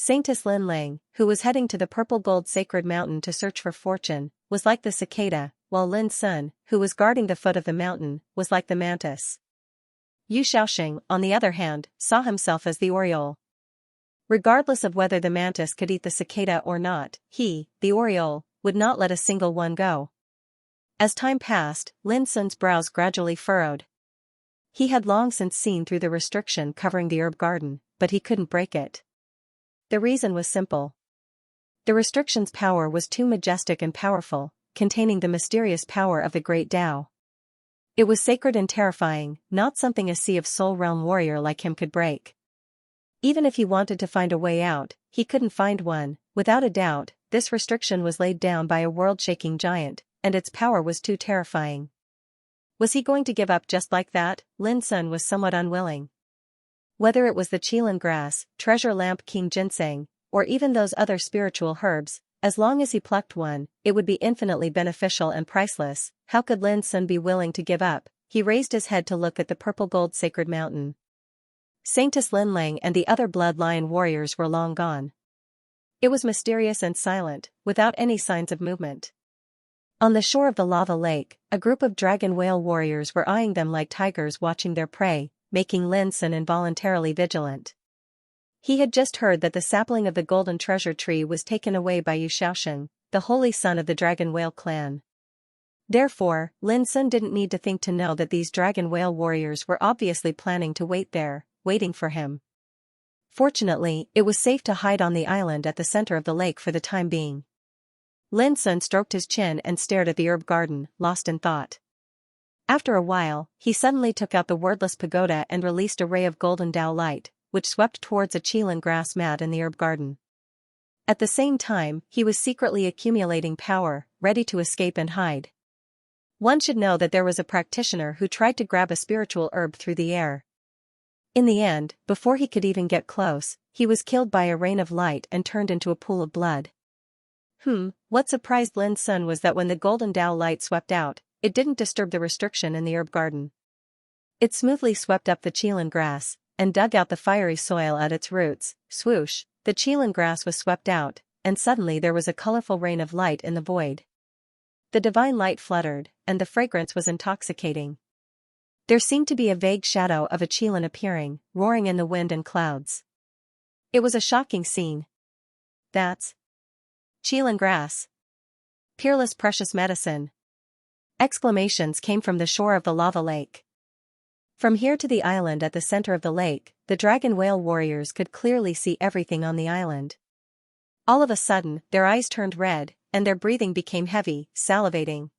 Saintess Lin Lang, who was heading to the purple gold sacred mountain to search for fortune, was like the cicada, while Lin Sun, who was guarding the foot of the mountain, was like the mantis. Yu Shaoxing, on the other hand, saw himself as the oriole. Regardless of whether the mantis could eat the cicada or not, he, the oriole, would not let a single one go. As time passed, Lin Sun's brows gradually furrowed. He had long since seen through the restriction covering the herb garden, but he couldn't break it. The reason was simple. The restriction's power was too majestic and powerful, containing the mysterious power of the great Tao. It was sacred and terrifying, not something a Sea of Soul Realm warrior like him could break. Even if he wanted to find a way out, he couldn't find one. Without a doubt, this restriction was laid down by a world-shaking giant, and its power was too terrifying. Was he going to give up just like that? Lin Sun was somewhat unwilling. Whether it was the Qilin grass, treasure lamp king ginseng, or even those other spiritual herbs, as long as he plucked one, it would be infinitely beneficial and priceless. How could Lin Sun be willing to give up? He raised his head to look at the purple gold sacred mountain. Saintess Lin Lang and the other bloodline warriors were long gone. It was mysterious and silent, without any signs of movement. On the shore of the lava lake, a group of dragon whale warriors were eyeing them like tigers watching their prey, making Lin Sun involuntarily vigilant. He had just heard that the sapling of the golden treasure tree was taken away by Yu Shaoxing, the holy son of the dragon whale clan. Therefore, Lin Sun didn't need to think to know that these dragon whale warriors were obviously planning to wait there, waiting for him. Fortunately, it was safe to hide on the island at the center of the lake for the time being. Lin Sun stroked his chin and stared at the herb garden, lost in thought. After a while, he suddenly took out the wordless pagoda and released a ray of golden Tao light, which swept towards a Qilin grass mat in the herb garden. At the same time, he was secretly accumulating power, ready to escape and hide. One should know that there was a practitioner who tried to grab a spiritual herb through the air. In the end, before he could even get close, he was killed by a rain of light and turned into a pool of blood. What surprised Lin Sun was that when the golden Tao light swept out, it didn't disturb the restriction in the herb garden. It smoothly swept up the Qilin grass, and dug out the fiery soil at its roots. Swoosh, the Qilin grass was swept out, and suddenly there was a colorful rain of light in the void. The divine light fluttered, and the fragrance was intoxicating. There seemed to be a vague shadow of a Qilin appearing, roaring in the wind and clouds. It was a shocking scene. That's Qilin grass. Peerless precious medicine. Exclamations came from the shore of the lava lake. From here to the island at the center of the lake, the dragon whale warriors could clearly see everything on the island. All of a sudden, their eyes turned red, and their breathing became heavy, salivating.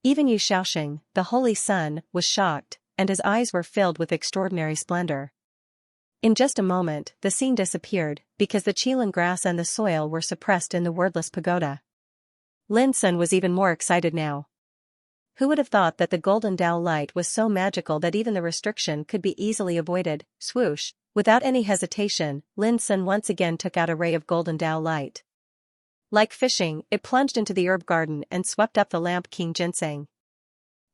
Even Yu Shaoxing, the holy son, was shocked, and his eyes were filled with extraordinary splendor. In just a moment, the scene disappeared, because the Qilin grass and the soil were suppressed in the wordless pagoda. Lin Sun was even more excited now. Who would have thought that the golden Tao light was so magical that even the restriction could be easily avoided? Swoosh, without any hesitation, Lin Sun once again took out a ray of golden Tao light. Like fishing, it plunged into the herb garden and swept up the lamp king ginseng.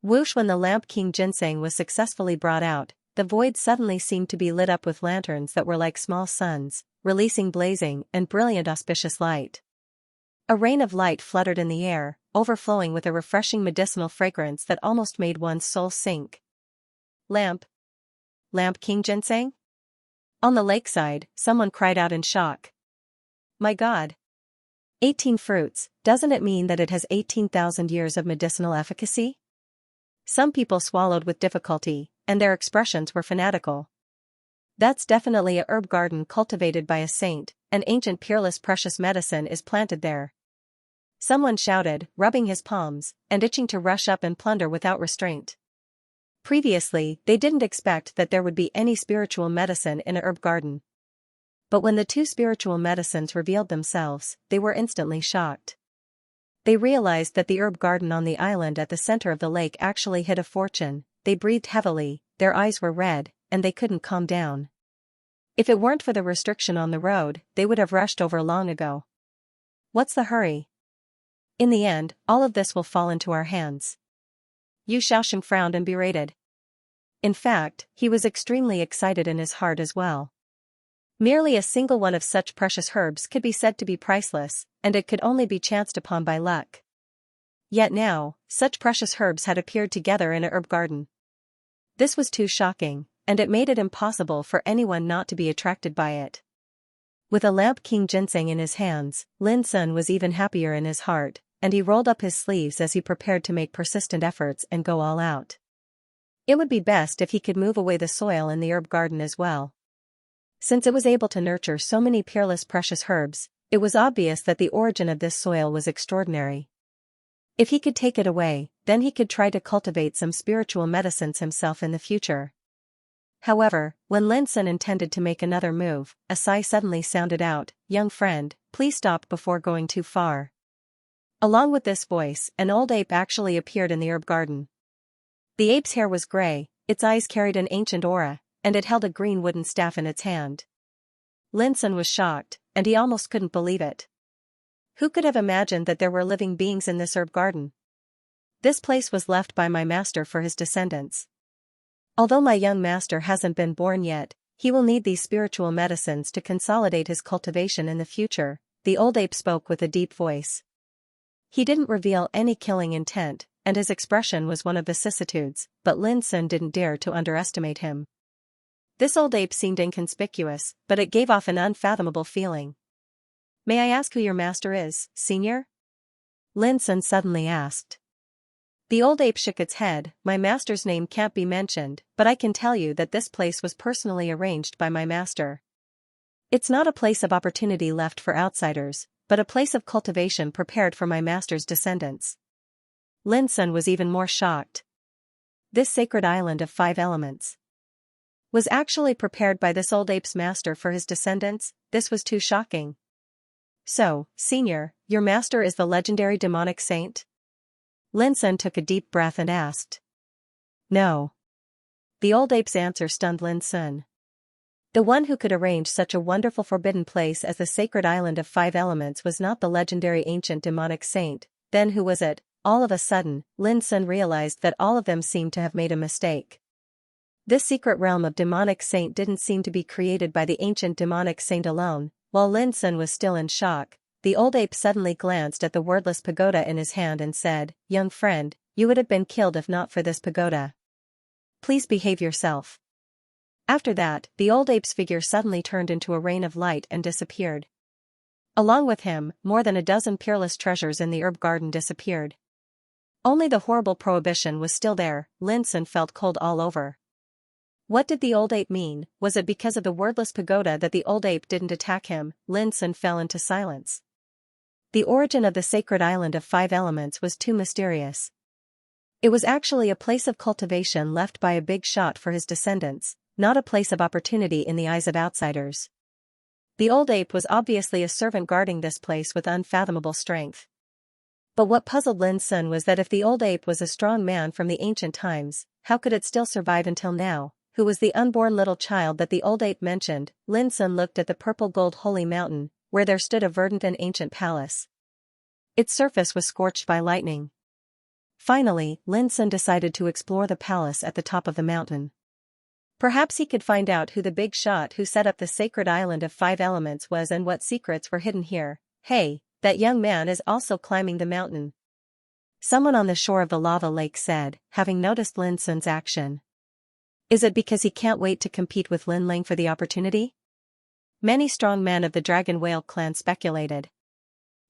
Whoosh! When the lamp king ginseng was successfully brought out, the void suddenly seemed to be lit up with lanterns that were like small suns, releasing blazing and brilliant auspicious light. A rain of light fluttered in the air, overflowing with a refreshing medicinal fragrance that almost made one's soul sink. Lamp king ginseng? On the lakeside, someone cried out in shock. My God! 18 fruits, doesn't it mean that it has 18,000 years of medicinal efficacy? Some people swallowed with difficulty, and their expressions were fanatical. That's definitely a herb garden cultivated by a saint, an ancient peerless precious medicine is planted there. Someone shouted, rubbing his palms, and itching to rush up and plunder without restraint. Previously, they didn't expect that there would be any spiritual medicine in a herb garden. But when the two spiritual medicines revealed themselves, they were instantly shocked. They realized that the herb garden on the island at the center of the lake actually hid a fortune. They breathed heavily, their eyes were red, and they couldn't calm down. If it weren't for the restriction on the road, they would have rushed over long ago. What's the hurry? In the end, all of this will fall into our hands. Yu Shaoxing frowned and berated. In fact, he was extremely excited in his heart as well. Merely a single one of such precious herbs could be said to be priceless, and it could only be chanced upon by luck. Yet now, such precious herbs had appeared together in a herb garden. This was too shocking, and it made it impossible for anyone not to be attracted by it. With a lamp king ginseng in his hands, Lin Sun was even happier in his heart, and he rolled up his sleeves as he prepared to make persistent efforts and go all out. It would be best if he could move away the soil in the herb garden as well. Since it was able to nurture so many peerless precious herbs, it was obvious that the origin of this soil was extraordinary. If he could take it away, then he could try to cultivate some spiritual medicines himself in the future. However, when Lin Sun intended to make another move, a sigh suddenly sounded out, "Young friend, please stop before going too far." Along with this voice, an old ape actually appeared in the herb garden. The ape's hair was gray, its eyes carried an ancient aura, and it held a green wooden staff in its hand. Lin Sun was shocked, and he almost couldn't believe it. Who could have imagined that there were living beings in this herb garden? This place was left by my master for his descendants. Although my young master hasn't been born yet, he will need these spiritual medicines to consolidate his cultivation in the future, the old ape spoke with a deep voice. He didn't reveal any killing intent, and his expression was one of vicissitudes, but Lin Sun didn't dare to underestimate him. This old ape seemed inconspicuous, but it gave off an unfathomable feeling. "May I ask who your master is, senior?" Lin Sun suddenly asked. The old ape shook its head. "My master's name can't be mentioned, but I can tell you that this place was personally arranged by my master. It's not a place of opportunity left for outsiders, but a place of cultivation prepared for my master's descendants." Lin Sun was even more shocked. This sacred island of 5 elements was actually prepared by this old ape's master for his descendants. This was too shocking. "So, senior, your master is the legendary demonic saint?" Lin Sun took a deep breath and asked. "No." The old ape's answer stunned Lin Sun. The one who could arrange such a wonderful forbidden place as the sacred island of 5 elements was not the legendary ancient demonic saint. Then who was it? All of a sudden, Lin Sun realized that all of them seemed to have made a mistake. This secret realm of demonic saint didn't seem to be created by the ancient demonic saint alone. While Lin Sun was still in shock, the old ape suddenly glanced at the wordless pagoda in his hand and said, "Young friend, you would have been killed if not for this pagoda. Please behave yourself." After that, the old ape's figure suddenly turned into a rain of light and disappeared. Along with him, more than a dozen peerless treasures in the herb garden disappeared. Only the horrible prohibition was still there. Lin Sun felt cold all over. What did the old ape mean? Was it because of the wordless pagoda that the old ape didn't attack him? Lin Sun fell into silence. The origin of the sacred island of 5 elements was too mysterious. It was actually a place of cultivation left by a big shot for his descendants, not a place of opportunity in the eyes of outsiders. The old ape was obviously a servant guarding this place with unfathomable strength. But what puzzled Lin Sun was that if the old ape was a strong man from the ancient times, how could it still survive until now? Who was the unborn little child that the old ape mentioned? Lin Sun looked at the purple gold holy mountain, where there stood a verdant and ancient palace. Its surface was scorched by lightning. Finally, Lin Sun decided to explore the palace at the top of the mountain. Perhaps he could find out who the big shot who set up the sacred island of 5 elements was and what secrets were hidden here. "Hey, that young man is also climbing the mountain," someone on the shore of the lava lake said, having noticed Lin Sun's action. "Is it because he can't wait to compete with Lin Lang for the opportunity?" Many strong men of the Dragon Whale clan speculated.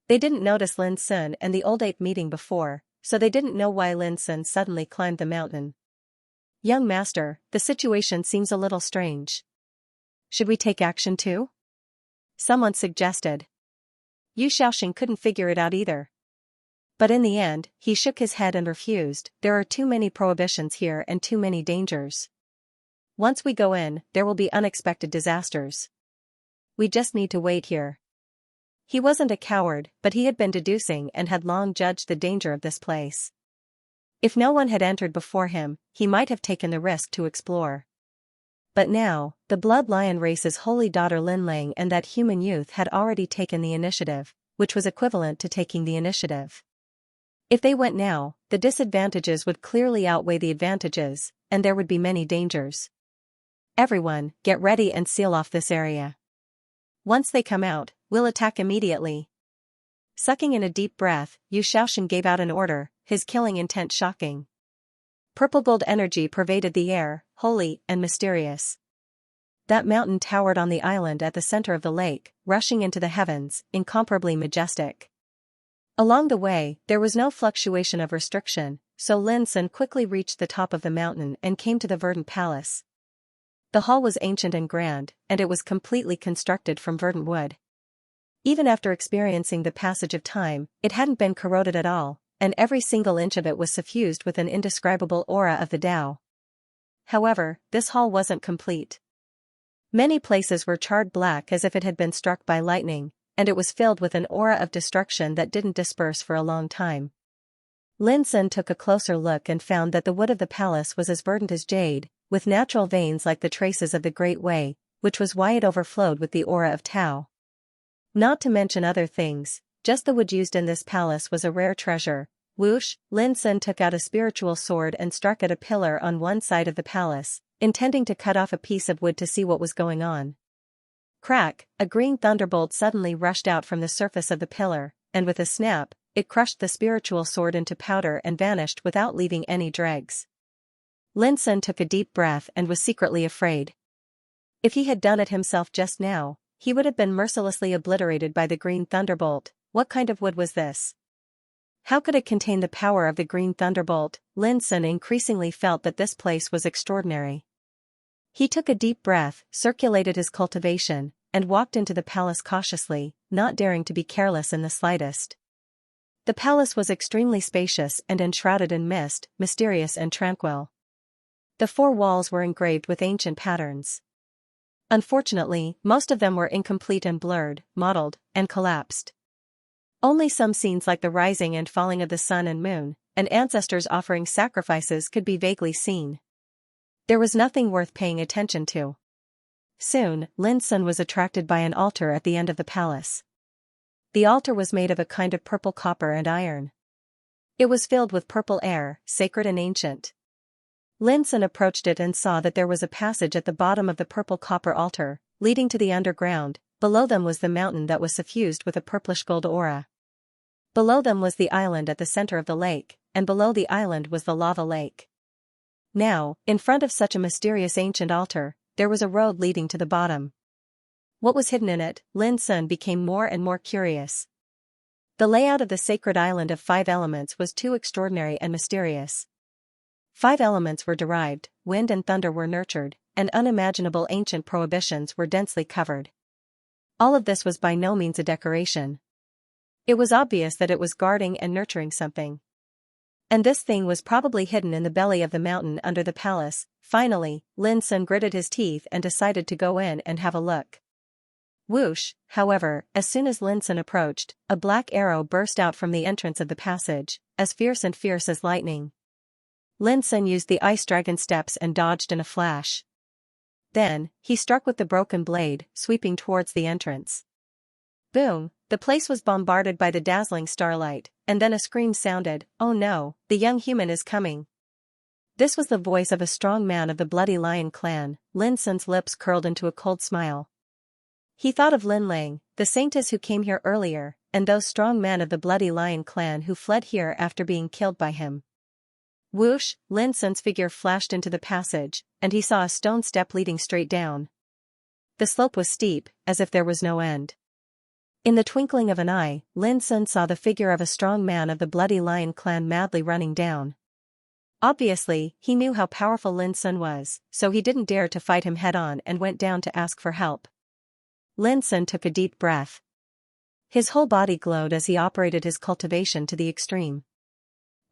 They didn't notice Lin Sun and the old ape meeting before, so they didn't know why Lin Sun suddenly climbed the mountain. "Young master, the situation seems a little strange. Should we take action too?" someone suggested. Yu Xiaoxing couldn't figure it out either. But in the end, he shook his head and refused. "There are too many prohibitions here and too many dangers. Once we go in, there will be unexpected disasters. We just need to wait here." He wasn't a coward, but he had been deducing and had long judged the danger of this place. If no one had entered before him, he might have taken the risk to explore. But now, the blood lion race's holy daughter Lin Lang and that human youth had already taken the initiative, which was equivalent to taking the initiative. If they went now, the disadvantages would clearly outweigh the advantages, and there would be many dangers. "Everyone, get ready and seal off this area." Once they come out, we'll attack immediately. Sucking in a deep breath, Xianxia gave out an order, his killing intent shocking. Purple gold energy pervaded the air, holy and mysterious. That mountain towered on the island at the center of the lake, rushing into the heavens, incomparably majestic. Along the way, there was no fluctuation of restriction, so Lin Sun quickly reached the top of the mountain and came to the verdant palace. The hall was ancient and grand, and it was completely constructed from verdant wood. Even after experiencing the passage of time, it hadn't been corroded at all, and every single inch of it was suffused with an indescribable aura of the Tao. However, this hall wasn't complete. Many places were charred black as if it had been struck by lightning, and it was filled with an aura of destruction that didn't disperse for a long time. Lin Sun took a closer look and found that the wood of the palace was as verdant as jade, with natural veins like the traces of the Great Way, which was why it overflowed with the aura of Tao. Not to mention other things, just the wood used in this palace was a rare treasure. Whoosh, Lin Sun took out a spiritual sword and struck at a pillar on one side of the palace, intending to cut off a piece of wood to see what was going on. Crack, a green thunderbolt suddenly rushed out from the surface of the pillar, and with a snap, it crushed the spiritual sword into powder and vanished without leaving any dregs. Lin Sun took a deep breath and was secretly afraid. If he had done it himself just now, he would have been mercilessly obliterated by the green thunderbolt. What kind of wood was this? How could it contain the power of the green thunderbolt? Lin Sun increasingly felt that this place was extraordinary. He took a deep breath, circulated his cultivation, and walked into the palace cautiously, not daring to be careless in the slightest. The palace was extremely spacious and enshrouded in mist, mysterious and tranquil. The four walls were engraved with ancient patterns. Unfortunately, most of them were incomplete and blurred, mottled, and collapsed. Only some scenes like the rising and falling of the sun and moon, and ancestors offering sacrifices could be vaguely seen. There was nothing worth paying attention to. Soon, Lin Sun was attracted by an altar at the end of the palace. The altar was made of a kind of purple copper and iron. It was filled with purple air, sacred and ancient. Lin Sun approached it and saw that there was a passage at the bottom of the purple copper altar, leading to the underground. Below them was the mountain that was suffused with a purplish gold aura. Below them was the island at the center of the lake, and below the island was the lava lake. Now, in front of such a mysterious ancient altar, there was a road leading to the bottom. What was hidden in it? Lin Sun became more and more curious. The layout of the sacred island of 5 elements was too extraordinary and mysterious. 5 elements were derived, wind and thunder were nurtured, and unimaginable ancient prohibitions were densely covered. All of this was by no means a decoration. It was obvious that it was guarding and nurturing something. And this thing was probably hidden in the belly of the mountain under the palace. Finally, Lin Sun gritted his teeth and decided to go in and have a look. Whoosh, however, as soon as Lin Sun approached, a black arrow burst out from the entrance of the passage, as fierce as lightning. Lin Sun used the ice dragon steps and dodged in a flash. Then, he struck with the broken blade, sweeping towards the entrance. Boom, the place was bombarded by the dazzling starlight, and then a scream sounded, "Oh no, the young human is coming." This was the voice of a strong man of the Bloody Lion clan. Lin Sun's lips curled into a cold smile. He thought of Lin Lang, the saintess who came here earlier, and those strong men of the Bloody Lion clan who fled here after being killed by him. Whoosh, Lin Sun's figure flashed into the passage, and he saw a stone step leading straight down. The slope was steep, as if there was no end. In the twinkling of an eye, Lin Sun saw the figure of a strong man of the Bloody Lion clan madly running down. Obviously, he knew how powerful Lin Sun was, so he didn't dare to fight him head-on and went down to ask for help. Lin Sun took a deep breath. His whole body glowed as he operated his cultivation to the extreme.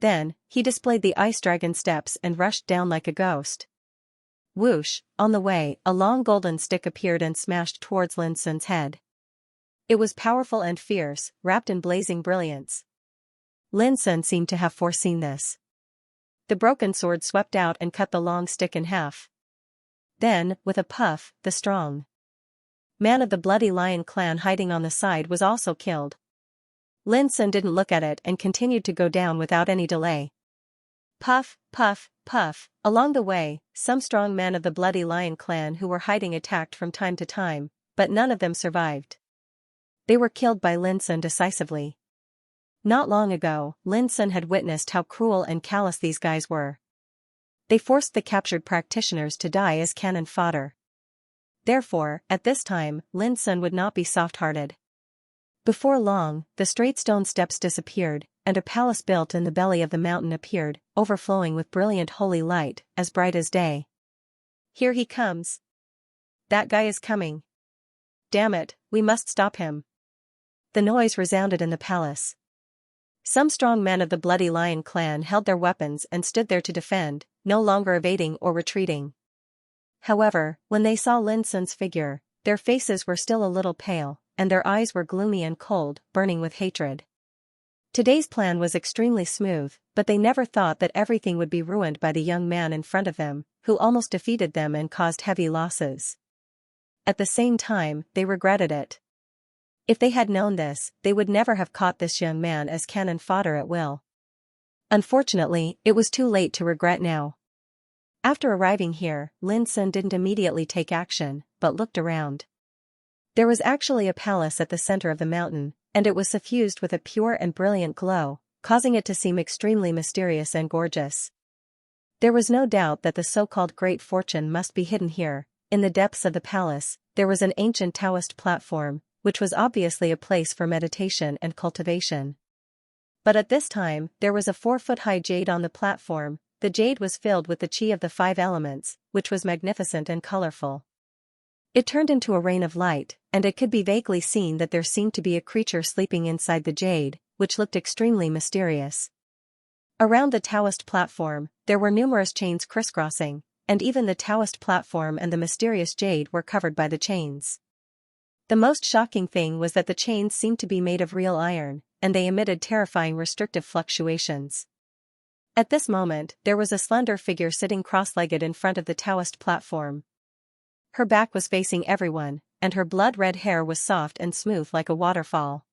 Then, he displayed the ice dragon steps and rushed down like a ghost. Whoosh, on the way, a long golden stick appeared and smashed towards Lin Sun's head. It was powerful and fierce, wrapped in blazing brilliance. Lin Sun seemed to have foreseen this. The broken sword swept out and cut the long stick in half. Then, with a puff, the strong man of the Bloody Lion clan hiding on the side was also killed. Lin Sun didn't look at it and continued to go down without any delay. Puff, puff, puff. Along the way, some strong men of the Bloody Lion clan who were hiding attacked from time to time, but none of them survived. They were killed by Lin Sun decisively. Not long ago, Lin Sun had witnessed how cruel and callous these guys were. They forced the captured practitioners to die as cannon fodder. Therefore, at this time, Lin Sun would not be soft-hearted. Before long, the straight stone steps disappeared, and a palace built in the belly of the mountain appeared, overflowing with brilliant holy light, as bright as day. Here he comes. That guy is coming. Damn it, we must stop him. The noise resounded in the palace. Some strong men of the Bloody Lion clan held their weapons and stood there to defend, no longer evading or retreating. However, when they saw Lin Sun's figure, their faces were still a little pale, and their eyes were gloomy and cold, burning with hatred. Today's plan was extremely smooth, but they never thought that everything would be ruined by the young man in front of them, who almost defeated them and caused heavy losses. At the same time, they regretted it. If they had known this, they would never have caught this young man as cannon fodder at will. Unfortunately, it was too late to regret now. After arriving here, Lin Sun didn't immediately take action, but looked around. There was actually a palace at the center of the mountain, and it was suffused with a pure and brilliant glow, causing it to seem extremely mysterious and gorgeous. There was no doubt that the so-called great fortune must be hidden here. In the depths of the palace, there was an ancient Taoist platform, which was obviously a place for meditation and cultivation. But at this time, there was a 4-foot-high jade on the platform. The jade was filled with the chi of the 5 elements, which was magnificent and colorful. It turned into a rain of light, and it could be vaguely seen that there seemed to be a creature sleeping inside the jade, which looked extremely mysterious. Around the Taoist platform, there were numerous chains crisscrossing, and even the Taoist platform and the mysterious jade were covered by the chains. The most shocking thing was that the chains seemed to be made of real iron, and they emitted terrifying restrictive fluctuations. At this moment, there was a slender figure sitting cross-legged in front of the Taoist platform. Her back was facing everyone, and her blood-red hair was soft and smooth like a waterfall.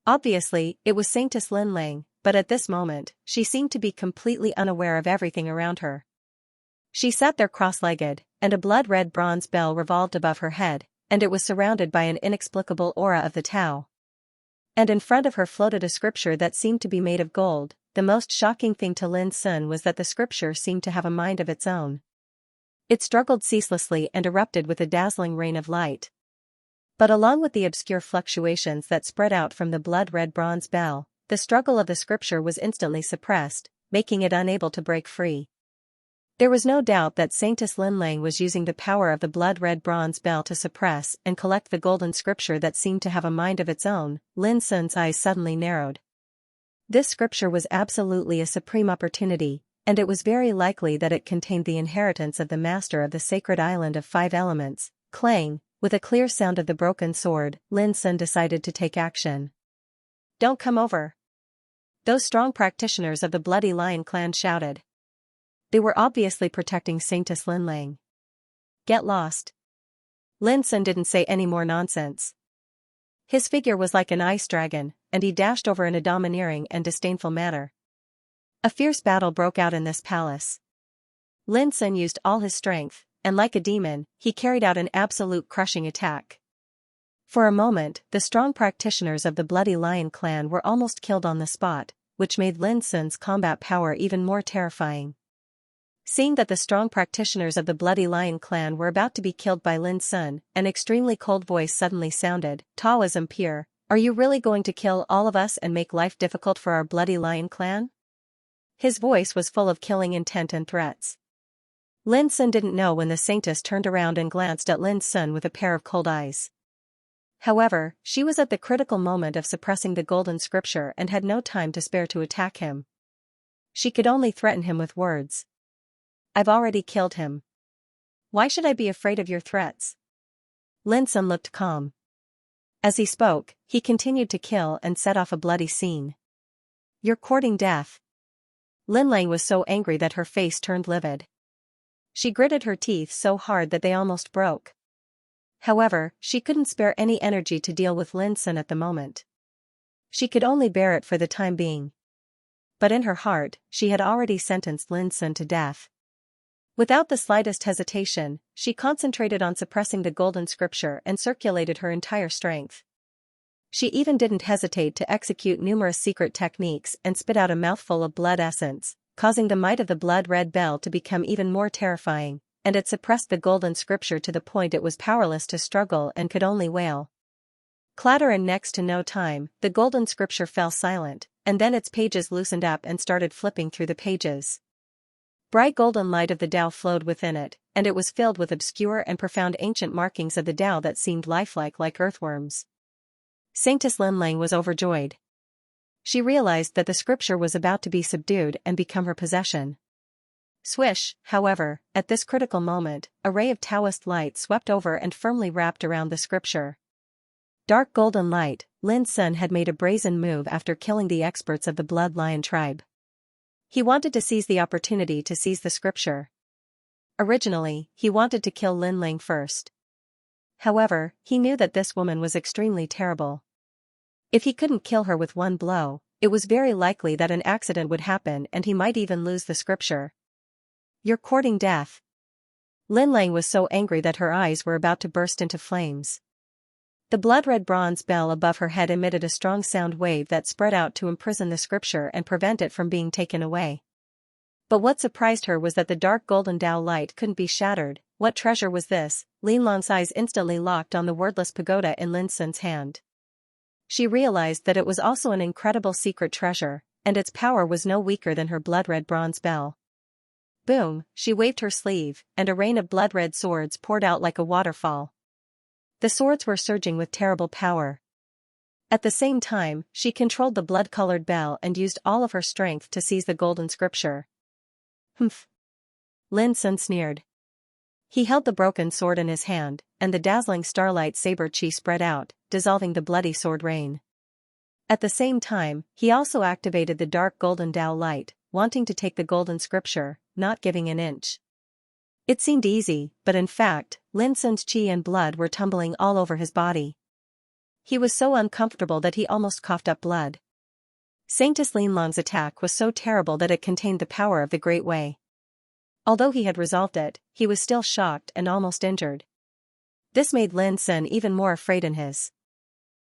Obviously, it was Saintess Lin Lang, but at this moment, she seemed to be completely unaware of everything around her. She sat there cross-legged, and a blood-red bronze bell revolved above her head, and it was surrounded by an inexplicable aura of the Tao. And in front of her floated a scripture that seemed to be made of gold. The most shocking thing to Lin Sun was that the scripture seemed to have a mind of its own. It struggled ceaselessly and erupted with a dazzling rain of light. But along with the obscure fluctuations that spread out from the blood-red bronze bell, the struggle of the scripture was instantly suppressed, making it unable to break free. There was no doubt that Saintess Lin Lang was using the power of the blood-red bronze bell to suppress and collect the golden scripture that seemed to have a mind of its own. Lin Sun's eyes suddenly narrowed. This scripture was absolutely a supreme opportunity, and it was very likely that it contained the inheritance of the master of the sacred island of 5 elements. Clang, with a clear sound of the broken sword, Lin Sun decided to take action. "Don't come over!" Those strong practitioners of the Bloody Lion clan shouted. They were obviously protecting Saintess Lin Lang. "Get lost." Lin Sun didn't say any more nonsense. His figure was like an ice dragon, and he dashed over in a domineering and disdainful manner. A fierce battle broke out in this palace. Lin Sun used all his strength, and like a demon, he carried out an absolute crushing attack. For a moment, the strong practitioners of the Bloody Lion clan were almost killed on the spot, which made Lin Sun's combat power even more terrifying. Seeing that the strong practitioners of the Bloody Lion clan were about to be killed by Lin Sun, an extremely cold voice suddenly sounded. "Taoism pure, are you really going to kill all of us and make life difficult for our Bloody Lion clan?" His voice was full of killing intent and threats. Lin Sun didn't know when the Saintess turned around and glanced at Lin Sun with a pair of cold eyes. However, she was at the critical moment of suppressing the golden scripture and had no time to spare to attack him. She could only threaten him with words. "I've already killed him. Why should I be afraid of your threats?" Lin Sun looked calm. As he spoke, he continued to kill and set off a bloody scene. "You're courting death." Lin Lang was so angry that her face turned livid. She gritted her teeth so hard that they almost broke. However, she couldn't spare any energy to deal with Lin Sun at the moment. She could only bear it for the time being. But in her heart, she had already sentenced Lin Sun to death. Without the slightest hesitation, she concentrated on suppressing the golden scripture and circulated her entire strength. She even didn't hesitate to execute numerous secret techniques and spit out a mouthful of blood essence, causing the might of the blood-red bell to become even more terrifying, and it suppressed the golden scripture to the point it was powerless to struggle and could only wail. Clatter, and next to no time, the golden scripture fell silent, and then its pages loosened up and started flipping through the pages. Bright golden light of the Tao flowed within it, and it was filled with obscure and profound ancient markings of the Tao that seemed lifelike like earthworms. Saintess Linlang was overjoyed. She realized that the scripture was about to be subdued and become her possession. Swish, however, at this critical moment, a ray of Taoist light swept over and firmly wrapped around the scripture. Dark golden light, Lin Sun had made a brazen move after killing the experts of the Blood Lion tribe. He wanted to seize the opportunity to seize the scripture. Originally, he wanted to kill Lin Ling first. However, he knew that this woman was extremely terrible. If he couldn't kill her with one blow, it was very likely that an accident would happen and he might even lose the scripture. "You're courting death." Lin Ling was so angry that her eyes were about to burst into flames. The blood-red bronze bell above her head emitted a strong sound wave that spread out to imprison the scripture and prevent it from being taken away. But what surprised her was that the dark golden Tao light couldn't be shattered. What treasure was this? Lin Long's eyes instantly locked on the wordless pagoda in Lin Sun's hand. She realized that it was also an incredible secret treasure, and its power was no weaker than her blood-red bronze bell. Boom, she waved her sleeve, and a rain of blood-red swords poured out like a waterfall. The swords were surging with terrible power. At the same time, she controlled the blood-colored bell and used all of her strength to seize the golden scripture. Humph! Lin Sun sneered. He held the broken sword in his hand, and the dazzling starlight saber chi spread out, dissolving the bloody sword rain. At the same time, he also activated the dark golden Tao light, wanting to take the golden scripture, not giving an inch. It seemed easy, but in fact, Lin Sun's chi and blood were tumbling all over his body. He was so uncomfortable that he almost coughed up blood. Saintess Linlong's attack was so terrible that it contained the power of the Great Way. Although he had resolved it, he was still shocked and almost injured. This made Lin Sun even more afraid in his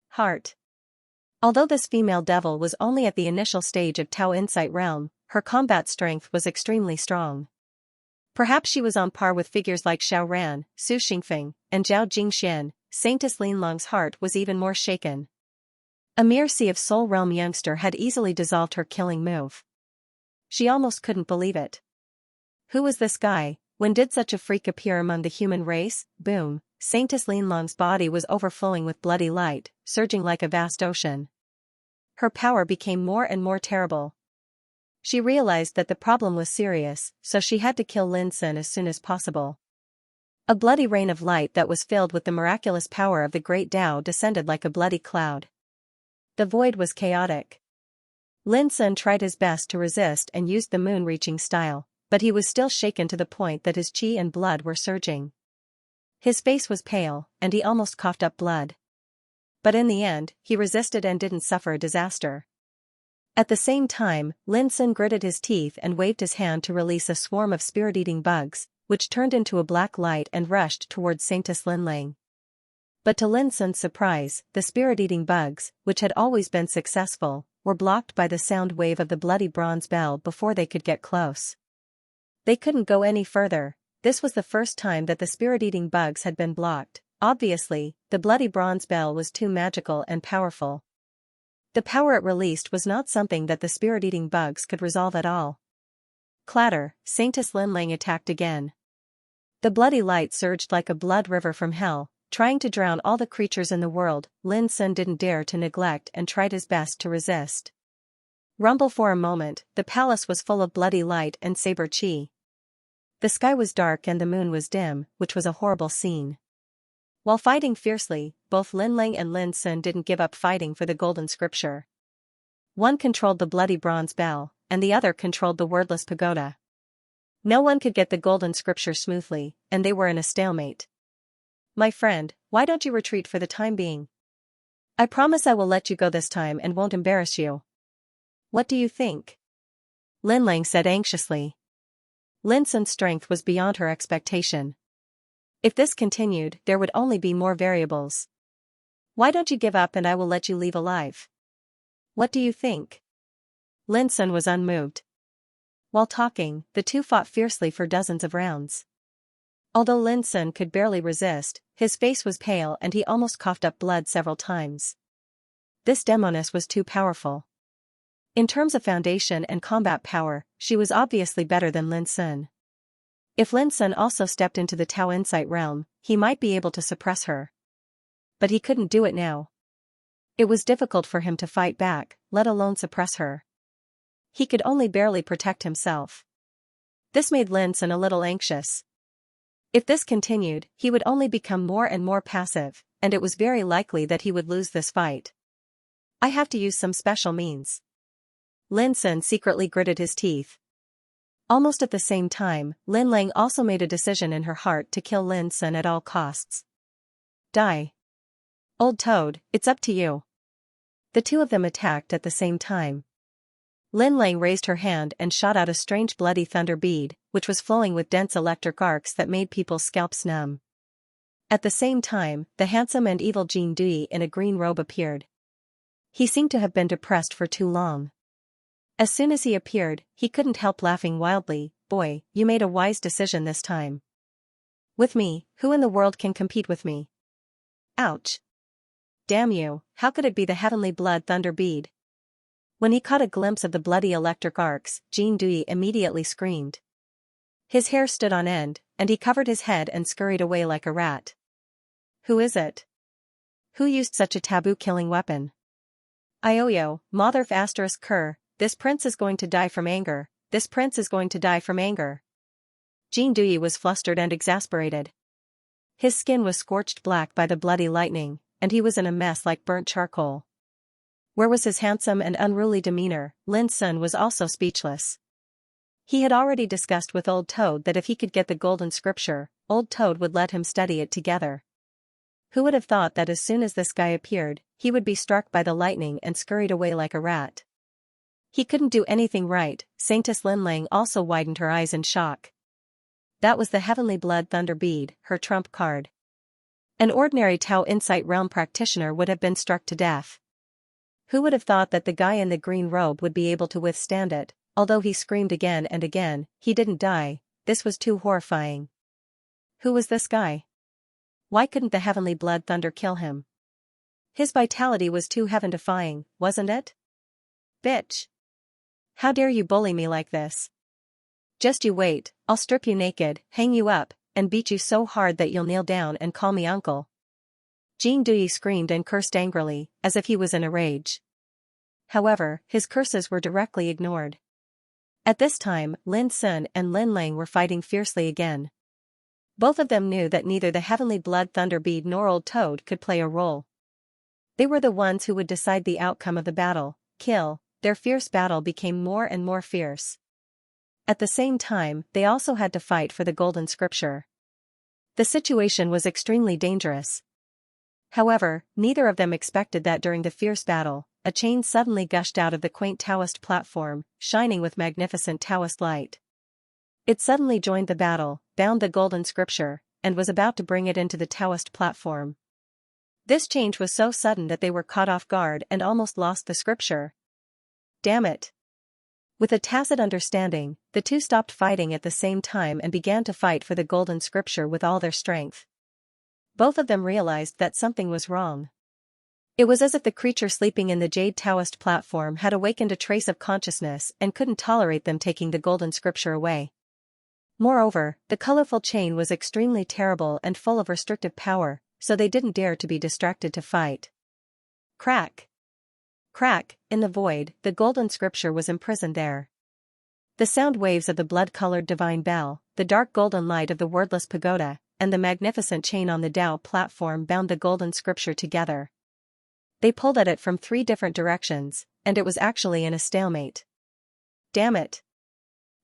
heart. Although this female devil was only at the initial stage of Tao Insight realm, her combat strength was extremely strong. Perhaps she was on par with figures like Xiao Ran, Su Xingfeng, and Zhao Jingxian. Saintess Linlong's heart was even more shaken. A mere Sea of Soul realm youngster had easily dissolved her killing move. She almost couldn't believe it. Who was this guy? When did such a freak appear among the human race? Boom! Saintess Linlong's body was overflowing with bloody light, surging like a vast ocean. Her power became more and more terrible. She realized that the problem was serious, so she had to kill Lin Sun as soon as possible. A bloody rain of light that was filled with the miraculous power of the Great Tao descended like a bloody cloud. The void was chaotic. Lin Sun tried his best to resist and used the moon-reaching style, but he was still shaken to the point that his chi and blood were surging. His face was pale, and he almost coughed up blood. But in the end, he resisted and didn't suffer a disaster. At the same time, Lin Sun gritted his teeth and waved his hand to release a swarm of spirit-eating bugs, which turned into a black light and rushed towards Saintess Linlang. But to Lin Sun's surprise, the spirit-eating bugs, which had always been successful, were blocked by the sound wave of the bloody bronze bell before they could get close. They couldn't go any further. This was the first time that the spirit-eating bugs had been blocked. Obviously, the bloody bronze bell was too magical and powerful. The power it released was not something that the spirit-eating bugs could resolve at all. Clatter, Saintess Linlang attacked again. The bloody light surged like a blood river from hell, trying to drown all the creatures in the world. Lin Sun didn't dare to neglect and tried his best to resist. Rumble for a moment, the palace was full of bloody light and saber chi. The sky was dark and the moon was dim, which was a horrible scene. While fighting fiercely, both Linlang and Lin Sun didn't give up fighting for the golden scripture. One controlled the bloody bronze bell, and the other controlled the wordless pagoda. No one could get the golden scripture smoothly, and they were in a stalemate. "My friend, why don't you retreat for the time being? I promise I will let you go this time and won't embarrass you." "What do you think?" Linlang said anxiously. Lin Sun's strength was beyond her expectation. If this continued, there would only be more variables. Why don't you give up and I will let you leave alive? What do you think? Lin Sun was unmoved. While talking, the two fought fiercely for dozens of rounds. Although Lin Sun could barely resist, his face was pale and he almost coughed up blood several times. This demoness was too powerful. In terms of foundation and combat power, she was obviously better than Lin Sun. If Lin Sun also stepped into the Tao Insight realm, he might be able to suppress her. But he couldn't do it now. It was difficult for him to fight back, let alone suppress her. He could only barely protect himself. This made Lin Sun a little anxious. If this continued, he would only become more and more passive, and it was very likely that he would lose this fight. I have to use some special means. Lin Sun secretly gritted his teeth. Almost at the same time, Lin Lang also made a decision in her heart to kill Lin Sun at all costs. Die. Old Toad, it's up to you. The two of them attacked at the same time. Lin Lang raised her hand and shot out a strange bloody thunder bead, which was flowing with dense electric arcs that made people's scalps numb. At the same time, the handsome and evil Jean Dui in a green robe appeared. He seemed to have been depressed for too long. As soon as he appeared, he couldn't help laughing wildly. Boy, you made a wise decision this time. With me, who in the world can compete with me? Ouch. Damn you, how could it be the heavenly blood thunder bead? When he caught a glimpse of the bloody electric arcs, Jean Dui immediately screamed. His hair stood on end, and he covered his head and scurried away like a rat. Who is it? Who used such a taboo-killing weapon? Ioyo, Motherf ****, this prince is going to die from anger, this prince is going to die from anger. Jean Dui was flustered and exasperated. His skin was scorched black by the bloody lightning, and he was in a mess like burnt charcoal. Where was his handsome and unruly demeanor? Lin Sun was also speechless. He had already discussed with Old Toad that if he could get the golden scripture, Old Toad would let him study it together. Who would have thought that as soon as this guy appeared, he would be struck by the lightning and scurried away like a rat? He couldn't do anything right. Saintess Lin Lang also widened her eyes in shock. That was the heavenly blood thunder bead, her trump card. An ordinary Tao Insight realm practitioner would have been struck to death. Who would have thought that the guy in the green robe would be able to withstand it? Although he screamed again and again, he didn't die. This was too horrifying. Who was this guy? Why couldn't the heavenly blood thunder kill him? His vitality was too heaven-defying, wasn't it? Bitch! How dare you bully me like this? Just you wait, I'll strip you naked, hang you up, and beat you so hard that you'll kneel down and call me uncle. Jean Dui screamed and cursed angrily, as if he was in a rage. However, his curses were directly ignored. At this time, Lin Sun and Lin Lang were fighting fiercely again. Both of them knew that neither the heavenly blood thunder bead nor Old Toad could play a role. They were the ones who would decide the outcome of the battle. Their fierce battle became more and more fierce. At the same time, they also had to fight for the golden scripture. The situation was extremely dangerous. However, neither of them expected that during the fierce battle, a chain suddenly gushed out of the quaint Taoist platform, shining with magnificent Taoist light. It suddenly joined the battle, bound the golden scripture, and was about to bring it into the Taoist platform. This change was so sudden that they were caught off guard and almost lost the scripture. Damn it! With a tacit understanding, the two stopped fighting at the same time and began to fight for the golden scripture with all their strength. Both of them realized that something was wrong. It was as if the creature sleeping in the Jade Taoist platform had awakened a trace of consciousness and couldn't tolerate them taking the golden scripture away. Moreover, the colorful chain was extremely terrible and full of restrictive power, so they didn't dare to be distracted to fight. Crack! Crack! In the void, the golden scripture was imprisoned there. The sound waves of the blood-colored divine bell, the dark golden light of the wordless pagoda, and the magnificent chain on the Tao platform bound the golden scripture together. They pulled at it from 3 different directions, and it was actually in a stalemate. Damn it!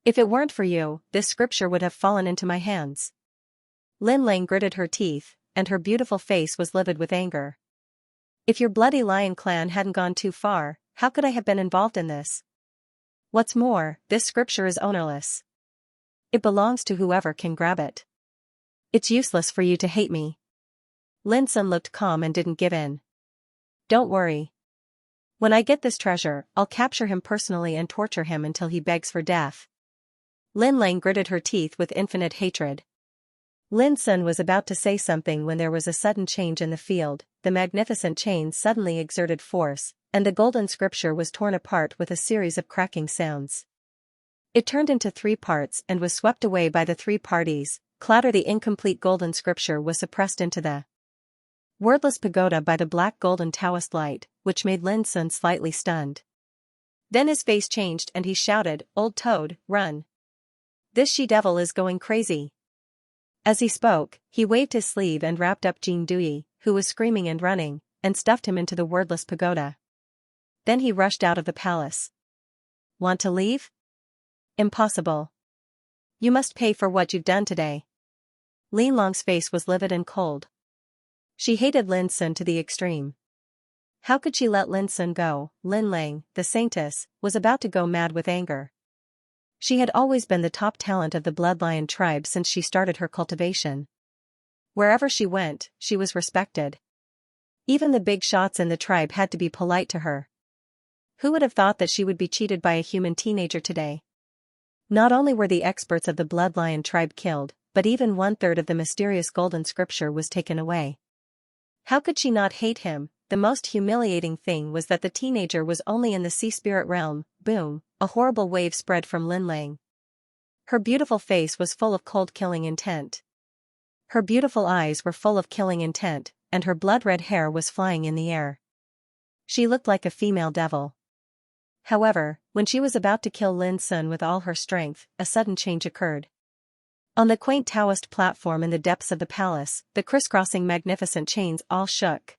If it weren't for you, this scripture would have fallen into my hands. Lin Lang gritted her teeth, and her beautiful face was livid with anger. If your bloody lion clan hadn't gone too far, how could I have been involved in this? What's more, this scripture is ownerless. It belongs to whoever can grab it. It's useless for you to hate me. Lin Sun looked calm and didn't give in. Don't worry. When I get this treasure, I'll capture him personally and torture him until he begs for death. Lin Lang gritted her teeth with infinite hatred. Lin Sun was about to say something when there was a sudden change in the field. The magnificent chain suddenly exerted force, and the golden scripture was torn apart with a series of cracking sounds. It turned into 3 parts and was swept away by the 3 parties. Clatter. The incomplete golden scripture was suppressed into the wordless pagoda by the black golden Taoist light, which made Lin Sun slightly stunned. Then his face changed and he shouted, "Old toad, run! This she-devil is going crazy." As he spoke, he waved his sleeve and wrapped up Jing Dui, who was screaming and running, and stuffed him into the wordless pagoda. Then he rushed out of the palace. Want to leave? Impossible. You must pay for what you've done today. Li Long's face was livid and cold. She hated Lin Sun to the extreme. How could she let Lin Sun go? Lin Lang, the saintess, was about to go mad with anger. She had always been the top talent of the Bloodlion tribe since she started her cultivation. Wherever she went, she was respected. Even the big shots in the tribe had to be polite to her. Who would have thought that she would be cheated by a human teenager today? Not only were the experts of the Bloodlion tribe killed, but even 1/3 of the mysterious golden scripture was taken away. How could she not hate him? The most humiliating thing was that the teenager was only in the sea spirit realm. Boom, a horrible wave spread from Lin Lang. Her beautiful face was full of cold killing intent. Her beautiful eyes were full of killing intent, and her blood-red hair was flying in the air. She looked like a female devil. However, when she was about to kill Lin Sun with all her strength, a sudden change occurred. On the quaint Taoist platform in the depths of the palace, the crisscrossing magnificent chains all shook.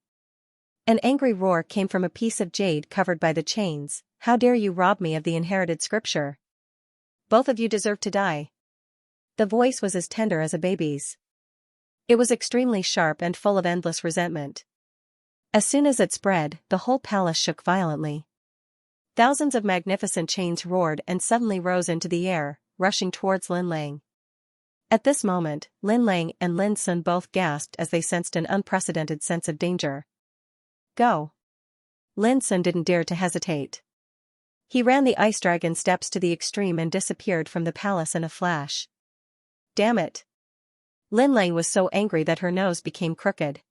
An angry roar came from a piece of jade covered by the chains. How dare you rob me of the inherited scripture? Both of you deserve to die. The voice was as tender as a baby's. It was extremely sharp and full of endless resentment. As soon as it spread, the whole palace shook violently. Thousands of magnificent chains roared and suddenly rose into the air, rushing towards Lin Lang. At this moment, Lin Lang and Lin Sun both gasped as they sensed an unprecedented sense of danger. Go! Lin Sun didn't dare to hesitate. He ran the ice dragon steps to the extreme and disappeared from the palace in a flash. Damn it! Lin Lang was so angry that her nose became crooked.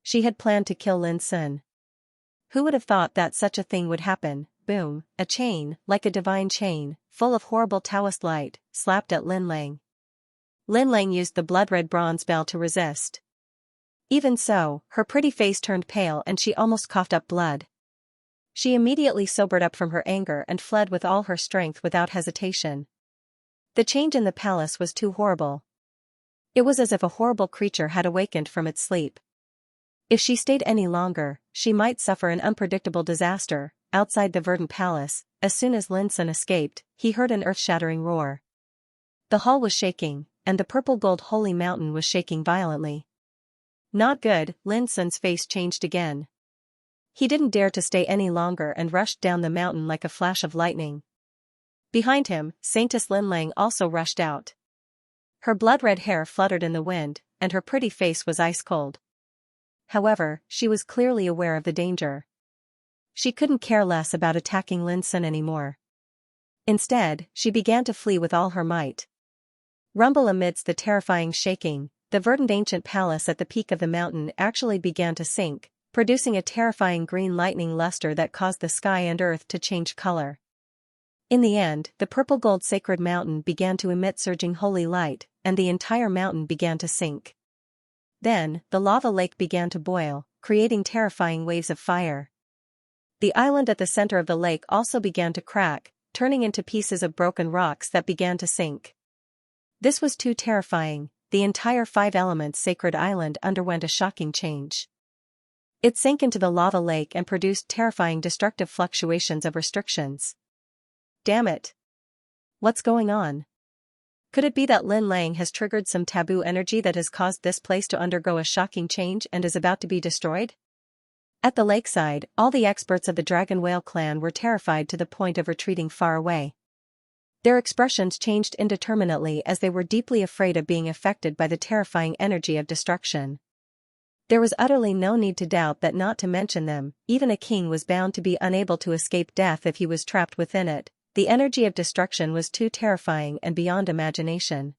She had planned to kill Lin Sun. Who would have thought that such a thing would happen? Boom, a chain, like a divine chain, full of horrible Taoist light, slapped at Lin Lang. Lin Lang used the blood-red bronze bell to resist. Even so, her pretty face turned pale and she almost coughed up blood. She immediately sobered up from her anger and fled with all her strength without hesitation. The change in the palace was too horrible. It was as if a horrible creature had awakened from its sleep. If she stayed any longer, she might suffer an unpredictable disaster. Outside the verdant palace, as soon as Lin Sun escaped, he heard an earth-shattering roar. The hall was shaking, and the purple gold holy mountain was shaking violently. Not good. Lin Sun's face changed again. He didn't dare to stay any longer and rushed down the mountain like a flash of lightning. Behind him, Saintess Lin Lang also rushed out. Her blood-red hair fluttered in the wind, and her pretty face was ice-cold. However, she was clearly aware of the danger. She couldn't care less about attacking Lin Sun anymore. Instead, she began to flee with all her might. Rumble amidst the terrifying shaking, the verdant ancient palace at the peak of the mountain actually began to sink, producing a terrifying green lightning luster that caused the sky and earth to change color. In the end, the purple gold sacred mountain began to emit surging holy light, and the entire mountain began to sink. Then, the lava lake began to boil, creating terrifying waves of fire. The island at the center of the lake also began to crack, turning into pieces of broken rocks that began to sink. This was too terrifying. The entire 5 elements sacred island underwent a shocking change. It sank into the lava lake and produced terrifying destructive fluctuations of restrictions. Damn it! What's going on? Could it be that Lin Lang has triggered some taboo energy that has caused this place to undergo a shocking change and is about to be destroyed? At the lakeside, all the experts of the Dragon Whale clan were terrified to the point of retreating far away. Their expressions changed indeterminately as they were deeply afraid of being affected by the terrifying energy of destruction. There was utterly no need to doubt that, not to mention them, even a king was bound to be unable to escape death if he was trapped within it. The energy of destruction was too terrifying and beyond imagination.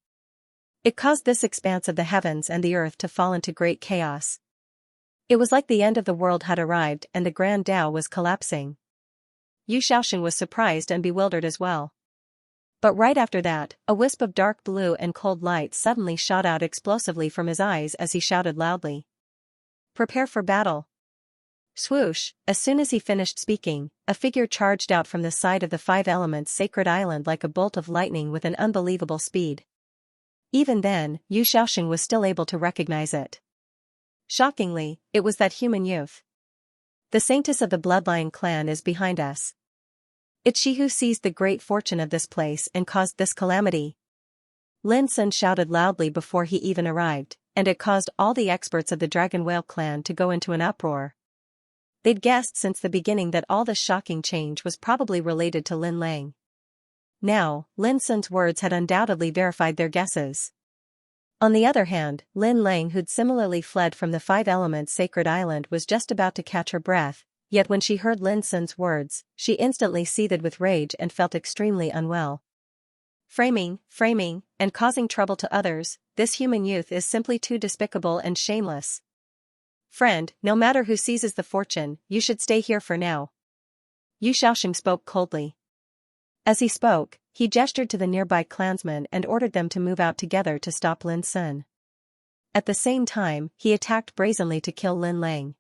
It caused this expanse of the heavens and the earth to fall into great chaos. It was like the end of the world had arrived and the Grand Tao was collapsing. Yu Xiaoxing was surprised and bewildered as well. But right after that, a wisp of dark blue and cold light suddenly shot out explosively from his eyes as he shouted loudly, "Prepare for battle." Swoosh, as soon as he finished speaking, a figure charged out from the side of the Five Elements sacred island like a bolt of lightning with an unbelievable speed. Even then, Yu Xiaoxing was still able to recognize it. Shockingly, it was that human youth. "The saintess of the bloodline clan is behind us. It's she who seized the great fortune of this place and caused this calamity." Lin Sun shouted loudly before he even arrived, and it caused all the experts of the Dragon Whale clan to go into an uproar. They'd guessed since the beginning that all this shocking change was probably related to Lin Lang. Now, Lin Sun's words had undoubtedly verified their guesses. On the other hand, Lin Lang, who'd similarly fled from the Five Elements sacred island, was just about to catch her breath, yet when she heard Lin Sun's words, she instantly seethed with rage and felt extremely unwell. Framing, and causing trouble to others, this human youth is simply too despicable and shameless. "Friend, no matter who seizes the fortune, you should stay here for now." Yu Xiaoxing spoke coldly. As he spoke, he gestured to the nearby clansmen and ordered them to move out together to stop Lin Sun. At the same time, he attacked brazenly to kill Lin Lang.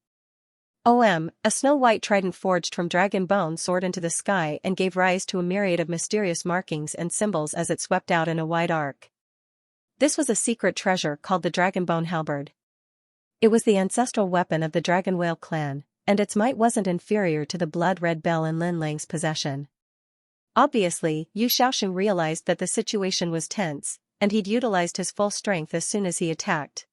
A snow-white trident forged from dragon bone soared into the sky and gave rise to a myriad of mysterious markings and symbols as it swept out in a wide arc. This was a secret treasure called the Dragon Bone Halberd. It was the ancestral weapon of the Dragon Whale clan, and its might wasn't inferior to the blood-red bell in Lin Lang's possession. Obviously, Yu Xiaoxing realized that the situation was tense, and he'd utilized his full strength as soon as he attacked.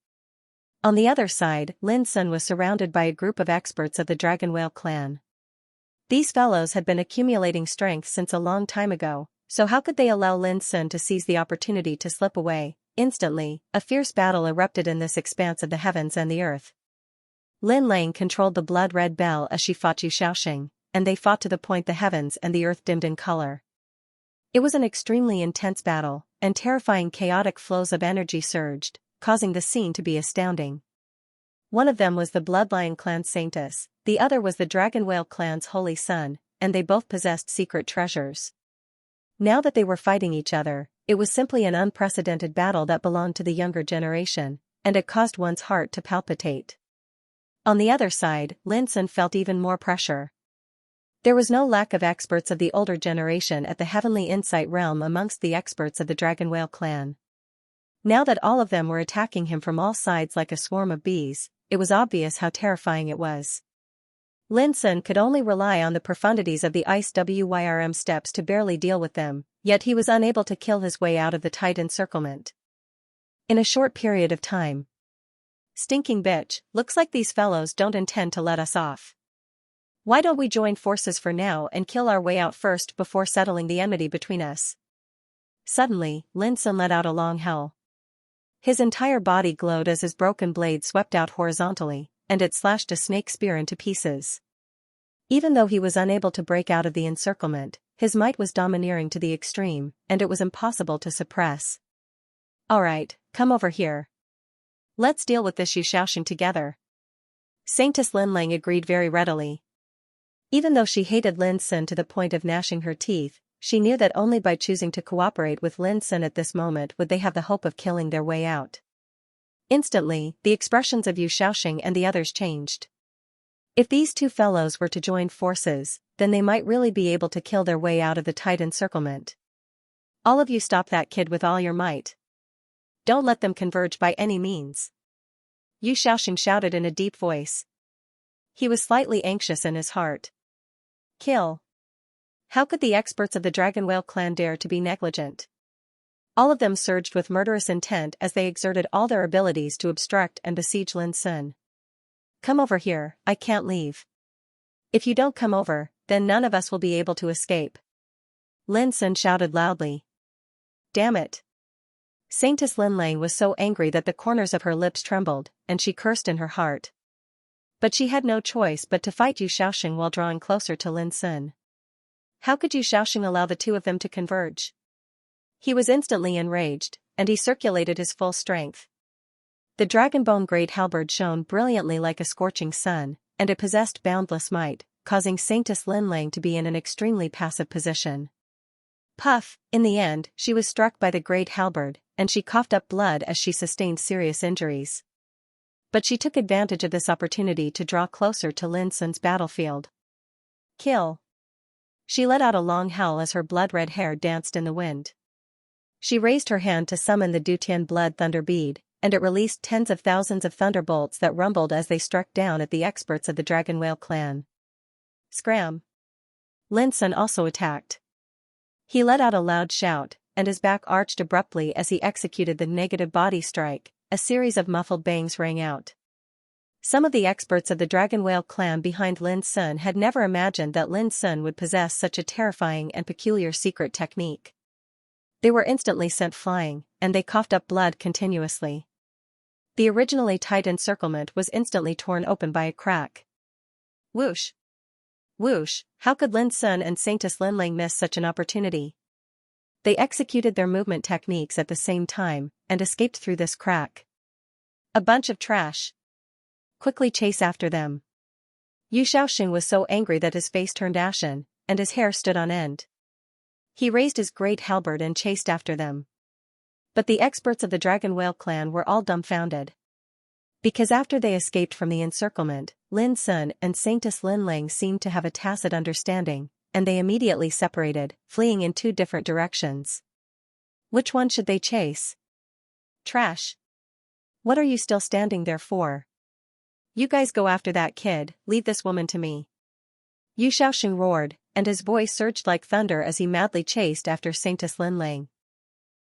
On the other side, Lin Sun was surrounded by a group of experts of the Dragon Whale clan. These fellows had been accumulating strength since a long time ago, so how could they allow Lin Sun to seize the opportunity to slip away? Instantly, a fierce battle erupted in this expanse of the heavens and the earth. Lin Lang controlled the blood-red bell as she fought Yu Xiaoxing, and they fought to the point the heavens and the earth dimmed in color. It was an extremely intense battle, and terrifying chaotic flows of energy surged, causing the scene to be astounding. One of them was the Bloodline clan's saintess, the other was the Dragon Whale clan's holy son, and they both possessed secret treasures. Now that they were fighting each other, it was simply an unprecedented battle that belonged to the younger generation, and it caused one's heart to palpitate. On the other side, Lin Sun felt even more pressure. There was no lack of experts of the older generation at the Heavenly Insight realm amongst the experts of the Dragon Whale clan. Now that all of them were attacking him from all sides like a swarm of bees, it was obvious how terrifying it was. Lin Sun could only rely on the profundities of the ice wyrm steps to barely deal with them, yet he was unable to kill his way out of the tight encirclement. In a short period of time. "Stinking bitch, looks like these fellows don't intend to let us off. Why don't we join forces for now and kill our way out first before settling the enmity between us?" Suddenly, Lin Sun let out a long howl. His entire body glowed as his broken blade swept out horizontally, and it slashed a snake spear into pieces. Even though he was unable to break out of the encirclement, his might was domineering to the extreme, and it was impossible to suppress. "Alright, come over here. Let's deal with this Yu Xiaoxing together." Saintess Lin Lang agreed very readily. Even though she hated Lin Sun to the point of gnashing her teeth, she knew that only by choosing to cooperate with Lin Sun at this moment would they have the hope of killing their way out. Instantly, the expressions of Yu Xiaoxing and the others changed. If these two fellows were to join forces, then they might really be able to kill their way out of the tight encirclement. "All of you stop that kid with all your might. Don't let them converge by any means." Yu Xiaoxing shouted in a deep voice. He was slightly anxious in his heart. Kill. How could the experts of the Dragon Whale clan dare to be negligent? All of them surged with murderous intent as they exerted all their abilities to obstruct and besiege Lin Sun. "Come over here, I can't leave. If you don't come over, then none of us will be able to escape." Lin Sun shouted loudly. Damn it! Saintess Lin Lang was so angry that the corners of her lips trembled, and she cursed in her heart. But she had no choice but to fight Yu Xiaoxing while drawing closer to Lin Sun. How could Yu Xiaoxing allow the two of them to converge? He was instantly enraged, and he circulated his full strength. The dragonbone great halberd shone brilliantly like a scorching sun, and it possessed boundless might, causing Saintess Lin Lang to be in an extremely passive position. Puff, in the end, she was struck by the great halberd, and she coughed up blood as she sustained serious injuries. But she took advantage of this opportunity to draw closer to Lin Sun's battlefield. Kill! She let out a long howl as her blood-red hair danced in the wind. She raised her hand to summon the Dutian blood thunder bead, and it released tens of thousands of thunderbolts that rumbled as they struck down at the experts of the Dragon Whale clan. Scram! Lin Sun also attacked. He let out a loud shout, and his back arched abruptly as he executed the negative body strike. A series of muffled bangs rang out. Some of the experts of the Dragon Whale clan behind Lin Sun had never imagined that Lin Sun would possess such a terrifying and peculiar secret technique. They were instantly sent flying, and they coughed up blood continuously. The originally tight encirclement was instantly torn open by a crack. Whoosh! Whoosh! How could Lin Sun and Saintess Lin Lang miss such an opportunity? They executed their movement techniques at the same time, and escaped through this crack. A bunch of trash! Quickly chase after them. Yu Xiaoxing was so angry that his face turned ashen, and his hair stood on end. He raised his great halberd and chased after them. But the experts of the Dragon Whale clan were all dumbfounded. Because after they escaped from the encirclement, Lin Sun and Saintess Lin Lang seemed to have a tacit understanding, and they immediately separated, fleeing in two different directions. Which one should they chase? Trash! What are you still standing there for? You guys go after that kid, leave this woman to me. Yu Xiaoxing roared, and his voice surged like thunder as he madly chased after Saintess Lin Lang.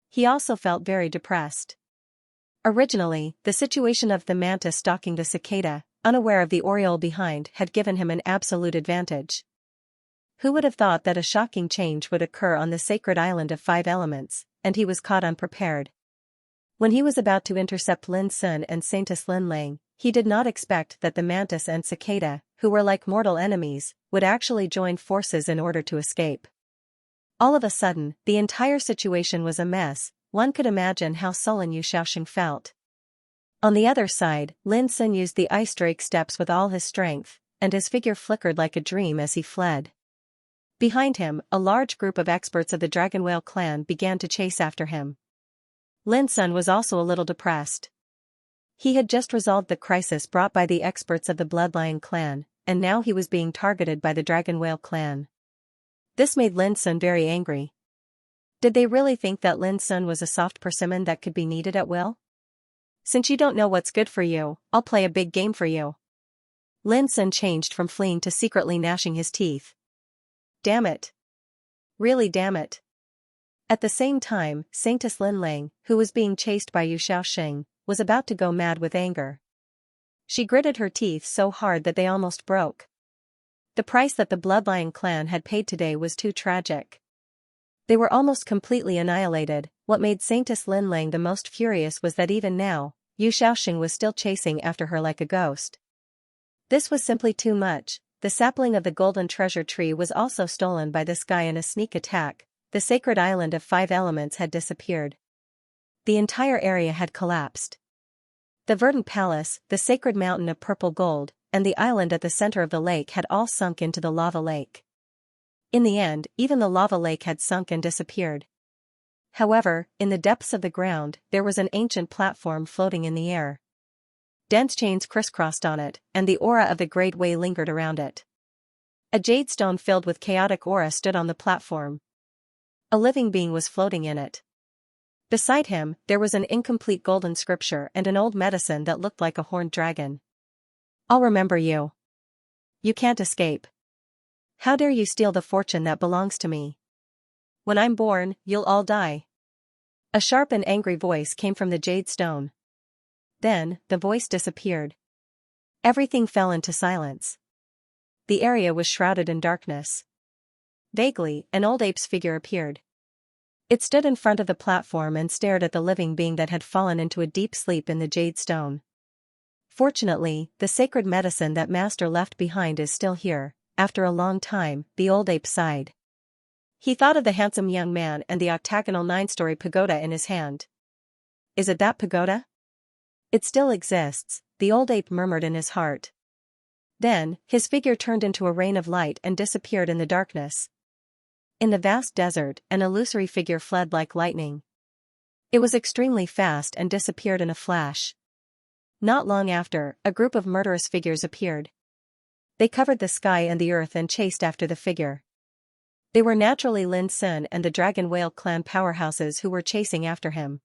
He also felt very depressed. Originally, the situation of the mantis stalking the cicada, unaware of the oriole behind, had given him an absolute advantage. Who would have thought that a shocking change would occur on the sacred island of 5 elements, and he was caught unprepared. When he was about to intercept Lin Sun and Saintess Lin Lang, he did not expect that the mantis and cicada, who were like mortal enemies, would actually join forces in order to escape. All of a sudden, the entire situation was a mess. One could imagine how sullen Yu Xiaoxing felt. On the other side, Lin Sun used the ice drake steps with all his strength, and his figure flickered like a dream as he fled. Behind him, a large group of experts of the Dragon Whale clan began to chase after him. Lin Sun was also a little depressed. He had just resolved the crisis brought by the experts of the Bloodlion clan, and now he was being targeted by the Dragon Whale clan. This made Lin Sun very angry. Did they really think that Lin Sun was a soft persimmon that could be kneaded at will? Since you don't know what's good for you, I'll play a big game for you. Lin Sun changed from fleeing to secretly gnashing his teeth. Damn it. Really damn it. At the same time, Saintess Lin Lang, who was being chased by Yu Xiaoxing, was about to go mad with anger. She gritted her teeth so hard that they almost broke. The price that the Bloodlion clan had paid today was too tragic. They were almost completely annihilated. What made Saintess Lin Lang the most furious was that even now, Yu Xiaoxing was still chasing after her like a ghost. This was simply too much. The sapling of the golden treasure tree was also stolen by this guy in a sneak attack. The sacred island of 5 elements had disappeared. The entire area had collapsed. The verdant palace, the sacred mountain of purple gold, and the island at the center of the lake had all sunk into the lava lake. In the end, even the lava lake had sunk and disappeared. However, in the depths of the ground, there was an ancient platform floating in the air. Dense chains crisscrossed on it, and the aura of the Great Way lingered around it. A jade stone filled with chaotic aura stood on the platform. A living being was floating in it. Beside him, there was an incomplete golden scripture and an old medicine that looked like a horned dragon. I'll remember you. You can't escape. How dare you steal the fortune that belongs to me? When I'm born, you'll all die. A sharp and angry voice came from the jade stone. Then, the voice disappeared. Everything fell into silence. The area was shrouded in darkness. Vaguely, an old ape's figure appeared. It stood in front of the platform and stared at the living being that had fallen into a deep sleep in the jade stone. Fortunately, the sacred medicine that master left behind is still here. After a long time, the old ape sighed. He thought of the handsome young man and the octagonal 9-story pagoda in his hand. Is it that pagoda? It still exists, the old ape murmured in his heart. Then, his figure turned into a rain of light and disappeared in the darkness. In the vast desert, an illusory figure fled like lightning. It was extremely fast and disappeared in a flash. Not long after, a group of murderous figures appeared. They covered the sky and the earth and chased after the figure. They were naturally Lin Sun and the Dragon Whale clan powerhouses who were chasing after him.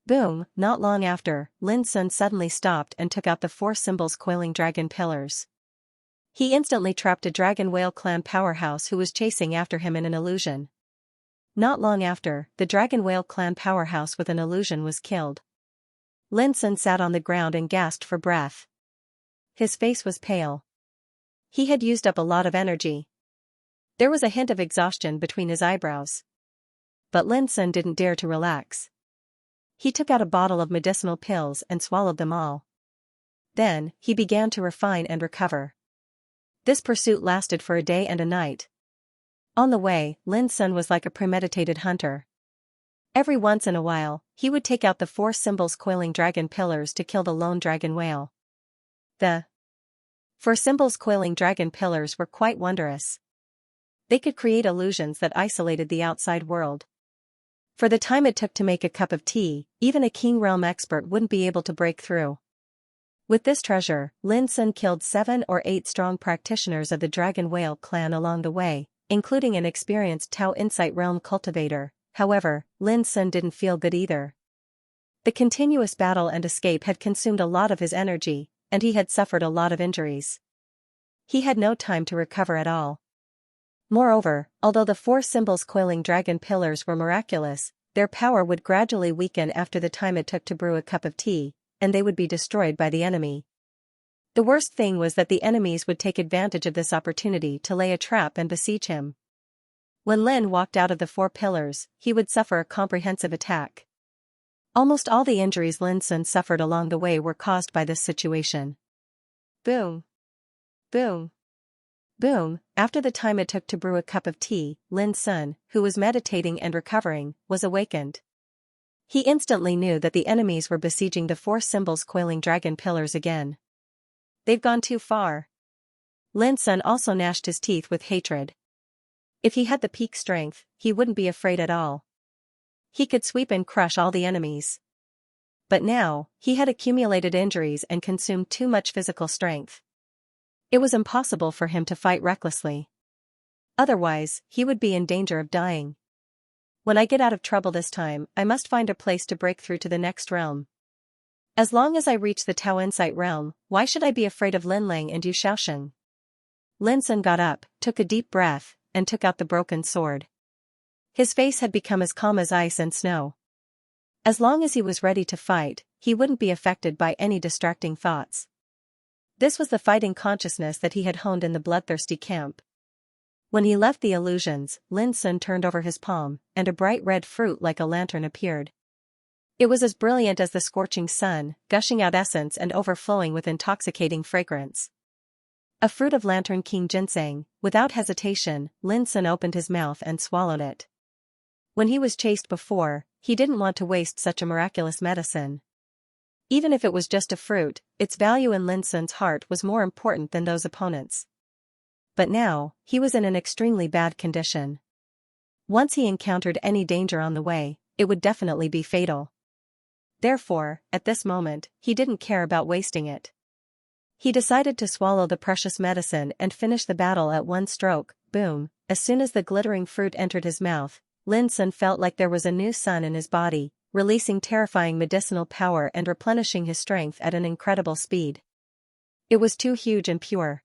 Boom! Not long after, Lin Sun suddenly stopped and took out the 4 symbols coiling dragon pillars. He instantly trapped a Dragon Whale clan powerhouse who was chasing after him in an illusion. Not long after, the Dragon Whale clan powerhouse with an illusion was killed. Lin Sun sat on the ground and gasped for breath. His face was pale. He had used up a lot of energy. There was a hint of exhaustion between his eyebrows. But Lin Sun didn't dare to relax. He took out a bottle of medicinal pills and swallowed them all. Then, he began to refine and recover. This pursuit lasted for a day and a night. On the way, Lin Sun was like a premeditated hunter. Every once in a while, he would take out the 4 symbols coiling dragon pillars to kill the lone dragon whale. The 4 symbols coiling dragon pillars were quite wondrous. They could create illusions that isolated the outside world. For the time it took to make a cup of tea, even a King Realm expert wouldn't be able to break through. With this treasure, Lin Sun killed 7 or 8 strong practitioners of the Dragon Whale clan along the way, including an experienced Tao Insight Realm cultivator. However, Lin Sun didn't feel good either. The continuous battle and escape had consumed a lot of his energy, and he had suffered a lot of injuries. He had no time to recover at all. Moreover, although the 4 symbols coiling dragon pillars were miraculous, their power would gradually weaken after the time it took to brew a cup of tea, and they would be destroyed by the enemy. The worst thing was that the enemies would take advantage of this opportunity to lay a trap and besiege him. When Lin walked out of the 4 pillars, he would suffer a comprehensive attack. Almost all the injuries Lin Sun suffered along the way were caused by this situation. Boom! Boom! Boom! After the time it took to brew a cup of tea, Lin Sun, who was meditating and recovering, was awakened. He instantly knew that the enemies were besieging the 4 symbols coiling dragon pillars again. They've gone too far. Lin Sun also gnashed his teeth with hatred. If he had the peak strength, he wouldn't be afraid at all. He could sweep and crush all the enemies. But now, he had accumulated injuries and consumed too much physical strength. It was impossible for him to fight recklessly. Otherwise, he would be in danger of dying. When I get out of trouble this time, I must find a place to break through to the next realm. As long as I reach the Tao Insight realm, why should I be afraid of Lin Lang and Yu Xiaosheng? Lin Sun got up, took a deep breath, and took out the broken sword. His face had become as calm as ice and snow. As long as he was ready to fight, he wouldn't be affected by any distracting thoughts. This was the fighting consciousness that he had honed in the bloodthirsty camp. When he left the illusions, Lin Sun turned over his palm, and a bright red fruit like a lantern appeared. It was as brilliant as the scorching sun, gushing out essence and overflowing with intoxicating fragrance. A fruit of Lantern King ginseng. Without hesitation, Lin Sun opened his mouth and swallowed it. When he was chased before, he didn't want to waste such a miraculous medicine. Even if it was just a fruit, its value in Lin Sun's heart was more important than those opponents. But now, he was in an extremely bad condition. Once he encountered any danger on the way, it would definitely be fatal. Therefore, at this moment, he didn't care about wasting it. He decided to swallow the precious medicine and finish the battle at one stroke. Boom! As soon as the glittering fruit entered his mouth, Lin Sun felt like there was a new sun in his body, releasing terrifying medicinal power and replenishing his strength at an incredible speed. It was too huge and pure.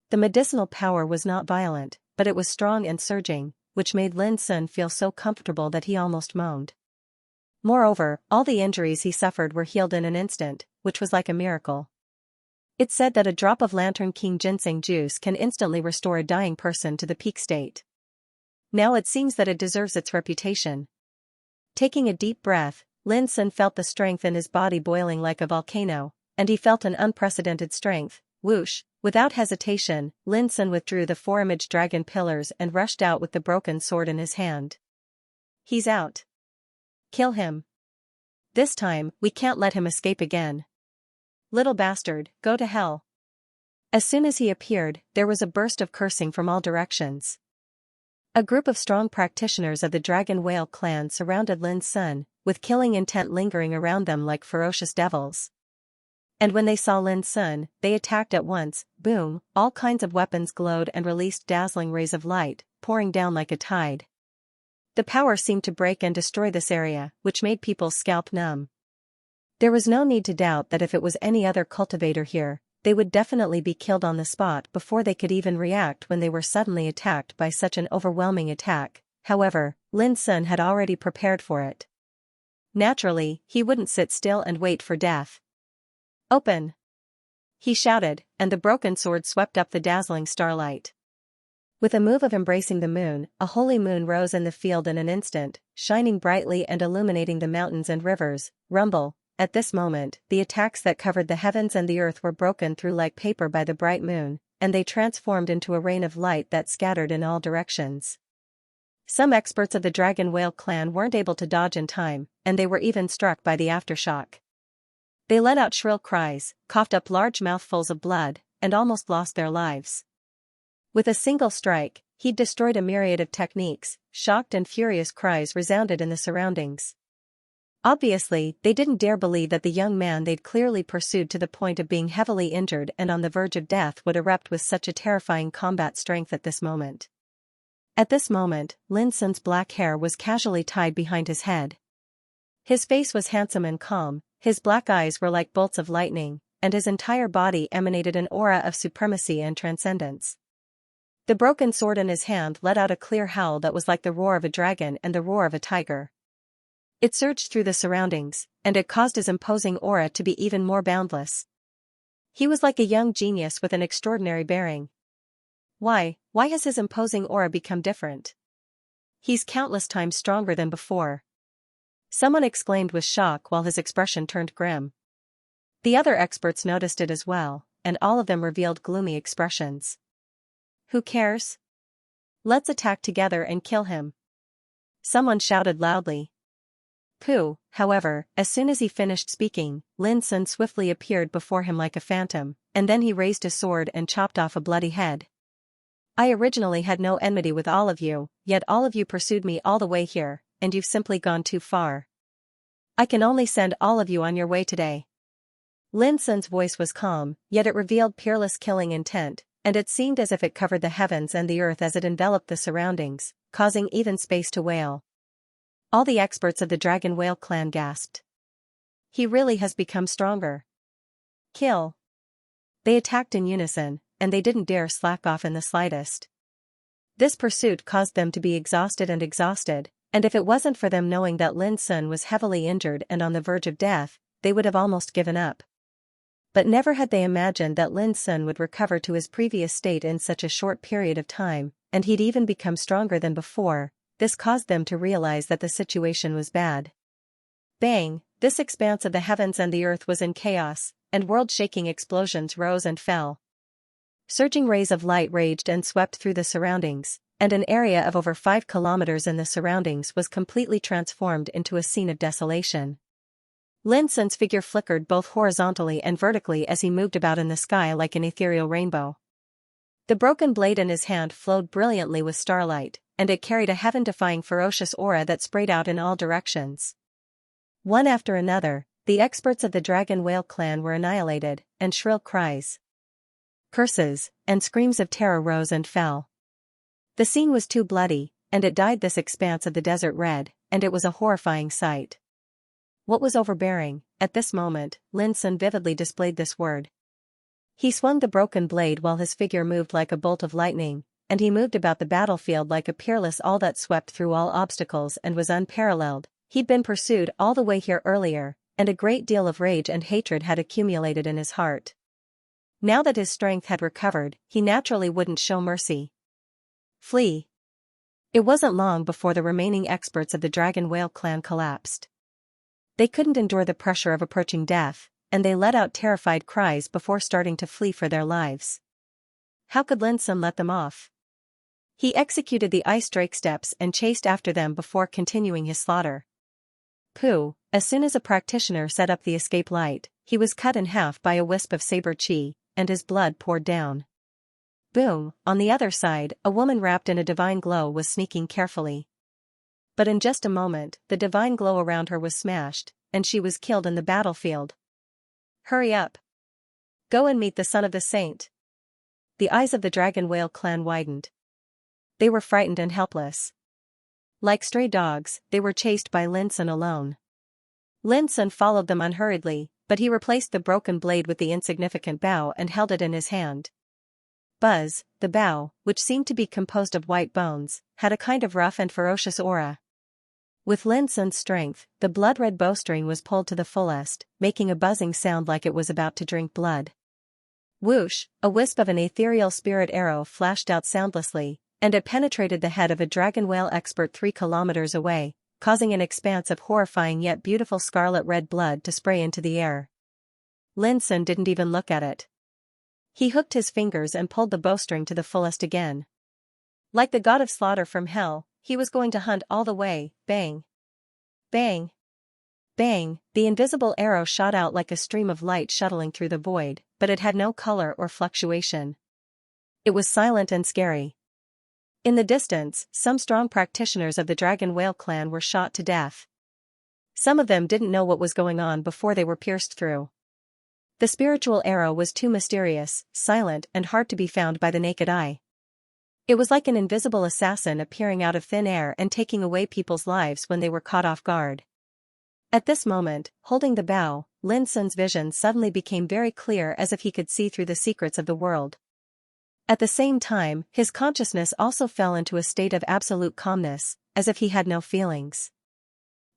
The medicinal power was not violent, but it was strong and surging, which made Lin Sun feel so comfortable that he almost moaned. Moreover, all the injuries he suffered were healed in an instant, which was like a miracle. It's said that a drop of Lantern King ginseng juice can instantly restore a dying person to the peak state. Now it seems that it deserves its reputation. Taking a deep breath, Lin Sun felt the strength in his body boiling like a volcano, and he felt an unprecedented strength. Whoosh! Without hesitation, Lin Sun withdrew the four-image dragon pillars and rushed out with the broken sword in his hand. He's out. Kill him. This time, we can't let him escape again. Little bastard, go to hell. As soon as he appeared, there was a burst of cursing from all directions. A group of strong practitioners of the Dragon Whale clan surrounded Lin Sun, with killing intent lingering around them like ferocious devils. And when they saw Lin Sun, they attacked at once. Boom, all kinds of weapons glowed and released dazzling rays of light, pouring down like a tide. The power seemed to break and destroy this area, which made people's scalp numb. There was no need to doubt that if it was any other cultivator here, they would definitely be killed on the spot before they could even react when they were suddenly attacked by such an overwhelming attack. However, Lin Sun had already prepared for it. Naturally, he wouldn't sit still and wait for death. Open! He shouted, and the broken sword swept up the dazzling starlight. With a move of embracing the moon, a holy moon rose in the field in an instant, shining brightly and illuminating the mountains and rivers. Rumble! At this moment, the attacks that covered the heavens and the earth were broken through like paper by the bright moon, and they transformed into a rain of light that scattered in all directions. Some experts of the Dragon Whale clan weren't able to dodge in time, and they were even struck by the aftershock. They let out shrill cries, coughed up large mouthfuls of blood, and almost lost their lives. With a single strike, he'd destroyed a myriad of techniques. Shocked and furious cries resounded in the surroundings. Obviously, they didn't dare believe that the young man they'd clearly pursued to the point of being heavily injured and on the verge of death would erupt with such a terrifying combat strength at this moment. At this moment, Lin Sun's black hair was casually tied behind his head. His face was handsome and calm, his black eyes were like bolts of lightning, and his entire body emanated an aura of supremacy and transcendence. The broken sword in his hand let out a clear howl that was like the roar of a dragon and the roar of a tiger. It surged through the surroundings, and it caused his imposing aura to be even more boundless. He was like a young genius with an extraordinary bearing. Why has his imposing aura become different? He's countless times stronger than before. Someone exclaimed with shock while his expression turned grim. The other experts noticed it as well, and all of them revealed gloomy expressions. Who cares? Let's attack together and kill him. Someone shouted loudly. Pooh, however, as soon as he finished speaking, Lin Sun swiftly appeared before him like a phantom, and then he raised a sword and chopped off a bloody head. I originally had no enmity with all of you, yet all of you pursued me all the way here, and you've simply gone too far. I can only send all of you on your way today. Lin Sun's voice was calm, yet it revealed peerless killing intent, and it seemed as if it covered the heavens and the earth as it enveloped the surroundings, causing even space to wail. All the experts of the Dragon Whale clan gasped. He really has become stronger. Kill. They attacked in unison, and they didn't dare slack off in the slightest. This pursuit caused them to be exhausted, and if it wasn't for them knowing that Lin Sun was heavily injured and on the verge of death, they would have almost given up. But never had they imagined that Lin Sun would recover to his previous state in such a short period of time, and he'd even become stronger than before. This caused them to realize that the situation was bad. Bang! This expanse of the heavens and the earth was in chaos, and world-shaking explosions rose and fell. Surging rays of light raged and swept through the surroundings, and an area of over 5 kilometers in the surroundings was completely transformed into a scene of desolation. Lin Sun's figure flickered both horizontally and vertically as he moved about in the sky like an ethereal rainbow. The broken blade in his hand flowed brilliantly with starlight, and it carried a heaven-defying ferocious aura that sprayed out in all directions. One after another, the experts of the Dragon Whale clan were annihilated, and shrill cries, curses, and screams of terror rose and fell. The scene was too bloody, and it dyed this expanse of the desert red, and it was a horrifying sight. What was overbearing? At this moment, Lin Sun vividly displayed this word. He swung the broken blade while his figure moved like a bolt of lightning, and he moved about the battlefield like a peerless all that swept through all obstacles and was unparalleled. He'd been pursued all the way here earlier, and a great deal of rage and hatred had accumulated in his heart. Now that his strength had recovered, he naturally wouldn't show mercy. Flee. It wasn't long before the remaining experts of the Dragon Whale clan collapsed. They couldn't endure the pressure of approaching death, and they let out terrified cries before starting to flee for their lives. How could Lin Sun let them off? He executed the ice drake steps and chased after them before continuing his slaughter. Pooh, as soon as a practitioner set up the escape light, he was cut in half by a wisp of saber chi, and his blood poured down. Boom, on the other side, a woman wrapped in a divine glow was sneaking carefully. But in just a moment, the divine glow around her was smashed, and she was killed in the battlefield. Hurry up! Go and meet the son of the saint. The eyes of the Dragon Whale clan widened. They were frightened and helpless. Like stray dogs, they were chased by Lin Sun alone. Lin Sun followed them unhurriedly, but he replaced the broken blade with the insignificant bow and held it in his hand. Buzz, the bow, which seemed to be composed of white bones, had a kind of rough and ferocious aura. With Lin Sun's strength, the blood-red bowstring was pulled to the fullest, making a buzzing sound like it was about to drink blood. Whoosh, a wisp of an ethereal spirit arrow flashed out soundlessly, and it penetrated the head of a dragon whale expert 3 kilometers away, causing an expanse of horrifying yet beautiful scarlet-red blood to spray into the air. Lin Sun didn't even look at it. He hooked his fingers and pulled the bowstring to the fullest again. Like the god of slaughter from hell, he was going to hunt all the way. Bang! Bang! Bang! The invisible arrow shot out like a stream of light shuttling through the void, but it had no color or fluctuation. It was silent and scary. In the distance, some strong practitioners of the Dragon Whale clan were shot to death. Some of them didn't know what was going on before they were pierced through. The spiritual arrow was too mysterious, silent, and hard to be found by the naked eye. It was like an invisible assassin appearing out of thin air and taking away people's lives when they were caught off guard. At this moment, holding the bow, Lin Sun's vision suddenly became very clear, as if he could see through the secrets of the world. At the same time, his consciousness also fell into a state of absolute calmness, as if he had no feelings.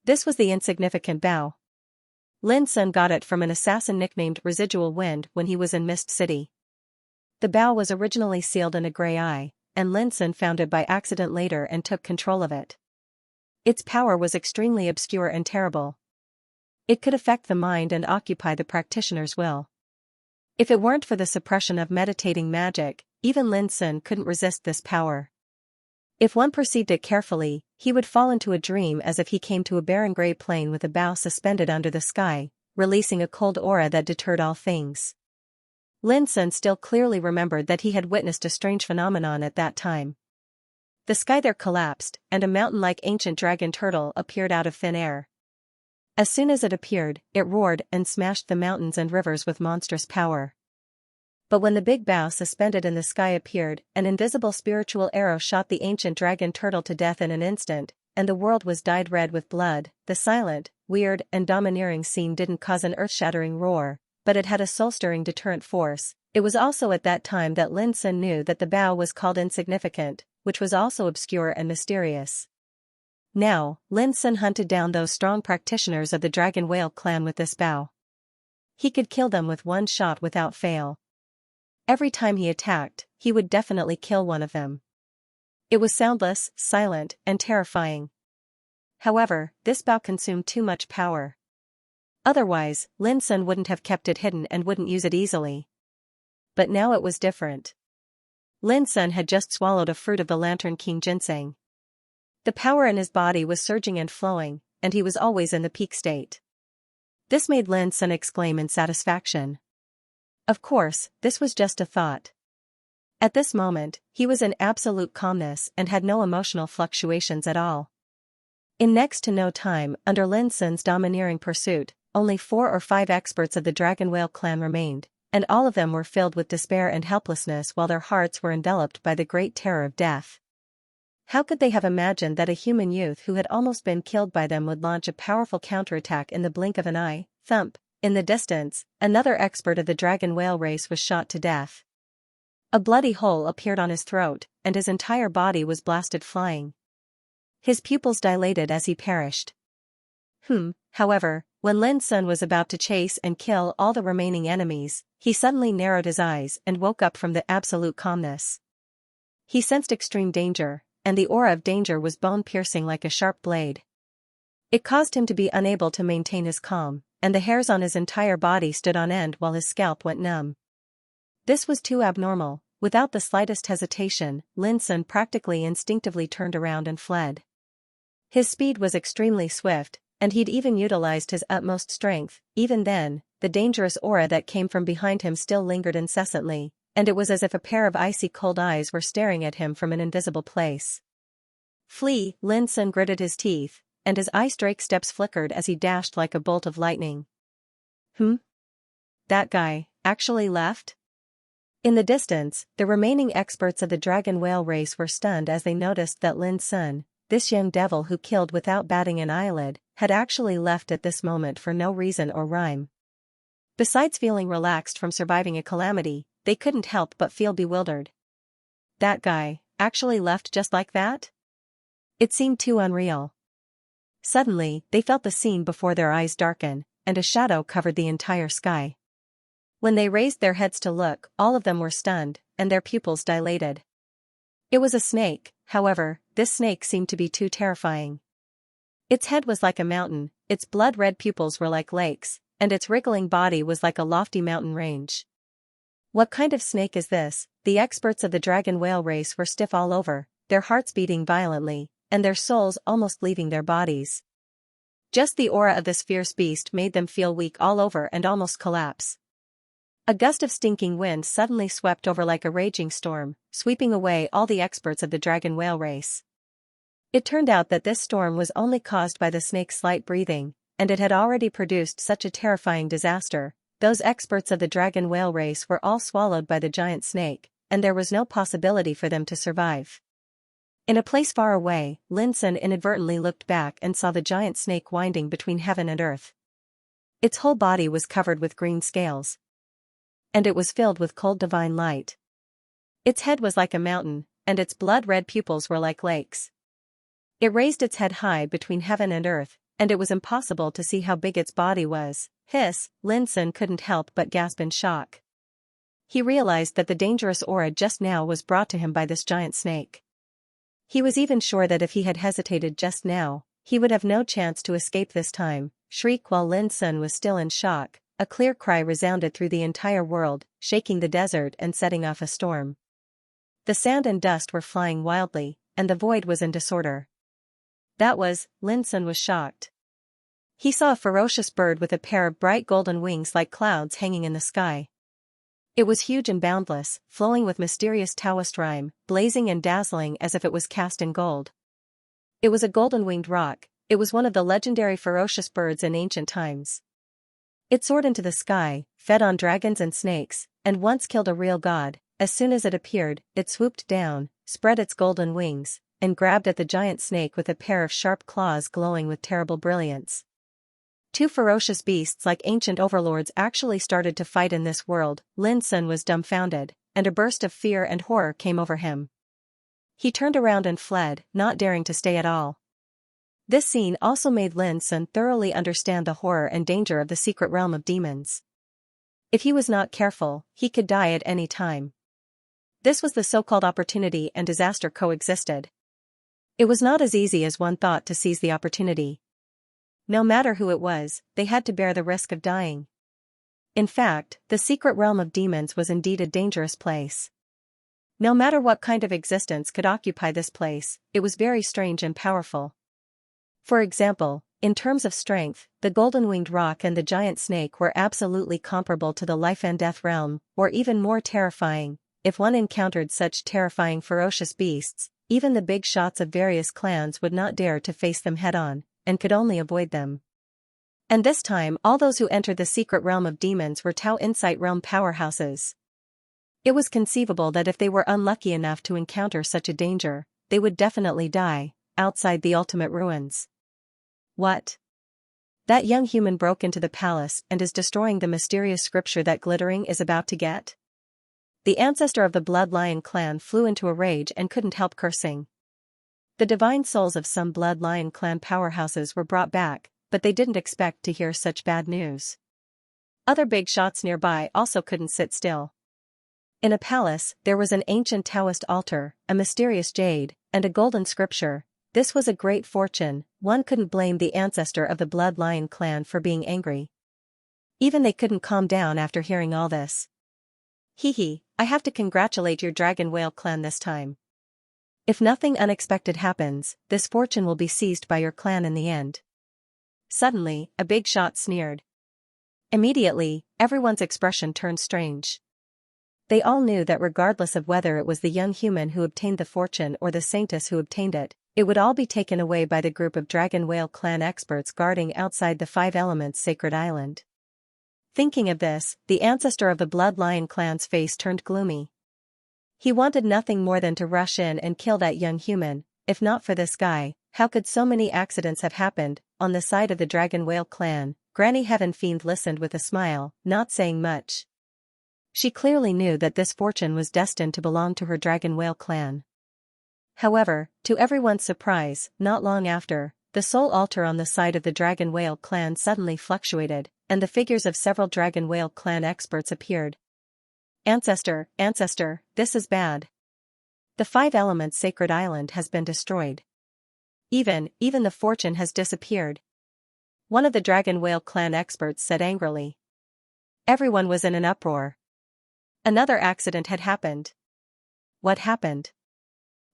This was the insignificant bow. Lin Sun got it from an assassin nicknamed Residual Wind when he was in Mist City. The bow was originally sealed in a gray eye, and Lin Sun found it by accident later and took control of it. Its power was extremely obscure and terrible. It could affect the mind and occupy the practitioner's will. If it weren't for the suppression of meditating magic, even Lin Sun couldn't resist this power. If one perceived it carefully, he would fall into a dream as if he came to a barren gray plain with a bow suspended under the sky, releasing a cold aura that deterred all things. Lin Sun still clearly remembered that he had witnessed a strange phenomenon at that time. The sky there collapsed, and a mountain-like ancient dragon turtle appeared out of thin air. As soon as it appeared, it roared and smashed the mountains and rivers with monstrous power. But when the big bow suspended in the sky appeared, an invisible spiritual arrow shot the ancient dragon turtle to death in an instant, and the world was dyed red with blood. The silent, weird, and domineering scene didn't cause an earth-shattering roar, but it had a soul-stirring deterrent force. It was also at that time that Lin Sun knew that the bow was called insignificant, which was also obscure and mysterious. Now, Lin Sun hunted down those strong practitioners of the Dragon Whale clan with this bow. He could kill them with one shot without fail. Every time he attacked, he would definitely kill one of them. It was soundless, silent, and terrifying. However, this bow consumed too much power. Otherwise, Lin Sun wouldn't have kept it hidden and wouldn't use it easily. But now it was different. Lin Sun had just swallowed a fruit of the Lantern King ginseng. The power in his body was surging and flowing, and he was always in the peak state. This made Lin Sun exclaim in satisfaction. Of course, this was just a thought. At this moment, he was in absolute calmness and had no emotional fluctuations at all. In next to no time, under Lin Sun's domineering pursuit, only 4 or 5 experts of the Dragon Whale clan remained, and all of them were filled with despair and helplessness while their hearts were enveloped by the great terror of death. How could they have imagined that a human youth who had almost been killed by them would launch a powerful counterattack in the blink of an eye? Thump! In the distance, another expert of the dragon whale race was shot to death. A bloody hole appeared on his throat, and his entire body was blasted flying. His pupils dilated as he perished. However, when Lin Sun was about to chase and kill all the remaining enemies, he suddenly narrowed his eyes and woke up from the absolute calmness. He sensed extreme danger, and the aura of danger was bone-piercing like a sharp blade. It caused him to be unable to maintain his calm, and the hairs on his entire body stood on end while his scalp went numb. This was too abnormal. Without the slightest hesitation, Lin Sun practically instinctively turned around and fled. His speed was extremely swift, and he'd even utilized his utmost strength. Even then, the dangerous aura that came from behind him still lingered incessantly, and it was as if a pair of icy cold eyes were staring at him from an invisible place. Flee! Lin Sun gritted his teeth, and his ice-drake steps flickered as he dashed like a bolt of lightning. That guy actually left? In the distance, the remaining experts of the dragon whale race were stunned as they noticed that Lin Sun, this young devil who killed without batting an eyelid, had actually left at this moment for no reason or rhyme. Besides feeling relaxed from surviving a calamity, they couldn't help but feel bewildered. That guy actually left just like that? It seemed too unreal. Suddenly, they felt the scene before their eyes darken, and a shadow covered the entire sky. When they raised their heads to look, all of them were stunned, and their pupils dilated. It was a snake, however, this snake seemed to be too terrifying. Its head was like a mountain, its blood-red pupils were like lakes, and its wriggling body was like a lofty mountain range. What kind of snake is this? The experts of the dragon whale race were stiff all over, their hearts beating violently, and their souls almost leaving their bodies. Just the aura of this fierce beast made them feel weak all over and almost collapse. A gust of stinking wind suddenly swept over like a raging storm, sweeping away all the experts of the dragon whale race. It turned out that this storm was only caused by the snake's slight breathing, and it had already produced such a terrifying disaster. Those experts of the dragon whale race were all swallowed by the giant snake, and there was no possibility for them to survive. In a place far away, Lin Sun inadvertently looked back and saw the giant snake winding between heaven and earth. Its whole body was covered with green scales, and it was filled with cold divine light. Its head was like a mountain, and its blood-red pupils were like lakes. It raised its head high between heaven and earth, and it was impossible to see how big its body was. Hiss! Lin Sun couldn't help but gasp in shock. He realized that the dangerous aura just now was brought to him by this giant snake. He was even sure that if he had hesitated just now, he would have no chance to escape this time. Shriek! While Lin Sun was still in shock, a clear cry resounded through the entire world, shaking the desert and setting off a storm. The sand and dust were flying wildly, and the void was in disorder. Lin Sun was shocked. He saw a ferocious bird with a pair of bright golden wings like clouds hanging in the sky. It was huge and boundless, flowing with mysterious Taoist rhyme, blazing and dazzling as if it was cast in gold. It was a golden-winged roc. It was one of the legendary ferocious birds in ancient times. It soared into the sky, fed on dragons and snakes, and once killed a real god. As soon as it appeared, it swooped down, spread its golden wings, and grabbed at the giant snake with a pair of sharp claws glowing with terrible brilliance. Two ferocious beasts like ancient overlords actually started to fight in this world. Lin Sun was dumbfounded, and a burst of fear and horror came over him. He turned around and fled, not daring to stay at all. This scene also made Lin Sun thoroughly understand the horror and danger of the secret realm of demons. If he was not careful, he could die at any time. This was the so-called opportunity, and disaster coexisted. It was not as easy as one thought to seize the opportunity. No matter who it was, they had to bear the risk of dying. In fact, the secret realm of demons was indeed a dangerous place. No matter what kind of existence could occupy this place, it was very strange and powerful. For example, in terms of strength, the golden-winged roc and the giant snake were absolutely comparable to the life and death realm, or even more terrifying. If one encountered such terrifying ferocious beasts, even the big shots of various clans would not dare to face them head-on, and could only avoid them. And this time all those who entered the secret realm of demons were Tao Insight realm powerhouses. It was conceivable that if they were unlucky enough to encounter such a danger, they would definitely die, outside the ultimate ruins. What? That young human broke into the palace and is destroying the mysterious scripture that Glittering is about to get? The ancestor of the Blood Lion clan flew into a rage and couldn't help cursing. The divine souls of some Blood Lion clan powerhouses were brought back, but they didn't expect to hear such bad news. Other big shots nearby also couldn't sit still. In a palace, there was an ancient Taoist altar, a mysterious jade, and a golden scripture. This was a great fortune. One couldn't blame the ancestor of the Blood Lion clan for being angry. Even they couldn't calm down after hearing all this. Hee, I have to congratulate your Dragon Whale clan this time. If nothing unexpected happens, this fortune will be seized by your clan in the end. Suddenly, a big shot sneered. Immediately, everyone's expression turned strange. They all knew that regardless of whether it was the young human who obtained the fortune or the saintess who obtained it, it would all be taken away by the group of Dragon Whale clan experts guarding outside the Five Elements Sacred Island. Thinking of this, the ancestor of the Blood Lion clan's face turned gloomy. He wanted nothing more than to rush in and kill that young human. If not for this guy, how could so many accidents have happened? On the side of the Dragon Whale clan, Granny Heaven Fiend listened with a smile, not saying much. She clearly knew that this fortune was destined to belong to her Dragon Whale clan. However, to everyone's surprise, not long after, the soul altar on the side of the Dragon Whale clan suddenly fluctuated, and the figures of several Dragon Whale clan experts appeared. Ancestor, this is bad. The Five Elements Sacred Island has been destroyed. Even the fortune has disappeared. One of the Dragon Whale clan experts said angrily. Everyone was in an uproar. Another accident had happened. What happened?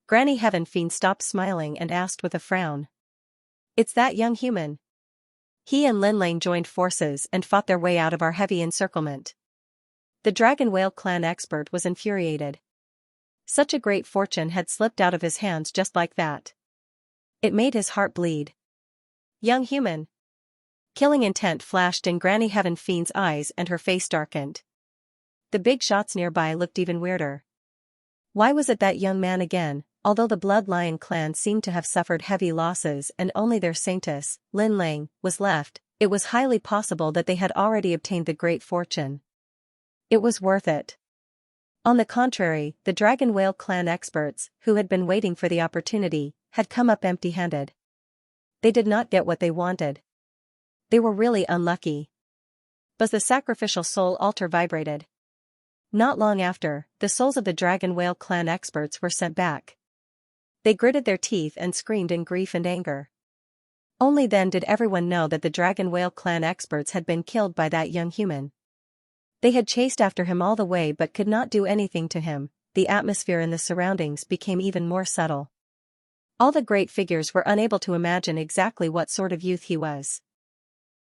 Granny Heaven Fiend stopped smiling and asked with a frown. It's that young human. He and Lin Lang joined forces and fought their way out of our heavy encirclement. The Dragon Whale clan expert was infuriated. Such a great fortune had slipped out of his hands just like that. It made his heart bleed. Young human. Killing intent flashed in Granny Heaven Fiend's eyes and her face darkened. The big shots nearby looked even weirder. Why was it that young man again? Although the Blood Lion clan seemed to have suffered heavy losses and only their saintess, Lin Lang, was left, it was highly possible that they had already obtained the great fortune. It was worth it. On the contrary, the Dragon Whale clan experts, who had been waiting for the opportunity, had come up empty-handed. They did not get what they wanted. They were really unlucky. But the sacrificial soul altar vibrated. Not long after, the souls of the Dragon Whale clan experts were sent back. They gritted their teeth and screamed in grief and anger. Only then did everyone know that the Dragon Whale clan experts had been killed by that young human. They had chased after him all the way but could not do anything to him. The atmosphere in the surroundings became even more subtle. All the great figures were unable to imagine exactly what sort of youth he was.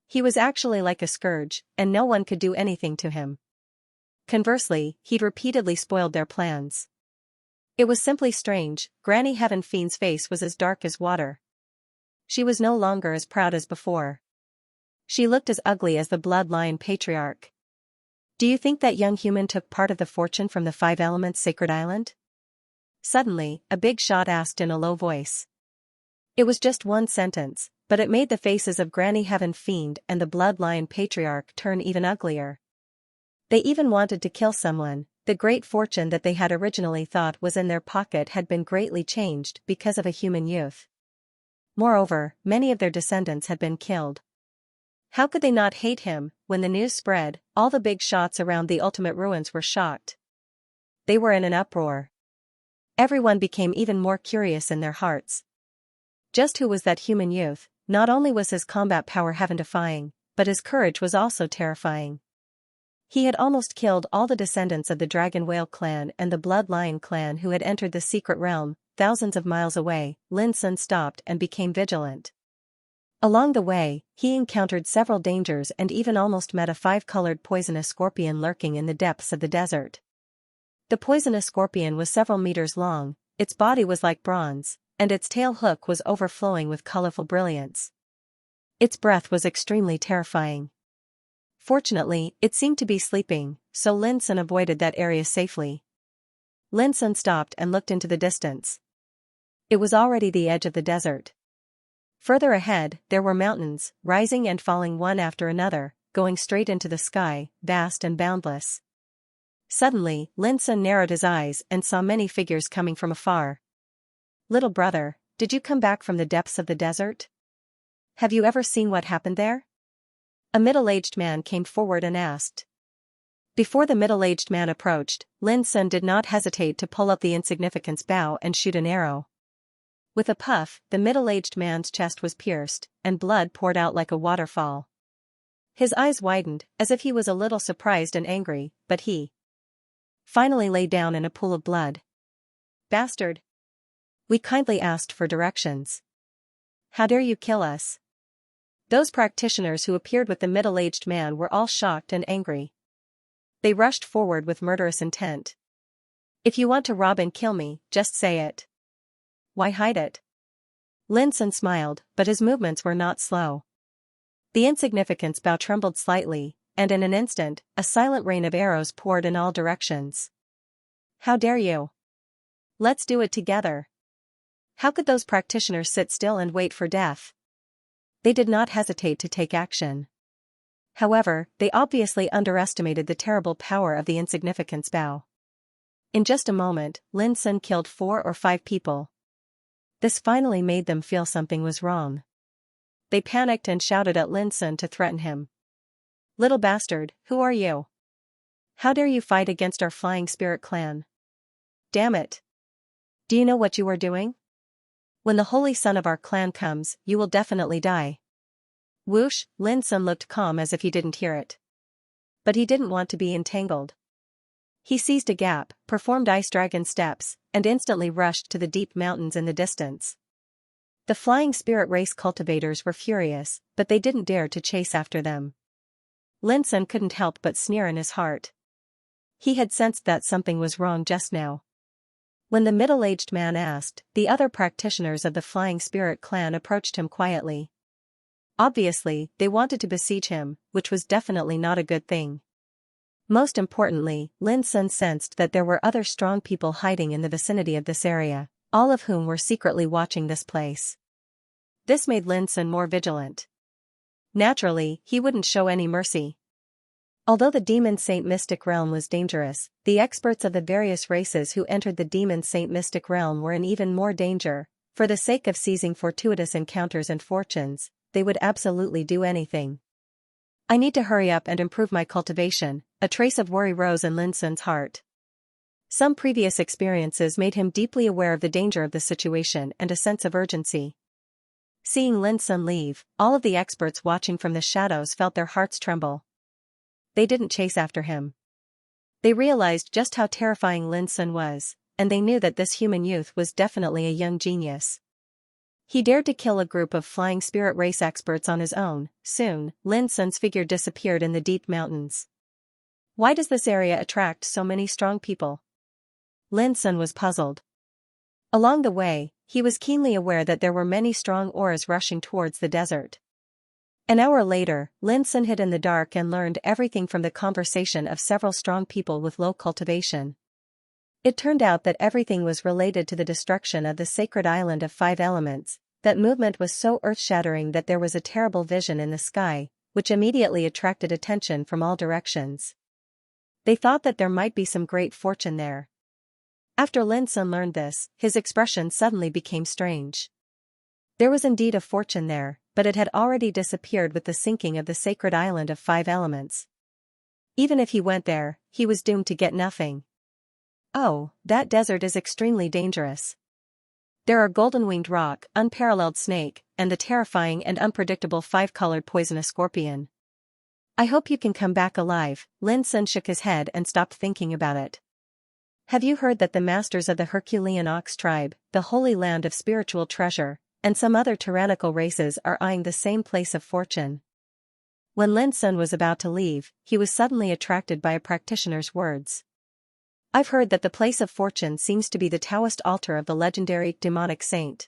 He was actually like a scourge, and no one could do anything to him. Conversely, he'd repeatedly spoiled their plans. It was simply strange. Granny Heaven Fiend's face was as dark as water. She was no longer as proud as before. She looked as ugly as the Blood Lion patriarch. Do you think that young human took part of the fortune from the Five Elements Sacred Island? Suddenly, a big shot asked in a low voice. It was just one sentence, but it made the faces of Granny Heaven Fiend and the Blood Lion patriarch turn even uglier. They even wanted to kill someone. The great fortune that they had originally thought was in their pocket had been greatly changed because of a human youth. Moreover, many of their descendants had been killed. How could they not hate him? When the news spread, all the big shots around the ultimate ruins were shocked. They were in an uproar. Everyone became even more curious in their hearts. Just who was that human youth? Not only was his combat power heaven-defying, but his courage was also terrifying. He had almost killed all the descendants of the Dragon Whale clan and the Blood Lion clan who had entered the secret realm. Thousands of miles away, Lin Sun stopped and became vigilant. Along the way, he encountered several dangers and even almost met a five-colored poisonous scorpion lurking in the depths of the desert. The poisonous scorpion was several meters long, its body was like bronze, and its tail hook was overflowing with colorful brilliance. Its breath was extremely terrifying. Fortunately, it seemed to be sleeping, so Lin Sun avoided that area safely. Lin Sun stopped and looked into the distance. It was already the edge of the desert. Further ahead, there were mountains, rising and falling one after another, going straight into the sky, vast and boundless. Suddenly, Lin Sun narrowed his eyes and saw many figures coming from afar. Little brother, did you come back from the depths of the desert? Have you ever seen what happened there? A middle-aged man came forward and asked. Before the middle-aged man approached, Lin Sun did not hesitate to pull up the insignificant's bow and shoot an arrow. With a puff, the middle-aged man's chest was pierced, and blood poured out like a waterfall. His eyes widened, as if he was a little surprised and angry, but he finally lay down in a pool of blood. Bastard! We kindly asked for directions. How dare you kill us? Those practitioners who appeared with the middle-aged man were all shocked and angry. They rushed forward with murderous intent. If you want to rob and kill me, just say it. Why hide it? Lin Sun smiled, but his movements were not slow. The insignificant's bow trembled slightly, and in an instant, a silent rain of arrows poured in all directions. How dare you? Let's do it together. How could those practitioners sit still and wait for death? They did not hesitate to take action. However, they obviously underestimated the terrible power of the insignificant's bow. In just a moment, Lin Sun killed 4 or 5 people. This finally made them feel something was wrong. They panicked and shouted at Lin Sun to threaten him. Little bastard, who are you? How dare you fight against our flying spirit clan? Damn it! Do you know what you are doing? When the holy son of our clan comes, you will definitely die. Whoosh, Lin Sun looked calm as if he didn't hear it. But he didn't want to be entangled. He seized a gap, performed ice dragon steps, and instantly rushed to the deep mountains in the distance. The flying spirit race cultivators were furious, but they didn't dare to chase after them. Lin Sun couldn't help but sneer in his heart. He had sensed that something was wrong just now. When the middle-aged man asked, the other practitioners of the flying spirit clan approached him quietly. Obviously, they wanted to besiege him, which was definitely not a good thing. Most importantly, Lin Sun sensed that there were other strong people hiding in the vicinity of this area, all of whom were secretly watching this place. This made Lin Sun more vigilant. Naturally, he wouldn't show any mercy. Although the Demon Saint Mystic Realm was dangerous, the experts of the various races who entered the Demon Saint Mystic Realm were in even more danger. For the sake of seizing fortuitous encounters and fortunes, they would absolutely do anything. I need to hurry up and improve my cultivation. A trace of worry rose in Lin Sun's heart. Some previous experiences made him deeply aware of the danger of the situation and a sense of urgency. Seeing Lin Sun leave, all of the experts watching from the shadows felt their hearts tremble. They didn't chase after him. They realized just how terrifying Lin Sun was, and they knew that this human youth was definitely a young genius. He dared to kill a group of flying spirit race experts on his own. Soon, Lin Sun's figure disappeared in the deep mountains. Why does this area attract so many strong people? Lin Sun was puzzled. Along the way, he was keenly aware that there were many strong auras rushing towards the desert. An hour later, Lin Sun hid in the dark and learned everything from the conversation of several strong people with low cultivation. It turned out that everything was related to the destruction of the sacred island of 5 elements. That movement was so earth-shattering that there was a terrible vision in the sky, which immediately attracted attention from all directions. They thought that there might be some great fortune there. After Lin Sun learned this, his expression suddenly became strange. There was indeed a fortune there, but it had already disappeared with the sinking of the sacred island of 5 elements. Even if he went there, he was doomed to get nothing. Oh, that desert is extremely dangerous. There are golden-winged roc, unparalleled snake, and the terrifying and unpredictable 5-colored poisonous scorpion. I hope you can come back alive. Lin Sun shook his head and stopped thinking about it. Have you heard that the masters of the Herculean Ox tribe, the holy land of spiritual treasure, and some other tyrannical races are eyeing the same place of fortune? When Lin Sun was about to leave, he was suddenly attracted by a practitioner's words. I've heard that the place of fortune seems to be the Taoist altar of the legendary demonic saint.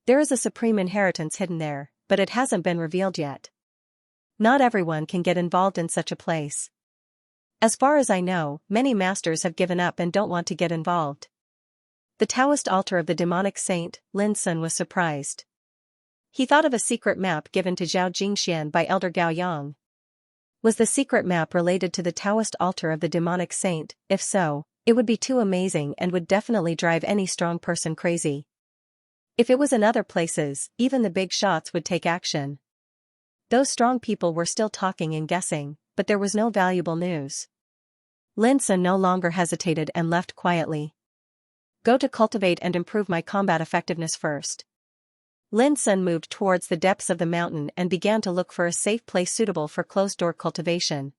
There is a supreme inheritance hidden there, but it hasn't been revealed yet. Not everyone can get involved in such a place. As far as I know, many masters have given up and don't want to get involved. The Taoist altar of the demonic saint, Lin Sun was surprised. He thought of a secret map given to Zhao Jingxian by Elder Gao Yang. Was the secret map related to the Taoist altar of the demonic saint? If so, it would be too amazing and would definitely drive any strong person crazy. If it was in other places, even the big shots would take action. Those strong people were still talking and guessing, but there was no valuable news. Lin Sun no longer hesitated and left quietly. Go to cultivate and improve my combat effectiveness first. Lin Sun moved towards the depths of the mountain and began to look for a safe place suitable for closed-door cultivation.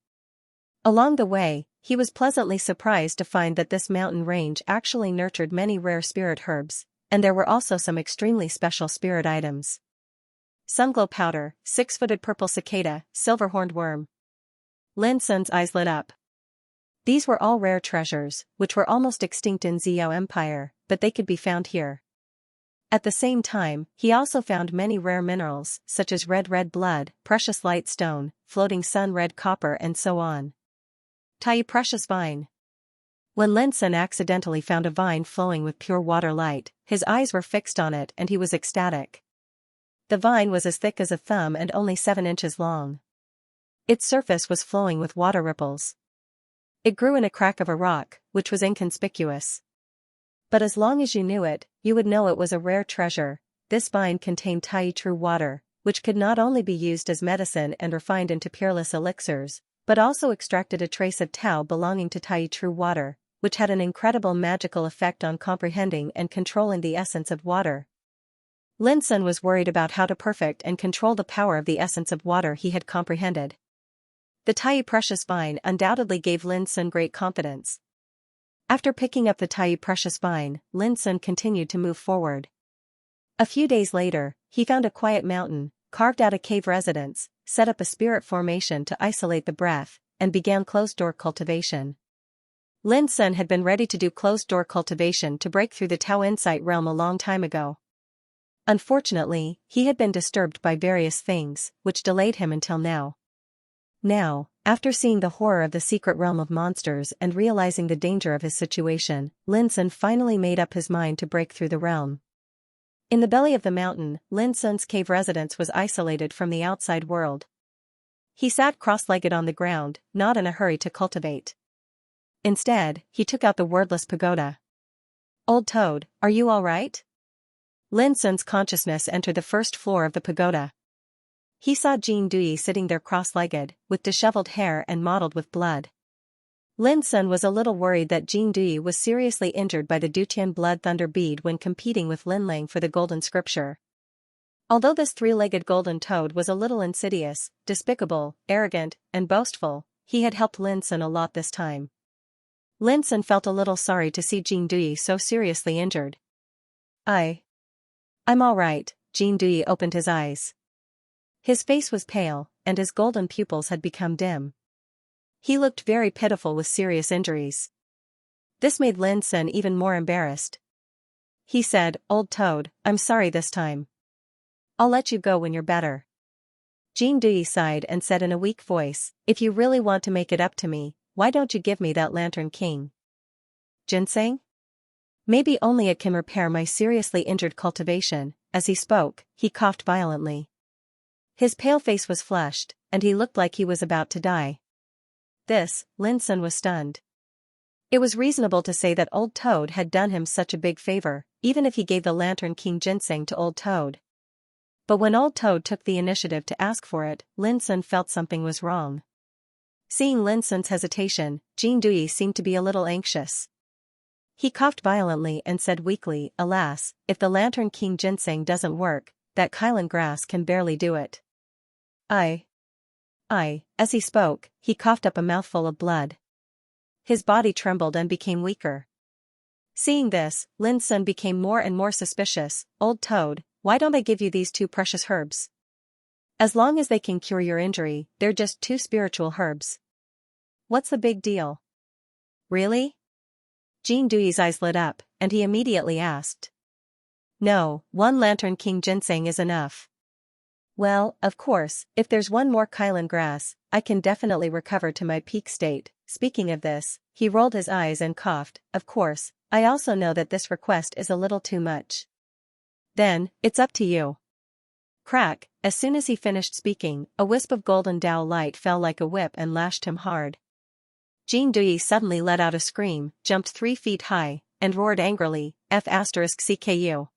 Along the way, he was pleasantly surprised to find that this mountain range actually nurtured many rare spirit herbs, and there were also some extremely special spirit items. Sunglow powder, 6-footed purple cicada, silver-horned worm. Lin Sun's eyes lit up. These were all rare treasures, which were almost extinct in Xiao Empire, but they could be found here. At the same time, he also found many rare minerals, such as red blood, precious light stone, floating sun-red copper and so on. Tai precious vine. When Lin Sun accidentally found a vine flowing with pure water light, his eyes were fixed on it and he was ecstatic. The vine was as thick as a thumb and only 7 inches long. Its surface was flowing with water ripples. It grew in a crack of a rock, which was inconspicuous. But as long as you knew it, you would know it was a rare treasure. This vine contained Tai true water, which could not only be used as medicine and refined into peerless elixirs, but also extracted a trace of Tao belonging to Tai true water, which had an incredible magical effect on comprehending and controlling the essence of water. Lin Sun was worried about how to perfect and control the power of the essence of water he had comprehended. The Tai precious vine undoubtedly gave Lin Sun great confidence. After picking up the Tai precious vine, Lin Sun continued to move forward. A few days later, he found a quiet mountain, carved out a cave residence, set up a spirit formation to isolate the breath, and began closed-door cultivation. Lin Sun had been ready to do closed-door cultivation to break through the Tao Insight realm a long time ago. Unfortunately, he had been disturbed by various things, which delayed him until now. Now, after seeing the horror of the secret realm of monsters and realizing the danger of his situation, Lin Sun finally made up his mind to break through the realm. In the belly of the mountain, Lin Sun's cave residence was isolated from the outside world. He sat cross-legged on the ground, not in a hurry to cultivate. Instead, he took out the wordless pagoda. "Old Toad, are you all right?" Lin Sun's consciousness entered the first floor of the pagoda. He saw Jin Dui sitting there cross-legged, with disheveled hair and mottled with blood. Lin Sun was a little worried that Jin Dui was seriously injured by the Dutian blood thunder bead when competing with Lin Lang for the golden scripture. Although this 3-legged golden toad was a little insidious, despicable, arrogant, and boastful, he had helped Lin Sun a lot this time. Lin Sun felt a little sorry to see Jin Dui so seriously injured. I'm all right," Jin Dui opened his eyes. His face was pale, and his golden pupils had become dim. He looked very pitiful with serious injuries. This made Lin Sun even more embarrassed. He said, "Old Toad, I'm sorry this time. I'll let you go when you're better." Jin Dui sighed and said in a weak voice, "If you really want to make it up to me, why don't you give me that Lantern King ginseng? Maybe only it can repair my seriously injured cultivation." As he spoke, he coughed violently. His pale face was flushed, and he looked like he was about to die. Lin Sun was stunned. It was reasonable to say that Old Toad had done him such a big favor, even if he gave the Lantern King ginseng to Old Toad. But when Old Toad took the initiative to ask for it, Lin Sun felt something was wrong. Seeing Lin Sun's hesitation, Jin Dui seemed to be a little anxious. He coughed violently and said weakly, "Alas, if the Lantern King ginseng doesn't work, that Kylan grass can barely do it." As he spoke, he coughed up a mouthful of blood. His body trembled and became weaker. Seeing this, Lin Sun became more and more suspicious. "Old Toad, why don't I give you these 2 precious herbs? As long as they can cure your injury, they're just 2 spiritual herbs. What's the big deal?" "Really?" Jin Dui's eyes lit up, and he immediately asked. "No, 1 Lantern King ginseng is enough." "Well, of course, if there's 1 more Kylan grass, I can definitely recover to my peak state." Speaking of this, he rolled his eyes and coughed. "Of course, I also know that this request is a little too much." "Then, it's up to you." Crack, as soon as he finished speaking, a wisp of golden Dao light fell like a whip and lashed him hard. Jin Dui suddenly let out a scream, jumped 3 feet high, and roared angrily, "F***CKU.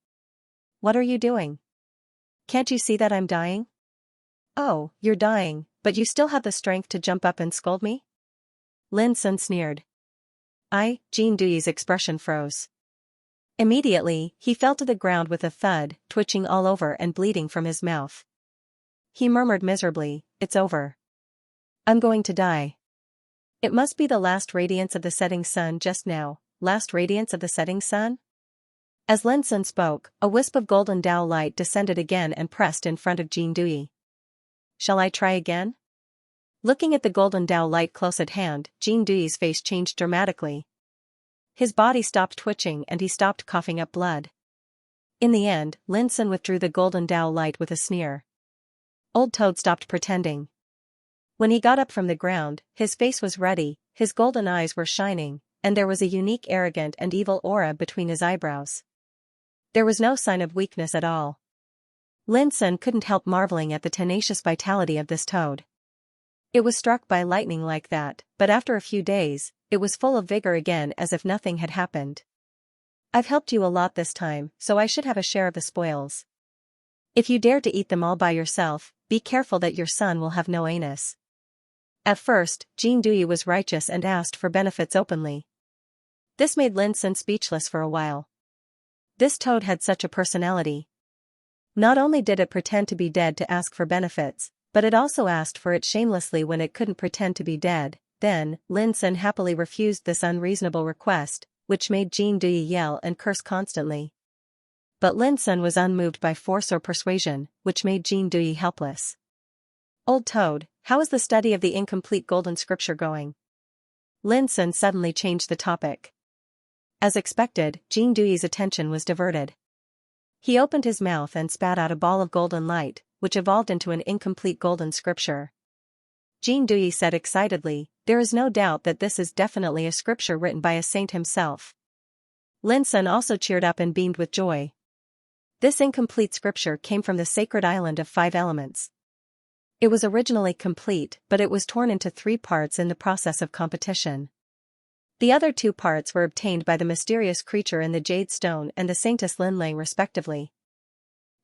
What are you doing? Can't you see that I'm dying?" "Oh, you're dying, but you still have the strength to jump up and scold me?" Lin Sun sneered. Jin Dui's expression froze. Immediately, he fell to the ground with a thud, twitching all over and bleeding from his mouth. He murmured miserably, "It's over. I'm going to die." It must be the last radiance of the setting sun just now. Last radiance of the setting sun? As Lin Sun spoke, a wisp of golden Dao light descended again and pressed in front of Jing Dui. "Shall I try again?" Looking at the golden Dao light close at hand, Jing Dui's face changed dramatically. His body stopped twitching and he stopped coughing up blood. In the end, Lin Sun withdrew the golden Dao light with a sneer. Old Toad stopped pretending. When he got up from the ground, his face was ruddy, his golden eyes were shining, and there was a unique arrogant and evil aura between his eyebrows. There was no sign of weakness at all. Lin Sun couldn't help marveling at the tenacious vitality of this toad. It was struck by lightning like that, but after a few days, it was full of vigor again as if nothing had happened. "I've helped you a lot this time, so I should have a share of the spoils. If you dare to eat them all by yourself, be careful that your son will have no anus." At first, Jing Dui was righteous and asked for benefits openly. This made Lin Sun speechless for a while. This toad had such a personality. Not only did it pretend to be dead to ask for benefits, but it also asked for it shamelessly when it couldn't pretend to be dead. Then, Lin Sun happily refused this unreasonable request, which made Jing Dui yell and curse constantly. But Lin Sun was unmoved by force or persuasion, which made Jing Dui helpless. "Old Toad, how is the study of the incomplete golden scripture going?" Lin Sun suddenly changed the topic. As expected, Jing Dui's attention was diverted. He opened his mouth and spat out a ball of golden light, which evolved into an incomplete golden scripture. Jing Dui said excitedly, "There is no doubt that this is definitely a scripture written by a saint himself." Lin Sun also cheered up and beamed with joy. This incomplete scripture came from the sacred island of 5 elements. It was originally complete, but it was torn into 3 parts in the process of competition. The other 2 parts were obtained by the mysterious creature in the jade stone and the saintess Lin Lang respectively.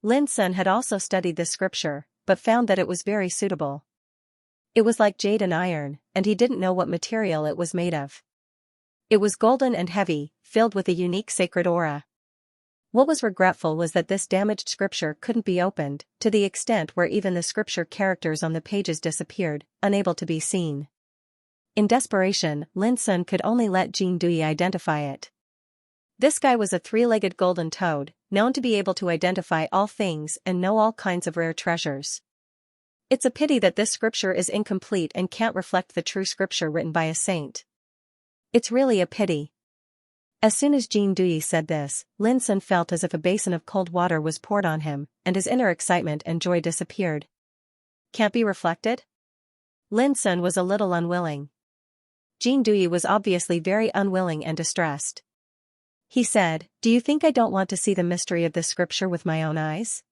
Lin Sun had also studied this scripture, but found that it was very suitable. It was like jade and iron, and he didn't know what material it was made of. It was golden and heavy, filled with a unique sacred aura. What was regretful was that this damaged scripture couldn't be opened, to the extent where even the scripture characters on the pages disappeared, unable to be seen. In desperation, Lin Sun could only let Jing Dui identify it. This guy was a 3-legged golden toad, known to be able to identify all things and know all kinds of rare treasures. It's a pity that this scripture is incomplete and can't reflect the true scripture written by a saint. It's really a pity. As soon as Jing Dui said this, Lin Sun felt as if a basin of cold water was poured on him, and his inner excitement and joy disappeared. Can't be reflected? Lin Sun was a little unwilling. Jing Dui was obviously very unwilling and distressed. He said, "Do you think I don't want to see the mystery of this scripture with my own eyes?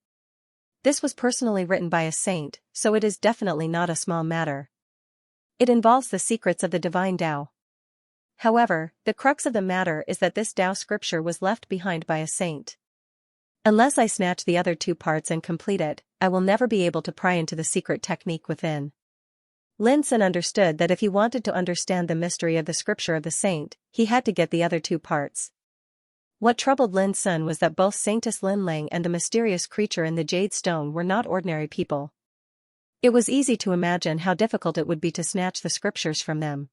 This was personally written by a saint, so it is definitely not a small matter. It involves the secrets of the divine Tao. However, the crux of the matter is that this Tao scripture was left behind by a saint. Unless I snatch the other 2 parts and complete it, I will never be able to pry into the secret technique within." Lin Sun understood that if he wanted to understand the mystery of the scripture of the saint, he had to get the other 2 parts. What troubled Lin Sun was that both Saintess Lin Lang and the mysterious creature in the jade stone were not ordinary people. It was easy to imagine how difficult it would be to snatch the scriptures from them.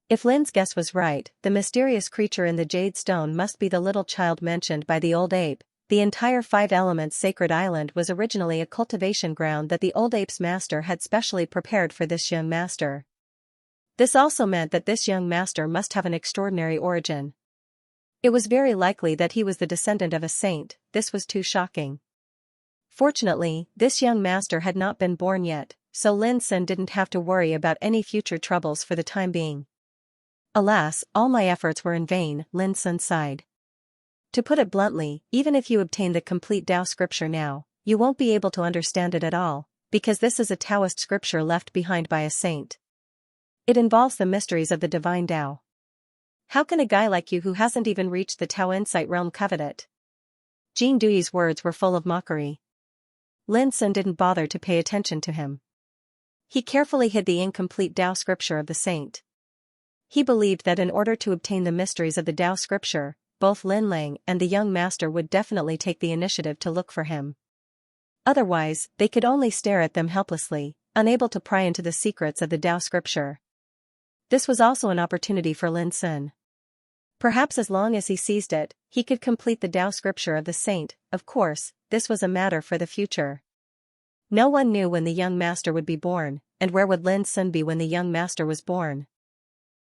If Lin's guess was right, the mysterious creature in the jade stone must be the little child mentioned by the old ape. The entire 5 elements sacred island was originally a cultivation ground that the old ape's master had specially prepared for this young master. This also meant that this young master must have an extraordinary origin. It was very likely that he was the descendant of a saint. This was too shocking. Fortunately, this young master had not been born yet, so Lin Sun didn't have to worry about any future troubles for the time being. Alas, all my efforts were in vain, Lin Sun sighed. To put it bluntly, even if you obtain the complete Tao scripture now, you won't be able to understand it at all, because this is a Taoist scripture left behind by a saint. It involves the mysteries of the divine Tao. How can a guy like you who hasn't even reached the Tao insight realm covet it? Jing Dui's words were full of mockery. Lin Sun didn't bother to pay attention to him. He carefully hid the incomplete Tao scripture of the saint. He believed that in order to obtain the mysteries of the Tao scripture, both Lin Lang and the young master would definitely take the initiative to look for him. Otherwise, they could only stare at them helplessly, unable to pry into the secrets of the Tao scripture. This was also an opportunity for Lin Sun. Perhaps as long as he seized it, he could complete the Tao scripture of the saint. Of course, this was a matter for the future. No one knew when the young master would be born, and where would Lin Sun be when the young master was born.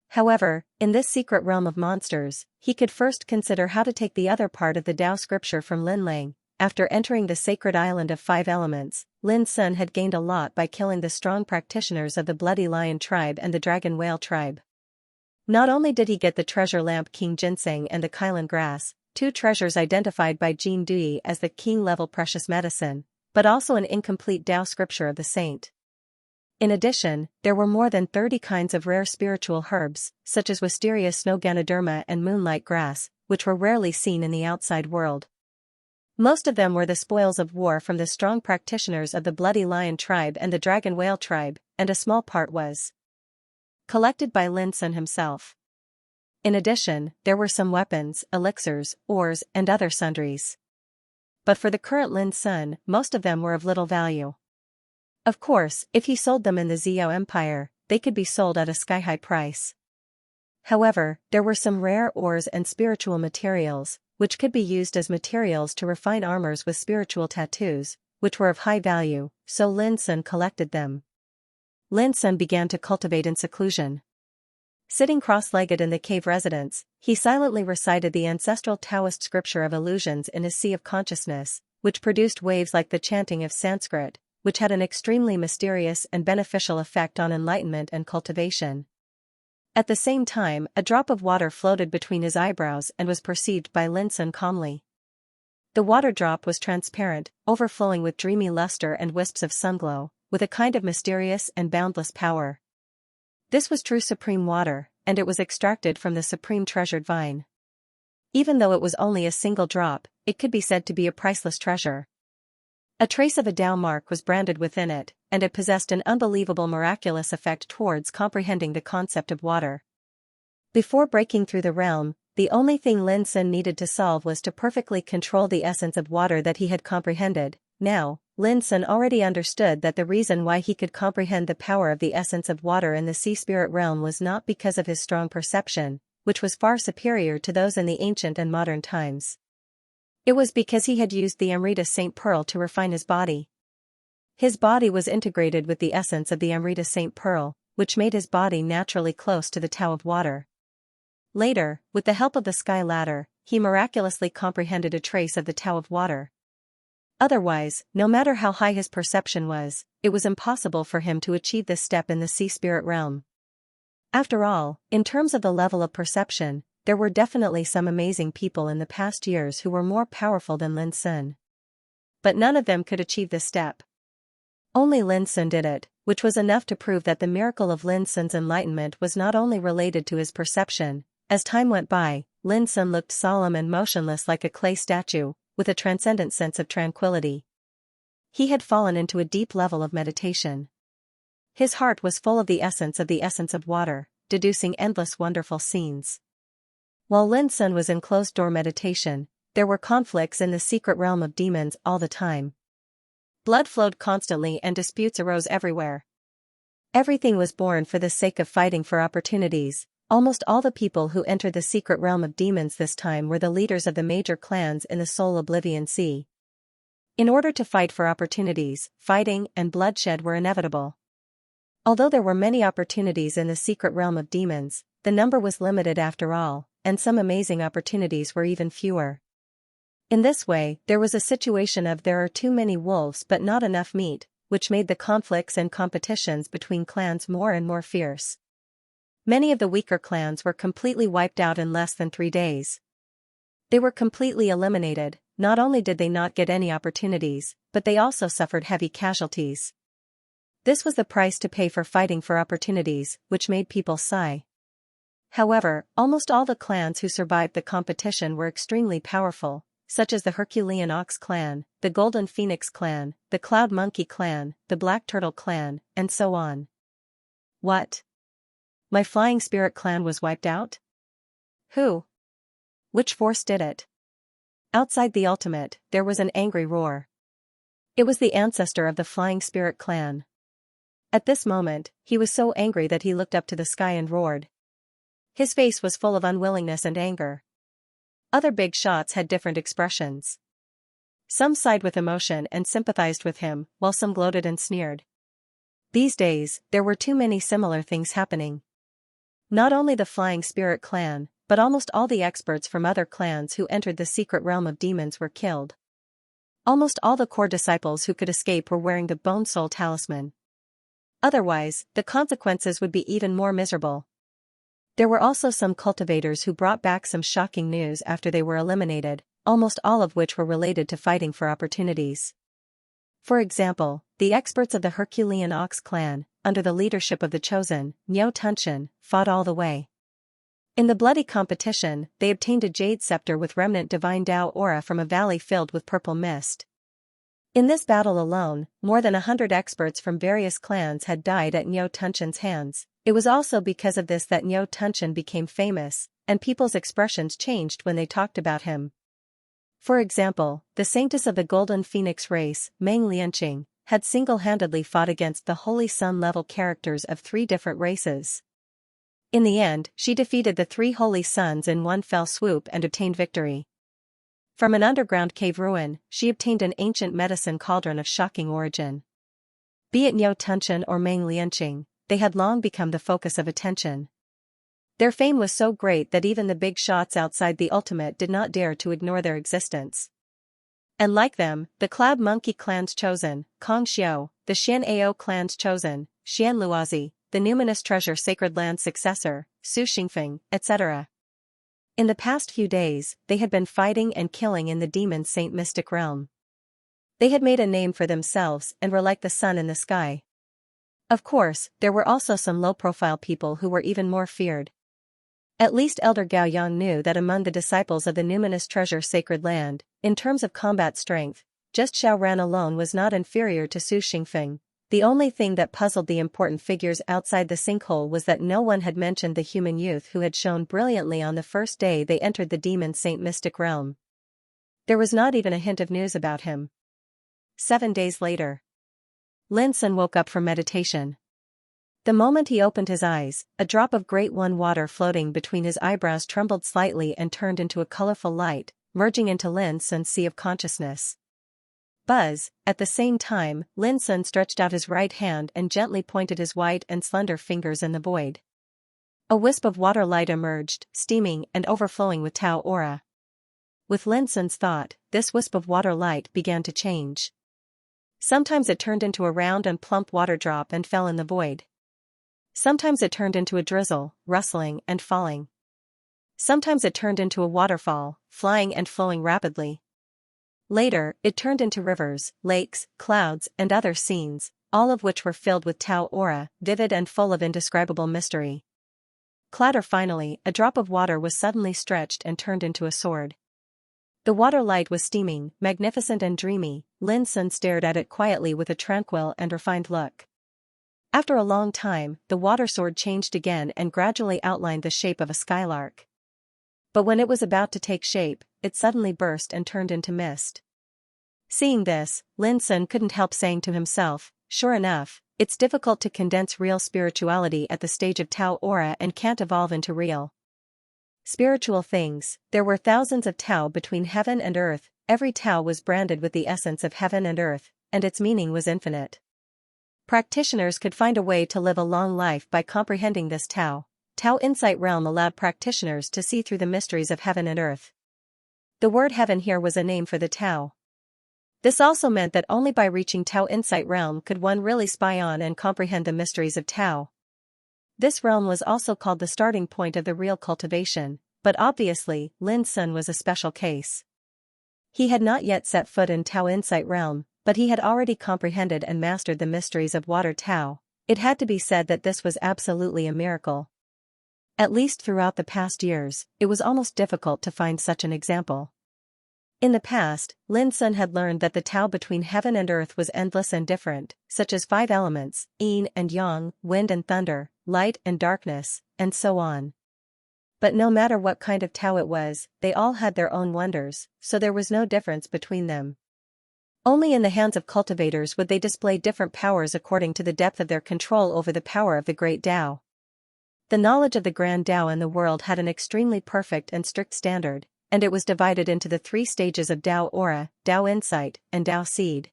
However, in this secret realm of monsters, he could first consider how to take the other part of the Tao scripture from Lin Lang. After entering the sacred island of 5 elements, Lin Sun had gained a lot by killing the strong practitioners of the Bloody Lion tribe and the Dragon Whale tribe. Not only did he get the treasure lamp King Ginseng and the Kylan grass, 2 treasures identified by Jean Dui as the king-level precious medicine, but also an incomplete Tao scripture of the saint. In addition, there were more than 30 kinds of rare spiritual herbs, such as wisteria snow ganoderma and moonlight grass, which were rarely seen in the outside world. Most of them were the spoils of war from the strong practitioners of the Bloody Lion tribe and the Dragon Whale tribe, and a small part was collected by Lin Sun himself. In addition, there were some weapons, elixirs, ores, and other sundries. But for the current Lin Sun, most of them were of little value. Of course, if he sold them in the Xiao Empire, they could be sold at a sky-high price. However, there were some rare ores and spiritual materials, which could be used as materials to refine armors with spiritual tattoos, which were of high value, so Lin Sun collected them. Lin Sun began to cultivate in seclusion. Sitting cross-legged in the cave residence, he silently recited the ancestral Taoist scripture of illusions in his sea of consciousness, which produced waves like the chanting of Sanskrit, which had an extremely mysterious and beneficial effect on enlightenment and cultivation. At the same time, a drop of water floated between his eyebrows and was perceived by Lin Sun calmly. The water drop was transparent, overflowing with dreamy luster and wisps of sunglow, with a kind of mysterious and boundless power. This was true supreme water, and it was extracted from the supreme treasured vine. Even though it was only a single drop, it could be said to be a priceless treasure. A trace of a Tao mark was branded within it, and it possessed an unbelievable miraculous effect towards comprehending the concept of water. Before breaking through the realm, the only thing Lin Sun needed to solve was to perfectly control the essence of water that he had comprehended. Now, Lin Sun already understood that the reason why he could comprehend the power of the essence of water in the sea spirit realm was not because of his strong perception, which was far superior to those in the ancient and modern times. It was because he had used the Amrita Saint Pearl to refine his body. His body was integrated with the essence of the Amrita Saint Pearl, which made his body naturally close to the Tao of water. Later, with the help of the sky ladder, he miraculously comprehended a trace of the Tao of water. Otherwise, no matter how high his perception was, it was impossible for him to achieve this step in the sea spirit realm. After all, in terms of the level of perception, there were definitely some amazing people in the past years who were more powerful than Lin Sun. But none of them could achieve this step. Only Lin Sun did it, which was enough to prove that the miracle of Lin Sun's enlightenment was not only related to his perception. As time went by, Lin Sun looked solemn and motionless like a clay statue, with a transcendent sense of tranquility. He had fallen into a deep level of meditation. His heart was full of the essence of water, deducing endless wonderful scenes. While Lin Sun was in closed-door meditation, there were conflicts in the secret realm of demons all the time. Blood flowed constantly and disputes arose everywhere. Everything was born for the sake of fighting for opportunities. Almost all the people who entered the secret realm of demons this time were the leaders of the major clans in the Soul Oblivion Sea. In order to fight for opportunities, fighting and bloodshed were inevitable. Although there were many opportunities in the secret realm of demons, the number was limited after all, and some amazing opportunities were even fewer. In this way, there was a situation of there are too many wolves but not enough meat, which made the conflicts and competitions between clans more and more fierce. Many of the weaker clans were completely wiped out in less than 3 days. They were completely eliminated. Not only did they not get any opportunities, but they also suffered heavy casualties. This was the price to pay for fighting for opportunities, which made people sigh. However, almost all the clans who survived the competition were extremely powerful, such as the Herculean Ox clan, the Golden Phoenix clan, the Cloud Monkey clan, the Black Turtle clan, and so on. What? My Flying Spirit clan was wiped out? Who? Which force did it? Outside the ultimate, there was an angry roar. It was the ancestor of the Flying Spirit clan. At this moment, he was so angry that he looked up to the sky and roared. His face was full of unwillingness and anger. Other big shots had different expressions. Some sighed with emotion and sympathized with him, while some gloated and sneered. These days, there were too many similar things happening. Not only the Flying Spirit clan, but almost all the experts from other clans who entered the secret realm of demons were killed. Almost all the core disciples who could escape were wearing the Bone Soul Talisman. Otherwise, the consequences would be even more miserable. There were also some cultivators who brought back some shocking news after they were eliminated, almost all of which were related to fighting for opportunities. For example, the experts of the Herculean Ox clan, under the leadership of the chosen, Xianxia, fought all the way. In the bloody competition, they obtained a jade scepter with remnant divine Dao aura from a valley filled with purple mist. In this battle alone, more than 100 experts from various clans had died at Xianxia's hands. It was also because of this that Xianxia became famous, and people's expressions changed when they talked about him. For example, the saintess of the Golden Phoenix race, Meng Lianqing, had single-handedly fought against the Holy Sun-level characters of 3 different races. In the end, she defeated the 3 Holy Suns in one fell swoop and obtained victory. From an underground cave ruin, she obtained an ancient medicine cauldron of shocking origin. Be it Xianxia or Meng Lianqing, they had long become the focus of attention. Their fame was so great that even the big shots outside the ultimate did not dare to ignore their existence. And like them, the Cloud Monkey clan's chosen, Kong Xiao, the Xian'ao clan's chosen, Xian Luozi, the numinous treasure sacred land successor, Su Xingfeng, etc. In the past few days, they had been fighting and killing in the demon saint mystic realm. They had made a name for themselves and were like the sun in the sky. Of course, there were also some low-profile people who were even more feared. At least Elder Gao Yang knew that among the disciples of the numinous treasure sacred land, in terms of combat strength, just Xiao Ran alone was not inferior to Su Xingfeng. The only thing that puzzled the important figures outside the sinkhole was that no one had mentioned the human youth who had shone brilliantly on the first day they entered the demon saint mystic realm. There was not even a hint of news about him. 7 days later, Lin Sun woke up from meditation. The moment he opened his eyes, a drop of Great One water floating between his eyebrows trembled slightly and turned into a colorful light, merging into Lin Sun's sea of consciousness. Buzz, at the same time, Lin Sun stretched out his right hand and gently pointed his white and slender fingers in the void. A wisp of water light emerged, steaming and overflowing with Tao aura. With Lin Sun's thought, this wisp of water light began to change. Sometimes it turned into a round and plump water drop and fell in the void. Sometimes it turned into a drizzle, rustling and falling. Sometimes it turned into a waterfall, flying and flowing rapidly. Later, it turned into rivers, lakes, clouds, and other scenes, all of which were filled with Tao aura, vivid and full of indescribable mystery. Clatter finally, a drop of water was suddenly stretched and turned into a sword. The water light was steaming, magnificent and dreamy. Lin Sun stared at it quietly with a tranquil and refined look. After a long time, the water sword changed again and gradually outlined the shape of a skylark. But when it was about to take shape, it suddenly burst and turned into mist. Seeing this, Lin Sun couldn't help saying to himself, sure enough, it's difficult to condense real spirituality at the stage of Tao aura and can't evolve into real spiritual things. There were thousands of Tao between heaven and earth, every Tao was branded with the essence of heaven and earth, and its meaning was infinite. Practitioners could find a way to live a long life by comprehending this Tao. Tao Insight Realm allowed practitioners to see through the mysteries of heaven and earth. The word heaven here was a name for the Tao. This also meant that only by reaching Tao Insight Realm could one really spy on and comprehend the mysteries of Tao. This realm was also called the starting point of the real cultivation, but obviously, Lin Sun was a special case. He had not yet set foot in Tao Insight Realm, but he had already comprehended and mastered the mysteries of Water Tao. It had to be said that this was absolutely a miracle. At least throughout the past years, it was almost difficult to find such an example. In the past, Lin Sun had learned that the Tao between heaven and earth was endless and different, such as 5 elements, yin and yang, wind and thunder, light and darkness, and so on. But no matter what kind of Tao it was, they all had their own wonders, so there was no difference between them. Only in the hands of cultivators would they display different powers according to the depth of their control over the power of the great Tao. The knowledge of the grand Tao in the world had an extremely perfect and strict standard, and it was divided into the 3 stages of Tao Aura, Tao Insight, and Tao Seed.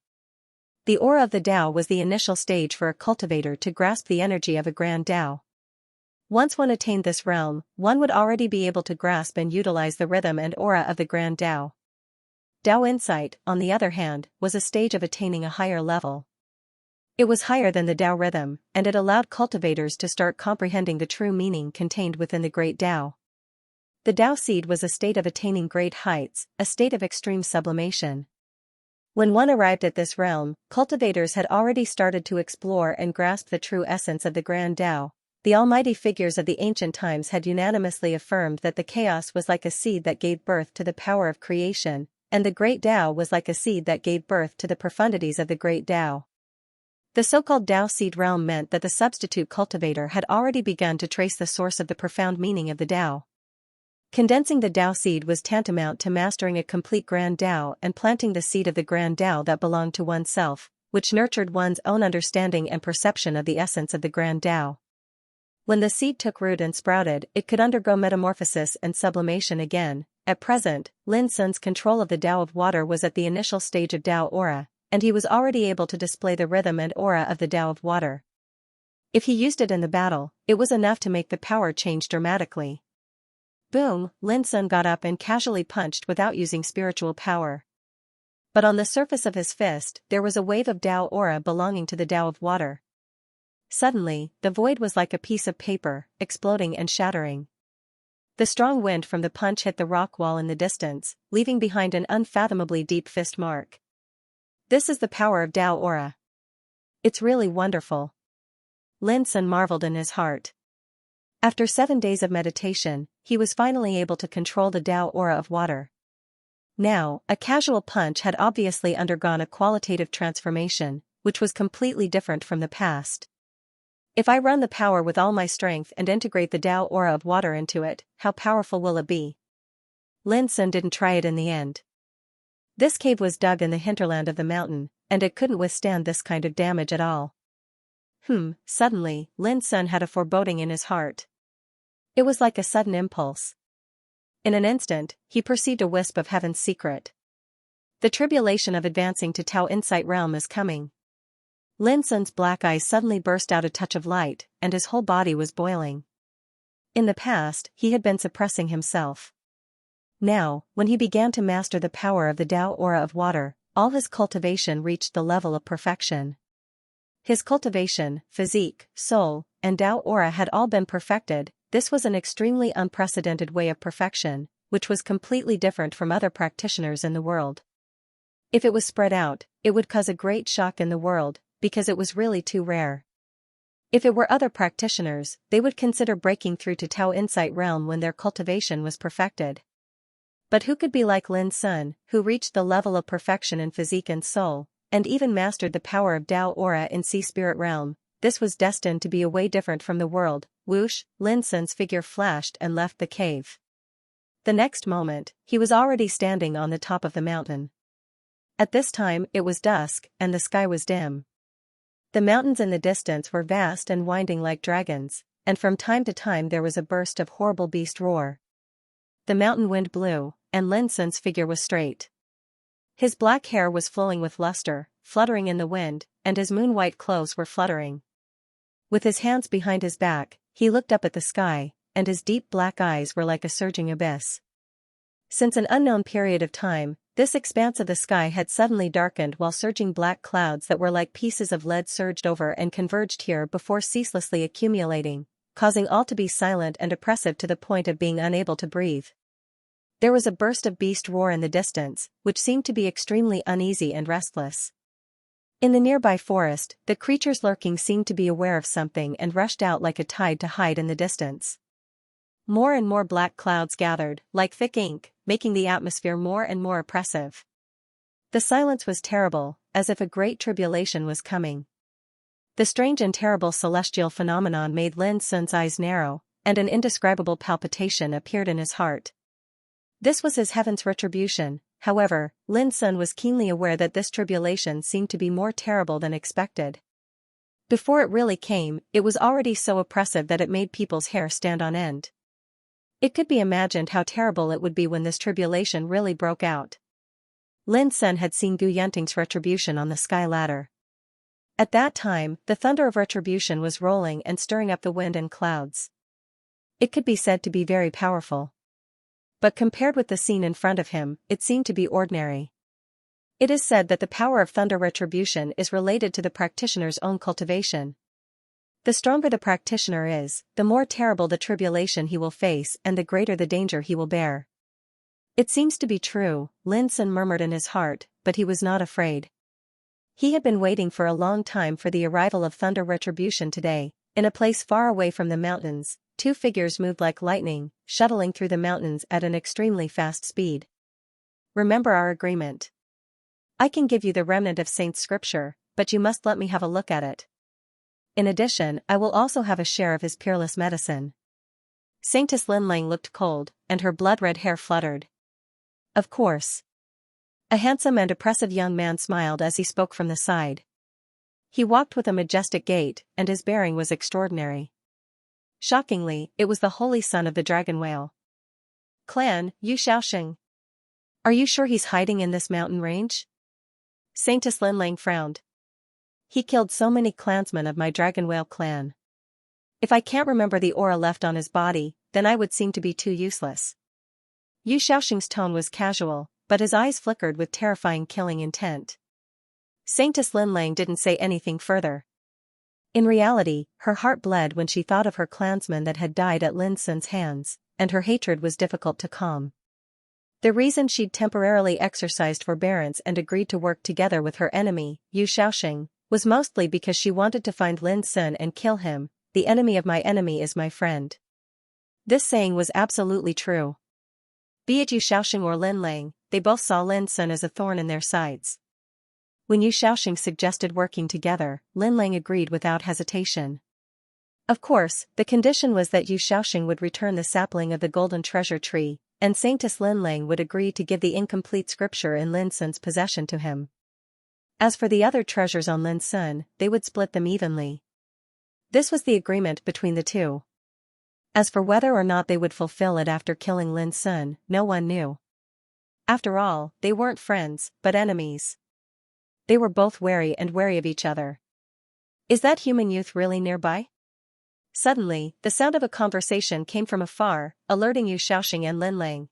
The aura of the Tao was the initial stage for a cultivator to grasp the energy of a grand Tao. Once one attained this realm, one would already be able to grasp and utilize the rhythm and aura of the grand Tao. Tao Insight, on the other hand, was a stage of attaining a higher level. It was higher than the Tao rhythm, and it allowed cultivators to start comprehending the true meaning contained within the great Tao. The Tao Seed was a state of attaining great heights, a state of extreme sublimation. When one arrived at this realm, cultivators had already started to explore and grasp the true essence of the grand Tao. The almighty figures of the ancient times had unanimously affirmed that the chaos was like a seed that gave birth to the power of creation, and the great Tao was like a seed that gave birth to the profundities of the great Tao. The so-called Tao Seed realm meant that the substitute cultivator had already begun to trace the source of the profound meaning of the Tao. Condensing the Tao Seed was tantamount to mastering a complete grand Tao and planting the seed of the grand Tao that belonged to oneself, which nurtured one's own understanding and perception of the essence of the grand Tao. When the seed took root and sprouted, it could undergo metamorphosis and sublimation again. At present, Lin Sun's control of the Tao of water was at the initial stage of Tao Aura, and he was already able to display the rhythm and aura of the Tao of water. If he used it in the battle, it was enough to make the power change dramatically. Boom, Lin Sun got up and casually punched without using spiritual power. But on the surface of his fist, there was a wave of Tao aura belonging to the Tao of water. Suddenly, the void was like a piece of paper, exploding and shattering. The strong wind from the punch hit the rock wall in the distance, leaving behind an unfathomably deep fist mark. This is the power of Tao aura. It's really wonderful. Lin Sun marveled in his heart. After 7 days of meditation, he was finally able to control the Tao aura of water. Now, a casual punch had obviously undergone a qualitative transformation, which was completely different from the past. If I run the power with all my strength and integrate the Tao aura of water into it, how powerful will it be? Lin Sun didn't try it in the end. This cave was dug in the hinterland of the mountain, and it couldn't withstand this kind of damage at all. Suddenly, Lin Sun had a foreboding in his heart. It was like a sudden impulse. In an instant, he perceived a wisp of heaven's secret. The tribulation of advancing to Tao Insight realm is coming. Lin Sun's black eyes suddenly burst out a touch of light, and his whole body was boiling. In the past, he had been suppressing himself. Now, when he began to master the power of the Tao aura of water, all his cultivation reached the level of perfection. His cultivation, physique, soul, and Tao aura had all been perfected. This was an extremely unprecedented way of perfection, which was completely different from other practitioners in the world. If it was spread out, it would cause a great shock in the world, because it was really too rare. If it were other practitioners, they would consider breaking through to Tao Insight realm when their cultivation was perfected. But who could be like Lin Sun, who reached the level of perfection in physique and soul, and even mastered the power of Tao aura in Sea Spirit realm? This was destined to be a way different from the world. Whoosh, Lin Sun's figure flashed and left the cave. The next moment, he was already standing on the top of the mountain. At this time it was dusk, and the sky was dim. The mountains in the distance were vast and winding like dragons, and from time to time there was a burst of horrible beast roar. The mountain wind blew, and Lin Sun's figure was straight. His black hair was flowing with luster, fluttering in the wind, and his moon-white clothes were fluttering. With his hands behind his back, he looked up at the sky, and his deep black eyes were like a surging abyss. Since an unknown period of time, this expanse of the sky had suddenly darkened while surging black clouds that were like pieces of lead surged over and converged here before ceaselessly accumulating, causing all to be silent and oppressive to the point of being unable to breathe. There was a burst of beast roar in the distance, which seemed to be extremely uneasy and restless. In the nearby forest, the creatures lurking seemed to be aware of something and rushed out like a tide to hide in the distance. More and more black clouds gathered, like thick ink, making the atmosphere more and more oppressive. The silence was terrible, as if a great tribulation was coming. The strange and terrible celestial phenomenon made Lin Sun's eyes narrow, and an indescribable palpitation appeared in his heart. This was his heaven's retribution. However, Lin Sun was keenly aware that this tribulation seemed to be more terrible than expected. Before it really came, it was already so oppressive that it made people's hair stand on end. It could be imagined how terrible it would be when this tribulation really broke out. Lin Sun had seen Gu Yunting's retribution on the sky ladder. At that time, the thunder of retribution was rolling and stirring up the wind and clouds. It could be said to be very powerful. But compared with the scene in front of him, it seemed to be ordinary. It is said that the power of thunder retribution is related to the practitioner's own cultivation. The stronger the practitioner is, the more terrible the tribulation he will face and the greater the danger he will bear. It seems to be true, Lin Sun murmured in his heart, but he was not afraid. He had been waiting for a long time for the arrival of thunder retribution today. In a place far away from the mountains, two figures moved like lightning, shuttling through the mountains at an extremely fast speed. Remember our agreement. I can give you the remnant of Saint's scripture, but you must let me have a look at it. In addition, I will also have a share of his peerless medicine. Saintess Linlang looked cold, and her blood-red hair fluttered. Of course. A handsome and oppressive young man smiled as he spoke from the side. He walked with a majestic gait, and his bearing was extraordinary. Shockingly, it was the holy son of the dragon whale. Clan, Yu Xiaoxing. Are you sure he's hiding in this mountain range? Saintess Linlang frowned. He killed so many clansmen of my dragon whale clan. If I can't remember the aura left on his body, then I would seem to be too useless. Yu Xiaoxing's tone was casual, but his eyes flickered with terrifying killing intent. Saintess Linlang didn't say anything further. In reality, her heart bled when she thought of her clansmen that had died at Lin Sun's hands, and her hatred was difficult to calm. The reason she'd temporarily exercised forbearance and agreed to work together with her enemy, Yu Xiaoxing, was mostly because she wanted to find Lin Sun and kill him. The enemy of my enemy is my friend. This saying was absolutely true. Be it Yu Xiaoxing or Lin Lang, they both saw Lin Sun as a thorn in their sides. When Yu Xiaoxing suggested working together, Lin Lang agreed without hesitation. Of course, the condition was that Yu Xiaoxing would return the sapling of the golden treasure tree, and Saintess Linlang would agree to give the incomplete scripture in Lin Sun's possession to him. As for the other treasures on Lin Sun, they would split them evenly. This was the agreement between the two. As for whether or not they would fulfill it after killing Lin Sun, no one knew. After all, they weren't friends, but enemies. They were both wary of each other. Is that human youth really nearby? Suddenly, the sound of a conversation came from afar, alerting Yu Xiaoxing and Lin Lang.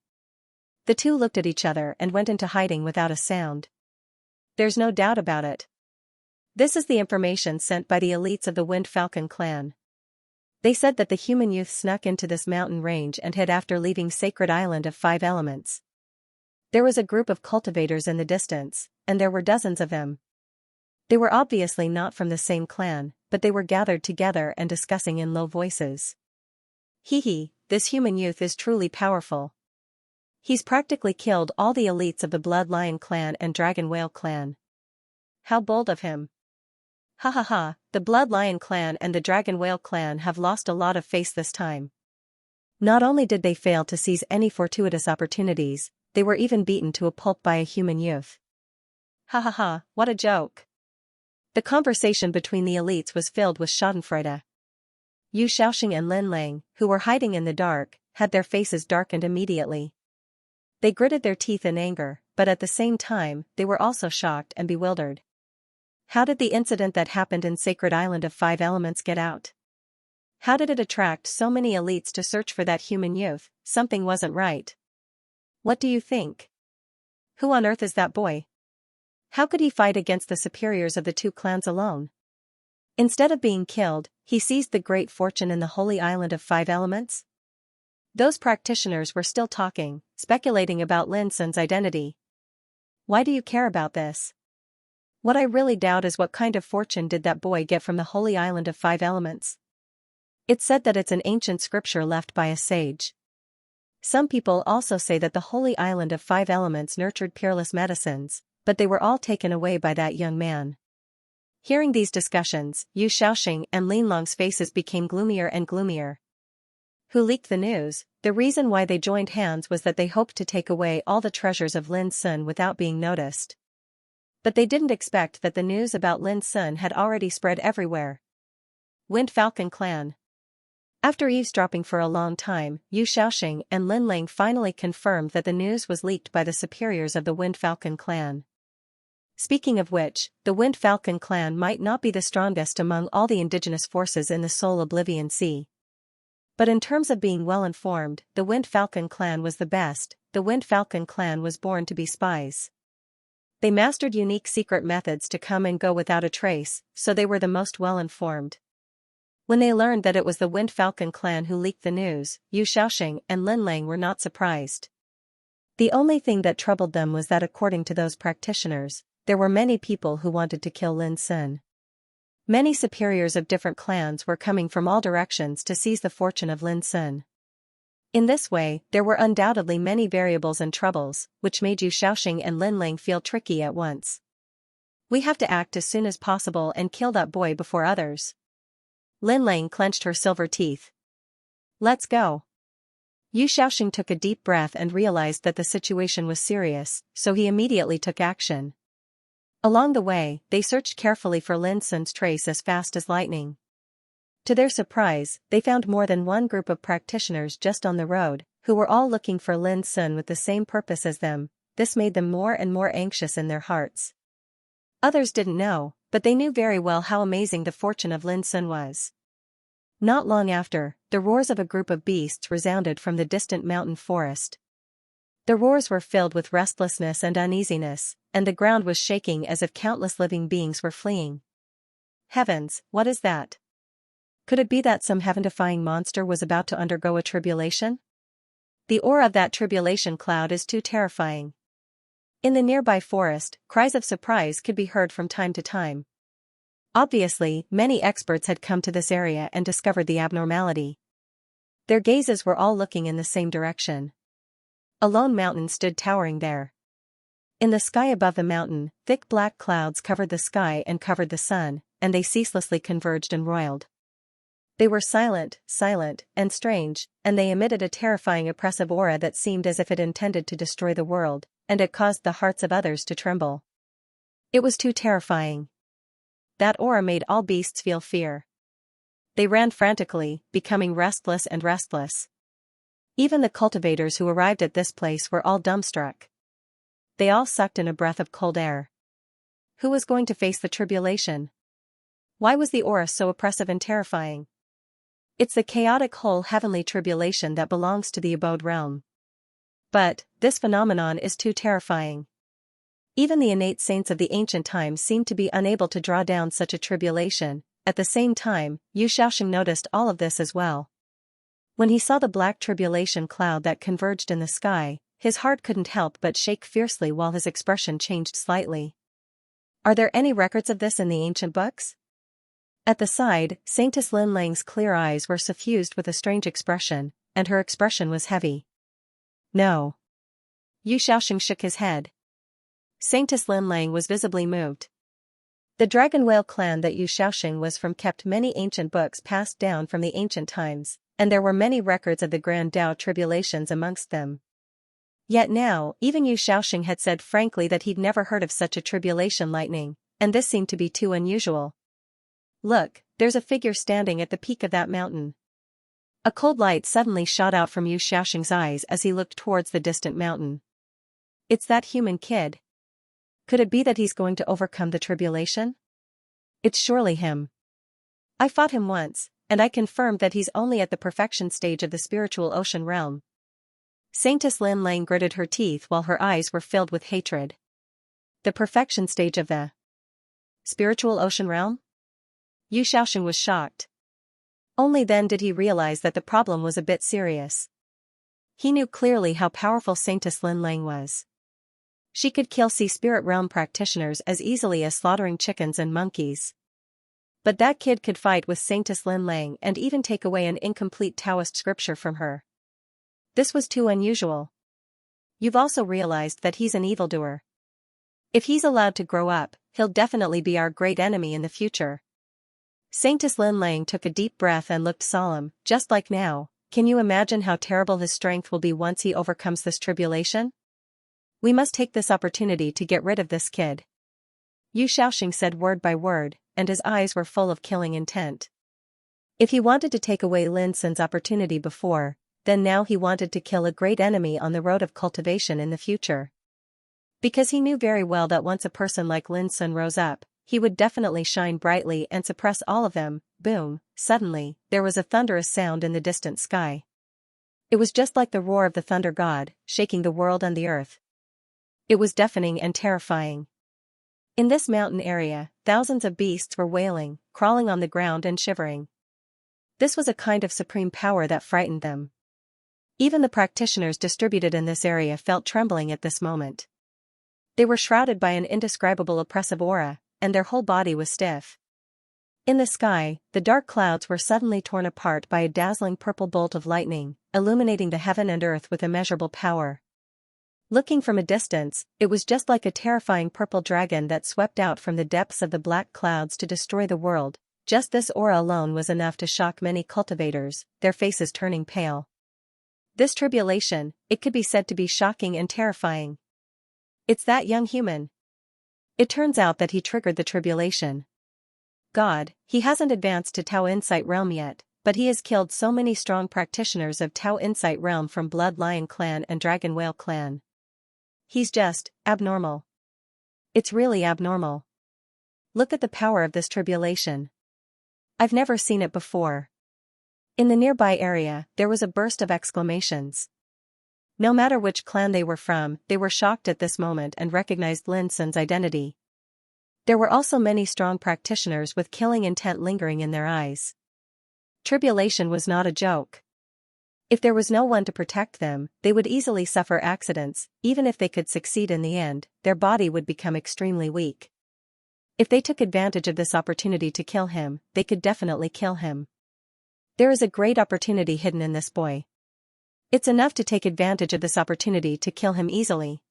The two looked at each other and went into hiding without a sound. There's no doubt about it. This is the information sent by the elites of the Wind Falcon clan. They said that the human youth snuck into this mountain range and hid after leaving Sacred Island of 5 Elements. There was a group of cultivators in the distance, and there were dozens of them. They were obviously not from the same clan, but they were gathered together and discussing in low voices. Hee, this human youth is truly powerful. He's practically killed all the elites of the Blood Lion clan and Dragon Whale clan. How bold of him. Ha ha ha, the Blood Lion clan and the Dragon Whale clan have lost a lot of face this time. Not only did they fail to seize any fortuitous opportunities, they were even beaten to a pulp by a human youth. Ha ha ha, what a joke. The conversation between the elites was filled with schadenfreude. Yu Xiaoxing and Lin Lang, who were hiding in the dark, had their faces darkened immediately. They gritted their teeth in anger, but at the same time, they were also shocked and bewildered. How did the incident that happened in Sacred Island of 5 Elements get out? How did it attract so many elites to search for that human youth? Something wasn't right. What do you think? Who on earth is that boy? How could he fight against the superiors of the two clans alone? Instead of being killed, he seized the great fortune in the holy island of 5 Elements? Those practitioners were still talking, speculating about Lin Sun's identity. Why do you care about this? What I really doubt is what kind of fortune did that boy get from the holy island of 5 Elements? It's said that it's an ancient scripture left by a sage. Some people also say that the holy island of 5 Elements nurtured peerless medicines, but they were all taken away by that young man. Hearing these discussions, Yu Xiaoxing and Lin Lang's faces became gloomier and gloomier. who leaked the news, the reason why they joined hands was that they hoped to take away all the treasures of Lin Sun without being noticed. But they didn't expect that the news about Lin Sun had already spread everywhere. Wind Falcon Clan. After eavesdropping for a long time, Yu Xiaoxing and Lin Lang finally confirmed that the news was leaked by the superiors of the Wind Falcon Clan. Speaking of which, the Wind Falcon Clan might not be the strongest among all the indigenous forces in the Soul Oblivion Sea. But in terms of being well informed, the Wind Falcon Clan was the best. The Wind Falcon Clan was born to be spies. They mastered unique secret methods to come and go without a trace, so they were the most well informed. When they learned that it was the Wind Falcon Clan who leaked the news, Yu Xiaoxing and Lin Lang were not surprised. The only thing that troubled them was that according to those practitioners, there were many people who wanted to kill Lin Sun. Many superiors of different clans were coming from all directions to seize the fortune of Lin Sun. In this way, there were undoubtedly many variables and troubles, which made Yu Xiaoxing and Lin Lang feel tricky at once. We have to act as soon as possible and kill that boy before others. Lin Lang clenched her silver teeth. Let's go. Yu Xiaoxing took a deep breath and realized that the situation was serious, so he immediately took action. Along the way, they searched carefully for Lin Sun's trace as fast as lightning. To their surprise, they found more than one group of practitioners just on the road, who were all looking for Lin Sun with the same purpose as them. This made them more and more anxious in their hearts. Others didn't know, but they knew very well how amazing the fortune of Lin Sun was. Not long after, the roars of a group of beasts resounded from the distant mountain forest. The roars were filled with restlessness and uneasiness, and the ground was shaking as if countless living beings were fleeing. Heavens, what is that? Could it be that some heaven-defying monster was about to undergo a tribulation? The aura of that tribulation cloud is too terrifying. In the nearby forest, cries of surprise could be heard from time to time. Obviously, many experts had come to this area and discovered the abnormality. Their gazes were all looking in the same direction. A lone mountain stood towering there. In the sky above the mountain, thick black clouds covered the sky and covered the sun, and they ceaselessly converged and roiled. They were silent, and strange, and they emitted a terrifying oppressive aura that seemed as if it intended to destroy the world, and it caused the hearts of others to tremble. It was too terrifying. That aura made all beasts feel fear. They ran frantically, becoming restless and restless. Even the cultivators who arrived at this place were all dumbstruck. They all sucked in a breath of cold air. Who was going to face the tribulation? Why was the aura so oppressive and terrifying? It's the chaotic whole heavenly tribulation that belongs to the abode realm. But, this phenomenon is too terrifying. Even the innate saints of the ancient times seemed to be unable to draw down such a tribulation. At the same time, Yu Xiaoxing noticed all of this as well. When he saw the black tribulation cloud that converged in the sky, his heart couldn't help but shake fiercely while his expression changed slightly. Are there any records of this in the ancient books? At the side, Saintess Lin Lang's clear eyes were suffused with a strange expression, and her expression was heavy. No. Yu Xiaoxing shook his head. Saintess Lin Lang was visibly moved. The Dragon Whale clan that Yu Xiaoxing was from kept many ancient books passed down from the ancient times, and there were many records of the Grand Tao tribulations amongst them. Yet now, even Yu Xiaoxing had said frankly that he'd never heard of such a tribulation lightning, and this seemed to be too unusual. Look, there's a figure standing at the peak of that mountain. A cold light suddenly shot out from Yu Xiaoxing's eyes as he looked towards the distant mountain. It's that human kid. Could it be that he's going to overcome the tribulation? It's surely him. I fought him once, and I confirmed that he's only at the perfection stage of the spiritual ocean realm. Saintess Lin Lang gritted her teeth while her eyes were filled with hatred. The perfection stage of the spiritual ocean realm? Yu Xiaoxing was shocked. Only then did he realize that the problem was a bit serious. He knew clearly how powerful Saintess Lin Lang was. She could kill sea spirit realm practitioners as easily as slaughtering chickens and monkeys. But that kid could fight with Saintess Lin Lang and even take away an incomplete Taoist scripture from her. This was too unusual. You've also realized that he's an evildoer. If he's allowed to grow up, he'll definitely be our great enemy in the future. Saintess Lin Lang took a deep breath and looked solemn, just like now, Can you imagine how terrible his strength will be once he overcomes this tribulation? We must take this opportunity to get rid of this kid. Yu Shaoxing said word by word, and his eyes were full of killing intent. If he wanted to take away Lin Sun's opportunity before, then now he wanted to kill a great enemy on the road of cultivation in the future. Because he knew very well that once a person like Lin Sun rose up, he would definitely shine brightly and suppress all of them. Boom, suddenly, there was a thunderous sound in the distant sky. It was just like the roar of the thunder god, shaking the world and the earth. It was deafening and terrifying. In this mountain area, thousands of beasts were wailing, crawling on the ground and shivering. This was a kind of supreme power that frightened them. Even the practitioners distributed in this area felt trembling at this moment. They were shrouded by an indescribable oppressive aura, and their whole body was stiff. In the sky, the dark clouds were suddenly torn apart by a dazzling purple bolt of lightning, illuminating the heaven and earth with immeasurable power. Looking from a distance, it was just like a terrifying purple dragon that swept out from the depths of the black clouds to destroy the world. Just this aura alone was enough to shock many cultivators, their faces turning pale. This tribulation, it could be said to be shocking and terrifying. It's that young human. It turns out that he triggered the tribulation. God, he hasn't advanced to Tao Insight Realm yet, but he has killed so many strong practitioners of Tao Insight Realm from Blood Lion Clan and Dragon Whale Clan. He's just abnormal. It's really abnormal. Look at the power of this tribulation. I've never seen it before. In the nearby area, there was a burst of exclamations. No matter which clan they were from, they were shocked at this moment and recognized Lin Sun's identity. There were also many strong practitioners with killing intent lingering in their eyes. Tribulation was not a joke. If there was no one to protect them, they would easily suffer accidents. Even if they could succeed in the end, their body would become extremely weak. If they took advantage of this opportunity to kill him, they could definitely kill him. There is a great opportunity hidden in this boy. It's enough to take advantage of this opportunity to kill him easily.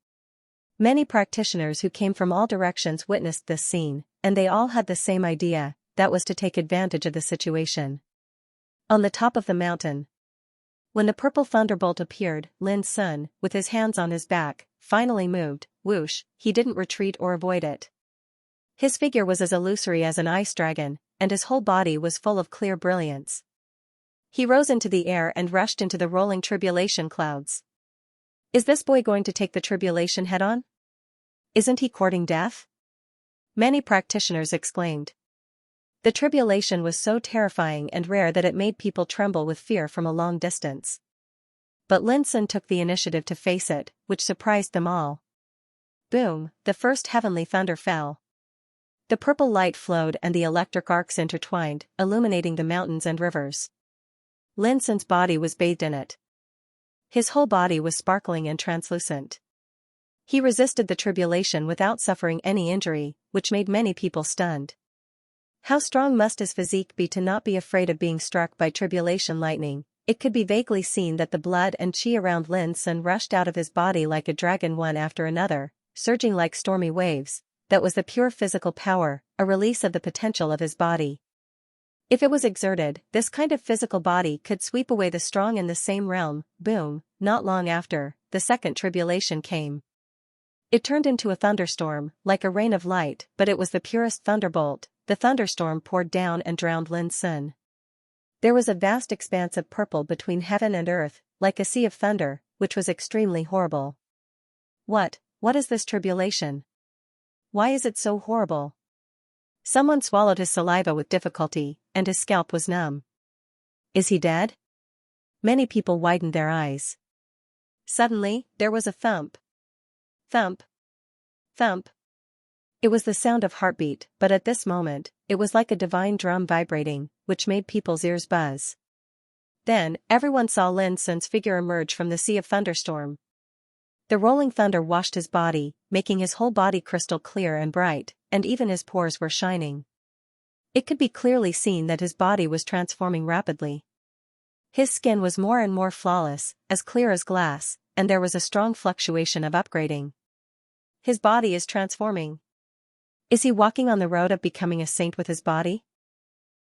Many practitioners who came from all directions witnessed this scene, and they all had the same idea, that was to take advantage of the situation. On the top of the mountain, when the purple thunderbolt appeared, Lin Sun, with his hands on his back, finally moved. Whoosh, he didn't retreat or avoid it. His figure was as illusory as an ice dragon, and his whole body was full of clear brilliance. He rose into the air and rushed into the rolling tribulation clouds. Is this boy going to take the tribulation head-on? Isn't he courting death? Many practitioners exclaimed. The tribulation was so terrifying and rare that it made people tremble with fear from a long distance. But Lin Sun took the initiative to face it, which surprised them all. Boom, the first heavenly thunder fell. The purple light flowed and the electric arcs intertwined, illuminating the mountains and rivers. Lin Sun's body was bathed in it. His whole body was sparkling and translucent. He resisted the tribulation without suffering any injury, which made many people stunned. How strong must his physique be to not be afraid of being struck by tribulation lightning? It could be vaguely seen that the blood and chi around Lin Sun rushed out of his body like a dragon one after another, surging like stormy waves. That was the pure physical power, a release of the potential of his body. If it was exerted, this kind of physical body could sweep away the strong in the same realm. Boom, not long after, the second tribulation came. It turned into a thunderstorm, like a rain of light, but it was the purest thunderbolt. The thunderstorm poured down and drowned Lin Sun. There was a vast expanse of purple between heaven and earth, like a sea of thunder, which was extremely horrible. What is this tribulation? Why is it so horrible? Someone swallowed his saliva with difficulty, and his scalp was numb. Is he dead? Many people widened their eyes. Suddenly, there was a thump. Thump. Thump. It was the sound of heartbeat, but at this moment, it was like a divine drum vibrating, which made people's ears buzz. Then, everyone saw Lin Sun's figure emerge from the sea of thunderstorm. The rolling thunder washed his body, making his whole body crystal clear and bright, and even his pores were shining. It could be clearly seen that his body was transforming rapidly. His skin was more and more flawless, as clear as glass, and there was a strong fluctuation of upgrading. His body is transforming. Is he walking on the road of becoming a saint with his body?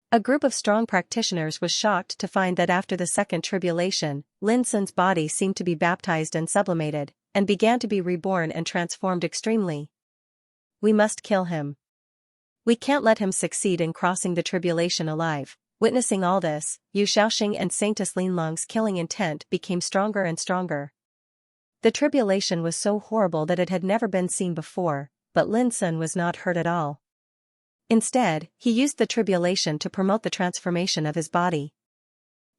A group of strong practitioners was shocked to find that after the second tribulation, Lin Sun's body seemed to be baptized and sublimated, and began to be reborn and transformed extremely. We must kill him. We can't let him succeed in crossing the tribulation alive. Witnessing all this, Yu Xiaoxing and Saintess Linlong's killing intent became stronger and stronger. The tribulation was so horrible that it had never been seen before, but Lin Sun was not hurt at all. Instead, he used the tribulation to promote the transformation of his body.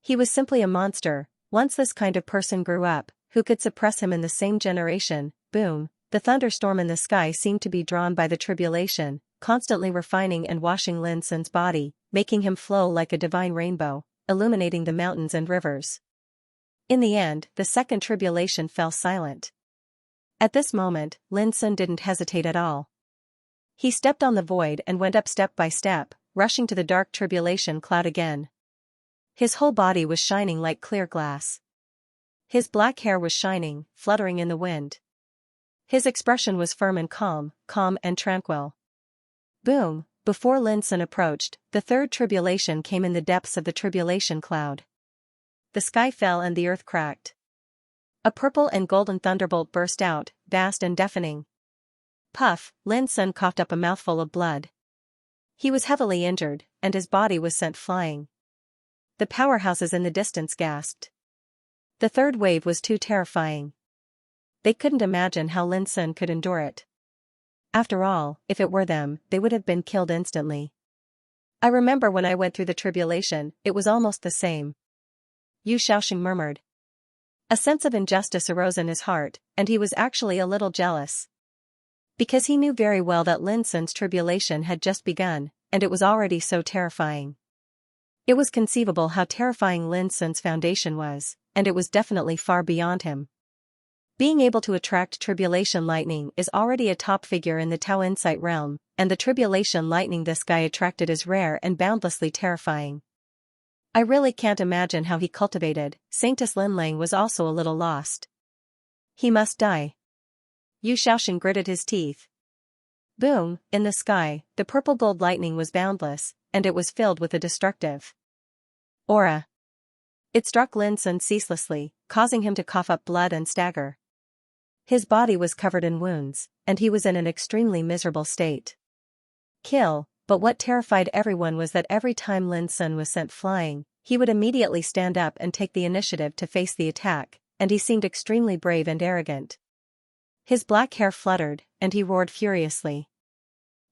He was simply a monster. Once this kind of person grew up, who could suppress him in the same generation? Boom! The thunderstorm in the sky seemed to be drawn by the tribulation, constantly refining and washing Lin Sun's body, making him flow like a divine rainbow, illuminating the mountains and rivers. In the end, the second tribulation fell silent. At this moment, Lin Sun didn't hesitate at all. He stepped on the void and went up step by step, rushing to the dark tribulation cloud again. His whole body was shining like clear glass. His black hair was shining, fluttering in the wind. His expression was firm and calm and tranquil. Boom! Before Lin Sun approached, the third tribulation came in the depths of the tribulation cloud. The sky fell and the earth cracked. A purple and golden thunderbolt burst out, vast and deafening. Puff! Lin Sun coughed up a mouthful of blood. He was heavily injured, and his body was sent flying. The powerhouses in the distance gasped. The third wave was too terrifying. They couldn't imagine how Lin Sun could endure it. After all, if it were them, they would have been killed instantly. I remember when I went through the tribulation, it was almost the same. Yu Xiaoxing murmured. A sense of injustice arose in his heart, and he was actually a little jealous. Because he knew very well that Lin Sun's tribulation had just begun, and it was already so terrifying. It was conceivable how terrifying Lin Sun's foundation was, and it was definitely far beyond him. Being able to attract tribulation lightning is already a top figure in the Tao Insight realm, and the tribulation lightning this guy attracted is rare and boundlessly terrifying. I really can't imagine how he cultivated. Saintess Linlang was also a little lost. He must die. Yu Xiaoxing gritted his teeth. Boom! In the sky, the purple gold lightning was boundless, and it was filled with a destructive aura. It struck Lin Sun ceaselessly, causing him to cough up blood and stagger. His body was covered in wounds, and he was in an extremely miserable state. Kill! But what terrified everyone was that every time Lin Sun was sent flying, he would immediately stand up and take the initiative to face the attack, and he seemed extremely brave and arrogant. His black hair fluttered, and he roared furiously.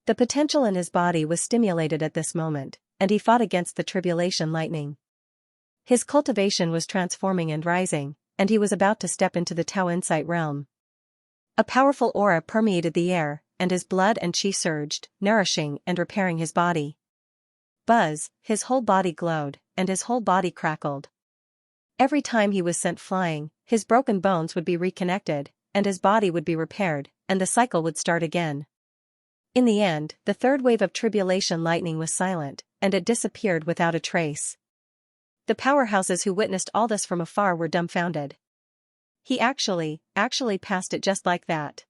The potential in his body was stimulated at this moment, and he fought against the tribulation lightning. His cultivation was transforming and rising, and he was about to step into the Tao Insight realm. A powerful aura permeated the air, and his blood and qi surged, nourishing and repairing his body. Buzz! His whole body glowed, and his whole body crackled. Every time he was sent flying, his broken bones would be reconnected, and his body would be repaired, and the cycle would start again. In the end, the third wave of tribulation lightning was silent, and it disappeared without a trace. The powerhouses who witnessed all this from afar were dumbfounded. He actually passed it just like that.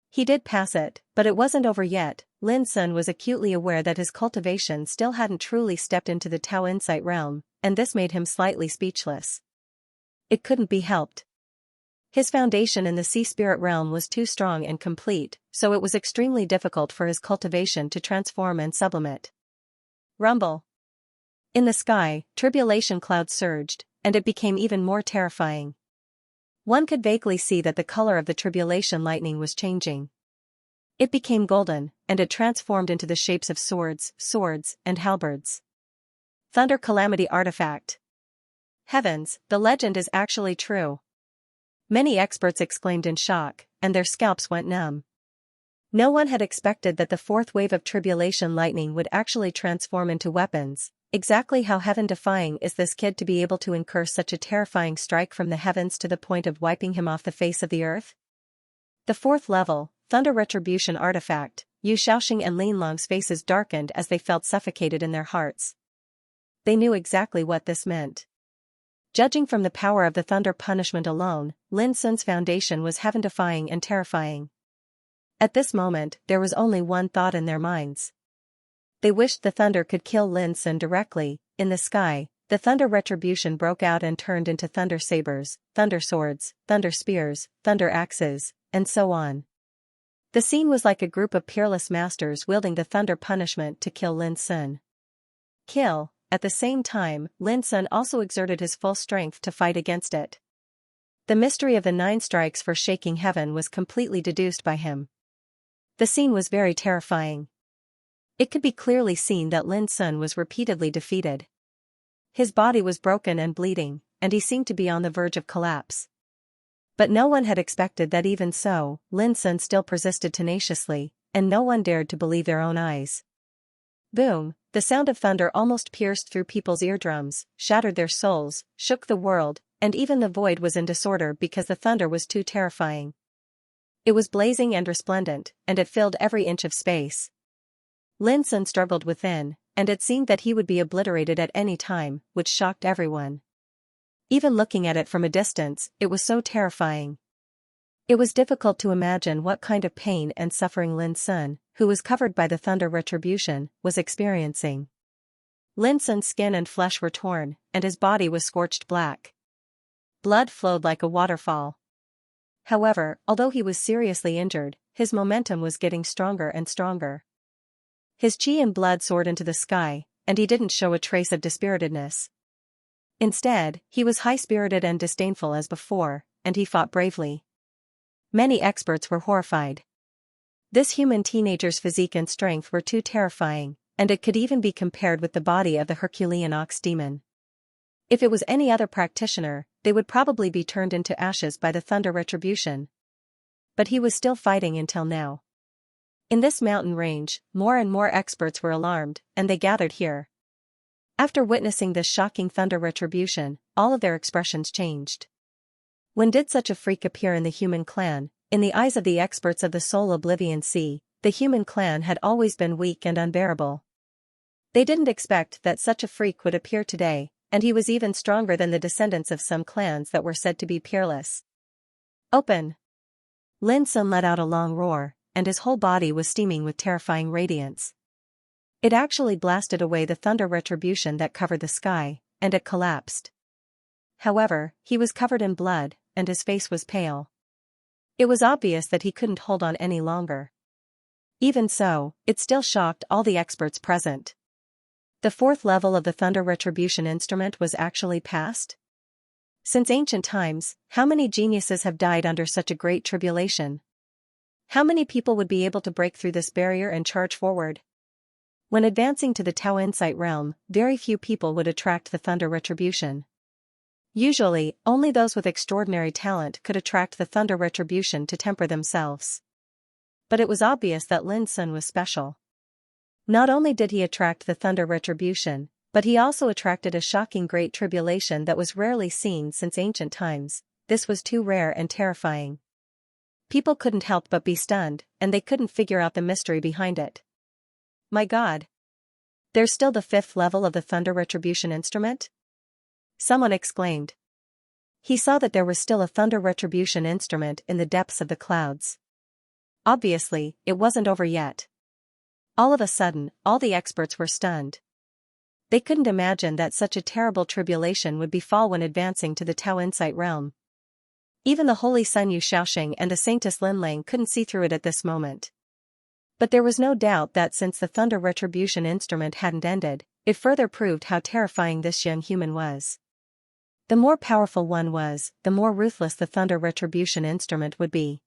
He did pass it, but it wasn't over yet. Lin Sun was acutely aware that his cultivation still hadn't truly stepped into the Tao Insight realm, and this made him slightly speechless. It couldn't be helped. His foundation in the sea spirit realm was too strong and complete, so it was extremely difficult for his cultivation to transform and sublimate. Rumble! In the sky, tribulation clouds surged, and it became even more terrifying. One could vaguely see that the color of the tribulation lightning was changing. It became golden, and it transformed into the shapes of swords, and halberds. Thunder Calamity Artifact. Heavens, the legend is actually true. Many experts exclaimed in shock, and their scalps went numb. No one had expected that the fourth wave of tribulation lightning would actually transform into weapons. Exactly how heaven-defying is this kid to be able to incur such a terrifying strike from the heavens to the point of wiping him off the face of the earth? The fourth level, Thunder Retribution Artifact. Yu Xiaoxing and Linlong's faces darkened as they felt suffocated in their hearts. They knew exactly what this meant. Judging from the power of the thunder punishment alone, Lin Sun's foundation was heaven-defying and terrifying. At this moment, there was only one thought in their minds. they wished the thunder could kill Lin Sun directly. In the sky, the thunder retribution broke out and turned into thunder sabers, thunder swords, thunder spears, thunder axes, and so on. The scene was like a group of peerless masters wielding the thunder punishment to kill Lin Sun. Kill. At the same time, Lin Sun also exerted his full strength to fight against it. The mystery of the 9 strikes for shaking heaven was completely deduced by him. The scene was very terrifying. It could be clearly seen that Lin Sun was repeatedly defeated. His body was broken and bleeding, and he seemed to be on the verge of collapse. But no one had expected that. Even so, Lin Sun still persisted tenaciously, and no one dared to believe their own eyes. Boom! The sound of thunder almost pierced through people's eardrums, shattered their souls, shook the world, and even the void was in disorder because the thunder was too terrifying. It was blazing and resplendent, and it filled every inch of space. Lin Sun struggled within, and it seemed that he would be obliterated at any time, which shocked everyone. Even looking at it from a distance, it was so terrifying. It was difficult to imagine what kind of pain and suffering Lin Sun, who was covered by the thunder retribution, was experiencing. Lin Sun's skin and flesh were torn, and his body was scorched black. Blood flowed like a waterfall. However, although he was seriously injured, his momentum was getting stronger and stronger. His chi and blood soared into the sky, and he didn't show a trace of dispiritedness. Instead, he was high-spirited and disdainful as before, and he fought bravely. Many experts were horrified. This human teenager's physique and strength were too terrifying, and it could even be compared with the body of the Herculean ox demon. If it was any other practitioner, they would probably be turned into ashes by the thunder retribution. But he was still fighting until now. In this mountain range, more and more experts were alarmed, and they gathered here. After witnessing this shocking thunder retribution, all of their expressions changed. When did such a freak appear in the human clan? In the eyes of the experts of the Soul Oblivion Sea, the human clan had always been weak and unbearable. They didn't expect that such a freak would appear today, and he was even stronger than the descendants of some clans that were said to be peerless. Open! Lin Sun let out a long roar, and his whole body was steaming with terrifying radiance. It actually blasted away the thunder retribution that covered the sky, and it collapsed. However, he was covered in blood, and his face was pale. It was obvious that he couldn't hold on any longer. Even so, it still shocked all the experts present. The 4th level of the thunder retribution instrument was actually passed? Since ancient times, how many geniuses have died under such a great tribulation? How many people would be able to break through this barrier and charge forward? When advancing to the Tao Insight realm, very few people would attract the thunder retribution. Usually, only those with extraordinary talent could attract the thunder retribution to temper themselves. But it was obvious that Lin Sun was special. Not only did he attract the thunder retribution, but he also attracted a shocking great tribulation that was rarely seen since ancient times. This was too rare and terrifying. People couldn't help but be stunned, and they couldn't figure out the mystery behind it. My God! There's still the 5th level of the thunder retribution instrument? Someone exclaimed. He saw that there was still a thunder retribution instrument in the depths of the clouds. Obviously, it wasn't over yet. All of a sudden, all the experts were stunned. They couldn't imagine that such a terrible tribulation would befall when advancing to the Tao Insight realm. Even the Holy Sun Yu Xiaoxing and the Saintess Linlang couldn't see through it at this moment. But there was no doubt that since the thunder retribution instrument hadn't ended, it further proved how terrifying this young human was. The more powerful one was, the more ruthless the thunder retribution instrument would be.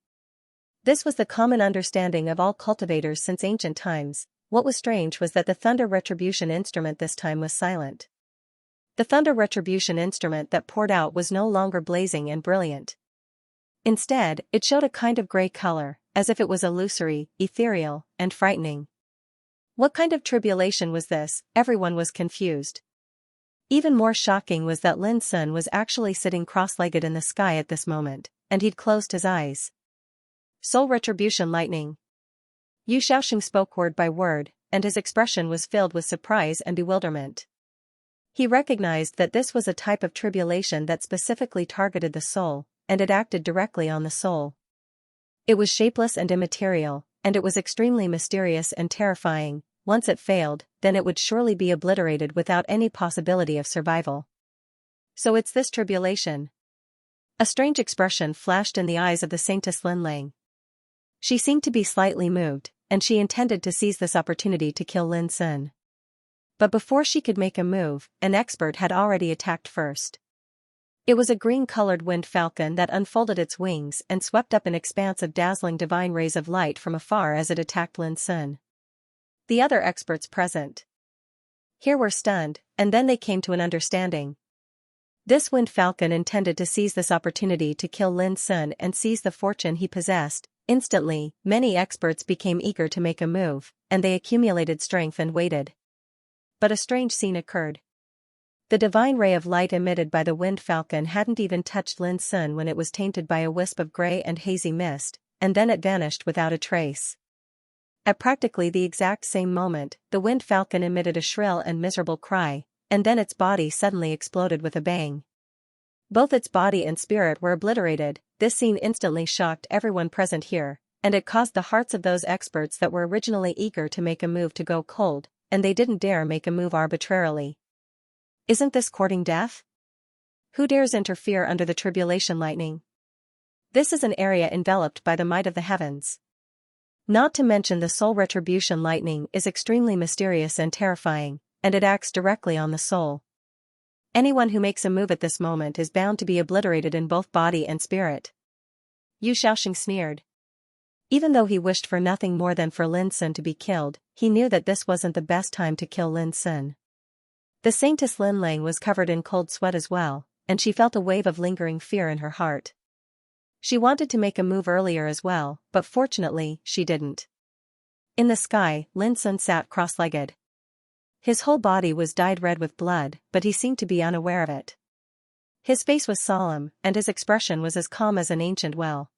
This was the common understanding of all cultivators since ancient times. What was strange was that the thunder retribution instrument this time was silent. The thunder retribution instrument that poured out was no longer blazing and brilliant. Instead, it showed a kind of gray color, as if it was illusory, ethereal, and frightening. What kind of tribulation was this? Everyone was confused. Even more shocking was that Lin Sun was actually sitting cross-legged in the sky at this moment, and he'd closed his eyes. Soul retribution lightning. Yu Xiaoxing spoke word by word, and his expression was filled with surprise and bewilderment. He recognized that this was a type of tribulation that specifically targeted the soul, and it acted directly on the soul. It was shapeless and immaterial, and it was extremely mysterious and terrifying. Once it failed, then it would surely be obliterated without any possibility of survival. So it's this tribulation. A strange expression flashed in the eyes of the Saintess Linlang. She seemed to be slightly moved, and she intended to seize this opportunity to kill Lin Sun. But before she could make a move, an expert had already attacked first. It was a green-colored winged falcon that unfolded its wings and swept up an expanse of dazzling divine rays of light from afar as it attacked Lin Sun. The other experts present here were stunned, and then they came to an understanding. This winged falcon intended to seize this opportunity to kill Lin Sun and seize the fortune he possessed. Instantly, many experts became eager to make a move, and they accumulated strength and waited. But a strange scene occurred. The divine ray of light emitted by the winged falcon hadn't even touched Lin Sun when it was tainted by a wisp of gray and hazy mist, and then it vanished without a trace. At practically the exact same moment, the winged falcon emitted a shrill and miserable cry, and then its body suddenly exploded with a bang. Both its body and spirit were obliterated. This scene instantly shocked everyone present here, and it caused the hearts of those experts that were originally eager to make a move to go cold, and they didn't dare make a move arbitrarily. Isn't this courting death? Who dares interfere under the tribulation lightning? This is an area enveloped by the might of the heavens. Not to mention the soul retribution lightning is extremely mysterious and terrifying, and it acts directly on the soul. Anyone who makes a move at this moment is bound to be obliterated in both body and spirit. Yu Xiaoxing sneered. Even though he wished for nothing more than for Lin Sun to be killed, he knew that this wasn't the best time to kill Lin Sun. The Saintess Linlang was covered in cold sweat as well, and she felt a wave of lingering fear in her heart. She wanted to make a move earlier as well, but fortunately, she didn't. In the sky, Lin Sun sat cross-legged. His whole body was dyed red with blood, but he seemed to be unaware of it. His face was solemn, and his expression was as calm as an ancient well.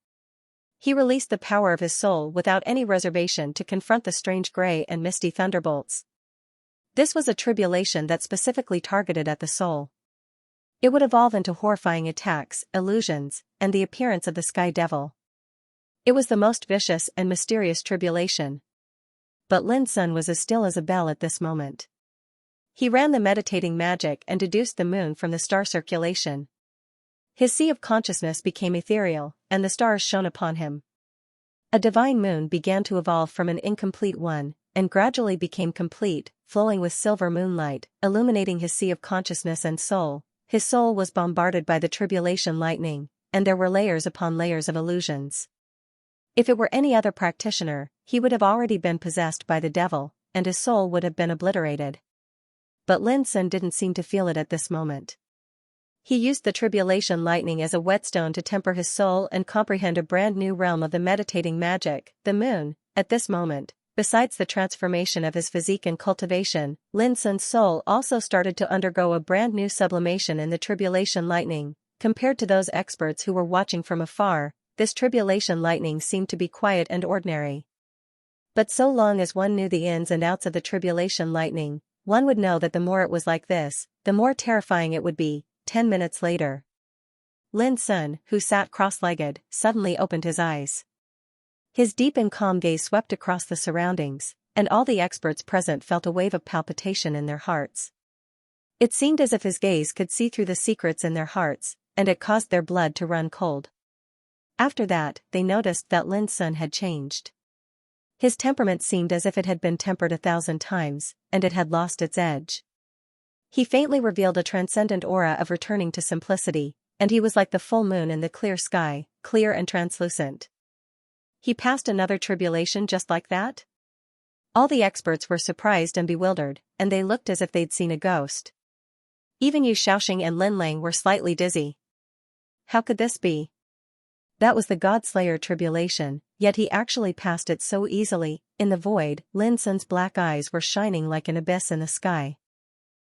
He released the power of his soul without any reservation to confront the strange gray and misty thunderbolts. This was a tribulation that specifically targeted at the soul. It would evolve into horrifying attacks, illusions, and the appearance of the sky devil. It was the most vicious and mysterious tribulation. But Lin Sun was as still as a bell at this moment. He ran the meditating magic and deduced the moon from the star circulation. His sea of consciousness became ethereal, and the stars shone upon him. A divine moon began to evolve from an incomplete one, and gradually became complete, flowing with silver moonlight, illuminating his sea of consciousness and soul. His soul was bombarded by the tribulation lightning, and there were layers upon layers of illusions. If it were any other practitioner, he would have already been possessed by the devil, and his soul would have been obliterated. But Lin Sun didn't seem to feel it at this moment. He used the tribulation lightning as a whetstone to temper his soul and comprehend a brand new realm of the meditating magic, the moon. At this moment, besides the transformation of his physique and cultivation, Lin Sun's soul also started to undergo a brand new sublimation in the tribulation lightning. Compared to those experts who were watching from afar, this tribulation lightning seemed to be quiet and ordinary. But so long as one knew the ins and outs of the tribulation lightning, one would know that the more it was like this, the more terrifying it would be. 10 minutes later, Lin Sun, who sat cross-legged, suddenly opened his eyes. His deep and calm gaze swept across the surroundings, and all the experts present felt a wave of palpitation in their hearts. It seemed as if his gaze could see through the secrets in their hearts, and it caused their blood to run cold. After that, they noticed that Lin Sun had changed. His temperament seemed as if it had been tempered 1,000 times, and it had lost its edge. He faintly revealed a transcendent aura of returning to simplicity, and he was like the full moon in the clear sky, clear and translucent. He passed another tribulation just like that? All the experts were surprised and bewildered, and they looked as if they'd seen a ghost. Even Yu Xiaoxing and Lin Lang were slightly dizzy. How could this be? That was the Godslayer tribulation, yet he actually passed it so easily. In the void, Lin Sun's black eyes were shining like an abyss in the sky.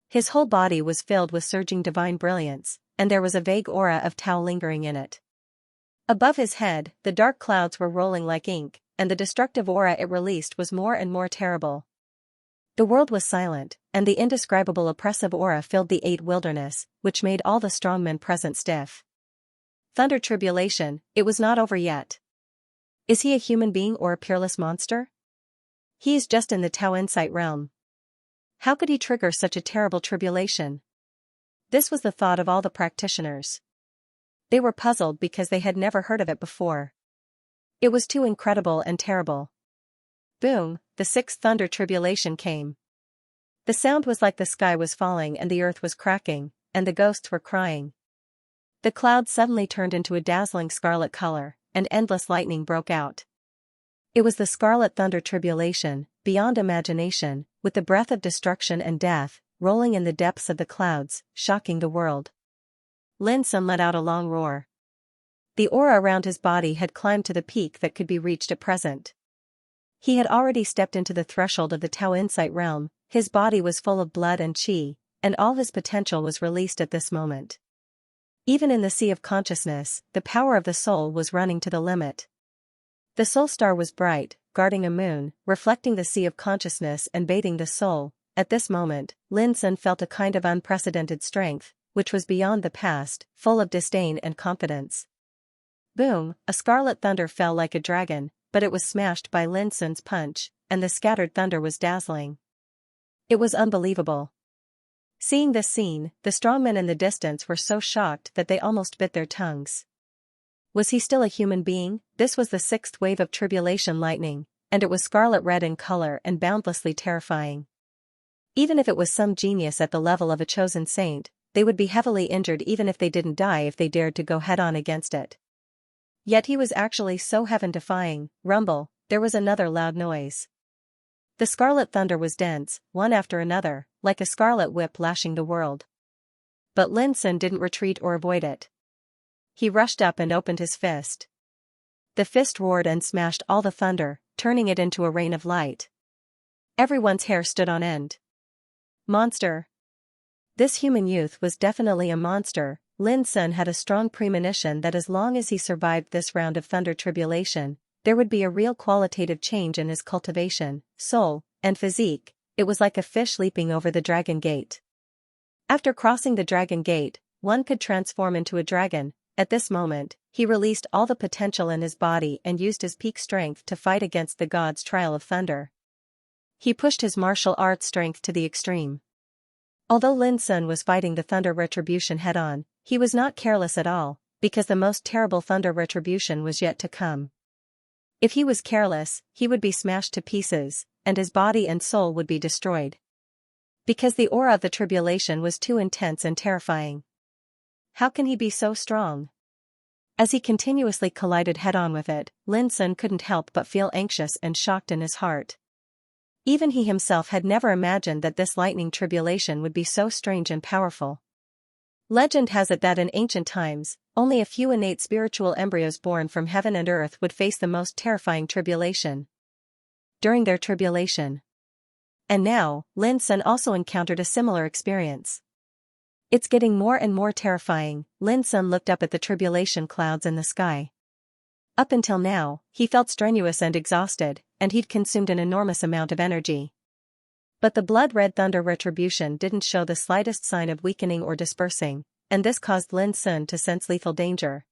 His whole body was filled with surging divine brilliance, and there was a vague aura of Tao lingering in it. Above his head, the dark clouds were rolling like ink, and the destructive aura it released was more and more terrible. The world was silent, and the indescribable oppressive aura filled the 8 wilderness, which made all the strongmen present stiff. Thunder tribulation, it was not over yet. Is he a human being or a peerless monster? He is just in the Tao insight realm. How could he trigger such a terrible tribulation? This was the thought of all the practitioners. They were puzzled because they had never heard of it before. It was too incredible and terrible. Boom, the sixth thunder tribulation came. The sound was like the sky was falling and the earth was cracking, and the ghosts were crying. The clouds suddenly turned into a dazzling scarlet color, and endless lightning broke out. It was the scarlet thunder tribulation, beyond imagination, with the breath of destruction and death, rolling in the depths of the clouds, shocking the world. Lin Sun let out a long roar. The aura around his body had climbed to the peak that could be reached at present. He had already stepped into the threshold of the Tao Insight realm, his body was full of blood and qi, and all his potential was released at this moment. Even in the sea of consciousness, the power of the soul was running to the limit. The soul star was bright, guarding a moon, reflecting the sea of consciousness and bathing the soul. At this moment, Lin Sun felt a kind of unprecedented strength, which was beyond the past, full of disdain and confidence. Boom, a scarlet thunder fell like a dragon, but it was smashed by Lin Sun's punch, and the scattered thunder was dazzling. It was unbelievable. Seeing this scene, the strongmen in the distance were so shocked that they almost bit their tongues. Was he still a human being? This was the sixth wave of tribulation lightning, and it was scarlet red in color and boundlessly terrifying. Even if it was some genius at the level of a chosen saint, they would be heavily injured even if they didn't die if they dared to go head-on against it. Yet he was actually so heaven-defying. Rumble, there was another loud noise. The scarlet thunder was dense, one after another, like a scarlet whip lashing the world. But Lin Sun didn't retreat or avoid it. He rushed up and opened his fist. The fist roared and smashed all the thunder, turning it into a rain of light. Everyone's hair stood on end. Monster. This human youth was definitely a monster. Lin Sun had a strong premonition that as long as he survived this round of thunder tribulation, there would be a real qualitative change in his cultivation, soul, and physique. It was like a fish leaping over the dragon gate. After crossing the dragon gate, one could transform into a dragon. At this moment, he released all the potential in his body and used his peak strength to fight against the god's trial of thunder. He pushed his martial arts strength to the extreme. Although Lin Sun was fighting the thunder retribution head-on, he was not careless at all, because the most terrible thunder retribution was yet to come. If he was careless, he would be smashed to pieces, and his body and soul would be destroyed. Because the aura of the tribulation was too intense and terrifying. How can he be so strong? As he continuously collided head-on with it, Lin Sun couldn't help but feel anxious and shocked in his heart. Even he himself had never imagined that this lightning tribulation would be so strange and powerful. Legend has it that in ancient times, only a few innate spiritual embryos born from heaven and earth would face the most terrifying tribulation. During their tribulation. And now, Lin Sun also encountered a similar experience. It's getting more and more terrifying. Lin Sun looked up at the tribulation clouds in the sky. Up until now, he felt strenuous and exhausted, and he'd consumed an enormous amount of energy. But the blood-red thunder retribution didn't show the slightest sign of weakening or dispersing, and this caused Lin Sun to sense lethal danger.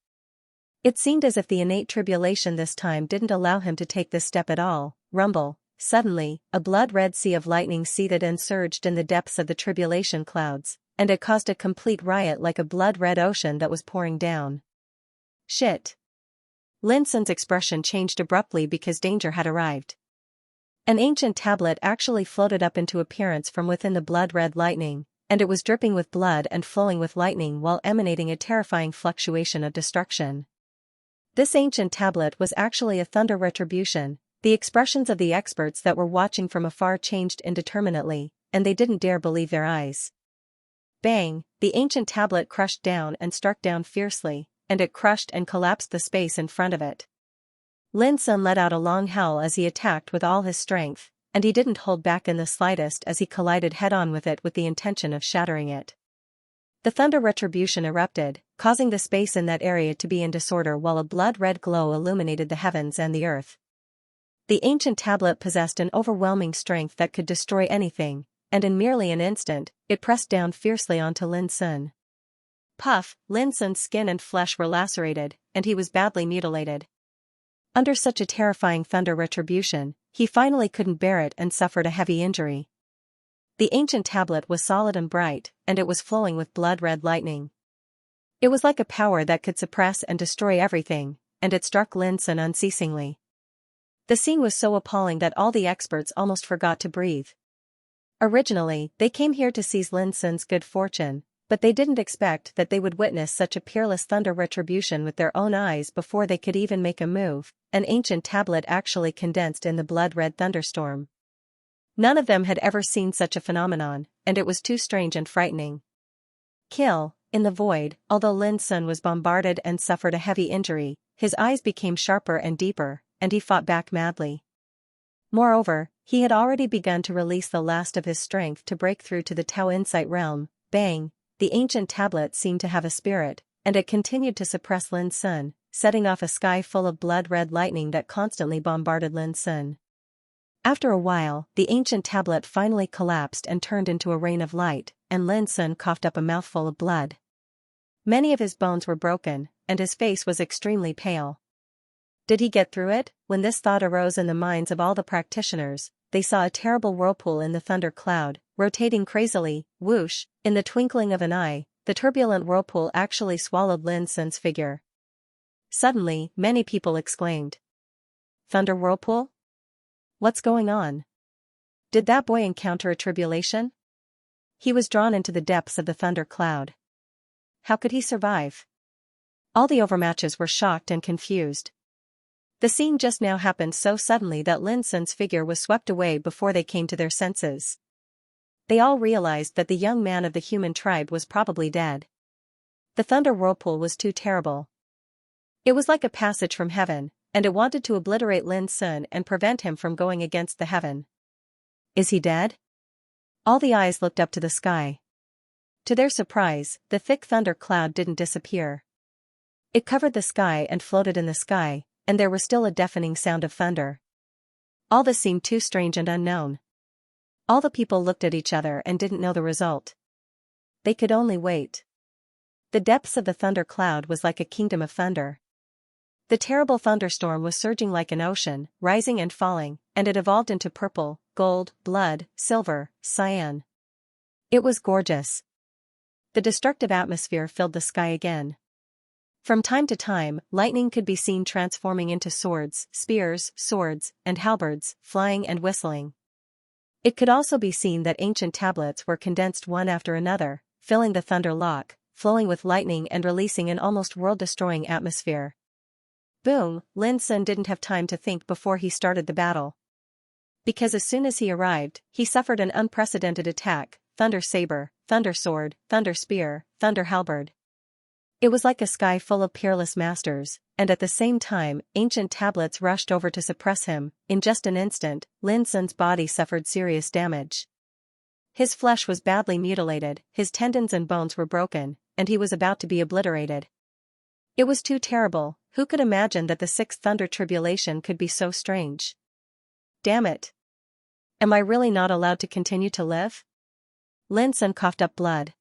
It seemed as if the innate tribulation this time didn't allow him to take this step at all. Rumble. Suddenly, a blood-red sea of lightning seethed and surged in the depths of the tribulation clouds, and it caused a complete riot like a blood-red ocean that was pouring down. Shit. Lin Sun's expression changed abruptly because danger had arrived. An ancient tablet actually floated up into appearance from within the blood-red lightning, and it was dripping with blood and flowing with lightning while emanating a terrifying fluctuation of destruction. This ancient tablet was actually a thunder retribution. The expressions of the experts that were watching from afar changed indeterminately, and they didn't dare believe their eyes. Bang, the ancient tablet crushed down and struck down fiercely, and it crushed and collapsed the space in front of it. Lin Sun let out a long howl as he attacked with all his strength, and he didn't hold back in the slightest as he collided head-on with it with the intention of shattering it. The thunder retribution erupted, causing the space in that area to be in disorder while a blood-red glow illuminated the heavens and the earth. The ancient tablet possessed an overwhelming strength that could destroy anything, and in merely an instant, it pressed down fiercely onto Lin Sun. Puff, Lin Sun's skin and flesh were lacerated, and he was badly mutilated. Under such a terrifying thunder retribution, he finally couldn't bear it and suffered a heavy injury. The ancient tablet was solid and bright, and it was flowing with blood-red lightning. It was like a power that could suppress and destroy everything, and it struck Lin Sun unceasingly. The scene was so appalling that all the experts almost forgot to breathe. Originally, they came here to seize Lin Sun's good fortune, but they didn't expect that they would witness such a peerless thunder retribution with their own eyes before they could even make a move. An ancient tablet actually condensed in the blood-red thunderstorm. None of them had ever seen such a phenomenon, and it was too strange and frightening. Kill. In the void, although Lin Sun was bombarded and suffered a heavy injury, his eyes became sharper and deeper, and he fought back madly. Moreover, he had already begun to release the last of his strength to break through to the Tao Insight realm. Bang! The ancient tablet seemed to have a spirit, and it continued to suppress Lin Sun, setting off a sky full of blood-red lightning that constantly bombarded Lin Sun. After a while, the ancient tablet finally collapsed and turned into a rain of light, and Lin Sun coughed up a mouthful of blood. Many of his bones were broken, and his face was extremely pale. Did he get through it? When this thought arose in the minds of all the practitioners, they saw a terrible whirlpool in the thunder cloud, rotating crazily. Whoosh! In the twinkling of an eye, the turbulent whirlpool actually swallowed Lin Sun's figure. Suddenly, many people exclaimed. Thunder whirlpool? What's going on? Did that boy encounter a tribulation? He was drawn into the depths of the thunder cloud. How could he survive? All the overmatches were shocked and confused. The scene just now happened so suddenly that Lin Sun's figure was swept away before they came to their senses. They all realized that the young man of the human tribe was probably dead. The thunder whirlpool was too terrible. It was like a passage from heaven, and it wanted to obliterate Lin Sun and prevent him from going against the heaven. Is he dead? All the eyes looked up to the sky. To their surprise, the thick thunder cloud didn't disappear. It covered the sky and floated in the sky, and there was still a deafening sound of thunder. All this seemed too strange and unknown. All the people looked at each other and didn't know the result. They could only wait. The depths of the thunder cloud was like a kingdom of thunder. The terrible thunderstorm was surging like an ocean, rising and falling, and it evolved into purple, gold, blood, silver, cyan. It was gorgeous. The destructive atmosphere filled the sky again. From time to time, lightning could be seen transforming into swords, spears, swords, and halberds, flying and whistling. It could also be seen that ancient tablets were condensed one after another, filling the thunder lock, flowing with lightning and releasing an almost world-destroying atmosphere. Boom! Lin Sun didn't have time to think before he started the battle. Because as soon as he arrived, he suffered an unprecedented attack: thunder saber, thunder sword, thunder spear, thunder halberd. It was like a sky full of peerless masters, and at the same time, ancient tablets rushed over to suppress him. In just an instant, Lin Sun's body suffered serious damage. His flesh was badly mutilated, his tendons and bones were broken, and he was about to be obliterated. It was too terrible. Who could imagine that the sixth thunder tribulation could be so strange? Damn it! Am I really not allowed to continue to live? Lin Sun coughed up blood.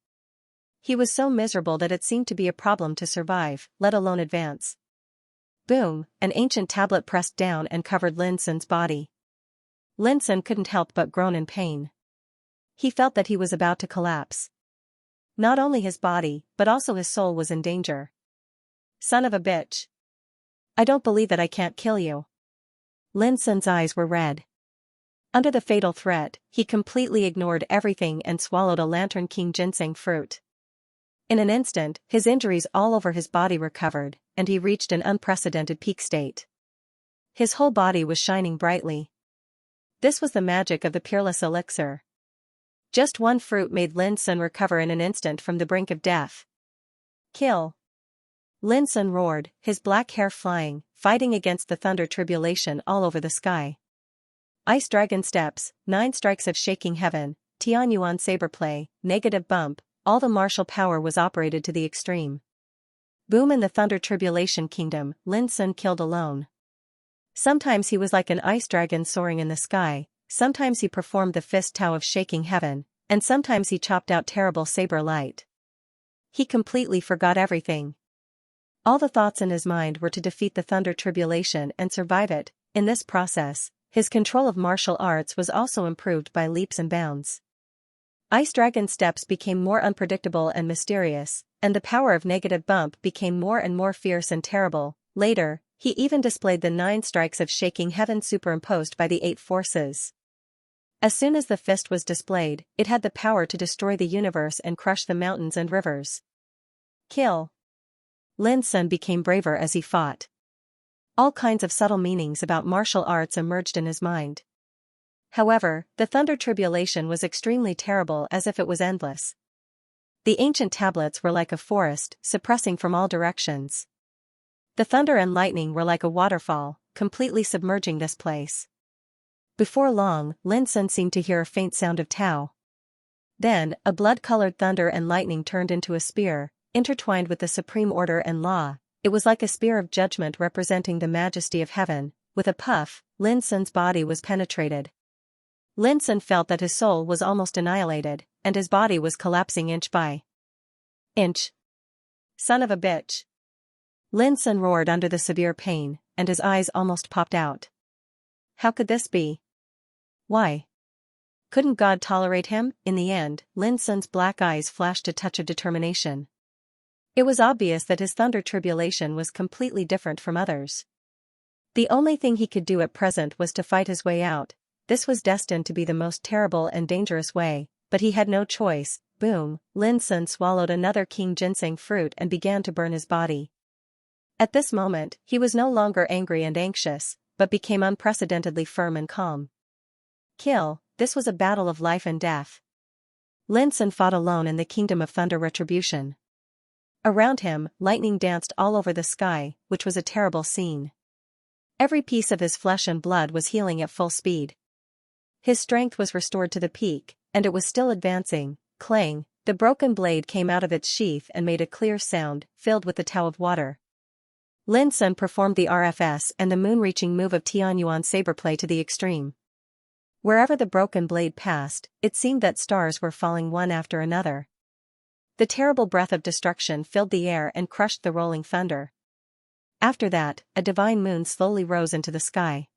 He was so miserable that it seemed to be a problem to survive, let alone advance. Boom! An ancient tablet pressed down and covered Lin Sun's body. Lin Sun couldn't help but groan in pain. He felt that he was about to collapse. Not only his body, but also his soul was in danger. Son of a bitch! I don't believe that I can't kill you. Lin Sun's eyes were red. Under the fatal threat, he completely ignored everything and swallowed a Lantern King ginseng fruit. In an instant, his injuries all over his body recovered, and he reached an unprecedented peak state. His whole body was shining brightly. This was the magic of the peerless elixir. Just one fruit made Lin Sun recover in an instant from the brink of death. Kill! Lin Sun roared, his black hair flying, fighting against the thunder tribulation all over the sky. Ice Dragon Steps, 9 strikes of shaking heaven, Tianyuan saber play, negative bump, all the martial power was operated to the extreme. Boom! In the thunder tribulation kingdom, Lin Sun killed alone. Sometimes he was like an ice dragon soaring in the sky, sometimes he performed the fist Tao of shaking heaven, and sometimes he chopped out terrible saber light. He completely forgot everything. All the thoughts in his mind were to defeat the thunder tribulation and survive it. In this process, his control of martial arts was also improved by leaps and bounds. Ice Dragon's steps became more unpredictable and mysterious, and the power of negative bump became more and more fierce and terrible. Later, he even displayed the 9 strikes of shaking heaven superimposed by the 8 forces. As soon as the fist was displayed, it had the power to destroy the universe and crush the mountains and rivers. Kill. Lin Sun became braver as he fought. All kinds of subtle meanings about martial arts emerged in his mind. However, the thunder tribulation was extremely terrible, as if it was endless. The ancient tablets were like a forest, suppressing from all directions. The thunder and lightning were like a waterfall, completely submerging this place. Before long, Lin Sun seemed to hear a faint sound of Tao. Then, a blood-colored thunder and lightning turned into a spear, intertwined with the supreme order and law. It was like a spear of judgment representing the majesty of heaven. With a puff, Lin Sun's body was penetrated. Lin Sun felt that his soul was almost annihilated, and his body was collapsing inch by inch. Son of a bitch. Lin Sun roared under the severe pain, and his eyes almost popped out. How could this be? Why? Couldn't God tolerate him? In the end, Lin Sun's black eyes flashed a touch of determination. It was obvious that his thunder tribulation was completely different from others. The only thing he could do at present was to fight his way out. This was destined to be the most terrible and dangerous way, but he had no choice. Boom, Lin Sun swallowed another king ginseng fruit and began to burn his body. At this moment, he was no longer angry and anxious, but became unprecedentedly firm and calm. Kill. This was a battle of life and death. Lin Sun fought alone in the kingdom of thunder retribution. Around him, lightning danced all over the sky, which was a terrible scene. Every piece of his flesh and blood was healing at full speed. His strength was restored to the peak, and it was still advancing. Clang, the broken blade came out of its sheath and made a clear sound, filled with the Tao of water. Lin Sun performed the RFS and the moon-reaching move of Tianyuan saberplay to the extreme. Wherever the broken blade passed, it seemed that stars were falling one after another. The terrible breath of destruction filled the air and crushed the rolling thunder. After that, a divine moon slowly rose into the sky.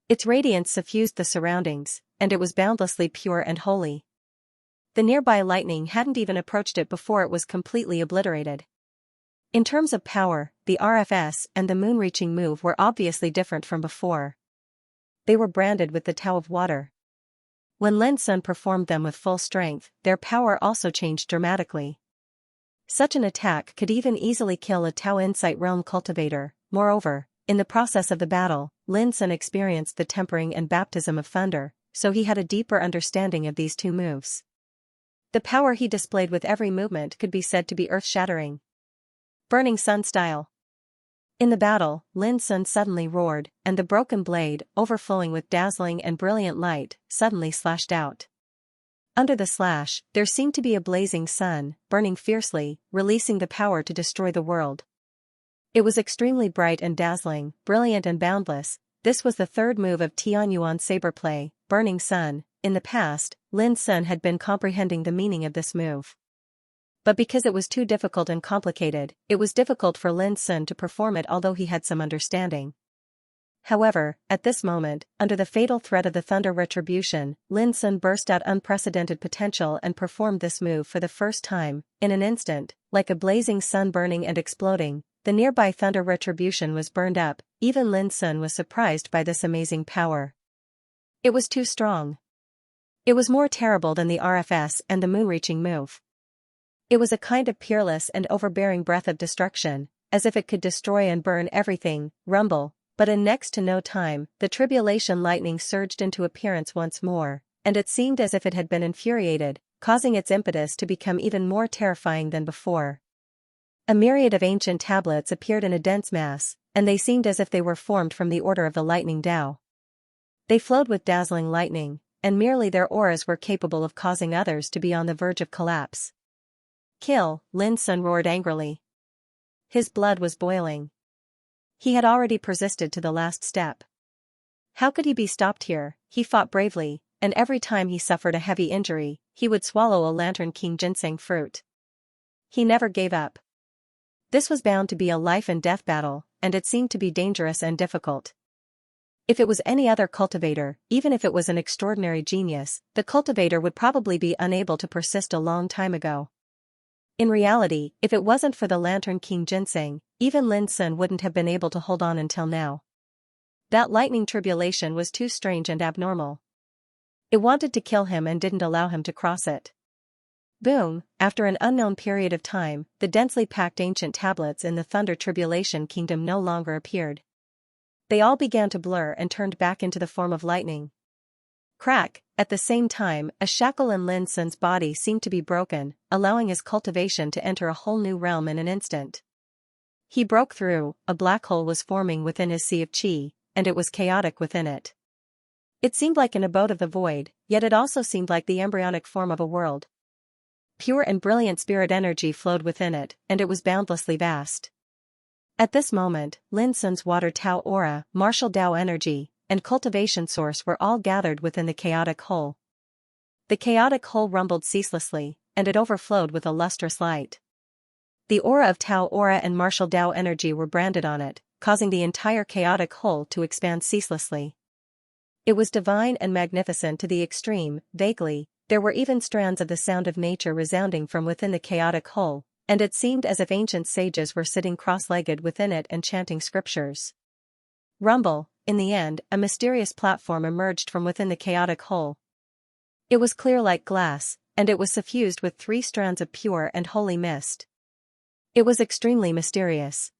Its radiance suffused the surroundings, and it was boundlessly pure and holy. The nearby lightning hadn't even approached it before it was completely obliterated. In terms of power, the RFS and the moon-reaching move were obviously different from before. They were branded with the Tao of water. When Lin Sun performed them with full strength, their power also changed dramatically. Such an attack could even easily kill a Tao Insight Realm cultivator. Moreover, in the process of the battle, Lin Sun experienced the tempering and baptism of thunder, so he had a deeper understanding of these two moves. The power he displayed with every movement could be said to be earth-shattering. Burning Sun style. In the battle, Lin Sun suddenly roared, and the broken blade, overflowing with dazzling and brilliant light, suddenly slashed out. Under the slash, there seemed to be a blazing sun, burning fiercely, releasing the power to destroy the world. It was extremely bright and dazzling, brilliant and boundless. This was the third move of Tianyuan saberplay, Burning Sun. In the past, Lin Sun had been comprehending the meaning of this move. But because it was too difficult and complicated, it was difficult for Lin Sun to perform it, although he had some understanding. However, at this moment, under the fatal threat of the thunder retribution, Lin Sun burst out unprecedented potential and performed this move for the first time. In an instant, like a blazing sun burning and exploding, the nearby thunder retribution was burned up. Even Lin Sun was surprised by this amazing power. It was too strong. It was more terrible than the RFS and the moon-reaching move. It was a kind of peerless and overbearing breath of destruction, as if it could destroy and burn everything. Rumble. But in next to no time, the tribulation lightning surged into appearance once more, and it seemed as if it had been infuriated, causing its impetus to become even more terrifying than before. A myriad of ancient tablets appeared in a dense mass, and they seemed as if they were formed from the order of the lightning Tao. They flowed with dazzling lightning, and merely their auras were capable of causing others to be on the verge of collapse. Kill, Lin Sun roared angrily. His blood was boiling. He had already persisted to the last step. How could he be stopped here? He fought bravely, and every time he suffered a heavy injury, he would swallow a Lantern King ginseng fruit. He never gave up. This was bound to be a life and death battle, and it seemed to be dangerous and difficult. If it was any other cultivator, even if it was an extraordinary genius, the cultivator would probably be unable to persist a long time ago. In reality, if it wasn't for the Lantern King ginseng, even Lin Sun wouldn't have been able to hold on until now. That lightning tribulation was too strange and abnormal. It wanted to kill him and didn't allow him to cross it. Boom, after an unknown period of time, the densely packed ancient tablets in the Thunder Tribulation Kingdom no longer appeared. They all began to blur and turned back into the form of lightning. Crack, at the same time, a shackle in Lin Sun's body seemed to be broken, allowing his cultivation to enter a whole new realm in an instant. He broke through, a black hole was forming within his sea of qi, and it was chaotic within it. It seemed like an abode of the void, yet it also seemed like the embryonic form of a world. Pure and brilliant spirit energy flowed within it, and it was boundlessly vast. At this moment, Lin Sun's water Tao aura, martial Tao energy, and cultivation source were all gathered within the chaotic whole. The chaotic whole rumbled ceaselessly, and it overflowed with a lustrous light. The aura of Tao aura and martial Tao energy were branded on it, causing the entire chaotic whole to expand ceaselessly. It was divine and magnificent to the extreme, vaguely. There were even strands of the sound of nature resounding from within the chaotic whole, and it seemed as if ancient sages were sitting cross-legged within it and chanting scriptures. Rumble, in the end, a mysterious platform emerged from within the chaotic whole. It was clear like glass, and it was suffused with 3 strands of pure and holy mist. It was extremely mysterious.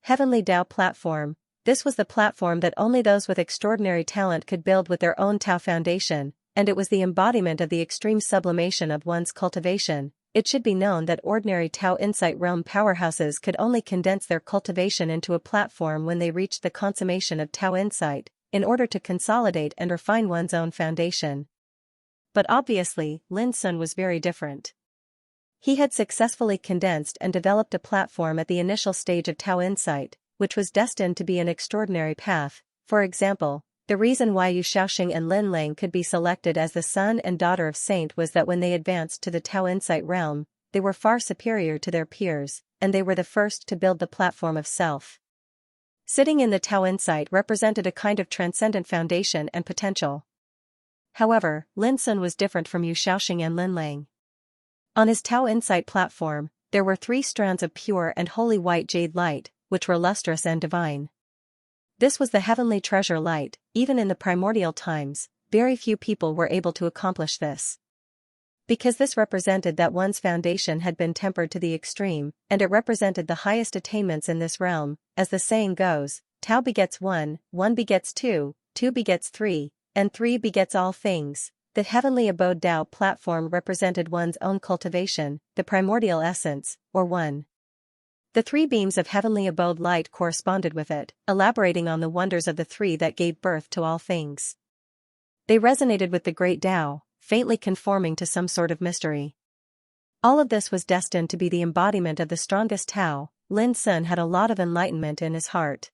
Heavenly Tao Platform. This was the platform that only those with extraordinary talent could build with their own Tao foundation, and it was the embodiment of the extreme sublimation of one's cultivation. It should be known that ordinary Tao Insight realm powerhouses could only condense their cultivation into a platform when they reached the consummation of Tao Insight, in order to consolidate and refine one's own foundation. But obviously, Lin Sun was very different. He had successfully condensed and developed a platform at the initial stage of Tao Insight, which was destined to be an extraordinary path. For example, the reason why Yu Shaoxing and Lin Lang could be selected as the son and daughter of saint was that when they advanced to the Tao Insight realm, they were far superior to their peers, and they were the first to build the platform of self. Sitting in the Tao Insight represented a kind of transcendent foundation and potential. However, Lin Sun was different from Yu Shaoxing and Lin Lang. On his Tao Insight platform, there were 3 strands of pure and holy white jade light, which were lustrous and divine. This was the heavenly treasure light. Even in the primordial times, very few people were able to accomplish this. Because this represented that one's foundation had been tempered to the extreme, and it represented the highest attainments in this realm. As the saying goes, Tao begets 1, 1 begets 2, 2 begets 3, and 3 begets all things. The heavenly abode Tao platform represented one's own cultivation, the primordial essence, or one. The 3 beams of heavenly abode light corresponded with it, elaborating on the wonders of the 3 that gave birth to all things. They resonated with the great Tao, faintly conforming to some sort of mystery. All of this was destined to be the embodiment of the strongest Tao. Lin Sun had a lot of enlightenment in his heart.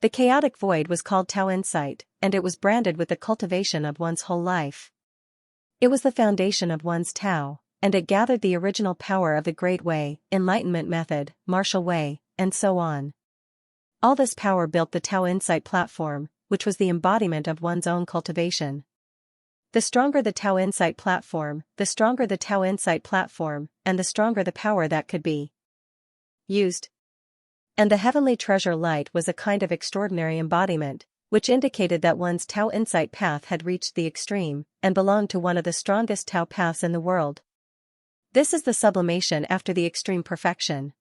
The chaotic void was called Tao Insight, and it was branded with the cultivation of one's whole life. It was the foundation of one's Tao, and it gathered the original power of the Great Way, Enlightenment Method, Martial Way, and so on. All this power built the Tao Insight platform, which was the embodiment of one's own cultivation. The stronger the Tao Insight platform, the stronger the Tao Insight platform, and the stronger the power that could be used. And the heavenly treasure light was a kind of extraordinary embodiment, which indicated that one's Tao Insight path had reached the extreme, and belonged to one of the strongest Tao paths in the world. This is the sublimation after the extreme perfection.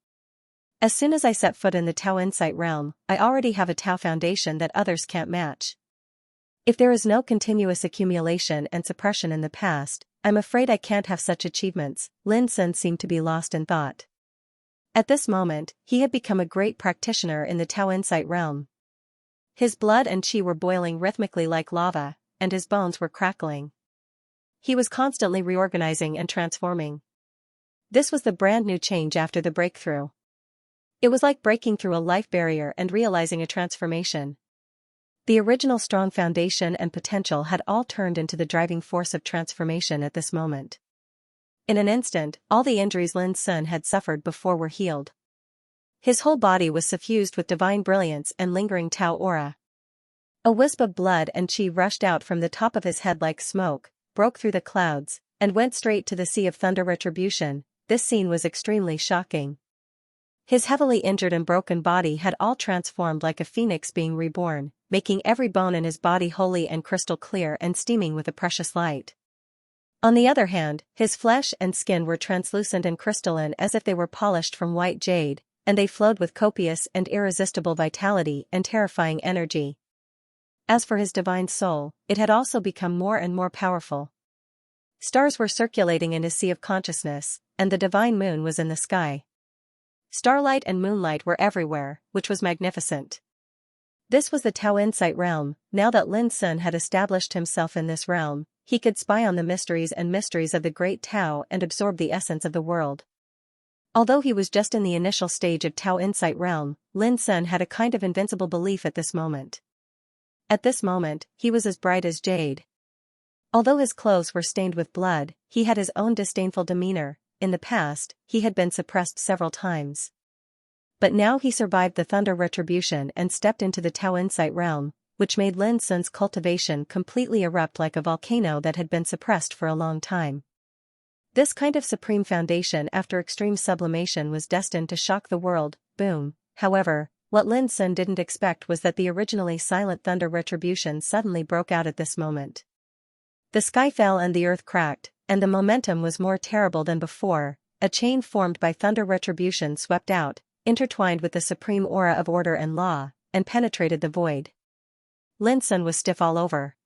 As soon as I set foot in the Tao Insight realm, I already have a Tao foundation that others can't match. If there is no continuous accumulation and suppression in the past, I'm afraid I can't have such achievements. Lin Sun seemed to be lost in thought. At this moment, he had become a great practitioner in the Tao Insight realm. His blood and qi were boiling rhythmically like lava, and his bones were crackling. He was constantly reorganizing and transforming. This was the brand new change after the breakthrough. It was like breaking through a life barrier and realizing a transformation. The original strong foundation and potential had all turned into the driving force of transformation at this moment. In an instant, all the injuries Lin Sun had suffered before were healed. His whole body was suffused with divine brilliance and lingering Tao aura. A wisp of blood and chi rushed out from the top of his head like smoke, broke through the clouds, and went straight to the Sea of Thunder Retribution. This scene was extremely shocking. His heavily injured and broken body had all transformed like a phoenix being reborn, making every bone in his body holy and crystal clear and steaming with a precious light. On the other hand, his flesh and skin were translucent and crystalline as if they were polished from white jade, and they flowed with copious and irresistible vitality and terrifying energy. As for his divine soul, it had also become more and more powerful. Stars were circulating in his sea of consciousness, and the divine moon was in the sky. Starlight and moonlight were everywhere, which was magnificent. This was the Tao Insight realm. Now that Lin Sun had established himself in this realm, he could spy on the mysteries of the great Tao and absorb the essence of the world. Although he was just in the initial stage of Tao Insight realm, Lin Sun had a kind of invincible belief at this moment. At this moment, he was as bright as jade. Although his clothes were stained with blood, he had his own disdainful demeanor. In the past, he had been suppressed several times. But now he survived the Thunder Retribution and stepped into the Tao Insight realm, which made Lin Sun's cultivation completely erupt like a volcano that had been suppressed for a long time. This kind of supreme foundation after extreme sublimation was destined to shock the world. Boom. However, what Lin Sun didn't expect was that the originally silent Thunder Retribution suddenly broke out at this moment. The sky fell and the earth cracked, and the momentum was more terrible than before. A chain formed by Thunder Retribution swept out, intertwined with the supreme aura of order and law, and penetrated the void. Lin Sun was stiff all over.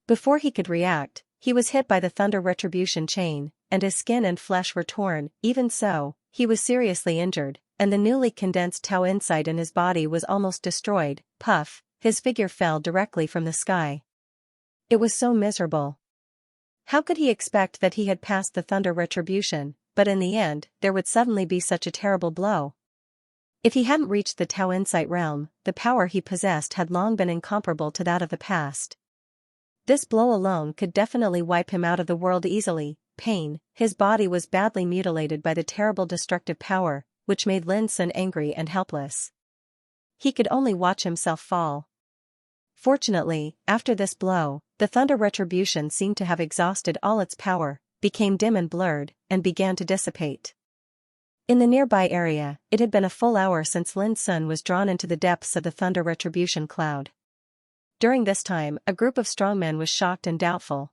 Before he could react, he was hit by the Thunder Retribution chain, and his skin and flesh were torn. Even so, he was seriously injured, and the newly condensed Tao Insight in his body was almost destroyed. Puff, his figure fell directly from the sky. It was so miserable. How could he expect that he had passed the Thunder Retribution, but in the end, there would suddenly be such a terrible blow? If he hadn't reached the Tao Insight realm, the power he possessed had long been incomparable to that of the past. This blow alone could definitely wipe him out of the world easily. Pain, his body was badly mutilated by the terrible destructive power, which made Lin Sun angry and helpless. He could only watch himself fall. Fortunately, after this blow, the Thunder Retribution seemed to have exhausted all its power, became dim and blurred, and began to dissipate. In the nearby area, it had been a full hour since Lin Sun was drawn into the depths of the Thunder Retribution cloud. During this time, a group of strongmen was shocked and doubtful.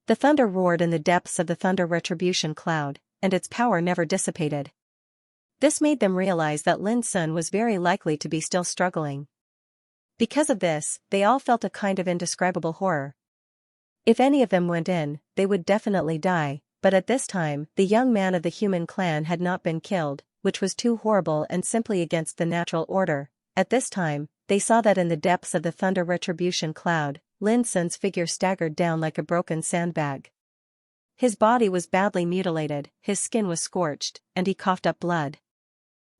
The thunder roared in the depths of the Thunder Retribution cloud, and its power never dissipated. This made them realize that Lin Sun was very likely to be still struggling. Because of this, they all felt a kind of indescribable horror. If any of them went in, they would definitely die, but at this time, the young man of the human clan had not been killed, which was too horrible and simply against the natural order. At this time, they saw that in the depths of the Thunder Retribution cloud, Lin Sun's figure staggered down like a broken sandbag. His body was badly mutilated, his skin was scorched, and he coughed up blood.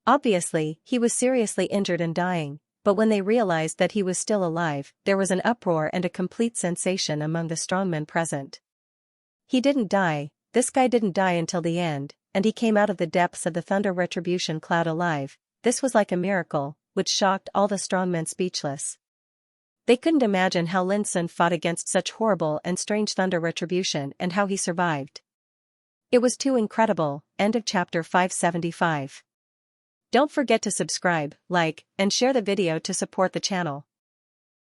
Obviously, he was seriously injured and dying. But when they realized that he was still alive, there was an uproar and a complete sensation among the strongmen present. He didn't die, this guy didn't die until the end, and he came out of the depths of the Thunder Retribution cloud alive. This was like a miracle, which shocked all the strongmen speechless. They couldn't imagine how Lin Sun fought against such horrible and strange Thunder Retribution and how he survived. It was too incredible. End of chapter 575. Don't forget to subscribe, like, and share the video to support the channel.